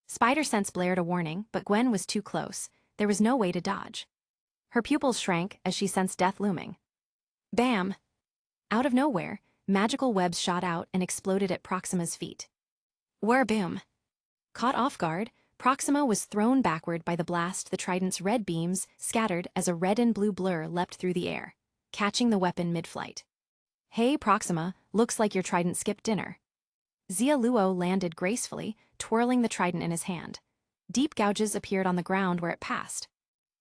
Spider Sense blared a warning, but Gwen was too close. There was no way to dodge. Her pupils shrank as she sensed death looming. Bam! Out of nowhere, magical webs shot out and exploded at Proxima's feet. Whir-boom! Caught off guard, Proxima was thrown backward by the blast. The trident's red beams scattered as a red and blue blur leapt through the air, catching the weapon mid-flight. Hey, Proxima, looks like your trident skipped dinner. Xia Luo landed gracefully, twirling the trident in his hand. Deep gouges appeared on the ground where it passed.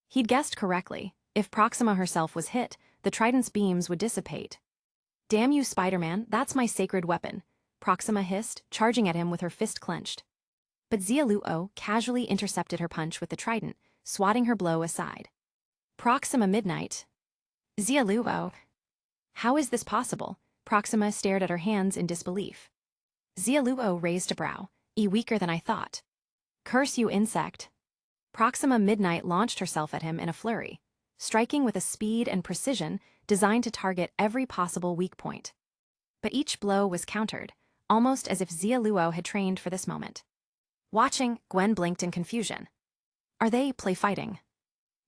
He'd guessed correctly. If Proxima herself was hit, the trident's beams would dissipate. Damn you, Spider-Man, that's my sacred weapon, Proxima hissed, charging at him with her fist clenched. But Xia Luo casually intercepted her punch with the trident, swatting her blow aside. Proxima Midnight. Xia Luo. How is this possible? Proxima stared at her hands in disbelief. Xia Luo raised a brow. Weaker than I thought. Curse you, insect. Proxima Midnight launched herself at him in a flurry, striking with a speed and precision designed to target every possible weak point. But each blow was countered, almost as if Xia Luo had trained for this moment. Watching, Gwen blinked in confusion. Are they play fighting?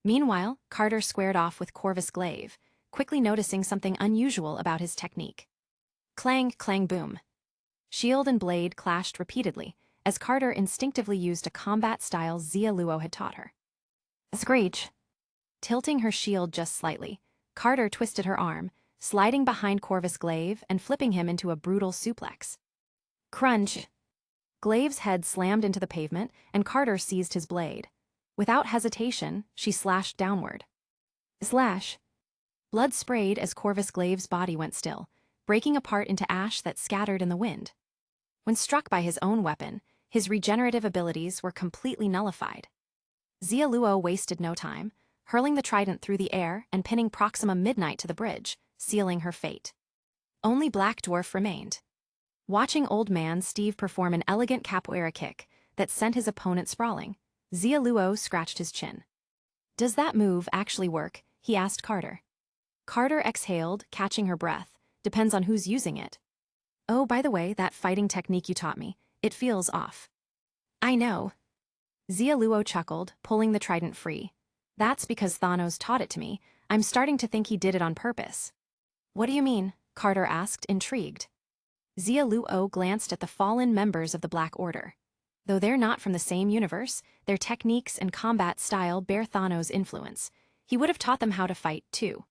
Meanwhile, Carter squared off with Corvus Glaive, quickly noticing something unusual about his technique. Clang, clang, boom. Shield and blade clashed repeatedly, as Carter instinctively used a combat style Xia Luo had taught her. Screech. Tilting her shield just slightly, Carter twisted her arm, sliding behind Corvus Glaive and flipping him into a brutal suplex. Crunch. Glaive's head slammed into the pavement, and Carter seized his blade. Without hesitation, she slashed downward. Slash. Blood sprayed as Corvus Glaive's body went still, breaking apart into ash that scattered in the wind. When struck by his own weapon, his regenerative abilities were completely nullified. Xia Luo wasted no time, hurling the trident through the air and pinning Proxima Midnight to the bridge, sealing her fate. Only Black Dwarf remained. Watching old man Steve perform an elegant capoeira kick that sent his opponent sprawling, Xia Luo scratched his chin. Does that move actually work? He asked Carter. Carter exhaled, catching her breath. Depends on who's using it. Oh, by the way, that fighting technique you taught me, it feels off. I know. Xia Luo chuckled, pulling the trident free. That's because Thanos taught it to me. I'm starting to think he did it on purpose. What do you mean? Carter asked, intrigued. Xia Luo glanced at the fallen members of the Black Order. Though they're not from the same universe, their techniques and combat style bear Thanos' influence. He would have taught them how to fight, too.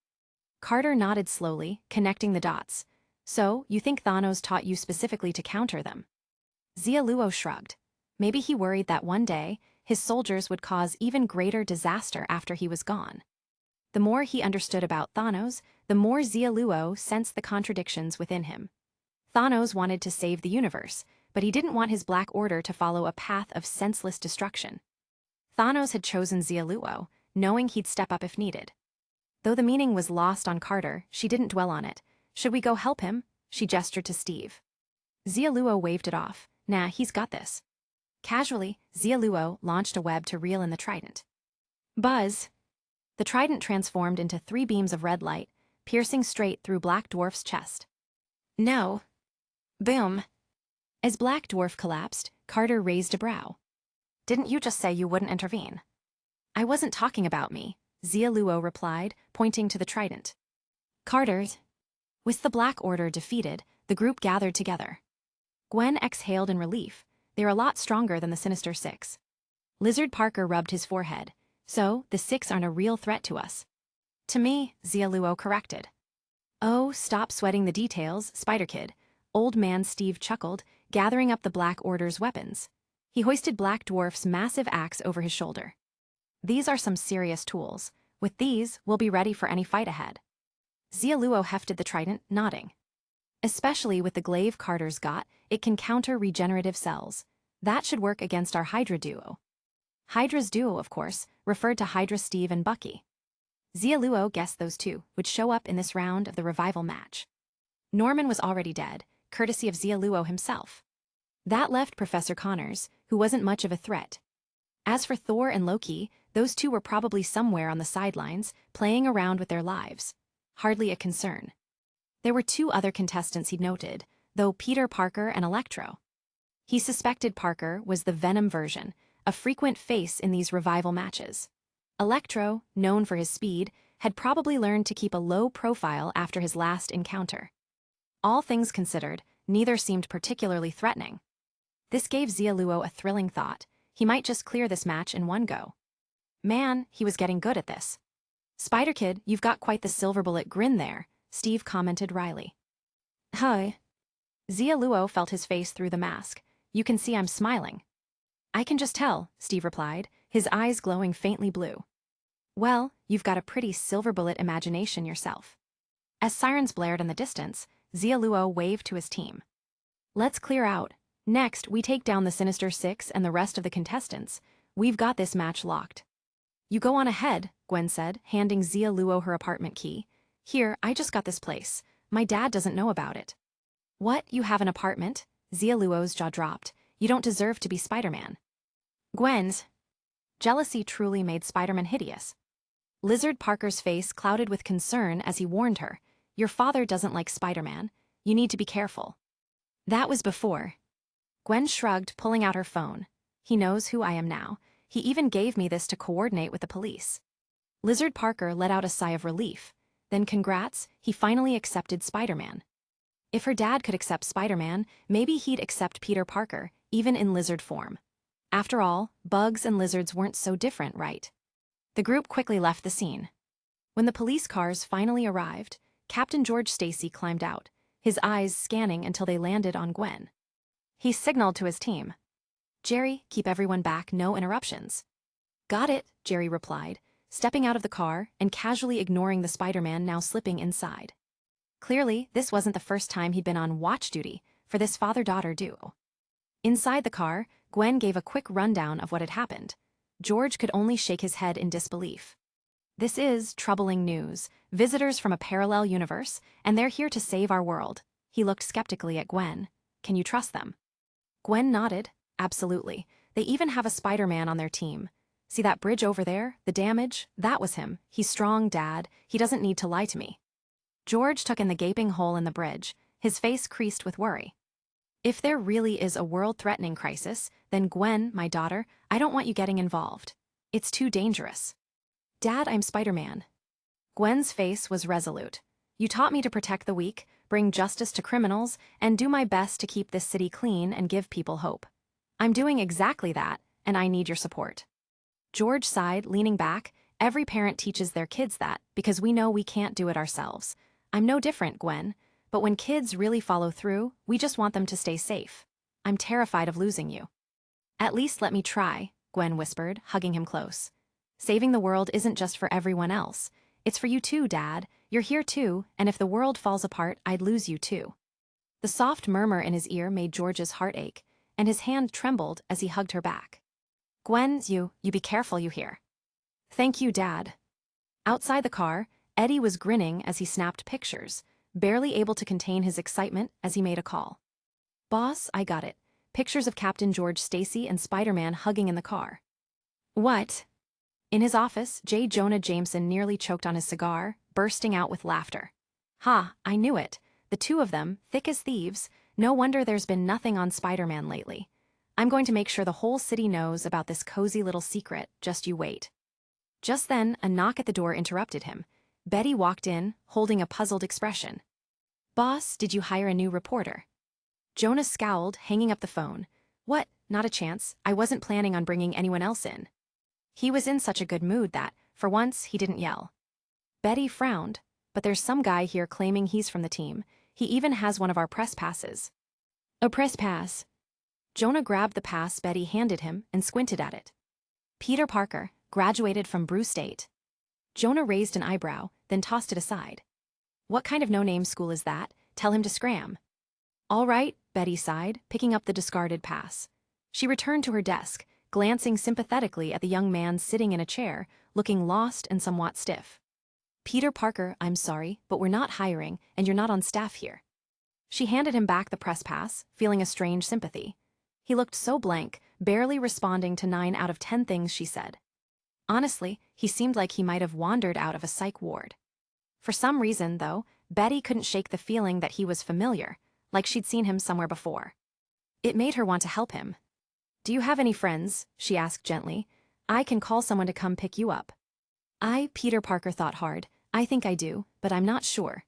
Carter nodded slowly, connecting the dots. So, you think Thanos taught you specifically to counter them? Xia Luo shrugged. Maybe he worried that one day, his soldiers would cause even greater disaster after he was gone. The more he understood about Thanos, the more Xia Luo sensed the contradictions within him. Thanos wanted to save the universe, but he didn't want his Black Order to follow a path of senseless destruction. Thanos had chosen Xia Luo, knowing he'd step up if needed. Though the meaning was lost on Carter, she didn't dwell on it. Should we go help him? She gestured to Steve. Xia Luo waved it off. Nah, he's got this. Casually, Xia Luo launched a web to reel in the trident. Buzz! The trident transformed into 3 beams of red light, piercing straight through Black Dwarf's chest. No. Boom! As Black Dwarf collapsed, Carter raised a brow. Didn't you just say you wouldn't intervene? I wasn't talking about me, Xia Luo replied, pointing to the trident. Carter's. With the Black Order defeated, the group gathered together. Gwen exhaled in relief. They're a lot stronger than the Sinister Six. Lizard Parker rubbed his forehead. So, the Six aren't a real threat to us. To me, Xia Luo corrected. Oh, stop sweating the details, Spider Kid. Old Man Steve chuckled, gathering up the Black Order's weapons. He hoisted Black Dwarf's massive axe over his shoulder. These are some serious tools. With these, we'll be ready for any fight ahead. Xia Luo hefted the trident, nodding. Especially with the glaive Carter's got, it can counter regenerative cells. That should work against our Hydra duo. Hydra's duo, of course, referred to Hydra Steve and Bucky. Xia Luo guessed those two would show up in this round of the revival match. Norman was already dead, courtesy of Xia Luo himself. That left Professor Connors, who wasn't much of a threat. As for Thor and Loki, those two were probably somewhere on the sidelines, playing around with their lives. Hardly a concern. There were two other contestants he'd noted, though Peter Parker and Electro. He suspected Parker was the Venom version, a frequent face in these revival matches. Electro, known for his speed, had probably learned to keep a low profile after his last encounter. All things considered, neither seemed particularly threatening. This gave Xia Luo a thrilling thought. He might just clear this match in one go. Man, he was getting good at this. Spider Kid, you've got quite the silver bullet grin there, Steve commented wryly. Hi. Xia Luo felt his face through the mask. You can see I'm smiling. I can just tell, Steve replied, his eyes glowing faintly blue. Well, you've got a pretty silver bullet imagination yourself. As sirens blared in the distance, Xia Luo waved to his team. Let's clear out. Next, we take down the Sinister Six and the rest of the contestants. We've got this match locked. You go on ahead, Gwen said, handing Xia Luo her apartment key. Here, I just got this place. My dad doesn't know about it. What, you have an apartment? Xia Luo's jaw dropped. You don't deserve to be Spider-Man. Gwen's jealousy truly made Spider-Man hideous. Lizard Parker's face clouded with concern as he warned her. Your father doesn't like Spider-Man. You need to be careful. That was before. Gwen shrugged, pulling out her phone. He knows who I am now. He even gave me this to coordinate with the police. Lizard Parker let out a sigh of relief. Then congrats, he finally accepted Spider-Man. If her dad could accept Spider-Man, maybe he'd accept Peter Parker, even in lizard form. After all, bugs and lizards weren't so different, right? The group quickly left the scene. When the police cars finally arrived, Captain George Stacy climbed out, his eyes scanning until they landed on Gwen. He signaled to his team. Jerry, keep everyone back, no interruptions. Got it, Jerry replied, stepping out of the car and casually ignoring the Spider-Man now slipping inside. Clearly, this wasn't the first time he'd been on watch duty for this father-daughter duo. Inside the car, Gwen gave a quick rundown of what had happened. George could only shake his head in disbelief. This is troubling news. Visitors from a parallel universe, and they're here to save our world. He looked skeptically at Gwen. Can you trust them? Gwen nodded. Absolutely. They even have a Spider-Man on their team. See that bridge over there? The damage? That was him. He's strong, Dad. He doesn't need to lie to me. George took in the gaping hole in the bridge, his face creased with worry. If there really is a world-threatening crisis, then Gwen, my daughter, I don't want you getting involved. It's too dangerous. Dad, I'm Spider-Man. Gwen's face was resolute. You taught me to protect the weak, bring justice to criminals, and do my best to keep this city clean and give people hope. I'm doing exactly that, and I need your support. George sighed, leaning back. Every parent teaches their kids that, because we know we can't do it ourselves. I'm no different, Gwen, but when kids really follow through, we just want them to stay safe. I'm terrified of losing you. At least let me try, Gwen whispered, hugging him close. Saving the world isn't just for everyone else. It's for you too, Dad. You're here too, and if the world falls apart, I'd lose you too. The soft murmur in his ear made George's heart ache, and his hand trembled as he hugged her back. Gwen, you be careful, you hear. Thank you, Dad. Outside the car, Eddie was grinning as he snapped pictures, barely able to contain his excitement as he made a call. Boss, I got it. Pictures of Captain George Stacy and Spider-Man hugging in the car. What? In his office, J. Jonah Jameson nearly choked on his cigar, bursting out with laughter. Ha, I knew it. The two of them, thick as thieves, No wonder there's been nothing on Spider-Man lately. I'm going to make sure the whole city knows about this cozy little secret, just you wait. Just then, a knock at the door interrupted him. Betty walked in, holding a puzzled expression. "Boss, did you hire a new reporter?" Jonah scowled, hanging up the phone. "What? Not a chance. I wasn't planning on bringing anyone else in." He was in such a good mood that, for once, he didn't yell. Betty frowned. "But there's some guy here claiming he's from the team. He even has one of our press passes." "A press pass?" Jonah grabbed the pass Betty handed him and squinted at it. "Peter Parker, graduated from Brew State." Jonah raised an eyebrow, then tossed it aside. "What kind of no-name school is that? Tell him to scram." "All right," Betty sighed, picking up the discarded pass. She returned to her desk, glancing sympathetically at the young man sitting in a chair, looking lost and somewhat stiff. "Peter Parker, I'm sorry, but we're not hiring, and you're not on staff here." She handed him back the press pass, feeling a strange sympathy. He looked so blank, barely responding to 9 out of 10 things she said. Honestly, he seemed like he might have wandered out of a psych ward. For some reason, though, Betty couldn't shake the feeling that he was familiar, like she'd seen him somewhere before. It made her want to help him. "Do you have any friends?" she asked gently. "I can call someone to come pick you up." Peter Parker thought hard. "I think I do, but I'm not sure."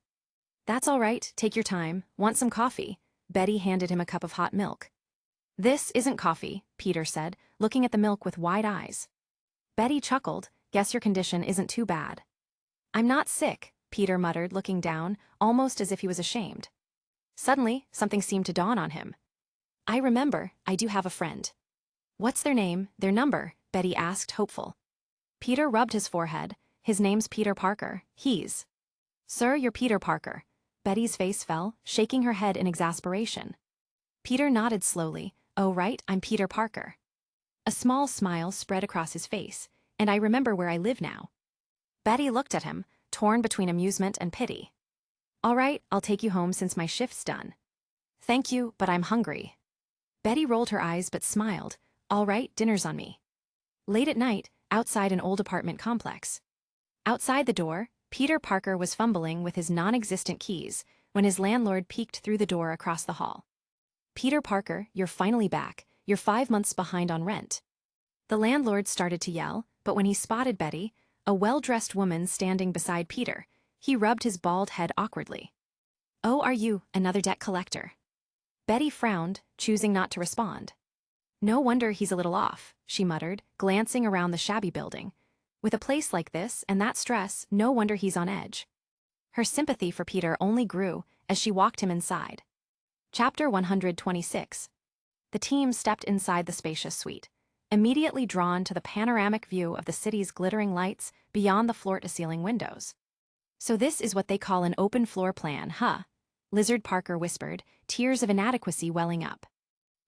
"That's all right, take your time. Want some coffee?" Betty handed him a cup of hot milk. "This isn't coffee," Peter said, looking at the milk with wide eyes. Betty chuckled. "Guess your condition isn't too bad." "I'm not sick," Peter muttered, looking down, almost as if he was ashamed. Suddenly, something seemed to dawn on him. "I remember, I do have a friend." "What's their name, their number?" Betty asked, hopeful. Peter rubbed his forehead. "His name's Peter Parker. He's—" "Sir, you're Peter Parker." Betty's face fell, shaking her head in exasperation. Peter nodded slowly. "Oh right, I'm Peter Parker." A small smile spread across his face. "And I remember where I live now." Betty looked at him, torn between amusement and pity. "All right, I'll take you home since my shift's done." "Thank you, but I'm hungry." Betty rolled her eyes but smiled. "All right, dinner's on me." Late at night, outside an old apartment complex. Outside the door, Peter Parker was fumbling with his non-existent keys when his landlord peeked through the door across the hall. "Peter Parker, you're finally back. You're 5 months behind on rent." The landlord started to yell, but when he spotted Betty, a well-dressed woman standing beside Peter, he rubbed his bald head awkwardly. "Oh, are you another debt collector?" Betty frowned, choosing not to respond. "No wonder he's a little off," she muttered, glancing around the shabby building. "With a place like this and that stress, no wonder he's on edge." Her sympathy for Peter only grew as she walked him inside. Chapter 126. The team stepped inside the spacious suite, immediately drawn to the panoramic view of the city's glittering lights beyond the floor-to-ceiling windows. "So this is what they call an open floor plan, huh?" Lizard Parker whispered, tears of inadequacy welling up.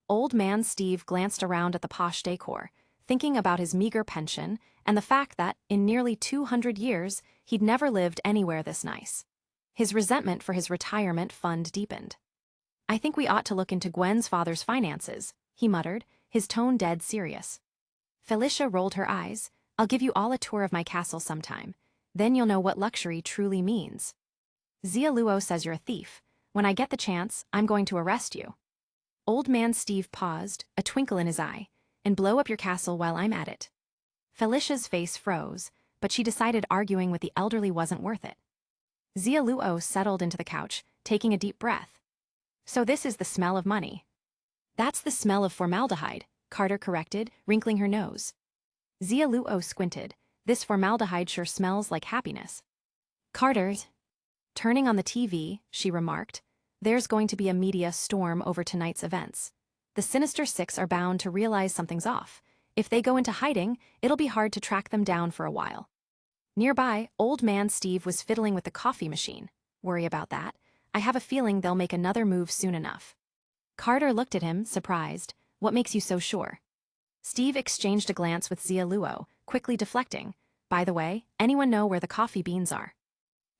Old man Steve glanced around at the posh decor, thinking about his meager pension and the fact that, in nearly 200 years, he'd never lived anywhere this nice. His resentment for his retirement fund deepened. "I think we ought to look into Gwen's father's finances," he muttered, his tone dead serious. Felicia rolled her eyes. "I'll give you all a tour of my castle sometime. Then you'll know what luxury truly means." "Xia Luo says you're a thief. When I get the chance, I'm going to arrest you." Old man Steve paused, a twinkle in his eye. "And blow up your castle while I'm at it." Felicia's face froze, but she decided arguing with the elderly wasn't worth it. Xia Luo settled into the couch, taking a deep breath. "So this is the smell of money." "That's the smell of formaldehyde," Carter corrected, wrinkling her nose. Xia Luo squinted. "This formaldehyde sure smells like happiness." "Carter's." Turning on the TV, she remarked, "There's going to be a media storm over tonight's events. The Sinister Six are bound to realize something's off. If they go into hiding, it'll be hard to track them down for a while." Nearby, old man Steve was fiddling with the coffee machine. "Worry about that. I have a feeling they'll make another move soon enough." Carter looked at him, surprised. "What makes you so sure?" Steve exchanged a glance with Xia Luo, quickly deflecting. "By the way, anyone know where the coffee beans are?"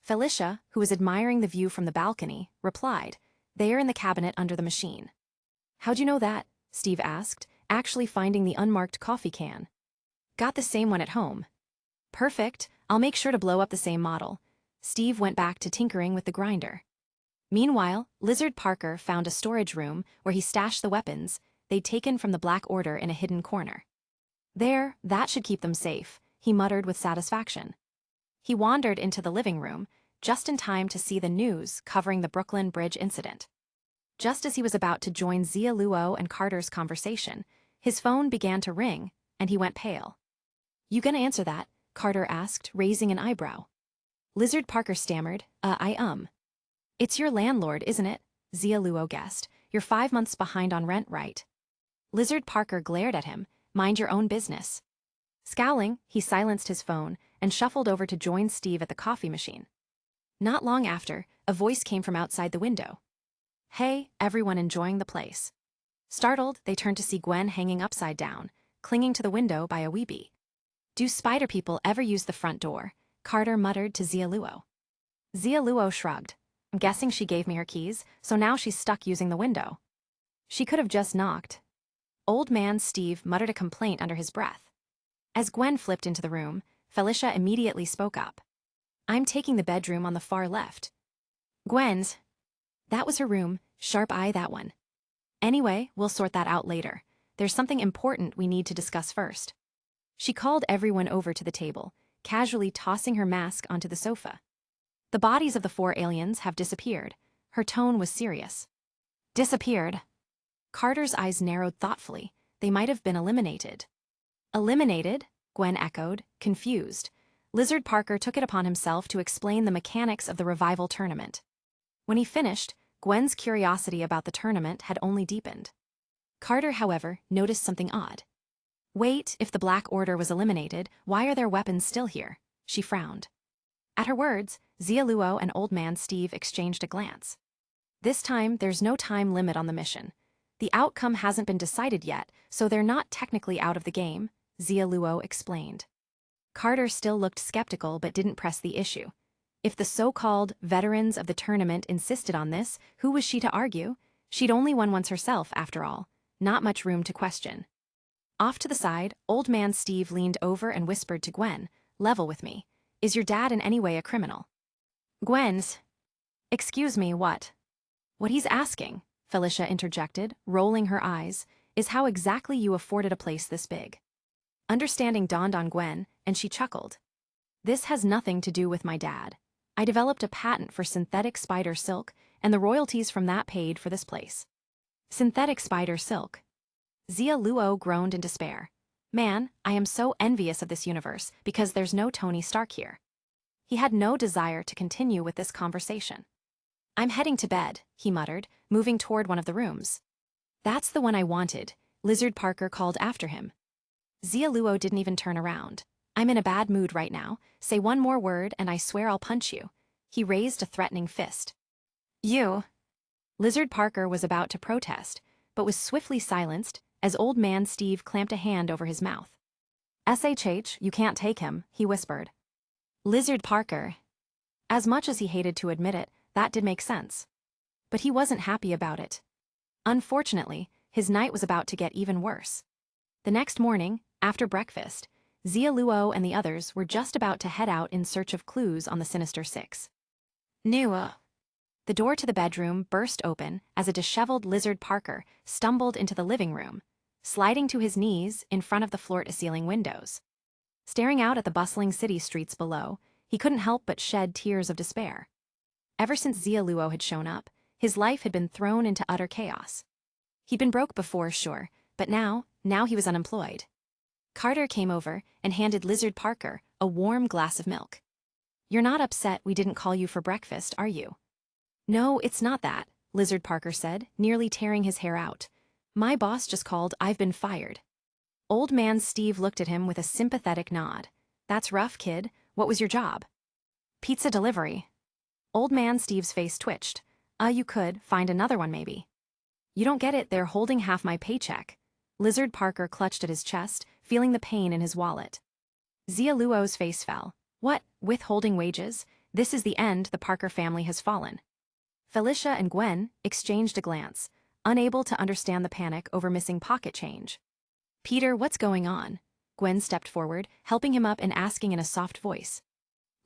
Felicia, who was admiring the view from the balcony, replied, "They are in the cabinet under the machine." "How'd you know that?" Steve asked, actually finding the unmarked coffee can. "Got the same one at home." "Perfect, I'll make sure to blow up the same model." Steve went back to tinkering with the grinder. Meanwhile, Lizard Parker found a storage room where he stashed the weapons they'd taken from the Black Order in a hidden corner. There, that should keep them safe, he muttered with satisfaction. He wandered into the living room, just in time to see the news covering the Brooklyn Bridge incident. Just as he was about to join Xia Luo and Carter's conversation, his phone began to ring, and he went pale. "You gonna answer that?" Carter asked, raising an eyebrow. Lizard Parker stammered, It's your landlord, isn't it?" Xia Luo guessed. "You're 5 months behind on rent, right?" Lizard Parker glared at him. "Mind your own business." Scowling, he silenced his phone and shuffled over to join Steve at the coffee machine. Not long after, a voice came from outside the window. "Hey, everyone enjoying the place." Startled, they turned to see Gwen hanging upside down, clinging to the window by a weeby. "Do spider people ever use the front door?" Carter muttered to Xia Luo. Xia Luo shrugged. "I'm guessing she gave me her keys, so now she's stuck using the window." "She could have just knocked." Old man Steve muttered a complaint under his breath. As Gwen flipped into the room, Felicia immediately spoke up. "I'm taking the bedroom on the far left." "Gwen's?" "That was her room, sharp eye that one." "Anyway, we'll sort that out later. There's something important we need to discuss first." She called everyone over to the table, casually tossing her mask onto the sofa. "The bodies of the 4 aliens have disappeared." Her tone was serious. "Disappeared?" Carter's eyes narrowed thoughtfully. "They might have been eliminated." "Eliminated?" Gwen echoed, confused. Lizard Parker took it upon himself to explain the mechanics of the revival tournament. When he finished, Gwen's curiosity about the tournament had only deepened. Carter, however, noticed something odd. "Wait, if the Black Order was eliminated, why are their weapons still here?" She frowned. At her words, Xia Luo and Old Man Steve exchanged a glance. "This time, there's no time limit on the mission. The outcome hasn't been decided yet, so they're not technically out of the game," Xia Luo explained. Carter still looked skeptical but didn't press the issue. If the so-called veterans of the tournament insisted on this, who was she to argue? She'd only won once herself, after all. Not much room to question. Off to the side, Old Man Steve leaned over and whispered to Gwen, "Level with me. Is your dad in any way a criminal?" Gwen's. "Excuse me, what?" "What he's asking," Felicia interjected, rolling her eyes, "is how exactly you afforded a place this big." Understanding dawned on Gwen, and she chuckled. "This has nothing to do with my dad. I developed a patent for synthetic spider silk, and the royalties from that paid for this place." Synthetic spider silk. Xia Luo groaned in despair. "Man, I am so envious of this universe because there's no Tony Stark here." He had no desire to continue with this conversation. "I'm heading to bed," he muttered, moving toward one of the rooms. "That's the one I wanted," Lizard Parker called after him. Xia Luo didn't even turn around. "I'm in a bad mood right now. Say one more word and I swear I'll punch you." He raised a threatening fist. "You." Lizard Parker was about to protest, but was swiftly silenced as Old Man Steve clamped a hand over his mouth. "SHH, you can't take him," he whispered. Lizard Parker. As much as he hated to admit it, that did make sense. But he wasn't happy about it. Unfortunately, his night was about to get even worse. The next morning, after breakfast, Xia Luo and the others were just about to head out in search of clues on the Sinister Six. Nua. The door to the bedroom burst open as a disheveled Lizard Parker stumbled into the living room, sliding to his knees in front of the floor-to-ceiling windows. Staring out at the bustling city streets below, he couldn't help but shed tears of despair. Ever since Xia Luo had shown up, his life had been thrown into utter chaos. He'd been broke before, sure, but now he was unemployed. Carter came over and handed Lizard Parker a warm glass of milk. "You're not upset we didn't call you for breakfast, are you?" "No, it's not that," Lizard Parker said, nearly tearing his hair out. "My boss just called. I've been fired." Old Man Steve looked at him with a sympathetic nod. "That's rough, kid. What was your job?" "Pizza delivery." Old Man Steve's face twitched. You could find another one maybe." "You don't get it, they're holding half my paycheck." Lizard Parker clutched at his chest, feeling the pain in his wallet. Xia Luo's face fell. "What, withholding wages? This is the end. The Parker family has fallen." Felicia and Gwen exchanged a glance, unable to understand the panic over missing pocket change. "Peter, what's going on?" Gwen stepped forward, helping him up and asking in a soft voice.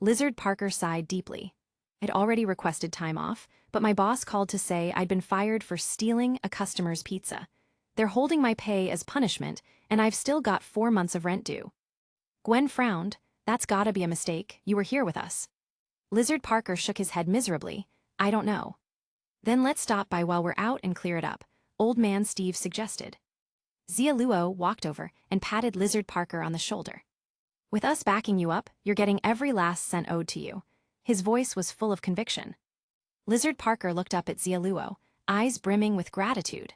Lizard Parker sighed deeply. I'd already requested time off, but my boss called to say I'd been fired for stealing a customer's pizza. They're holding my pay as punishment, and I've still got 4 months of rent due. Gwen frowned. That's gotta be a mistake. You were here with us. Lizard Parker shook his head miserably. I don't know. Then let's stop by while we're out and clear it up, Old Man Steve suggested. Xia Luo walked over and patted Lizard Parker on the shoulder. With us backing you up, you're getting every last cent owed to you. His voice was full of conviction. Lizard Parker looked up at Xia Luo, eyes brimming with gratitude.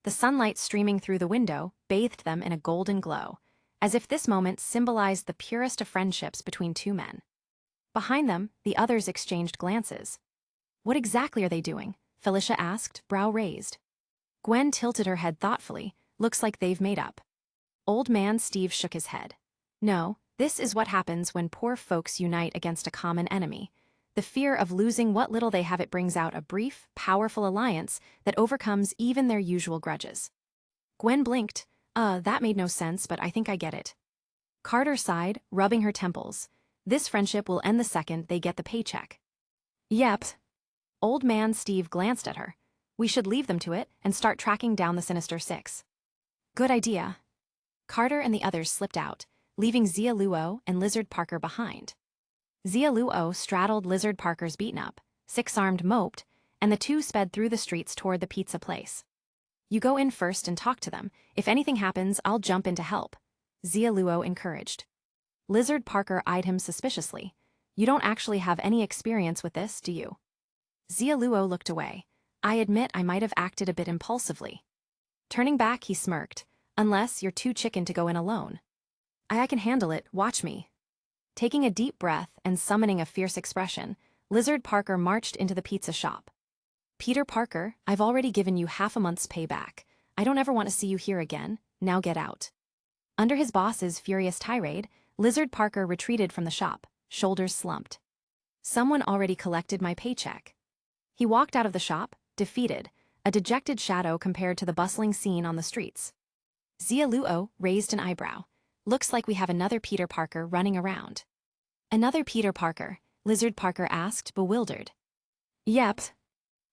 The sunlight streaming through the window bathed them in a golden glow, as if this moment symbolized the purest of friendships between two men. Behind them, the others exchanged glances. What exactly are they doing? Felicia asked, brow raised. Gwen tilted her head thoughtfully. Looks like they've made up. Old Man Steve shook his head. No, this is what happens when poor folks unite against a common enemy. The fear of losing what little they have, it brings out a brief, powerful alliance that overcomes even their usual grudges. Gwen blinked. That made no sense, but I think I get it. Carter sighed, rubbing her temples. This friendship will end the second they get the paycheck. Yep. Old Man Steve glanced at her. We should leave them to it and start tracking down the Sinister Six. Good idea. Carter and the others slipped out, leaving Xia Luo and Lizard Parker behind. Xia Luo straddled Lizard Parker's beaten-up, six-armed moped, and the two sped through the streets toward the pizza place. You go in first and talk to them. If anything happens, I'll jump in to help, Xia Luo encouraged. Lizard Parker eyed him suspiciously. You don't actually have any experience with this, do you? Xia Luo looked away. I admit I might have acted a bit impulsively. Turning back, he smirked. Unless you're too chicken to go in alone. I can handle it, watch me. Taking a deep breath and summoning a fierce expression, Lizard Parker marched into the pizza shop. Peter Parker, I've already given you half a month's payback. I don't ever want to see you here again. Now get out. Under his boss's furious tirade, Lizard Parker retreated from the shop, shoulders slumped. Someone already collected my paycheck. He walked out of the shop, defeated, a dejected shadow compared to the bustling scene on the streets. Xia Luo raised an eyebrow. Looks like we have another Peter Parker running around. Another Peter Parker? Lizard Parker asked, bewildered. Yep.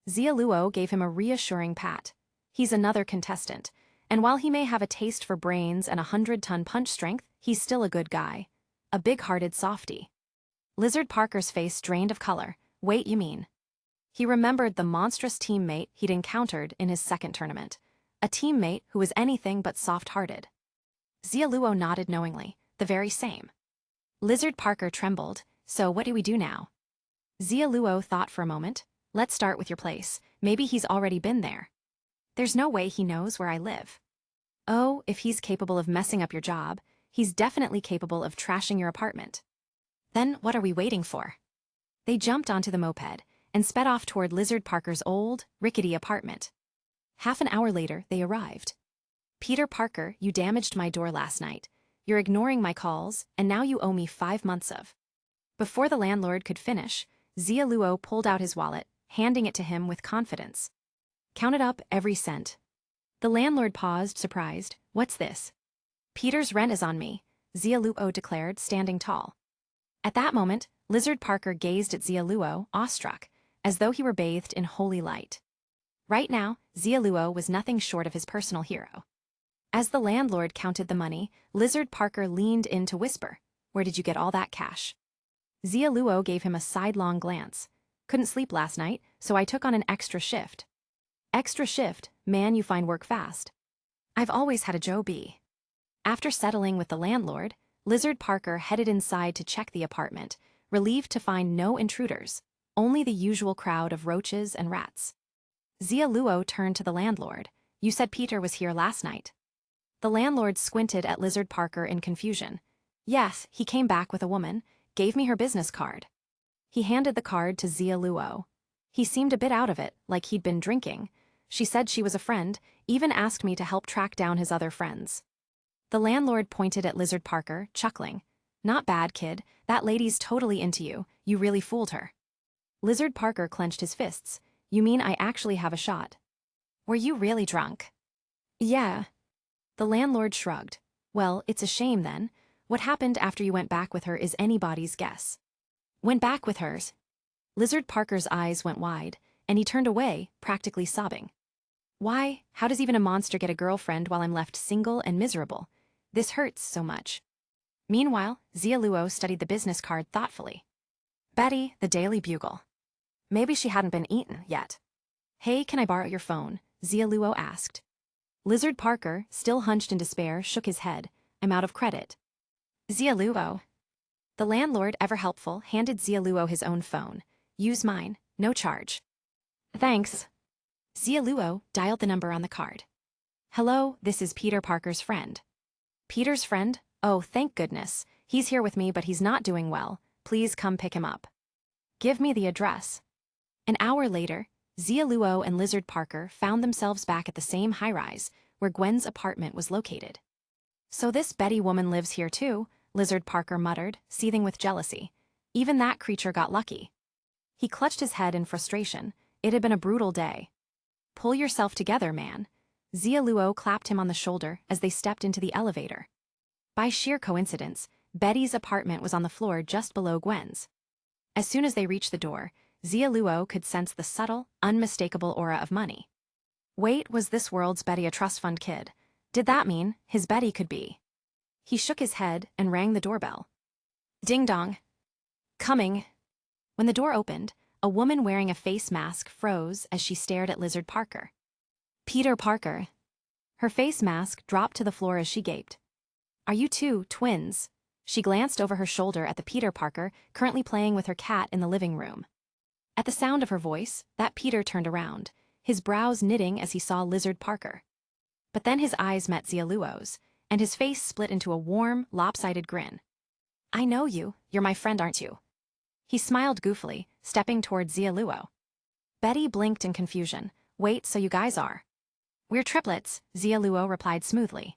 Xia Luo gave him a reassuring pat. He's another contestant, and while he may have a taste for brains and 100-ton punch strength, he's still a good guy. A big-hearted softy. Lizard Parker's face drained of color. Wait, you mean? He remembered the monstrous teammate he'd encountered in his second tournament. A teammate who was anything but soft-hearted. Xia Luo nodded knowingly, the very same. Lizard Parker trembled. So what do we do now? Xia Luo thought for a moment. Let's start with your place. Maybe he's already been there. There's no way he knows where I live. Oh, if he's capable of messing up your job, he's definitely capable of trashing your apartment. Then what are we waiting for? They jumped onto the moped and sped off toward Lizard Parker's old, rickety apartment. Half an hour later, they arrived. Peter Parker, you damaged my door last night. You're ignoring my calls, and now you owe me 5 months of. Before the landlord could finish, Xia Luo pulled out his wallet, handing it to him with confidence. Counted up every cent. The landlord paused, surprised. What's this? Peter's rent is on me, Xia Luo declared, standing tall. At that moment, Lizard Parker gazed at Xia Luo, awestruck, as though he were bathed in holy light. Right now, Xia Luo was nothing short of his personal hero. As the landlord counted the money, Lizard Parker leaned in to whisper, Where did you get all that cash? Xia Luo gave him a sidelong glance. Couldn't sleep last night, so I took on an extra shift. Extra shift? Man, you find work fast. I've always had a Joe B. After settling with the landlord, Lizard Parker headed inside to check the apartment, relieved to find no intruders, only the usual crowd of roaches and rats. Xia Luo turned to the landlord. You said Peter was here last night. The landlord squinted at Lizard Parker in confusion. Yes, he came back with a woman, gave me her business card. He handed the card to Xia Luo. He seemed a bit out of it, like he'd been drinking. She said she was a friend, even asked me to help track down his other friends. The landlord pointed at Lizard Parker, chuckling. Not bad, kid. That lady's totally into you. You really fooled her. Lizard Parker clenched his fists. You mean I actually have a shot? Were you really drunk? Yeah. The landlord shrugged. Well, it's a shame then. What happened after you went back with her is anybody's guess. Went back with hers? Lizard Parker's eyes went wide, and he turned away, practically sobbing. Why, how does even a monster get a girlfriend while I'm left single and miserable? This hurts so much. Meanwhile, Xia Luo studied the business card thoughtfully. Betty, the Daily Bugle. Maybe she hadn't been eaten yet. Hey, can I borrow your phone? Xia Luo asked. Lizard Parker, still hunched in despair, shook his head. I'm out of credit. Xia Luo. The landlord, ever helpful, handed Xia Luo his own phone. Use mine, no charge. Thanks. Xia Luo dialed the number on the card. Hello, this is Peter Parker's friend. Peter's friend? Oh, thank goodness. He's here with me, but he's not doing well. Please come pick him up. Give me the address. An hour later, Xia Luo and Lizard Parker found themselves back at the same high-rise, where Gwen's apartment was located. So this Betty woman lives here too, Lizard Parker muttered, seething with jealousy. Even that creature got lucky. He clutched his head in frustration. It had been a brutal day. Pull yourself together, man. Xia Luo clapped him on the shoulder as they stepped into the elevator. By sheer coincidence, Betty's apartment was on the floor just below Gwen's. As soon as they reached the door, Xia Luo could sense the subtle, unmistakable aura of money. Wait, was this world's Betty a trust fund kid? Did that mean his Betty could be? He shook his head and rang the doorbell. Ding dong. Coming. When the door opened, a woman wearing a face mask froze as she stared at Lizard Parker. Peter Parker. Her face mask dropped to the floor as she gaped. Are you two twins? She glanced over her shoulder at the Peter Parker currently playing with her cat in the living room. At the sound of her voice, that Peter turned around, his brows knitting as he saw Lizard Parker. But then his eyes met Xia Luo's, and his face split into a warm, lopsided grin. I know you. You're my friend, aren't you? He smiled goofily, stepping toward Xia Luo. Betty blinked in confusion. Wait, so you guys are? We're triplets, Xia Luo replied smoothly.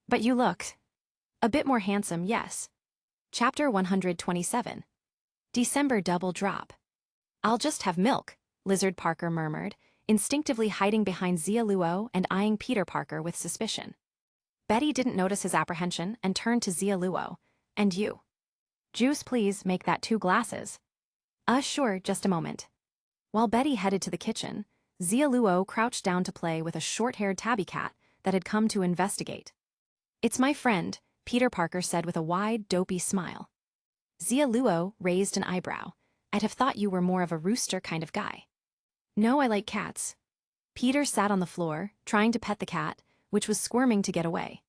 But you look a bit more handsome, yes. Chapter 127. December Double Drop. I'll just have milk, Lizard Parker murmured, instinctively hiding behind Xia Luo and eyeing Peter Parker with suspicion. Betty didn't notice his apprehension and turned to Xia Luo. And you? Juice, please, make that 2 glasses. Sure, just a moment. While Betty headed to the kitchen, Xia Luo crouched down to play with a short-haired tabby cat that had come to investigate. It's my friend, Peter Parker said with a wide, dopey smile. Xia Luo raised an eyebrow. I'd have thought you were more of a rooster kind of guy. No, I like cats. Peter sat on the floor, trying to pet the cat, which was squirming to get away.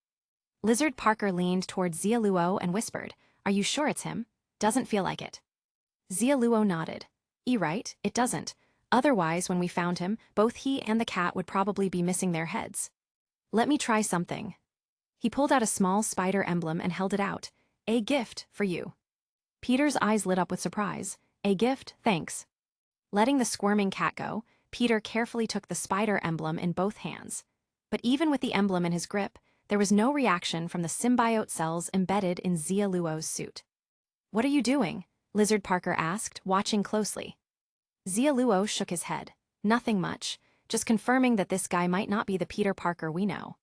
Lizard Parker leaned toward Xia Luo and whispered, Are you sure it's him? Doesn't feel like it. Xia Luo nodded. Right, it doesn't. Otherwise, when we found him, both he and the cat would probably be missing their heads. Let me try something. He pulled out a small spider emblem and held it out. A gift for you. Peter's eyes lit up with surprise. A gift, thanks. Letting the squirming cat go, Peter carefully took the spider emblem in both hands. But even with the emblem in his grip, there was no reaction from the symbiote cells embedded in Xia Luo's suit. What are you doing? Lizard Parker asked, watching closely. Xia Luo shook his head. Nothing much, just confirming that this guy might not be the Peter Parker we know.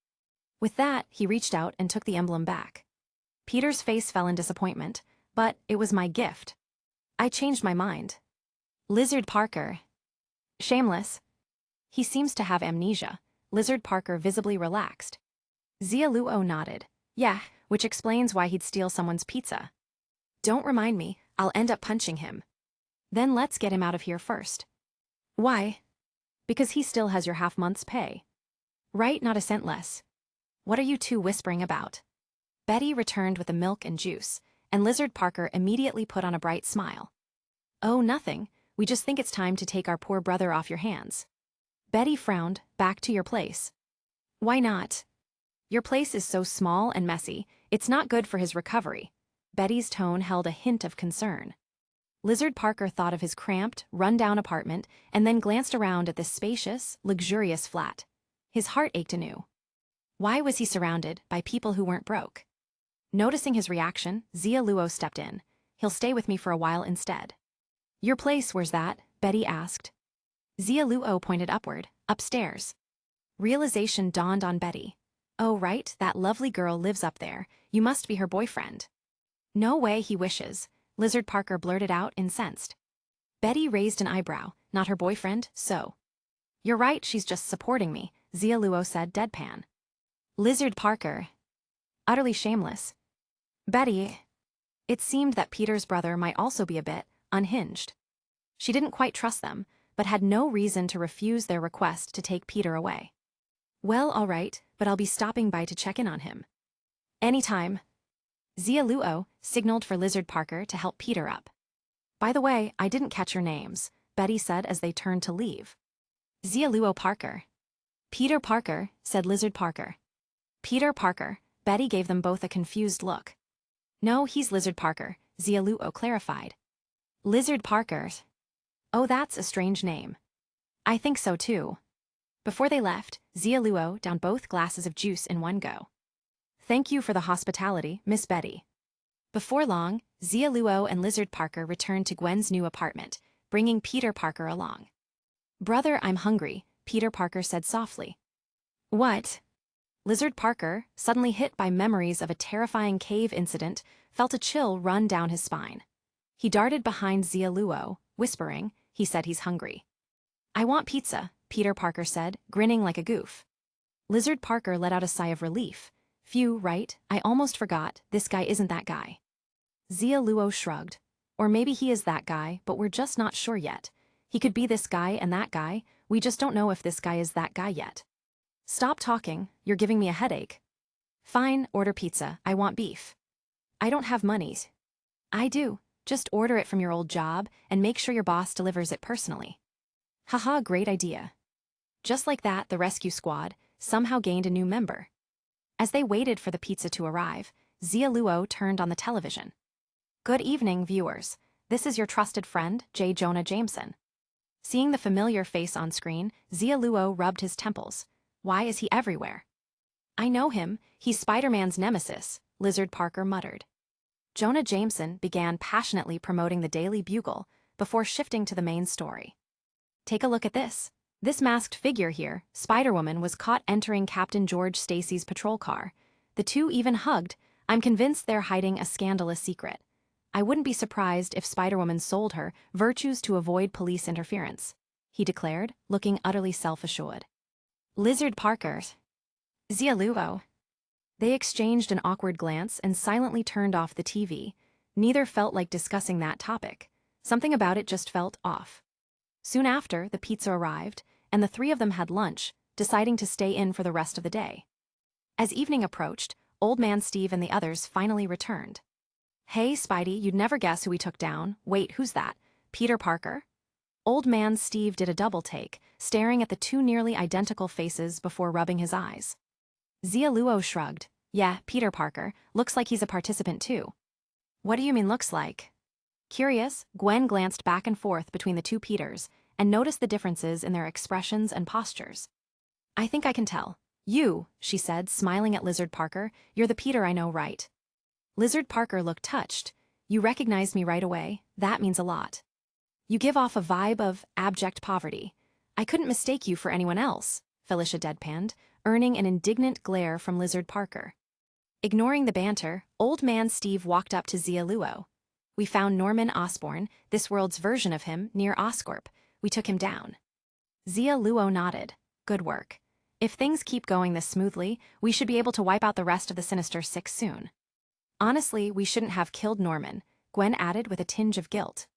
With that, he reached out and took the emblem back. Peter's face fell in disappointment, but it was my gift. I changed my mind. Lizard Parker. Shameless. He seems to have amnesia. Lizard Parker visibly relaxed. Xia Luo nodded. Yeah, which explains why he'd steal someone's pizza. Don't remind me, I'll end up punching him. Then let's get him out of here first. Why? Because he still has your half-month's pay. Right, not a cent less. What are you two whispering about? Betty returned with the milk and juice, and Lizard Parker immediately put on a bright smile. Oh, nothing. We just think it's time to take our poor brother off your hands. Betty frowned. Back to your place. Why not? Your place is so small and messy, it's not good for his recovery. Betty's tone held a hint of concern. Lizard Parker thought of his cramped, run-down apartment and then glanced around at this spacious, luxurious flat. His heart ached anew. Why was he surrounded by people who weren't broke? Noticing his reaction, Xia Luo stepped in. He'll stay with me for a while instead. Your place, where's that? Betty asked. Xia Luo pointed upward, upstairs. Realization dawned on Betty. Oh right, that lovely girl lives up there. You must be her boyfriend. No way, he wishes. Lizard Parker blurted out, incensed. Betty raised an eyebrow. Not her boyfriend, so. You're right, she's just supporting me, Xia Luo said deadpan. Lizard Parker. Utterly shameless. Betty. It seemed that Peter's brother might also be a bit unhinged. She didn't quite trust them, but had no reason to refuse their request to take Peter away. Well, all right, but I'll be stopping by to check in on him. Anytime. Xia Luo signaled for Lizard Parker to help Peter up. By the way, I didn't catch your names, Betty said as they turned to leave. Xia Luo Parker. Peter Parker, said Lizard Parker. Peter Parker, Betty gave them both a confused look. No, he's Lizard Parker, Xia Luo clarified. Lizard Parker. Oh, that's a strange name. I think so too. Before they left, Xia Luo downed both glasses of juice in one go. Thank you for the hospitality, Miss Betty. Before long, Xia Luo and Lizard Parker returned to Gwen's new apartment, bringing Peter Parker along. Brother, I'm hungry, Peter Parker said softly. What? Lizard Parker, suddenly hit by memories of a terrifying cave incident, felt a chill run down his spine. He darted behind Xia Luo, whispering, he said he's hungry. I want pizza, Peter Parker said, grinning like a goof. Lizard Parker let out a sigh of relief. Phew, right, I almost forgot, this guy isn't that guy. Xia Luo shrugged. Or maybe he is that guy, but we're just not sure yet. He could be this guy and that guy, we just don't know if this guy is that guy yet. Stop talking, you're giving me a headache. Fine, order pizza, I want beef. I don't have money. I do, just order it from your old job and make sure your boss delivers it personally. Haha, great idea. Just like that, the rescue squad somehow gained a new member. As they waited for the pizza to arrive, Xia Luo turned on the television. Good evening, viewers. This is your trusted friend, J. Jonah Jameson. Seeing the familiar face on screen, Xia Luo rubbed his temples. Why is he everywhere? I know him, he's Spider-Man's nemesis, Lizard Parker muttered. Jonah Jameson began passionately promoting the Daily Bugle before shifting to the main story. Take a look at this. This masked figure here, Spider-Woman, was caught entering Captain George Stacy's patrol car. The two even hugged. I'm convinced they're hiding a scandalous secret. I wouldn't be surprised if Spider-Woman sold her virtues to avoid police interference, he declared, looking utterly self-assured. Lizard Parker. Xia Luo. They exchanged an awkward glance and silently turned off the TV. Neither felt like discussing that topic. Something about it just felt off. Soon after, the pizza arrived, and the three of them had lunch, deciding to stay in for the rest of the day. As evening approached, Old Man Steve and the others finally returned. Hey, Spidey, you'd never guess who we took down. Wait, who's that? Peter Parker? Old Man Steve did a double take, staring at the two nearly identical faces before rubbing his eyes. Xia Luo shrugged. Yeah, Peter Parker. Looks like he's a participant too. What do you mean looks like? Curious, Gwen glanced back and forth between the two Peters and noticed the differences in their expressions and postures. I think I can tell. You, she said, smiling at Lizard Parker, you're the Peter I know, right? Lizard Parker looked touched. You recognized me right away. That means a lot. You give off a vibe of abject poverty. I couldn't mistake you for anyone else, Felicia deadpanned, earning an indignant glare from Lizard Parker. Ignoring the banter, Old Man Steve walked up to Xia Luo. We found Norman Osborn, this world's version of him, near Oscorp. We took him down. Xia Luo nodded. Good work. If things keep going this smoothly, we should be able to wipe out the rest of the Sinister Six soon. Honestly, we shouldn't have killed Norman, Gwen added with a tinge of guilt.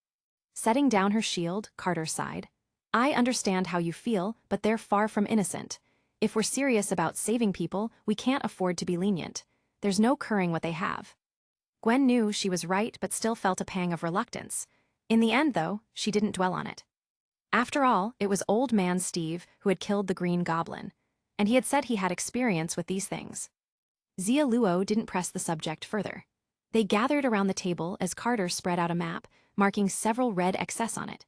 Setting down her shield, Carter sighed. I understand how you feel, but they're far from innocent. If we're serious about saving people, we can't afford to be lenient. There's no curing what they have. Gwen knew she was right but still felt a pang of reluctance. In the end, though, she didn't dwell on it. After all, it was Old Man Steve who had killed the Green Goblin, and he had said he had experience with these things. Xia Luo didn't press the subject further. They gathered around the table as Carter spread out a map, marking several red X's on it.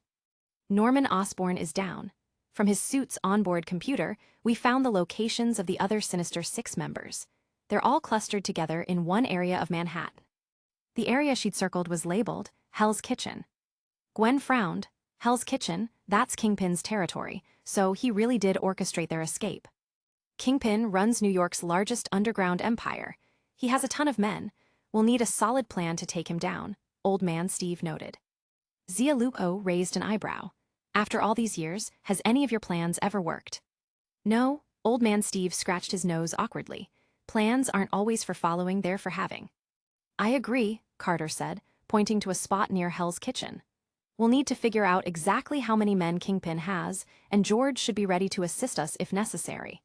Norman Osborn is down. From his suit's onboard computer, we found the locations of the other Sinister Six members. They're all clustered together in one area of Manhattan. The area she'd circled was labeled Hell's Kitchen. Gwen frowned. Hell's Kitchen, that's Kingpin's territory, so he really did orchestrate their escape. Kingpin runs New York's largest underground empire. He has a ton of men. We'll need a solid plan to take him down, Old Man Steve noted. Xia Luo raised an eyebrow. After all these years, has any of your plans ever worked? No, old man Steve scratched his nose awkwardly. Plans aren't always for following, they're for having. I agree, Carter said, pointing to a spot near Hell's Kitchen. We'll need to figure out exactly how many men Kingpin has, and George should be ready to assist us if necessary.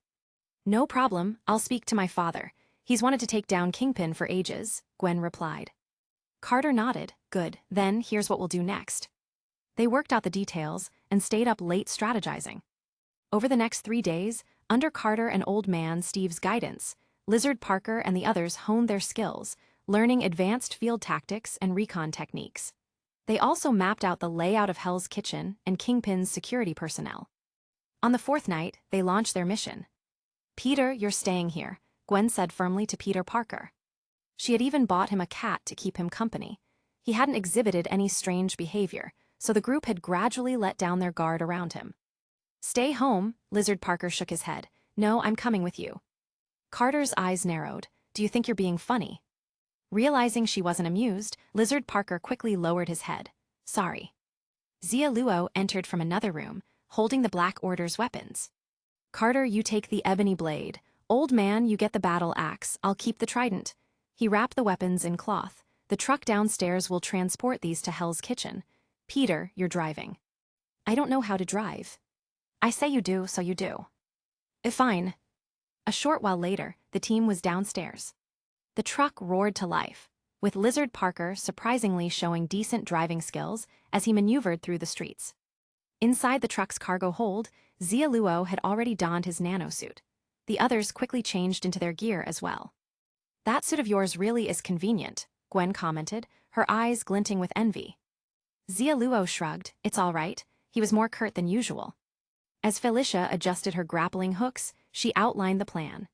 No problem, I'll speak to my father. He's wanted to take down Kingpin for ages, Gwen replied. Carter nodded. Good, then here's what we'll do next. They worked out the details and stayed up late strategizing. Over the next 3 days, under Carter and Old Man Steve's guidance, Lizard Parker and the others honed their skills, learning advanced field tactics and recon techniques. They also mapped out the layout of Hell's Kitchen and Kingpin's security personnel. On the 4th night, they launched their mission. Peter, you're staying here, Gwen said firmly to Peter Parker. She had even bought him a cat to keep him company. He hadn't exhibited any strange behavior, so the group had gradually let down their guard around him. Stay home, Lizard Parker shook his head. No, I'm coming with you. Carter's eyes narrowed. Do you think you're being funny? Realizing she wasn't amused, Lizard Parker quickly lowered his head. Sorry. Xia Luo entered from another room, holding the Black Order's weapons. Carter, you take the ebony blade. Old man, you get the battle axe. I'll keep the trident. He wrapped the weapons in cloth. The truck downstairs will transport these to Hell's Kitchen. Peter, you're driving. I don't know how to drive. I say you do, so you do. Fine. A short while later, the team was downstairs. The truck roared to life, with Lizard Parker surprisingly showing decent driving skills as he maneuvered through the streets. Inside the truck's cargo hold, Xia Luo had already donned his nanosuit. The others quickly changed into their gear as well. That suit of yours really is convenient, Gwen commented, her eyes glinting with envy. Xia Luo shrugged. It's all right. He was more curt than usual. As Felicia adjusted her grappling hooks, she outlined the plan.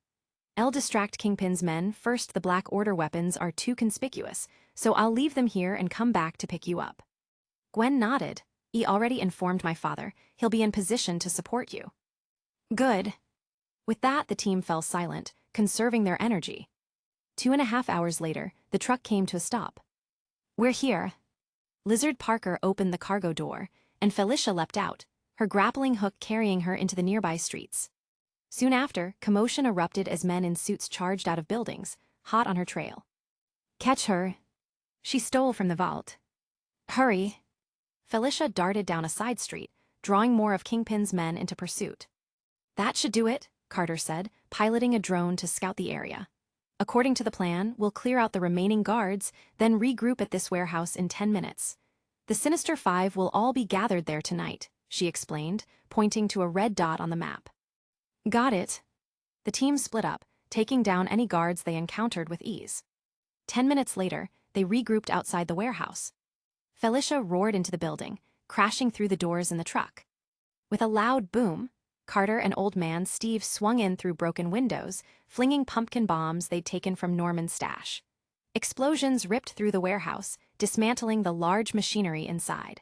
I'll distract Kingpin's men. First, the Black Order weapons are too conspicuous, so I'll leave them here and come back to pick you up. Gwen nodded. He already informed my father. He'll be in position to support you. Good. With that, the team fell silent, conserving their energy. 2.5 hours later, the truck came to a stop. We're here. Lizard Parker opened the cargo door, and Felicia leapt out, her grappling hook carrying her into the nearby streets. Soon after, commotion erupted as men in suits charged out of buildings, hot on her trail. Catch her. She stole from the vault. Hurry. Felicia darted down a side street, drawing more of Kingpin's men into pursuit. That should do it, Carter said, piloting a drone to scout the area. According to the plan, we'll clear out the remaining guards, then regroup at this warehouse in 10 minutes. The Sinister Five will all be gathered there tonight, she explained, pointing to a red dot on the map. Got it. The team split up, taking down any guards they encountered with ease. 10 minutes later, they regrouped outside the warehouse. Felicia roared into the building, crashing through the doors in the truck. With a loud boom, Carter and Old Man Steve swung in through broken windows, flinging pumpkin bombs they'd taken from Norman's stash. Explosions ripped through the warehouse, dismantling the large machinery inside.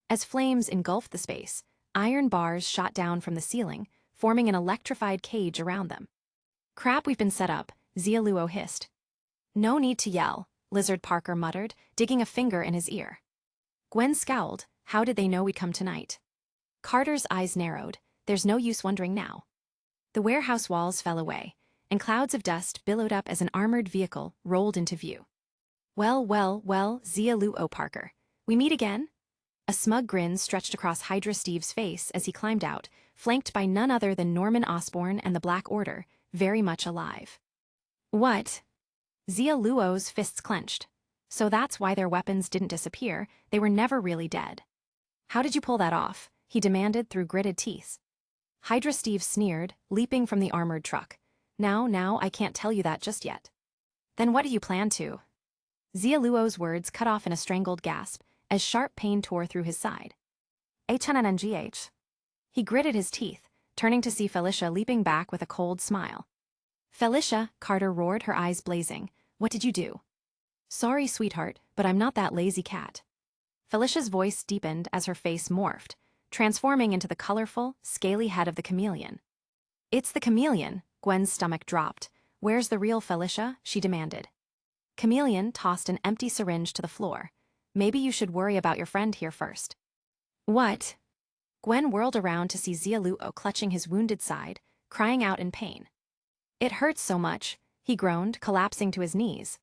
As flames engulfed the space, iron bars shot down from the ceiling, forming an electrified cage around them. Crap, we've been set up, Xia Luo hissed. No need to yell, Lizard Parker muttered, digging a finger in his ear. Gwen scowled. How did they know we'd come tonight? Carter's eyes narrowed. There's no use wondering now. The warehouse walls fell away, and clouds of dust billowed up as an armored vehicle rolled into view. Well, Xia Luo Parker. We meet again? A smug grin stretched across Hydra Steve's face as he climbed out, flanked by none other than Norman Osborn and the Black Order, very much alive. What? Xia Luo's fists clenched. So that's why their weapons didn't disappear, they were never really dead. How did you pull that off? He demanded through gritted teeth. Hydra Steve sneered, leaping from the armored truck. Now, I can't tell you that just yet. Then what do you plan to? Xia Luo's words cut off in a strangled gasp, as sharp pain tore through his side. HNNGH. He gritted his teeth, turning to see Felicia leaping back with a cold smile. Felicia, Carter roared, her eyes blazing. What did you do? Sorry, sweetheart, but I'm not that lazy cat. Felicia's voice deepened as her face morphed, transforming into the colorful, scaly head of the chameleon. It's the chameleon, Gwen's stomach dropped. Where's the real Felicia? She demanded. Chameleon tossed an empty syringe to the floor. Maybe you should worry about your friend here first. What? Gwen whirled around to see Xia Luo clutching his wounded side, crying out in pain. It hurts so much, he groaned, collapsing to his knees.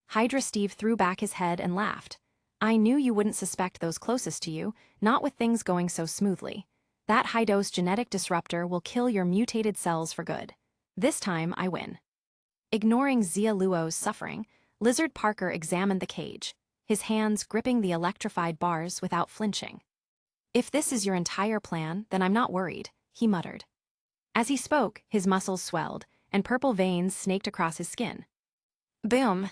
Hydra Steve threw back his head and laughed. I knew you wouldn't suspect those closest to you, not with things going so smoothly. That high-dose genetic disruptor will kill your mutated cells for good. This time, I win. Ignoring Xia Luo's suffering, Lizard Parker examined the cage, his hands gripping the electrified bars without flinching. If this is your entire plan, then I'm not worried, he muttered. As he spoke, his muscles swelled, and purple veins snaked across his skin. Boom!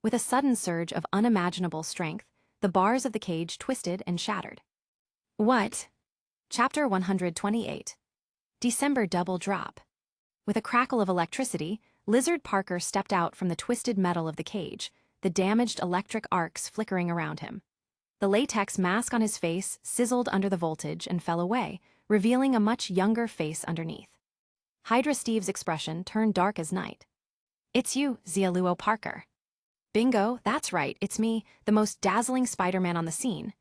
With a sudden surge of unimaginable strength, the bars of the cage twisted and shattered. What? Chapter 128. December Double Drop. With a crackle of electricity, Lizard Parker stepped out from the twisted metal of the cage, the damaged electric arcs flickering around him. The latex mask on his face sizzled under the voltage and fell away, revealing a much younger face underneath. Hydra Steve's expression turned dark as night. It's you, Xia Luo Parker. Bingo, that's right, it's me, the most dazzling Spider-Man on the scene.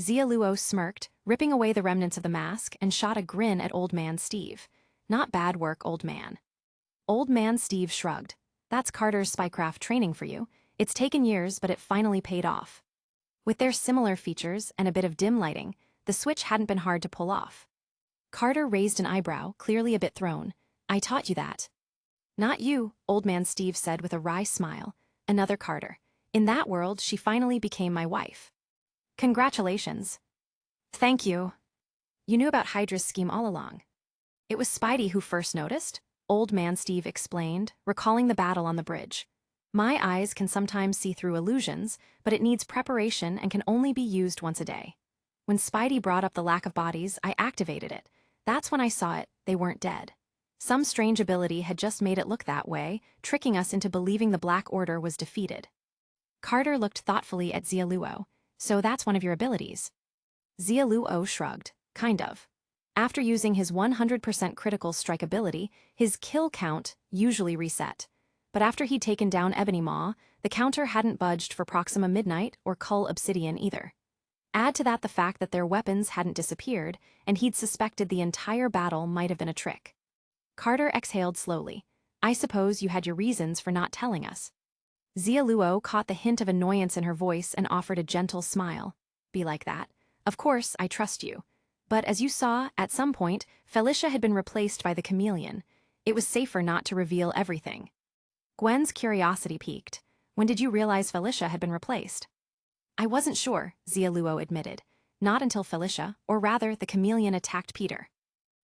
Xia Luo smirked, ripping away the remnants of the mask, and shot a grin at Old Man Steve. Not bad work, old man. Old Man Steve shrugged. That's Carter's spycraft training for you. It's taken years, but it finally paid off. With their similar features and a bit of dim lighting, the switch hadn't been hard to pull off. Carter raised an eyebrow, clearly a bit thrown. I taught you that. Not you, Old Man Steve said with a wry smile. Another Carter. In that world, she finally became my wife. Congratulations. Thank you. You knew about Hydra's scheme all along. It was Spidey who first noticed, Old Man Steve explained, recalling the battle on the bridge. My eyes can sometimes see through illusions, but it needs preparation and can only be used once a day. When Spidey brought up the lack of bodies, I activated it. That's when I saw it, they weren't dead. Some strange ability had just made it look that way, tricking us into believing the Black Order was defeated. Carter looked thoughtfully at Xia Luo. So that's one of your abilities. Xia Luo shrugged. Kind of. After using his 100% critical strike ability, his kill count usually reset. But after he'd taken down Ebony Maw, the counter hadn't budged for Proxima Midnight or Cull Obsidian either. Add to that the fact that their weapons hadn't disappeared, and he'd suspected the entire battle might have been a trick. Carter exhaled slowly. I suppose you had your reasons for not telling us. Xia Luo caught the hint of annoyance in her voice and offered a gentle smile. Be like that. Of course, I trust you. But as you saw, at some point, Felicia had been replaced by the chameleon. It was safer not to reveal everything. Gwen's curiosity piqued. When did you realize Felicia had been replaced? I wasn't sure, Xia Luo admitted. Not until Felicia, or rather the chameleon, attacked Peter.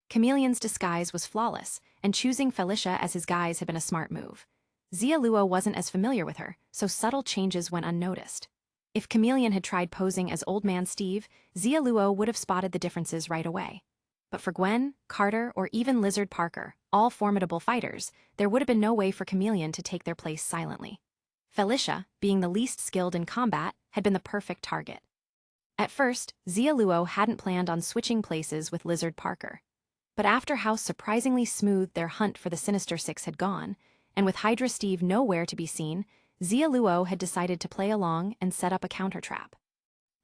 Chameleon's disguise was flawless, and choosing Felicia as his guise had been a smart move. Xia Luo wasn't as familiar with her, so subtle changes went unnoticed. If Chameleon had tried posing as Old Man Steve, Xia Luo would have spotted the differences right away. But for Gwen, Carter, or even Lizard Parker, all formidable fighters, there would have been no way for Chameleon to take their place silently. Felicia, being the least skilled in combat, had been the perfect target. At first, Xia Luo hadn't planned on switching places with Lizard Parker. But after how surprisingly smooth their hunt for the Sinister Six had gone, and with Hydra Steve nowhere to be seen, Xia Luo had decided to play along and set up a counter-trap.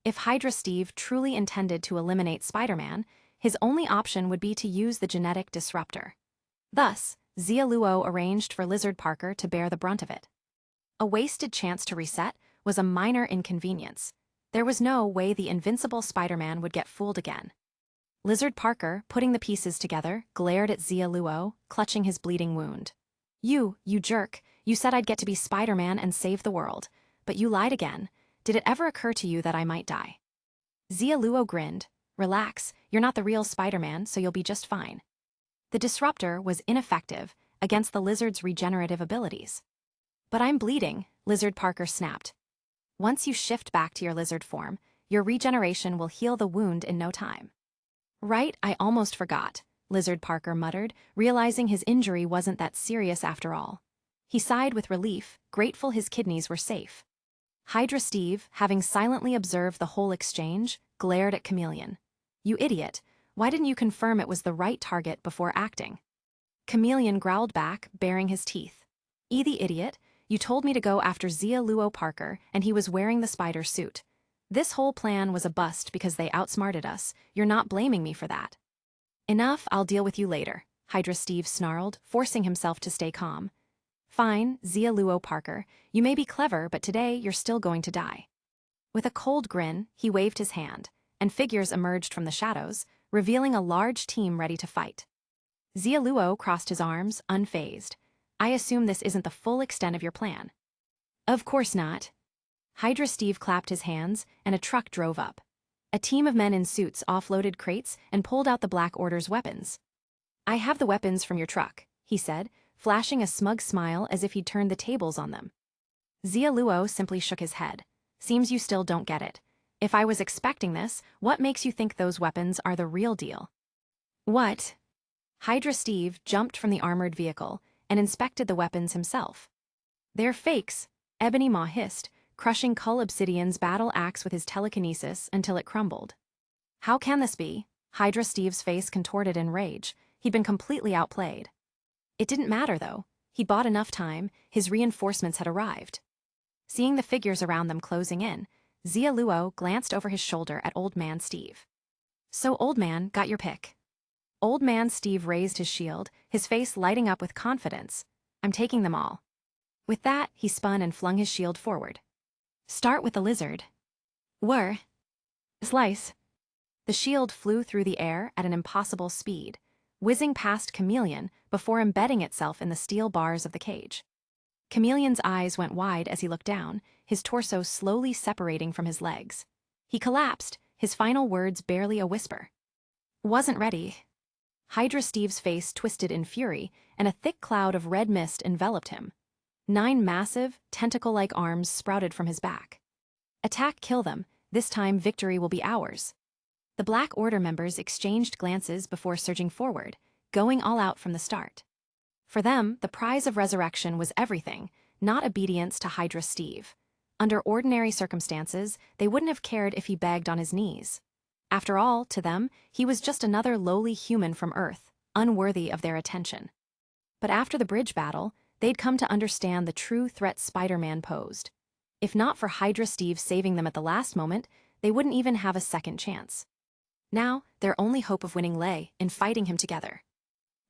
If Hydra Steve truly intended to eliminate Spider-Man, his only option would be to use the genetic disruptor. Thus, Xia Luo arranged for Lizard Parker to bear the brunt of it. A wasted chance to reset was a minor inconvenience. There was no way the invincible Spider-Man would get fooled again. Lizard Parker, putting the pieces together, glared at Xia Luo, clutching his bleeding wound. You jerk, you said I'd get to be Spider-Man and save the world. But you lied again. Did it ever occur to you that I might die? Xia Luo grinned. Relax, you're not the real Spider-Man, so you'll be just fine. The disruptor was ineffective against the lizard's regenerative abilities. But I'm bleeding, Lizard Parker snapped. Once you shift back to your lizard form, your regeneration will heal the wound in no time. Right, I almost forgot, Lizard Parker muttered, realizing his injury wasn't that serious after all. He sighed with relief, grateful his kidneys were safe. Hydra Steve, having silently observed the whole exchange, glared at Chameleon. You idiot, why didn't you confirm it was the right target before acting? Chameleon growled back, baring his teeth. The idiot, you told me to go after Xia Luo Parker, and he was wearing the spider suit. This whole plan was a bust because they outsmarted us. You're not blaming me for that. Enough, I'll deal with you later, Hydra Steve snarled, forcing himself to stay calm. Fine, Xia Luo Parker, you may be clever, but today you're still going to die. With a cold grin, he waved his hand, and figures emerged from the shadows, revealing a large team ready to fight. Xia Luo crossed his arms, unfazed. I assume this isn't the full extent of your plan. Of course not. Hydra Steve clapped his hands, and a truck drove up. A team of men in suits offloaded crates and pulled out the Black Order's weapons. I have the weapons from your truck, he said, flashing a smug smile as if he'd turned the tables on them. Xia Luo simply shook his head. Seems you still don't get it. If I was expecting this, what makes you think those weapons are the real deal? What? Hydra Steve jumped from the armored vehicle and inspected the weapons himself. They're fakes, Ebony Maw hissed, crushing Cull Obsidian's battle axe with his telekinesis until it crumbled. How can this be? Hydra Steve's face contorted in rage. He'd been completely outplayed. It didn't matter, though. He'd bought enough time, his reinforcements had arrived. Seeing the figures around them closing in, Xia Luo glanced over his shoulder at Old Man Steve. So, Old Man, got your pick. Old Man Steve raised his shield, his face lighting up with confidence. I'm taking them all. With that, he spun and flung his shield forward. Start with the lizard. Whir. Slice. The shield flew through the air at an impossible speed, whizzing past Chameleon before embedding itself in the steel bars of the cage. Chameleon's eyes went wide as he looked down, his torso slowly separating from his legs. He collapsed, his final words barely a whisper. Wasn't ready. Hydra Steve's face twisted in fury, and a thick cloud of red mist enveloped him. 9 massive, tentacle-like arms sprouted from his back. Attack, kill them. This time victory will be ours. The Black Order members exchanged glances before surging forward, going all out from the start. For them, the prize of resurrection was everything, not obedience to Hydra Steve. Under ordinary circumstances, they wouldn't have cared if he begged on his knees. After all, to them, he was just another lowly human from Earth, unworthy of their attention. But after the bridge battle, they'd come to understand the true threat Spider-Man posed. If not for Hydra Steve saving them at the last moment, they wouldn't even have a second chance. Now, their only hope of winning lay in fighting him together.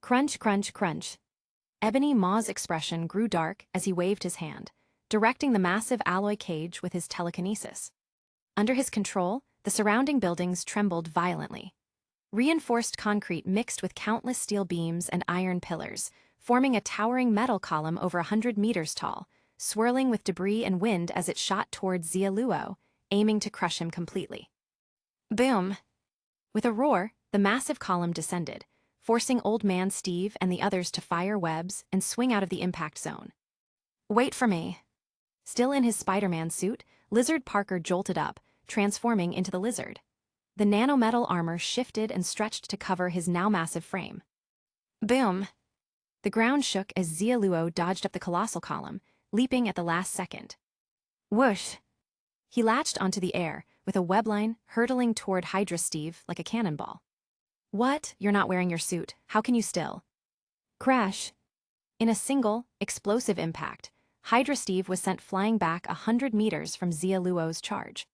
Crunch, crunch, crunch. Ebony Maw's expression grew dark as he waved his hand, directing the massive alloy cage with his telekinesis. Under his control, the surrounding buildings trembled violently. Reinforced concrete mixed with countless steel beams and iron pillars, forming a towering metal column over 100 meters tall, swirling with debris and wind as it shot toward Xia Luo, aiming to crush him completely. Boom! With a roar, the massive column descended, forcing Old Man Steve and the others to fire webs and swing out of the impact zone. Wait for me. Still in his Spider-Man suit, Lizard Parker jolted up, transforming into the lizard. The nanometal armor shifted and stretched to cover his now massive frame. Boom! The ground shook as Xia Luo dodged up the colossal column, leaping at the last second. Whoosh! He latched onto the air, with a webline hurtling toward Hydra Steve like a cannonball. What? You're not wearing your suit. How can you still? Crash! In a single, explosive impact, Hydra Steve was sent flying back 100 meters from Xia Luo's charge.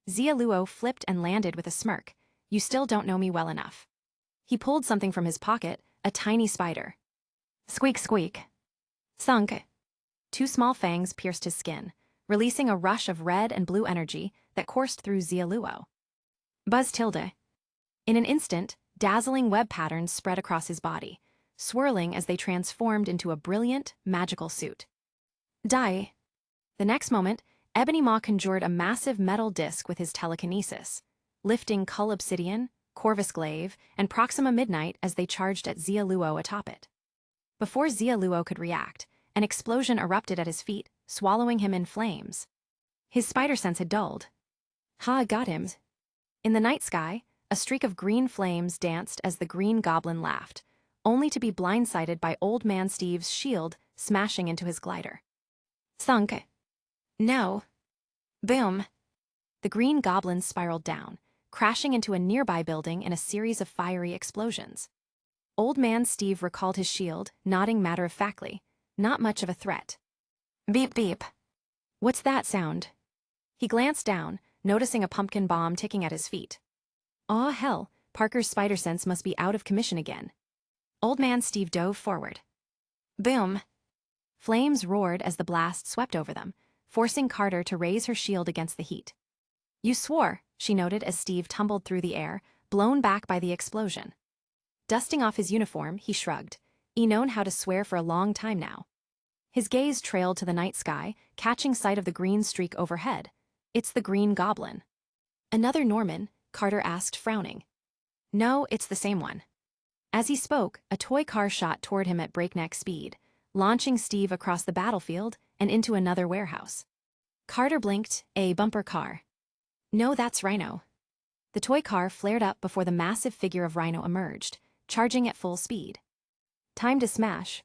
Xia Luo flipped and landed with a smirk. You still don't know me well enough. He pulled something from his pocket, a tiny spider. Squeak, squeak. Sunk. 2 small fangs pierced his skin, releasing a rush of red and blue energy that coursed through Xia Luo. Buzz tilde. In an instant, dazzling web patterns spread across his body, swirling as they transformed into a brilliant, magical suit. Die. The next moment, Ebony Maw conjured a massive metal disc with his telekinesis, lifting Cull Obsidian, Corvus Glaive, and Proxima Midnight as they charged at Xia Luo atop it. Before Xia Luo could react, an explosion erupted at his feet, swallowing him in flames. His spider sense had dulled. Ha, got him. In the night sky, a streak of green flames danced as the Green Goblin laughed, only to be blindsided by Old Man Steve's shield smashing into his glider. Sunk. No. Boom. The Green Goblin spiraled down, crashing into a nearby building in a series of fiery explosions. Old Man Steve recalled his shield, nodding matter-of-factly. Not much of a threat. Beep beep. What's that sound? He glanced down, noticing a pumpkin bomb ticking at his feet. Aw hell, Parker's spider sense must be out of commission again. Old Man Steve dove forward. Boom! Flames roared as the blast swept over them, forcing Carter to raise her shield against the heat. You swore, she noted as Steve tumbled through the air, blown back by the explosion. Dusting off his uniform, he shrugged. He known how to swear for a long time now. His gaze trailed to the night sky, catching sight of the green streak overhead. It's the Green Goblin. Another Norman? Carter asked, frowning. No, it's the same one. As he spoke, a toy car shot toward him at breakneck speed, launching Steve across the battlefield and into another warehouse. Carter blinked. A bumper car. No, that's Rhino. The toy car flared up before the massive figure of Rhino emerged, charging at full speed. Time to smash.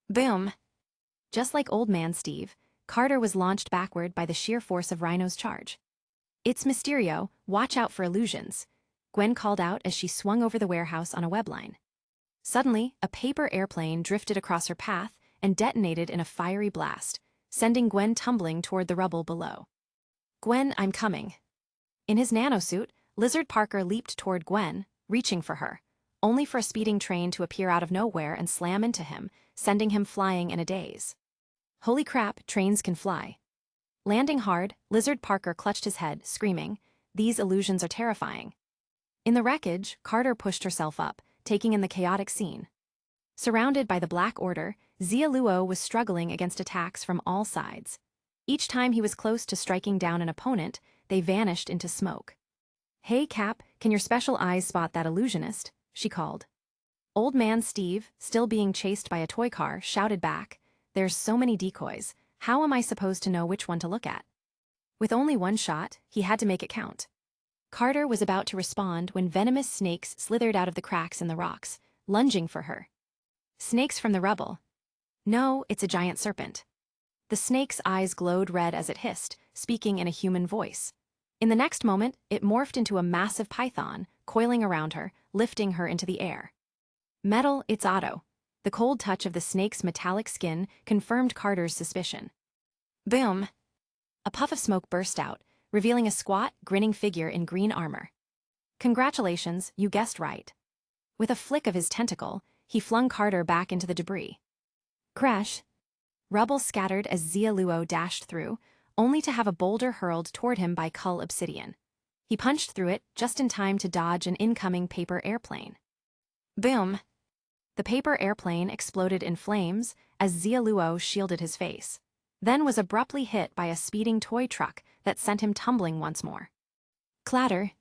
Boom! Just like Old Man Steve, Carter was launched backward by the sheer force of Rhino's charge. It's Mysterio, watch out for illusions, Gwen called out as she swung over the warehouse on a web line. Suddenly, a paper airplane drifted across her path and detonated in a fiery blast, sending Gwen tumbling toward the rubble below. Gwen, I'm coming. In his nanosuit, Lizard Parker leaped toward Gwen, reaching for her, only for a speeding train to appear out of nowhere and slam into him, sending him flying in a daze. Holy crap, trains can fly. Landing hard, Lizard Parker clutched his head, screaming, these illusions are terrifying. In the wreckage, Carter pushed herself up, taking in the chaotic scene. Surrounded by the Black Order, Xia Luo was struggling against attacks from all sides. Each time he was close to striking down an opponent, they vanished into smoke. Hey Cap, can your special eyes spot that illusionist? She called. Old Man Steve, still being chased by a toy car, shouted back, there's so many decoys, how am I supposed to know which one to look at? With only one shot, he had to make it count. Carter was about to respond when venomous snakes slithered out of the cracks in the rocks, lunging for her. Snakes from the rubble. No, it's a giant serpent. The snake's eyes glowed red as it hissed, speaking in a human voice. In the next moment, it morphed into a massive python, coiling around her, lifting her into the air. Metal, it's Otto. The cold touch of the snake's metallic skin confirmed Carter's suspicion. Boom! A puff of smoke burst out, revealing a squat, grinning figure in green armor. Congratulations, you guessed right. With a flick of his tentacle, he flung Carter back into the debris. Crash! Rubble scattered as Xia Luo dashed through, only to have a boulder hurled toward him by Cull Obsidian. He punched through it just in time to dodge an incoming paper airplane. Boom! The paper airplane exploded in flames as Xia Luo shielded his face, then was abruptly hit by a speeding toy truck that sent him tumbling once more. Clatter!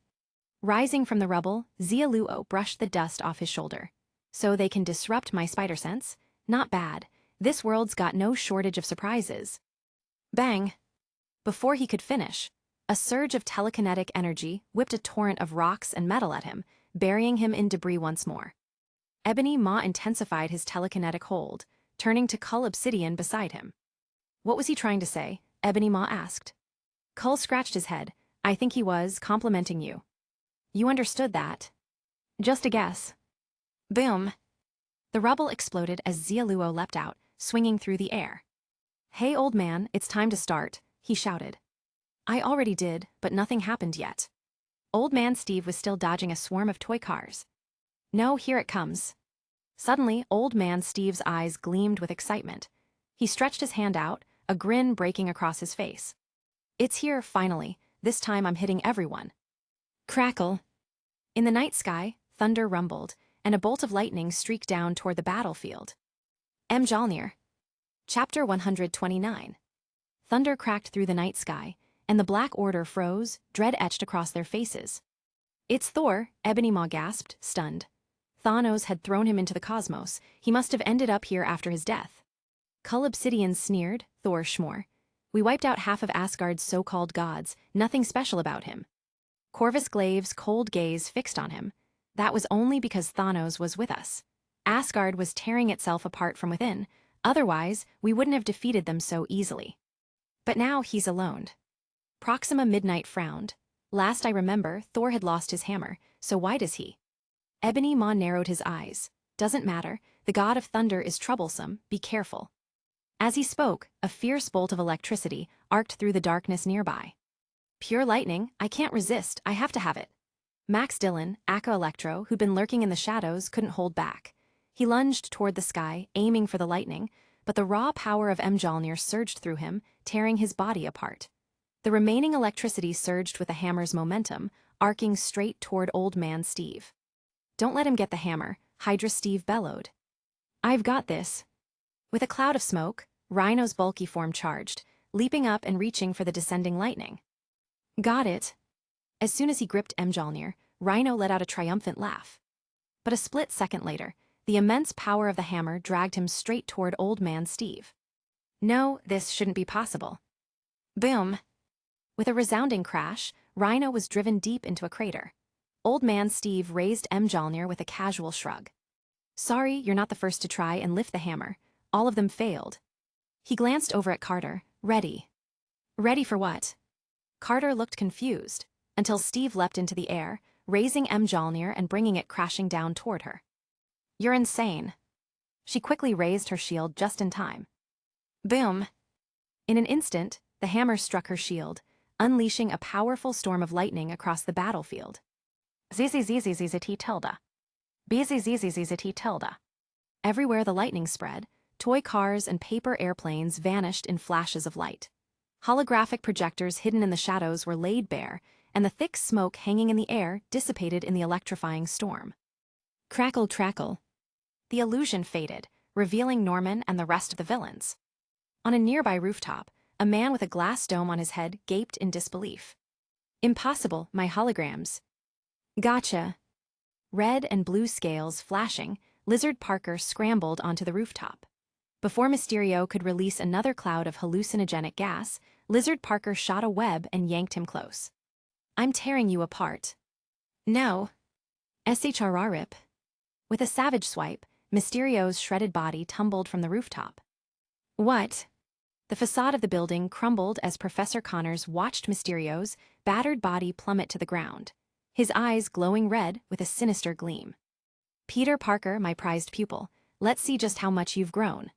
Rising from the rubble, Xia Luo brushed the dust off his shoulder. So they can disrupt my spider sense? Not bad. This world's got no shortage of surprises. Bang! Before he could finish, a surge of telekinetic energy whipped a torrent of rocks and metal at him, burying him in debris once more. Ebony Maw intensified his telekinetic hold, turning to Cull Obsidian beside him. What was he trying to say? Ebony Maw asked. Cull scratched his head. I think he was complimenting you. You understood that? Just a guess. Boom! The rubble exploded as Xia Luo leapt out, swinging through the air. Hey old man, it's time to start, he shouted. I already did, but nothing happened yet. Old Man Steve was still dodging a swarm of toy cars. No, here it comes. Suddenly, Old Man Steve's eyes gleamed with excitement. He stretched his hand out, a grin breaking across his face. It's here, finally. This time I'm hitting everyone. Crackle! In the night sky, thunder rumbled, and a bolt of lightning streaked down toward the battlefield. Mjolnir. Chapter 129. Thunder cracked through the night sky, and the Black Order froze, dread etched across their faces. It's Thor, Ebony Maw gasped, stunned. Thanos had thrown him into the cosmos. He must have ended up here after his death. Cull Obsidian sneered, Thor schmore. We wiped out half of Asgard's so-called gods, nothing special about him. Corvus Glaive's cold gaze fixed on him. That was only because Thanos was with us. Asgard was tearing itself apart from within, otherwise we wouldn't have defeated them so easily. But now he's alone. Proxima Midnight frowned. Last I remember, Thor had lost his hammer, so why does he? Ebony Maw narrowed his eyes. Doesn't matter, the god of thunder is troublesome, be careful. As he spoke, a fierce bolt of electricity arced through the darkness nearby. Pure lightning, I can't resist, I have to have it. Max Dillon, Aka Electro, who'd been lurking in the shadows, couldn't hold back. He lunged toward the sky, aiming for the lightning, but the raw power of Mjolnir surged through him, tearing his body apart. The remaining electricity surged with the hammer's momentum, arcing straight toward Old Man Steve. Don't let him get the hammer, Hydra Steve bellowed. I've got this. With a cloud of smoke, Rhino's bulky form charged, leaping up and reaching for the descending lightning. Got it. As soon as he gripped Mjolnir, Rhino let out a triumphant laugh. But a split second later, the immense power of the hammer dragged him straight toward Old Man Steve. No, this shouldn't be possible. Boom! With a resounding crash, Rhino was driven deep into a crater. Old Man Steve raised Mjolnir with a casual shrug. Sorry, you're not the first to try and lift the hammer. All of them failed. He glanced over at Carter, ready. Ready for what? Carter looked confused, until Steve leapt into the air, raising Mjolnir and bringing it crashing down toward her. You're insane. She quickly raised her shield just in time. Boom! In an instant, the hammer struck her shield, unleashing a powerful storm of lightning across the battlefield. ZZZZZZT tilde. BZZZZZT tilde. Everywhere the lightning spread, toy cars and paper airplanes vanished in flashes of light. Holographic projectors hidden in the shadows were laid bare, and the thick smoke hanging in the air dissipated in the electrifying storm. Crackle, crackle. The illusion faded, revealing Norman and the rest of the villains. On a nearby rooftop, a man with a glass dome on his head gaped in disbelief. Impossible, my holograms. Gotcha. Red and blue scales flashing, Lizard Parker scrambled onto the rooftop. Before Mysterio could release another cloud of hallucinogenic gas, Lizard Parker shot a web and yanked him close. I'm tearing you apart. No. SHRRIP. With a savage swipe, Mysterio's shredded body tumbled from the rooftop. What? The facade of the building crumbled as Professor Connors watched Mysterio's battered body plummet to the ground, his eyes glowing red with a sinister gleam. Peter Parker, my prized pupil, let's see just how much you've grown.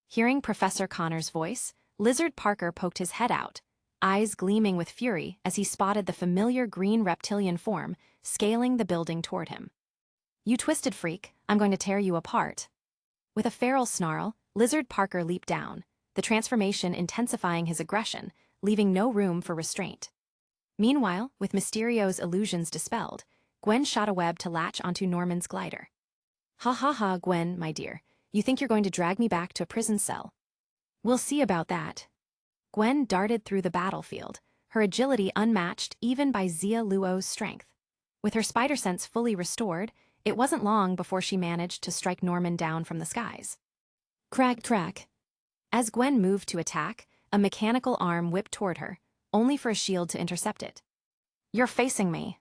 Hearing Professor Connors' voice, Lizard Parker poked his head out, eyes gleaming with fury as he spotted the familiar green reptilian form scaling the building toward him. You twisted freak, I'm going to tear you apart. With a feral snarl, Lizard Parker leaped down, the transformation intensifying his aggression, leaving no room for restraint. Meanwhile, with Mysterio's illusions dispelled, Gwen shot a web to latch onto Norman's glider. Ha ha ha, Gwen, my dear, you think you're going to drag me back to a prison cell? We'll see about that. Gwen darted through the battlefield, her agility unmatched even by Xia Luo's strength. With her spider sense fully restored, it wasn't long before she managed to strike Norman down from the skies. Crack, crack. As Gwen moved to attack, a mechanical arm whipped toward her, only for a shield to intercept it. You're facing me.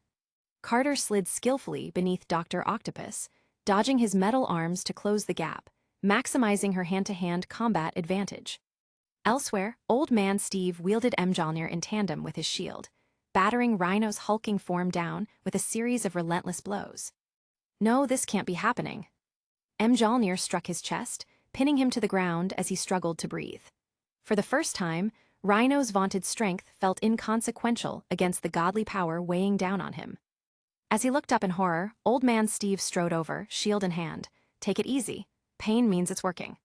Carter slid skillfully beneath Dr. Octopus, dodging his metal arms to close the gap, maximizing her hand-to-hand combat advantage. Elsewhere, Old Man Steve wielded Mjolnir in tandem with his shield, battering Rhino's hulking form down with a series of relentless blows. No, this can't be happening. Mjolnir struck his chest, pinning him to the ground as he struggled to breathe. For the first time, Rhino's vaunted strength felt inconsequential against the godly power weighing down on him. As he looked up in horror, Old Man Steve strode over, shield in hand. Take it easy. Pain means it's working.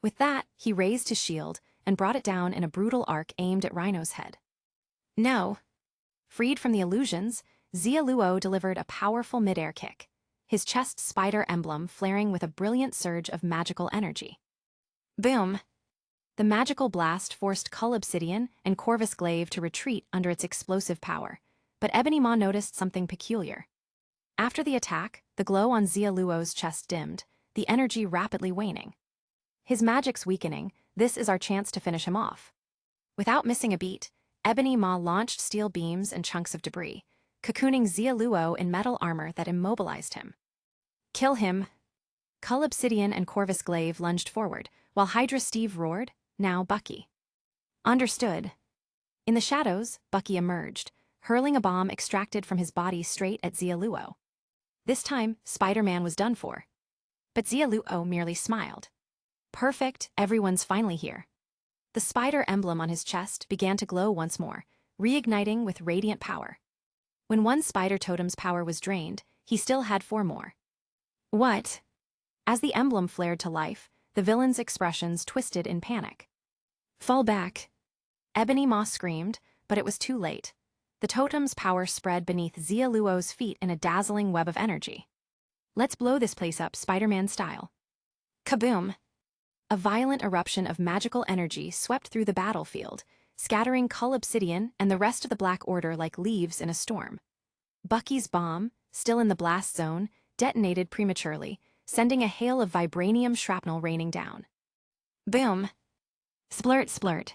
With that, he raised his shield and brought it down in a brutal arc aimed at Rhino's head. No. Freed from the illusions, Xia Luo delivered a powerful midair kick, his chest spider emblem flaring with a brilliant surge of magical energy. Boom! The magical blast forced Cull Obsidian and Corvus Glaive to retreat under its explosive power, but Ebony Maw noticed something peculiar. After the attack, the glow on Xia Luo's chest dimmed, the energy rapidly waning. His magic's weakening, this is our chance to finish him off. Without missing a beat, Ebony Maw launched steel beams and chunks of debris, cocooning Xia Luo in metal armor that immobilized him. Kill him! Cull Obsidian and Corvus Glaive lunged forward, while Hydra Steve roared, now Bucky. Understood. In the shadows, Bucky emerged, hurling a bomb extracted from his body straight at Xia Luo. This time, Spider-Man was done for. But Xia Luo merely smiled. Perfect, everyone's finally here. The spider emblem on his chest began to glow once more, reigniting with radiant power. When one spider totem's power was drained, he still had 4 more. What? As the emblem flared to life, the villain's expressions twisted in panic. Fall back. Ebony Maw screamed, but it was too late. The totem's power spread beneath Xia Luo's feet in a dazzling web of energy. Let's blow this place up Spider-Man style. Kaboom! A violent eruption of magical energy swept through the battlefield, scattering Cull Obsidian and the rest of the Black Order like leaves in a storm. Bucky's bomb, still in the blast zone, detonated prematurely, sending a hail of vibranium shrapnel raining down. Boom! Splurt, splurt.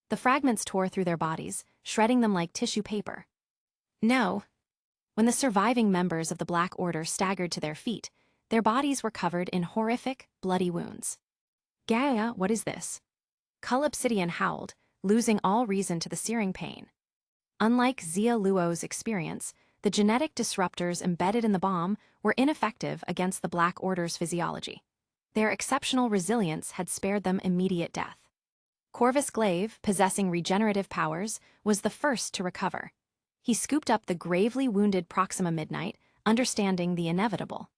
The fragments tore through their bodies, shredding them like tissue paper. No! When the surviving members of the Black Order staggered to their feet, their bodies were covered in horrific, bloody wounds. Gaia, what is this? Cull Obsidian howled, losing all reason to the searing pain. Unlike Xia Luo's experience, the genetic disruptors embedded in the bomb were ineffective against the Black Order's physiology. Their exceptional resilience had spared them immediate death. Corvus Glaive, possessing regenerative powers, was the first to recover. He scooped up the gravely wounded Proxima Midnight, understanding the inevitable.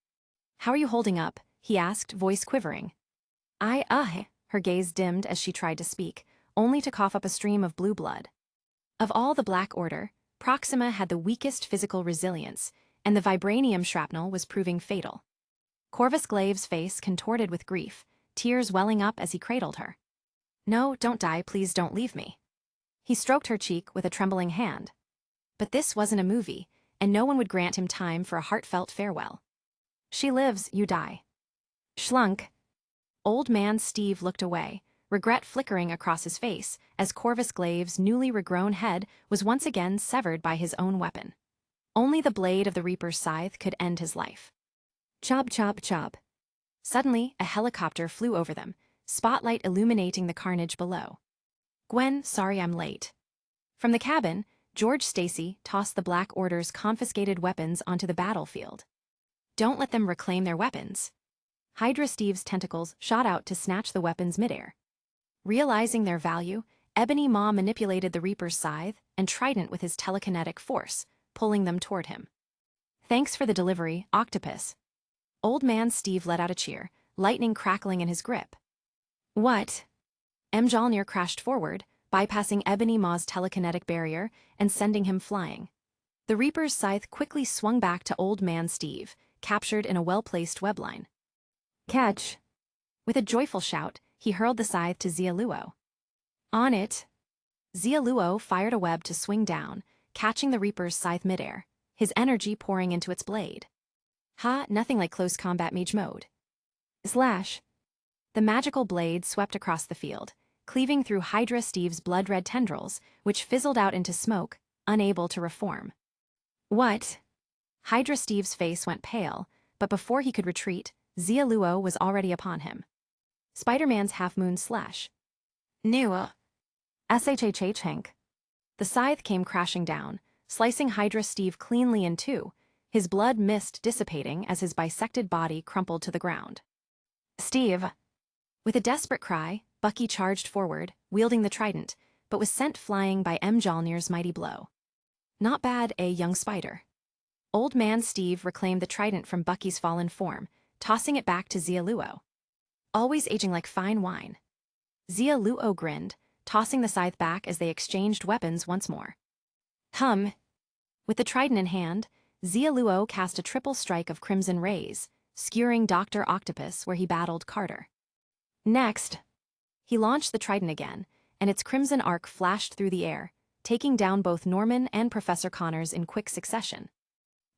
How are you holding up? He asked, voice quivering. Her gaze dimmed as she tried to speak, only to cough up a stream of blue blood. Of all the Black Order, Proxima had the weakest physical resilience, and the vibranium shrapnel was proving fatal. Corvus Glaive's face contorted with grief, tears welling up as he cradled her. No, don't die, please don't leave me. He stroked her cheek with a trembling hand. But this wasn't a movie, and no one would grant him time for a heartfelt farewell. She lives, you die. Schlunk. Old Man Steve looked away, regret flickering across his face as Corvus Glaive's newly regrown head was once again severed by his own weapon. Only the blade of the Reaper's scythe could end his life. Chop, chop, chop. Suddenly, a helicopter flew over them, spotlight illuminating the carnage below. Gwen, sorry I'm late. From the cabin, George Stacy tossed the Black Order's confiscated weapons onto the battlefield. Don't let them reclaim their weapons. Hydra Steve's tentacles shot out to snatch the weapons midair. Realizing their value, Ebony Maw manipulated the Reaper's scythe and trident with his telekinetic force, pulling them toward him. Thanks for the delivery, Octopus. Old Man Steve let out a cheer, lightning crackling in his grip. What? Mjolnir crashed forward, bypassing Ebony Maw's telekinetic barrier and sending him flying. The Reaper's scythe quickly swung back to Old Man Steve, captured in a well-placed webline. Catch! With a joyful shout, he hurled the scythe to Xia Luo. On it! Xia Luo fired a web to swing down, catching the Reaper's scythe midair, his energy pouring into its blade. Nothing like close combat mage mode. Slash! The magical blade swept across the field, cleaving through Hydra Steve's blood-red tendrils, which fizzled out into smoke, unable to reform. What? Hydra Steve's face went pale, but before he could retreat, Xia Luo was already upon him. Spider-Man's half-moon slash. New. SHHH Hank. The scythe came crashing down, slicing Hydra Steve cleanly in two, his blood mist dissipating as his bisected body crumpled to the ground. Steve. With a desperate cry, Bucky charged forward, wielding the trident, but was sent flying by Mjolnir's mighty blow. Not bad, young spider. Old Man Steve reclaimed the trident from Bucky's fallen form, tossing it back to Xia Luo. Always aging like fine wine. Xia Luo grinned, tossing the scythe back as they exchanged weapons once more. With the trident in hand, Xia Luo cast a triple strike of crimson rays, skewering Dr. Octopus where he battled Carter. Next, he launched the trident again, and its crimson arc flashed through the air, taking down both Norman and Professor Connors in quick succession.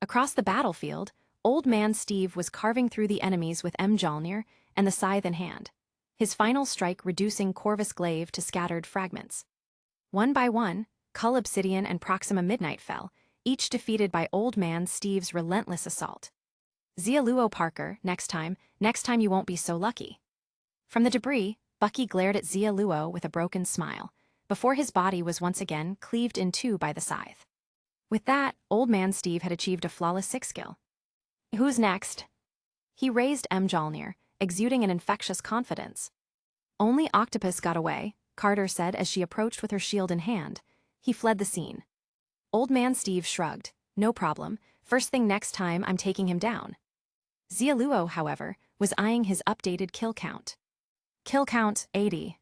Across the battlefield, Old Man Steve was carving through the enemies with Mjolnir and the scythe in hand, his final strike reducing Corvus Glaive to scattered fragments. One by one, Cull Obsidian and Proxima Midnight fell, each defeated by Old Man Steve's relentless assault. Xia Luo Parker, next time you won't be so lucky. From the debris, Bucky glared at Xia Luo with a broken smile, before his body was once again cleaved in two by the scythe. With that, Old Man Steve had achieved a flawless 6 skill. Who's next? He raised Mjolnir, exuding an infectious confidence. Only Octopus got away, Carter said as she approached with her shield in hand. He fled the scene. Old Man Steve shrugged. No problem, first thing next time I'm taking him down. Xia Luo, however, was eyeing his updated kill count. Kill count, 80.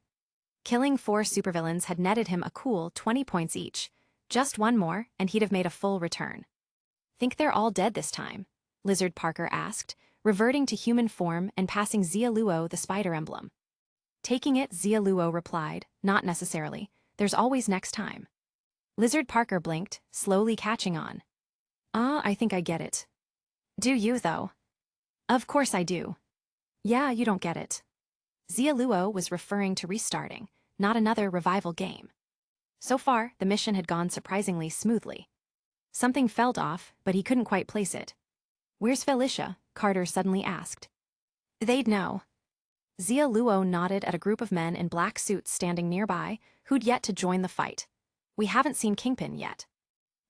Killing 4 supervillains had netted him a cool 20 points each. Just one more, and he'd have made a full return. Think they're all dead this time? Lizard Parker asked, reverting to human form and passing Xia Luo the spider emblem. Taking it, Xia Luo replied, not necessarily, there's always next time. Lizard Parker blinked, slowly catching on. I think I get it. Do you, though? Of course I do. Yeah, you don't get it. Xia Luo was referring to restarting, not another revival game. So far, the mission had gone surprisingly smoothly. Something felt off, but he couldn't quite place it. Where's Felicia? Carter suddenly asked. They'd know. Xia Luo nodded at a group of men in black suits standing nearby, who'd yet to join the fight. We haven't seen Kingpin yet.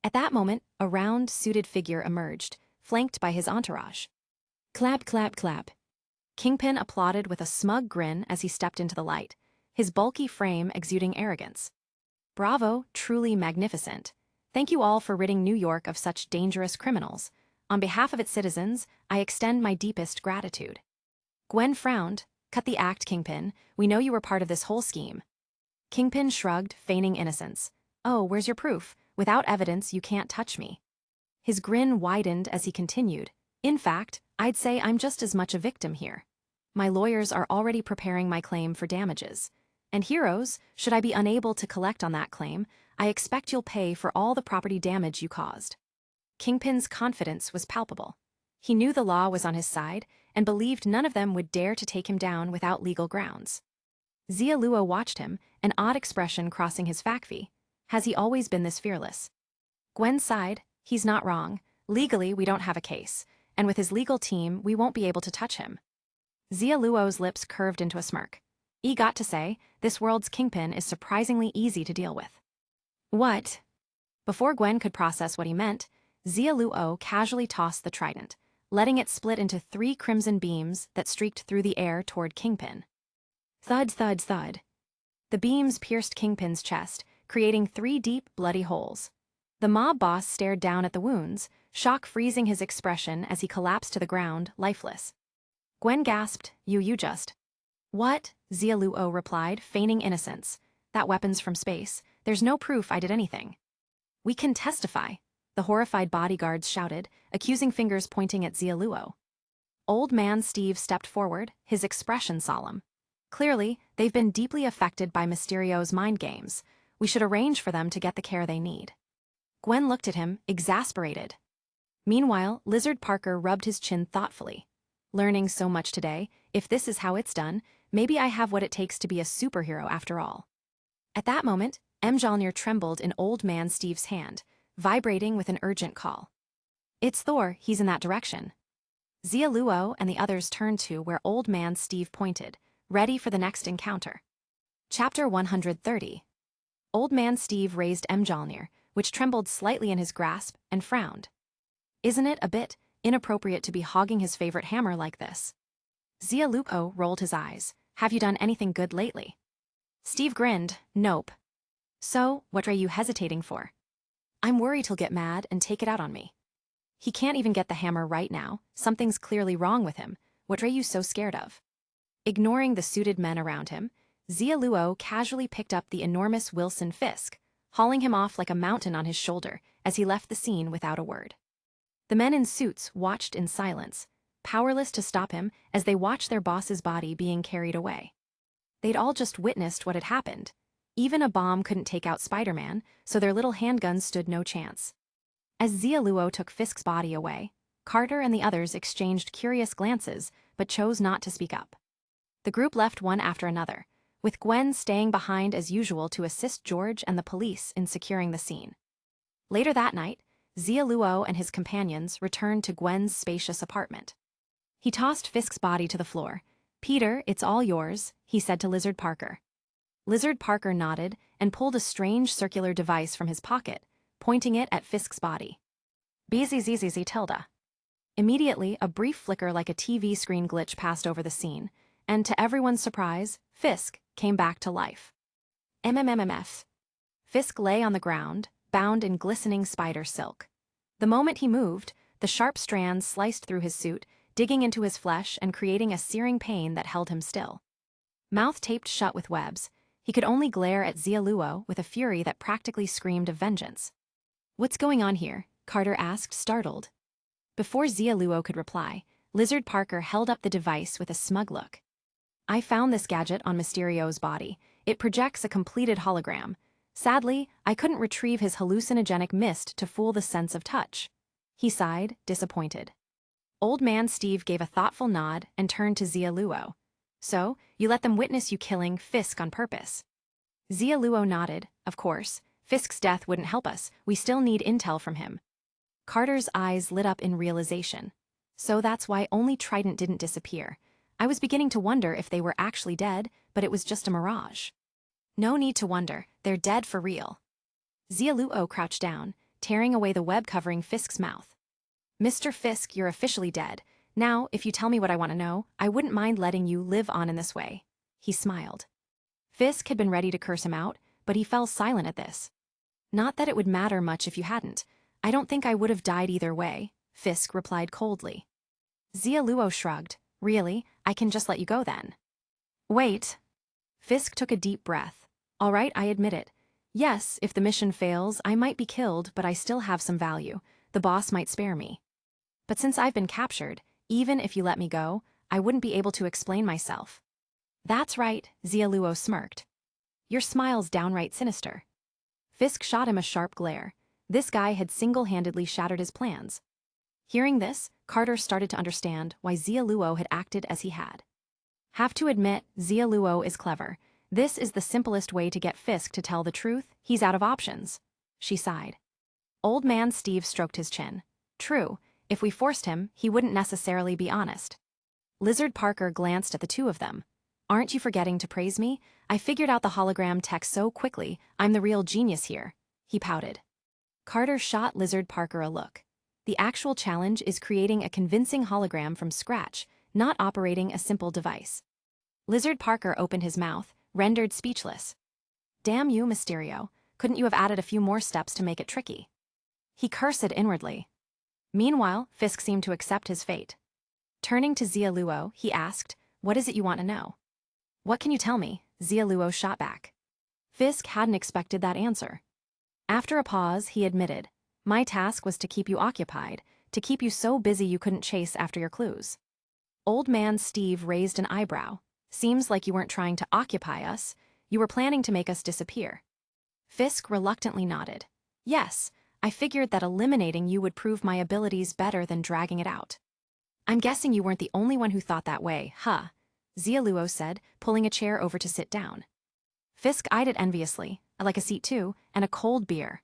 At that moment, a round, suited figure emerged, flanked by his entourage. Clap, clap, clap. Kingpin applauded with a smug grin as he stepped into the light, his bulky frame exuding arrogance. Bravo, truly magnificent. Thank you all for ridding New York of such dangerous criminals. On behalf of its citizens, I extend my deepest gratitude. Gwen frowned. Cut the act, Kingpin. We know you were part of this whole scheme. Kingpin shrugged, feigning innocence. Oh, where's your proof? Without evidence, you can't touch me. His grin widened as he continued. In fact, I'd say I'm just as much a victim here. My lawyers are already preparing my claim for damages. And heroes, should I be unable to collect on that claim, I expect you'll pay for all the property damage you caused. Kingpin's confidence was palpable. He knew the law was on his side and believed none of them would dare to take him down without legal grounds. Xia Luo watched him, an odd expression crossing his facvi. Has he always been this fearless? Gwen sighed. He's not wrong. Legally, we don't have a case, and with his legal team, we won't be able to touch him. Xia Luo's lips curved into a smirk. He got to say, this world's Kingpin is surprisingly easy to deal with. What? Before Gwen could process what he meant, Xia Luo casually tossed the trident, letting it split into 3 crimson beams that streaked through the air toward Kingpin. Thud, thud, thud. The beams pierced Kingpin's chest, creating 3 deep, bloody holes. The mob boss stared down at the wounds, shock freezing his expression as he collapsed to the ground, lifeless. Gwen gasped, You just. What? Xia Luo replied, feigning innocence. That weapon's from space. There's no proof I did anything. We can testify, the horrified bodyguards shouted, accusing fingers pointing at Xia Luo. Old Man Steve stepped forward, his expression solemn. Clearly, they've been deeply affected by Mysterio's mind games. We should arrange for them to get the care they need. Gwen looked at him, exasperated. Meanwhile, Lizard Parker rubbed his chin thoughtfully. Learning so much today, if this is how it's done, maybe I have what it takes to be a superhero after all. At that moment, Mjolnir trembled in Old Man Steve's hand, vibrating with an urgent call. It's Thor, he's in that direction. Xia Luo and the others turned to where Old Man Steve pointed, ready for the next encounter. Chapter 130. Old Man Steve raised Mjolnir, which trembled slightly in his grasp, and frowned. Isn't it a bit inappropriate to be hogging his favorite hammer like this? Xia Luo rolled his eyes. Have you done anything good lately? Steve grinned. Nope. So, what are you hesitating for? I'm worried he'll get mad and take it out on me. He can't even get the hammer right now. Something's clearly wrong with him. What are you so scared of? Ignoring the suited men around him, Xia Luo casually picked up the enormous Wilson Fisk, hauling him off like a mountain on his shoulder as he left the scene without a word. The men in suits watched in silence, powerless to stop him as they watched their boss's body being carried away. They'd all just witnessed what had happened. Even a bomb couldn't take out Spider-Man, so their little handguns stood no chance. As Xia Luo took Fisk's body away, Carter and the others exchanged curious glances, but chose not to speak up. The group left one after another, with Gwen staying behind as usual to assist George and the police in securing the scene. Later that night, Xia Luo and his companions returned to Gwen's spacious apartment. He tossed Fisk's body to the floor. Peter, it's all yours, he said to Lizard Parker. Lizard Parker nodded and pulled a strange circular device from his pocket, pointing it at Fisk's body. BZZZZ tilde. Immediately, a brief flicker like a TV screen glitch passed over the scene, and to everyone's surprise, Fisk came back to life. MMMMF. Fisk lay on the ground, bound in glistening spider silk. The moment he moved, the sharp strands sliced through his suit, digging into his flesh and creating a searing pain that held him still. Mouth taped shut with webs, he could only glare at Xia Luo with a fury that practically screamed of vengeance. "What's going on here?" Carter asked, startled. Before Xia Luo could reply, Lizard Parker held up the device with a smug look. "I found this gadget on Mysterio's body. It projects a completed hologram. Sadly, I couldn't retrieve his hallucinogenic mist to fool the sense of touch." He sighed, disappointed. Old Man Steve gave a thoughtful nod and turned to Xia Luo. "So, you let them witness you killing Fisk on purpose?" Xia Luo nodded. "Of course. Fisk's death wouldn't help us. We still need intel from him." Carter's eyes lit up in realization. So that's why only Trident didn't disappear. I was beginning to wonder if they were actually dead, but it was just a mirage. "No need to wonder. They're dead for real." Xia Luo crouched down, tearing away the web covering Fisk's mouth. "Mr. Fisk, you're officially dead. Now, if you tell me what I want to know, I wouldn't mind letting you live on in this way." He smiled. Fisk had been ready to curse him out, but he fell silent at this. "Not that it would matter much if you hadn't. I don't think I would have died either way," Fisk replied coldly. Xia Luo shrugged. "Really? I can just let you go then." "Wait." Fisk took a deep breath. "All right, I admit it. Yes, if the mission fails, I might be killed, but I still have some value. The boss might spare me. But since I've been captured, even if you let me go, I wouldn't be able to explain myself." "That's right," Xia Luo smirked. "Your smile's downright sinister." Fisk shot him a sharp glare. This guy had single-handedly shattered his plans. Hearing this, Carter started to understand why Xia Luo had acted as he had. "Have to admit, Xia Luo is clever. This is the simplest way to get Fisk to tell the truth. He's out of options." She sighed. Old Man Steve stroked his chin. "True, if we forced him, he wouldn't necessarily be honest." Lizard Parker glanced at the two of them. "Aren't you forgetting to praise me? I figured out the hologram tech so quickly. I'm the real genius here." He pouted. Carter shot Lizard Parker a look. The actual challenge is creating a convincing hologram from scratch, not operating a simple device. Lizard Parker opened his mouth, rendered speechless. "Damn you, Mysterio. Couldn't you have added a few more steps to make it tricky?" He cursed inwardly. Meanwhile, Fisk seemed to accept his fate. Turning to Xia Luo, he asked, "What is it you want to know?" "What can you tell me?" Xia Luo shot back. Fisk hadn't expected that answer. After a pause, he admitted, "My task was to keep you occupied, to keep you so busy you couldn't chase after your clues." Old Man Steve raised an eyebrow. "Seems like you weren't trying to occupy us. You were planning to make us disappear." Fisk reluctantly nodded. "Yes, I figured that eliminating you would prove my abilities better than dragging it out." "I'm guessing you weren't the only one who thought that way, huh?" Xia Luo said, pulling a chair over to sit down. Fisk eyed it enviously. "I'd like a seat too, and a cold beer."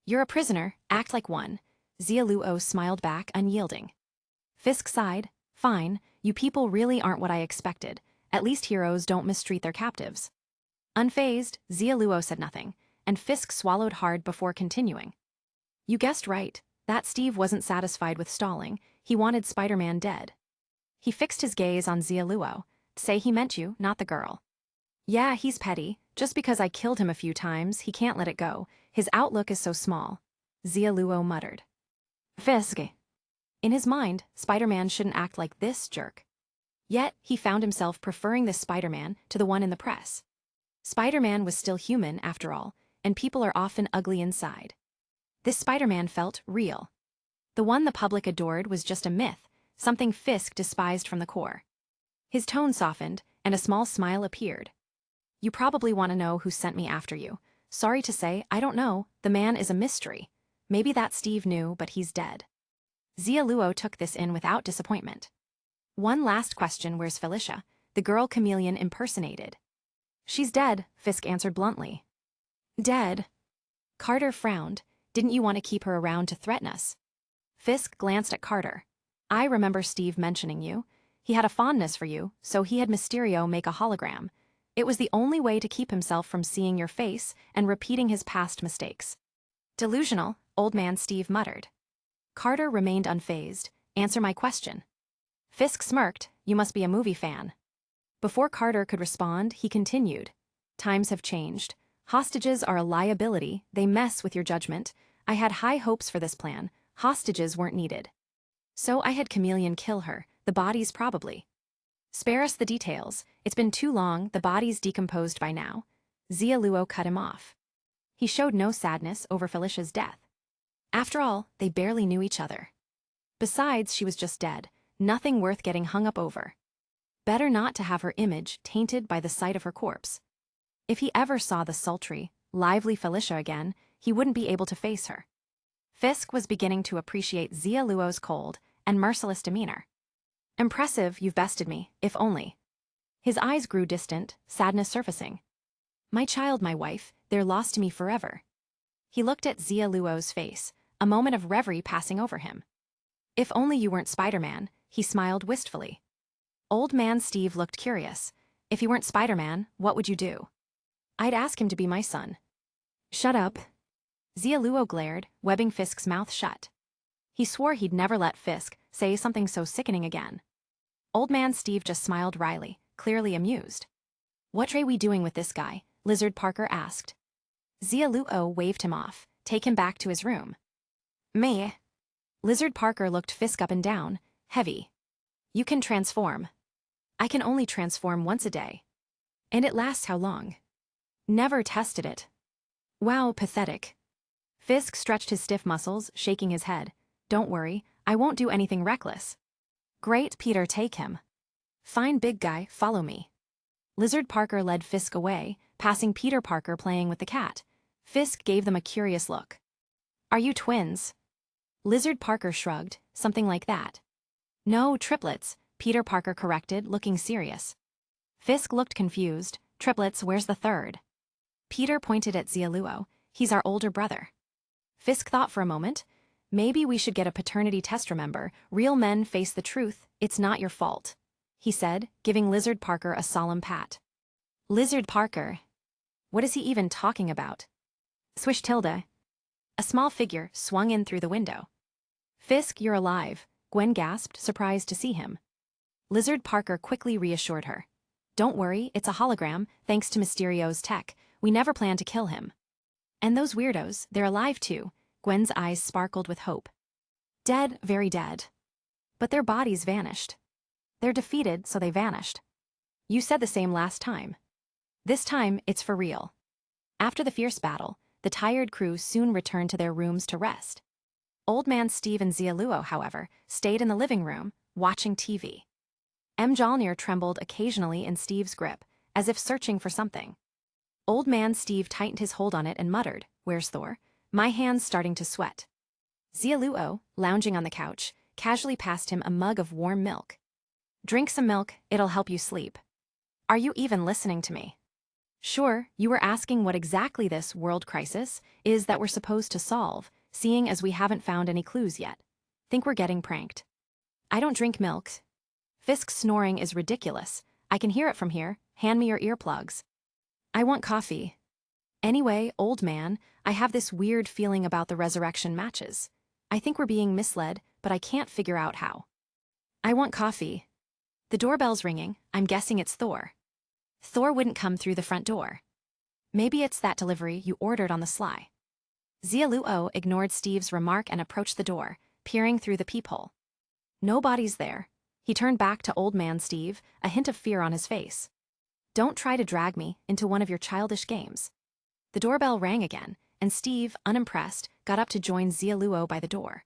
"You're a prisoner, act like one." Xia Luo smiled back, unyielding. Fisk sighed. "Fine, you people really aren't what I expected. At least heroes don't mistreat their captives." Unfazed, Xia Luo said nothing, and Fisk swallowed hard before continuing. "You guessed right. That Steve wasn't satisfied with stalling. He wanted Spider-Man dead." He fixed his gaze on Xia Luo. "Say he meant you, not the girl." "Yeah, he's petty. Just because I killed him a few times, he can't let it go. His outlook is so small." Xia Luo muttered. "Fisk." In his mind, Spider-Man shouldn't act like this jerk. Yet, he found himself preferring this Spider-Man to the one in the press. Spider-Man was still human, after all, and people are often ugly inside. This Spider-Man felt real. The one the public adored was just a myth, something Fisk despised from the core. His tone softened, and a small smile appeared. "You probably want to know who sent me after you. Sorry to say, I don't know. The man is a mystery. Maybe that Steve knew, but he's dead." Xia Luo took this in without disappointment. "One last question, where's Felicia, the girl Chameleon impersonated?" "She's dead," Fisk answered bluntly. "Dead?" Carter frowned. "Didn't you want to keep her around to threaten us?" Fisk glanced at Carter. "I remember Steve mentioning you. He had a fondness for you, so he had Mysterio make a hologram. It was the only way to keep himself from seeing your face and repeating his past mistakes." "Delusional," Old Man Steve muttered. Carter remained unfazed. "Answer my question." Fisk smirked. "You must be a movie fan." Before Carter could respond, he continued. "Times have changed. Hostages are a liability, they mess with your judgment. I had high hopes for this plan. Hostages weren't needed. So I had Chameleon kill her, the bodies probably. Spare us the details, it's been too long, the body's decomposed by now. Xia Luo cut him off. He showed no sadness over Felicia's death. After all, they barely knew each other. Besides, she was just dead, nothing worth getting hung up over. Better not to have her image tainted by the sight of her corpse. If he ever saw the sultry, lively Felicia again, he wouldn't be able to face her. Fisk was beginning to appreciate Xia Luo's cold and merciless demeanor. Impressive, you've bested me, if only. His eyes grew distant, sadness surfacing. My child, my wife, they're lost to me forever. He looked at Xia Luo's face, a moment of reverie passing over him. If only you weren't Spider-Man, he smiled wistfully. Old man Steve looked curious. If he weren't Spider-Man, what would you do? I'd ask him to be my son. Shut up. Xia Luo glared, webbing Fisk's mouth shut. He swore he'd never let Fisk say something so sickening again. Old man Steve just smiled wryly, clearly amused. What are we doing with this guy? Lizard Parker asked. Xia Luo waved him off, take him back to his room. Me. Lizard Parker looked Fisk up and down, heavy. You can transform. I can only transform once a day. And it lasts how long? Never tested it. Wow, pathetic. Fisk stretched his stiff muscles, shaking his head. Don't worry, I won't do anything reckless. Great, Peter, take him. Fine, big guy, follow me. Lizard Parker led Fisk away, passing Peter Parker playing with the cat. Fisk gave them a curious look. Are you twins? Lizard Parker shrugged, something like that. No, triplets, Peter Parker corrected, looking serious. Fisk looked confused. Triplets, where's the third? Peter pointed at Xia Luo. He's our older brother. Fisk thought for a moment. Maybe we should get a paternity test, remember. Real men face the truth, it's not your fault, he said, giving Lizard Parker a solemn pat. Lizard Parker. What is he even talking about? Swish tilde. A small figure swung in through the window. Fisk, you're alive, Gwen gasped, surprised to see him. Lizard Parker quickly reassured her. Don't worry, it's a hologram, thanks to Mysterio's tech. We never planned to kill him. And those weirdos, they're alive too. Gwen's eyes sparkled with hope. Dead, very dead. But their bodies vanished. They're defeated, so they vanished. You said the same last time. This time, it's for real. After the fierce battle, the tired crew soon returned to their rooms to rest. Old man Steve and Xia Luo, however, stayed in the living room, watching TV. Mjolnir trembled occasionally in Steve's grip, as if searching for something. Old man Steve tightened his hold on it and muttered, Where's Thor? My hand's starting to sweat. Xia Luo, lounging on the couch, casually passed him a mug of warm milk. Drink some milk, it'll help you sleep. Are you even listening to me? Sure, you were asking what exactly this world crisis is that we're supposed to solve, seeing as we haven't found any clues yet. Think we're getting pranked. I don't drink milk. Fisk's snoring is ridiculous. I can hear it from here. Hand me your earplugs. I want coffee. Anyway, old man, I have this weird feeling about the resurrection matches. I think we're being misled, but I can't figure out how. I want coffee. The doorbell's ringing. I'm guessing it's Thor. Thor wouldn't come through the front door. Maybe it's that delivery you ordered on the sly. Xia Luo ignored Steve's remark and approached the door, peering through the peephole. Nobody's there. He turned back to old man Steve, a hint of fear on his face. Don't try to drag me into one of your childish games. The doorbell rang again, and Steve, unimpressed, got up to join Xia Luo by the door.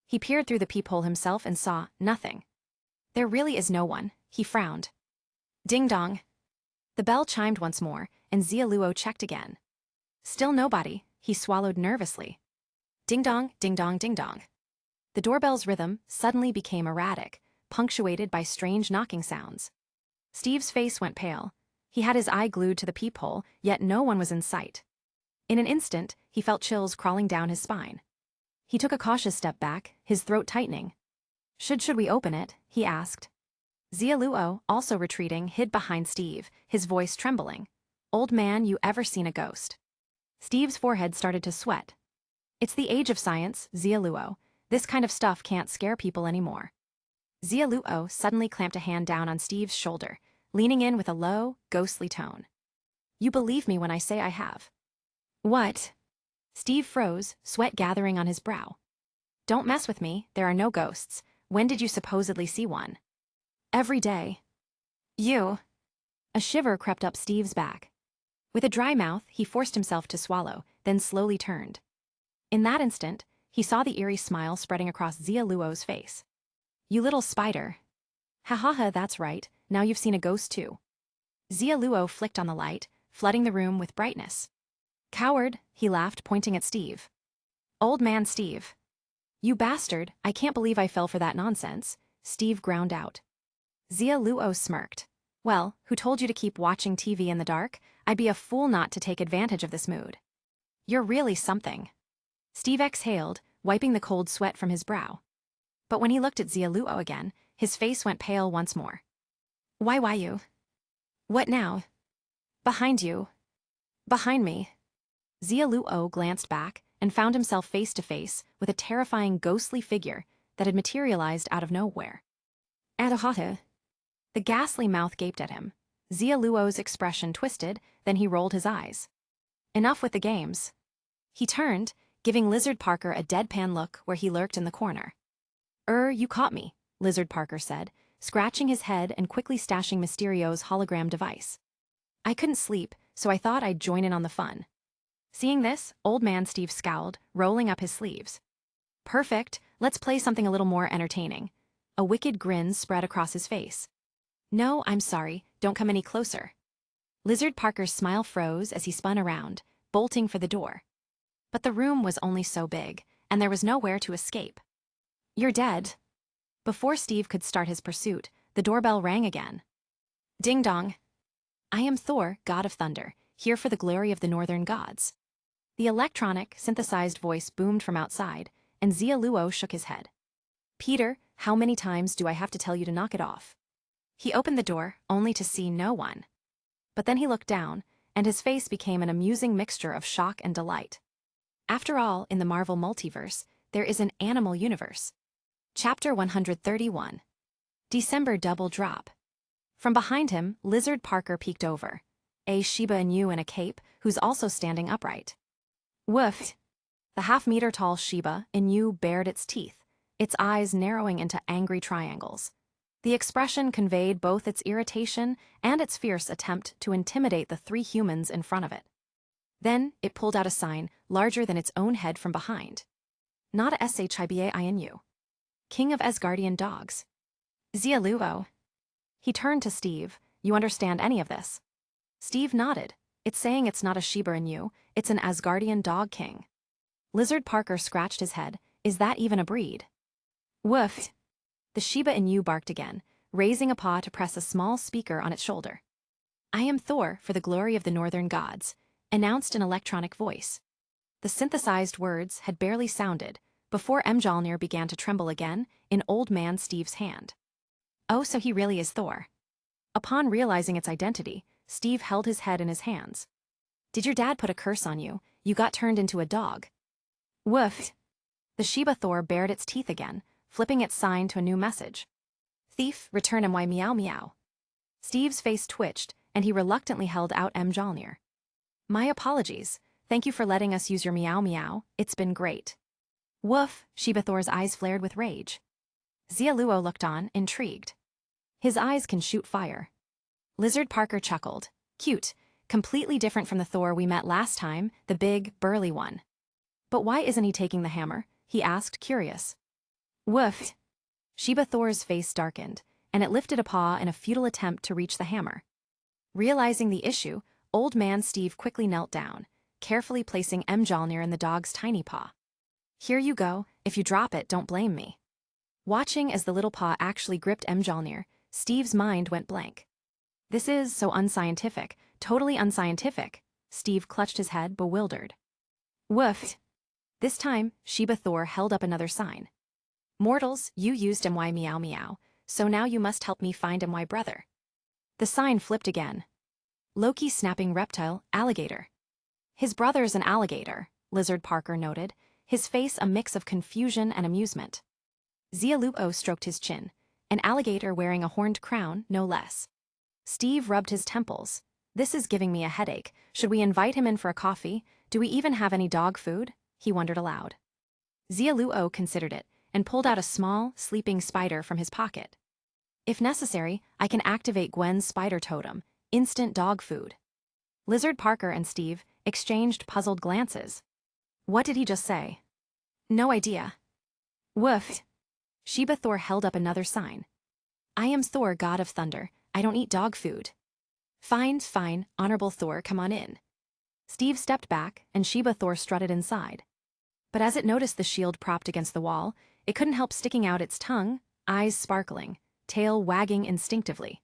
He peered through the peephole himself and saw nothing. There really is no one, he frowned. Ding dong. The bell chimed once more, and Xia Luo checked again. Still nobody, he swallowed nervously. Ding dong, ding dong, ding dong. The doorbell's rhythm suddenly became erratic, punctuated by strange knocking sounds. Steve's face went pale. He had his eye glued to the peephole, yet no one was in sight. In an instant, he felt chills crawling down his spine. He took a cautious step back, his throat tightening. Should we open it? He asked. Xia Luo, also retreating, hid behind Steve, his voice trembling. Old man, you ever seen a ghost? Steve's forehead started to sweat. It's the age of science, Xia Luo. This kind of stuff can't scare people anymore. Xia Luo suddenly clamped a hand down on Steve's shoulder, leaning in with a low, ghostly tone. You believe me when I say I have. What? Steve froze, sweat gathering on his brow. Don't mess with me, there are no ghosts. When did you supposedly see one? Every day. You. A shiver crept up Steve's back. With a dry mouth, he forced himself to swallow, then slowly turned. In that instant, he saw the eerie smile spreading across Xia Luo's face. You little spider. Ha ha ha, that's right, now you've seen a ghost too. Xia Luo flicked on the light, flooding the room with brightness. Coward, he laughed, pointing at Steve. Old man Steve. You bastard, I can't believe I fell for that nonsense, Steve ground out. Xia Luo smirked. Well, who told you to keep watching TV in the dark? I'd be a fool not to take advantage of this mood. You're really something. Steve exhaled, wiping the cold sweat from his brow. But when he looked at Xia Luo again, his face went pale once more. Why you? What now? Behind you. Behind me. Xia Luo glanced back and found himself face to face with a terrifying ghostly figure that had materialized out of nowhere. Antihero. The ghastly mouth gaped at him. Xia Luo's expression twisted, then he rolled his eyes. Enough with the games. He turned, giving Lizard Parker a deadpan look where he lurked in the corner. You caught me, Lizard Parker said, scratching his head and quickly stashing Mysterio's hologram device. I couldn't sleep, so I thought I'd join in on the fun. Seeing this, Old Man Steve scowled, rolling up his sleeves. Perfect, let's play something a little more entertaining. A wicked grin spread across his face. No, I'm sorry, don't come any closer. Lizard Parker's smile froze as he spun around, bolting for the door. But the room was only so big, and there was nowhere to escape. You're dead. Before Steve could start his pursuit, the doorbell rang again. Ding dong. I am Thor, god of thunder, here for the glory of the northern gods. The electronic, synthesized voice boomed from outside, and Xia Luo shook his head. Peter, how many times do I have to tell you to knock it off? He opened the door, only to see no one. But then he looked down, and his face became an amusing mixture of shock and delight. After all, in the Marvel multiverse, there is an animal universe. Chapter 131. December Double Drop. From behind him, Lizard Parker peeked over. A Shiba Inu in a cape, who's also standing upright. Woof! The half-meter-tall Shiba Inu bared its teeth, its eyes narrowing into angry triangles. The expression conveyed both its irritation and its fierce attempt to intimidate the three humans in front of it. Then, it pulled out a sign larger than its own head from behind. Not a Shibainu. King of Asgardian dogs. Xia Luo. He turned to Steve. You understand any of this? Steve nodded. It's saying it's not a Shiba Inu, it's an Asgardian dog king. Lizard Parker scratched his head. Is that even a breed? Woof! The Shiba Inu barked again, raising a paw to press a small speaker on its shoulder. I am Thor, for the glory of the northern gods, announced an electronic voice. The synthesized words had barely sounded before Mjolnir began to tremble again in Old Man Steve's hand. Oh, so he really is Thor. Upon realizing its identity, Steve held his head in his hands. Did your dad put a curse on you? You got turned into a dog. Woof! The Shiba Thor bared its teeth again, flipping its sign to a new message. Thief, return my meow meow. Steve's face twitched, and he reluctantly held out Mjolnir. My apologies. Thank you for letting us use your meow meow. It's been great. Woof! Shiba Thor's eyes flared with rage. Xia Luo looked on, intrigued. His eyes can shoot fire. Lizard Parker chuckled. Cute, completely different from the Thor we met last time, the big, burly one. But why isn't he taking the hammer? He asked, curious. Woof! Shiba Thor's face darkened, and it lifted a paw in a futile attempt to reach the hammer. Realizing the issue, Old Man Steve quickly knelt down, carefully placing Mjolnir in the dog's tiny paw. Here you go, if you drop it, don't blame me. Watching as the little paw actually gripped Mjolnir, Steve's mind went blank. This is so unscientific, totally unscientific. Steve clutched his head, bewildered. Woof! This time, Shiba Thor held up another sign. Mortals, you used my meow meow, so now you must help me find my brother. The sign flipped again. Loki snapping reptile, alligator. His brother's an alligator, Lizard Parker noted, his face a mix of confusion and amusement. Xia Luo stroked his chin, an alligator wearing a horned crown, no less. Steve rubbed his temples. This is giving me a headache. Should we invite him in for a coffee? Do we even have any dog food? He wondered aloud. Xia Luo considered it and pulled out a small, sleeping spider from his pocket. If necessary, I can activate Gwen's spider totem, instant dog food. Lizard Parker and Steve exchanged puzzled glances. What did he just say? No idea. Woof. Sheba Thor held up another sign. I am Thor, god of thunder. I don't eat dog food. Fine, fine, Honorable Thor, come on in. Steve stepped back, and Sheba Thor strutted inside. But as it noticed the shield propped against the wall, it couldn't help sticking out its tongue, eyes sparkling, tail wagging instinctively.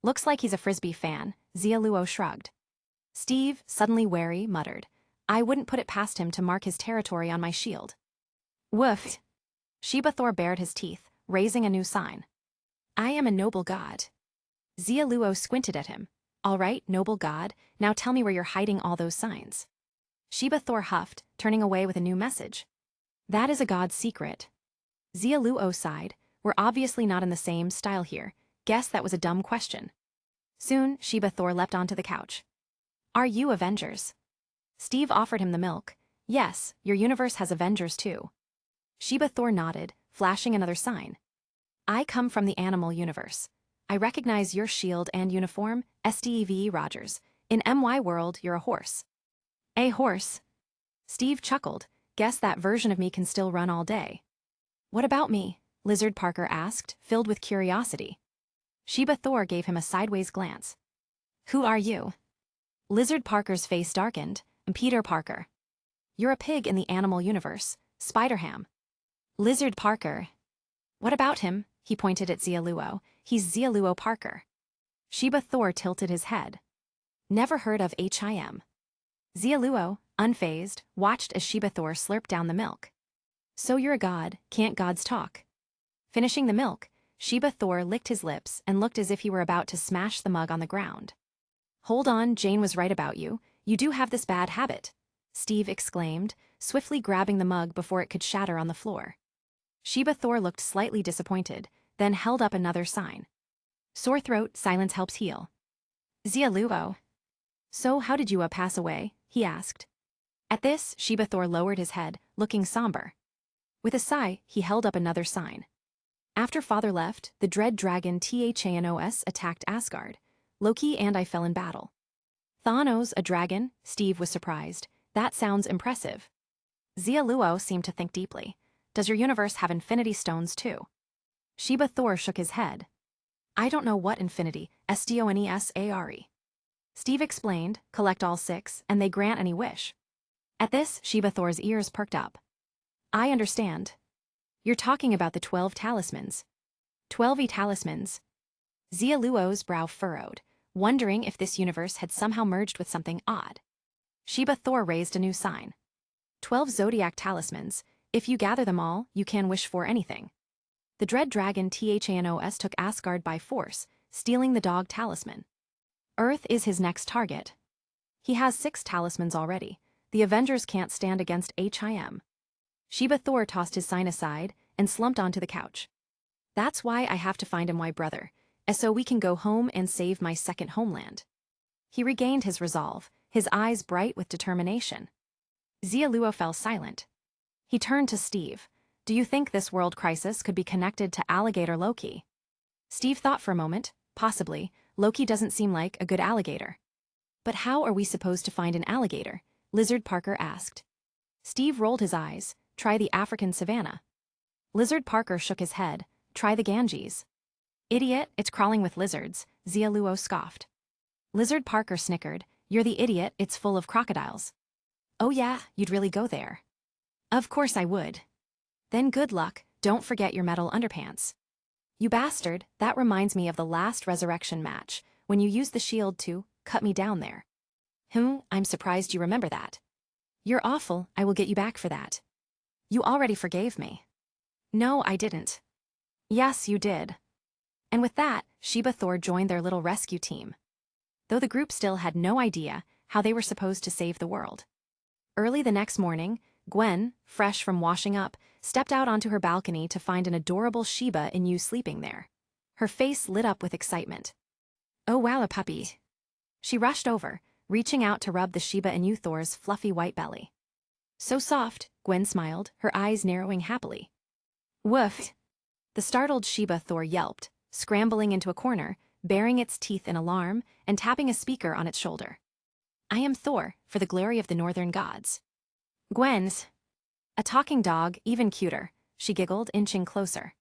Looks like he's a Frisbee fan, Xia Luo shrugged. Steve, suddenly wary, muttered, I wouldn't put it past him to mark his territory on my shield. Woof. Sheba Thor bared his teeth, raising a new sign. I am a noble god. Xia Luo squinted at him. All right, noble god, now tell me where you're hiding all those signs. Sheba Thor huffed, turning away with a new message. That is a god's secret. Xia Luo sighed. We're obviously not in the same style here. Guess that was a dumb question. Soon, Sheba Thor leapt onto the couch. Are you Avengers? Steve offered him the milk. Yes, your universe has Avengers too. Sheba Thor nodded, flashing another sign. I come from the animal universe. I recognize your shield and uniform, STEVE Rogers. In MY world, you're a horse. A horse? Steve chuckled. Guess that version of me can still run all day. What about me? Lizard Parker asked, filled with curiosity. Sheba Thor gave him a sideways glance. Who are you? Lizard Parker's face darkened. I'm Peter Parker. You're a pig in the animal universe, Spider-Ham. Lizard Parker. What about him? He pointed at Xia Luo. He's Xia Luo Parker. Sheba Thor tilted his head. Never heard of him. Xia Luo, unfazed, watched as Sheba Thor slurped down the milk. So you're a god, can't gods talk? Finishing the milk, Sheba Thor licked his lips and looked as if he were about to smash the mug on the ground. Hold on, Jane was right about you. You do have this bad habit, Steve exclaimed, swiftly grabbing the mug before it could shatter on the floor. Sheba Thor looked slightly disappointed, then held up another sign. Sore throat, silence helps heal. Xia Luo. So how did you pass away? He asked. At this, Sheba Thor lowered his head, looking somber. With a sigh, he held up another sign. After Father left, the dread dragon Thanos attacked Asgard. Loki and I fell in battle. Thanos, a dragon? Steve was surprised. That sounds impressive. Xia Luo seemed to think deeply. Does your universe have infinity stones too? Sheba Thor shook his head. I don't know what infinity, STONESARE. Steve explained, collect all 6, and they grant any wish. At this, Sheba Thor's ears perked up. I understand. You're talking about the 12 talismans. 12 talismans. Xia Luo's brow furrowed, wondering if this universe had somehow merged with something odd. Sheba Thor raised a new sign. 12 zodiac talismans. If you gather them all, you can wish for anything. The dread dragon Thanos took Asgard by force, stealing the dog talisman. Earth is his next target. He has 6 talismans already. The Avengers can't stand against him. Sheba Thor tossed his sign aside and slumped onto the couch. That's why I have to find him, my brother, so we can go home and save my second homeland. He regained his resolve, his eyes bright with determination. Xia Luo fell silent. He turned to Steve. Do you think this world crisis could be connected to alligator Loki? Steve thought for a moment. Possibly. Loki doesn't seem like a good alligator. But how are we supposed to find an alligator? Lizard Parker asked. Steve rolled his eyes. Try the African savanna. Lizard Parker shook his head. Try the Ganges. Idiot, it's crawling with lizards, Xia Luo scoffed. Lizard Parker snickered. You're the idiot, it's full of crocodiles. Oh yeah, you'd really go there. Of course I would. Then good luck, don't forget your metal underpants. You bastard, that reminds me of the last resurrection match, when you used the shield to cut me down there. I'm surprised you remember that. You're awful, I will get you back for that. You already forgave me. No, I didn't. Yes, you did. And with that, Sheba Thor joined their little rescue team. Though the group still had no idea how they were supposed to save the world. Early the next morning, Gwen, fresh from washing up, stepped out onto her balcony to find an adorable Shiba Inu sleeping there. Her face lit up with excitement. Oh wow, a puppy. She rushed over, reaching out to rub the Shiba Inu Thor's fluffy white belly. So soft, Gwen smiled, her eyes narrowing happily. Woof! The startled Shiba Thor yelped, scrambling into a corner, baring its teeth in alarm, and tapping a speaker on its shoulder. I am Thor, for the glory of the northern gods. Gwen's. A talking dog, even cuter, she giggled, inching closer.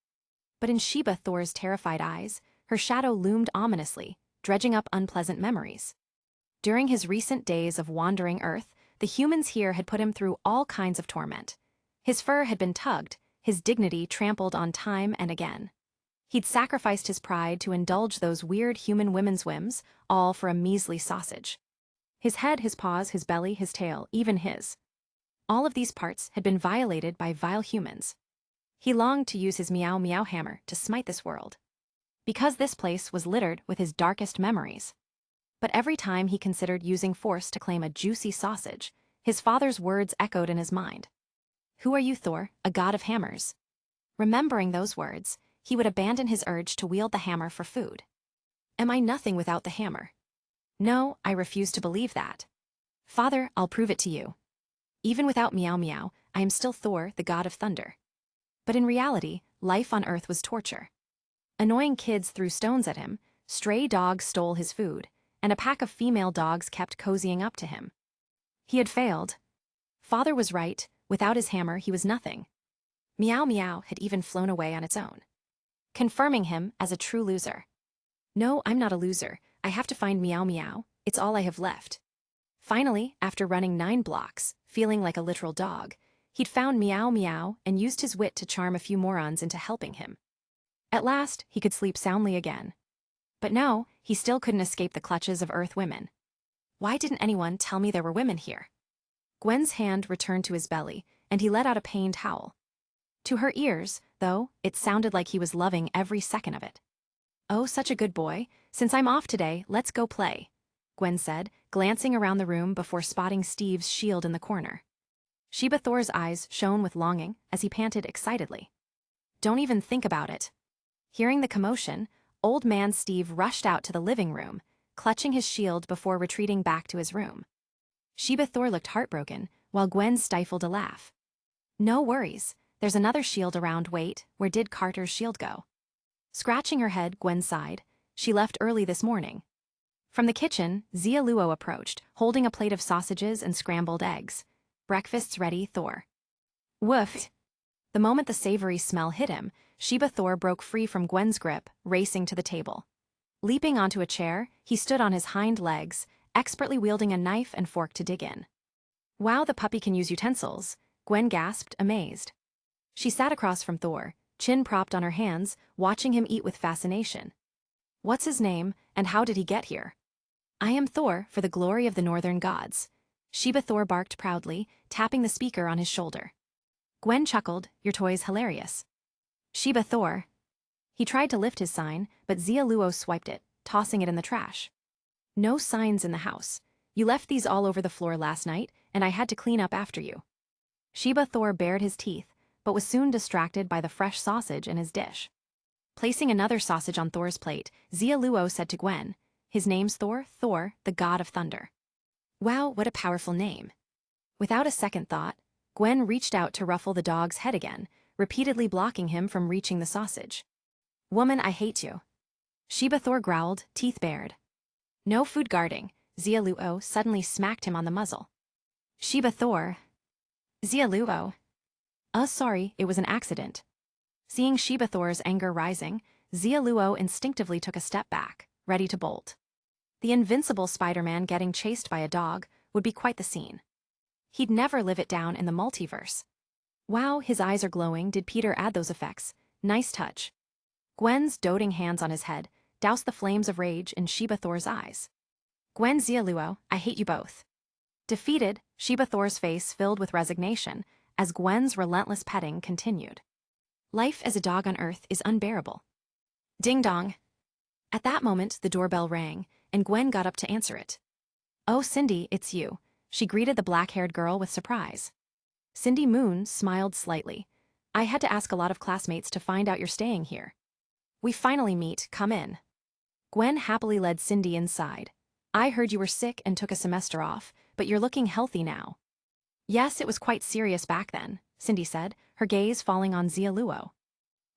But in Shiba Thor's terrified eyes, her shadow loomed ominously, dredging up unpleasant memories. During his recent days of wandering Earth, the humans here had put him through all kinds of torment. His fur had been tugged, his dignity trampled on time and again. He'd sacrificed his pride to indulge those weird human women's whims, all for a measly sausage. His head, his paws, his belly, his tail, even his. All of these parts had been violated by vile humans. He longed to use his meow meow hammer to smite this world. Because this place was littered with his darkest memories. But every time he considered using force to claim a juicy sausage, his father's words echoed in his mind. Who are you, Thor, a god of hammers? Remembering those words, he would abandon his urge to wield the hammer for food. Am I nothing without the hammer? No, I refuse to believe that. Father, I'll prove it to you. Even without meow meow, I am still Thor, the god of thunder. But in reality, life on Earth was torture. Annoying kids threw stones at him, stray dogs stole his food, and a pack of female dogs kept cozying up to him. He had failed. Father was right, without his hammer he was nothing. Meow meow had even flown away on its own, confirming him as a true loser. No, I'm not a loser, I have to find meow meow, it's all I have left. Finally, after running 9 blocks, feeling like a literal dog, he'd found meow meow and used his wit to charm a few morons into helping him. At last, he could sleep soundly again. But no, he still couldn't escape the clutches of Earth women. Why didn't anyone tell me there were women here? Gwen's hand returned to his belly, and he let out a pained howl. To her ears, though, it sounded like he was loving every second of it. Oh, such a good boy, since I'm off today, let's go play, Gwen said, glancing around the room before spotting Steve's shield in the corner. Shiba Thor's eyes shone with longing as he panted excitedly. Don't even think about it. Hearing the commotion, Old Man Steve rushed out to the living room, clutching his shield before retreating back to his room. Shiba Thor looked heartbroken, while Gwen stifled a laugh. No worries, there's another shield around. Wait, where did Carter's shield go? Scratching her head, Gwen sighed. She left early this morning. From the kitchen, Xia Luo approached, holding a plate of sausages and scrambled eggs. Breakfast's ready, Thor. Woof! The moment the savory smell hit him, Shiba Thor broke free from Gwen's grip, racing to the table. Leaping onto a chair, he stood on his hind legs, expertly wielding a knife and fork to dig in. Wow, the puppy can use utensils, Gwen gasped, amazed. She sat across from Thor, chin propped on her hands, watching him eat with fascination. What's his name, and how did he get here? I am Thor, for the glory of the northern gods. Shiba Thor barked proudly, tapping the speaker on his shoulder. Gwen chuckled, your toy's hilarious. Shiba Thor. He tried to lift his sign, but Xia Luo swiped it, tossing it in the trash. No signs in the house. You left these all over the floor last night, and I had to clean up after you. Shiba Thor bared his teeth, but was soon distracted by the fresh sausage in his dish. Placing another sausage on Thor's plate, Xia Luo said to Gwen, his name's Thor, Thor, the god of thunder. Wow, what a powerful name. Without a second thought, Gwen reached out to ruffle the dog's head again, repeatedly blocking him from reaching the sausage. Woman, I hate you. Shiba Thor growled, teeth bared. No food guarding, Xia Luo suddenly smacked him on the muzzle. Shiba Thor. Xia Luo. Sorry, it was an accident. Seeing Shiba Thor's anger rising, Xia Luo instinctively took a step back, ready to bolt. The invincible Spider-Man getting chased by a dog would be quite the scene. He'd never live it down in the multiverse. Wow, his eyes are glowing. Did Peter add those effects? Nice touch. Gwen's doting hands on his head doused the flames of rage in Shiba Thor's eyes. Gwen, Xia Luo, I hate you both. Defeated, Shiba Thor's face filled with resignation as Gwen's relentless petting continued. Life as a dog on Earth is unbearable. Ding dong. At that moment, the doorbell rang, and Gwen got up to answer it. Oh, Cindy, it's you, she greeted the black-haired girl with surprise. Cindy Moon smiled slightly. I had to ask a lot of classmates to find out you're staying here. We finally meet, come in. Gwen happily led Cindy inside. I heard you were sick and took a semester off, but you're looking healthy now. Yes, it was quite serious back then, Cindy said, her gaze falling on Xia Luo.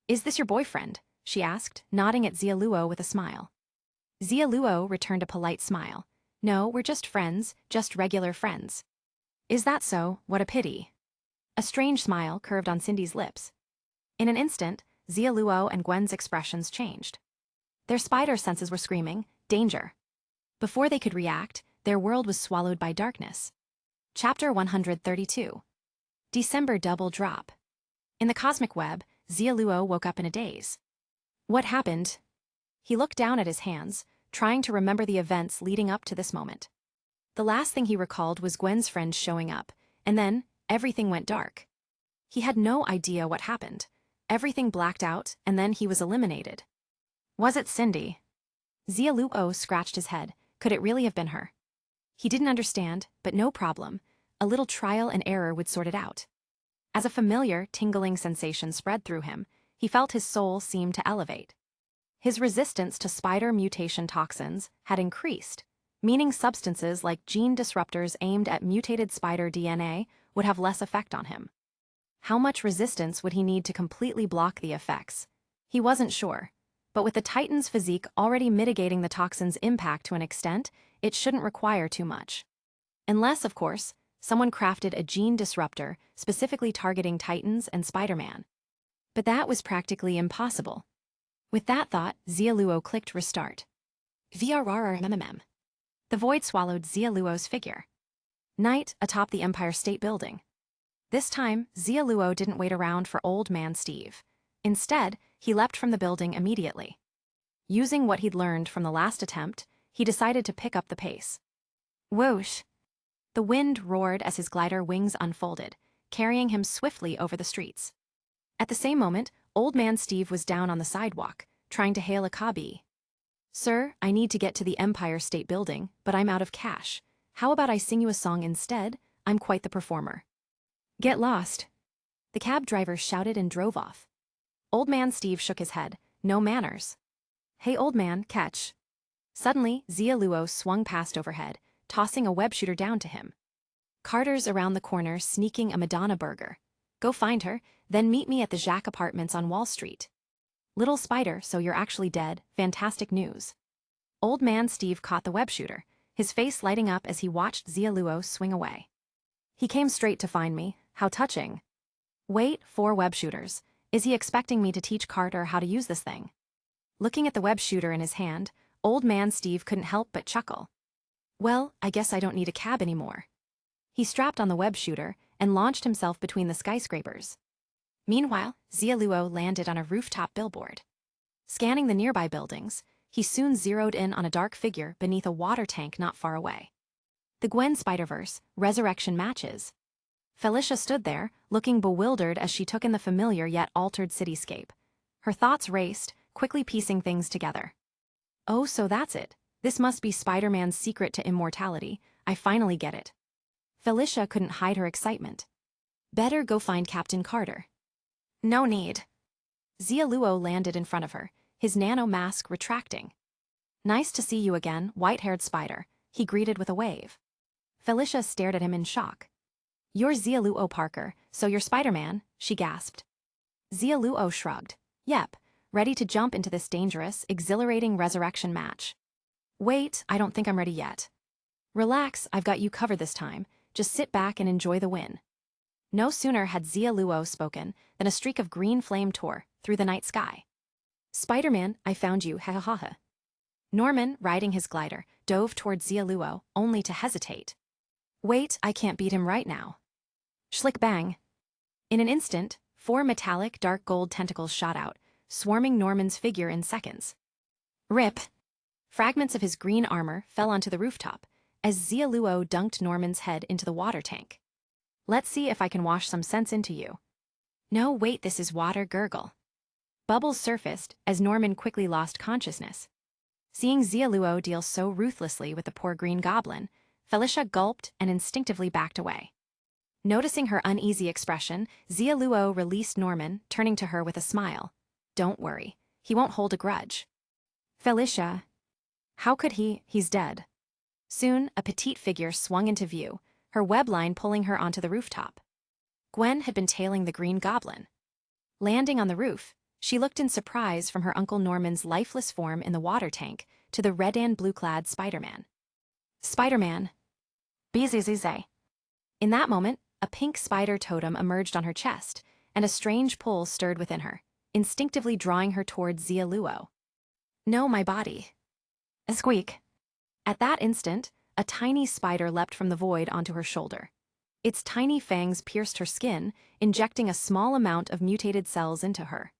Is this your boyfriend? She asked, nodding at Xia Luo with a smile. Xia Luo returned a polite smile. No, we're just friends, just regular friends. Is that so? What a pity. A strange smile curved on Cindy's lips. In an instant, Xia Luo and Gwen's expressions changed. Their spider senses were screaming, danger. Before they could react, their world was swallowed by darkness. Chapter 132. December Double Drop. In the cosmic web, Xia Luo woke up in a daze. What happened? He looked down at his hands, trying to remember the events leading up to this moment. The last thing he recalled was Gwen's friend showing up, and then, everything went dark. He had no idea what happened. Everything blacked out, and then he was eliminated. Was it Cindy? Xia Luo scratched his head. Could it really have been her? He didn't understand, but no problem. A little trial and error would sort it out. As a familiar, tingling sensation spread through him, he felt his soul seem to elevate. His resistance to spider mutation toxins had increased, meaning substances like gene disruptors aimed at mutated spider DNA would have less effect on him. How much resistance would he need to completely block the effects? He wasn't sure, but with the Titan's physique already mitigating the toxin's impact to an extent, it shouldn't require too much. Unless, of course, someone crafted a gene disruptor specifically targeting Titans and Spider-Man. But that was practically impossible. With that thought, Xia Luo clicked restart. VRRRMMM. The void swallowed Xia Luo's figure. Night atop the Empire State Building. This time, Xia Luo didn't wait around for Old Man Steve. Instead, he leapt from the building immediately. Using what he'd learned from the last attempt, he decided to pick up the pace. Whoosh! The wind roared as his glider wings unfolded, carrying him swiftly over the streets. At the same moment, Old Man Steve was down on the sidewalk, trying to hail a cabbie. Sir, I need to get to the Empire State Building, but I'm out of cash. How about I sing you a song instead? I'm quite the performer. Get lost. The cab driver shouted and drove off. Old Man Steve shook his head. No manners. Hey old man, catch. Suddenly, Xia Luo swung past overhead, tossing a web shooter down to him. Carter's around the corner sneaking a Madonna burger. Go find her, then meet me at the Jacques Apartments on Wall Street. Little spider, so you're actually dead, fantastic news. Old Man Steve caught the web shooter, his face lighting up as he watched Xia Luo swing away. He came straight to find me, how touching. Wait, 4 web shooters. Is he expecting me to teach Carter how to use this thing? Looking at the web shooter in his hand, Old Man Steve couldn't help but chuckle. Well, I guess I don't need a cab anymore. He strapped on the web shooter and launched himself between the skyscrapers. Meanwhile, Xia Luo landed on a rooftop billboard. Scanning the nearby buildings, he soon zeroed in on a dark figure beneath a water tank not far away. The Gwen Spider-Verse, resurrection matches. Felicia stood there, looking bewildered as she took in the familiar yet altered cityscape. Her thoughts raced, quickly piecing things together. Oh, so that's it. This must be Spider-Man's secret to immortality. I finally get it. Felicia couldn't hide her excitement. Better go find Captain Carter. No need. Xia Luo landed in front of her, his nano mask retracting. Nice to see you again, white-haired spider, he greeted with a wave. Felicia stared at him in shock. You're Xia Luo Parker, so you're Spider-Man, she gasped. Xia Luo shrugged. Yep, ready to jump into this dangerous, exhilarating resurrection match. Wait, I don't think I'm ready yet. Relax, I've got you covered this time. Just sit back and enjoy the win. No sooner had Xia Luo spoken than a streak of green flame tore through the night sky. Spider-Man, I found you, ha ha ha ha. Norman, riding his glider, dove toward Xia Luo, only to hesitate. Wait, I can't beat him right now. Schlick bang. In an instant, 4 metallic dark gold tentacles shot out, swarming Norman's figure in seconds. Rip. Fragments of his green armor fell onto the rooftop, as Xia Luo dunked Norman's head into the water tank. Let's see if I can wash some sense into you. No, wait, this is water gurgle. Bubbles surfaced as Norman quickly lost consciousness. Seeing Xia Luo deal so ruthlessly with the poor green goblin, Felicia gulped and instinctively backed away. Noticing her uneasy expression, Xia Luo released Norman, turning to her with a smile. Don't worry, he won't hold a grudge. Felicia. How could he? He's dead. Soon, a petite figure swung into view, her web line pulling her onto the rooftop. Gwen had been tailing the Green Goblin. Landing on the roof, she looked in surprise from her Uncle Norman's lifeless form in the water tank to the red and blue-clad Spider-Man. Spider-Man. Bzzz. In that moment, a pink spider totem emerged on her chest, and a strange pull stirred within her, instinctively drawing her towards Xia Luo. No, my body. A squeak. At that instant, a tiny spider leapt from the void onto her shoulder. Its tiny fangs pierced her skin, injecting a small amount of mutated cells into her.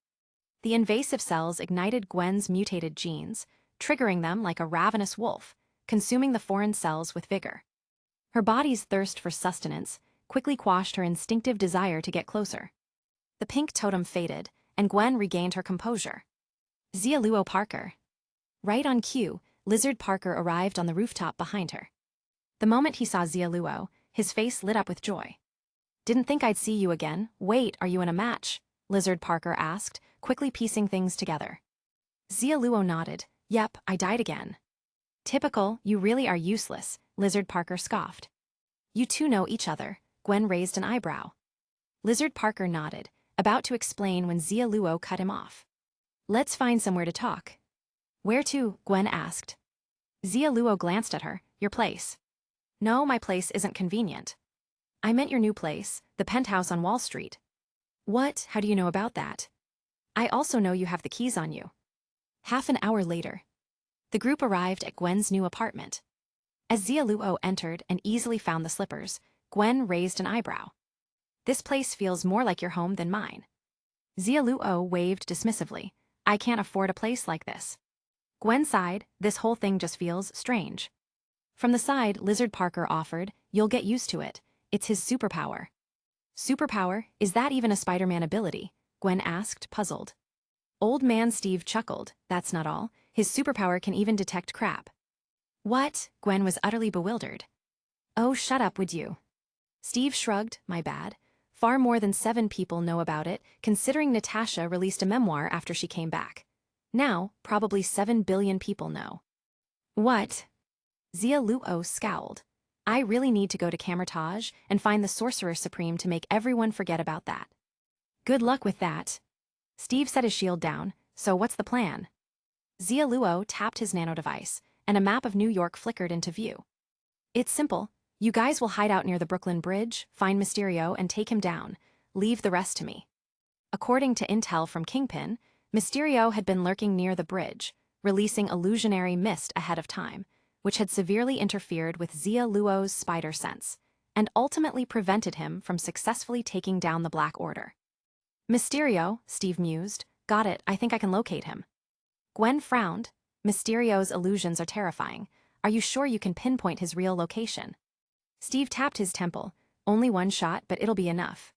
The invasive cells ignited Gwen's mutated genes, triggering them like a ravenous wolf, consuming the foreign cells with vigor. Her body's thirst for sustenance quickly quashed her instinctive desire to get closer. The pink totem faded, and Gwen regained her composure. Xia Luo Parker. Right on cue, Lizard Parker arrived on the rooftop behind her. The moment he saw Xia Luo, his face lit up with joy. Didn't think I'd see you again. Wait, are you in a match? Lizard Parker asked, quickly piecing things together. Xia Luo nodded. Yep, I died again. Typical, you really are useless, Lizard Parker scoffed. You two know each other, Gwen raised an eyebrow. Lizard Parker nodded, about to explain when Xia Luo cut him off. Let's find somewhere to talk. Where to? Gwen asked. Xia Luo glanced at her. Your place. No, my place isn't convenient. I meant your new place, the penthouse on Wall Street. What? How do you know about that? I also know you have the keys on you. Half an hour later, the group arrived at Gwen's new apartment. As Xia Luo entered and easily found the slippers, Gwen raised an eyebrow. This place feels more like your home than mine. Xia Luo waved dismissively. I can't afford a place like this. Gwen sighed. This whole thing just feels strange. From the side, Lizard Parker offered, you'll get used to it. It's his superpower. Superpower? Is that even a Spider-Man ability? Gwen asked, puzzled. Old man Steve chuckled. That's not all. His superpower can even detect crap. What? Gwen was utterly bewildered. Oh, shut up, would you? Steve shrugged. My bad. Far more than 7 people know about it, considering Natasha released a memoir after she came back. Now, probably 7 billion people know. What? Xia Luo scowled. I really need to go to Camertage and find the Sorcerer Supreme to make everyone forget about that. Good luck with that. Steve set his shield down. So what's the plan? Xia Luo tapped his nano device, and a map of New York flickered into view. It's simple. You guys will hide out near the Brooklyn Bridge, find Mysterio, and take him down. Leave the rest to me. According to intel from Kingpin, Mysterio had been lurking near the bridge, releasing illusionary mist ahead of time, which had severely interfered with Xia Luo's spider sense, and ultimately prevented him from successfully taking down the Black Order. Mysterio, Steve mused. Got it, I think I can locate him. Gwen frowned. Mysterio's illusions are terrifying. Are you sure you can pinpoint his real location? Steve tapped his temple. Only one shot, but it'll be enough.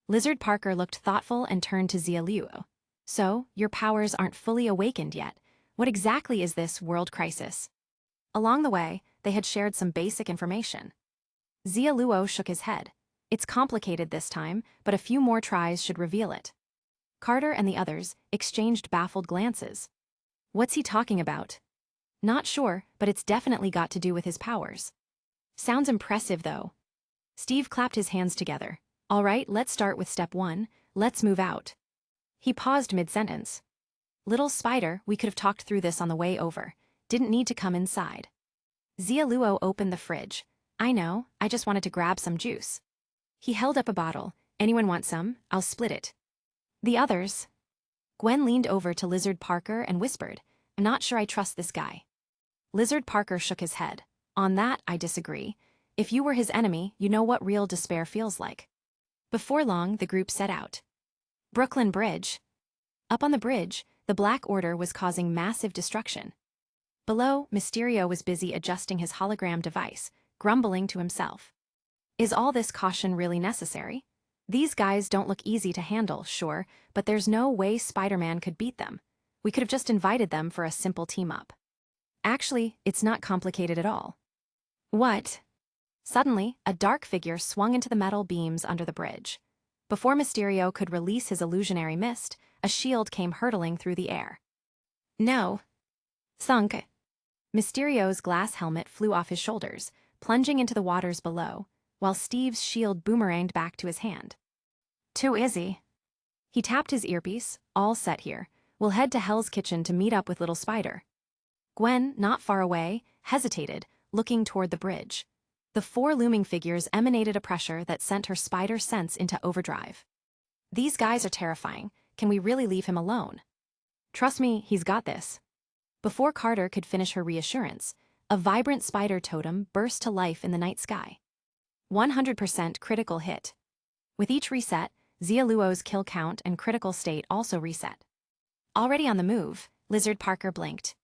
Lizard Parker looked thoughtful and turned to Xia Luo. So, your powers aren't fully awakened yet. What exactly is this world crisis? Along the way, they had shared some basic information. Xia Luo shook his head. It's complicated this time, but a few more tries should reveal it. Carter and the others exchanged baffled glances. What's he talking about? Not sure, but it's definitely got to do with his powers. Sounds impressive, though. Steve clapped his hands together. All right, let's start with step 1. Let's move out. He paused mid-sentence. Little spider, we could have talked through this on the way over. Didn't need to come inside. Xia Luo opened the fridge. I know, I just wanted to grab some juice. He held up a bottle. Anyone want some? I'll split it. The others. Gwen leaned over to Lizard Parker and whispered, I'm not sure I trust this guy. Lizard Parker shook his head. On that, I disagree. If you were his enemy, you know what real despair feels like. Before long, the group set out. Brooklyn Bridge. Up on the bridge, the Black Order was causing massive destruction. Below, Mysterio was busy adjusting his hologram device, grumbling to himself. Is all this caution really necessary? These guys don't look easy to handle, sure, but there's no way Spider-Man could beat them. We could have just invited them for a simple team-up. Actually, it's not complicated at all. What? Suddenly, a dark figure swung into the metal beams under the bridge. Before Mysterio could release his illusionary mist, a shield came hurtling through the air. No. Sunk. Mysterio's glass helmet flew off his shoulders, plunging into the waters below, while Steve's shield boomeranged back to his hand. Too easy. He tapped his earpiece. All set here. We'll head to Hell's Kitchen to meet up with Little Spider. Gwen, not far away, hesitated, looking toward the bridge. The four looming figures emanated a pressure that sent her spider sense into overdrive. These guys are terrifying. Can we really leave him alone? Trust me, he's got this. Before Carter could finish her reassurance, a vibrant spider totem burst to life in the night sky. 100% critical hit. With each reset, Xia Luo's kill count and critical state also reset. Already on the move, Lizard Parker blinked.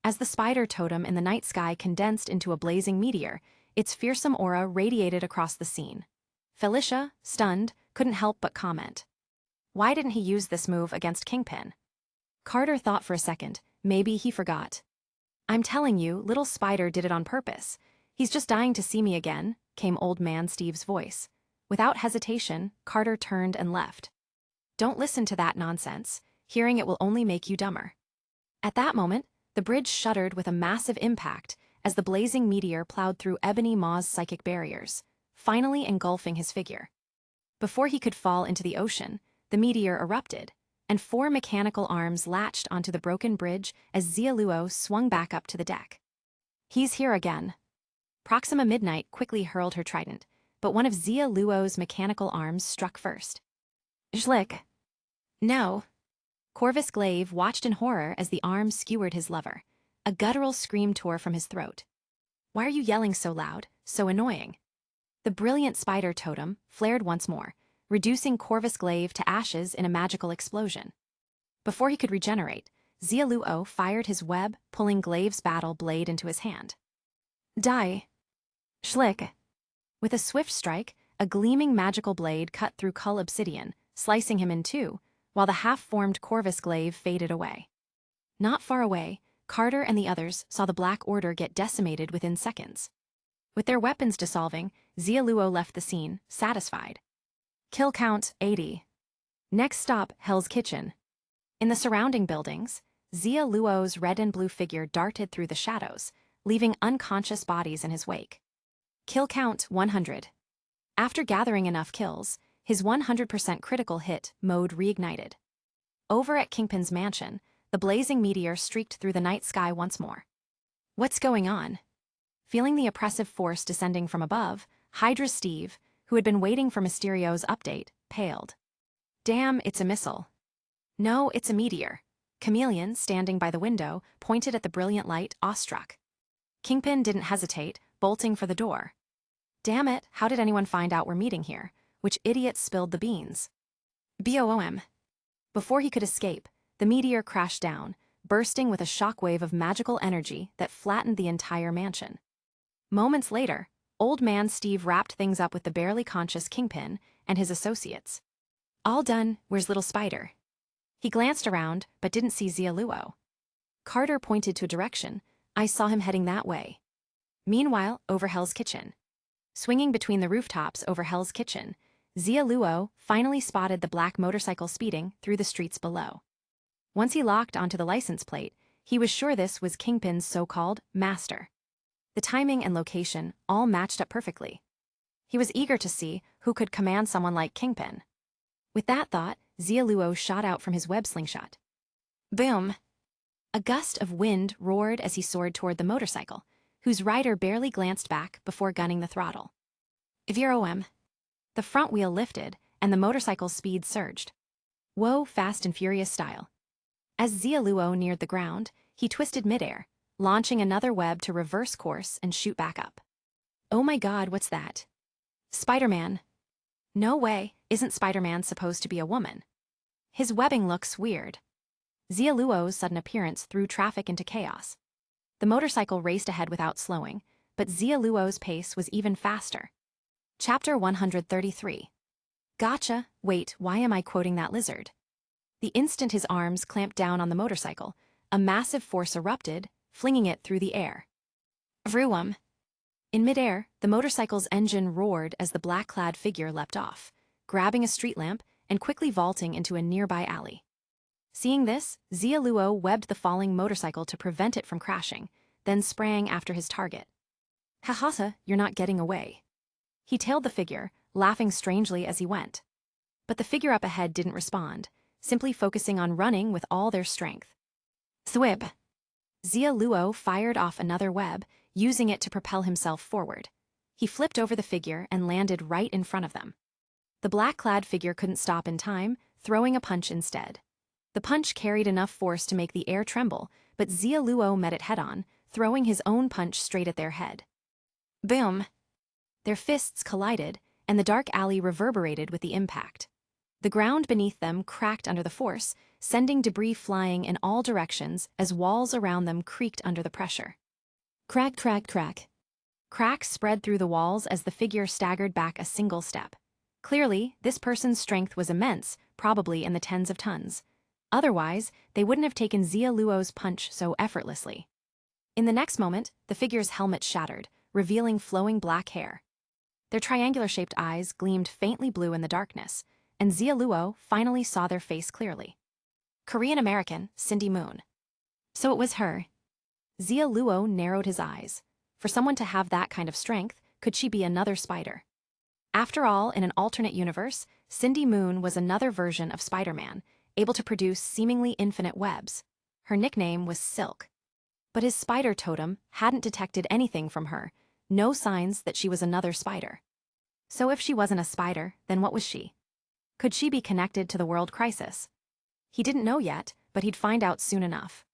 As the spider totem in the night sky condensed into a blazing meteor, its fearsome aura radiated across the scene. Felicia, stunned, couldn't help but comment. Why didn't he use this move against Kingpin? Carter thought for a second. Maybe he forgot. I'm telling you, Little Spider did it on purpose. He's just dying to see me again, came Old Man Steve's voice. Without hesitation, Carter turned and left. Don't listen to that nonsense. Hearing it will only make you dumber. At that moment, the bridge shuddered with a massive impact as the blazing meteor plowed through Ebony Maw's psychic barriers, finally engulfing his figure. Before he could fall into the ocean, the meteor erupted, and four mechanical arms latched onto the broken bridge as Xia Luo swung back up to the deck. He's here again. Proxima Midnight quickly hurled her trident, but one of Xia Luo's mechanical arms struck first. Schlick. No. Corvus Glaive watched in horror as the arm skewered his lover. A guttural scream tore from his throat. Why are you yelling so loud, so annoying? The brilliant spider totem flared once more, reducing Corvus Glaive to ashes in a magical explosion. Before he could regenerate, Xia Luo fired his web, pulling Glaive's battle blade into his hand. Die. Schlick. With a swift strike, a gleaming magical blade cut through Cull Obsidian, slicing him in two, while the half-formed Corvus Glaive faded away. Not far away, Carter and the others saw the Black Order get decimated within seconds. With their weapons dissolving, Xia Luo left the scene, satisfied. Kill count 80. Next stop, Hell's Kitchen. In the surrounding buildings, Xia Luo's red and blue figure darted through the shadows, leaving unconscious bodies in his wake. Kill count 100. After gathering enough kills, his 100% critical hit mode reignited. Over at Kingpin's mansion, the blazing meteor streaked through the night sky once more. What's going on? Feeling the oppressive force descending from above, Hydra Steve, who had been waiting for Mysterio's update, paled. Damn, it's a missile. No, it's a meteor. Chameleon, standing by the window, pointed at the brilliant light, awestruck. Kingpin didn't hesitate, bolting for the door. Damn it, how did anyone find out we're meeting here? Which idiot spilled the beans? BOOM. Before he could escape, the meteor crashed down, bursting with a shockwave of magical energy that flattened the entire mansion. Moments later, Old Man Steve wrapped things up with the barely conscious Kingpin and his associates. All done, where's Little Spider? He glanced around, but didn't see Xia Luo. Carter pointed to a direction. I saw him heading that way. Meanwhile, over Hell's Kitchen. Swinging between the rooftops over Hell's Kitchen, Xia Luo finally spotted the black motorcycle speeding through the streets below. Once he locked onto the license plate, he was sure this was Kingpin's so-called master. The timing and location all matched up perfectly. He was eager to see who could command someone like Kingpin. With that thought, Xia Luo shot out from his web slingshot. Boom! A gust of wind roared as he soared toward the motorcycle, whose rider barely glanced back before gunning the throttle. VROM. The front wheel lifted, and the motorcycle's speed surged. Whoa, Fast and Furious style. As Xia Luo neared the ground, he twisted midair, launching another web to reverse course and shoot back up. Oh my god, what's that? Spider-Man. No way, isn't Spider-Man supposed to be a woman? His webbing looks weird. Xia Luo's sudden appearance threw traffic into chaos. The motorcycle raced ahead without slowing, but Xia Luo's pace was even faster. Chapter 133. Gotcha, wait, why am I quoting that lizard? The instant his arms clamped down on the motorcycle, a massive force erupted, flinging it through the air. Vroom. In midair, the motorcycle's engine roared as the black-clad figure leapt off, grabbing a street lamp and quickly vaulting into a nearby alley. Seeing this, Xia Luo webbed the falling motorcycle to prevent it from crashing, then sprang after his target. "Haha, you're not getting away." He tailed the figure, laughing strangely as he went. But the figure up ahead didn't respond, simply focusing on running with all their strength. Thwib! Xia Luo fired off another web, using it to propel himself forward. He flipped over the figure and landed right in front of them. The black-clad figure couldn't stop in time, throwing a punch instead. The punch carried enough force to make the air tremble, but Xia Luo met it head-on, throwing his own punch straight at their head. Boom! Their fists collided, and the dark alley reverberated with the impact. The ground beneath them cracked under the force, sending debris flying in all directions as walls around them creaked under the pressure. Crack, crack, crack. Cracks spread through the walls as the figure staggered back a single step. Clearly, this person's strength was immense, probably in the tens of tons. Otherwise, they wouldn't have taken Xia Luo's punch so effortlessly. In the next moment, the figure's helmet shattered, revealing flowing black hair. Their triangular-shaped eyes gleamed faintly blue in the darkness, and Xia Luo finally saw their face clearly. Korean-American Cindy Moon. So it was her. Xia Luo narrowed his eyes. For someone to have that kind of strength, could she be another spider? After all, in an alternate universe, Cindy Moon was another version of Spider-Man, able to produce seemingly infinite webs. Her nickname was Silk. But his spider totem hadn't detected anything from her, no signs that she was another spider. So if she wasn't a spider, then what was she? Could she be connected to the world crisis? He didn't know yet, but he'd find out soon enough.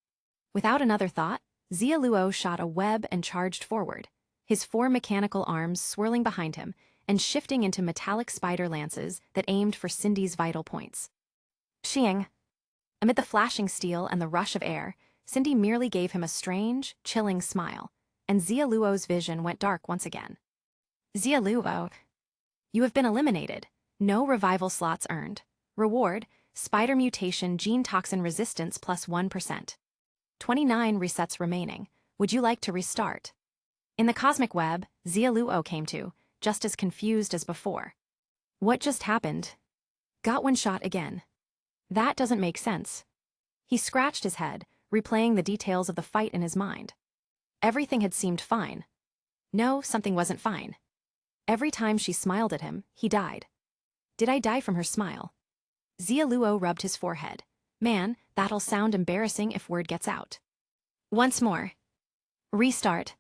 Without another thought, Xia Luo shot a web and charged forward, his 4 mechanical arms swirling behind him and shifting into metallic spider lances that aimed for Cindy's vital points. Shing! Amid the flashing steel and the rush of air, Cindy merely gave him a strange, chilling smile, and Xia Luo's vision went dark once again. Xia Luo, you have been eliminated. No revival slots earned. Reward, spider mutation gene toxin resistance plus 1%. 29 resets remaining. Would you like to restart? In the cosmic web, Xia Luo came to, just as confused as before. What just happened? Got one shot again. That doesn't make sense. He scratched his head, replaying the details of the fight in his mind. Everything had seemed fine. No, something wasn't fine. Every time she smiled at him, he died. Did I die from her smile? Xia Luo rubbed his forehead. Man, that'll sound embarrassing if word gets out. Once more. Restart.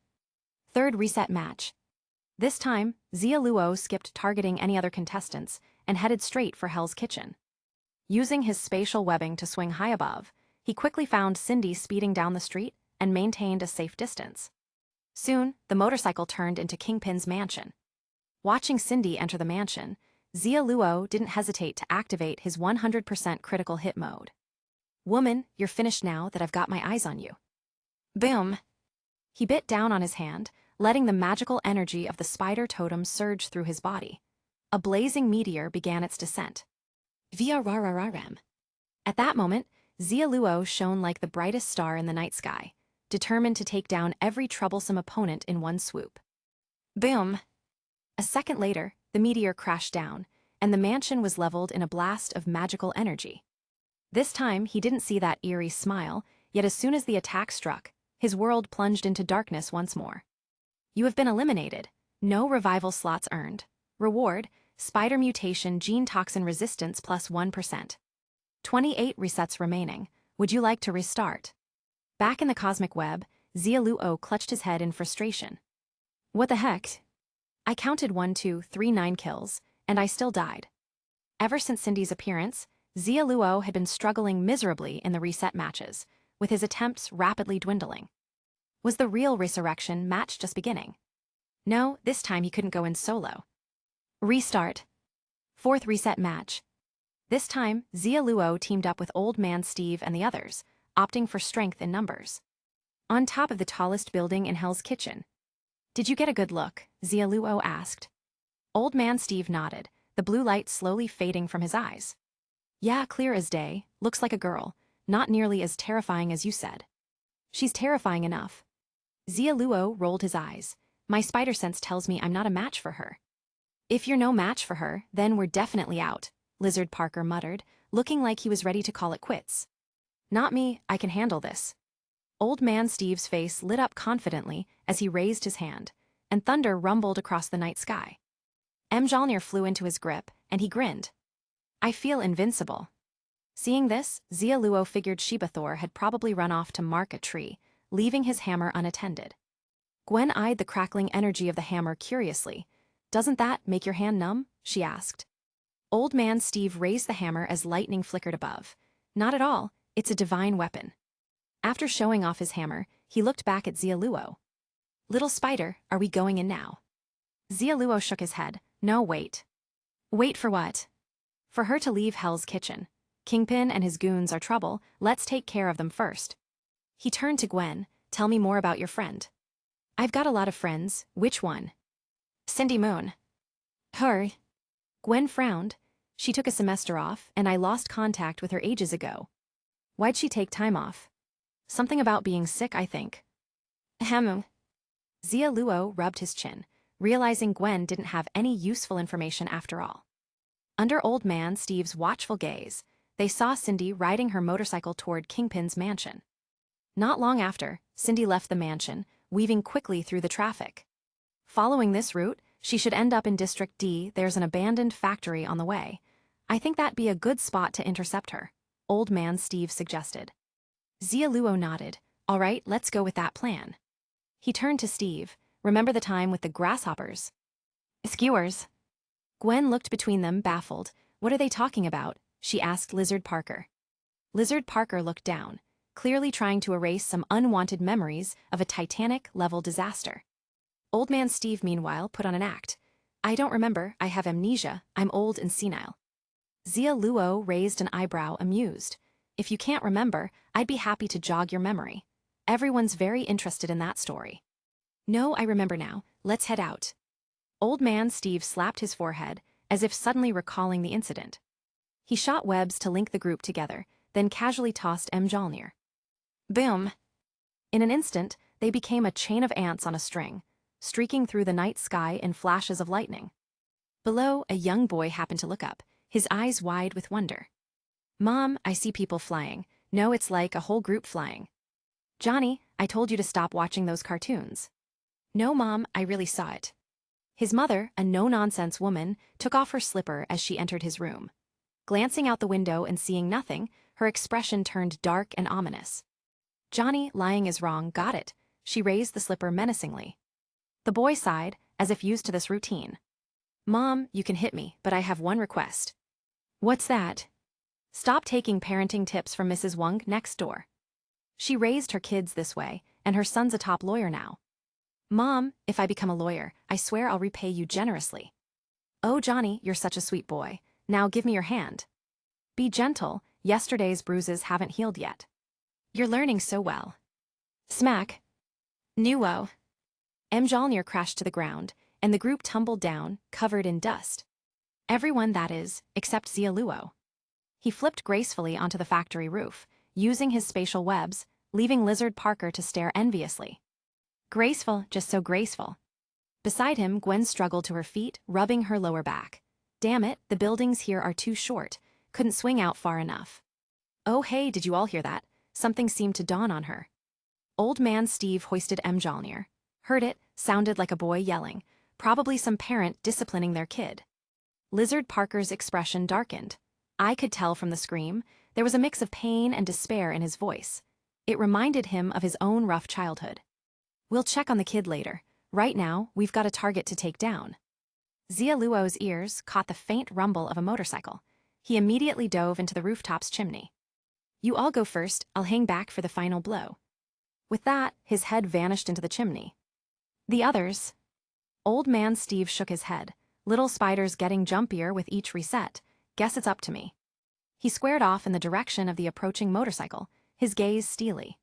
Third reset match. This time, Xia Luo skipped targeting any other contestants and headed straight for Hell's Kitchen. Using his spatial webbing to swing high above, he quickly found Cindy speeding down the street and maintained a safe distance. Soon, the motorcycle turned into Kingpin's mansion. Watching Cindy enter the mansion, Xia Luo didn't hesitate to activate his 100% critical hit mode. Woman, you're finished now that I've got my eyes on you. Boom! He bit down on his hand, letting the magical energy of the spider totem surge through his body. A blazing meteor began its descent. Via rarararem. At that moment, Xia Luo shone like the brightest star in the night sky, determined to take down every troublesome opponent in one swoop. Boom! A second later, the meteor crashed down, and the mansion was leveled in a blast of magical energy. This time, he didn't see that eerie smile, yet as soon as the attack struck, his world plunged into darkness once more. You have been eliminated. No revival slots earned. Reward, spider mutation gene toxin resistance plus 1%. 28 resets remaining. Would you like to restart? Back in the cosmic web, Xia Luo clutched his head in frustration. What the heck? I counted 1, 2, 3, 9 kills, and I still died. Ever since Cindy's appearance, Xia Luo had been struggling miserably in the reset matches, with his attempts rapidly dwindling. Was the real resurrection match just beginning? No, this time he couldn't go in solo. Restart. Fourth reset match. This time, Xia Luo teamed up with Old Man Steve and the others, opting for strength in numbers. On top of the tallest building in Hell's Kitchen. Did you get a good look? Xia Luo asked. Old Man Steve nodded, the blue light slowly fading from his eyes. Yeah, clear as day, looks like a girl, not nearly as terrifying as you said. She's terrifying enough. Xia Luo rolled his eyes. My spider sense tells me I'm not a match for her. If you're no match for her, then we're definitely out, Lizard Parker muttered, looking like he was ready to call it quits. Not me, I can handle this. Old Man Steve's face lit up confidently as he raised his hand, and thunder rumbled across the night sky. Mjolnir flew into his grip, and he grinned. I feel invincible. Seeing this, Xia Luo figured Sheba Thor had probably run off to mark a tree, leaving his hammer unattended. Gwen eyed the crackling energy of the hammer curiously. Doesn't that make your hand numb? She asked. Old Man Steve raised the hammer as lightning flickered above. Not at all, it's a divine weapon. After showing off his hammer, he looked back at Xia Luo. Little spider, are we going in now? Xia Luo shook his head. No, wait. Wait for what? For her to leave Hell's Kitchen. Kingpin and his goons are trouble, let's take care of them first. He turned to Gwen. Tell me more about your friend. I've got a lot of friends. Which one? Cindy Moon. Her. Gwen frowned. She took a semester off, and I lost contact with her ages ago. Why'd she take time off? Something about being sick, I think. Ahem. Xia Luo rubbed his chin, realizing Gwen didn't have any useful information after all. Under Old Man Steve's watchful gaze, they saw Cindy riding her motorcycle toward Kingpin's mansion. Not long after, Cindy left the mansion, weaving quickly through the traffic. Following this route, she should end up in District D. There's an abandoned factory on the way. I think that'd be a good spot to intercept her, Old Man Steve suggested. Xia Luo nodded. All right, let's go with that plan. He turned to Steve. Remember the time with the grasshoppers? Skewers. Gwen looked between them, baffled. What are they talking about? She asked Lizard Parker. Lizard Parker looked down, clearly trying to erase some unwanted memories of a Titanic-level disaster. Old Man Steve, meanwhile, put on an act. I don't remember, I have amnesia, I'm old and senile. Xia Luo raised an eyebrow, amused. If you can't remember, I'd be happy to jog your memory. Everyone's very interested in that story. No, I remember now, let's head out. Old Man Steve slapped his forehead, as if suddenly recalling the incident. He shot webs to link the group together, then casually tossed Mjolnir. Boom! In an instant, they became a chain of ants on a string, streaking through the night sky in flashes of lightning. Below, a young boy happened to look up, his eyes wide with wonder. Mom, I see people flying. No, it's like a whole group flying. Johnny, I told you to stop watching those cartoons. No, Mom, I really saw it. His mother, a no-nonsense woman, took off her slipper as she entered his room. Glancing out the window and seeing nothing, her expression turned dark and ominous. Johnny, lying is wrong, got it. She raised the slipper menacingly. The boy sighed, as if used to this routine. Mom, you can hit me, but I have one request. What's that? Stop taking parenting tips from Mrs. Wong next door. She raised her kids this way, and her son's a top lawyer now. Mom, if I become a lawyer, I swear I'll repay you generously. Oh, Johnny, you're such a sweet boy. Now give me your hand. Be gentle, yesterday's bruises haven't healed yet. You're learning so well. Smack. Nuo. Mjolnir crashed to the ground, and the group tumbled down, covered in dust. Everyone, that is, except Xia Luo. He flipped gracefully onto the factory roof, using his spatial webs, leaving Lizard Parker to stare enviously. Graceful, just so graceful. Beside him, Gwen struggled to her feet, rubbing her lower back. Damn it, the buildings here are too short. Couldn't swing out far enough. Oh hey, did you all hear that? Something seemed to dawn on her. Old Man Steve hoisted Mjolnir. Heard it, sounded like a boy yelling. Probably some parent disciplining their kid. Lizard Parker's expression darkened. I could tell from the scream, there was a mix of pain and despair in his voice. It reminded him of his own rough childhood. We'll check on the kid later. Right now, we've got a target to take down. Xia Luo's ears caught the faint rumble of a motorcycle. He immediately dove into the rooftop's chimney. You all go first, I'll hang back for the final blow. With that, his head vanished into the chimney. The others. Old Man Steve shook his head. Little spider's getting jumpier with each reset. Guess it's up to me. He squared off in the direction of the approaching motorcycle, his gaze steely.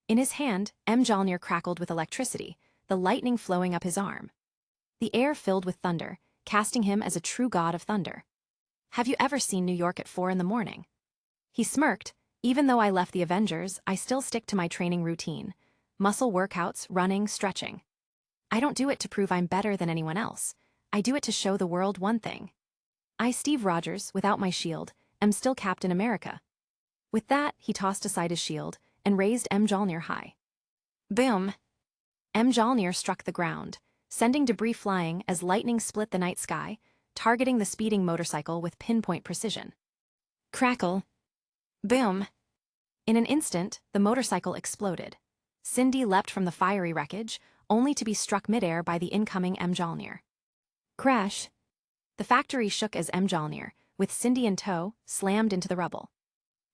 In his hand, Mjolnir crackled with electricity, the lightning flowing up his arm. The air filled with thunder, casting him as a true god of thunder. Have you ever seen New York at 4 in the morning? He smirked. Even though I left the Avengers, I still stick to my training routine. Muscle workouts, running, stretching. I don't do it to prove I'm better than anyone else. I do it to show the world one thing. I, Steve Rogers, without my shield, am still Captain America. With that, he tossed aside his shield, and raised Mjolnir high. Boom! Mjolnir struck the ground, sending debris flying as lightning split the night sky, targeting the speeding motorcycle with pinpoint precision. Crackle! Boom! In an instant, the motorcycle exploded. Cindy leapt from the fiery wreckage, only to be struck midair by the incoming Mjolnir. Crash! The factory shook as Mjolnir, with Cindy in tow, slammed into the rubble.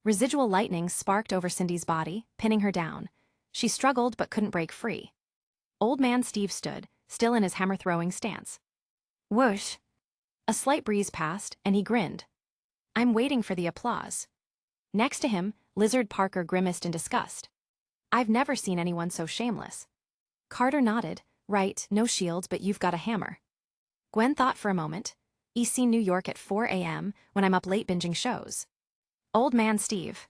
Residual lightning sparked over Cindy's body, pinning her down. She struggled but couldn't break free. Old Man Steve stood, still in his hammer-throwing stance. Whoosh! A slight breeze passed, and he grinned. I'm waiting for the applause. Next to him, Lizard Parker grimaced in disgust. I've never seen anyone so shameless. Carter nodded. Right, no shield, but you've got a hammer. Gwen thought for a moment. EC New York at 4 a.m. when I'm up late binging shows. Old Man Steve.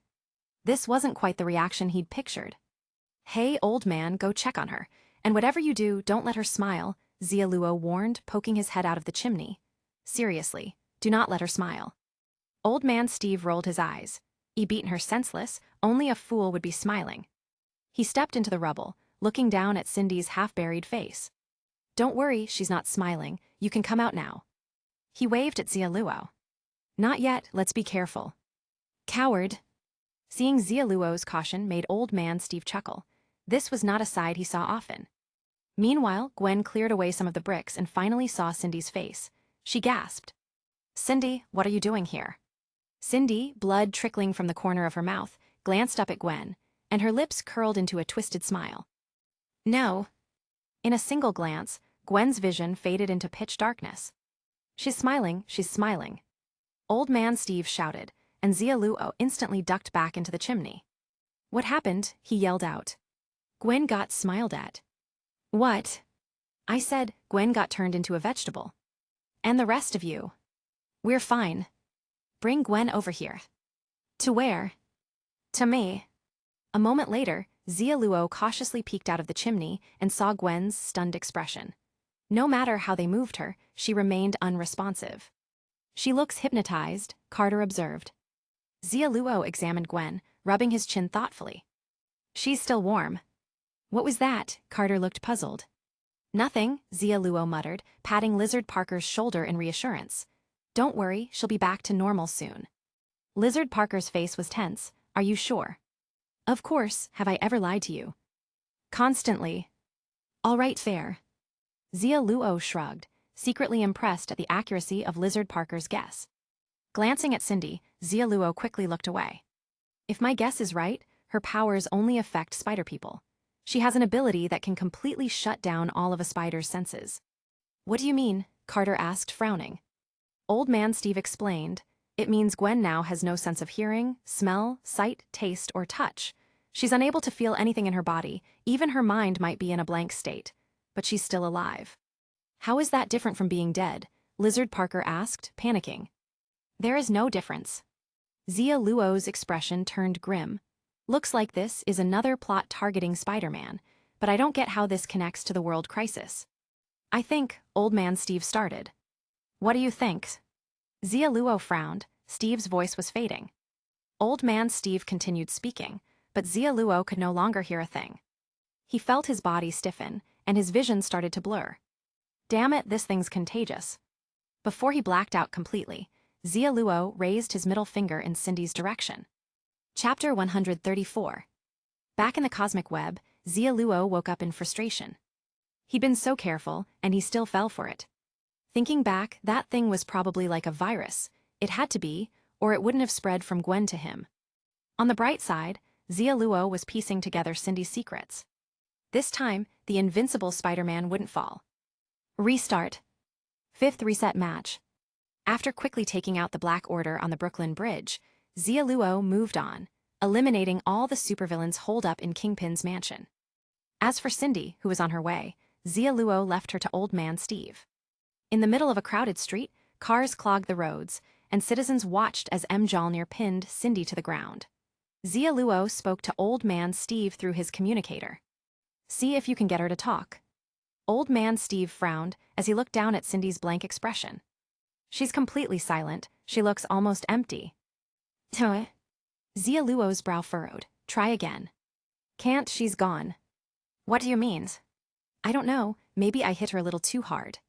This wasn't quite the reaction he'd pictured. Hey, old man, go check on her. And whatever you do, don't let her smile, Xia Luo warned, poking his head out of the chimney. Seriously, do not let her smile. Old Man Steve rolled his eyes. He beaten her senseless, only a fool would be smiling. He stepped into the rubble, looking down at Cindy's half-buried face. Don't worry, she's not smiling. You can come out now. He waved at Xia Luo. Not yet, let's be careful. Coward. Seeing Xia Luo's caution made Old Man Steve chuckle. This was not a side he saw often. Meanwhile, Gwen cleared away some of the bricks and finally saw Cindy's face. She gasped. Cindy, what are you doing here? Cindy, blood trickling from the corner of her mouth, glanced up at Gwen, and her lips curled into a twisted smile. No. In a single glance, Gwen's vision faded into pitch darkness. She's smiling, she's smiling. Old Man Steve shouted, and Xia Luo instantly ducked back into the chimney. What happened? He yelled out. Gwen got smiled at. What? I said Gwen got turned into a vegetable. And the rest of you. We're fine. Bring Gwen over here. To where? To me. A moment later, Xia Luo cautiously peeked out of the chimney and saw Gwen's stunned expression. No matter how they moved her, she remained unresponsive. She looks hypnotized, Carter observed. Xia Luo examined Gwen, rubbing his chin thoughtfully. She's still warm. What was that? Carter looked puzzled. Nothing, Xia Luo muttered, patting Lizard Parker's shoulder in reassurance. Don't worry, she'll be back to normal soon. Lizard Parker's face was tense. Are you sure? Of course, have I ever lied to you? Constantly. All right, fair. Xia Luo shrugged, secretly impressed at the accuracy of Lizard Parker's guess. Glancing at Cindy, Xia Luo quickly looked away. If my guess is right, her powers only affect spider people. She has an ability that can completely shut down all of a spider's senses. What do you mean? Carter asked, frowning. Old Man Steve explained, it means Gwen now has no sense of hearing, smell, sight, taste, or touch. She's unable to feel anything in her body, even her mind might be in a blank state. But she's still alive. How is that different from being dead? Lizard Parker asked, panicking. There is no difference. Xia Luo's expression turned grim. Looks like this is another plot targeting Spider-Man, but I don't get how this connects to the world crisis. I think, Old Man Steve started. What do you think? Xia Luo frowned, Steve's voice was fading. Old Man Steve continued speaking, but Xia Luo could no longer hear a thing. He felt his body stiffen, and his vision started to blur. Damn it, this thing's contagious. Before he blacked out completely, Xia Luo raised his middle finger in Cindy's direction. Chapter 134. Back in the cosmic web, Xia Luo woke up in frustration. He'd been so careful, and he still fell for it. Thinking back, that thing was probably like a virus. It had to be, or it wouldn't have spread from Gwen to him. On the bright side, Xia Luo was piecing together Cindy's secrets. This time, the invincible Spider-Man wouldn't fall. Restart. 5th reset match. After quickly taking out the Black Order on the Brooklyn Bridge, Xia Luo moved on, eliminating all the supervillains holed up in Kingpin's mansion. As for Cindy, who was on her way, Xia Luo left her to Old Man Steve. In the middle of a crowded street, cars clogged the roads, and citizens watched as Mjolnir pinned Cindy to the ground. Xia Luo spoke to Old Man Steve through his communicator. See if you can get her to talk. Old Man Steve frowned as he looked down at Cindy's blank expression. She's completely silent. She looks almost empty. Xia Luo's brow furrowed. Try again. Can't, she's gone. What do you mean? I don't know, maybe I hit her a little too hard.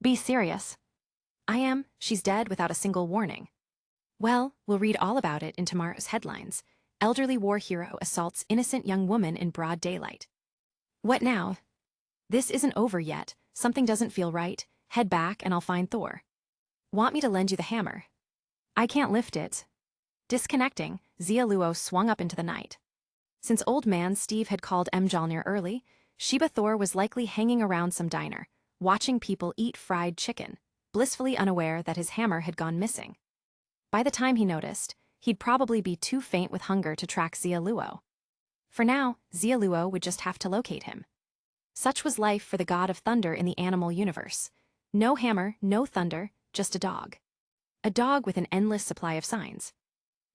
Be serious. I am, she's dead without a single warning. Well, we'll read all about it in tomorrow's headlines. Elderly war hero assaults innocent young woman in broad daylight. What now? This isn't over yet, something doesn't feel right, head back and I'll find Thor. Want me to lend you the hammer? I can't lift it. Disconnecting, Xia Luo swung up into the night. Since old man Steve had called Mjolnir early, Sheba Thor was likely hanging around some diner, watching people eat fried chicken, blissfully unaware that his hammer had gone missing. By the time he noticed, he'd probably be too faint with hunger to track Xia Luo. For now, Xia Luo would just have to locate him. Such was life for the god of thunder in the animal universe. No hammer, no thunder, just a dog. A dog with an endless supply of signs.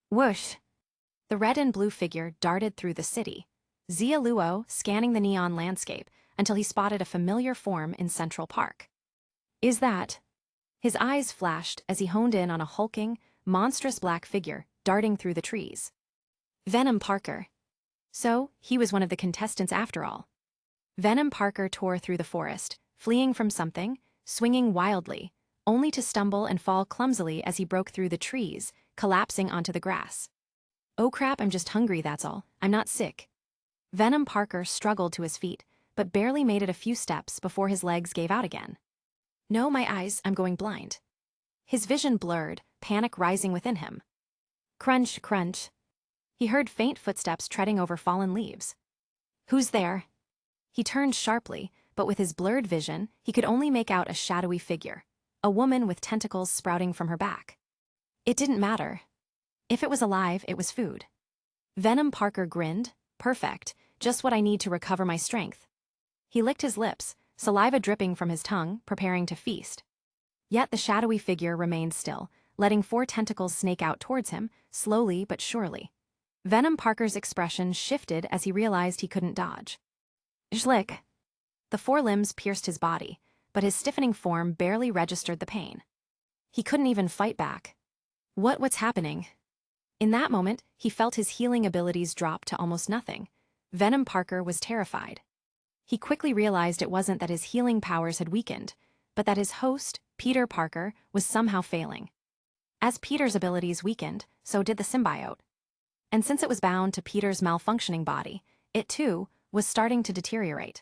Whoosh! The red and blue figure darted through the city, Xia Luo scanning the neon landscape until he spotted a familiar form in Central Park. Is that? His eyes flashed as he honed in on a hulking, monstrous black figure darting through the trees. Venom Parker. So, he was one of the contestants after all. Venom Parker tore through the forest, fleeing from something, swinging wildly, only to stumble and fall clumsily as he broke through the trees, collapsing onto the grass. Oh crap, I'm just hungry, that's all. I'm not sick. Venom Parker struggled to his feet, but barely made it a few steps before his legs gave out again. No, my eyes, I'm going blind. His vision blurred, panic rising within him. Crunch, crunch. He heard faint footsteps treading over fallen leaves. Who's there? He turned sharply, but with his blurred vision, he could only make out a shadowy figure, a woman with tentacles sprouting from her back. It didn't matter. If it was alive, it was food. Venom Parker grinned. Perfect, just what I need to recover my strength. He licked his lips, saliva dripping from his tongue, preparing to feast. Yet the shadowy figure remained still, letting 4 tentacles snake out towards him, slowly but surely. Venom Parker's expression shifted as he realized he couldn't dodge. Schlick. The 4 limbs pierced his body, but his stiffening form barely registered the pain. He couldn't even fight back. What's happening? In that moment, he felt his healing abilities drop to almost nothing. Venom Parker was terrified. He quickly realized it wasn't that his healing powers had weakened, but that his host, Peter Parker, was somehow failing. As Peter's abilities weakened, so did the symbiote. And since it was bound to Peter's malfunctioning body, it too was starting to deteriorate.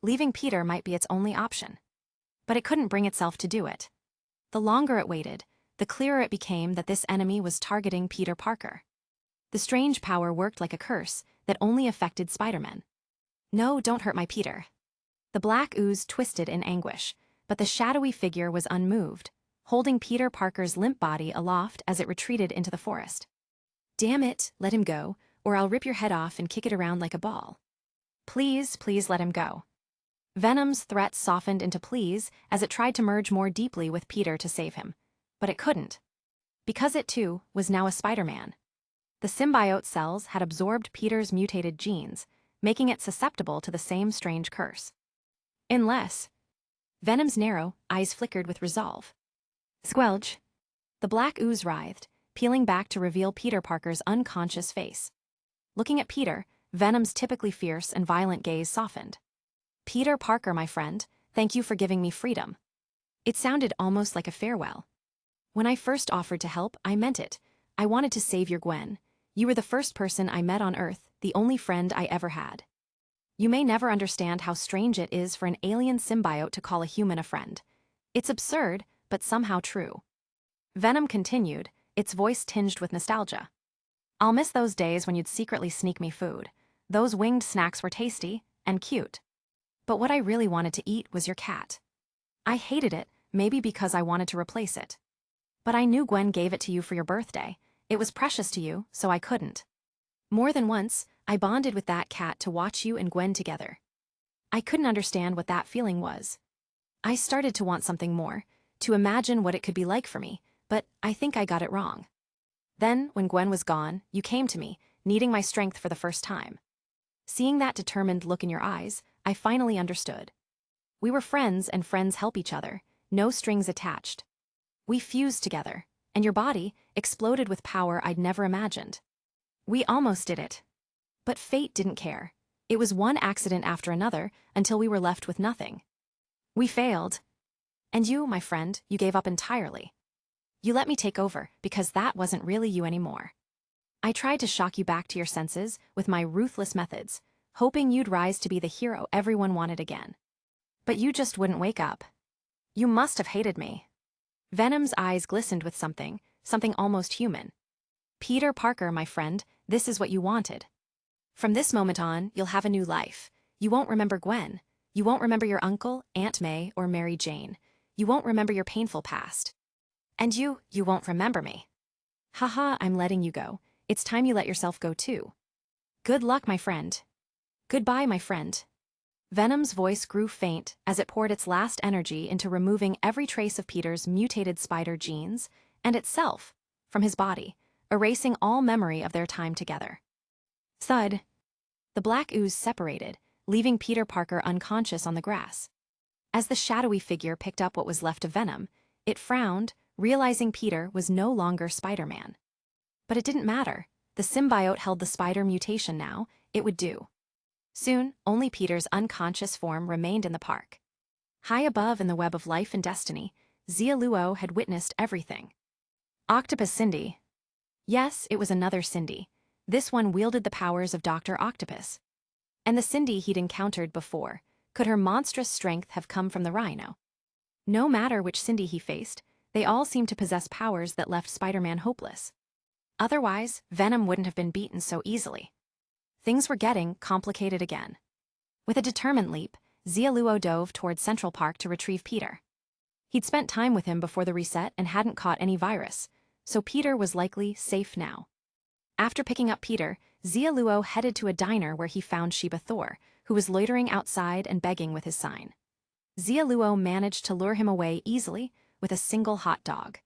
Leaving Peter might be its only option. But it couldn't bring itself to do it. The longer it waited, the clearer it became that this enemy was targeting Peter Parker. The strange power worked like a curse that only affected Spider-Man. No, don't hurt my Peter. The black ooze twisted in anguish, but the shadowy figure was unmoved, holding Peter Parker's limp body aloft as it retreated into the forest. Damn it, let him go, or I'll rip your head off and kick it around like a ball. Please, please let him go. Venom's threat softened into pleas as it tried to merge more deeply with Peter to save him. But it couldn't. Because it, too, was now a Spider-Man. The symbiote cells had absorbed Peter's mutated genes, making it susceptible to the same strange curse. Unless... Venom's narrow eyes flickered with resolve. Squelch. The black ooze writhed, peeling back to reveal Peter Parker's unconscious face. Looking at Peter, Venom's typically fierce and violent gaze softened. Peter Parker, my friend, thank you for giving me freedom. It sounded almost like a farewell. When I first offered to help, I meant it. I wanted to save your Gwen. You were the first person I met on Earth, the only friend I ever had. You may never understand how strange it is for an alien symbiote to call a human a friend. It's absurd, but somehow true. Venom continued, its voice tinged with nostalgia. I'll miss those days when you'd secretly sneak me food. Those winged snacks were tasty and cute. But what I really wanted to eat was your cat. I hated it, maybe because I wanted to replace it. But I knew Gwen gave it to you for your birthday. It was precious to you, so I couldn't. More than once, I bonded with that cat to watch you and Gwen together. I couldn't understand what that feeling was. I started to want something more, to imagine what it could be like for me, but I think I got it wrong. Then, when Gwen was gone, you came to me, needing my strength for the first time. Seeing that determined look in your eyes, I finally understood. We were friends, and friends help each other, no strings attached. We fused together, and your body exploded with power I'd never imagined. We almost did it. But fate didn't care. It was one accident after another until we were left with nothing. We failed. And you, my friend, you gave up entirely. You let me take over because that wasn't really you anymore. I tried to shock you back to your senses with my ruthless methods, hoping you'd rise to be the hero everyone wanted again. But you just wouldn't wake up. You must have hated me. Venom's eyes glistened with something almost human. Peter Parker, my friend, this is what you wanted. From this moment on, you'll have a new life. You won't remember Gwen. You won't remember your uncle, Aunt May, or Mary Jane. You won't remember your painful past. And you won't remember me. Haha, I'm letting you go. It's time you let yourself go too. Good luck, my friend. Goodbye, my friend. Venom's voice grew faint as it poured its last energy into removing every trace of Peter's mutated spider genes and itself from his body, erasing all memory of their time together. Thud. The black ooze separated, leaving Peter Parker unconscious on the grass. As the shadowy figure picked up what was left of Venom, it frowned, realizing Peter was no longer Spider-Man. But it didn't matter. The symbiote held the spider mutation now. It would do. Soon, only Peter's unconscious form remained in the park. High above in the web of life and destiny, Xia Luo had witnessed everything. Octopus Cindy. Yes, it was another Cindy. This one wielded the powers of Dr. Octopus. And the Cindy he'd encountered before, could her monstrous strength have come from the rhino? No matter which Cindy he faced, they all seemed to possess powers that left Spider-Man hopeless. Otherwise, Venom wouldn't have been beaten so easily. Things were getting complicated again. With a determined leap, Xia Luo dove toward Central Park to retrieve Peter. He'd spent time with him before the reset and hadn't caught any virus, so Peter was likely safe now. After picking up Peter, Xia Luo headed to a diner where he found Sheba Thor, who was loitering outside and begging with his sign. Xia Luo managed to lure him away easily with a single hot dog.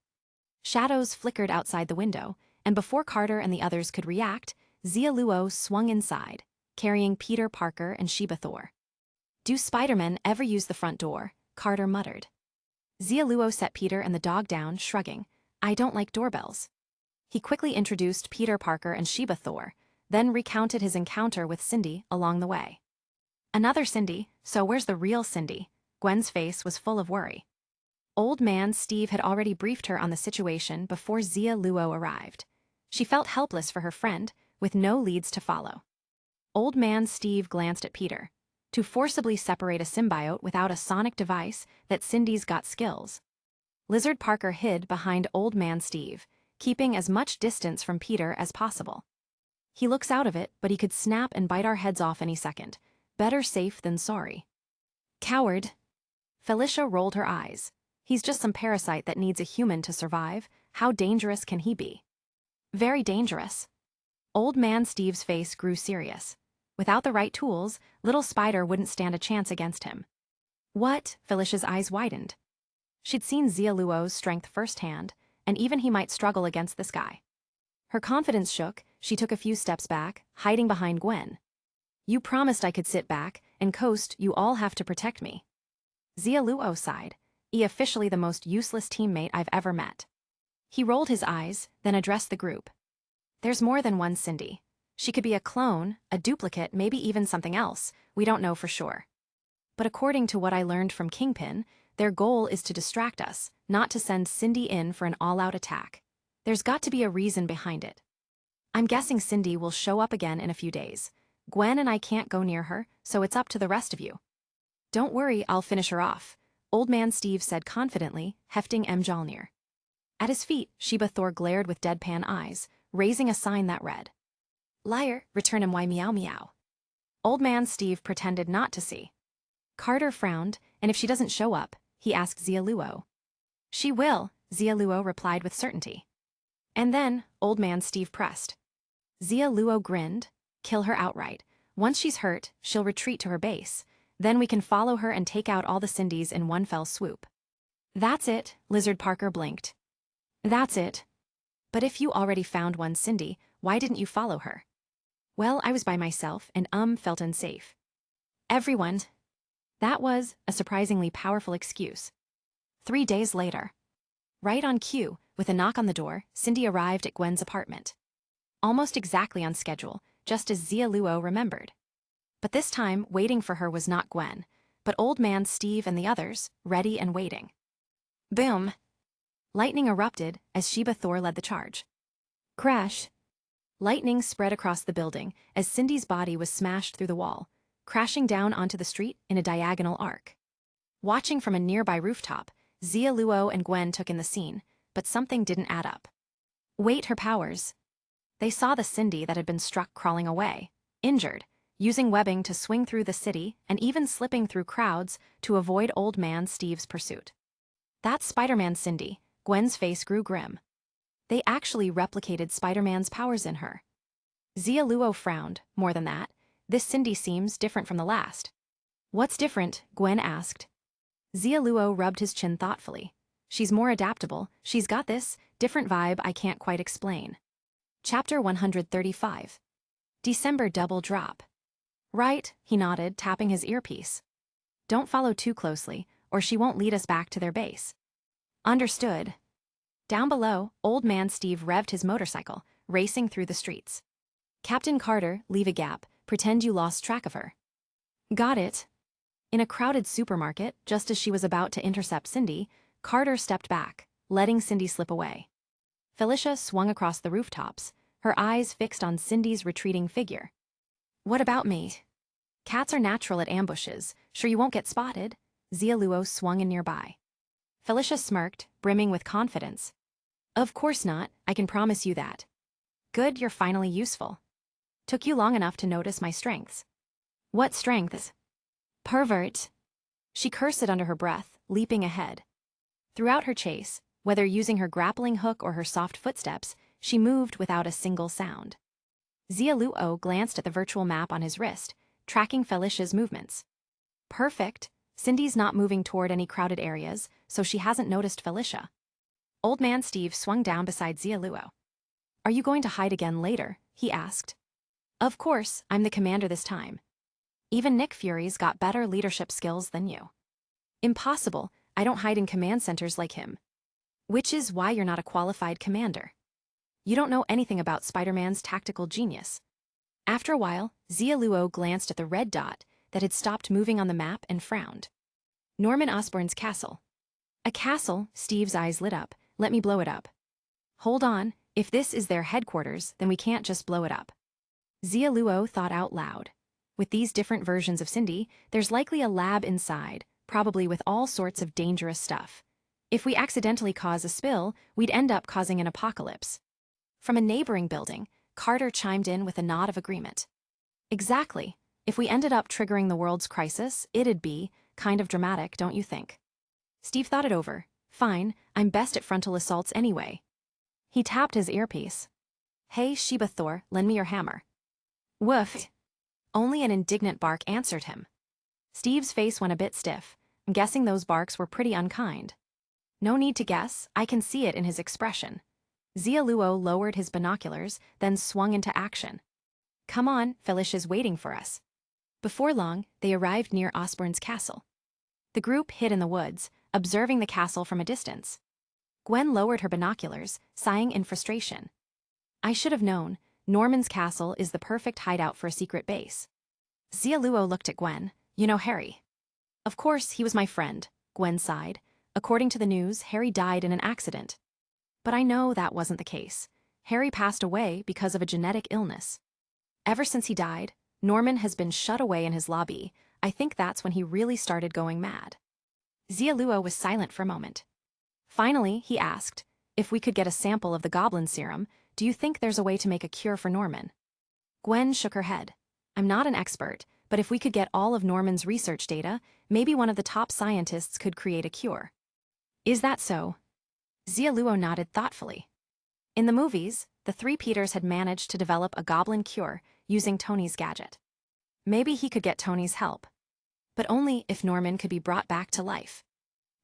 Shadows flickered outside the window, and before Carter and the others could react, Xia Luo swung inside, carrying Peter Parker and Sheba Thor. Do Spider-Men ever use the front door? Carter muttered. Xia Luo set Peter and the dog down, shrugging. I don't like doorbells. He quickly introduced Peter Parker and Sheba Thor, then recounted his encounter with Cindy along the way. Another Cindy? So where's the real Cindy? Gwen's face was full of worry. Old Man Steve had already briefed her on the situation before Xia Luo arrived. She felt helpless for her friend, with no leads to follow. Old Man Steve glanced at Peter. To forcibly separate a symbiote without a sonic device, that Cindy's got skills. Lizard Parker hid behind Old Man Steve, keeping as much distance from Peter as possible. He looks out of it, but he could snap and bite our heads off any second. Better safe than sorry. Coward. Felicia rolled her eyes. He's just some parasite that needs a human to survive. How dangerous can he be? Very dangerous. Old Man Steve's face grew serious. Without the right tools, little Spider wouldn't stand a chance against him. What? Felicia's eyes widened. She'd seen Xia Luo's strength firsthand, and even he might struggle against this guy. Her confidence shook. She took a few steps back, hiding behind Gwen. You promised I could sit back and coast. You all have to protect me. Xia Luo sighed. Officially the most useless teammate I've ever met. He rolled his eyes, then addressed the group. There's more than one Cindy. She could be a clone, a duplicate, maybe even something else. We don't know for sure. But according to what I learned from Kingpin, their goal is to distract us, not to send Cindy in for an all-out attack. There's got to be a reason behind it. I'm guessing Cindy will show up again in a few days. Gwen and I can't go near her, so it's up to the rest of you. Don't worry, I'll finish her off, Old Man Steve said confidently, hefting Mjolnir. At his feet, Sheba Thor glared with deadpan eyes, raising a sign that read, Liar, return him why meow meow. Old Man Steve pretended not to see. Carter frowned, and if she doesn't show up, he asked Xia Luo. She will, Xia Luo replied with certainty. And then, Old Man Steve pressed. Xia Luo grinned. Kill her outright. Once she's hurt, she'll retreat to her base. Then we can follow her and take out all the Cindys in one fell swoop. That's it, Lizard Parker blinked. That's it. But if you already found one Cindy, why didn't you follow her? Well, I was by myself and felt unsafe. Everyone. That was a surprisingly powerful excuse. 3 days later. Right on cue, with a knock on the door, Cindy arrived at Gwen's apartment. Almost exactly on schedule, just as Xia Luo remembered. But this time, waiting for her was not Gwen, but Old Man Steve and the others, ready and waiting. Boom! Lightning erupted as Sheba Thor led the charge. Crash! Lightning spread across the building as Cindy's body was smashed through the wall, crashing down onto the street in a diagonal arc. Watching from a nearby rooftop, Xia Luo and Gwen took in the scene, but something didn't add up. Wait, her powers. They saw the Cindy that had been struck crawling away, injured, using webbing to swing through the city and even slipping through crowds to avoid Old Man Steve's pursuit. That's Spider-Man Cindy. Gwen's face grew grim. They actually replicated Spider-Man's powers in her. Xia Luo frowned. More than that, this Cindy seems different from the last. What's different? Gwen asked. Xia Luo rubbed his chin thoughtfully. She's more adaptable, she's got this different vibe I can't quite explain. Chapter 135. December Double Drop. Right, he nodded, tapping his earpiece. Don't follow too closely, or she won't lead us back to their base. Understood. Down below, Old Man Steve revved his motorcycle, racing through the streets. Captain Carter, leave a gap, pretend you lost track of her. Got it. In a crowded supermarket, just as she was about to intercept Cindy, Carter stepped back, letting Cindy slip away. Felicia swung across the rooftops, her eyes fixed on Cindy's retreating figure. What about me? Cats are natural at ambushes, sure you won't get spotted? Xia Luo swung in nearby. Felicia smirked, brimming with confidence. Of course not, I can promise you that. Good, you're finally useful. Took you long enough to notice my strengths. What strengths? Pervert. She cursed it under her breath, leaping ahead. Throughout her chase, whether using her grappling hook or her soft footsteps, she moved without a single sound. Xia Luo glanced at the virtual map on his wrist, tracking Felicia's movements. Perfect. Cindy's not moving toward any crowded areas, so she hasn't noticed Felicia. Old Man Steve swung down beside Xia Luo. Are you going to hide again later? He asked. Of course, I'm the commander this time. Even Nick Fury's got better leadership skills than you. Impossible, I don't hide in command centers like him. Which is why you're not a qualified commander. You don't know anything about Spider-Man's tactical genius. After a while, Xia Luo glanced at the red dot that had stopped moving on the map and frowned. Norman Osborn's castle. A castle? Steve's eyes lit up. Let me blow it up. Hold on, if this is their headquarters, then we can't just blow it up. Xia Luo thought out loud. With these different versions of Cindy, there's likely a lab inside, probably with all sorts of dangerous stuff. If we accidentally cause a spill, we'd end up causing an apocalypse. From a neighboring building, Carter chimed in with a nod of agreement. Exactly. If we ended up triggering the world's crisis, it'd be kind of dramatic, don't you think? Steve thought it over. Fine, I'm best at frontal assaults anyway. He tapped his earpiece. Hey, Sheba Thor, lend me your hammer. Woof. Only an indignant bark answered him. Steve's face went a bit stiff. I'm guessing those barks were pretty unkind. No need to guess, I can see it in his expression. Xia Luo lowered his binoculars, then swung into action. Come on, Felicia's waiting for us. Before long, they arrived near Osborn's castle. The group hid in the woods, observing the castle from a distance. Gwen lowered her binoculars, sighing in frustration. I should have known, Norman's castle is the perfect hideout for a secret base. Xia Luo looked at Gwen. You know Harry. Of course, he was my friend, Gwen sighed. According to the news, Harry died in an accident. But I know that wasn't the case. Harry passed away because of a genetic illness. Ever since he died, Norman has been shut away in his lobby. I think that's when he really started going mad. Xia Luo was silent for a moment. Finally, he asked, if we could get a sample of the goblin serum, do you think there's a way to make a cure for Norman? Gwen shook her head. I'm not an expert, but if we could get all of Norman's research data, maybe one of the top scientists could create a cure. Is that so? Xia Luo nodded thoughtfully. In the movies, the three Peters had managed to develop a goblin cure using Tony's gadget. Maybe he could get Tony's help. But only if Norman could be brought back to life.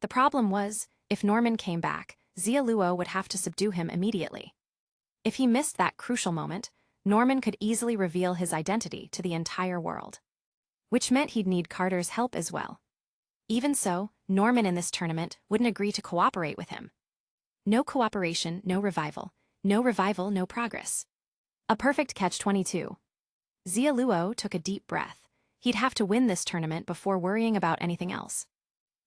The problem was, if Norman came back, Xia Luo would have to subdue him immediately. If he missed that crucial moment, Norman could easily reveal his identity to the entire world. Which meant he'd need Carter's help as well. Even so, Norman in this tournament wouldn't agree to cooperate with him. No cooperation, no revival. No revival, no progress. A perfect catch-22. Xia Luo took a deep breath. He'd have to win this tournament before worrying about anything else.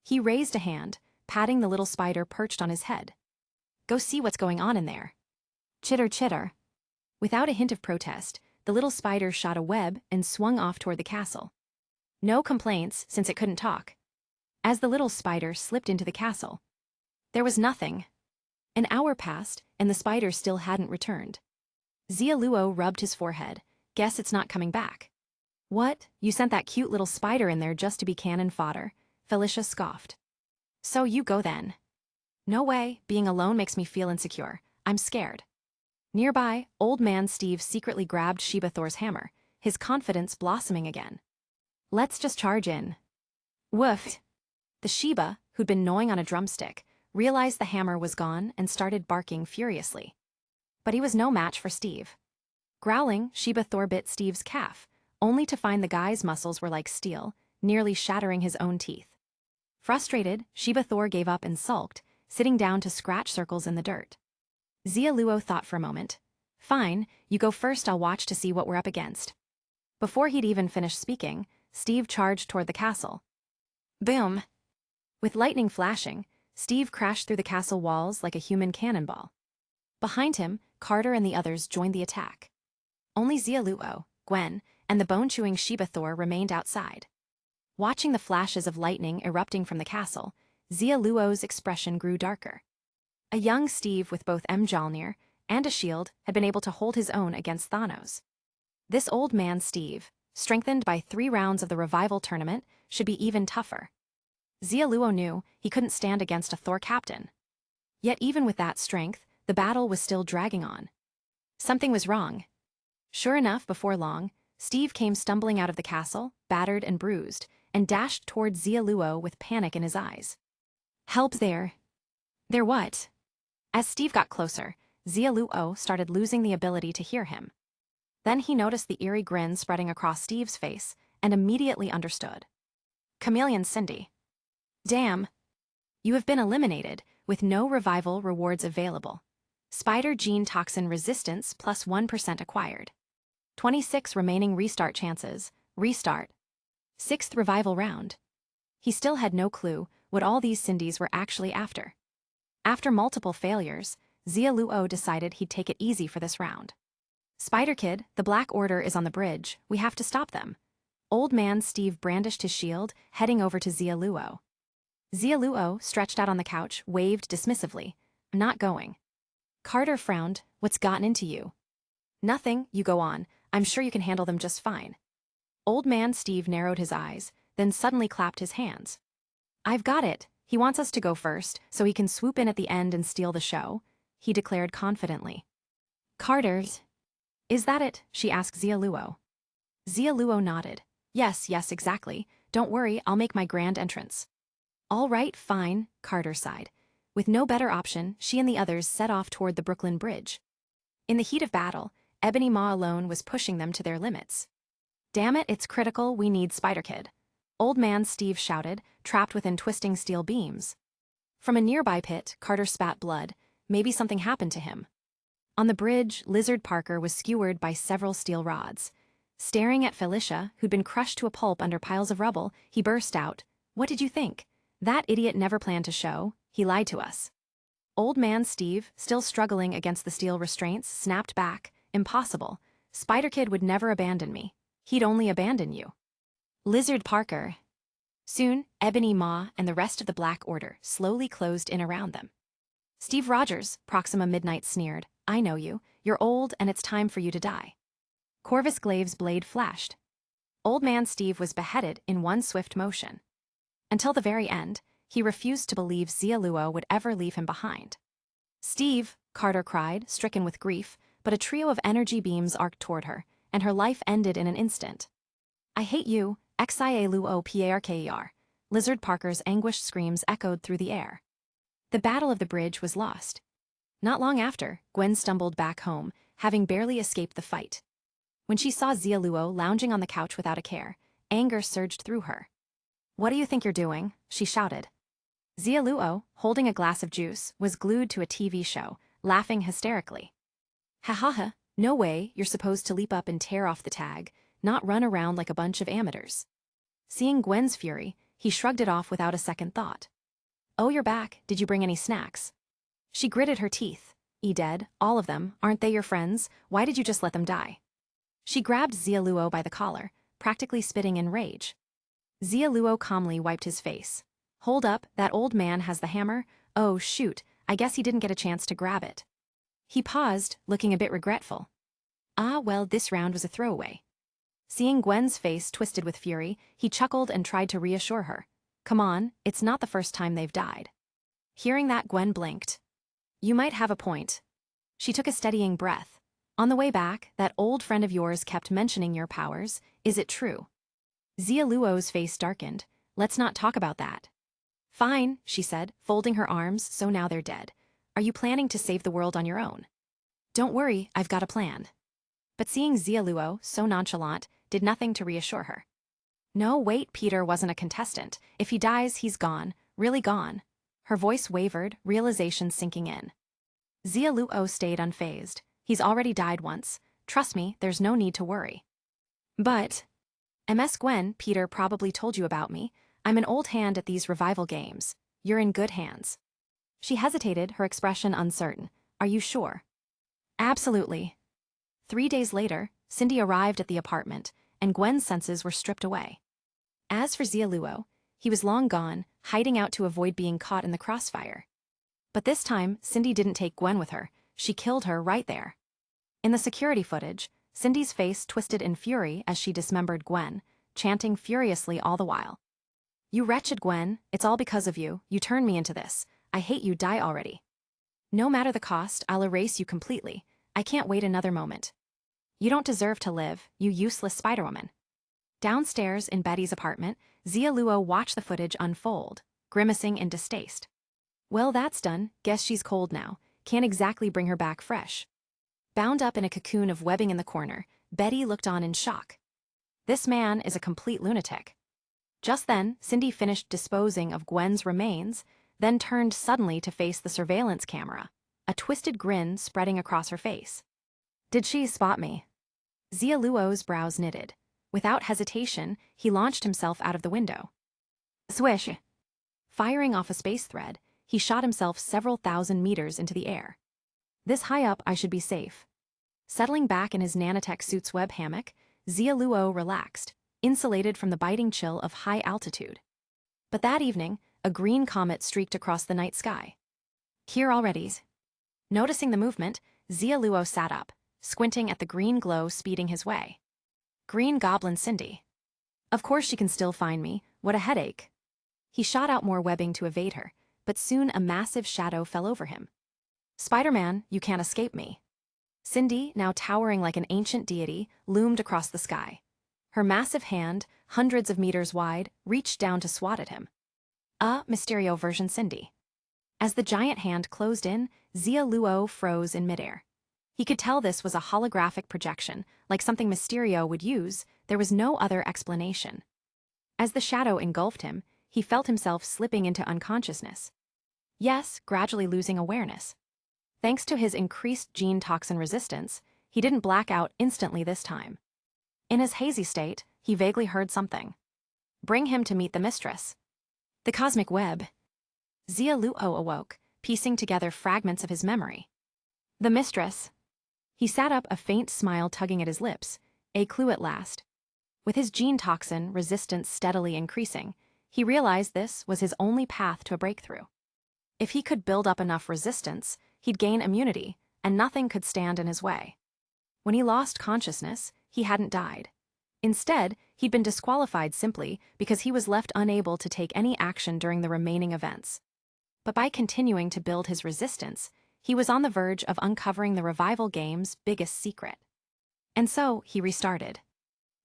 He raised a hand, patting the little spider perched on his head. Go see what's going on in there. Chitter chitter. Without a hint of protest, the little spider shot a web and swung off toward the castle. No complaints, since it couldn't talk. As the little spider slipped into the castle, there was nothing. An hour passed, and the spider still hadn't returned. Xia Luo rubbed his forehead. Guess it's not coming back. What? You sent that cute little spider in there just to be cannon fodder? Felicia scoffed. So you go then. No way, being alone makes me feel insecure. I'm scared. Nearby, old man Steve secretly grabbed Sheba Thor's hammer, his confidence blossoming again. Let's just charge in. Woof. The Sheba, who'd been gnawing on a drumstick, realized the hammer was gone and started barking furiously. But he was no match for Steve. Growling, Sheba Thor bit Steve's calf, only to find the guy's muscles were like steel, nearly shattering his own teeth. Frustrated, Sheba Thor gave up and sulked, sitting down to scratch circles in the dirt. Xia Luo thought for a moment. Fine, you go first, I'll watch to see what we're up against. Before he'd even finished speaking, Steve charged toward the castle. Boom! With lightning flashing, Steve crashed through the castle walls like a human cannonball. Behind him, Carter and the others joined the attack. Only Xia Luo, Gwen, and the bone-chewing Sheba Thor remained outside. Watching the flashes of lightning erupting from the castle, Xia Luo's expression grew darker. A young Steve with both Mjolnir and a shield had been able to hold his own against Thanos. This old man Steve, strengthened by 3 rounds of the revival tournament, should be even tougher. Xia Luo knew he couldn't stand against a Thor captain. Yet even with that strength, the battle was still dragging on. Something was wrong. Sure enough, before long, Steve came stumbling out of the castle, battered and bruised, and dashed toward Xia Luo with panic in his eyes. Help there. There what? As Steve got closer, Xia Luo started losing the ability to hear him. Then he noticed the eerie grin spreading across Steve's face and immediately understood. Chameleon Cindy. Damn. You have been eliminated, with no revival rewards available. Spider gene toxin resistance plus 1% acquired. 26 remaining restart chances. Restart. 6th revival round. He still had no clue what all these Cindy's were actually after. After multiple failures, Xia Luo decided he'd take it easy for this round. Spider Kid, the Black Order is on the bridge. We have to stop them. Old man Steve brandished his shield, heading over to Xia Luo. Xia Luo, stretched out on the couch, waved dismissively. I'm not going. Carter frowned. What's gotten into you? Nothing, you go on. I'm sure you can handle them just fine. Old man Steve narrowed his eyes, then suddenly clapped his hands. I've got it. He wants us to go first, so he can swoop in at the end and steal the show, he declared confidently. Carter's. Is that it? She asked Xia Luo. Xia Luo nodded. Yes, exactly. Don't worry, I'll make my grand entrance. All right, fine, Carter sighed. With no better option, she and the others set off toward the Brooklyn Bridge. In the heat of battle, Ebony Maw alone was pushing them to their limits. Damn it, it's critical, we need Spider Kid. Old man Steve shouted, trapped within twisting steel beams. From a nearby pit, Carter spat blood. Maybe something happened to him. On the bridge, Lizard Parker was skewered by several steel rods. Staring at Felicia, who'd been crushed to a pulp under piles of rubble, he burst out, What did you think? That idiot never planned to show. He lied to us. Old man Steve, still struggling against the steel restraints, snapped back. Impossible. Spider Kid would never abandon me. He'd only abandon you. Lizard Parker. Soon, Ebony Maw and the rest of the Black Order slowly closed in around them. Steve Rogers, Proxima Midnight sneered. I know you. You're old and it's time for you to die. Corvus Glaive's blade flashed. Old man Steve was beheaded in one swift motion. Until the very end, he refused to believe Xia Luo would ever leave him behind. Steve, Carter cried, stricken with grief, but a trio of energy beams arced toward her, and her life ended in an instant. I hate you, Xia Luo Parker. Lizard Parker's anguished screams echoed through the air. The Battle of the Bridge was lost. Not long after, Gwen stumbled back home, having barely escaped the fight. When she saw Xia Luo lounging on the couch without a care, anger surged through her. What do you think you're doing? She shouted. Xia Luo, holding a glass of juice, was glued to a TV show, laughing hysterically. Ha ha ha, No way, you're supposed to leap up and tear off the tag, not run around like a bunch of amateurs. Seeing Gwen's fury, he shrugged it off without a second thought. Oh, you're back, did you bring any snacks? She gritted her teeth. Dead, all of them, aren't they your friends? Why did you just let them die? She grabbed Xia Luo by the collar, practically spitting in rage. Xia Luo calmly wiped his face. Hold up, that old man has the hammer? Oh, shoot, I guess he didn't get a chance to grab it. He paused, looking a bit regretful. Ah, well, this round was a throwaway. Seeing Gwen's face twisted with fury, he chuckled and tried to reassure her. Come on, it's not the first time they've died. Hearing that, Gwen blinked. You might have a point. She took a steadying breath. On the way back, that old friend of yours kept mentioning your powers. Is it true? Xia Luo's face darkened. Let's not talk about that. Fine, she said, folding her arms, so now they're dead. Are you planning to save the world on your own? Don't worry, I've got a plan. But seeing Xia Luo, so nonchalant, did nothing to reassure her. No, wait, Peter wasn't a contestant. If he dies, he's gone, really gone. Her voice wavered, realization sinking in. Xia Luo stayed unfazed. He's already died once. Trust me, there's no need to worry. But... Ms. Gwen, Peter probably told you about me. I'm an old hand at these revival games. You're in good hands. She hesitated, her expression uncertain. Are you sure? Absolutely. 3 days later, Cindy arrived at the apartment, and Gwen's senses were stripped away. As for Xia Luo, he was long gone, hiding out to avoid being caught in the crossfire. But this time, Cindy didn't take Gwen with her. She killed her right there. In the security footage, Cindy's face twisted in fury as she dismembered Gwen, chanting furiously all the while. You wretched Gwen, it's all because of you. You turned me into this. I hate you, die already. No matter the cost, I'll erase you completely. I can't wait another moment. You don't deserve to live, you useless Spider-Woman. Downstairs in Betty's apartment, Xia Luo watched the footage unfold, grimacing in distaste. Well, that's done. Guess she's cold now. Can't exactly bring her back fresh. Bound up in a cocoon of webbing in the corner, Betty looked on in shock. This man is a complete lunatic. Just then, Cindy finished disposing of Gwen's remains, then turned suddenly to face the surveillance camera, a twisted grin spreading across her face. Did she spot me? Xia Luo's brows knitted. Without hesitation, he launched himself out of the window. Swish! Firing off a space thread, he shot himself several thousand meters into the air. This high up, I should be safe. Settling back in his nanotech suit's web hammock, Xia Luo relaxed, insulated from the biting chill of high altitude. But that evening, a green comet streaked across the night sky. Here already. Noticing the movement, Xia Luo sat up, squinting at the green glow speeding his way. Green Goblin Cindy. Of course she can still find me, what a headache. He shot out more webbing to evade her, but soon a massive shadow fell over him. Spider-Man, you can't escape me. Cindy, now towering like an ancient deity, loomed across the sky. Her massive hand, hundreds of meters wide, reached down to swat at him. Mysterio version Cindy. As the giant hand closed in, Xia Luo froze in midair. He could tell this was a holographic projection, like something Mysterio would use. There was no other explanation. As the shadow engulfed him, he felt himself slipping into unconsciousness. Yes, gradually losing awareness. Thanks to his increased gene toxin resistance, he didn't black out instantly this time. In his hazy state, he vaguely heard something. Bring him to meet the mistress. The cosmic web. Xia Luo awoke, piecing together fragments of his memory. The mistress. He sat up, a faint smile tugging at his lips, a clue at last. With his gene toxin resistance steadily increasing, he realized this was his only path to a breakthrough. If he could build up enough resistance, he'd gain immunity, and nothing could stand in his way. When he lost consciousness, he hadn't died. Instead, he'd been disqualified simply because he was left unable to take any action during the remaining events. But by continuing to build his resistance, he was on the verge of uncovering the revival game's biggest secret. And so, he restarted.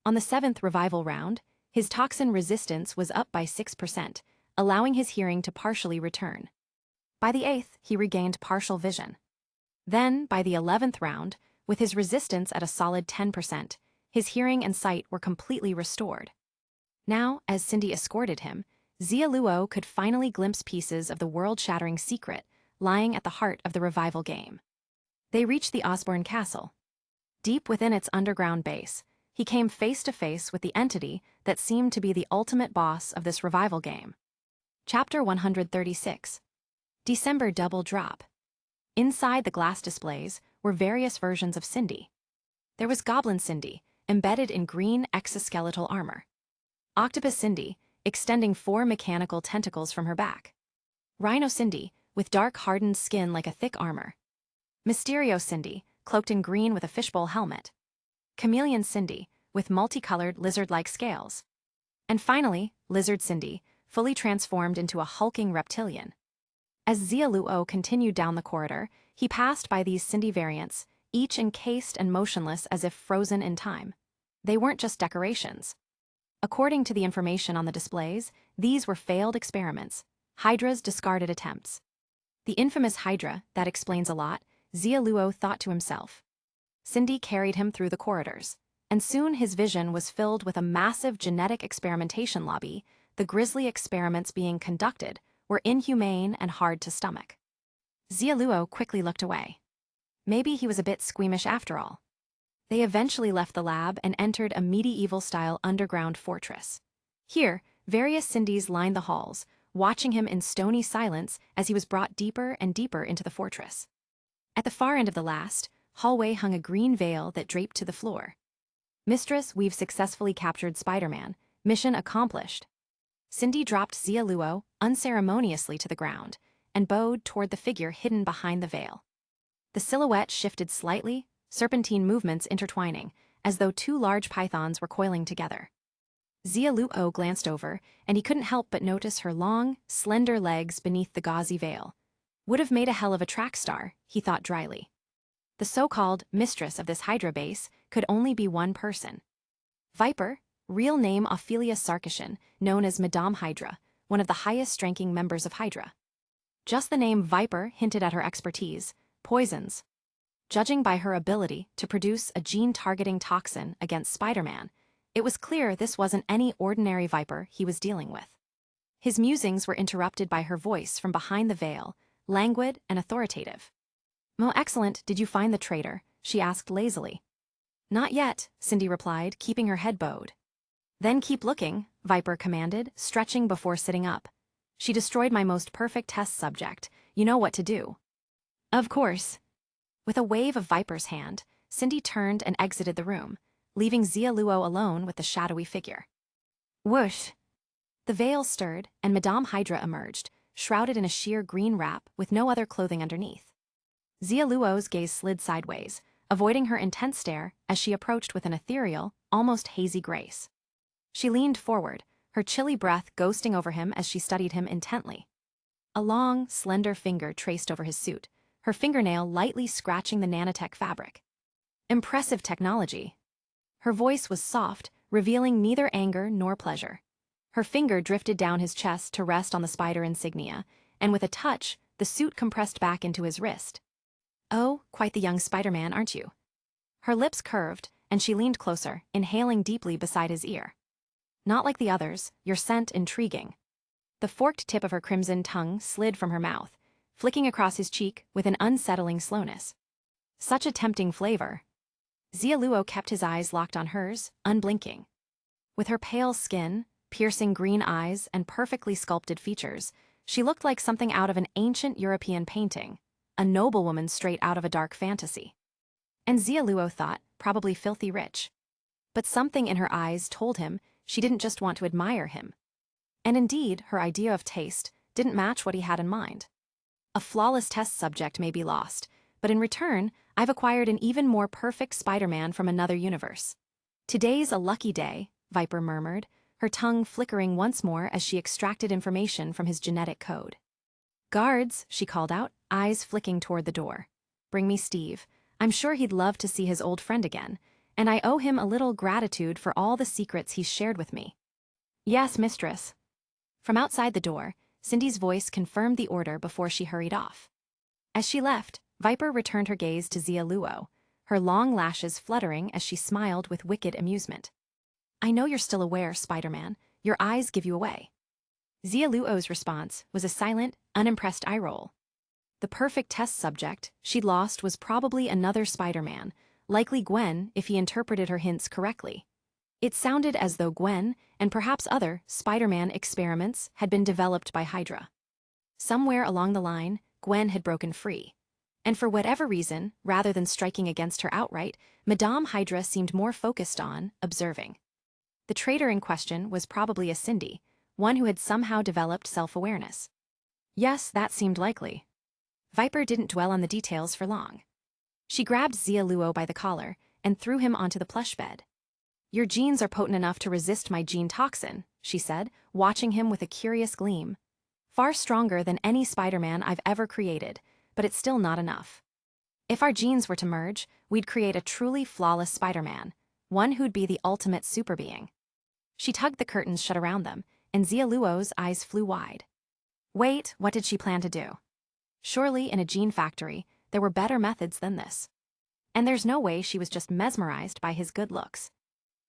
On the 7th revival round, his toxin resistance was up by 6%, allowing his hearing to partially return. By the 8th, he regained partial vision. Then, by the 11th round, with his resistance at a solid 10%, his hearing and sight were completely restored. Now, as Cindy escorted him, Xia Luo could finally glimpse pieces of the world-shattering secret lying at the heart of the revival game. They reached the Osborne Castle. Deep within its underground base, he came face to face with the entity that seemed to be the ultimate boss of this revival game. Chapter 136. December Double Drop. Inside the glass displays were various versions of Cindy. There was Goblin Cindy, embedded in green exoskeletal armor. Octopus Cindy, extending 4 mechanical tentacles from her back. Rhino Cindy, with dark hardened skin like a thick armor. Mysterio Cindy, cloaked in green with a fishbowl helmet. Chameleon Cindy, with multicolored lizard-like scales. And finally, Lizard Cindy, fully transformed into a hulking reptilian. As Xia Luo continued down the corridor, he passed by these Cindy variants, each encased and motionless as if frozen in time. They weren't just decorations. According to the information on the displays, these were failed experiments, Hydra's discarded attempts. The infamous Hydra, that explains a lot, Xia Luo thought to himself. Cindy carried him through the corridors, and soon his vision was filled with a massive genetic experimentation lobby. The grisly experiments being conducted were inhumane and hard to stomach. Xia Luo quickly looked away. Maybe he was a bit squeamish after all. They eventually left the lab and entered a medieval-style underground fortress. Here, various Cindys lined the halls, watching him in stony silence as he was brought deeper and deeper into the fortress. At the far end of the last hallway hung a green veil that draped to the floor. Mistress, we've successfully captured Spider-Man. Mission accomplished. Cindy dropped Xia Luo unceremoniously to the ground and bowed toward the figure hidden behind the veil. The silhouette shifted slightly, serpentine movements intertwining, as though 2 large pythons were coiling together. Xia Luo glanced over, and he couldn't help but notice her long, slender legs beneath the gauzy veil. Would have made a hell of a track star, he thought dryly. The so-called mistress of this Hydra base could only be one person. Viper, real name Ophelia Sarkisian, known as Madame Hydra, one of the highest-ranking members of Hydra. Just the name Viper hinted at her expertise, poisons. Judging by her ability to produce a gene-targeting toxin against Spider-Man, it was clear this wasn't any ordinary Viper he was dealing with. His musings were interrupted by her voice from behind the veil, languid and authoritative. "Oh, excellent, did you find the traitor?" she asked lazily. "Not yet," Cindy replied, keeping her head bowed. "Then keep looking," Viper commanded, stretching before sitting up. "She destroyed my most perfect test subject. You know what to do." "Of course." With a wave of Viper's hand, Cindy turned and exited the room, leaving Xia Luo alone with the shadowy figure. Whoosh! The veil stirred, and Madame Hydra emerged, shrouded in a sheer green wrap with no other clothing underneath. Xia Luo's gaze slid sideways, avoiding her intense stare as she approached with an ethereal, almost hazy grace. She leaned forward, her chilly breath ghosting over him as she studied him intently. A long, slender finger traced over his suit, her fingernail lightly scratching the nanotech fabric. Impressive technology. Her voice was soft, revealing neither anger nor pleasure. Her finger drifted down his chest to rest on the spider insignia, and with a touch, the suit compressed back into his wrist. "Oh, quite the young Spider-Man, aren't you?" Her lips curved, and she leaned closer, inhaling deeply beside his ear. "Not like the others, your scent intriguing." The forked tip of her crimson tongue slid from her mouth, flicking across his cheek with an unsettling slowness. Such a tempting flavor. Xia Luo kept his eyes locked on hers, unblinking. With her pale skin, piercing green eyes, and perfectly sculpted features, she looked like something out of an ancient European painting, a noblewoman straight out of a dark fantasy. And Xia Luo thought, probably filthy rich. But something in her eyes told him she didn't just want to admire him. And indeed, her idea of taste didn't match what he had in mind. A flawless test subject may be lost, but in return, I've acquired an even more perfect Spider-Man from another universe. "Today's a lucky day," Viper murmured, her tongue flickering once more as she extracted information from his genetic code. "Guards," she called out, eyes flicking toward the door. "Bring me Steve. I'm sure he'd love to see his old friend again, and I owe him a little gratitude for all the secrets he's shared with me." "Yes, mistress." From outside the door, Cindy's voice confirmed the order before she hurried off. As she left, Viper returned her gaze to Xia Luo, her long lashes fluttering as she smiled with wicked amusement. "I know you're still aware, Spider-Man. Your eyes give you away." Xia Luo's response was a silent, unimpressed eye roll. The perfect test subject she'd lost was probably another Spider-Man, Likely Gwen, if he interpreted her hints correctly. It sounded as though Gwen, and perhaps other, Spider-Man experiments had been developed by Hydra. Somewhere along the line, Gwen had broken free. And for whatever reason, rather than striking against her outright, Madame Hydra seemed more focused on observing. The traitor in question was probably a Cindy, one who had somehow developed self-awareness. Yes, that seemed likely. Viper didn't dwell on the details for long. She grabbed Xia Luo by the collar and threw him onto the plush bed. "Your genes are potent enough to resist my gene toxin," she said, watching him with a curious gleam. "Far stronger than any Spider-Man I've ever created, but it's still not enough. If our genes were to merge, we'd create a truly flawless Spider-Man, one who'd be the ultimate super being." She tugged the curtains shut around them, and Xia Luo's eyes flew wide. Wait, what did she plan to do? Surely in a gene factory, there were better methods than this. And there's no way she was just mesmerized by his good looks.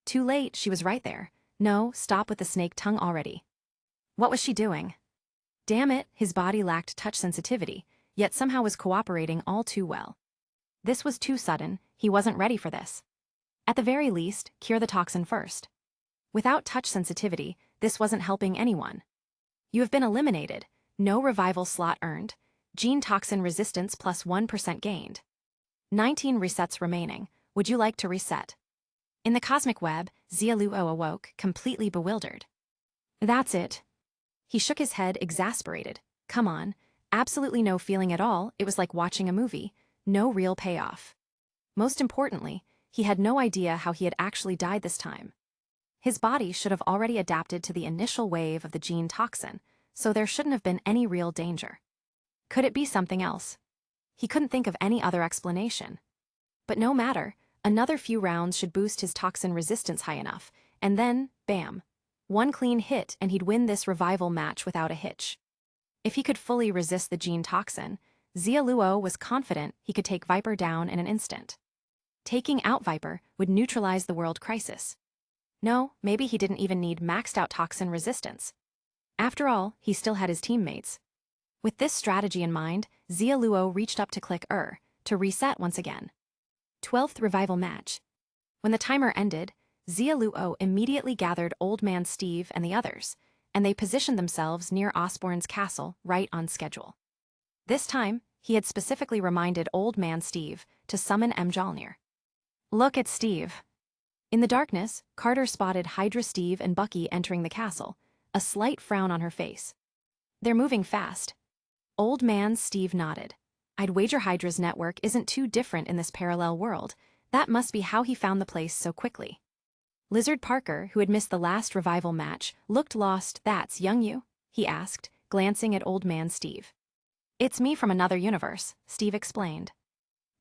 Too late, she was right there. No, stop with the snake tongue already. What was she doing? Damn it, his body lacked touch sensitivity, yet somehow was cooperating all too well. This was too sudden, he wasn't ready for this. At the very least, cure the toxin first. Without touch sensitivity, this wasn't helping anyone. You have been eliminated, no revival slot earned, gene toxin resistance plus 1% gained. 19 resets remaining, would you like to reset? In the cosmic web, Xia Luo awoke, completely bewildered. That's it. He shook his head, exasperated. Come on, absolutely no feeling at all, it was like watching a movie, no real payoff. Most importantly, he had no idea how he had actually died this time. His body should have already adapted to the initial wave of the gene toxin, so there shouldn't have been any real danger. Could it be something else? He couldn't think of any other explanation. But no matter, another few rounds should boost his toxin resistance high enough, and then, bam. One clean hit and he'd win this revival match without a hitch. If he could fully resist the gene toxin, Xia Luo was confident he could take Viper down in an instant. Taking out Viper would neutralize the world crisis. No, maybe he didn't even need maxed-out toxin resistance. After all, he still had his teammates. With this strategy in mind, Xia Luo reached up to click to reset once again. 12th revival match. When the timer ended, Xia Luo immediately gathered Old Man Steve and the others, and they positioned themselves near Osborn's castle, right on schedule. This time, he had specifically reminded Old Man Steve to summon Mjolnir. Look at Steve. In the darkness, Carter spotted Hydra Steve and Bucky entering the castle, a slight frown on her face. They're moving fast. Old Man Steve nodded. I'd wager Hydra's network isn't too different in this parallel world. That must be how he found the place so quickly. Lizard Parker, who had missed the last revival match, looked lost. That's young you? He asked, glancing at Old Man Steve. It's me from another universe, Steve explained.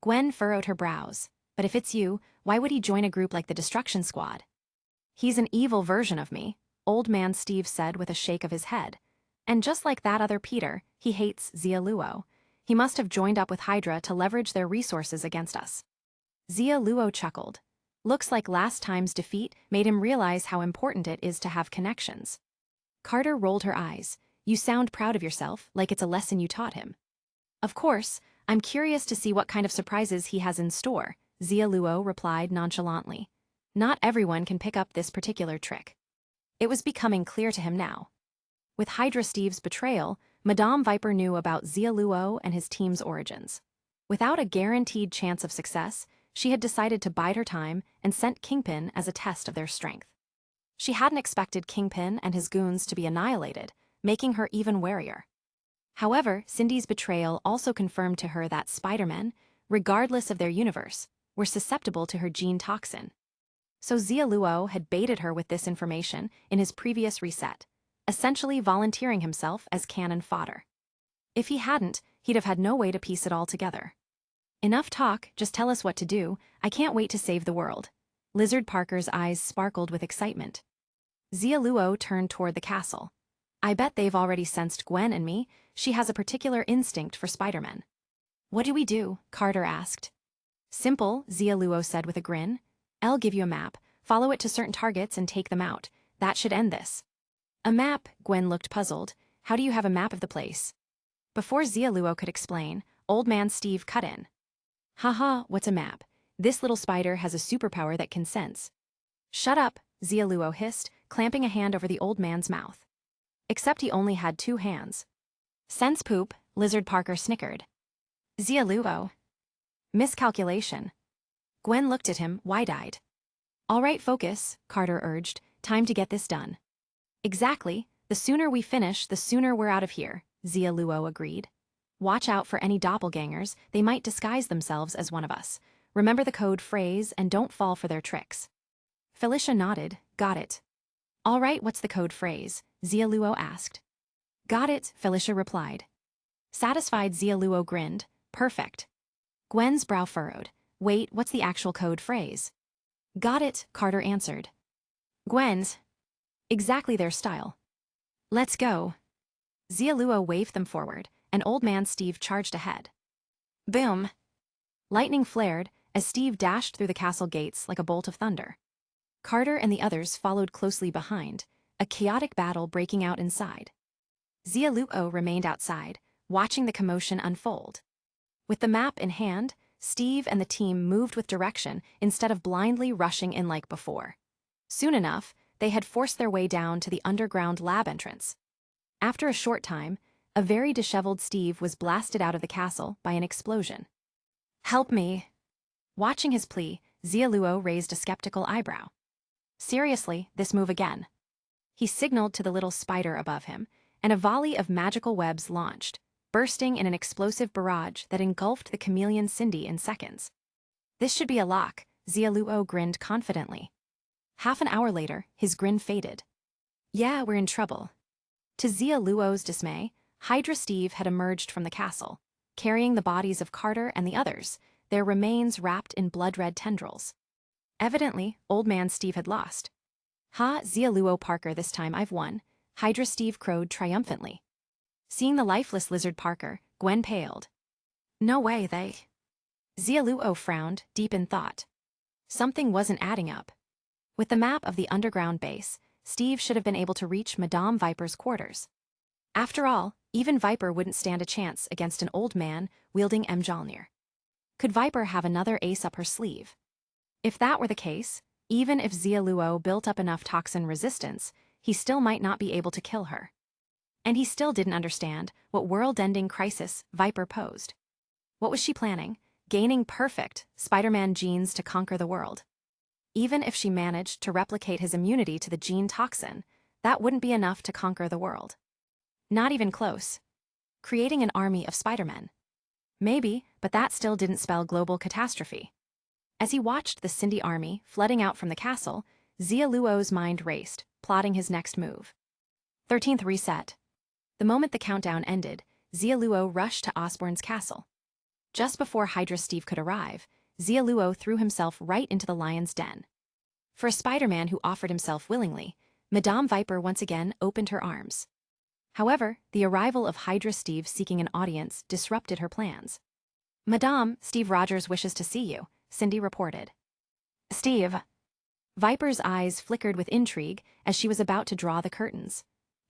Gwen furrowed her brows. But if it's you, why would he join a group like the Destruction Squad? He's an evil version of me, Old Man Steve said with a shake of his head. And just like that other Peter, he hates Xia Luo. He must have joined up with Hydra to leverage their resources against us. Xia Luo chuckled. Looks like last time's defeat made him realize how important it is to have connections. Carter rolled her eyes. You sound proud of yourself, like it's a lesson you taught him. Of course, I'm curious to see what kind of surprises he has in store, Xia Luo replied nonchalantly. Not everyone can pick up this particular trick. It was becoming clear to him now. With Hydra Steve's betrayal, Madame Viper knew about Xia Luo and his team's origins. Without a guaranteed chance of success, she had decided to bide her time and sent Kingpin as a test of their strength. She hadn't expected Kingpin and his goons to be annihilated, making her even warier. However, Cindy's betrayal also confirmed to her that Spider-Men, regardless of their universe, were susceptible to her gene toxin. So Xia Luo had baited her with this information in his previous reset, essentially volunteering himself as cannon fodder. If he hadn't, he'd have had no way to piece it all together. Enough talk, just tell us what to do, I can't wait to save the world. Lizard Parker's eyes sparkled with excitement. Xia Luo turned toward the castle. I bet they've already sensed Gwen and me, she has a particular instinct for Spider-Men. What do we do? Carter asked. Simple, Xia Luo said with a grin. I'll give you a map, follow it to certain targets and take them out. That should end this. A map? Gwen looked puzzled. How do you have a map of the place? Before Xia Luo could explain, Old Man Steve cut in. Haha, what's a map? This little spider has a superpower that can sense. Shut up, Xia Luo hissed, clamping a hand over the old man's mouth. Except he only had 2 hands. Sense poop, Lizard Parker snickered. Xia Luo. Miscalculation. Gwen looked at him, wide-eyed. All right, focus, Carter urged. Time to get this done. Exactly. The sooner we finish, the sooner we're out of here, Xia Luo agreed. Watch out for any doppelgangers, they might disguise themselves as one of us. Remember the code phrase and don't fall for their tricks. Felicia nodded. Got it. All right, what's the code phrase? Xia Luo asked. Got it, Felicia replied. Satisfied, Xia Luo grinned. Perfect. Gwen's brow furrowed. Wait, what's the actual code phrase? Got it, Carter answered. Gwen's. Exactly their style. Let's go. Xia Luo waved them forward, and Old Man Steve charged ahead. Boom. Lightning flared as Steve dashed through the castle gates like a bolt of thunder. Carter and the others followed closely behind, a chaotic battle breaking out inside. Xia Luo remained outside, watching the commotion unfold. With the map in hand, Steve and the team moved with direction instead of blindly rushing in like before. Soon enough, they had forced their way down to the underground lab entrance. After a short time, a very disheveled Steve was blasted out of the castle by an explosion. Help me. Watching his plea, Xia Luo raised a skeptical eyebrow. Seriously, this move again. He signaled to the little spider above him, and a volley of magical webs launched, bursting in an explosive barrage that engulfed the chameleon Cindy in seconds. This should be a lock, Xia Luo grinned confidently. Half an hour later, his grin faded. Yeah, we're in trouble. To Xia Luo's dismay, Hydra Steve had emerged from the castle, carrying the bodies of Carter and the others, their remains wrapped in blood-red tendrils. Evidently, Old Man Steve had lost. Ha, Xia Luo Parker, this time I've won, Hydra Steve crowed triumphantly. Seeing the lifeless Lizard Parker, Gwen paled. No way, they. Xia Luo frowned, deep in thought. Something wasn't adding up. With the map of the underground base, Steve should have been able to reach Madame Viper's quarters. After all, even Viper wouldn't stand a chance against an old man wielding Mjolnir. Could Viper have another ace up her sleeve? If that were the case, even if Xia Luo built up enough toxin resistance, he still might not be able to kill her. And he still didn't understand what world-ending crisis Viper posed. What was she planning? Gaining perfect Spider-Man genes to conquer the world. Even if she managed to replicate his immunity to the gene toxin, that wouldn't be enough to conquer the world. Not even close. Creating an army of Spider-Men. Maybe, but that still didn't spell global catastrophe. As he watched the Cindy army flooding out from the castle, Xia Luo's mind raced, plotting his next move. 13th reset. The moment the countdown ended, Xia Luo rushed to Osborn's castle. Just before Hydra Steve could arrive, Xia Luo threw himself right into the lion's den. For a Spider-Man who offered himself willingly, Madame Viper once again opened her arms. However, the arrival of Hydra Steve seeking an audience disrupted her plans. Madame, Steve Rogers wishes to see you, Cindy reported. Steve. Viper's eyes flickered with intrigue as she was about to draw the curtains.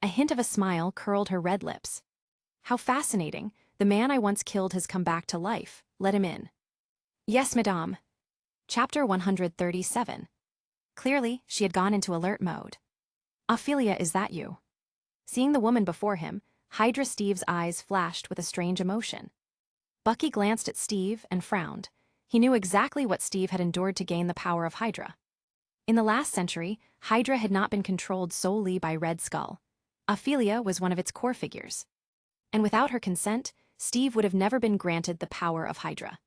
A hint of a smile curled her red lips. How fascinating, the man I once killed has come back to life, let him in. Yes, madame. Chapter 137. Clearly, she had gone into alert mode. Ophelia, is that you? Seeing the woman before him, Hydra Steve's eyes flashed with a strange emotion. Bucky glanced at Steve and frowned. He knew exactly what Steve had endured to gain the power of Hydra. In the last century, Hydra had not been controlled solely by Red Skull. Ophelia was one of its core figures. And without her consent, Steve would have never been granted the power of Hydra.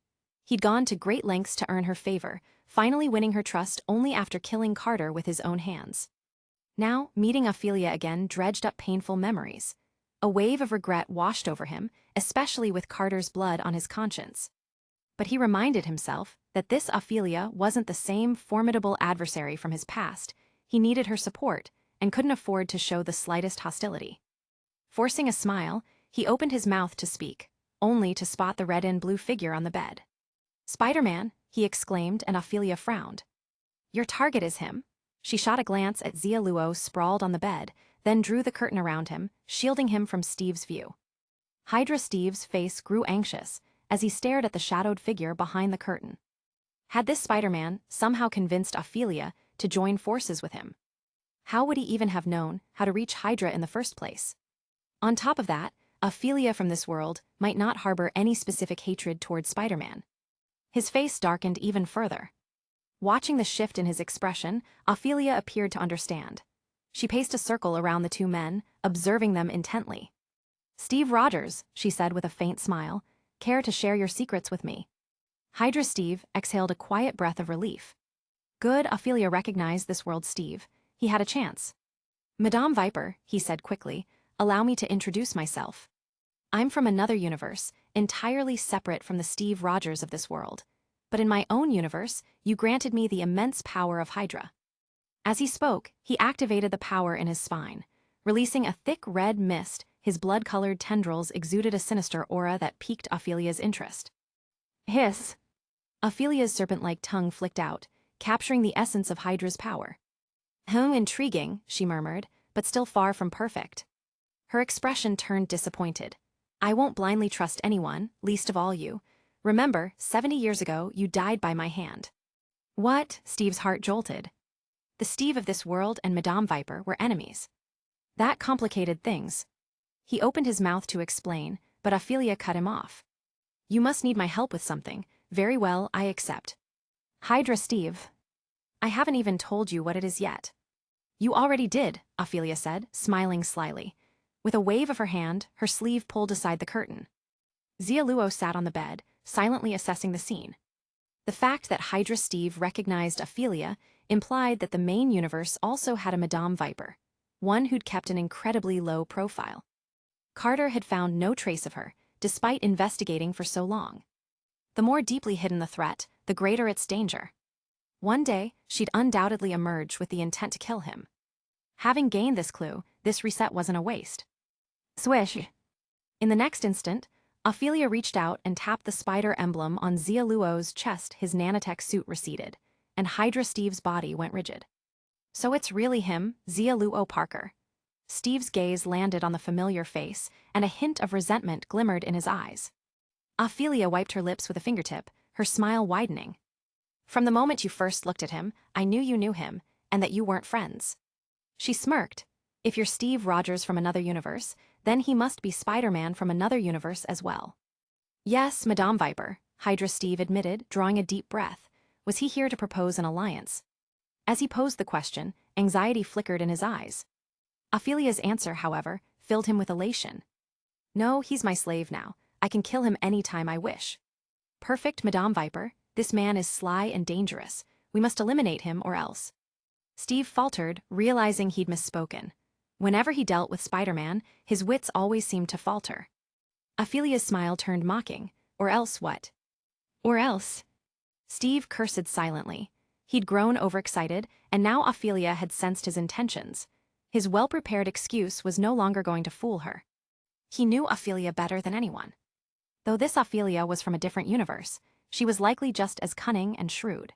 He'd gone to great lengths to earn her favor, finally winning her trust only after killing Carter with his own hands. Now, meeting Ophelia again dredged up painful memories. A wave of regret washed over him, especially with Carter's blood on his conscience. But he reminded himself that this Ophelia wasn't the same formidable adversary from his past. He needed her support and couldn't afford to show the slightest hostility. Forcing a smile, he opened his mouth to speak, only to spot the red and blue figure on the bed. Spider-Man, he exclaimed, and Ophelia frowned. Your target is him. She shot a glance at Xia Luo sprawled on the bed, then drew the curtain around him, shielding him from Steve's view. Hydra Steve's face grew anxious as he stared at the shadowed figure behind the curtain. Had this Spider-Man somehow convinced Ophelia to join forces with him? How would he even have known how to reach Hydra in the first place? On top of that, Ophelia from this world might not harbor any specific hatred towards Spider-Man. His face darkened even further. Watching the shift in his expression, Ophelia appeared to understand. She paced a circle around the two men, observing them intently. "Steve Rogers," she said with a faint smile, "care to share your secrets with me?" Hydra Steve exhaled a quiet breath of relief. Good, Ophelia recognized this world's Steve. He had a chance. "Madame Viper," he said quickly, "allow me to introduce myself. I'm from another universe, entirely separate from the Steve Rogers of this world. But in my own universe, you granted me the immense power of Hydra." As he spoke, he activated the power in his spine. Releasing a thick red mist, his blood-colored tendrils exuded a sinister aura that piqued Ophelia's interest. Hiss! Ophelia's serpent-like tongue flicked out, capturing the essence of Hydra's power. Intriguing," she murmured, but still far from perfect. Her expression turned disappointed. "I won't blindly trust anyone, least of all you. Remember, 70 years ago, you died by my hand." What? Steve's heart jolted. The Steve of this world and Madame Viper were enemies. That complicated things. He opened his mouth to explain, but Ophelia cut him off. "You must need my help with something. Very well, I accept." "Hydra Steve. I haven't even told you what it is yet." "You already did," Ophelia said, smiling slyly. With a wave of her hand, her sleeve pulled aside the curtain. Xia Luo sat on the bed, silently assessing the scene. The fact that Hydra Steve recognized Ophelia implied that the main universe also had a Madame Viper, one who'd kept an incredibly low profile. Carter had found no trace of her, despite investigating for so long. The more deeply hidden the threat, the greater its danger. One day, she'd undoubtedly emerge with the intent to kill him. Having gained this clue, this reset wasn't a waste. Swish! In the next instant, Ophelia reached out and tapped the spider emblem on Xia Luo's chest. His nanotech suit receded, and Hydra Steve's body went rigid. "So it's really him, Xia Luo Parker." Steve's gaze landed on the familiar face, and a hint of resentment glimmered in his eyes. Ophelia wiped her lips with a fingertip, her smile widening. "From the moment you first looked at him, I knew you knew him, and that you weren't friends." She smirked. "If you're Steve Rogers from another universe, then he must be Spider-Man from another universe as well." "Yes, Madame Viper," Hydra Steve admitted, drawing a deep breath. Was he here to propose an alliance? As he posed the question, anxiety flickered in his eyes. Ophelia's answer, however, filled him with elation. "No, he's my slave now. I can kill him any time I wish." "Perfect, Madame Viper. This man is sly and dangerous. We must eliminate him or else." Steve faltered, realizing he'd misspoken. Whenever he dealt with Spider-Man, his wits always seemed to falter. Ophelia's smile turned mocking. "Or else what?" "Or else?" Steve cursed silently. He'd grown overexcited, and now Ophelia had sensed his intentions. His well-prepared excuse was no longer going to fool her. He knew Ophelia better than anyone. Though this Ophelia was from a different universe, she was likely just as cunning and shrewd.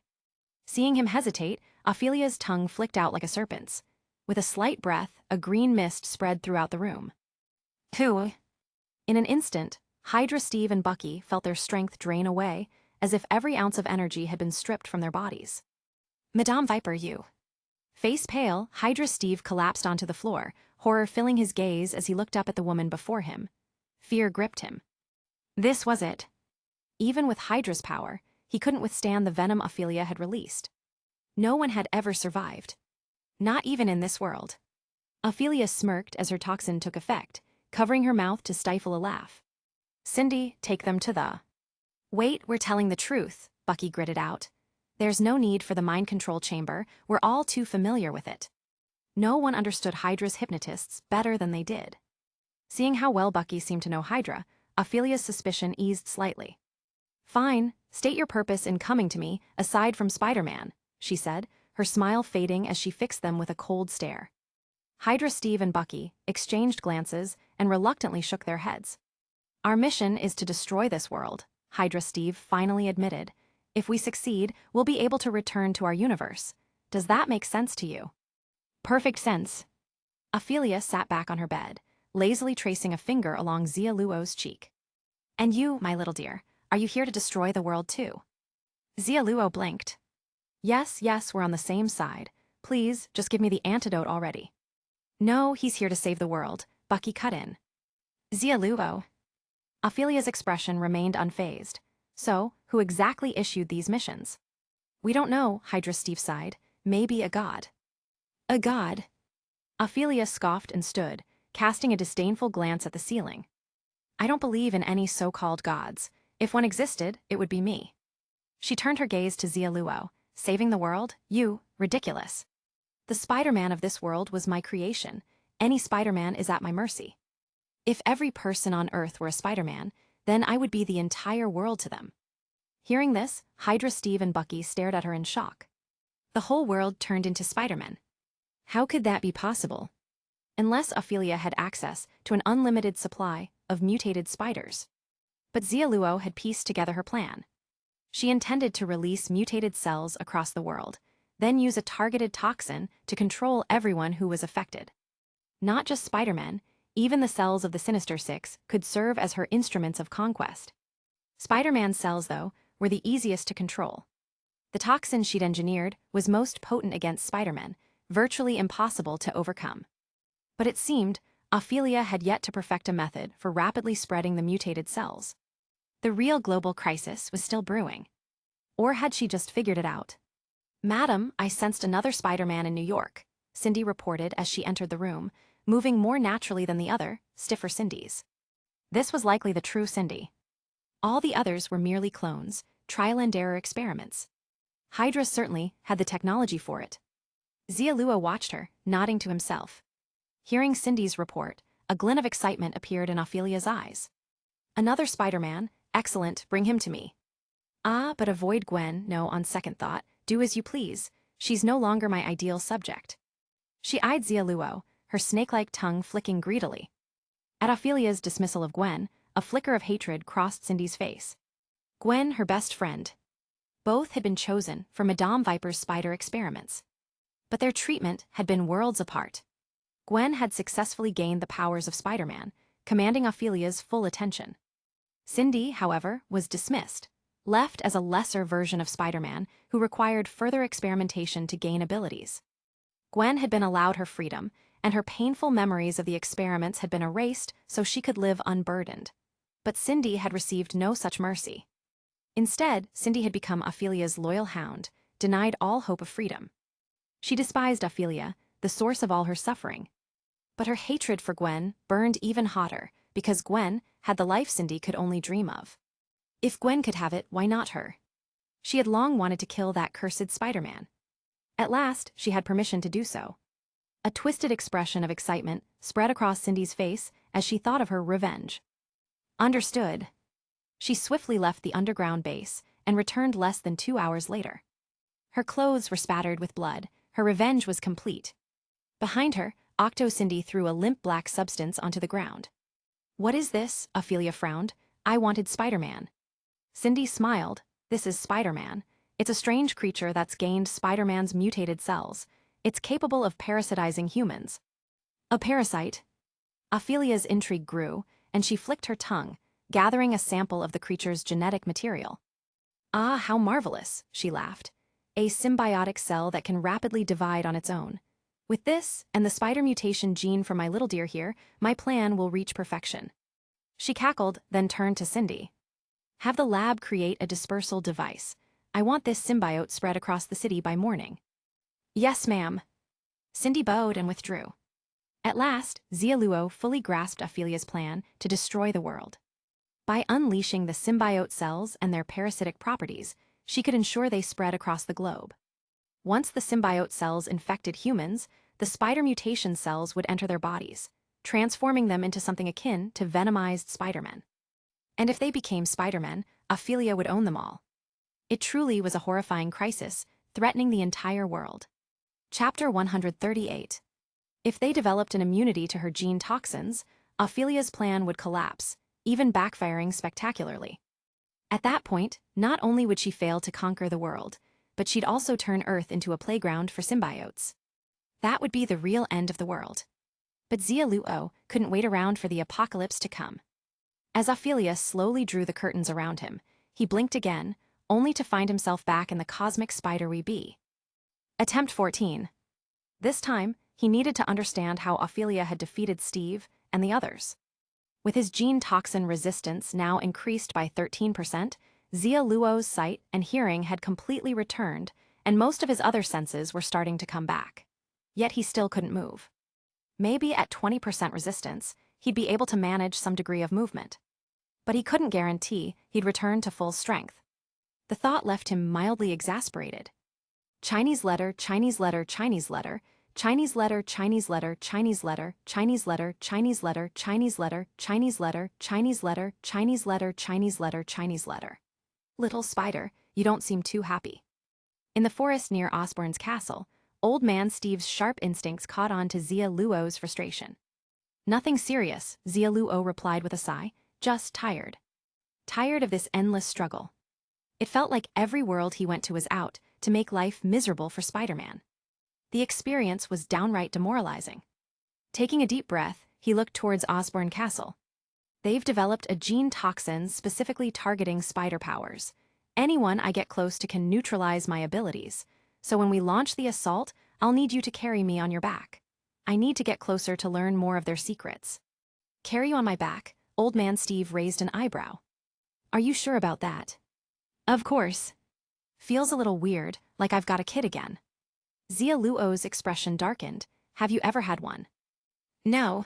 Seeing him hesitate, Ophelia's tongue flicked out like a serpent's. With a slight breath, a green mist spread throughout the room. "Who?" In an instant, Hydra Steve and Bucky felt their strength drain away, as if every ounce of energy had been stripped from their bodies. "Madame Viper, you." Face pale, Hydra Steve collapsed onto the floor, horror filling his gaze as he looked up at the woman before him. Fear gripped him. This was it. Even with Hydra's power, he couldn't withstand the venom Ophelia had released. No one had ever survived. Not even in this world. Ophelia smirked as her toxin took effect, covering her mouth to stifle a laugh. "Cindy, take them to the—" "Wait, we're telling the truth," Bucky gritted out. "There's no need for the mind control chamber, we're all too familiar with it." No one understood Hydra's hypnotists better than they did. Seeing how well Bucky seemed to know Hydra, Ophelia's suspicion eased slightly. "Fine, state your purpose in coming to me, aside from Spider-Man," she said, her smile fading as she fixed them with a cold stare. Hydra Steve and Bucky exchanged glances and reluctantly shook their heads. "Our mission is to destroy this world," Hydra Steve finally admitted. "If we succeed, we'll be able to return to our universe. Does that make sense to you?" "Perfect sense." Ophelia sat back on her bed, lazily tracing a finger along Xia Luo's cheek. "And you, my little dear, are you here to destroy the world too?" Xia Luo blinked. Yes, yes, we're on the same side. Please, just give me the antidote already. No, he's here to save the world, Bucky cut in. Xia Luo. Ophelia's expression remained unfazed. So, who exactly issued these missions? We don't know, Hydra Steve sighed. Maybe a god. A god? Ophelia scoffed and stood, casting a disdainful glance at the ceiling. I don't believe in any so-called gods. If one existed, it would be me. She turned her gaze to Xia Luo. Saving the world? You, ridiculous. The Spider-Man of this world was my creation. Any Spider-Man is at my mercy. If every person on Earth were a Spider-Man, then I would be the entire world to them. Hearing this, Hydra Steve and Bucky stared at her in shock. The whole world turned into Spider-Men. How could that be possible? Unless Ophelia had access to an unlimited supply of mutated spiders. But Xia Luo had pieced together her plan. She intended to release mutated cells across the world, then use a targeted toxin to control everyone who was affected. Not just Spider-Men, even the cells of the Sinister Six could serve as her instruments of conquest. Spider-Man's cells, though, were the easiest to control. The toxin she'd engineered was most potent against Spider-Man, virtually impossible to overcome. But it seemed Ophelia had yet to perfect a method for rapidly spreading the mutated cells. The real global crisis was still brewing. Or had she just figured it out? Madam, I sensed another Spider-Man in New York, Cindy reported as she entered the room, moving more naturally than the other, stiffer Cindy's. This was likely the true Cindy. All the others were merely clones, trial-and-error experiments. Hydra certainly had the technology for it. Xia Luo watched her, nodding to himself. Hearing Cindy's report, a glint of excitement appeared in Ophelia's eyes. Another Spider-Man, excellent, bring him to me. Ah, but avoid Gwen, no, on second thought, do as you please, she's no longer my ideal subject. She eyed Xia Luo, her snake-like tongue flicking greedily. At Ophelia's dismissal of Gwen, a flicker of hatred crossed Cindy's face. Gwen, her best friend. Both had been chosen for Madame Viper's spider experiments. But their treatment had been worlds apart. Gwen had successfully gained the powers of Spider-Man, commanding Ophelia's full attention. Cindy, however, was dismissed, left as a lesser version of Spider-Man who required further experimentation to gain abilities. Gwen had been allowed her freedom, and her painful memories of the experiments had been erased so she could live unburdened. But Cindy had received no such mercy. Instead, Cindy had become Ophelia's loyal hound, denied all hope of freedom. She despised Ophelia, the source of all her suffering. But her hatred for Gwen burned even hotter, because Gwen had the life Cindy could only dream of. If Gwen could have it, why not her? She had long wanted to kill that cursed Spider-Man. At last, she had permission to do so. A twisted expression of excitement spread across Cindy's face as she thought of her revenge. Understood. She swiftly left the underground base and returned less than 2 hours later. Her clothes were spattered with blood. Her revenge was complete. Behind her, Octo Cindy threw a limp black substance onto the ground. What is this? Ophelia frowned. I wanted Spider-Man. Cindy smiled. This is Spider-Man. It's a strange creature that's gained Spider-Man's mutated cells. It's capable of parasitizing humans. A parasite? Ophelia's intrigue grew, and she flicked her tongue, gathering a sample of the creature's genetic material. Ah, how marvelous, she laughed. A symbiotic cell that can rapidly divide on its own. With this, and the spider mutation gene for my little dear here, my plan will reach perfection. She cackled, then turned to Cindy. Have the lab create a dispersal device. I want this symbiote spread across the city by morning. Yes, ma'am. Cindy bowed and withdrew. At last, Xia Luo fully grasped Ophelia's plan to destroy the world. By unleashing the symbiote cells and their parasitic properties, she could ensure they spread across the globe. Once the symbiote cells infected humans, the spider mutation cells would enter their bodies, transforming them into something akin to venomized Spider-Men. And if they became Spider-Men, Ophelia would own them all. It truly was a horrifying crisis, threatening the entire world. Chapter 138. If they developed an immunity to her gene toxins, Ophelia's plan would collapse, even backfiring spectacularly. At that point, not only would she fail to conquer the world, but she'd also turn Earth into a playground for symbiotes. That would be the real end of the world. But Xia Luo couldn't wait around for the apocalypse to come. As Ophelia slowly drew the curtains around him, he blinked again, only to find himself back in the cosmic spider we be. Attempt 14. This time, he needed to understand how Ophelia had defeated Steve and the others. With his gene toxin resistance now increased by 13%, Xia Luo's sight and hearing had completely returned, and most of his other senses were starting to come back. Yet he still couldn't move. Maybe at 20% resistance, he'd be able to manage some degree of movement. But he couldn't guarantee he'd return to full strength. The thought left him mildly exasperated. Chinese letter, Chinese letter, Chinese letter, Chinese letter, Chinese letter, Chinese letter, Chinese letter, Chinese letter, Chinese letter, Chinese letter, Chinese letter, Chinese letter, Chinese letter, Chinese letter. Little spider, you don't seem too happy. In the forest near Osborne's castle, Old Man Steve's sharp instincts caught on to Xia Luo's frustration. Nothing serious, Xia Luo replied with a sigh, just tired. Tired of this endless struggle. It felt like every world he went to was out to make life miserable for Spider-Man. The experience was downright demoralizing. Taking a deep breath, he looked towards Osborne Castle. They've developed a gene toxin specifically targeting spider powers. Anyone I get close to can neutralize my abilities, so when we launch the assault, I'll need you to carry me on your back. I need to get closer to learn more of their secrets. Carry you on my back? Old Man Steve raised an eyebrow. Are you sure about that? Of course. Feels a little weird, like I've got a kid again. Xia Luo's expression darkened. Have you ever had one? No.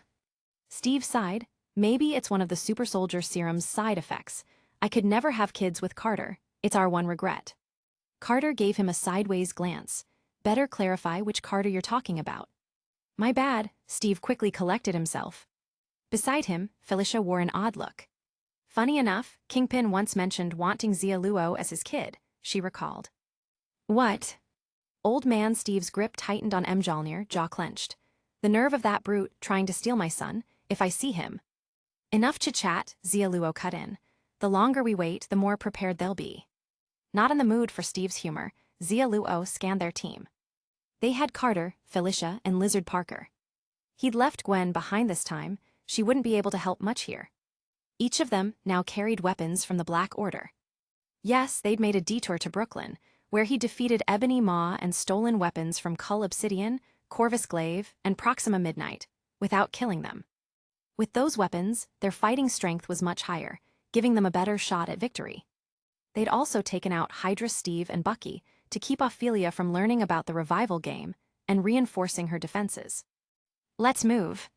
Steve sighed. Maybe it's one of the super soldier serum's side effects. I could never have kids with Carter. It's our one regret. Carter gave him a sideways glance. Better clarify which Carter you're talking about. My bad, Steve quickly collected himself. Beside him, Felicia wore an odd look. Funny enough, Kingpin once mentioned wanting Xia Luo as his kid, she recalled. What? Old Man Steve's grip tightened on Mjolnir, jaw clenched. The nerve of that brute trying to steal my son, if I see him. Enough chit-chat, Xia Luo cut in. The longer we wait, the more prepared they'll be. Not in the mood for Steve's humor, Xia Luo scanned their team. They had Carter, Felicia, and Lizard Parker. He'd left Gwen behind this time. She wouldn't be able to help much here. Each of them now carried weapons from the Black Order. Yes, they'd made a detour to Brooklyn, where he defeated Ebony Maw and stolen weapons from Cull Obsidian, Corvus Glaive, and Proxima Midnight, without killing them. With those weapons, their fighting strength was much higher, giving them a better shot at victory. They'd also taken out Hydra Steve and Bucky to keep Ophelia from learning about the revival game and reinforcing her defenses. Let's move.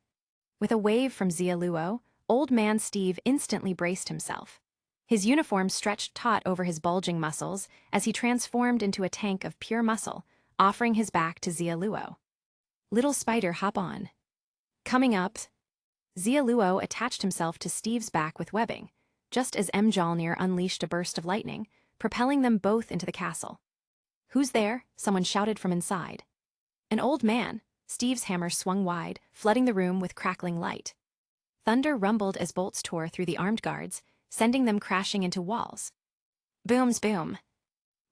With a wave from Xia Luo, Old Man Steve instantly braced himself. His uniform stretched taut over his bulging muscles as he transformed into a tank of pure muscle, offering his back to Xia Luo. Little spider, hop on. Coming up. Xia Luo attached himself to Steve's back with webbing, just as Mjolnir unleashed a burst of lightning, propelling them both into the castle. Who's there? Someone shouted from inside. An old man. Steve's hammer swung wide, flooding the room with crackling light. Thunder rumbled as bolts tore through the armed guards, sending them crashing into walls. Booms, boom.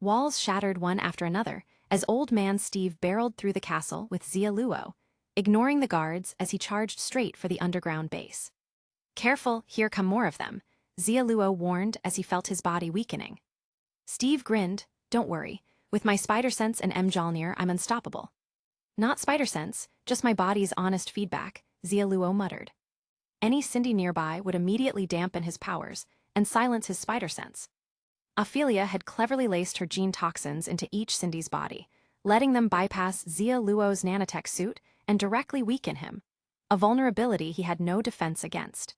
Walls shattered one after another as Old Man Steve barreled through the castle with Xia Luo, ignoring the guards as he charged straight for the underground base. Careful, here come more of them, Xia Luo warned as he felt his body weakening. Steve grinned. Don't worry, with my spider sense and Mjolnir, I'm unstoppable. Not spider sense, just my body's honest feedback, Xia Luo muttered. Any Cindy nearby would immediately dampen his powers and silence his spider sense. Ophelia had cleverly laced her gene toxins into each Cindy's body, letting them bypass Xia Luo's nanotech suit and directly weaken him, a vulnerability he had no defense against.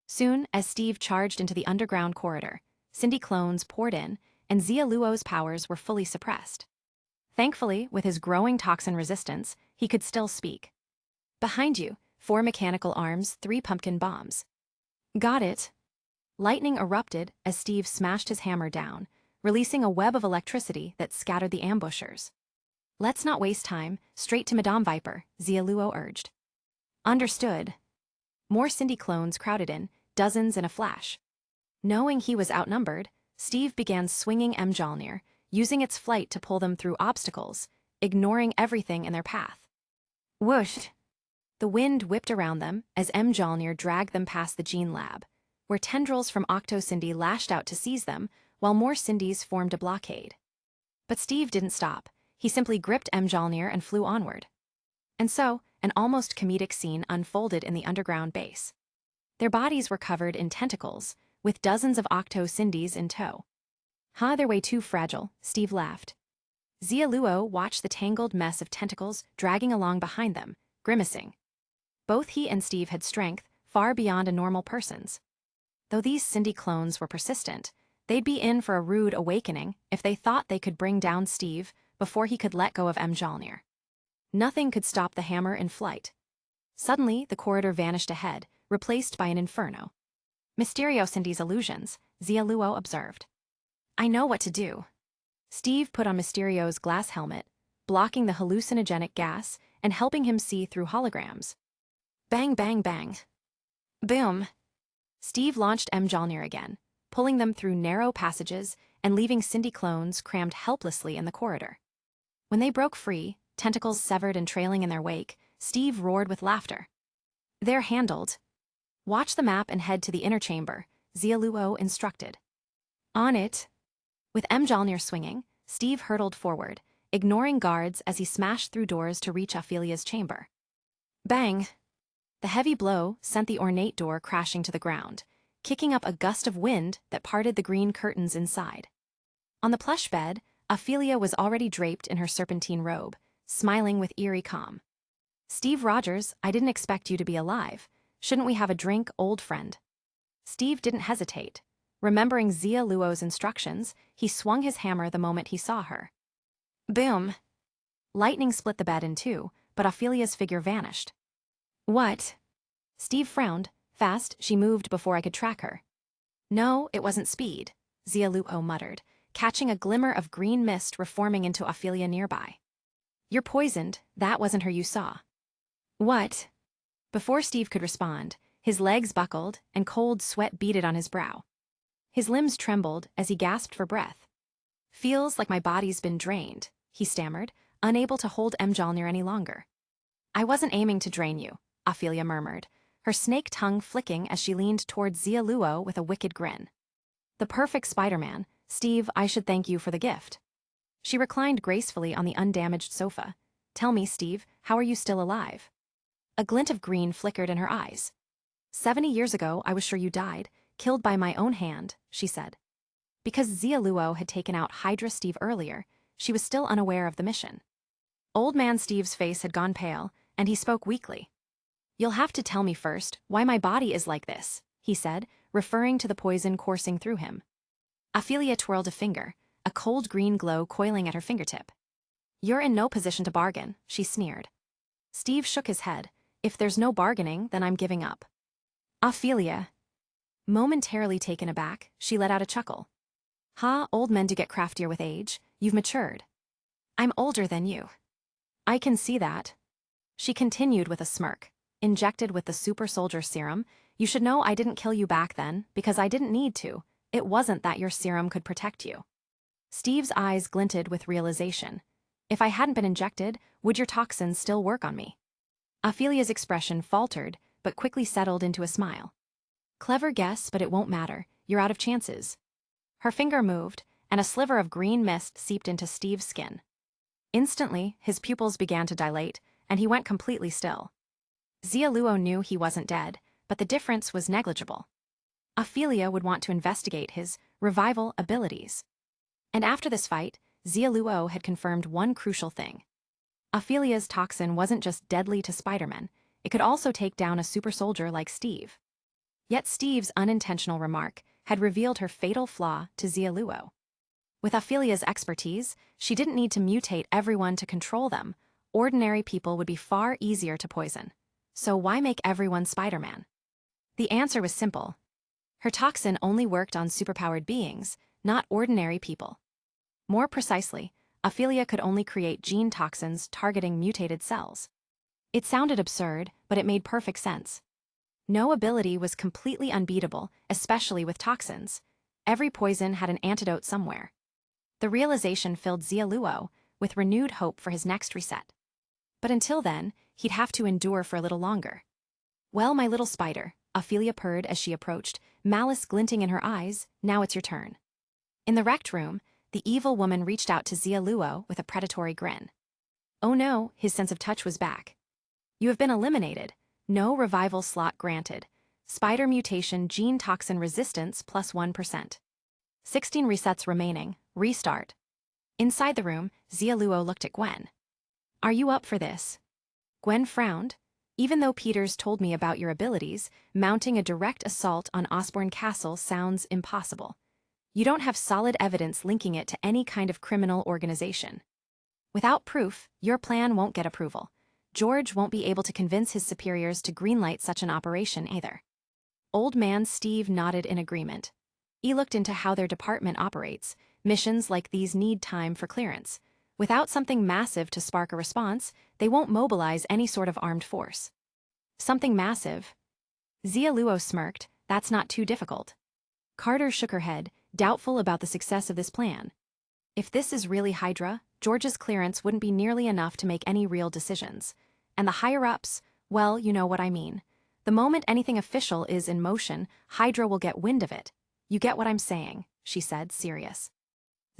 Soon, as Steve charged into the underground corridor, Cindy clones poured in, and Xia Luo's powers were fully suppressed. Thankfully, with his growing toxin resistance, he could still speak. Behind you, 4 mechanical arms, 3 pumpkin bombs. Got it. Lightning erupted as Steve smashed his hammer down, releasing a web of electricity that scattered the ambushers. Let's not waste time, straight to Madame Viper, Xia Luo urged. Understood. More Cindy clones crowded in, dozens in a flash. Knowing he was outnumbered, Steve began swinging Mjolnir, using its flight to pull them through obstacles, ignoring everything in their path. Whoosh! The wind whipped around them as Mjolnir dragged them past the gene lab, where tendrils from Octo Cindy lashed out to seize them, while more Cindy's formed a blockade. But Steve didn't stop. He simply gripped Mjolnir and flew onward. And so, an almost comedic scene unfolded in the underground base. Their bodies were covered in tentacles, with dozens of Octo-Cindy's in tow. They're way too fragile, Steve laughed. Xia Luo watched the tangled mess of tentacles dragging along behind them, grimacing. Both he and Steve had strength far beyond a normal person's. Though these Cindy clones were persistent, they'd be in for a rude awakening if they thought they could bring down Steve before he could let go of Mjolnir. Nothing could stop the hammer in flight. Suddenly, the corridor vanished ahead, replaced by an inferno. Mysterio Cindy's illusions, Xia Luo observed. I know what to do. Steve put on Mysterio's glass helmet, blocking the hallucinogenic gas and helping him see through holograms. Bang, bang, bang. Boom. Steve launched Mjolnir again, pulling them through narrow passages and leaving Cindy clones crammed helplessly in the corridor. When they broke free, tentacles severed and trailing in their wake, Steve roared with laughter. They're handled. Watch the map and head to the inner chamber, Xia Luo instructed. On it. With Mjolnir swinging, Steve hurtled forward, ignoring guards as he smashed through doors to reach Ophelia's chamber. Bang! The heavy blow sent the ornate door crashing to the ground, kicking up a gust of wind that parted the green curtains inside. On the plush bed, Ophelia was already draped in her serpentine robe, smiling with eerie calm. Steve Rogers, I didn't expect you to be alive. Shouldn't we have a drink, old friend? Steve didn't hesitate. Remembering Xia Luo's instructions, he swung his hammer the moment he saw her. Boom! Lightning split the bed in two, but Ophelia's figure vanished. What? Steve frowned. Fast, she moved before I could track her. No, it wasn't speed, Xia Luo muttered, catching a glimmer of green mist reforming into Ophelia nearby. You're poisoned, that wasn't her you saw. What? Before Steve could respond, his legs buckled and cold sweat beaded on his brow. His limbs trembled as he gasped for breath. Feels like my body's been drained, he stammered, unable to hold Mjolnir any longer. I wasn't aiming to drain you, Ophelia murmured, her snake tongue flicking as she leaned towards Xia Luo with a wicked grin. The perfect Spider-Man, Steve, I should thank you for the gift. She reclined gracefully on the undamaged sofa. Tell me, Steve, how are you still alive? A glint of green flickered in her eyes. 70 years ago, I was sure you died, killed by my own hand, she said. Because Xia Luo had taken out Hydra Steve earlier, she was still unaware of the mission. Old man Steve's face had gone pale, and he spoke weakly. You'll have to tell me first why my body is like this, he said, referring to the poison coursing through him. Ophelia twirled a finger, a cold green glow coiling at her fingertip. You're in no position to bargain, she sneered. Steve shook his head. If there's no bargaining, then I'm giving up. Ophelia. Momentarily taken aback, she let out a chuckle. Old men do get craftier with age. You've matured. I'm older than you. I can see that. She continued with a smirk. Injected with the super soldier serum, you should know I didn't kill you back then, because I didn't need to. It wasn't that your serum could protect you. Steve's eyes glinted with realization. If I hadn't been injected, would your toxins still work on me? Ophelia's expression faltered, but quickly settled into a smile. Clever guess, but it won't matter. You're out of chances. Her finger moved, and a sliver of green mist seeped into Steve's skin. Instantly, his pupils began to dilate, and he went completely still. Xia Luo knew he wasn't dead, but the difference was negligible. Ophelia would want to investigate his revival abilities. And after this fight, Xia Luo had confirmed one crucial thing. Ophelia's toxin wasn't just deadly to Spider-Man, it could also take down a super soldier like Steve. Yet Steve's unintentional remark had revealed her fatal flaw to Xia Luo. With Ophelia's expertise, she didn't need to mutate everyone to control them. Ordinary people would be far easier to poison. So why make everyone Spider-Man? The answer was simple. Her toxin only worked on superpowered beings, not ordinary people. More precisely, Ophelia could only create gene toxins targeting mutated cells. It sounded absurd, but it made perfect sense. No ability was completely unbeatable, especially with toxins. Every poison had an antidote somewhere. The realization filled Xia Luo with renewed hope for his next reset. But until then, he'd have to endure for a little longer. Well, my little spider, Ophelia purred as she approached, malice glinting in her eyes, now it's your turn. In the rec room, the evil woman reached out to Xia Luo with a predatory grin. Oh no, his sense of touch was back. You have been eliminated. No revival slot granted. Spider mutation gene toxin resistance plus 1%. 16 resets remaining. Restart. Inside the room, Xia Luo looked at Gwen. Are you up for this? Gwen frowned. Even though Peters told me about your abilities, mounting a direct assault on Osborne Castle sounds impossible. You don't have solid evidence linking it to any kind of criminal organization. Without proof, your plan won't get approval. George won't be able to convince his superiors to greenlight such an operation either. Old man Steve nodded in agreement. He looked into how their department operates. Missions like these need time for clearance. Without something massive to spark a response, they won't mobilize any sort of armed force. Something massive? Xia Luo smirked. That's not too difficult. Carter shook her head, doubtful about the success of this plan. If this is really Hydra, George's clearance wouldn't be nearly enough to make any real decisions. And the higher-ups, well, you know what I mean. The moment anything official is in motion, Hydra will get wind of it. You get what I'm saying, she said, serious.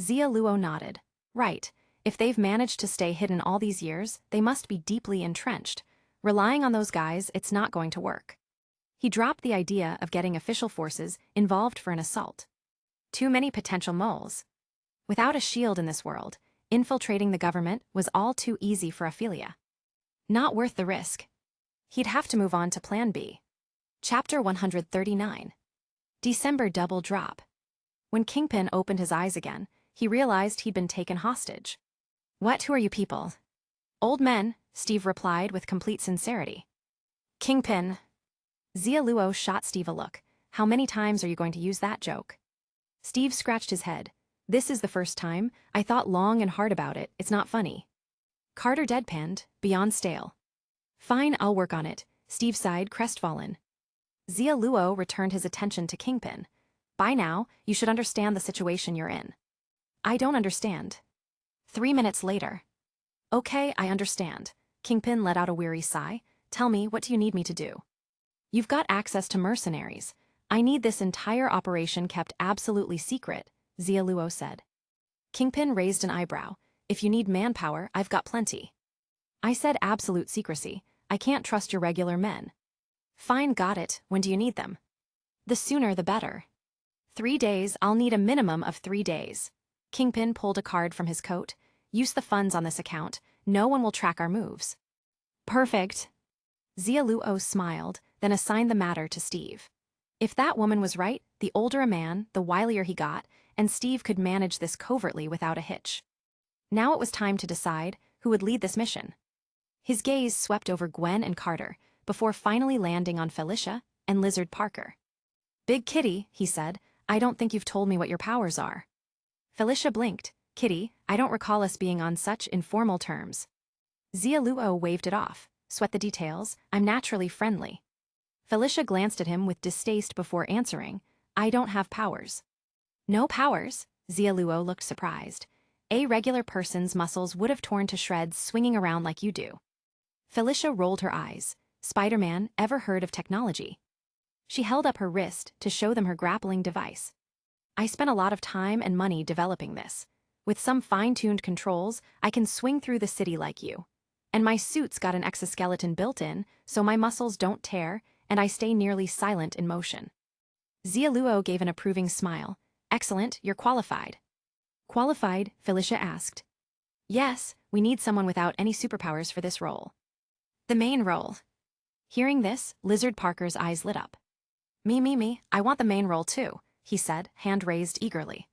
Xia Luo nodded. Right. If they've managed to stay hidden all these years, they must be deeply entrenched. Relying on those guys, it's not going to work. He dropped the idea of getting official forces involved for an assault. Too many potential moles. Without a shield in this world, infiltrating the government was all too easy for Ophelia. Not worth the risk. He'd have to move on to Plan B. Chapter 139. December double drop. When Kingpin opened his eyes again, he realized he'd been taken hostage. What? Who are you people? Old men, Steve replied with complete sincerity. Kingpin. Xia Luo shot Steve a look. How many times are you going to use that joke? Steve scratched his head. This is the first time. I thought long and hard about it. It's not funny. Carter deadpanned, beyond stale. Fine, I'll work on it, Steve sighed, crestfallen. Xia Luo returned his attention to Kingpin. By now, you should understand the situation you're in. I don't understand. 3 minutes later. Okay, I understand. Kingpin let out a weary sigh. Tell me, what do you need me to do? You've got access to mercenaries. I need this entire operation kept absolutely secret, Xia Luo said. Kingpin raised an eyebrow. If you need manpower, I've got plenty. I said absolute secrecy. I can't trust your regular men. Fine, got it. When do you need them? The sooner the better. 3 days. I'll need a minimum of 3 days. Kingpin pulled a card from his coat. Use the funds on this account. No one will track our moves. Perfect. Xia Luo smiled, then assigned the matter to Steve. If that woman was right, the older a man, the wilier he got, and Steve could manage this covertly without a hitch. Now it was time to decide who would lead this mission. His gaze swept over Gwen and Carter, before finally landing on Felicia and Lizard Parker. Big Kitty, he said, I don't think you've told me what your powers are. Felicia blinked. Kitty, I don't recall us being on such informal terms. Xia Luo waved it off. Sweat the details, I'm naturally friendly. Felicia glanced at him with distaste before answering, I don't have powers. No powers? Xia Luo looked surprised. A regular person's muscles would have torn to shreds swinging around like you do. Felicia rolled her eyes. Spider-Man, ever heard of technology? She held up her wrist to show them her grappling device. I spent a lot of time and money developing this. With some fine-tuned controls, I can swing through the city like you. And my suit's got an exoskeleton built in, so my muscles don't tear, and I stay nearly silent in motion. Xia Luo gave an approving smile. Excellent, you're qualified. Qualified? Felicia asked. Yes, we need someone without any superpowers for this role. The main role. Hearing this, Lizard Parker's eyes lit up. Me, I want the main role too, he said, hand raised eagerly.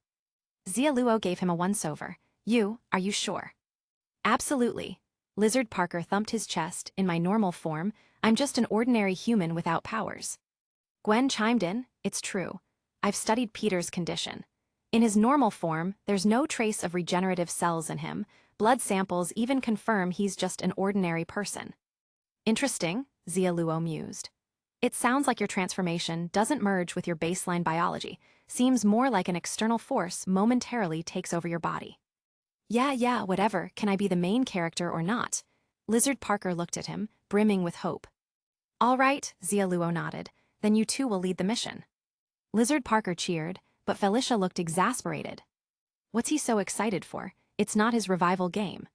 Xia Luo gave him a once-over. Are you sure? Absolutely. Lizard Parker thumped his chest. In my normal form, I'm just an ordinary human without powers. Gwen chimed in, it's true. I've studied Peter's condition. In his normal form, there's no trace of regenerative cells in him. Blood samples even confirm he's just an ordinary person. Interesting, Xia Luo mused. It sounds like your transformation doesn't merge with your baseline biology. Seems more like an external force momentarily takes over your body. Yeah, whatever. Can I be the main character or not? Lizard Parker looked at him, brimming with hope. All right, Xia Luo nodded. Then you two will lead the mission. Lizard Parker cheered. but Felicia looked exasperated. What's he so excited for? It's not his revival game.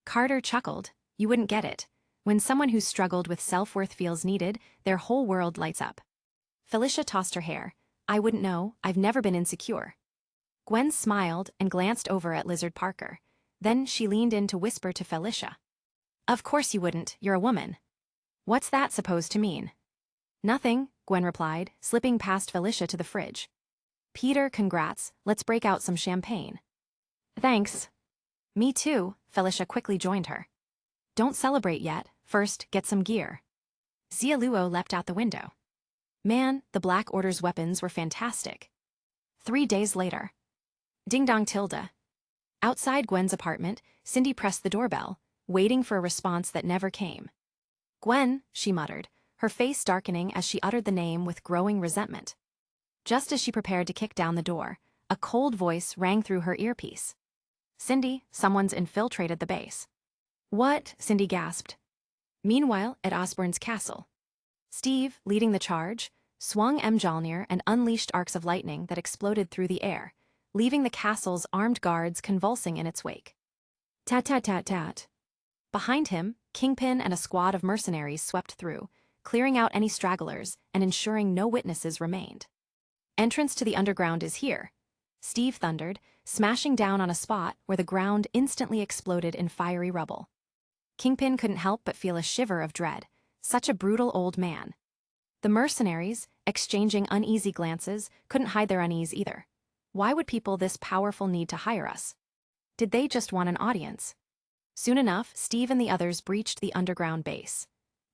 Carter chuckled. You wouldn't get it. When someone who's struggled with self-worth feels needed, their whole world lights up. Felicia tossed her hair. I wouldn't know, I've never been insecure. Gwen smiled and glanced over at Lizard Parker. Then she leaned in to whisper to Felicia. Of course you wouldn't, you're a woman. What's that supposed to mean? Nothing, Gwen replied, slipping past Felicia to the fridge. Peter, congrats, let's break out some champagne. Thanks. Me too, Felicia quickly joined her. Don't celebrate yet, first get some gear. Xia Luo leapt out the window. Man, the Black Order's weapons were fantastic. 3 days later. Ding dong tilde. Outside Gwen's apartment, Cindy pressed the doorbell, waiting for a response that never came. Gwen, she muttered, her face darkening as she uttered the name with growing resentment. Just as she prepared to kick down the door, a cold voice rang through her earpiece. Cindy, someone's infiltrated the base. What? Cindy gasped. Meanwhile, at Osborne's castle. Steve, leading the charge, swung Mjolnir and unleashed arcs of lightning that exploded through the air, leaving the castle's armed guards convulsing in its wake. Tat-tat-tat-tat. Behind him, Kingpin and a squad of mercenaries swept through, clearing out any stragglers and ensuring no witnesses remained. Entrance to the underground is here, Steve thundered, smashing down on a spot where the ground instantly exploded in fiery rubble. Kingpin couldn't help but feel a shiver of dread. Such a brutal old man. The mercenaries, exchanging uneasy glances, couldn't hide their unease either. Why would people this powerful need to hire us? Did they just want an audience? Soon enough, Steve and the others breached the underground base.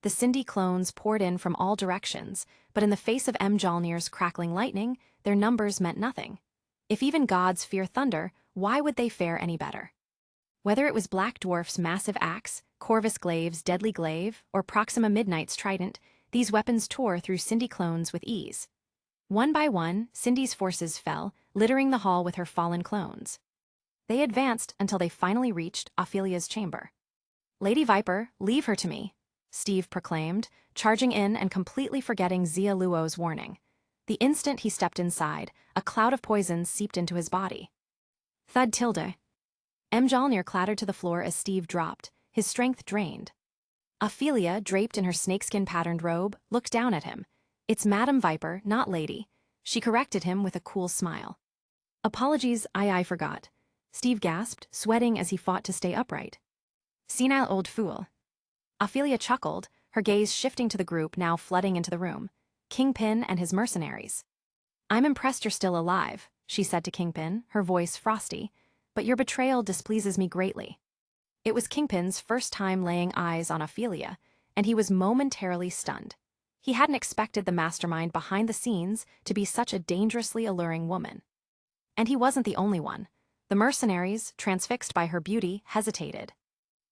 The Cindy clones poured in from all directions, but in the face of Mjolnir's crackling lightning, their numbers meant nothing. If even gods fear thunder, why would they fare any better? Whether it was Black Dwarf's massive axe, Corvus Glaive's deadly glaive, or Proxima Midnight's trident, these weapons tore through Cindy clones with ease. One by one, Cindy's forces fell, littering the hall with her fallen clones. They advanced until they finally reached Ophelia's chamber. Lady Viper, leave her to me, Steve proclaimed, charging in and completely forgetting Xia Luo's warning. The instant he stepped inside, a cloud of poison seeped into his body. Thud tilde. Mjolnir clattered to the floor as Steve dropped, his strength drained. Ophelia, draped in her snakeskin-patterned robe, looked down at him. It's Madam Viper, not Lady. She corrected him with a cool smile. Apologies, I forgot. Steve gasped, sweating as he fought to stay upright. Senile old fool. Ophelia chuckled, her gaze shifting to the group now flooding into the room. Kingpin and his mercenaries. I'm impressed you're still alive, she said to Kingpin, her voice frosty, but your betrayal displeases me greatly. It was Kingpin's first time laying eyes on Ophelia, and he was momentarily stunned. He hadn't expected the mastermind behind the scenes to be such a dangerously alluring woman. And he wasn't the only one. The mercenaries, transfixed by her beauty, hesitated.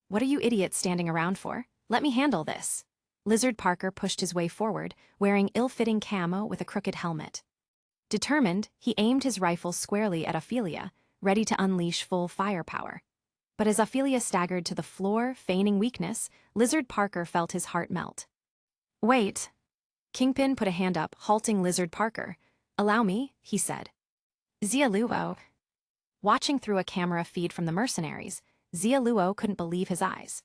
What are you idiots standing around for? Let me handle this. Lizard Parker pushed his way forward, wearing ill-fitting camo with a crooked helmet. Determined, he aimed his rifle squarely at Ophelia, ready to unleash full firepower. But as Ophelia staggered to the floor, feigning weakness, Lizard Parker felt his heart melt. Wait. Kingpin put a hand up, halting Lizard Parker. Allow me, he said. Xia Luo. Watching through a camera feed from the mercenaries, Xia Luo couldn't believe his eyes.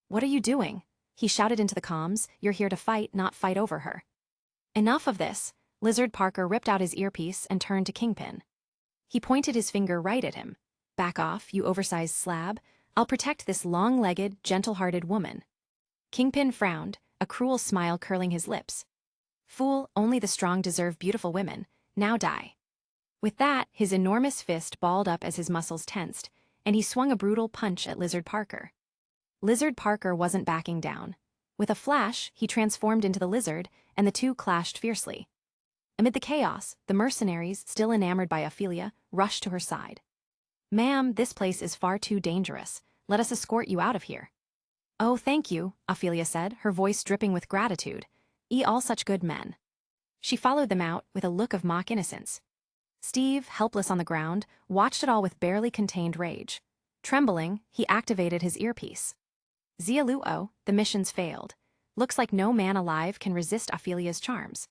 What are you doing? He shouted into the comms, you're here to fight, not fight over her. Enough of this. Lizard Parker ripped out his earpiece and turned to Kingpin. He pointed his finger right at him. Back off, you oversized slab. I'll protect this long-legged, gentle-hearted woman. Kingpin frowned, a cruel smile curling his lips. Fool, only the strong deserve beautiful women. Now die. With that, his enormous fist balled up as his muscles tensed, and he swung a brutal punch at Lizard Parker. Lizard Parker wasn't backing down. With a flash, he transformed into the lizard, and the two clashed fiercely. Amid the chaos, the mercenaries, still enamored by Ophelia, rushed to her side. Ma'am, this place is far too dangerous. Let us escort you out of here. Oh, thank you, Ophelia said, her voice dripping with gratitude. All such good men. She followed them out with a look of mock innocence. Steve, helpless on the ground, watched it all with barely contained rage. Trembling, he activated his earpiece. Xia Luo, the mission's failed. Looks like no man alive can resist Ophelia's charms.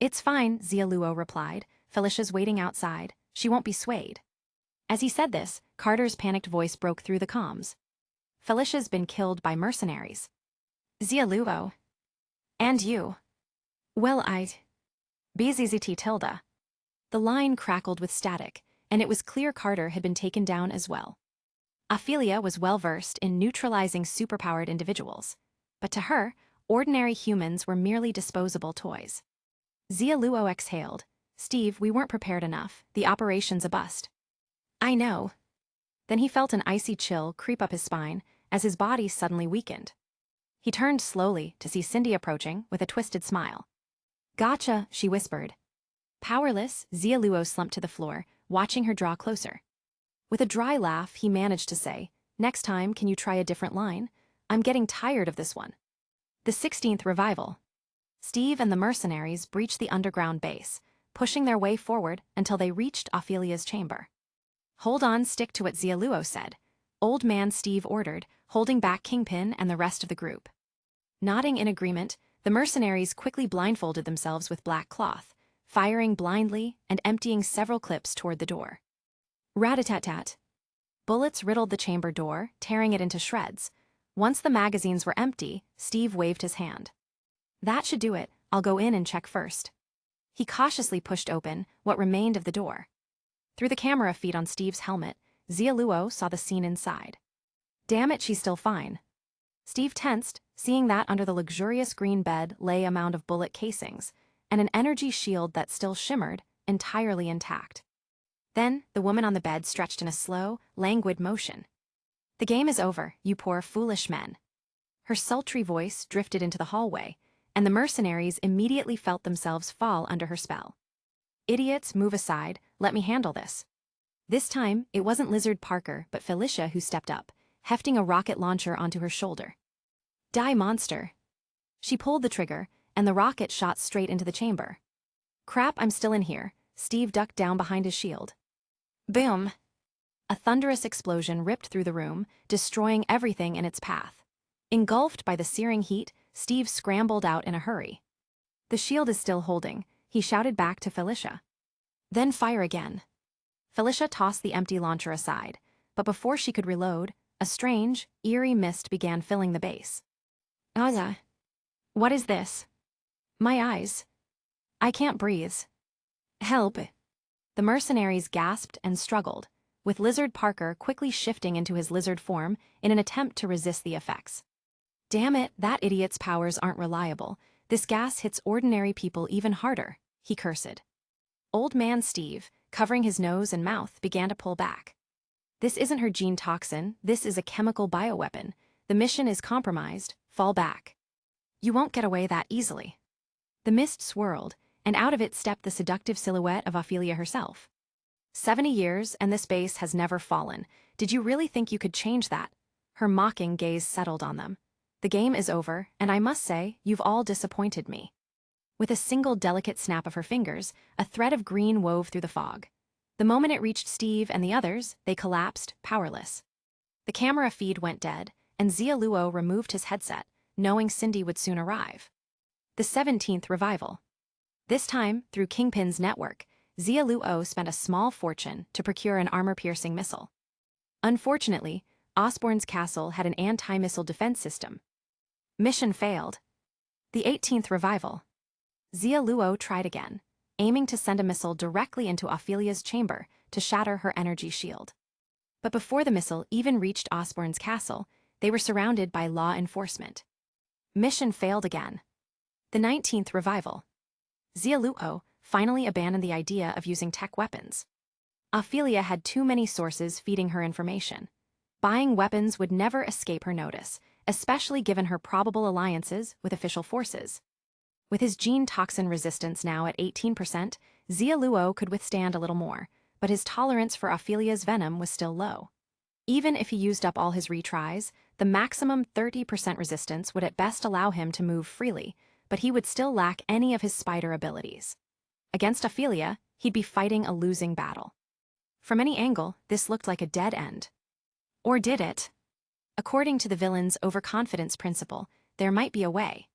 It's fine, Xia Luo replied, Felicia's waiting outside. She won't be swayed. As he said this, Carter's panicked voice broke through the comms. Felicia's been killed by mercenaries. Xia Luo. And you. Well, BZZT tilde. The line crackled with static, and it was clear Carter had been taken down as well. Ophelia was well versed in neutralizing superpowered individuals, but to her, ordinary humans were merely disposable toys. Xia Luo exhaled. Steve, we weren't prepared enough. The operation's a bust. I know. Then he felt an icy chill creep up his spine as his body suddenly weakened. He turned slowly to see Cindy approaching with a twisted smile. Gotcha, she whispered. Powerless, Xia Luo slumped to the floor, watching her draw closer. With a dry laugh, he managed to say, next time, can you try a different line? I'm getting tired of this one. The 16th revival. Steve and the mercenaries breached the underground base, pushing their way forward until they reached Ophelia's chamber. Hold on, stick to what Xia Luo said. Old man Steve ordered, holding back Kingpin and the rest of the group. Nodding in agreement, the mercenaries quickly blindfolded themselves with black cloth, firing blindly and emptying several clips toward the door. Rat-a-tat-tat. Bullets riddled the chamber door, tearing it into shreds. Once the magazines were empty, Steve waved his hand. That should do it. I'll go in and check first. He cautiously pushed open what remained of the door. Through the camera feed on Steve's helmet, Xia Luo saw the scene inside. Damn it, she's still fine. Steve tensed, seeing that under the luxurious green bed lay a mound of bullet casings, and an energy shield that still shimmered, entirely intact. Then, the woman on the bed stretched in a slow, languid motion. The game is over, you poor foolish men. Her sultry voice drifted into the hallway, and the mercenaries immediately felt themselves fall under her spell. Idiots, move aside, let me handle this. This time, it wasn't Lizard Parker but Felicia who stepped up, hefting a rocket launcher onto her shoulder. Die, monster. She pulled the trigger, and the rocket shot straight into the chamber. Crap, I'm still in here. Steve ducked down behind his shield. Boom! A thunderous explosion ripped through the room, destroying everything in its path. Engulfed by the searing heat, Steve scrambled out in a hurry. The shield is still holding, he shouted back to Felicia. Then fire again. Felicia tossed the empty launcher aside, but before she could reload, a strange, eerie mist began filling the base. Aza. What is this? My eyes. I can't breathe. Help. The mercenaries gasped and struggled, with Lizard Parker quickly shifting into his lizard form in an attempt to resist the effects. Damn it, that idiot's powers aren't reliable. This gas hits ordinary people even harder, he cursed. Old man Steve, covering his nose and mouth, began to pull back. This isn't her gene toxin, this is a chemical bioweapon. The mission is compromised, fall back. You won't get away that easily. The mist swirled, and out of it stepped the seductive silhouette of Ophelia herself. 70 years, and this base has never fallen. Did you really think you could change that? Her mocking gaze settled on them. The game is over, and I must say, you've all disappointed me. With a single delicate snap of her fingers, a thread of green wove through the fog. The moment it reached Steve and the others, they collapsed, powerless. The camera feed went dead, and Xia Luo removed his headset, knowing Cindy would soon arrive. The 17th revival. This time, through Kingpin's network, Xia Luo spent a small fortune to procure an armor-piercing missile. Unfortunately, Osborne's castle had an anti-missile defense system. Mission failed. The 18th revival. Xia Luo tried again, aiming to send a missile directly into Ophelia's chamber to shatter her energy shield. But before the missile even reached Osborne's castle, they were surrounded by law enforcement. Mission failed again. The 19th revival. Xia Luo finally abandoned the idea of using tech weapons. Ophelia had too many sources feeding her information. Buying weapons would never escape her notice, especially given her probable alliances with official forces. With his gene toxin resistance now at 18%, Xia Luo could withstand a little more, but his tolerance for Ophelia's venom was still low. Even if he used up all his retries, the maximum 30% resistance would at best allow him to move freely, but he would still lack any of his spider abilities. Against Ophelia, he'd be fighting a losing battle. From any angle, this looked like a dead end. Or did it? According to the villain's overconfidence principle, there might be a way.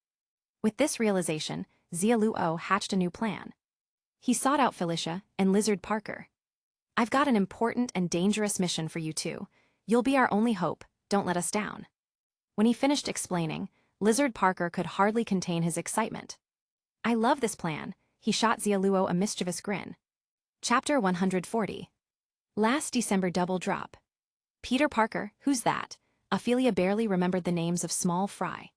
With this realization, Xia Luo hatched a new plan. He sought out Felicia and Lizard Parker. "I've got an important and dangerous mission for you two. You'll be our only hope, don't let us down." When he finished explaining, Lizard Parker could hardly contain his excitement. "I love this plan," he shot Xia Luo a mischievous grin. Chapter 140. Last December double drop. "Peter Parker, who's that?" Ophelia barely remembered the names of small fry.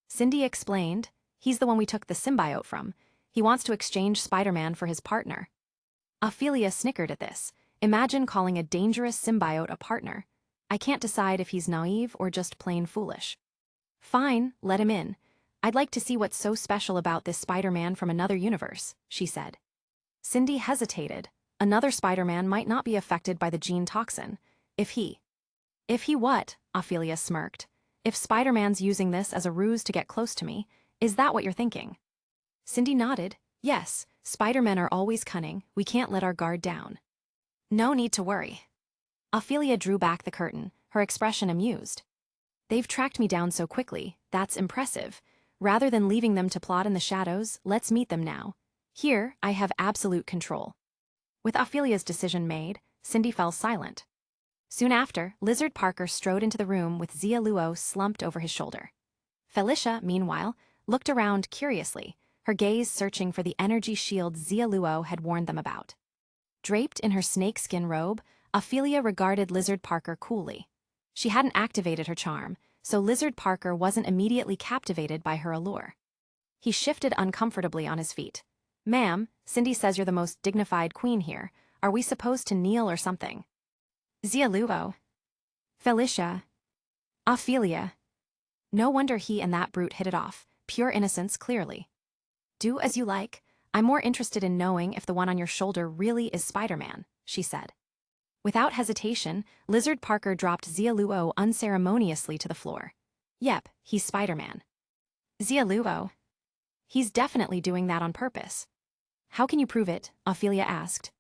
Cindy explained, "He's the one we took the symbiote from. He wants to exchange Spider-Man for his partner." Ophelia snickered at this. Imagine calling a dangerous symbiote a partner. "I can't decide if he's naive or just plain foolish." "Fine, let him in. I'd like to see what's so special about this Spider-Man from another universe," she said. Cindy hesitated. Another Spider-Man might not be affected by the gene toxin. If he what? Ophelia smirked. "If Spider-Man's using this as a ruse to get close to me, is that what you're thinking?" Cindy nodded. "Yes, Spider-Men are always cunning. We can't let our guard down." "No need to worry." Ophelia drew back the curtain, her expression amused. "They've tracked me down so quickly, that's impressive. Rather than leaving them to plot in the shadows, let's meet them now. Here, I have absolute control." With Ophelia's decision made, Cindy fell silent. Soon after, Lizard Parker strode into the room with Xia Luo slumped over his shoulder. Felicia, meanwhile, looked around curiously, her gaze searching for the energy shield Xia Luo had warned them about. Draped in her snakeskin robe, Ophelia regarded Lizard Parker coolly. She hadn't activated her charm, so Lizard Parker wasn't immediately captivated by her allure. He shifted uncomfortably on his feet. "Ma'am, Cindy says you're the most dignified queen here. Are we supposed to kneel or something?" "Xia Luo. Felicia. Ophelia." No wonder he and that brute hit it off. Pure innocence, clearly. "Do as you like. I'm more interested in knowing if the one on your shoulder really is Spider-Man," she said. Without hesitation, Lizard Parker dropped Xia Luo unceremoniously to the floor. "Yep, he's Spider-Man." "Xia Luo. He's definitely doing that on purpose." "How can you prove it?" Ophelia asked.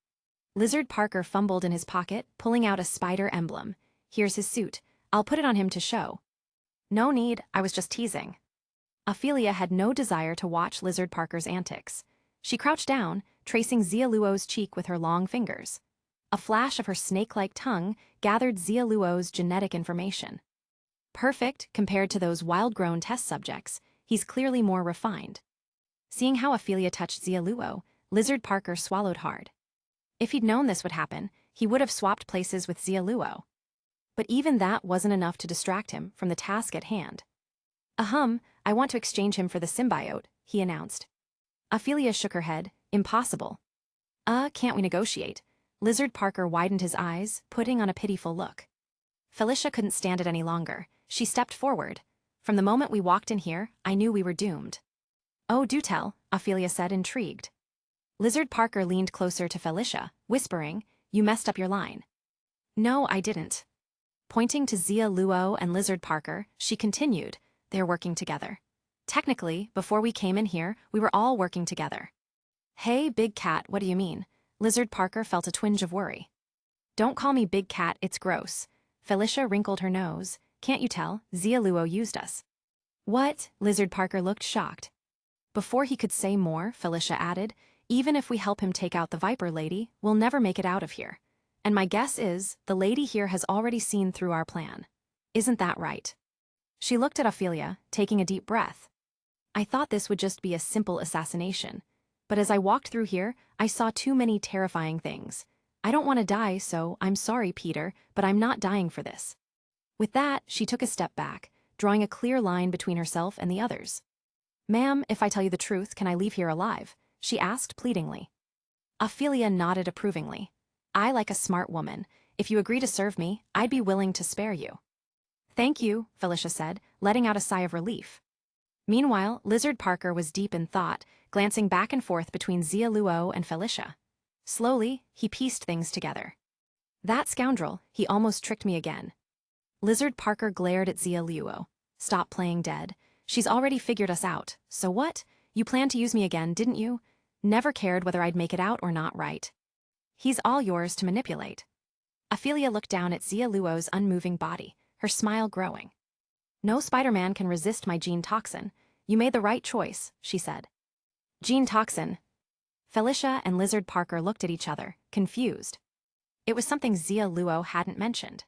Lizard Parker fumbled in his pocket, pulling out a spider emblem. "Here's his suit. I'll put it on him to show." "No need, I was just teasing." Ophelia had no desire to watch Lizard Parker's antics. She crouched down, tracing Xia Luo's cheek with her long fingers. A flash of her snake-like tongue gathered Xia Luo's genetic information. Perfect compared to those wild-grown test subjects, he's clearly more refined. Seeing how Ophelia touched Xia Luo, Lizard Parker swallowed hard. If he'd known this would happen, he would have swapped places with Xia Luo. But even that wasn't enough to distract him from the task at hand. I want to exchange him for the symbiote," he announced. Ophelia shook her head. "Impossible." Can't we negotiate?" Lizard Parker widened his eyes, putting on a pitiful look. Felicia couldn't stand it any longer. She stepped forward. "From the moment we walked in here, I knew we were doomed." "Oh, do tell," Ophelia said, intrigued. Lizard Parker leaned closer to Felicia, whispering, "You messed up your line." "No, I didn't." Pointing to Xia Luo and Lizard Parker, she continued, "They're working together. Technically, before we came in here, we were all working together." "Hey, Big Cat, what do you mean?" Lizard Parker felt a twinge of worry. "Don't call me Big Cat, it's gross." Felicia wrinkled her nose. "Can't you tell? Xia Luo used us." "What?" Lizard Parker looked shocked. Before he could say more, Felicia added, "Even if we help him take out the Viper Lady, we'll never make it out of here. And my guess is, the lady here has already seen through our plan. Isn't that right?" She looked at Ophelia, taking a deep breath. "I thought this would just be a simple assassination. But as I walked through here, I saw too many terrifying things. I don't want to die, so I'm sorry, Peter, but I'm not dying for this." With that, she took a step back, drawing a clear line between herself and the others. "Ma'am, if I tell you the truth, can I leave here alive?" she asked pleadingly. Ophelia nodded approvingly. "I like a smart woman. If you agree to serve me, I'd be willing to spare you." "Thank you," Felicia said, letting out a sigh of relief. Meanwhile, Lizard Parker was deep in thought, glancing back and forth between Xia Luo and Felicia. Slowly, he pieced things together. "That scoundrel, he almost tricked me again." Lizard Parker glared at Xia Luo. "Stop playing dead. She's already figured us out. So what? You planned to use me again, didn't you? Never cared whether I'd make it out or not, right? He's all yours to manipulate." Ophelia looked down at Xia Luo's unmoving body, her smile growing. "No Spider-Man can resist my gene toxin. You made the right choice," she said. "Gene toxin." Felicia and Lizard Parker looked at each other, confused. It was something Xia Luo hadn't mentioned.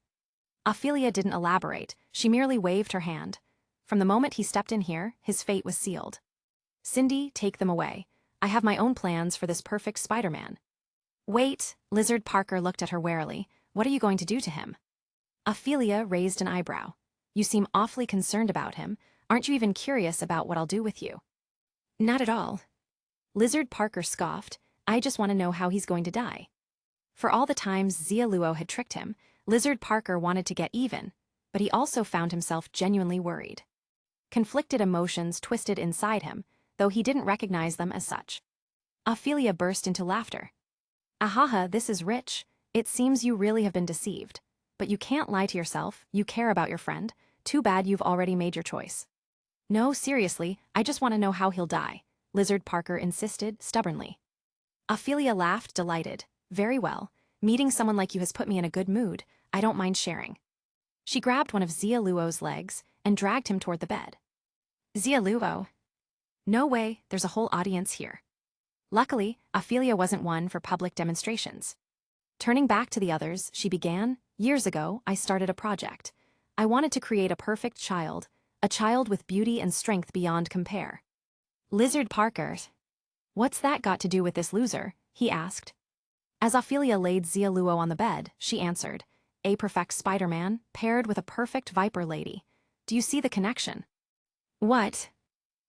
Ophelia didn't elaborate, she merely waved her hand. From the moment he stepped in here, his fate was sealed. Cindy, take them away. I have my own plans for this perfect Spider-Man. Wait, Lizard Parker looked at her warily. What are you going to do to him? Ophelia raised an eyebrow. You seem awfully concerned about him. Aren't you even curious about what I'll do with you? Not at all. Lizard Parker scoffed. I just want to know how he's going to die. For all the times Xia Luo had tricked him, Lizard Parker wanted to get even, but he also found himself genuinely worried. Conflicted emotions twisted inside him, though he didn't recognize them as such. Ophelia burst into laughter. Ahaha, this is rich. It seems you really have been deceived. But you can't lie to yourself, you care about your friend. Too bad you've already made your choice. No, seriously, I just want to know how he'll die, Lizard Parker insisted, stubbornly. Ophelia laughed, delighted. Very well. Meeting someone like you has put me in a good mood. I don't mind sharing. She grabbed one of Xia Luo's legs and dragged him toward the bed. Xia Luo? No way, there's a whole audience here. Luckily, Ophelia wasn't one for public demonstrations. Turning back to the others, she began, years ago, I started a project. I wanted to create a perfect child, a child with beauty and strength beyond compare. Lizard Parker. What's that got to do with this loser? He asked. As Ophelia laid Xia Luo on the bed, she answered, a perfect Spider-Man paired with a perfect Viper lady. Do you see the connection? What?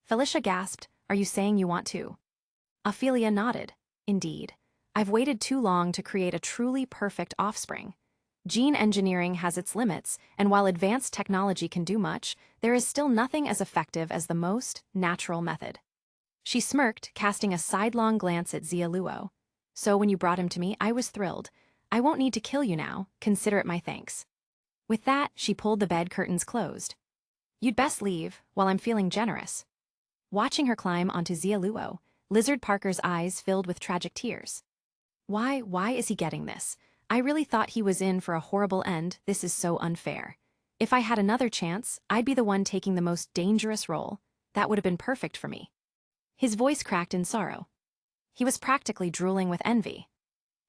Felicia gasped, are you saying you want to? Ophelia nodded. Indeed. I've waited too long to create a truly perfect offspring. Gene engineering has its limits, and while advanced technology can do much, there is still nothing as effective as the most natural method. She smirked, casting a sidelong glance at Xia Luo. So when you brought him to me, I was thrilled. I won't need to kill you now, consider it my thanks. With that, she pulled the bed curtains closed. You'd best leave, while I'm feeling generous. Watching her climb onto Xia Luo, Lizard Parker's eyes filled with tragic tears. Why is he getting this? I really thought he was in for a horrible end. This is so unfair. If I had another chance, I'd be the one taking the most dangerous role. That would have been perfect for me. His voice cracked in sorrow. He was practically drooling with envy.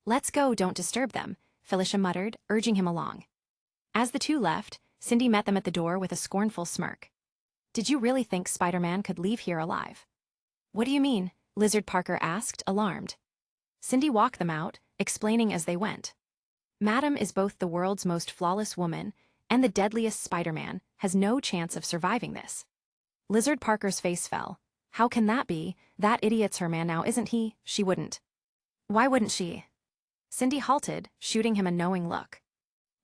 Let's go, don't disturb them, Felicia muttered, urging him along. As the two left, Cindy met them at the door with a scornful smirk. Did you really think Spider-Man could leave here alive? What do you mean? Lizard Parker asked, alarmed. Cindy walked them out, explaining as they went. Madam is both the world's most flawless woman and the deadliest Spider-Man, has no chance of surviving this. Lizard Parker's face fell. How can that be? That idiot's her man now, isn't he? She wouldn't. Why wouldn't she? Cindy halted, shooting him a knowing look.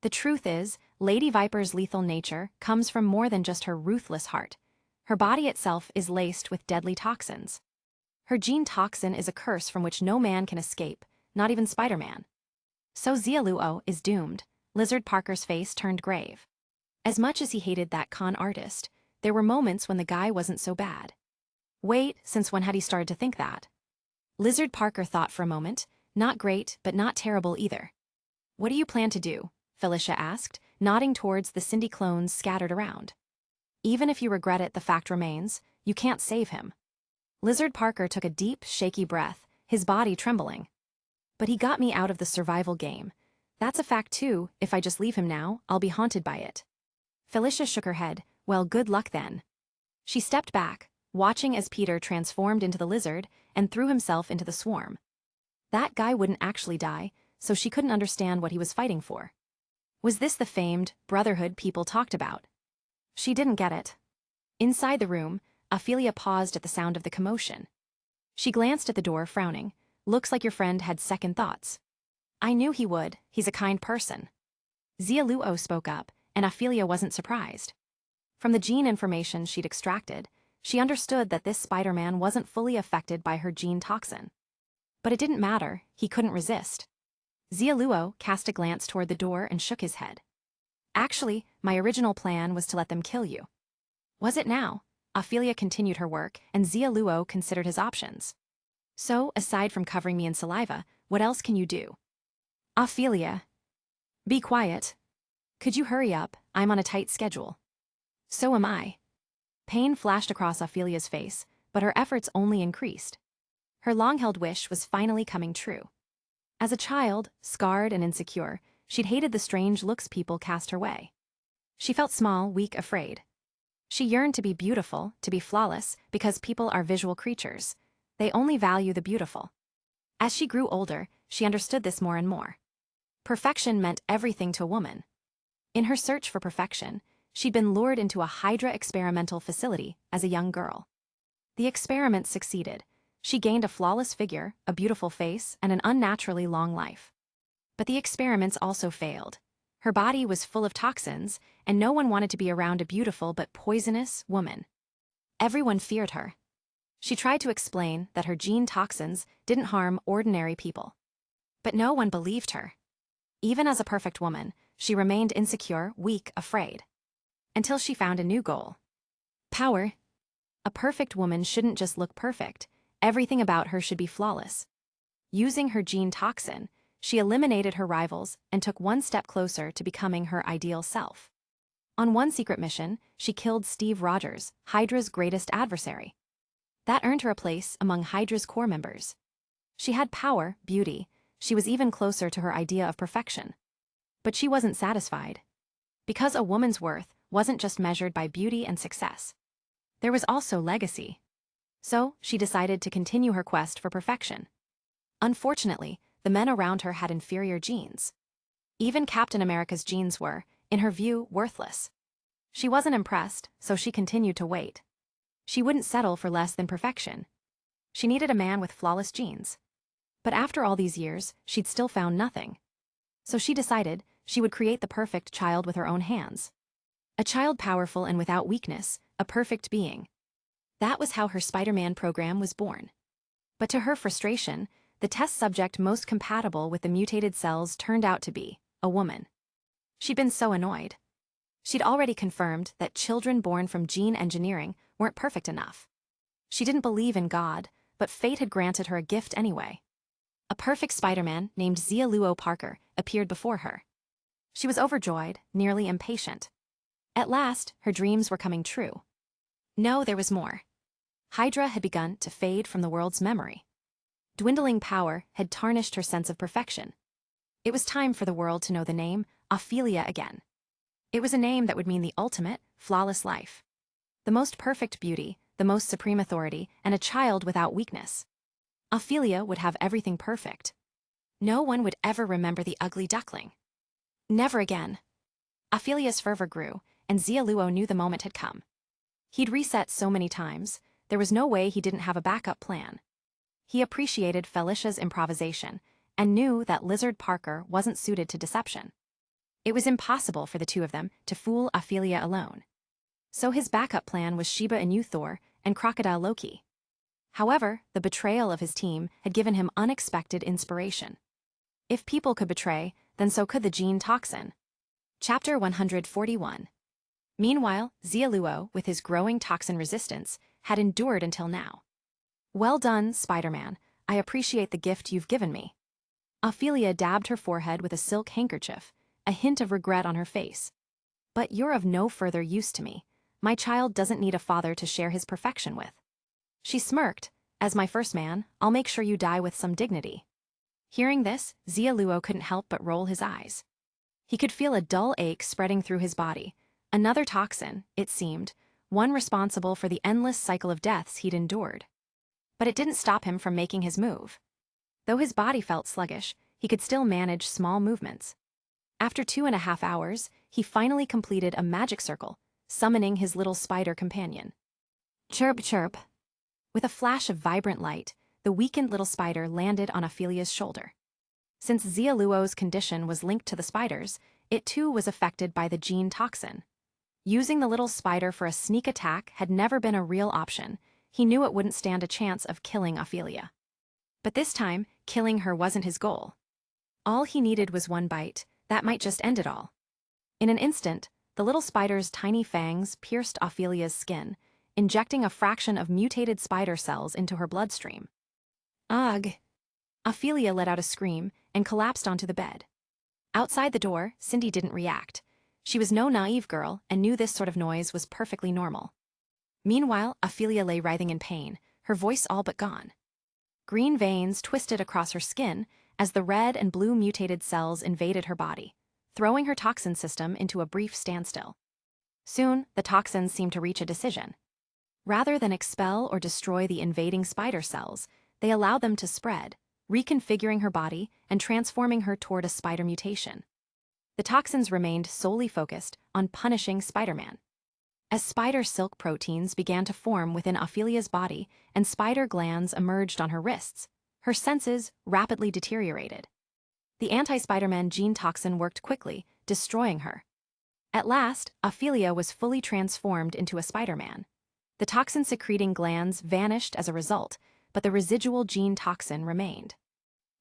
The truth is, Lady Viper's lethal nature comes from more than just her ruthless heart. Her body itself is laced with deadly toxins. Her gene toxin is a curse from which no man can escape, not even Spider-Man. So Xia Luo is doomed. Lizard Parker's face turned grave. As much as he hated that con artist, there were moments when the guy wasn't so bad. Wait, since when had he started to think that? Lizard Parker thought for a moment. Not great, but not terrible either. What do you plan to do? Felicia asked, nodding towards the Cindy clones scattered around. Even if you regret it, the fact remains, you can't save him. Lizard Parker took a deep, shaky breath, his body trembling. But he got me out of the survival game. That's a fact too. If I just leave him now, I'll be haunted by it. Felicia shook her head. Well, good luck then. She stepped back, watching as Peter transformed into the lizard and threw himself into the swarm. That guy wouldn't actually die, so she couldn't understand what he was fighting for. Was this the famed brotherhood people talked about? She didn't get it. Inside the room, Ophelia paused at the sound of the commotion. She glanced at the door, frowning. Looks like your friend had second thoughts. I knew he would. He's a kind person. Xia Luo spoke up, and Ophelia wasn't surprised. From the gene information she'd extracted, she understood that this Spider-Man wasn't fully affected by her gene toxin. But it didn't matter, he couldn't resist. Xia Luo cast a glance toward the door and shook his head. Actually, my original plan was to let them kill you. Was it now? Ophelia continued her work, and Xia Luo considered his options. So, aside from covering me in saliva, what else can you do? Ophelia. Be quiet. Could you hurry up? I'm on a tight schedule. So am I. Pain flashed across Ophelia's face, but her efforts only increased. Her long-held wish was finally coming true. As a child, scarred and insecure, she'd hated the strange looks people cast her way. She felt small, weak, afraid. She yearned to be beautiful, to be flawless, because people are visual creatures. They only value the beautiful. As she grew older, she understood this more and more. Perfection meant everything to a woman. In her search for perfection, she'd been lured into a Hydra experimental facility as a young girl. The experiment succeeded. She gained a flawless figure, a beautiful face, and an unnaturally long life. But the experiments also failed. Her body was full of toxins, and no one wanted to be around a beautiful but poisonous woman. Everyone feared her. She tried to explain that her gene toxins didn't harm ordinary people. But no one believed her. Even as a perfect woman, she remained insecure, weak, afraid. Until she found a new goal. Power. A perfect woman shouldn't just look perfect. Everything about her should be flawless. Using her gene toxin, she eliminated her rivals and took one step closer to becoming her ideal self. On one secret mission, she killed Steve Rogers, Hydra's greatest adversary. That earned her a place among Hydra's core members. She had power, beauty. She was even closer to her idea of perfection. But she wasn't satisfied. Because a woman's worth wasn't just measured by beauty and success. There was also legacy. So, she decided to continue her quest for perfection. Unfortunately, the men around her had inferior genes. Even Captain America's genes were, in her view, worthless. She wasn't impressed, so she continued to wait. She wouldn't settle for less than perfection. She needed a man with flawless genes. But after all these years, she'd still found nothing. So she decided she would create the perfect child with her own hands. A child powerful and without weakness, a perfect being. That was how her Spider-Man program was born. But to her frustration, the test subject most compatible with the mutated cells turned out to be a woman. She'd been so annoyed. She'd already confirmed that children born from gene engineering weren't perfect enough. She didn't believe in God, but fate had granted her a gift anyway. A perfect Spider-Man named Xia Luo Parker appeared before her. She was overjoyed, nearly impatient. At last, her dreams were coming true. No, there was more. Hydra had begun to fade from the world's memory. Dwindling power had tarnished her sense of perfection. It was time for the world to know the name Ophelia again. It was a name that would mean the ultimate, flawless life. The most perfect beauty, the most supreme authority, and a child without weakness. Ophelia would have everything perfect. No one would ever remember the ugly duckling. Never again. Ophelia's fervor grew, and Xia Luo knew the moment had come. He'd reset so many times, there was no way he didn't have a backup plan. He appreciated Felicia's improvisation, and knew that Lizard Parker wasn't suited to deception. It was impossible for the two of them to fool Ophelia alone. So his backup plan was Sheba Inu Thor and Crocodile Loki. However, the betrayal of his team had given him unexpected inspiration. If people could betray, then so could the gene toxin. Chapter 141. Meanwhile, Xia Luo, with his growing toxin resistance, had endured until now. Well done, Spider-Man. I appreciate the gift you've given me. Ophelia dabbed her forehead with a silk handkerchief, a hint of regret on her face. But you're of no further use to me. My child doesn't need a father to share his perfection with. She smirked. As my first man, I'll make sure you die with some dignity. Hearing this, Xia Luo couldn't help but roll his eyes. He could feel a dull ache spreading through his body. Another toxin, it seemed, one responsible for the endless cycle of deaths he'd endured. But it didn't stop him from making his move. Though his body felt sluggish, he could still manage small movements. After 2.5 hours, he finally completed a magic circle, summoning his little spider companion. Chirp, chirp. With a flash of vibrant light, the weakened little spider landed on Ophelia's shoulder. Since Xia Luo's condition was linked to the spiders, it too was affected by the gene toxin. Using the little spider for a sneak attack had never been a real option. He knew it wouldn't stand a chance of killing Ophelia. But this time, killing her wasn't his goal. All he needed was one bite. That might just end it all. In an instant, the little spider's tiny fangs pierced Ophelia's skin, injecting a fraction of mutated spider cells into her bloodstream. Ugh! Ophelia let out a scream and collapsed onto the bed. Outside the door, Cindy didn't react. She was no naive girl and knew this sort of noise was perfectly normal. Meanwhile, Ophelia lay writhing in pain, her voice all but gone. Green veins twisted across her skin as the red and blue mutated cells invaded her body, throwing her toxin system into a brief standstill. Soon, the toxins seemed to reach a decision. Rather than expel or destroy the invading spider cells, they allowed them to spread, reconfiguring her body and transforming her toward a spider mutation. The toxins remained solely focused on punishing Spider-Man. As spider silk proteins began to form within Ophelia's body and spider glands emerged on her wrists, her senses rapidly deteriorated. The anti-Spider-Man gene toxin worked quickly, destroying her. At last, Ophelia was fully transformed into a Spider-Man. The toxin-secreting glands vanished as a result, but the residual gene toxin remained.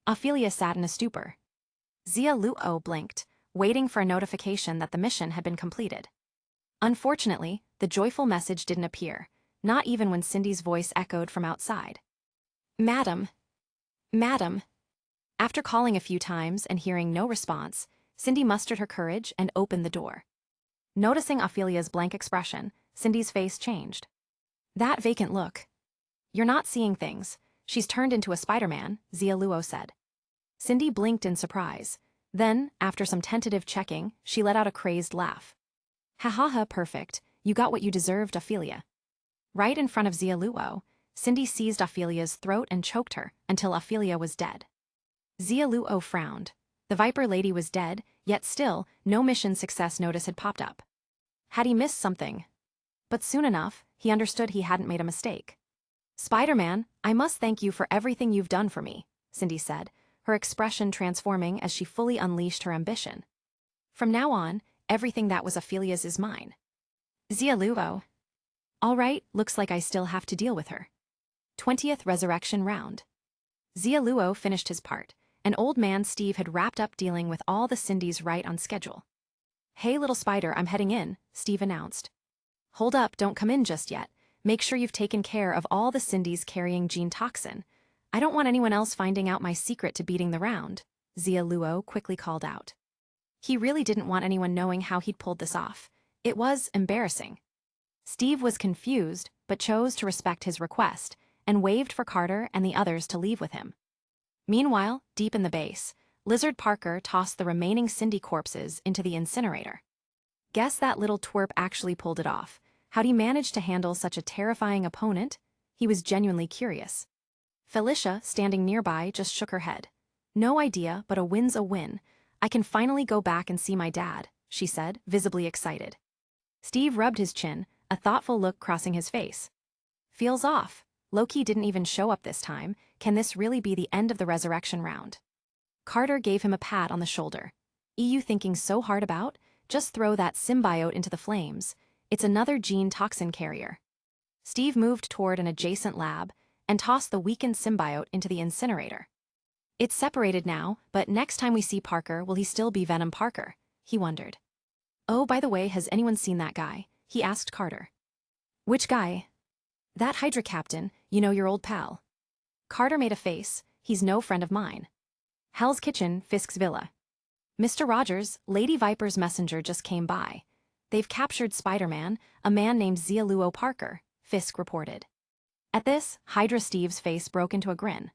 Ophelia sat in a stupor. Xia Luo blinked, waiting for a notification that the mission had been completed. Unfortunately, the joyful message didn't appear, not even when Cindy's voice echoed from outside. "Madam. Madam." After calling a few times and hearing no response, Cindy mustered her courage and opened the door. Noticing Ophelia's blank expression, Cindy's face changed. "That vacant look. You're not seeing things. She's turned into a Spider-Man," Xia Luo said. Cindy blinked in surprise. Then, after some tentative checking, she let out a crazed laugh. "Ha ha ha, perfect. You got what you deserved, Ophelia." Right in front of Xia Luo, Cindy seized Ophelia's throat and choked her until Ophelia was dead. Xia Luo frowned. The Viper Lady was dead, yet still, no mission success notice had popped up. Had he missed something? But soon enough, he understood he hadn't made a mistake. "Spider-Man, I must thank you for everything you've done for me," Cindy said, her expression transforming as she fully unleashed her ambition. "From now on, everything that was Ophelia's is mine." Xia Luo. "All right, looks like I still have to deal with her." 20th Resurrection Round. Xia Luo finished his part, and Old Man Steve had wrapped up dealing with all the Cindys right on schedule. "Hey, little spider, I'm heading in," Steve announced. "Hold up, don't come in just yet. Make sure you've taken care of all the Cindys carrying gene toxin. I don't want anyone else finding out my secret to beating the round," Xia Luo quickly called out. He really didn't want anyone knowing how he'd pulled this off. It was embarrassing. Steve was confused, but chose to respect his request, and waved for Carter and the others to leave with him. Meanwhile, deep in the base, Lizard Parker tossed the remaining Cindy corpses into the incinerator. Guess that little twerp actually pulled it off. How'd he manage to handle such a terrifying opponent? He was genuinely curious. Felicia, standing nearby, just shook her head. "No idea, but a win's a win. I can finally go back and see my dad," she said, visibly excited. Steve rubbed his chin, a thoughtful look crossing his face. "Feels off. Loki didn't even show up this time. Can this really be the end of the resurrection round?" Carter gave him a pat on the shoulder. "You thinking so hard about? Just throw that symbiote into the flames. It's another gene toxin carrier." Steve moved toward an adjacent lab and tossed the weakened symbiote into the incinerator. "It's separated now, but next time we see Parker, will he still be Venom Parker?" he wondered. "Oh, by the way, has anyone seen that guy?" he asked Carter. "Which guy?" "That Hydra captain, you know, your old pal." Carter made a face. "He's no friend of mine." "Hell's Kitchen, Fisk's Villa." "Mr. Rogers, Lady Viper's messenger just came by. They've captured Spider-Man, a man named Xia Luo Parker," Fisk reported. At this, Hydra Steve's face broke into a grin.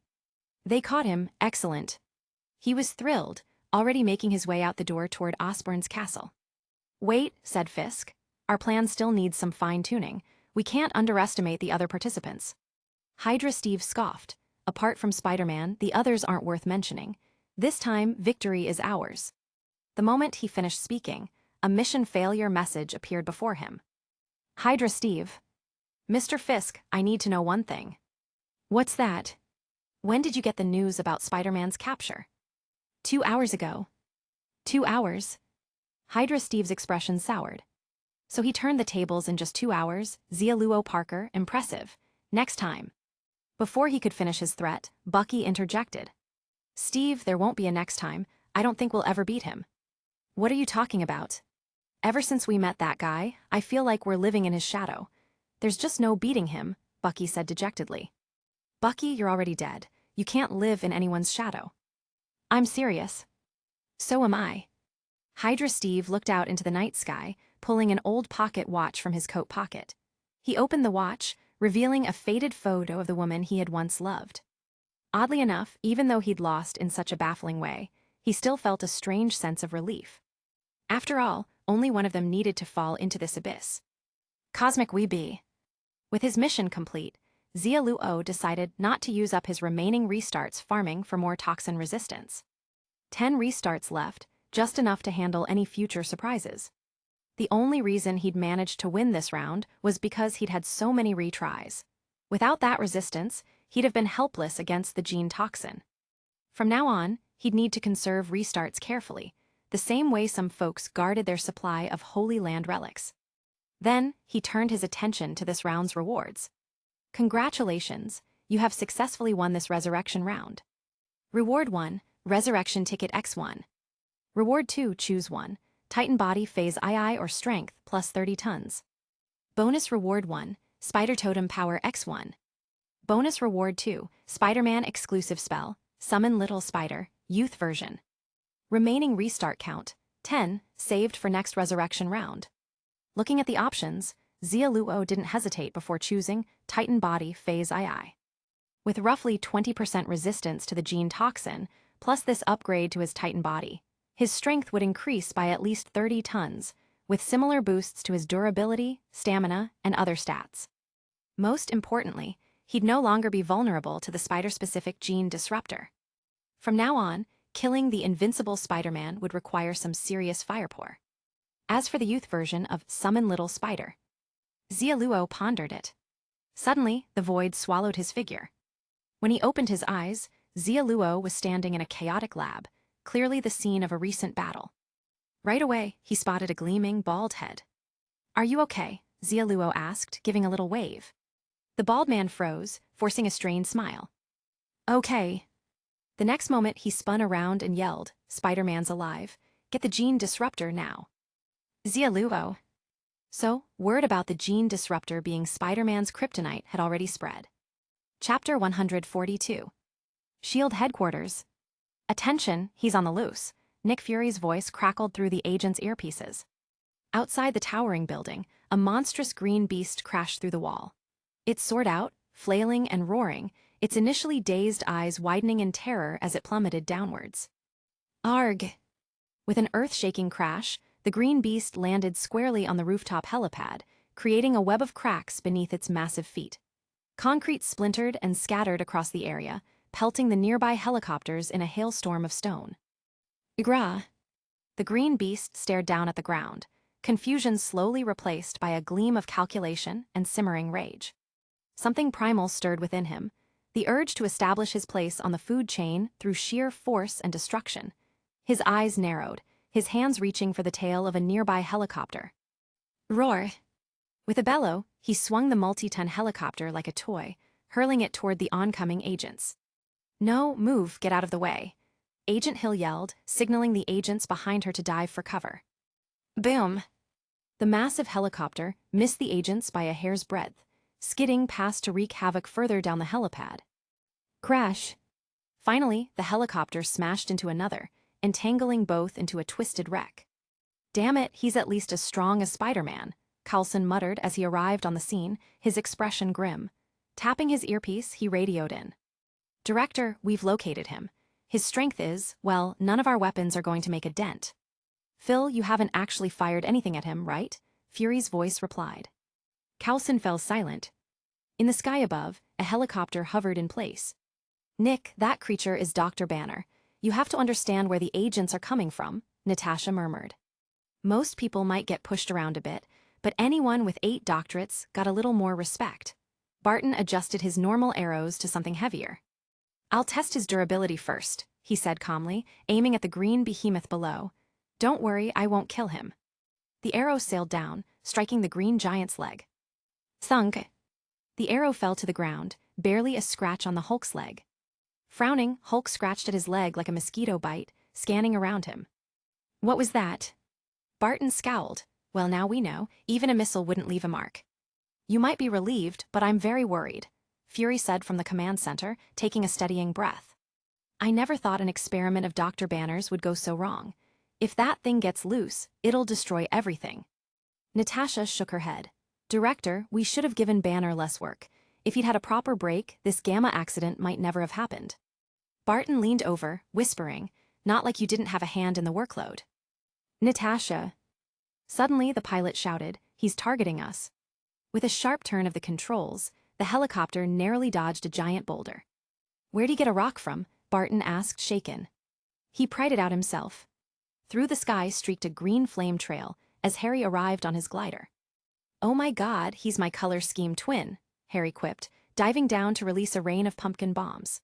"They caught him, excellent." He was thrilled, already making his way out the door toward Osborn's castle. "Wait," said Fisk. "Our plan still needs some fine-tuning. We can't underestimate the other participants." Hydra Steve scoffed. "Apart from Spider-Man, the others aren't worth mentioning. This time, victory is ours." The moment he finished speaking, a mission failure message appeared before him. "Hydra Steve. Mr. Fisk, I need to know one thing." "What's that?" "When did you get the news about Spider-Man's capture?" 2 hours ago." 2 hours? Hydra Steve's expression soured. "So he turned the tables in just 2 hours, Xia Luo Parker, impressive. Next time." Before he could finish his threat, Bucky interjected. "Steve, there won't be a next time. I don't think we'll ever beat him." "What are you talking about?" "Ever since we met that guy, I feel like we're living in his shadow. There's just no beating him," Bucky said dejectedly. "Bucky, you're already dead. You can't live in anyone's shadow." "I'm serious." "So am I." Hydra Steve looked out into the night sky, pulling an old pocket watch from his coat pocket. He opened the watch, revealing a faded photo of the woman he had once loved. Oddly enough, even though he'd lost in such a baffling way, he still felt a strange sense of relief. After all, only one of them needed to fall into this abyss. Cosmic Weeby. With his mission complete, Xia Luo decided not to use up his remaining restarts farming for more toxin resistance. 10 restarts left, just enough to handle any future surprises. The only reason he'd managed to win this round was because he'd had so many retries. Without that resistance, he'd have been helpless against the gene toxin. From now on, he'd need to conserve restarts carefully, the same way some folks guarded their supply of Holy Land relics. Then, he turned his attention to this round's rewards. Congratulations, you have successfully won this resurrection round. Reward 1, Resurrection Ticket X1. Reward 2, choose 1, Titan Body Phase II or Strength plus 30 tons. Bonus Reward 1, Spider Totem Power X1. Bonus Reward 2, Spider-Man Exclusive Spell, Summon Little Spider, Youth Version. Remaining restart count, 10, saved for next resurrection round. Looking at the options, Xia Luo didn't hesitate before choosing Titan Body Phase II. With roughly 20% resistance to the gene toxin, plus this upgrade to his Titan body, his strength would increase by at least 30 tons, with similar boosts to his durability, stamina, and other stats. Most importantly, he'd no longer be vulnerable to the spider-specific gene disruptor. From now on, killing the invincible Spider-Man would require some serious firepower. As for the youth version of Summon Little Spider, Xia Luo pondered it. Suddenly, the void swallowed his figure. When he opened his eyes, Xia Luo was standing in a chaotic lab, clearly the scene of a recent battle. Right away, he spotted a gleaming, bald head. "Are you okay?" Xia Luo asked, giving a little wave. The bald man froze, forcing a strained smile. "Okay." The next moment, he spun around and yelled, "Spider-Man's alive. Get the gene disruptor now." Xia Luo. So, word about the gene disruptor being Spider-Man's kryptonite had already spread. Chapter 142. SHIELD Headquarters. "Attention, he's on the loose," Nick Fury's voice crackled through the agent's earpieces. Outside the towering building, a monstrous green beast crashed through the wall. It soared out, flailing and roaring, its initially dazed eyes widening in terror as it plummeted downwards. Arg! With an earth-shaking crash, the green beast landed squarely on the rooftop helipad, creating a web of cracks beneath its massive feet. Concrete splintered and scattered across the area, pelting the nearby helicopters in a hailstorm of stone. Igra! The green beast stared down at the ground, confusion slowly replaced by a gleam of calculation and simmering rage. Something primal stirred within him, the urge to establish his place on the food chain through sheer force and destruction. His eyes narrowed, his hands reaching for the tail of a nearby helicopter. Roar! With a bellow, he swung the multi-ton helicopter like a toy, hurling it toward the oncoming agents. "No, move, get out of the way." Agent Hill yelled, signaling the agents behind her to dive for cover. Boom! The massive helicopter missed the agents by a hair's breadth, skidding past to wreak havoc further down the helipad. Crash! Finally, the helicopter smashed into another, entangling both into a twisted wreck. "Damn it, he's at least as strong as Spider-Man," Coulson muttered as he arrived on the scene, his expression grim. Tapping his earpiece, he radioed in. "Director, we've located him. His strength is, well, none of our weapons are going to make a dent." "Phil, you haven't actually fired anything at him, right?" Fury's voice replied. Coulson fell silent. In the sky above, a helicopter hovered in place. "Nick, that creature is Dr. Banner. You have to understand where the agents are coming from," Natasha murmured. "Most people might get pushed around a bit, but anyone with 8 doctorates got a little more respect." Barton adjusted his normal arrows to something heavier. "I'll test his durability first," he said calmly, aiming at the green behemoth below. "Don't worry, I won't kill him." The arrow sailed down, striking the green giant's leg. Thunk! The arrow fell to the ground, barely a scratch on the Hulk's leg. Frowning, Hulk scratched at his leg like a mosquito bite, scanning around him. "What was that?" Barton scowled. "Well, now we know, even a missile wouldn't leave a mark." "You might be relieved, but I'm very worried," Fury said from the command center, taking a steadying breath. "I never thought an experiment of Dr. Banner's would go so wrong. If that thing gets loose, it'll destroy everything." Natasha shook her head. "Director, we should have given Banner less work. If he'd had a proper break, this gamma accident might never have happened. Barton leaned over, whispering, "Not like you didn't have a hand in the workload." "Natasha." Suddenly, the pilot shouted, "He's targeting us." With a sharp turn of the controls, the helicopter narrowly dodged a giant boulder. "Where'd he get a rock from?" Barton asked, shaken. He pried it out himself. Through the sky streaked a green flame trail as Harry arrived on his glider. "Oh my God, he's my color scheme twin," Harry quipped, diving down to release a rain of pumpkin bombs.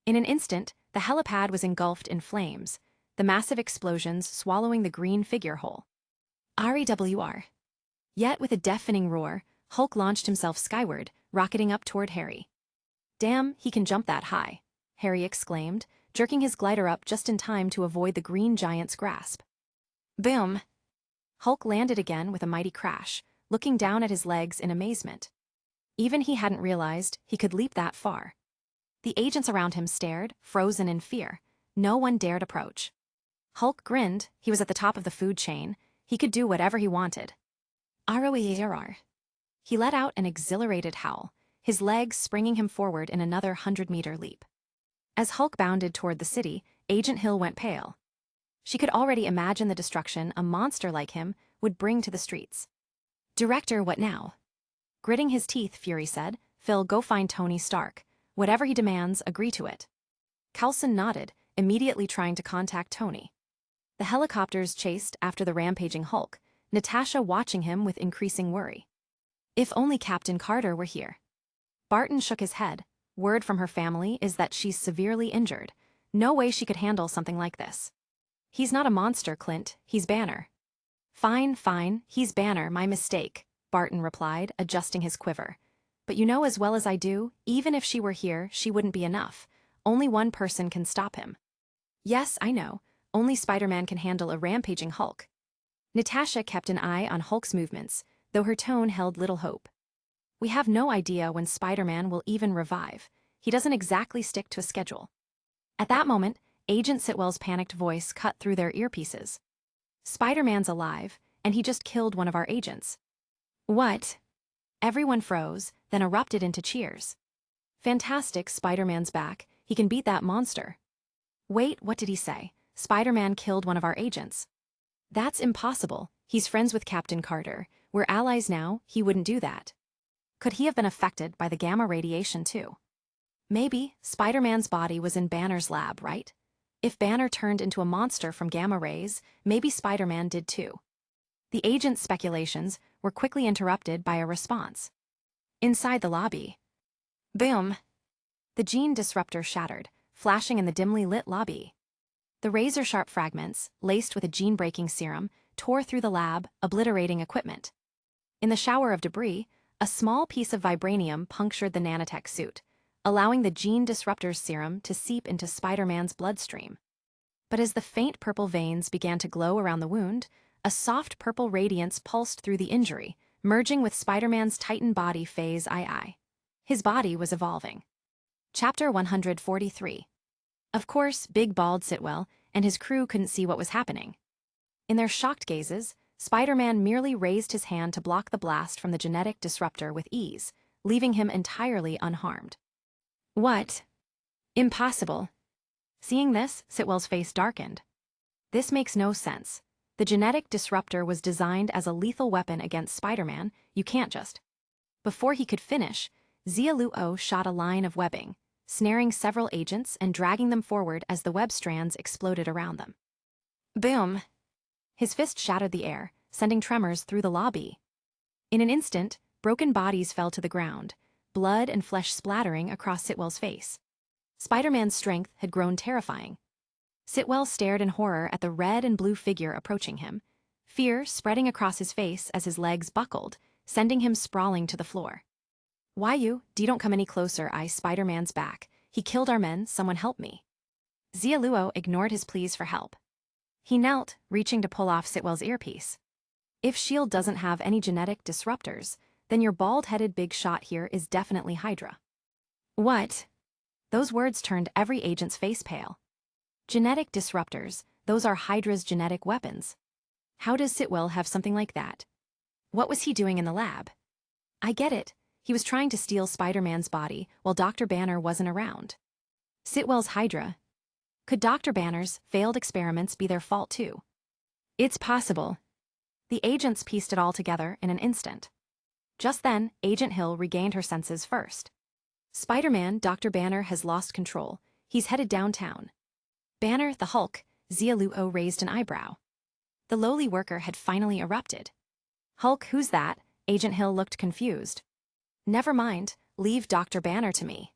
In an instant, the helipad was engulfed in flames, the massive explosions swallowing the green figure whole. REWR. Yet with a deafening roar, Hulk launched himself skyward, rocketing up toward Harry. "Damn, he can jump that high," Harry exclaimed, jerking his glider up just in time to avoid the green giant's grasp. Boom! Hulk landed again with a mighty crash, looking down at his legs in amazement. Even he hadn't realized he could leap that far. The agents around him stared, frozen in fear. No one dared approach. Hulk grinned. He was at the top of the food chain. He could do whatever he wanted. ROERR. He let out an exhilarated howl, his legs springing him forward in another 100-meter leap. As Hulk bounded toward the city, Agent Hill went pale. She could already imagine the destruction a monster like him would bring to the streets. "Director, what now?" Gritting his teeth, Fury said, "Phil, go find Tony Stark. Whatever he demands, agree to it." Coulson nodded, immediately trying to contact Tony. The helicopters chased after the rampaging Hulk, Natasha watching him with increasing worry. If only Captain Carter were here. Barton shook his head. Word from her family is that she's severely injured. No way she could handle something like this. "He's not a monster, Clint. He's Banner." Fine, he's Banner, my mistake," Barton replied, adjusting his quiver. "But you know as well as I do, even if she were here, she wouldn't be enough. Only one person can stop him." "Yes, I know. Only Spider-Man can handle a rampaging Hulk." Natasha kept an eye on Hulk's movements, though her tone held little hope. "We have no idea when Spider-Man will even revive. He doesn't exactly stick to a schedule." At that moment, Agent Sitwell's panicked voice cut through their earpieces. "Spider-Man's alive, and he just killed one of our agents." "What?" Everyone froze, then erupted into cheers. "Fantastic, Spider-Man's back. He can beat that monster." "Wait, what did he say? Spider-Man killed one of our agents." "That's impossible. He's friends with Captain Carter. We're allies now, he wouldn't do that." Could he have been affected by the gamma radiation too? Maybe. Spider-Man's body was in Banner's lab, right? If Banner turned into a monster from gamma rays, maybe Spider-Man did too. The agent's speculations were quickly interrupted by a response. Inside the lobby. Boom! The gene disruptor shattered, flashing in the dimly lit lobby. The razor-sharp fragments, laced with a gene-breaking serum, tore through the lab, obliterating equipment. In the shower of debris, a small piece of vibranium punctured the nanotech suit, allowing the gene disruptor's serum to seep into Spider-Man's bloodstream. But as the faint purple veins began to glow around the wound, a soft purple radiance pulsed through the injury, merging with Spider-Man's Titan body phase II. His body was evolving. Chapter 143. Of course, Big Bald Sitwell and his crew couldn't see what was happening. In their shocked gazes, Spider-Man merely raised his hand to block the blast from the genetic disruptor with ease, leaving him entirely unharmed. "What? Impossible." Seeing this, Sitwell's face darkened. "This makes no sense. The genetic disruptor was designed as a lethal weapon against Spider-Man. You can't just..." Before he could finish, Xia Luo shot a line of webbing, snaring several agents and dragging them forward as the web strands exploded around them. Boom! His fist shattered the air, sending tremors through the lobby. In an instant, broken bodies fell to the ground, blood and flesh splattering across Sitwell's face. Spider-Man's strength had grown terrifying. Sitwell stared in horror at the red and blue figure approaching him, fear spreading across his face as his legs buckled, sending him sprawling to the floor. "Why you don't come any closer, Spider-Man's back. He killed our men, someone help me." Xia Luo ignored his pleas for help. He knelt, reaching to pull off Sitwell's earpiece. "If S.H.I.E.L.D. doesn't have any genetic disruptors, then your bald-headed big shot here is definitely Hydra." "What?" Those words turned every agent's face pale. Genetic disruptors, those are Hydra's genetic weapons. How does Sitwell have something like that? What was he doing in the lab? "I get it. He was trying to steal Spider-Man's body while Dr. Banner wasn't around. Sitwell's Hydra. Could Dr. Banner's failed experiments be their fault too? It's possible. The agents pieced it all together in an instant. Just then, Agent Hill regained her senses first. Spider-Man, Dr. Banner has lost control. He's headed downtown. Banner, the Hulk, Xia Luo raised an eyebrow. The lowly worker had finally erupted. Hulk, who's that? Agent Hill looked confused. Never mind, leave Dr. Banner to me.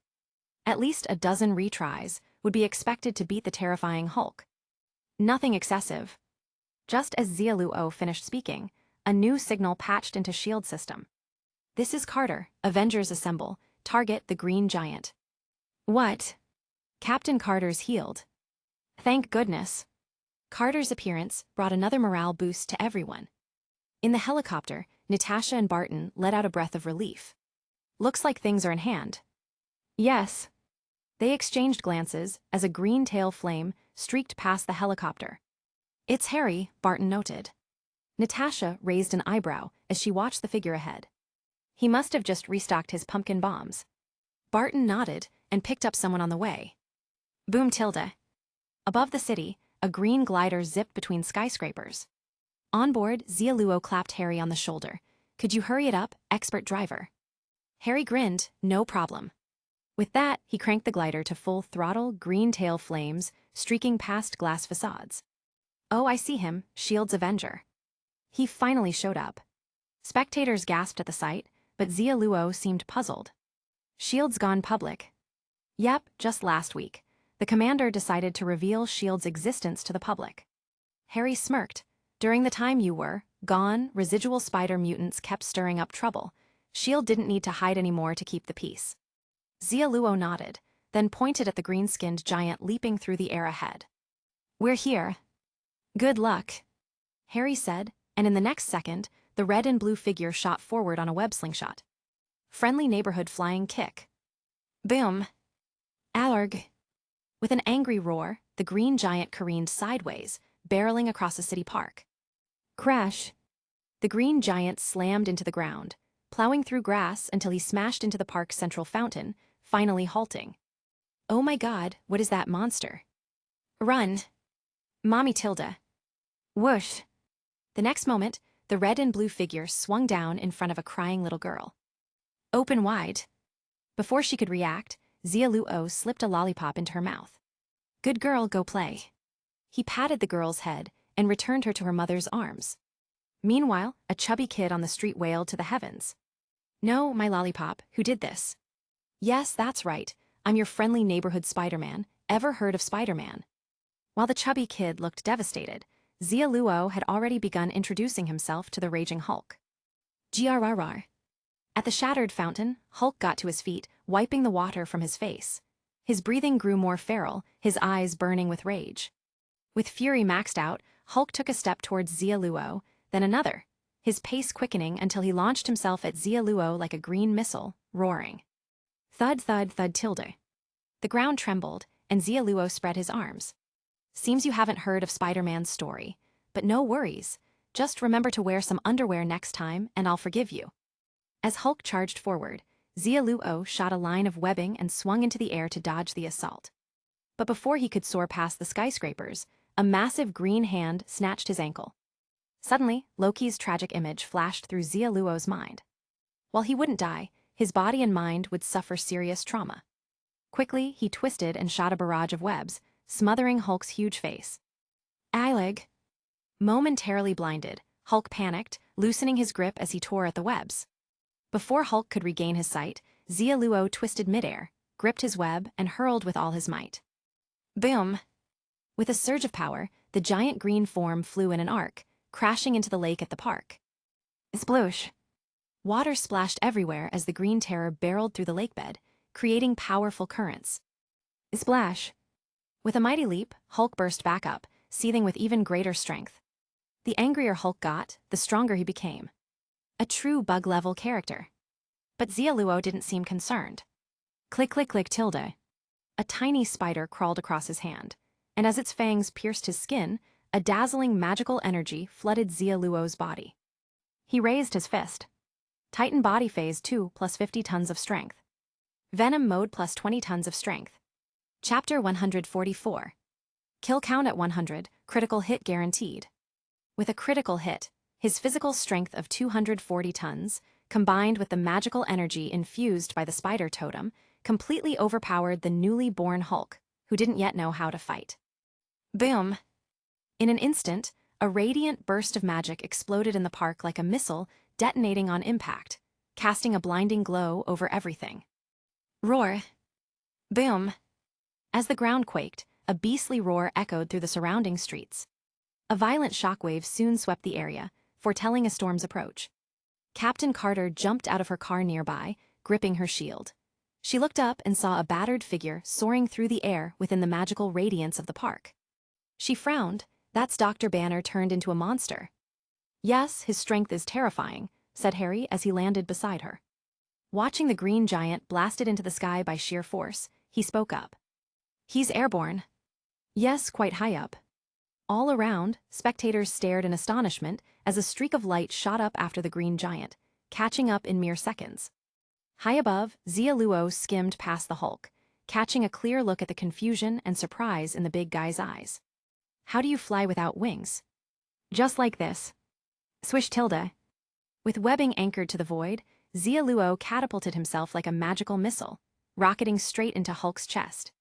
At least a dozen retries would be expected to beat the terrifying Hulk. Nothing excessive. Just as Xia Luo finished speaking, a new signal patched into S.H.I.E.L.D. system. This is Carter, Avengers assemble, target the Green Giant. What? Captain Carter's healed. Thank goodness. Carter's appearance brought another morale boost to everyone. In the helicopter, Natasha and Barton let out a breath of relief. Looks like things are in hand. Yes. They exchanged glances as a green tail flame streaked past the helicopter. It's Harry, Barton noted. Natasha raised an eyebrow as she watched the figure ahead. He must have just restocked his pumpkin bombs. Barton nodded and picked up someone on the way. Boom tilde. Above the city, a green glider zipped between skyscrapers. On board, Xia Luo clapped Harry on the shoulder. Could you hurry it up, expert driver? Harry grinned, no problem. With that, he cranked the glider to full throttle, green tail flames streaking past glass facades. Oh, I see him, S.H.I.E.L.D.'s Avenger. He finally showed up. Spectators gasped at the sight, but Xia Luo seemed puzzled. S.H.I.E.L.D.'s gone public. Yep, just last week. The commander decided to reveal S.H.I.E.L.D.'s existence to the public. Harry smirked. During the time you were gone, residual spider mutants kept stirring up trouble. S.H.I.E.L.D. didn't need to hide anymore to keep the peace. Xia Luo nodded, then pointed at the green-skinned giant leaping through the air ahead. We're here. Good luck, Harry said, and in the next second, the red and blue figure shot forward on a web slingshot. Friendly neighborhood flying kick. Boom. Allarg. With an angry roar, the green giant careened sideways, barreling across a city park. Crash. The green giant slammed into the ground, plowing through grass until he smashed into the park's central fountain, finally halting. Oh my god, what is that monster? Run. Mommy Tilda. Whoosh. The next moment, the red and blue figure swung down in front of a crying little girl. Open wide. Before she could react, Xia Luo slipped a lollipop into her mouth. Good girl, go play. He patted the girl's head and returned her to her mother's arms. Meanwhile, a chubby kid on the street wailed to the heavens. No, my lollipop, who did this? Yes, that's right, I'm your friendly neighborhood Spider-Man. Ever heard of Spider-Man? While the chubby kid looked devastated, Xia Luo had already begun introducing himself to the raging Hulk. Grrr. At the shattered fountain, Hulk got to his feet, wiping the water from his face. His breathing grew more feral, his eyes burning with rage. With fury maxed out, Hulk took a step towards Xia Luo, then another, his pace quickening until he launched himself at Xia Luo like a green missile, roaring. Thud thud thud tilde. The ground trembled, and Xia Luo spread his arms. Seems you haven't heard of Spider-Man's story, but no worries. Just remember to wear some underwear next time, and I'll forgive you. As Hulk charged forward, Xia Luo shot a line of webbing and swung into the air to dodge the assault. But before he could soar past the skyscrapers, a massive green hand snatched his ankle. Suddenly, Loki's tragic image flashed through Xia Luo's mind. While he wouldn't die, his body and mind would suffer serious trauma. Quickly, he twisted and shot a barrage of webs, smothering Hulk's huge face. Eilig. Momentarily blinded, Hulk panicked, loosening his grip as he tore at the webs. Before Hulk could regain his sight, Xia Luo twisted midair, gripped his web, and hurled with all his might. Boom! With a surge of power, the giant green form flew in an arc, crashing into the lake at the park. Sploosh! Water splashed everywhere as the green terror barreled through the lakebed, creating powerful currents. Splash! With a mighty leap, Hulk burst back up, seething with even greater strength. The angrier Hulk got, the stronger he became. A true bug-level character. But Xia Luo didn't seem concerned. Click click click tilde. A tiny spider crawled across his hand, and as its fangs pierced his skin, a dazzling magical energy flooded Xia Luo's body. He raised his fist. Titan body phase 2 plus 50 tons of strength. Venom mode plus 20 tons of strength. Chapter 144. Kill count at 100, critical hit guaranteed. With a critical hit, his physical strength of 240 tons, combined with the magical energy infused by the spider totem, completely overpowered the newly born Hulk, who didn't yet know how to fight. Boom! In an instant, a radiant burst of magic exploded in the park like a missile detonating on impact, casting a blinding glow over everything. Roar! Boom! As the ground quaked, a beastly roar echoed through the surrounding streets. A violent shockwave soon swept the area, foretelling a storm's approach. Captain Carter jumped out of her car nearby, gripping her shield. She looked up and saw a battered figure soaring through the air within the magical radiance of the park. She frowned. That's Dr. Banner turned into a monster. Yes, his strength is terrifying, said Harry as he landed beside her. Watching the green giant blasted into the sky by sheer force, he spoke up. He's airborne. Yes, quite high up. All around, spectators stared in astonishment as a streak of light shot up after the green giant, catching up in mere seconds. High above, Xia Luo skimmed past the Hulk, catching a clear look at the confusion and surprise in the big guy's eyes. How do you fly without wings? Just like this. Swish tilde. With webbing anchored to the void, Xia Luo catapulted himself like a magical missile, rocketing straight into Hulk's chest.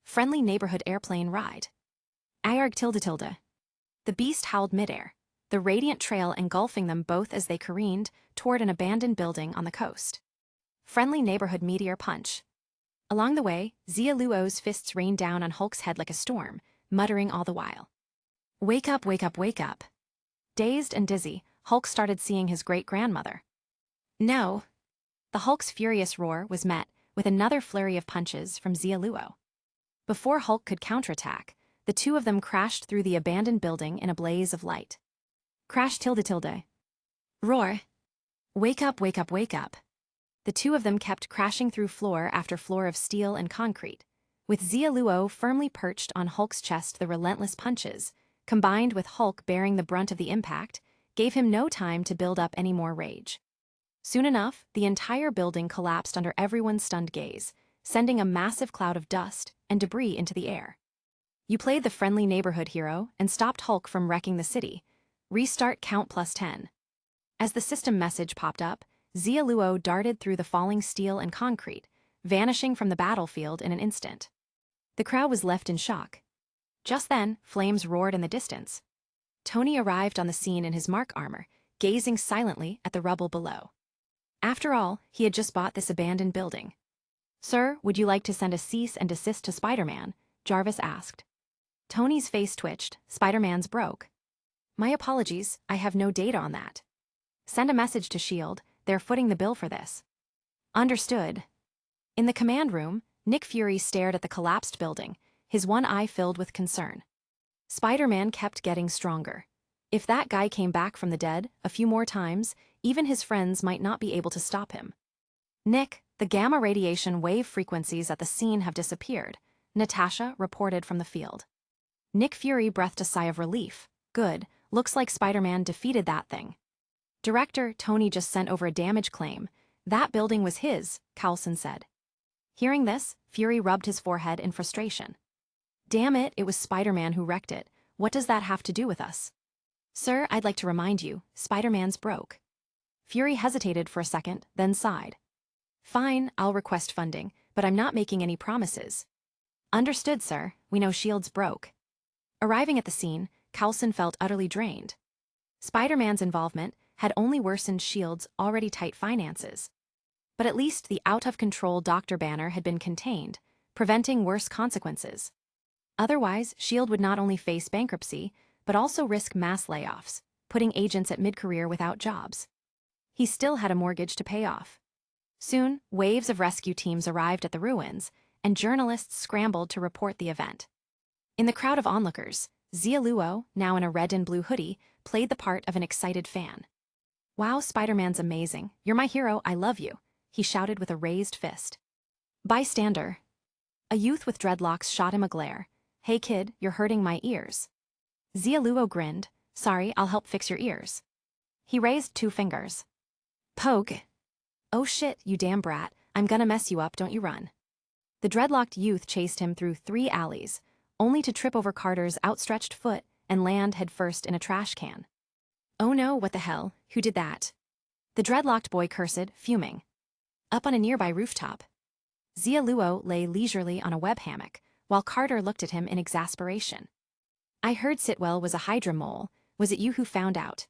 Friendly neighborhood airplane ride. Ayarg tilde tilde. The beast howled midair, the radiant trail engulfing them both as they careened toward an abandoned building on the coast. Friendly neighborhood meteor punch. Along the way, Xia Luo's fists rained down on Hulk's head like a storm, muttering all the while. Wake up, wake up, wake up. Dazed and dizzy, Hulk started seeing his great-grandmother. No. The Hulk's furious roar was met with another flurry of punches from Xia Luo. Before Hulk could counterattack, the two of them crashed through the abandoned building in a blaze of light. Crash tilde tilde. Roar. Wake up, wake up, wake up. The two of them kept crashing through floor after floor of steel and concrete, with Xia Luo firmly perched on Hulk's chest. The relentless punches, combined with Hulk bearing the brunt of the impact, gave him no time to build up any more rage. Soon enough, the entire building collapsed under everyone's stunned gaze, sending a massive cloud of dust and debris into the air. You played the friendly neighborhood hero and stopped Hulk from wrecking the city. Restart count plus 10. As the system message popped up, Xia Luo darted through the falling steel and concrete, vanishing from the battlefield in an instant. The crowd was left in shock. Just then, flames roared in the distance. Tony arrived on the scene in his Mark armor, gazing silently at the rubble below. After all, he had just bought this abandoned building. Sir, would you like to send a cease and desist to Spider-Man? Jarvis asked. Tony's face twitched. Spider-Man's broke. My apologies, I have no data on that. Send a message to S.H.I.E.L.D., they're footing the bill for this. Understood. In the command room, Nick Fury stared at the collapsed building, his one eye filled with concern. Spider-Man kept getting stronger. If that guy came back from the dead a few more times, even his friends might not be able to stop him. Nick, the gamma radiation wave frequencies at the scene have disappeared, Natasha reported from the field. Nick Fury breathed a sigh of relief. Good, looks like Spider-Man defeated that thing. Director Tony just sent over a damage claim. That building was his, Coulson said. Hearing this, Fury rubbed his forehead in frustration. Damn it, it was Spider-Man who wrecked it. What does that have to do with us? Sir, I'd like to remind you, Spider-Man's broke. Fury hesitated for a second, then sighed. Fine, I'll request funding, but I'm not making any promises. Understood, sir. We know S.H.I.E.L.D.'s broke. Arriving at the scene, Coulson felt utterly drained. Spider-Man's involvement had only worsened S.H.I.E.L.D.'s already tight finances. But at least the out-of-control Dr. Banner had been contained, preventing worse consequences. Otherwise, S.H.I.E.L.D. would not only face bankruptcy, but also risk mass layoffs, putting agents at mid-career without jobs. He still had a mortgage to pay off. Soon, waves of rescue teams arrived at the ruins, and journalists scrambled to report the event. In the crowd of onlookers, Xia Luo, now in a red and blue hoodie, played the part of an excited fan. Wow, Spider-Man's amazing. You're my hero, I love you, he shouted with a raised fist. Bystander. A youth with dreadlocks shot him a glare. Hey kid, you're hurting my ears. Xia Luo grinned. Sorry, I'll help fix your ears. He raised 2 fingers. Poke. Oh shit, you damn brat, I'm gonna mess you up, don't you run. The dreadlocked youth chased him through 3 alleys, only to trip over Carter's outstretched foot and land headfirst in a trash can. Oh no, what the hell, who did that? The dreadlocked boy cursed, fuming. Up on a nearby rooftop, Xia Luo lay leisurely on a web hammock, while Carter looked at him in exasperation. I heard Sitwell was a Hydra mole. Was it you who found out?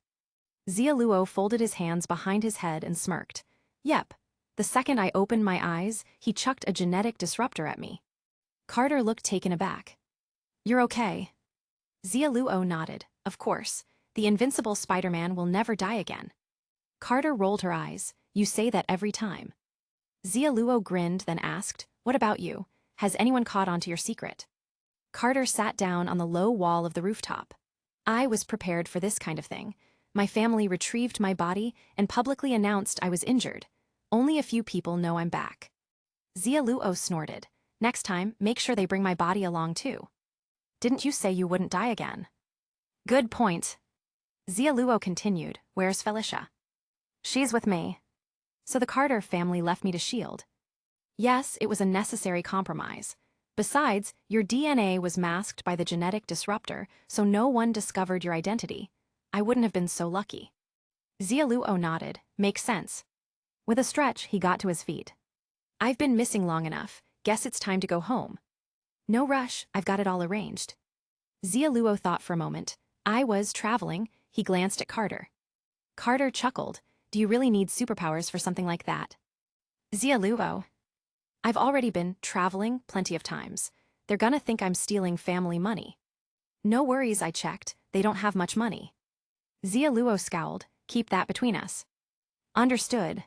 Xia Luo folded his hands behind his head and smirked. Yep. The second I opened my eyes, he chucked a genetic disruptor at me. Carter looked taken aback. You're okay. Xia Luo nodded. Of course. The invincible Spider-Man will never die again. Carter rolled her eyes. You say that every time. Xia Luo grinned, then asked, what about you? Has anyone caught on to your secret? Carter sat down on the low wall of the rooftop. I was prepared for this kind of thing. My family retrieved my body and publicly announced I was injured. Only a few people know I'm back. Xia Luo snorted. Next time, make sure they bring my body along too. Didn't you say you wouldn't die again? Good point. Xia Luo continued. Where's Felicia? She's with me. So the Carter family left me to shield. Yes, it was a necessary compromise. Besides, your DNA was masked by the genetic disruptor, so no one discovered your identity. I wouldn't have been so lucky. Xia Luo nodded. Makes sense. With a stretch, he got to his feet. I've been missing long enough. Guess it's time to go home. No rush, I've got it all arranged. Xia Luo thought for a moment. I was traveling. He glanced at Carter. Carter chuckled. Do you really need superpowers for something like that? Xia Luo. I've already been traveling plenty of times. They're gonna think I'm stealing family money. No worries, I checked. They don't have much money. Xia Luo scowled. Keep that between us. Understood.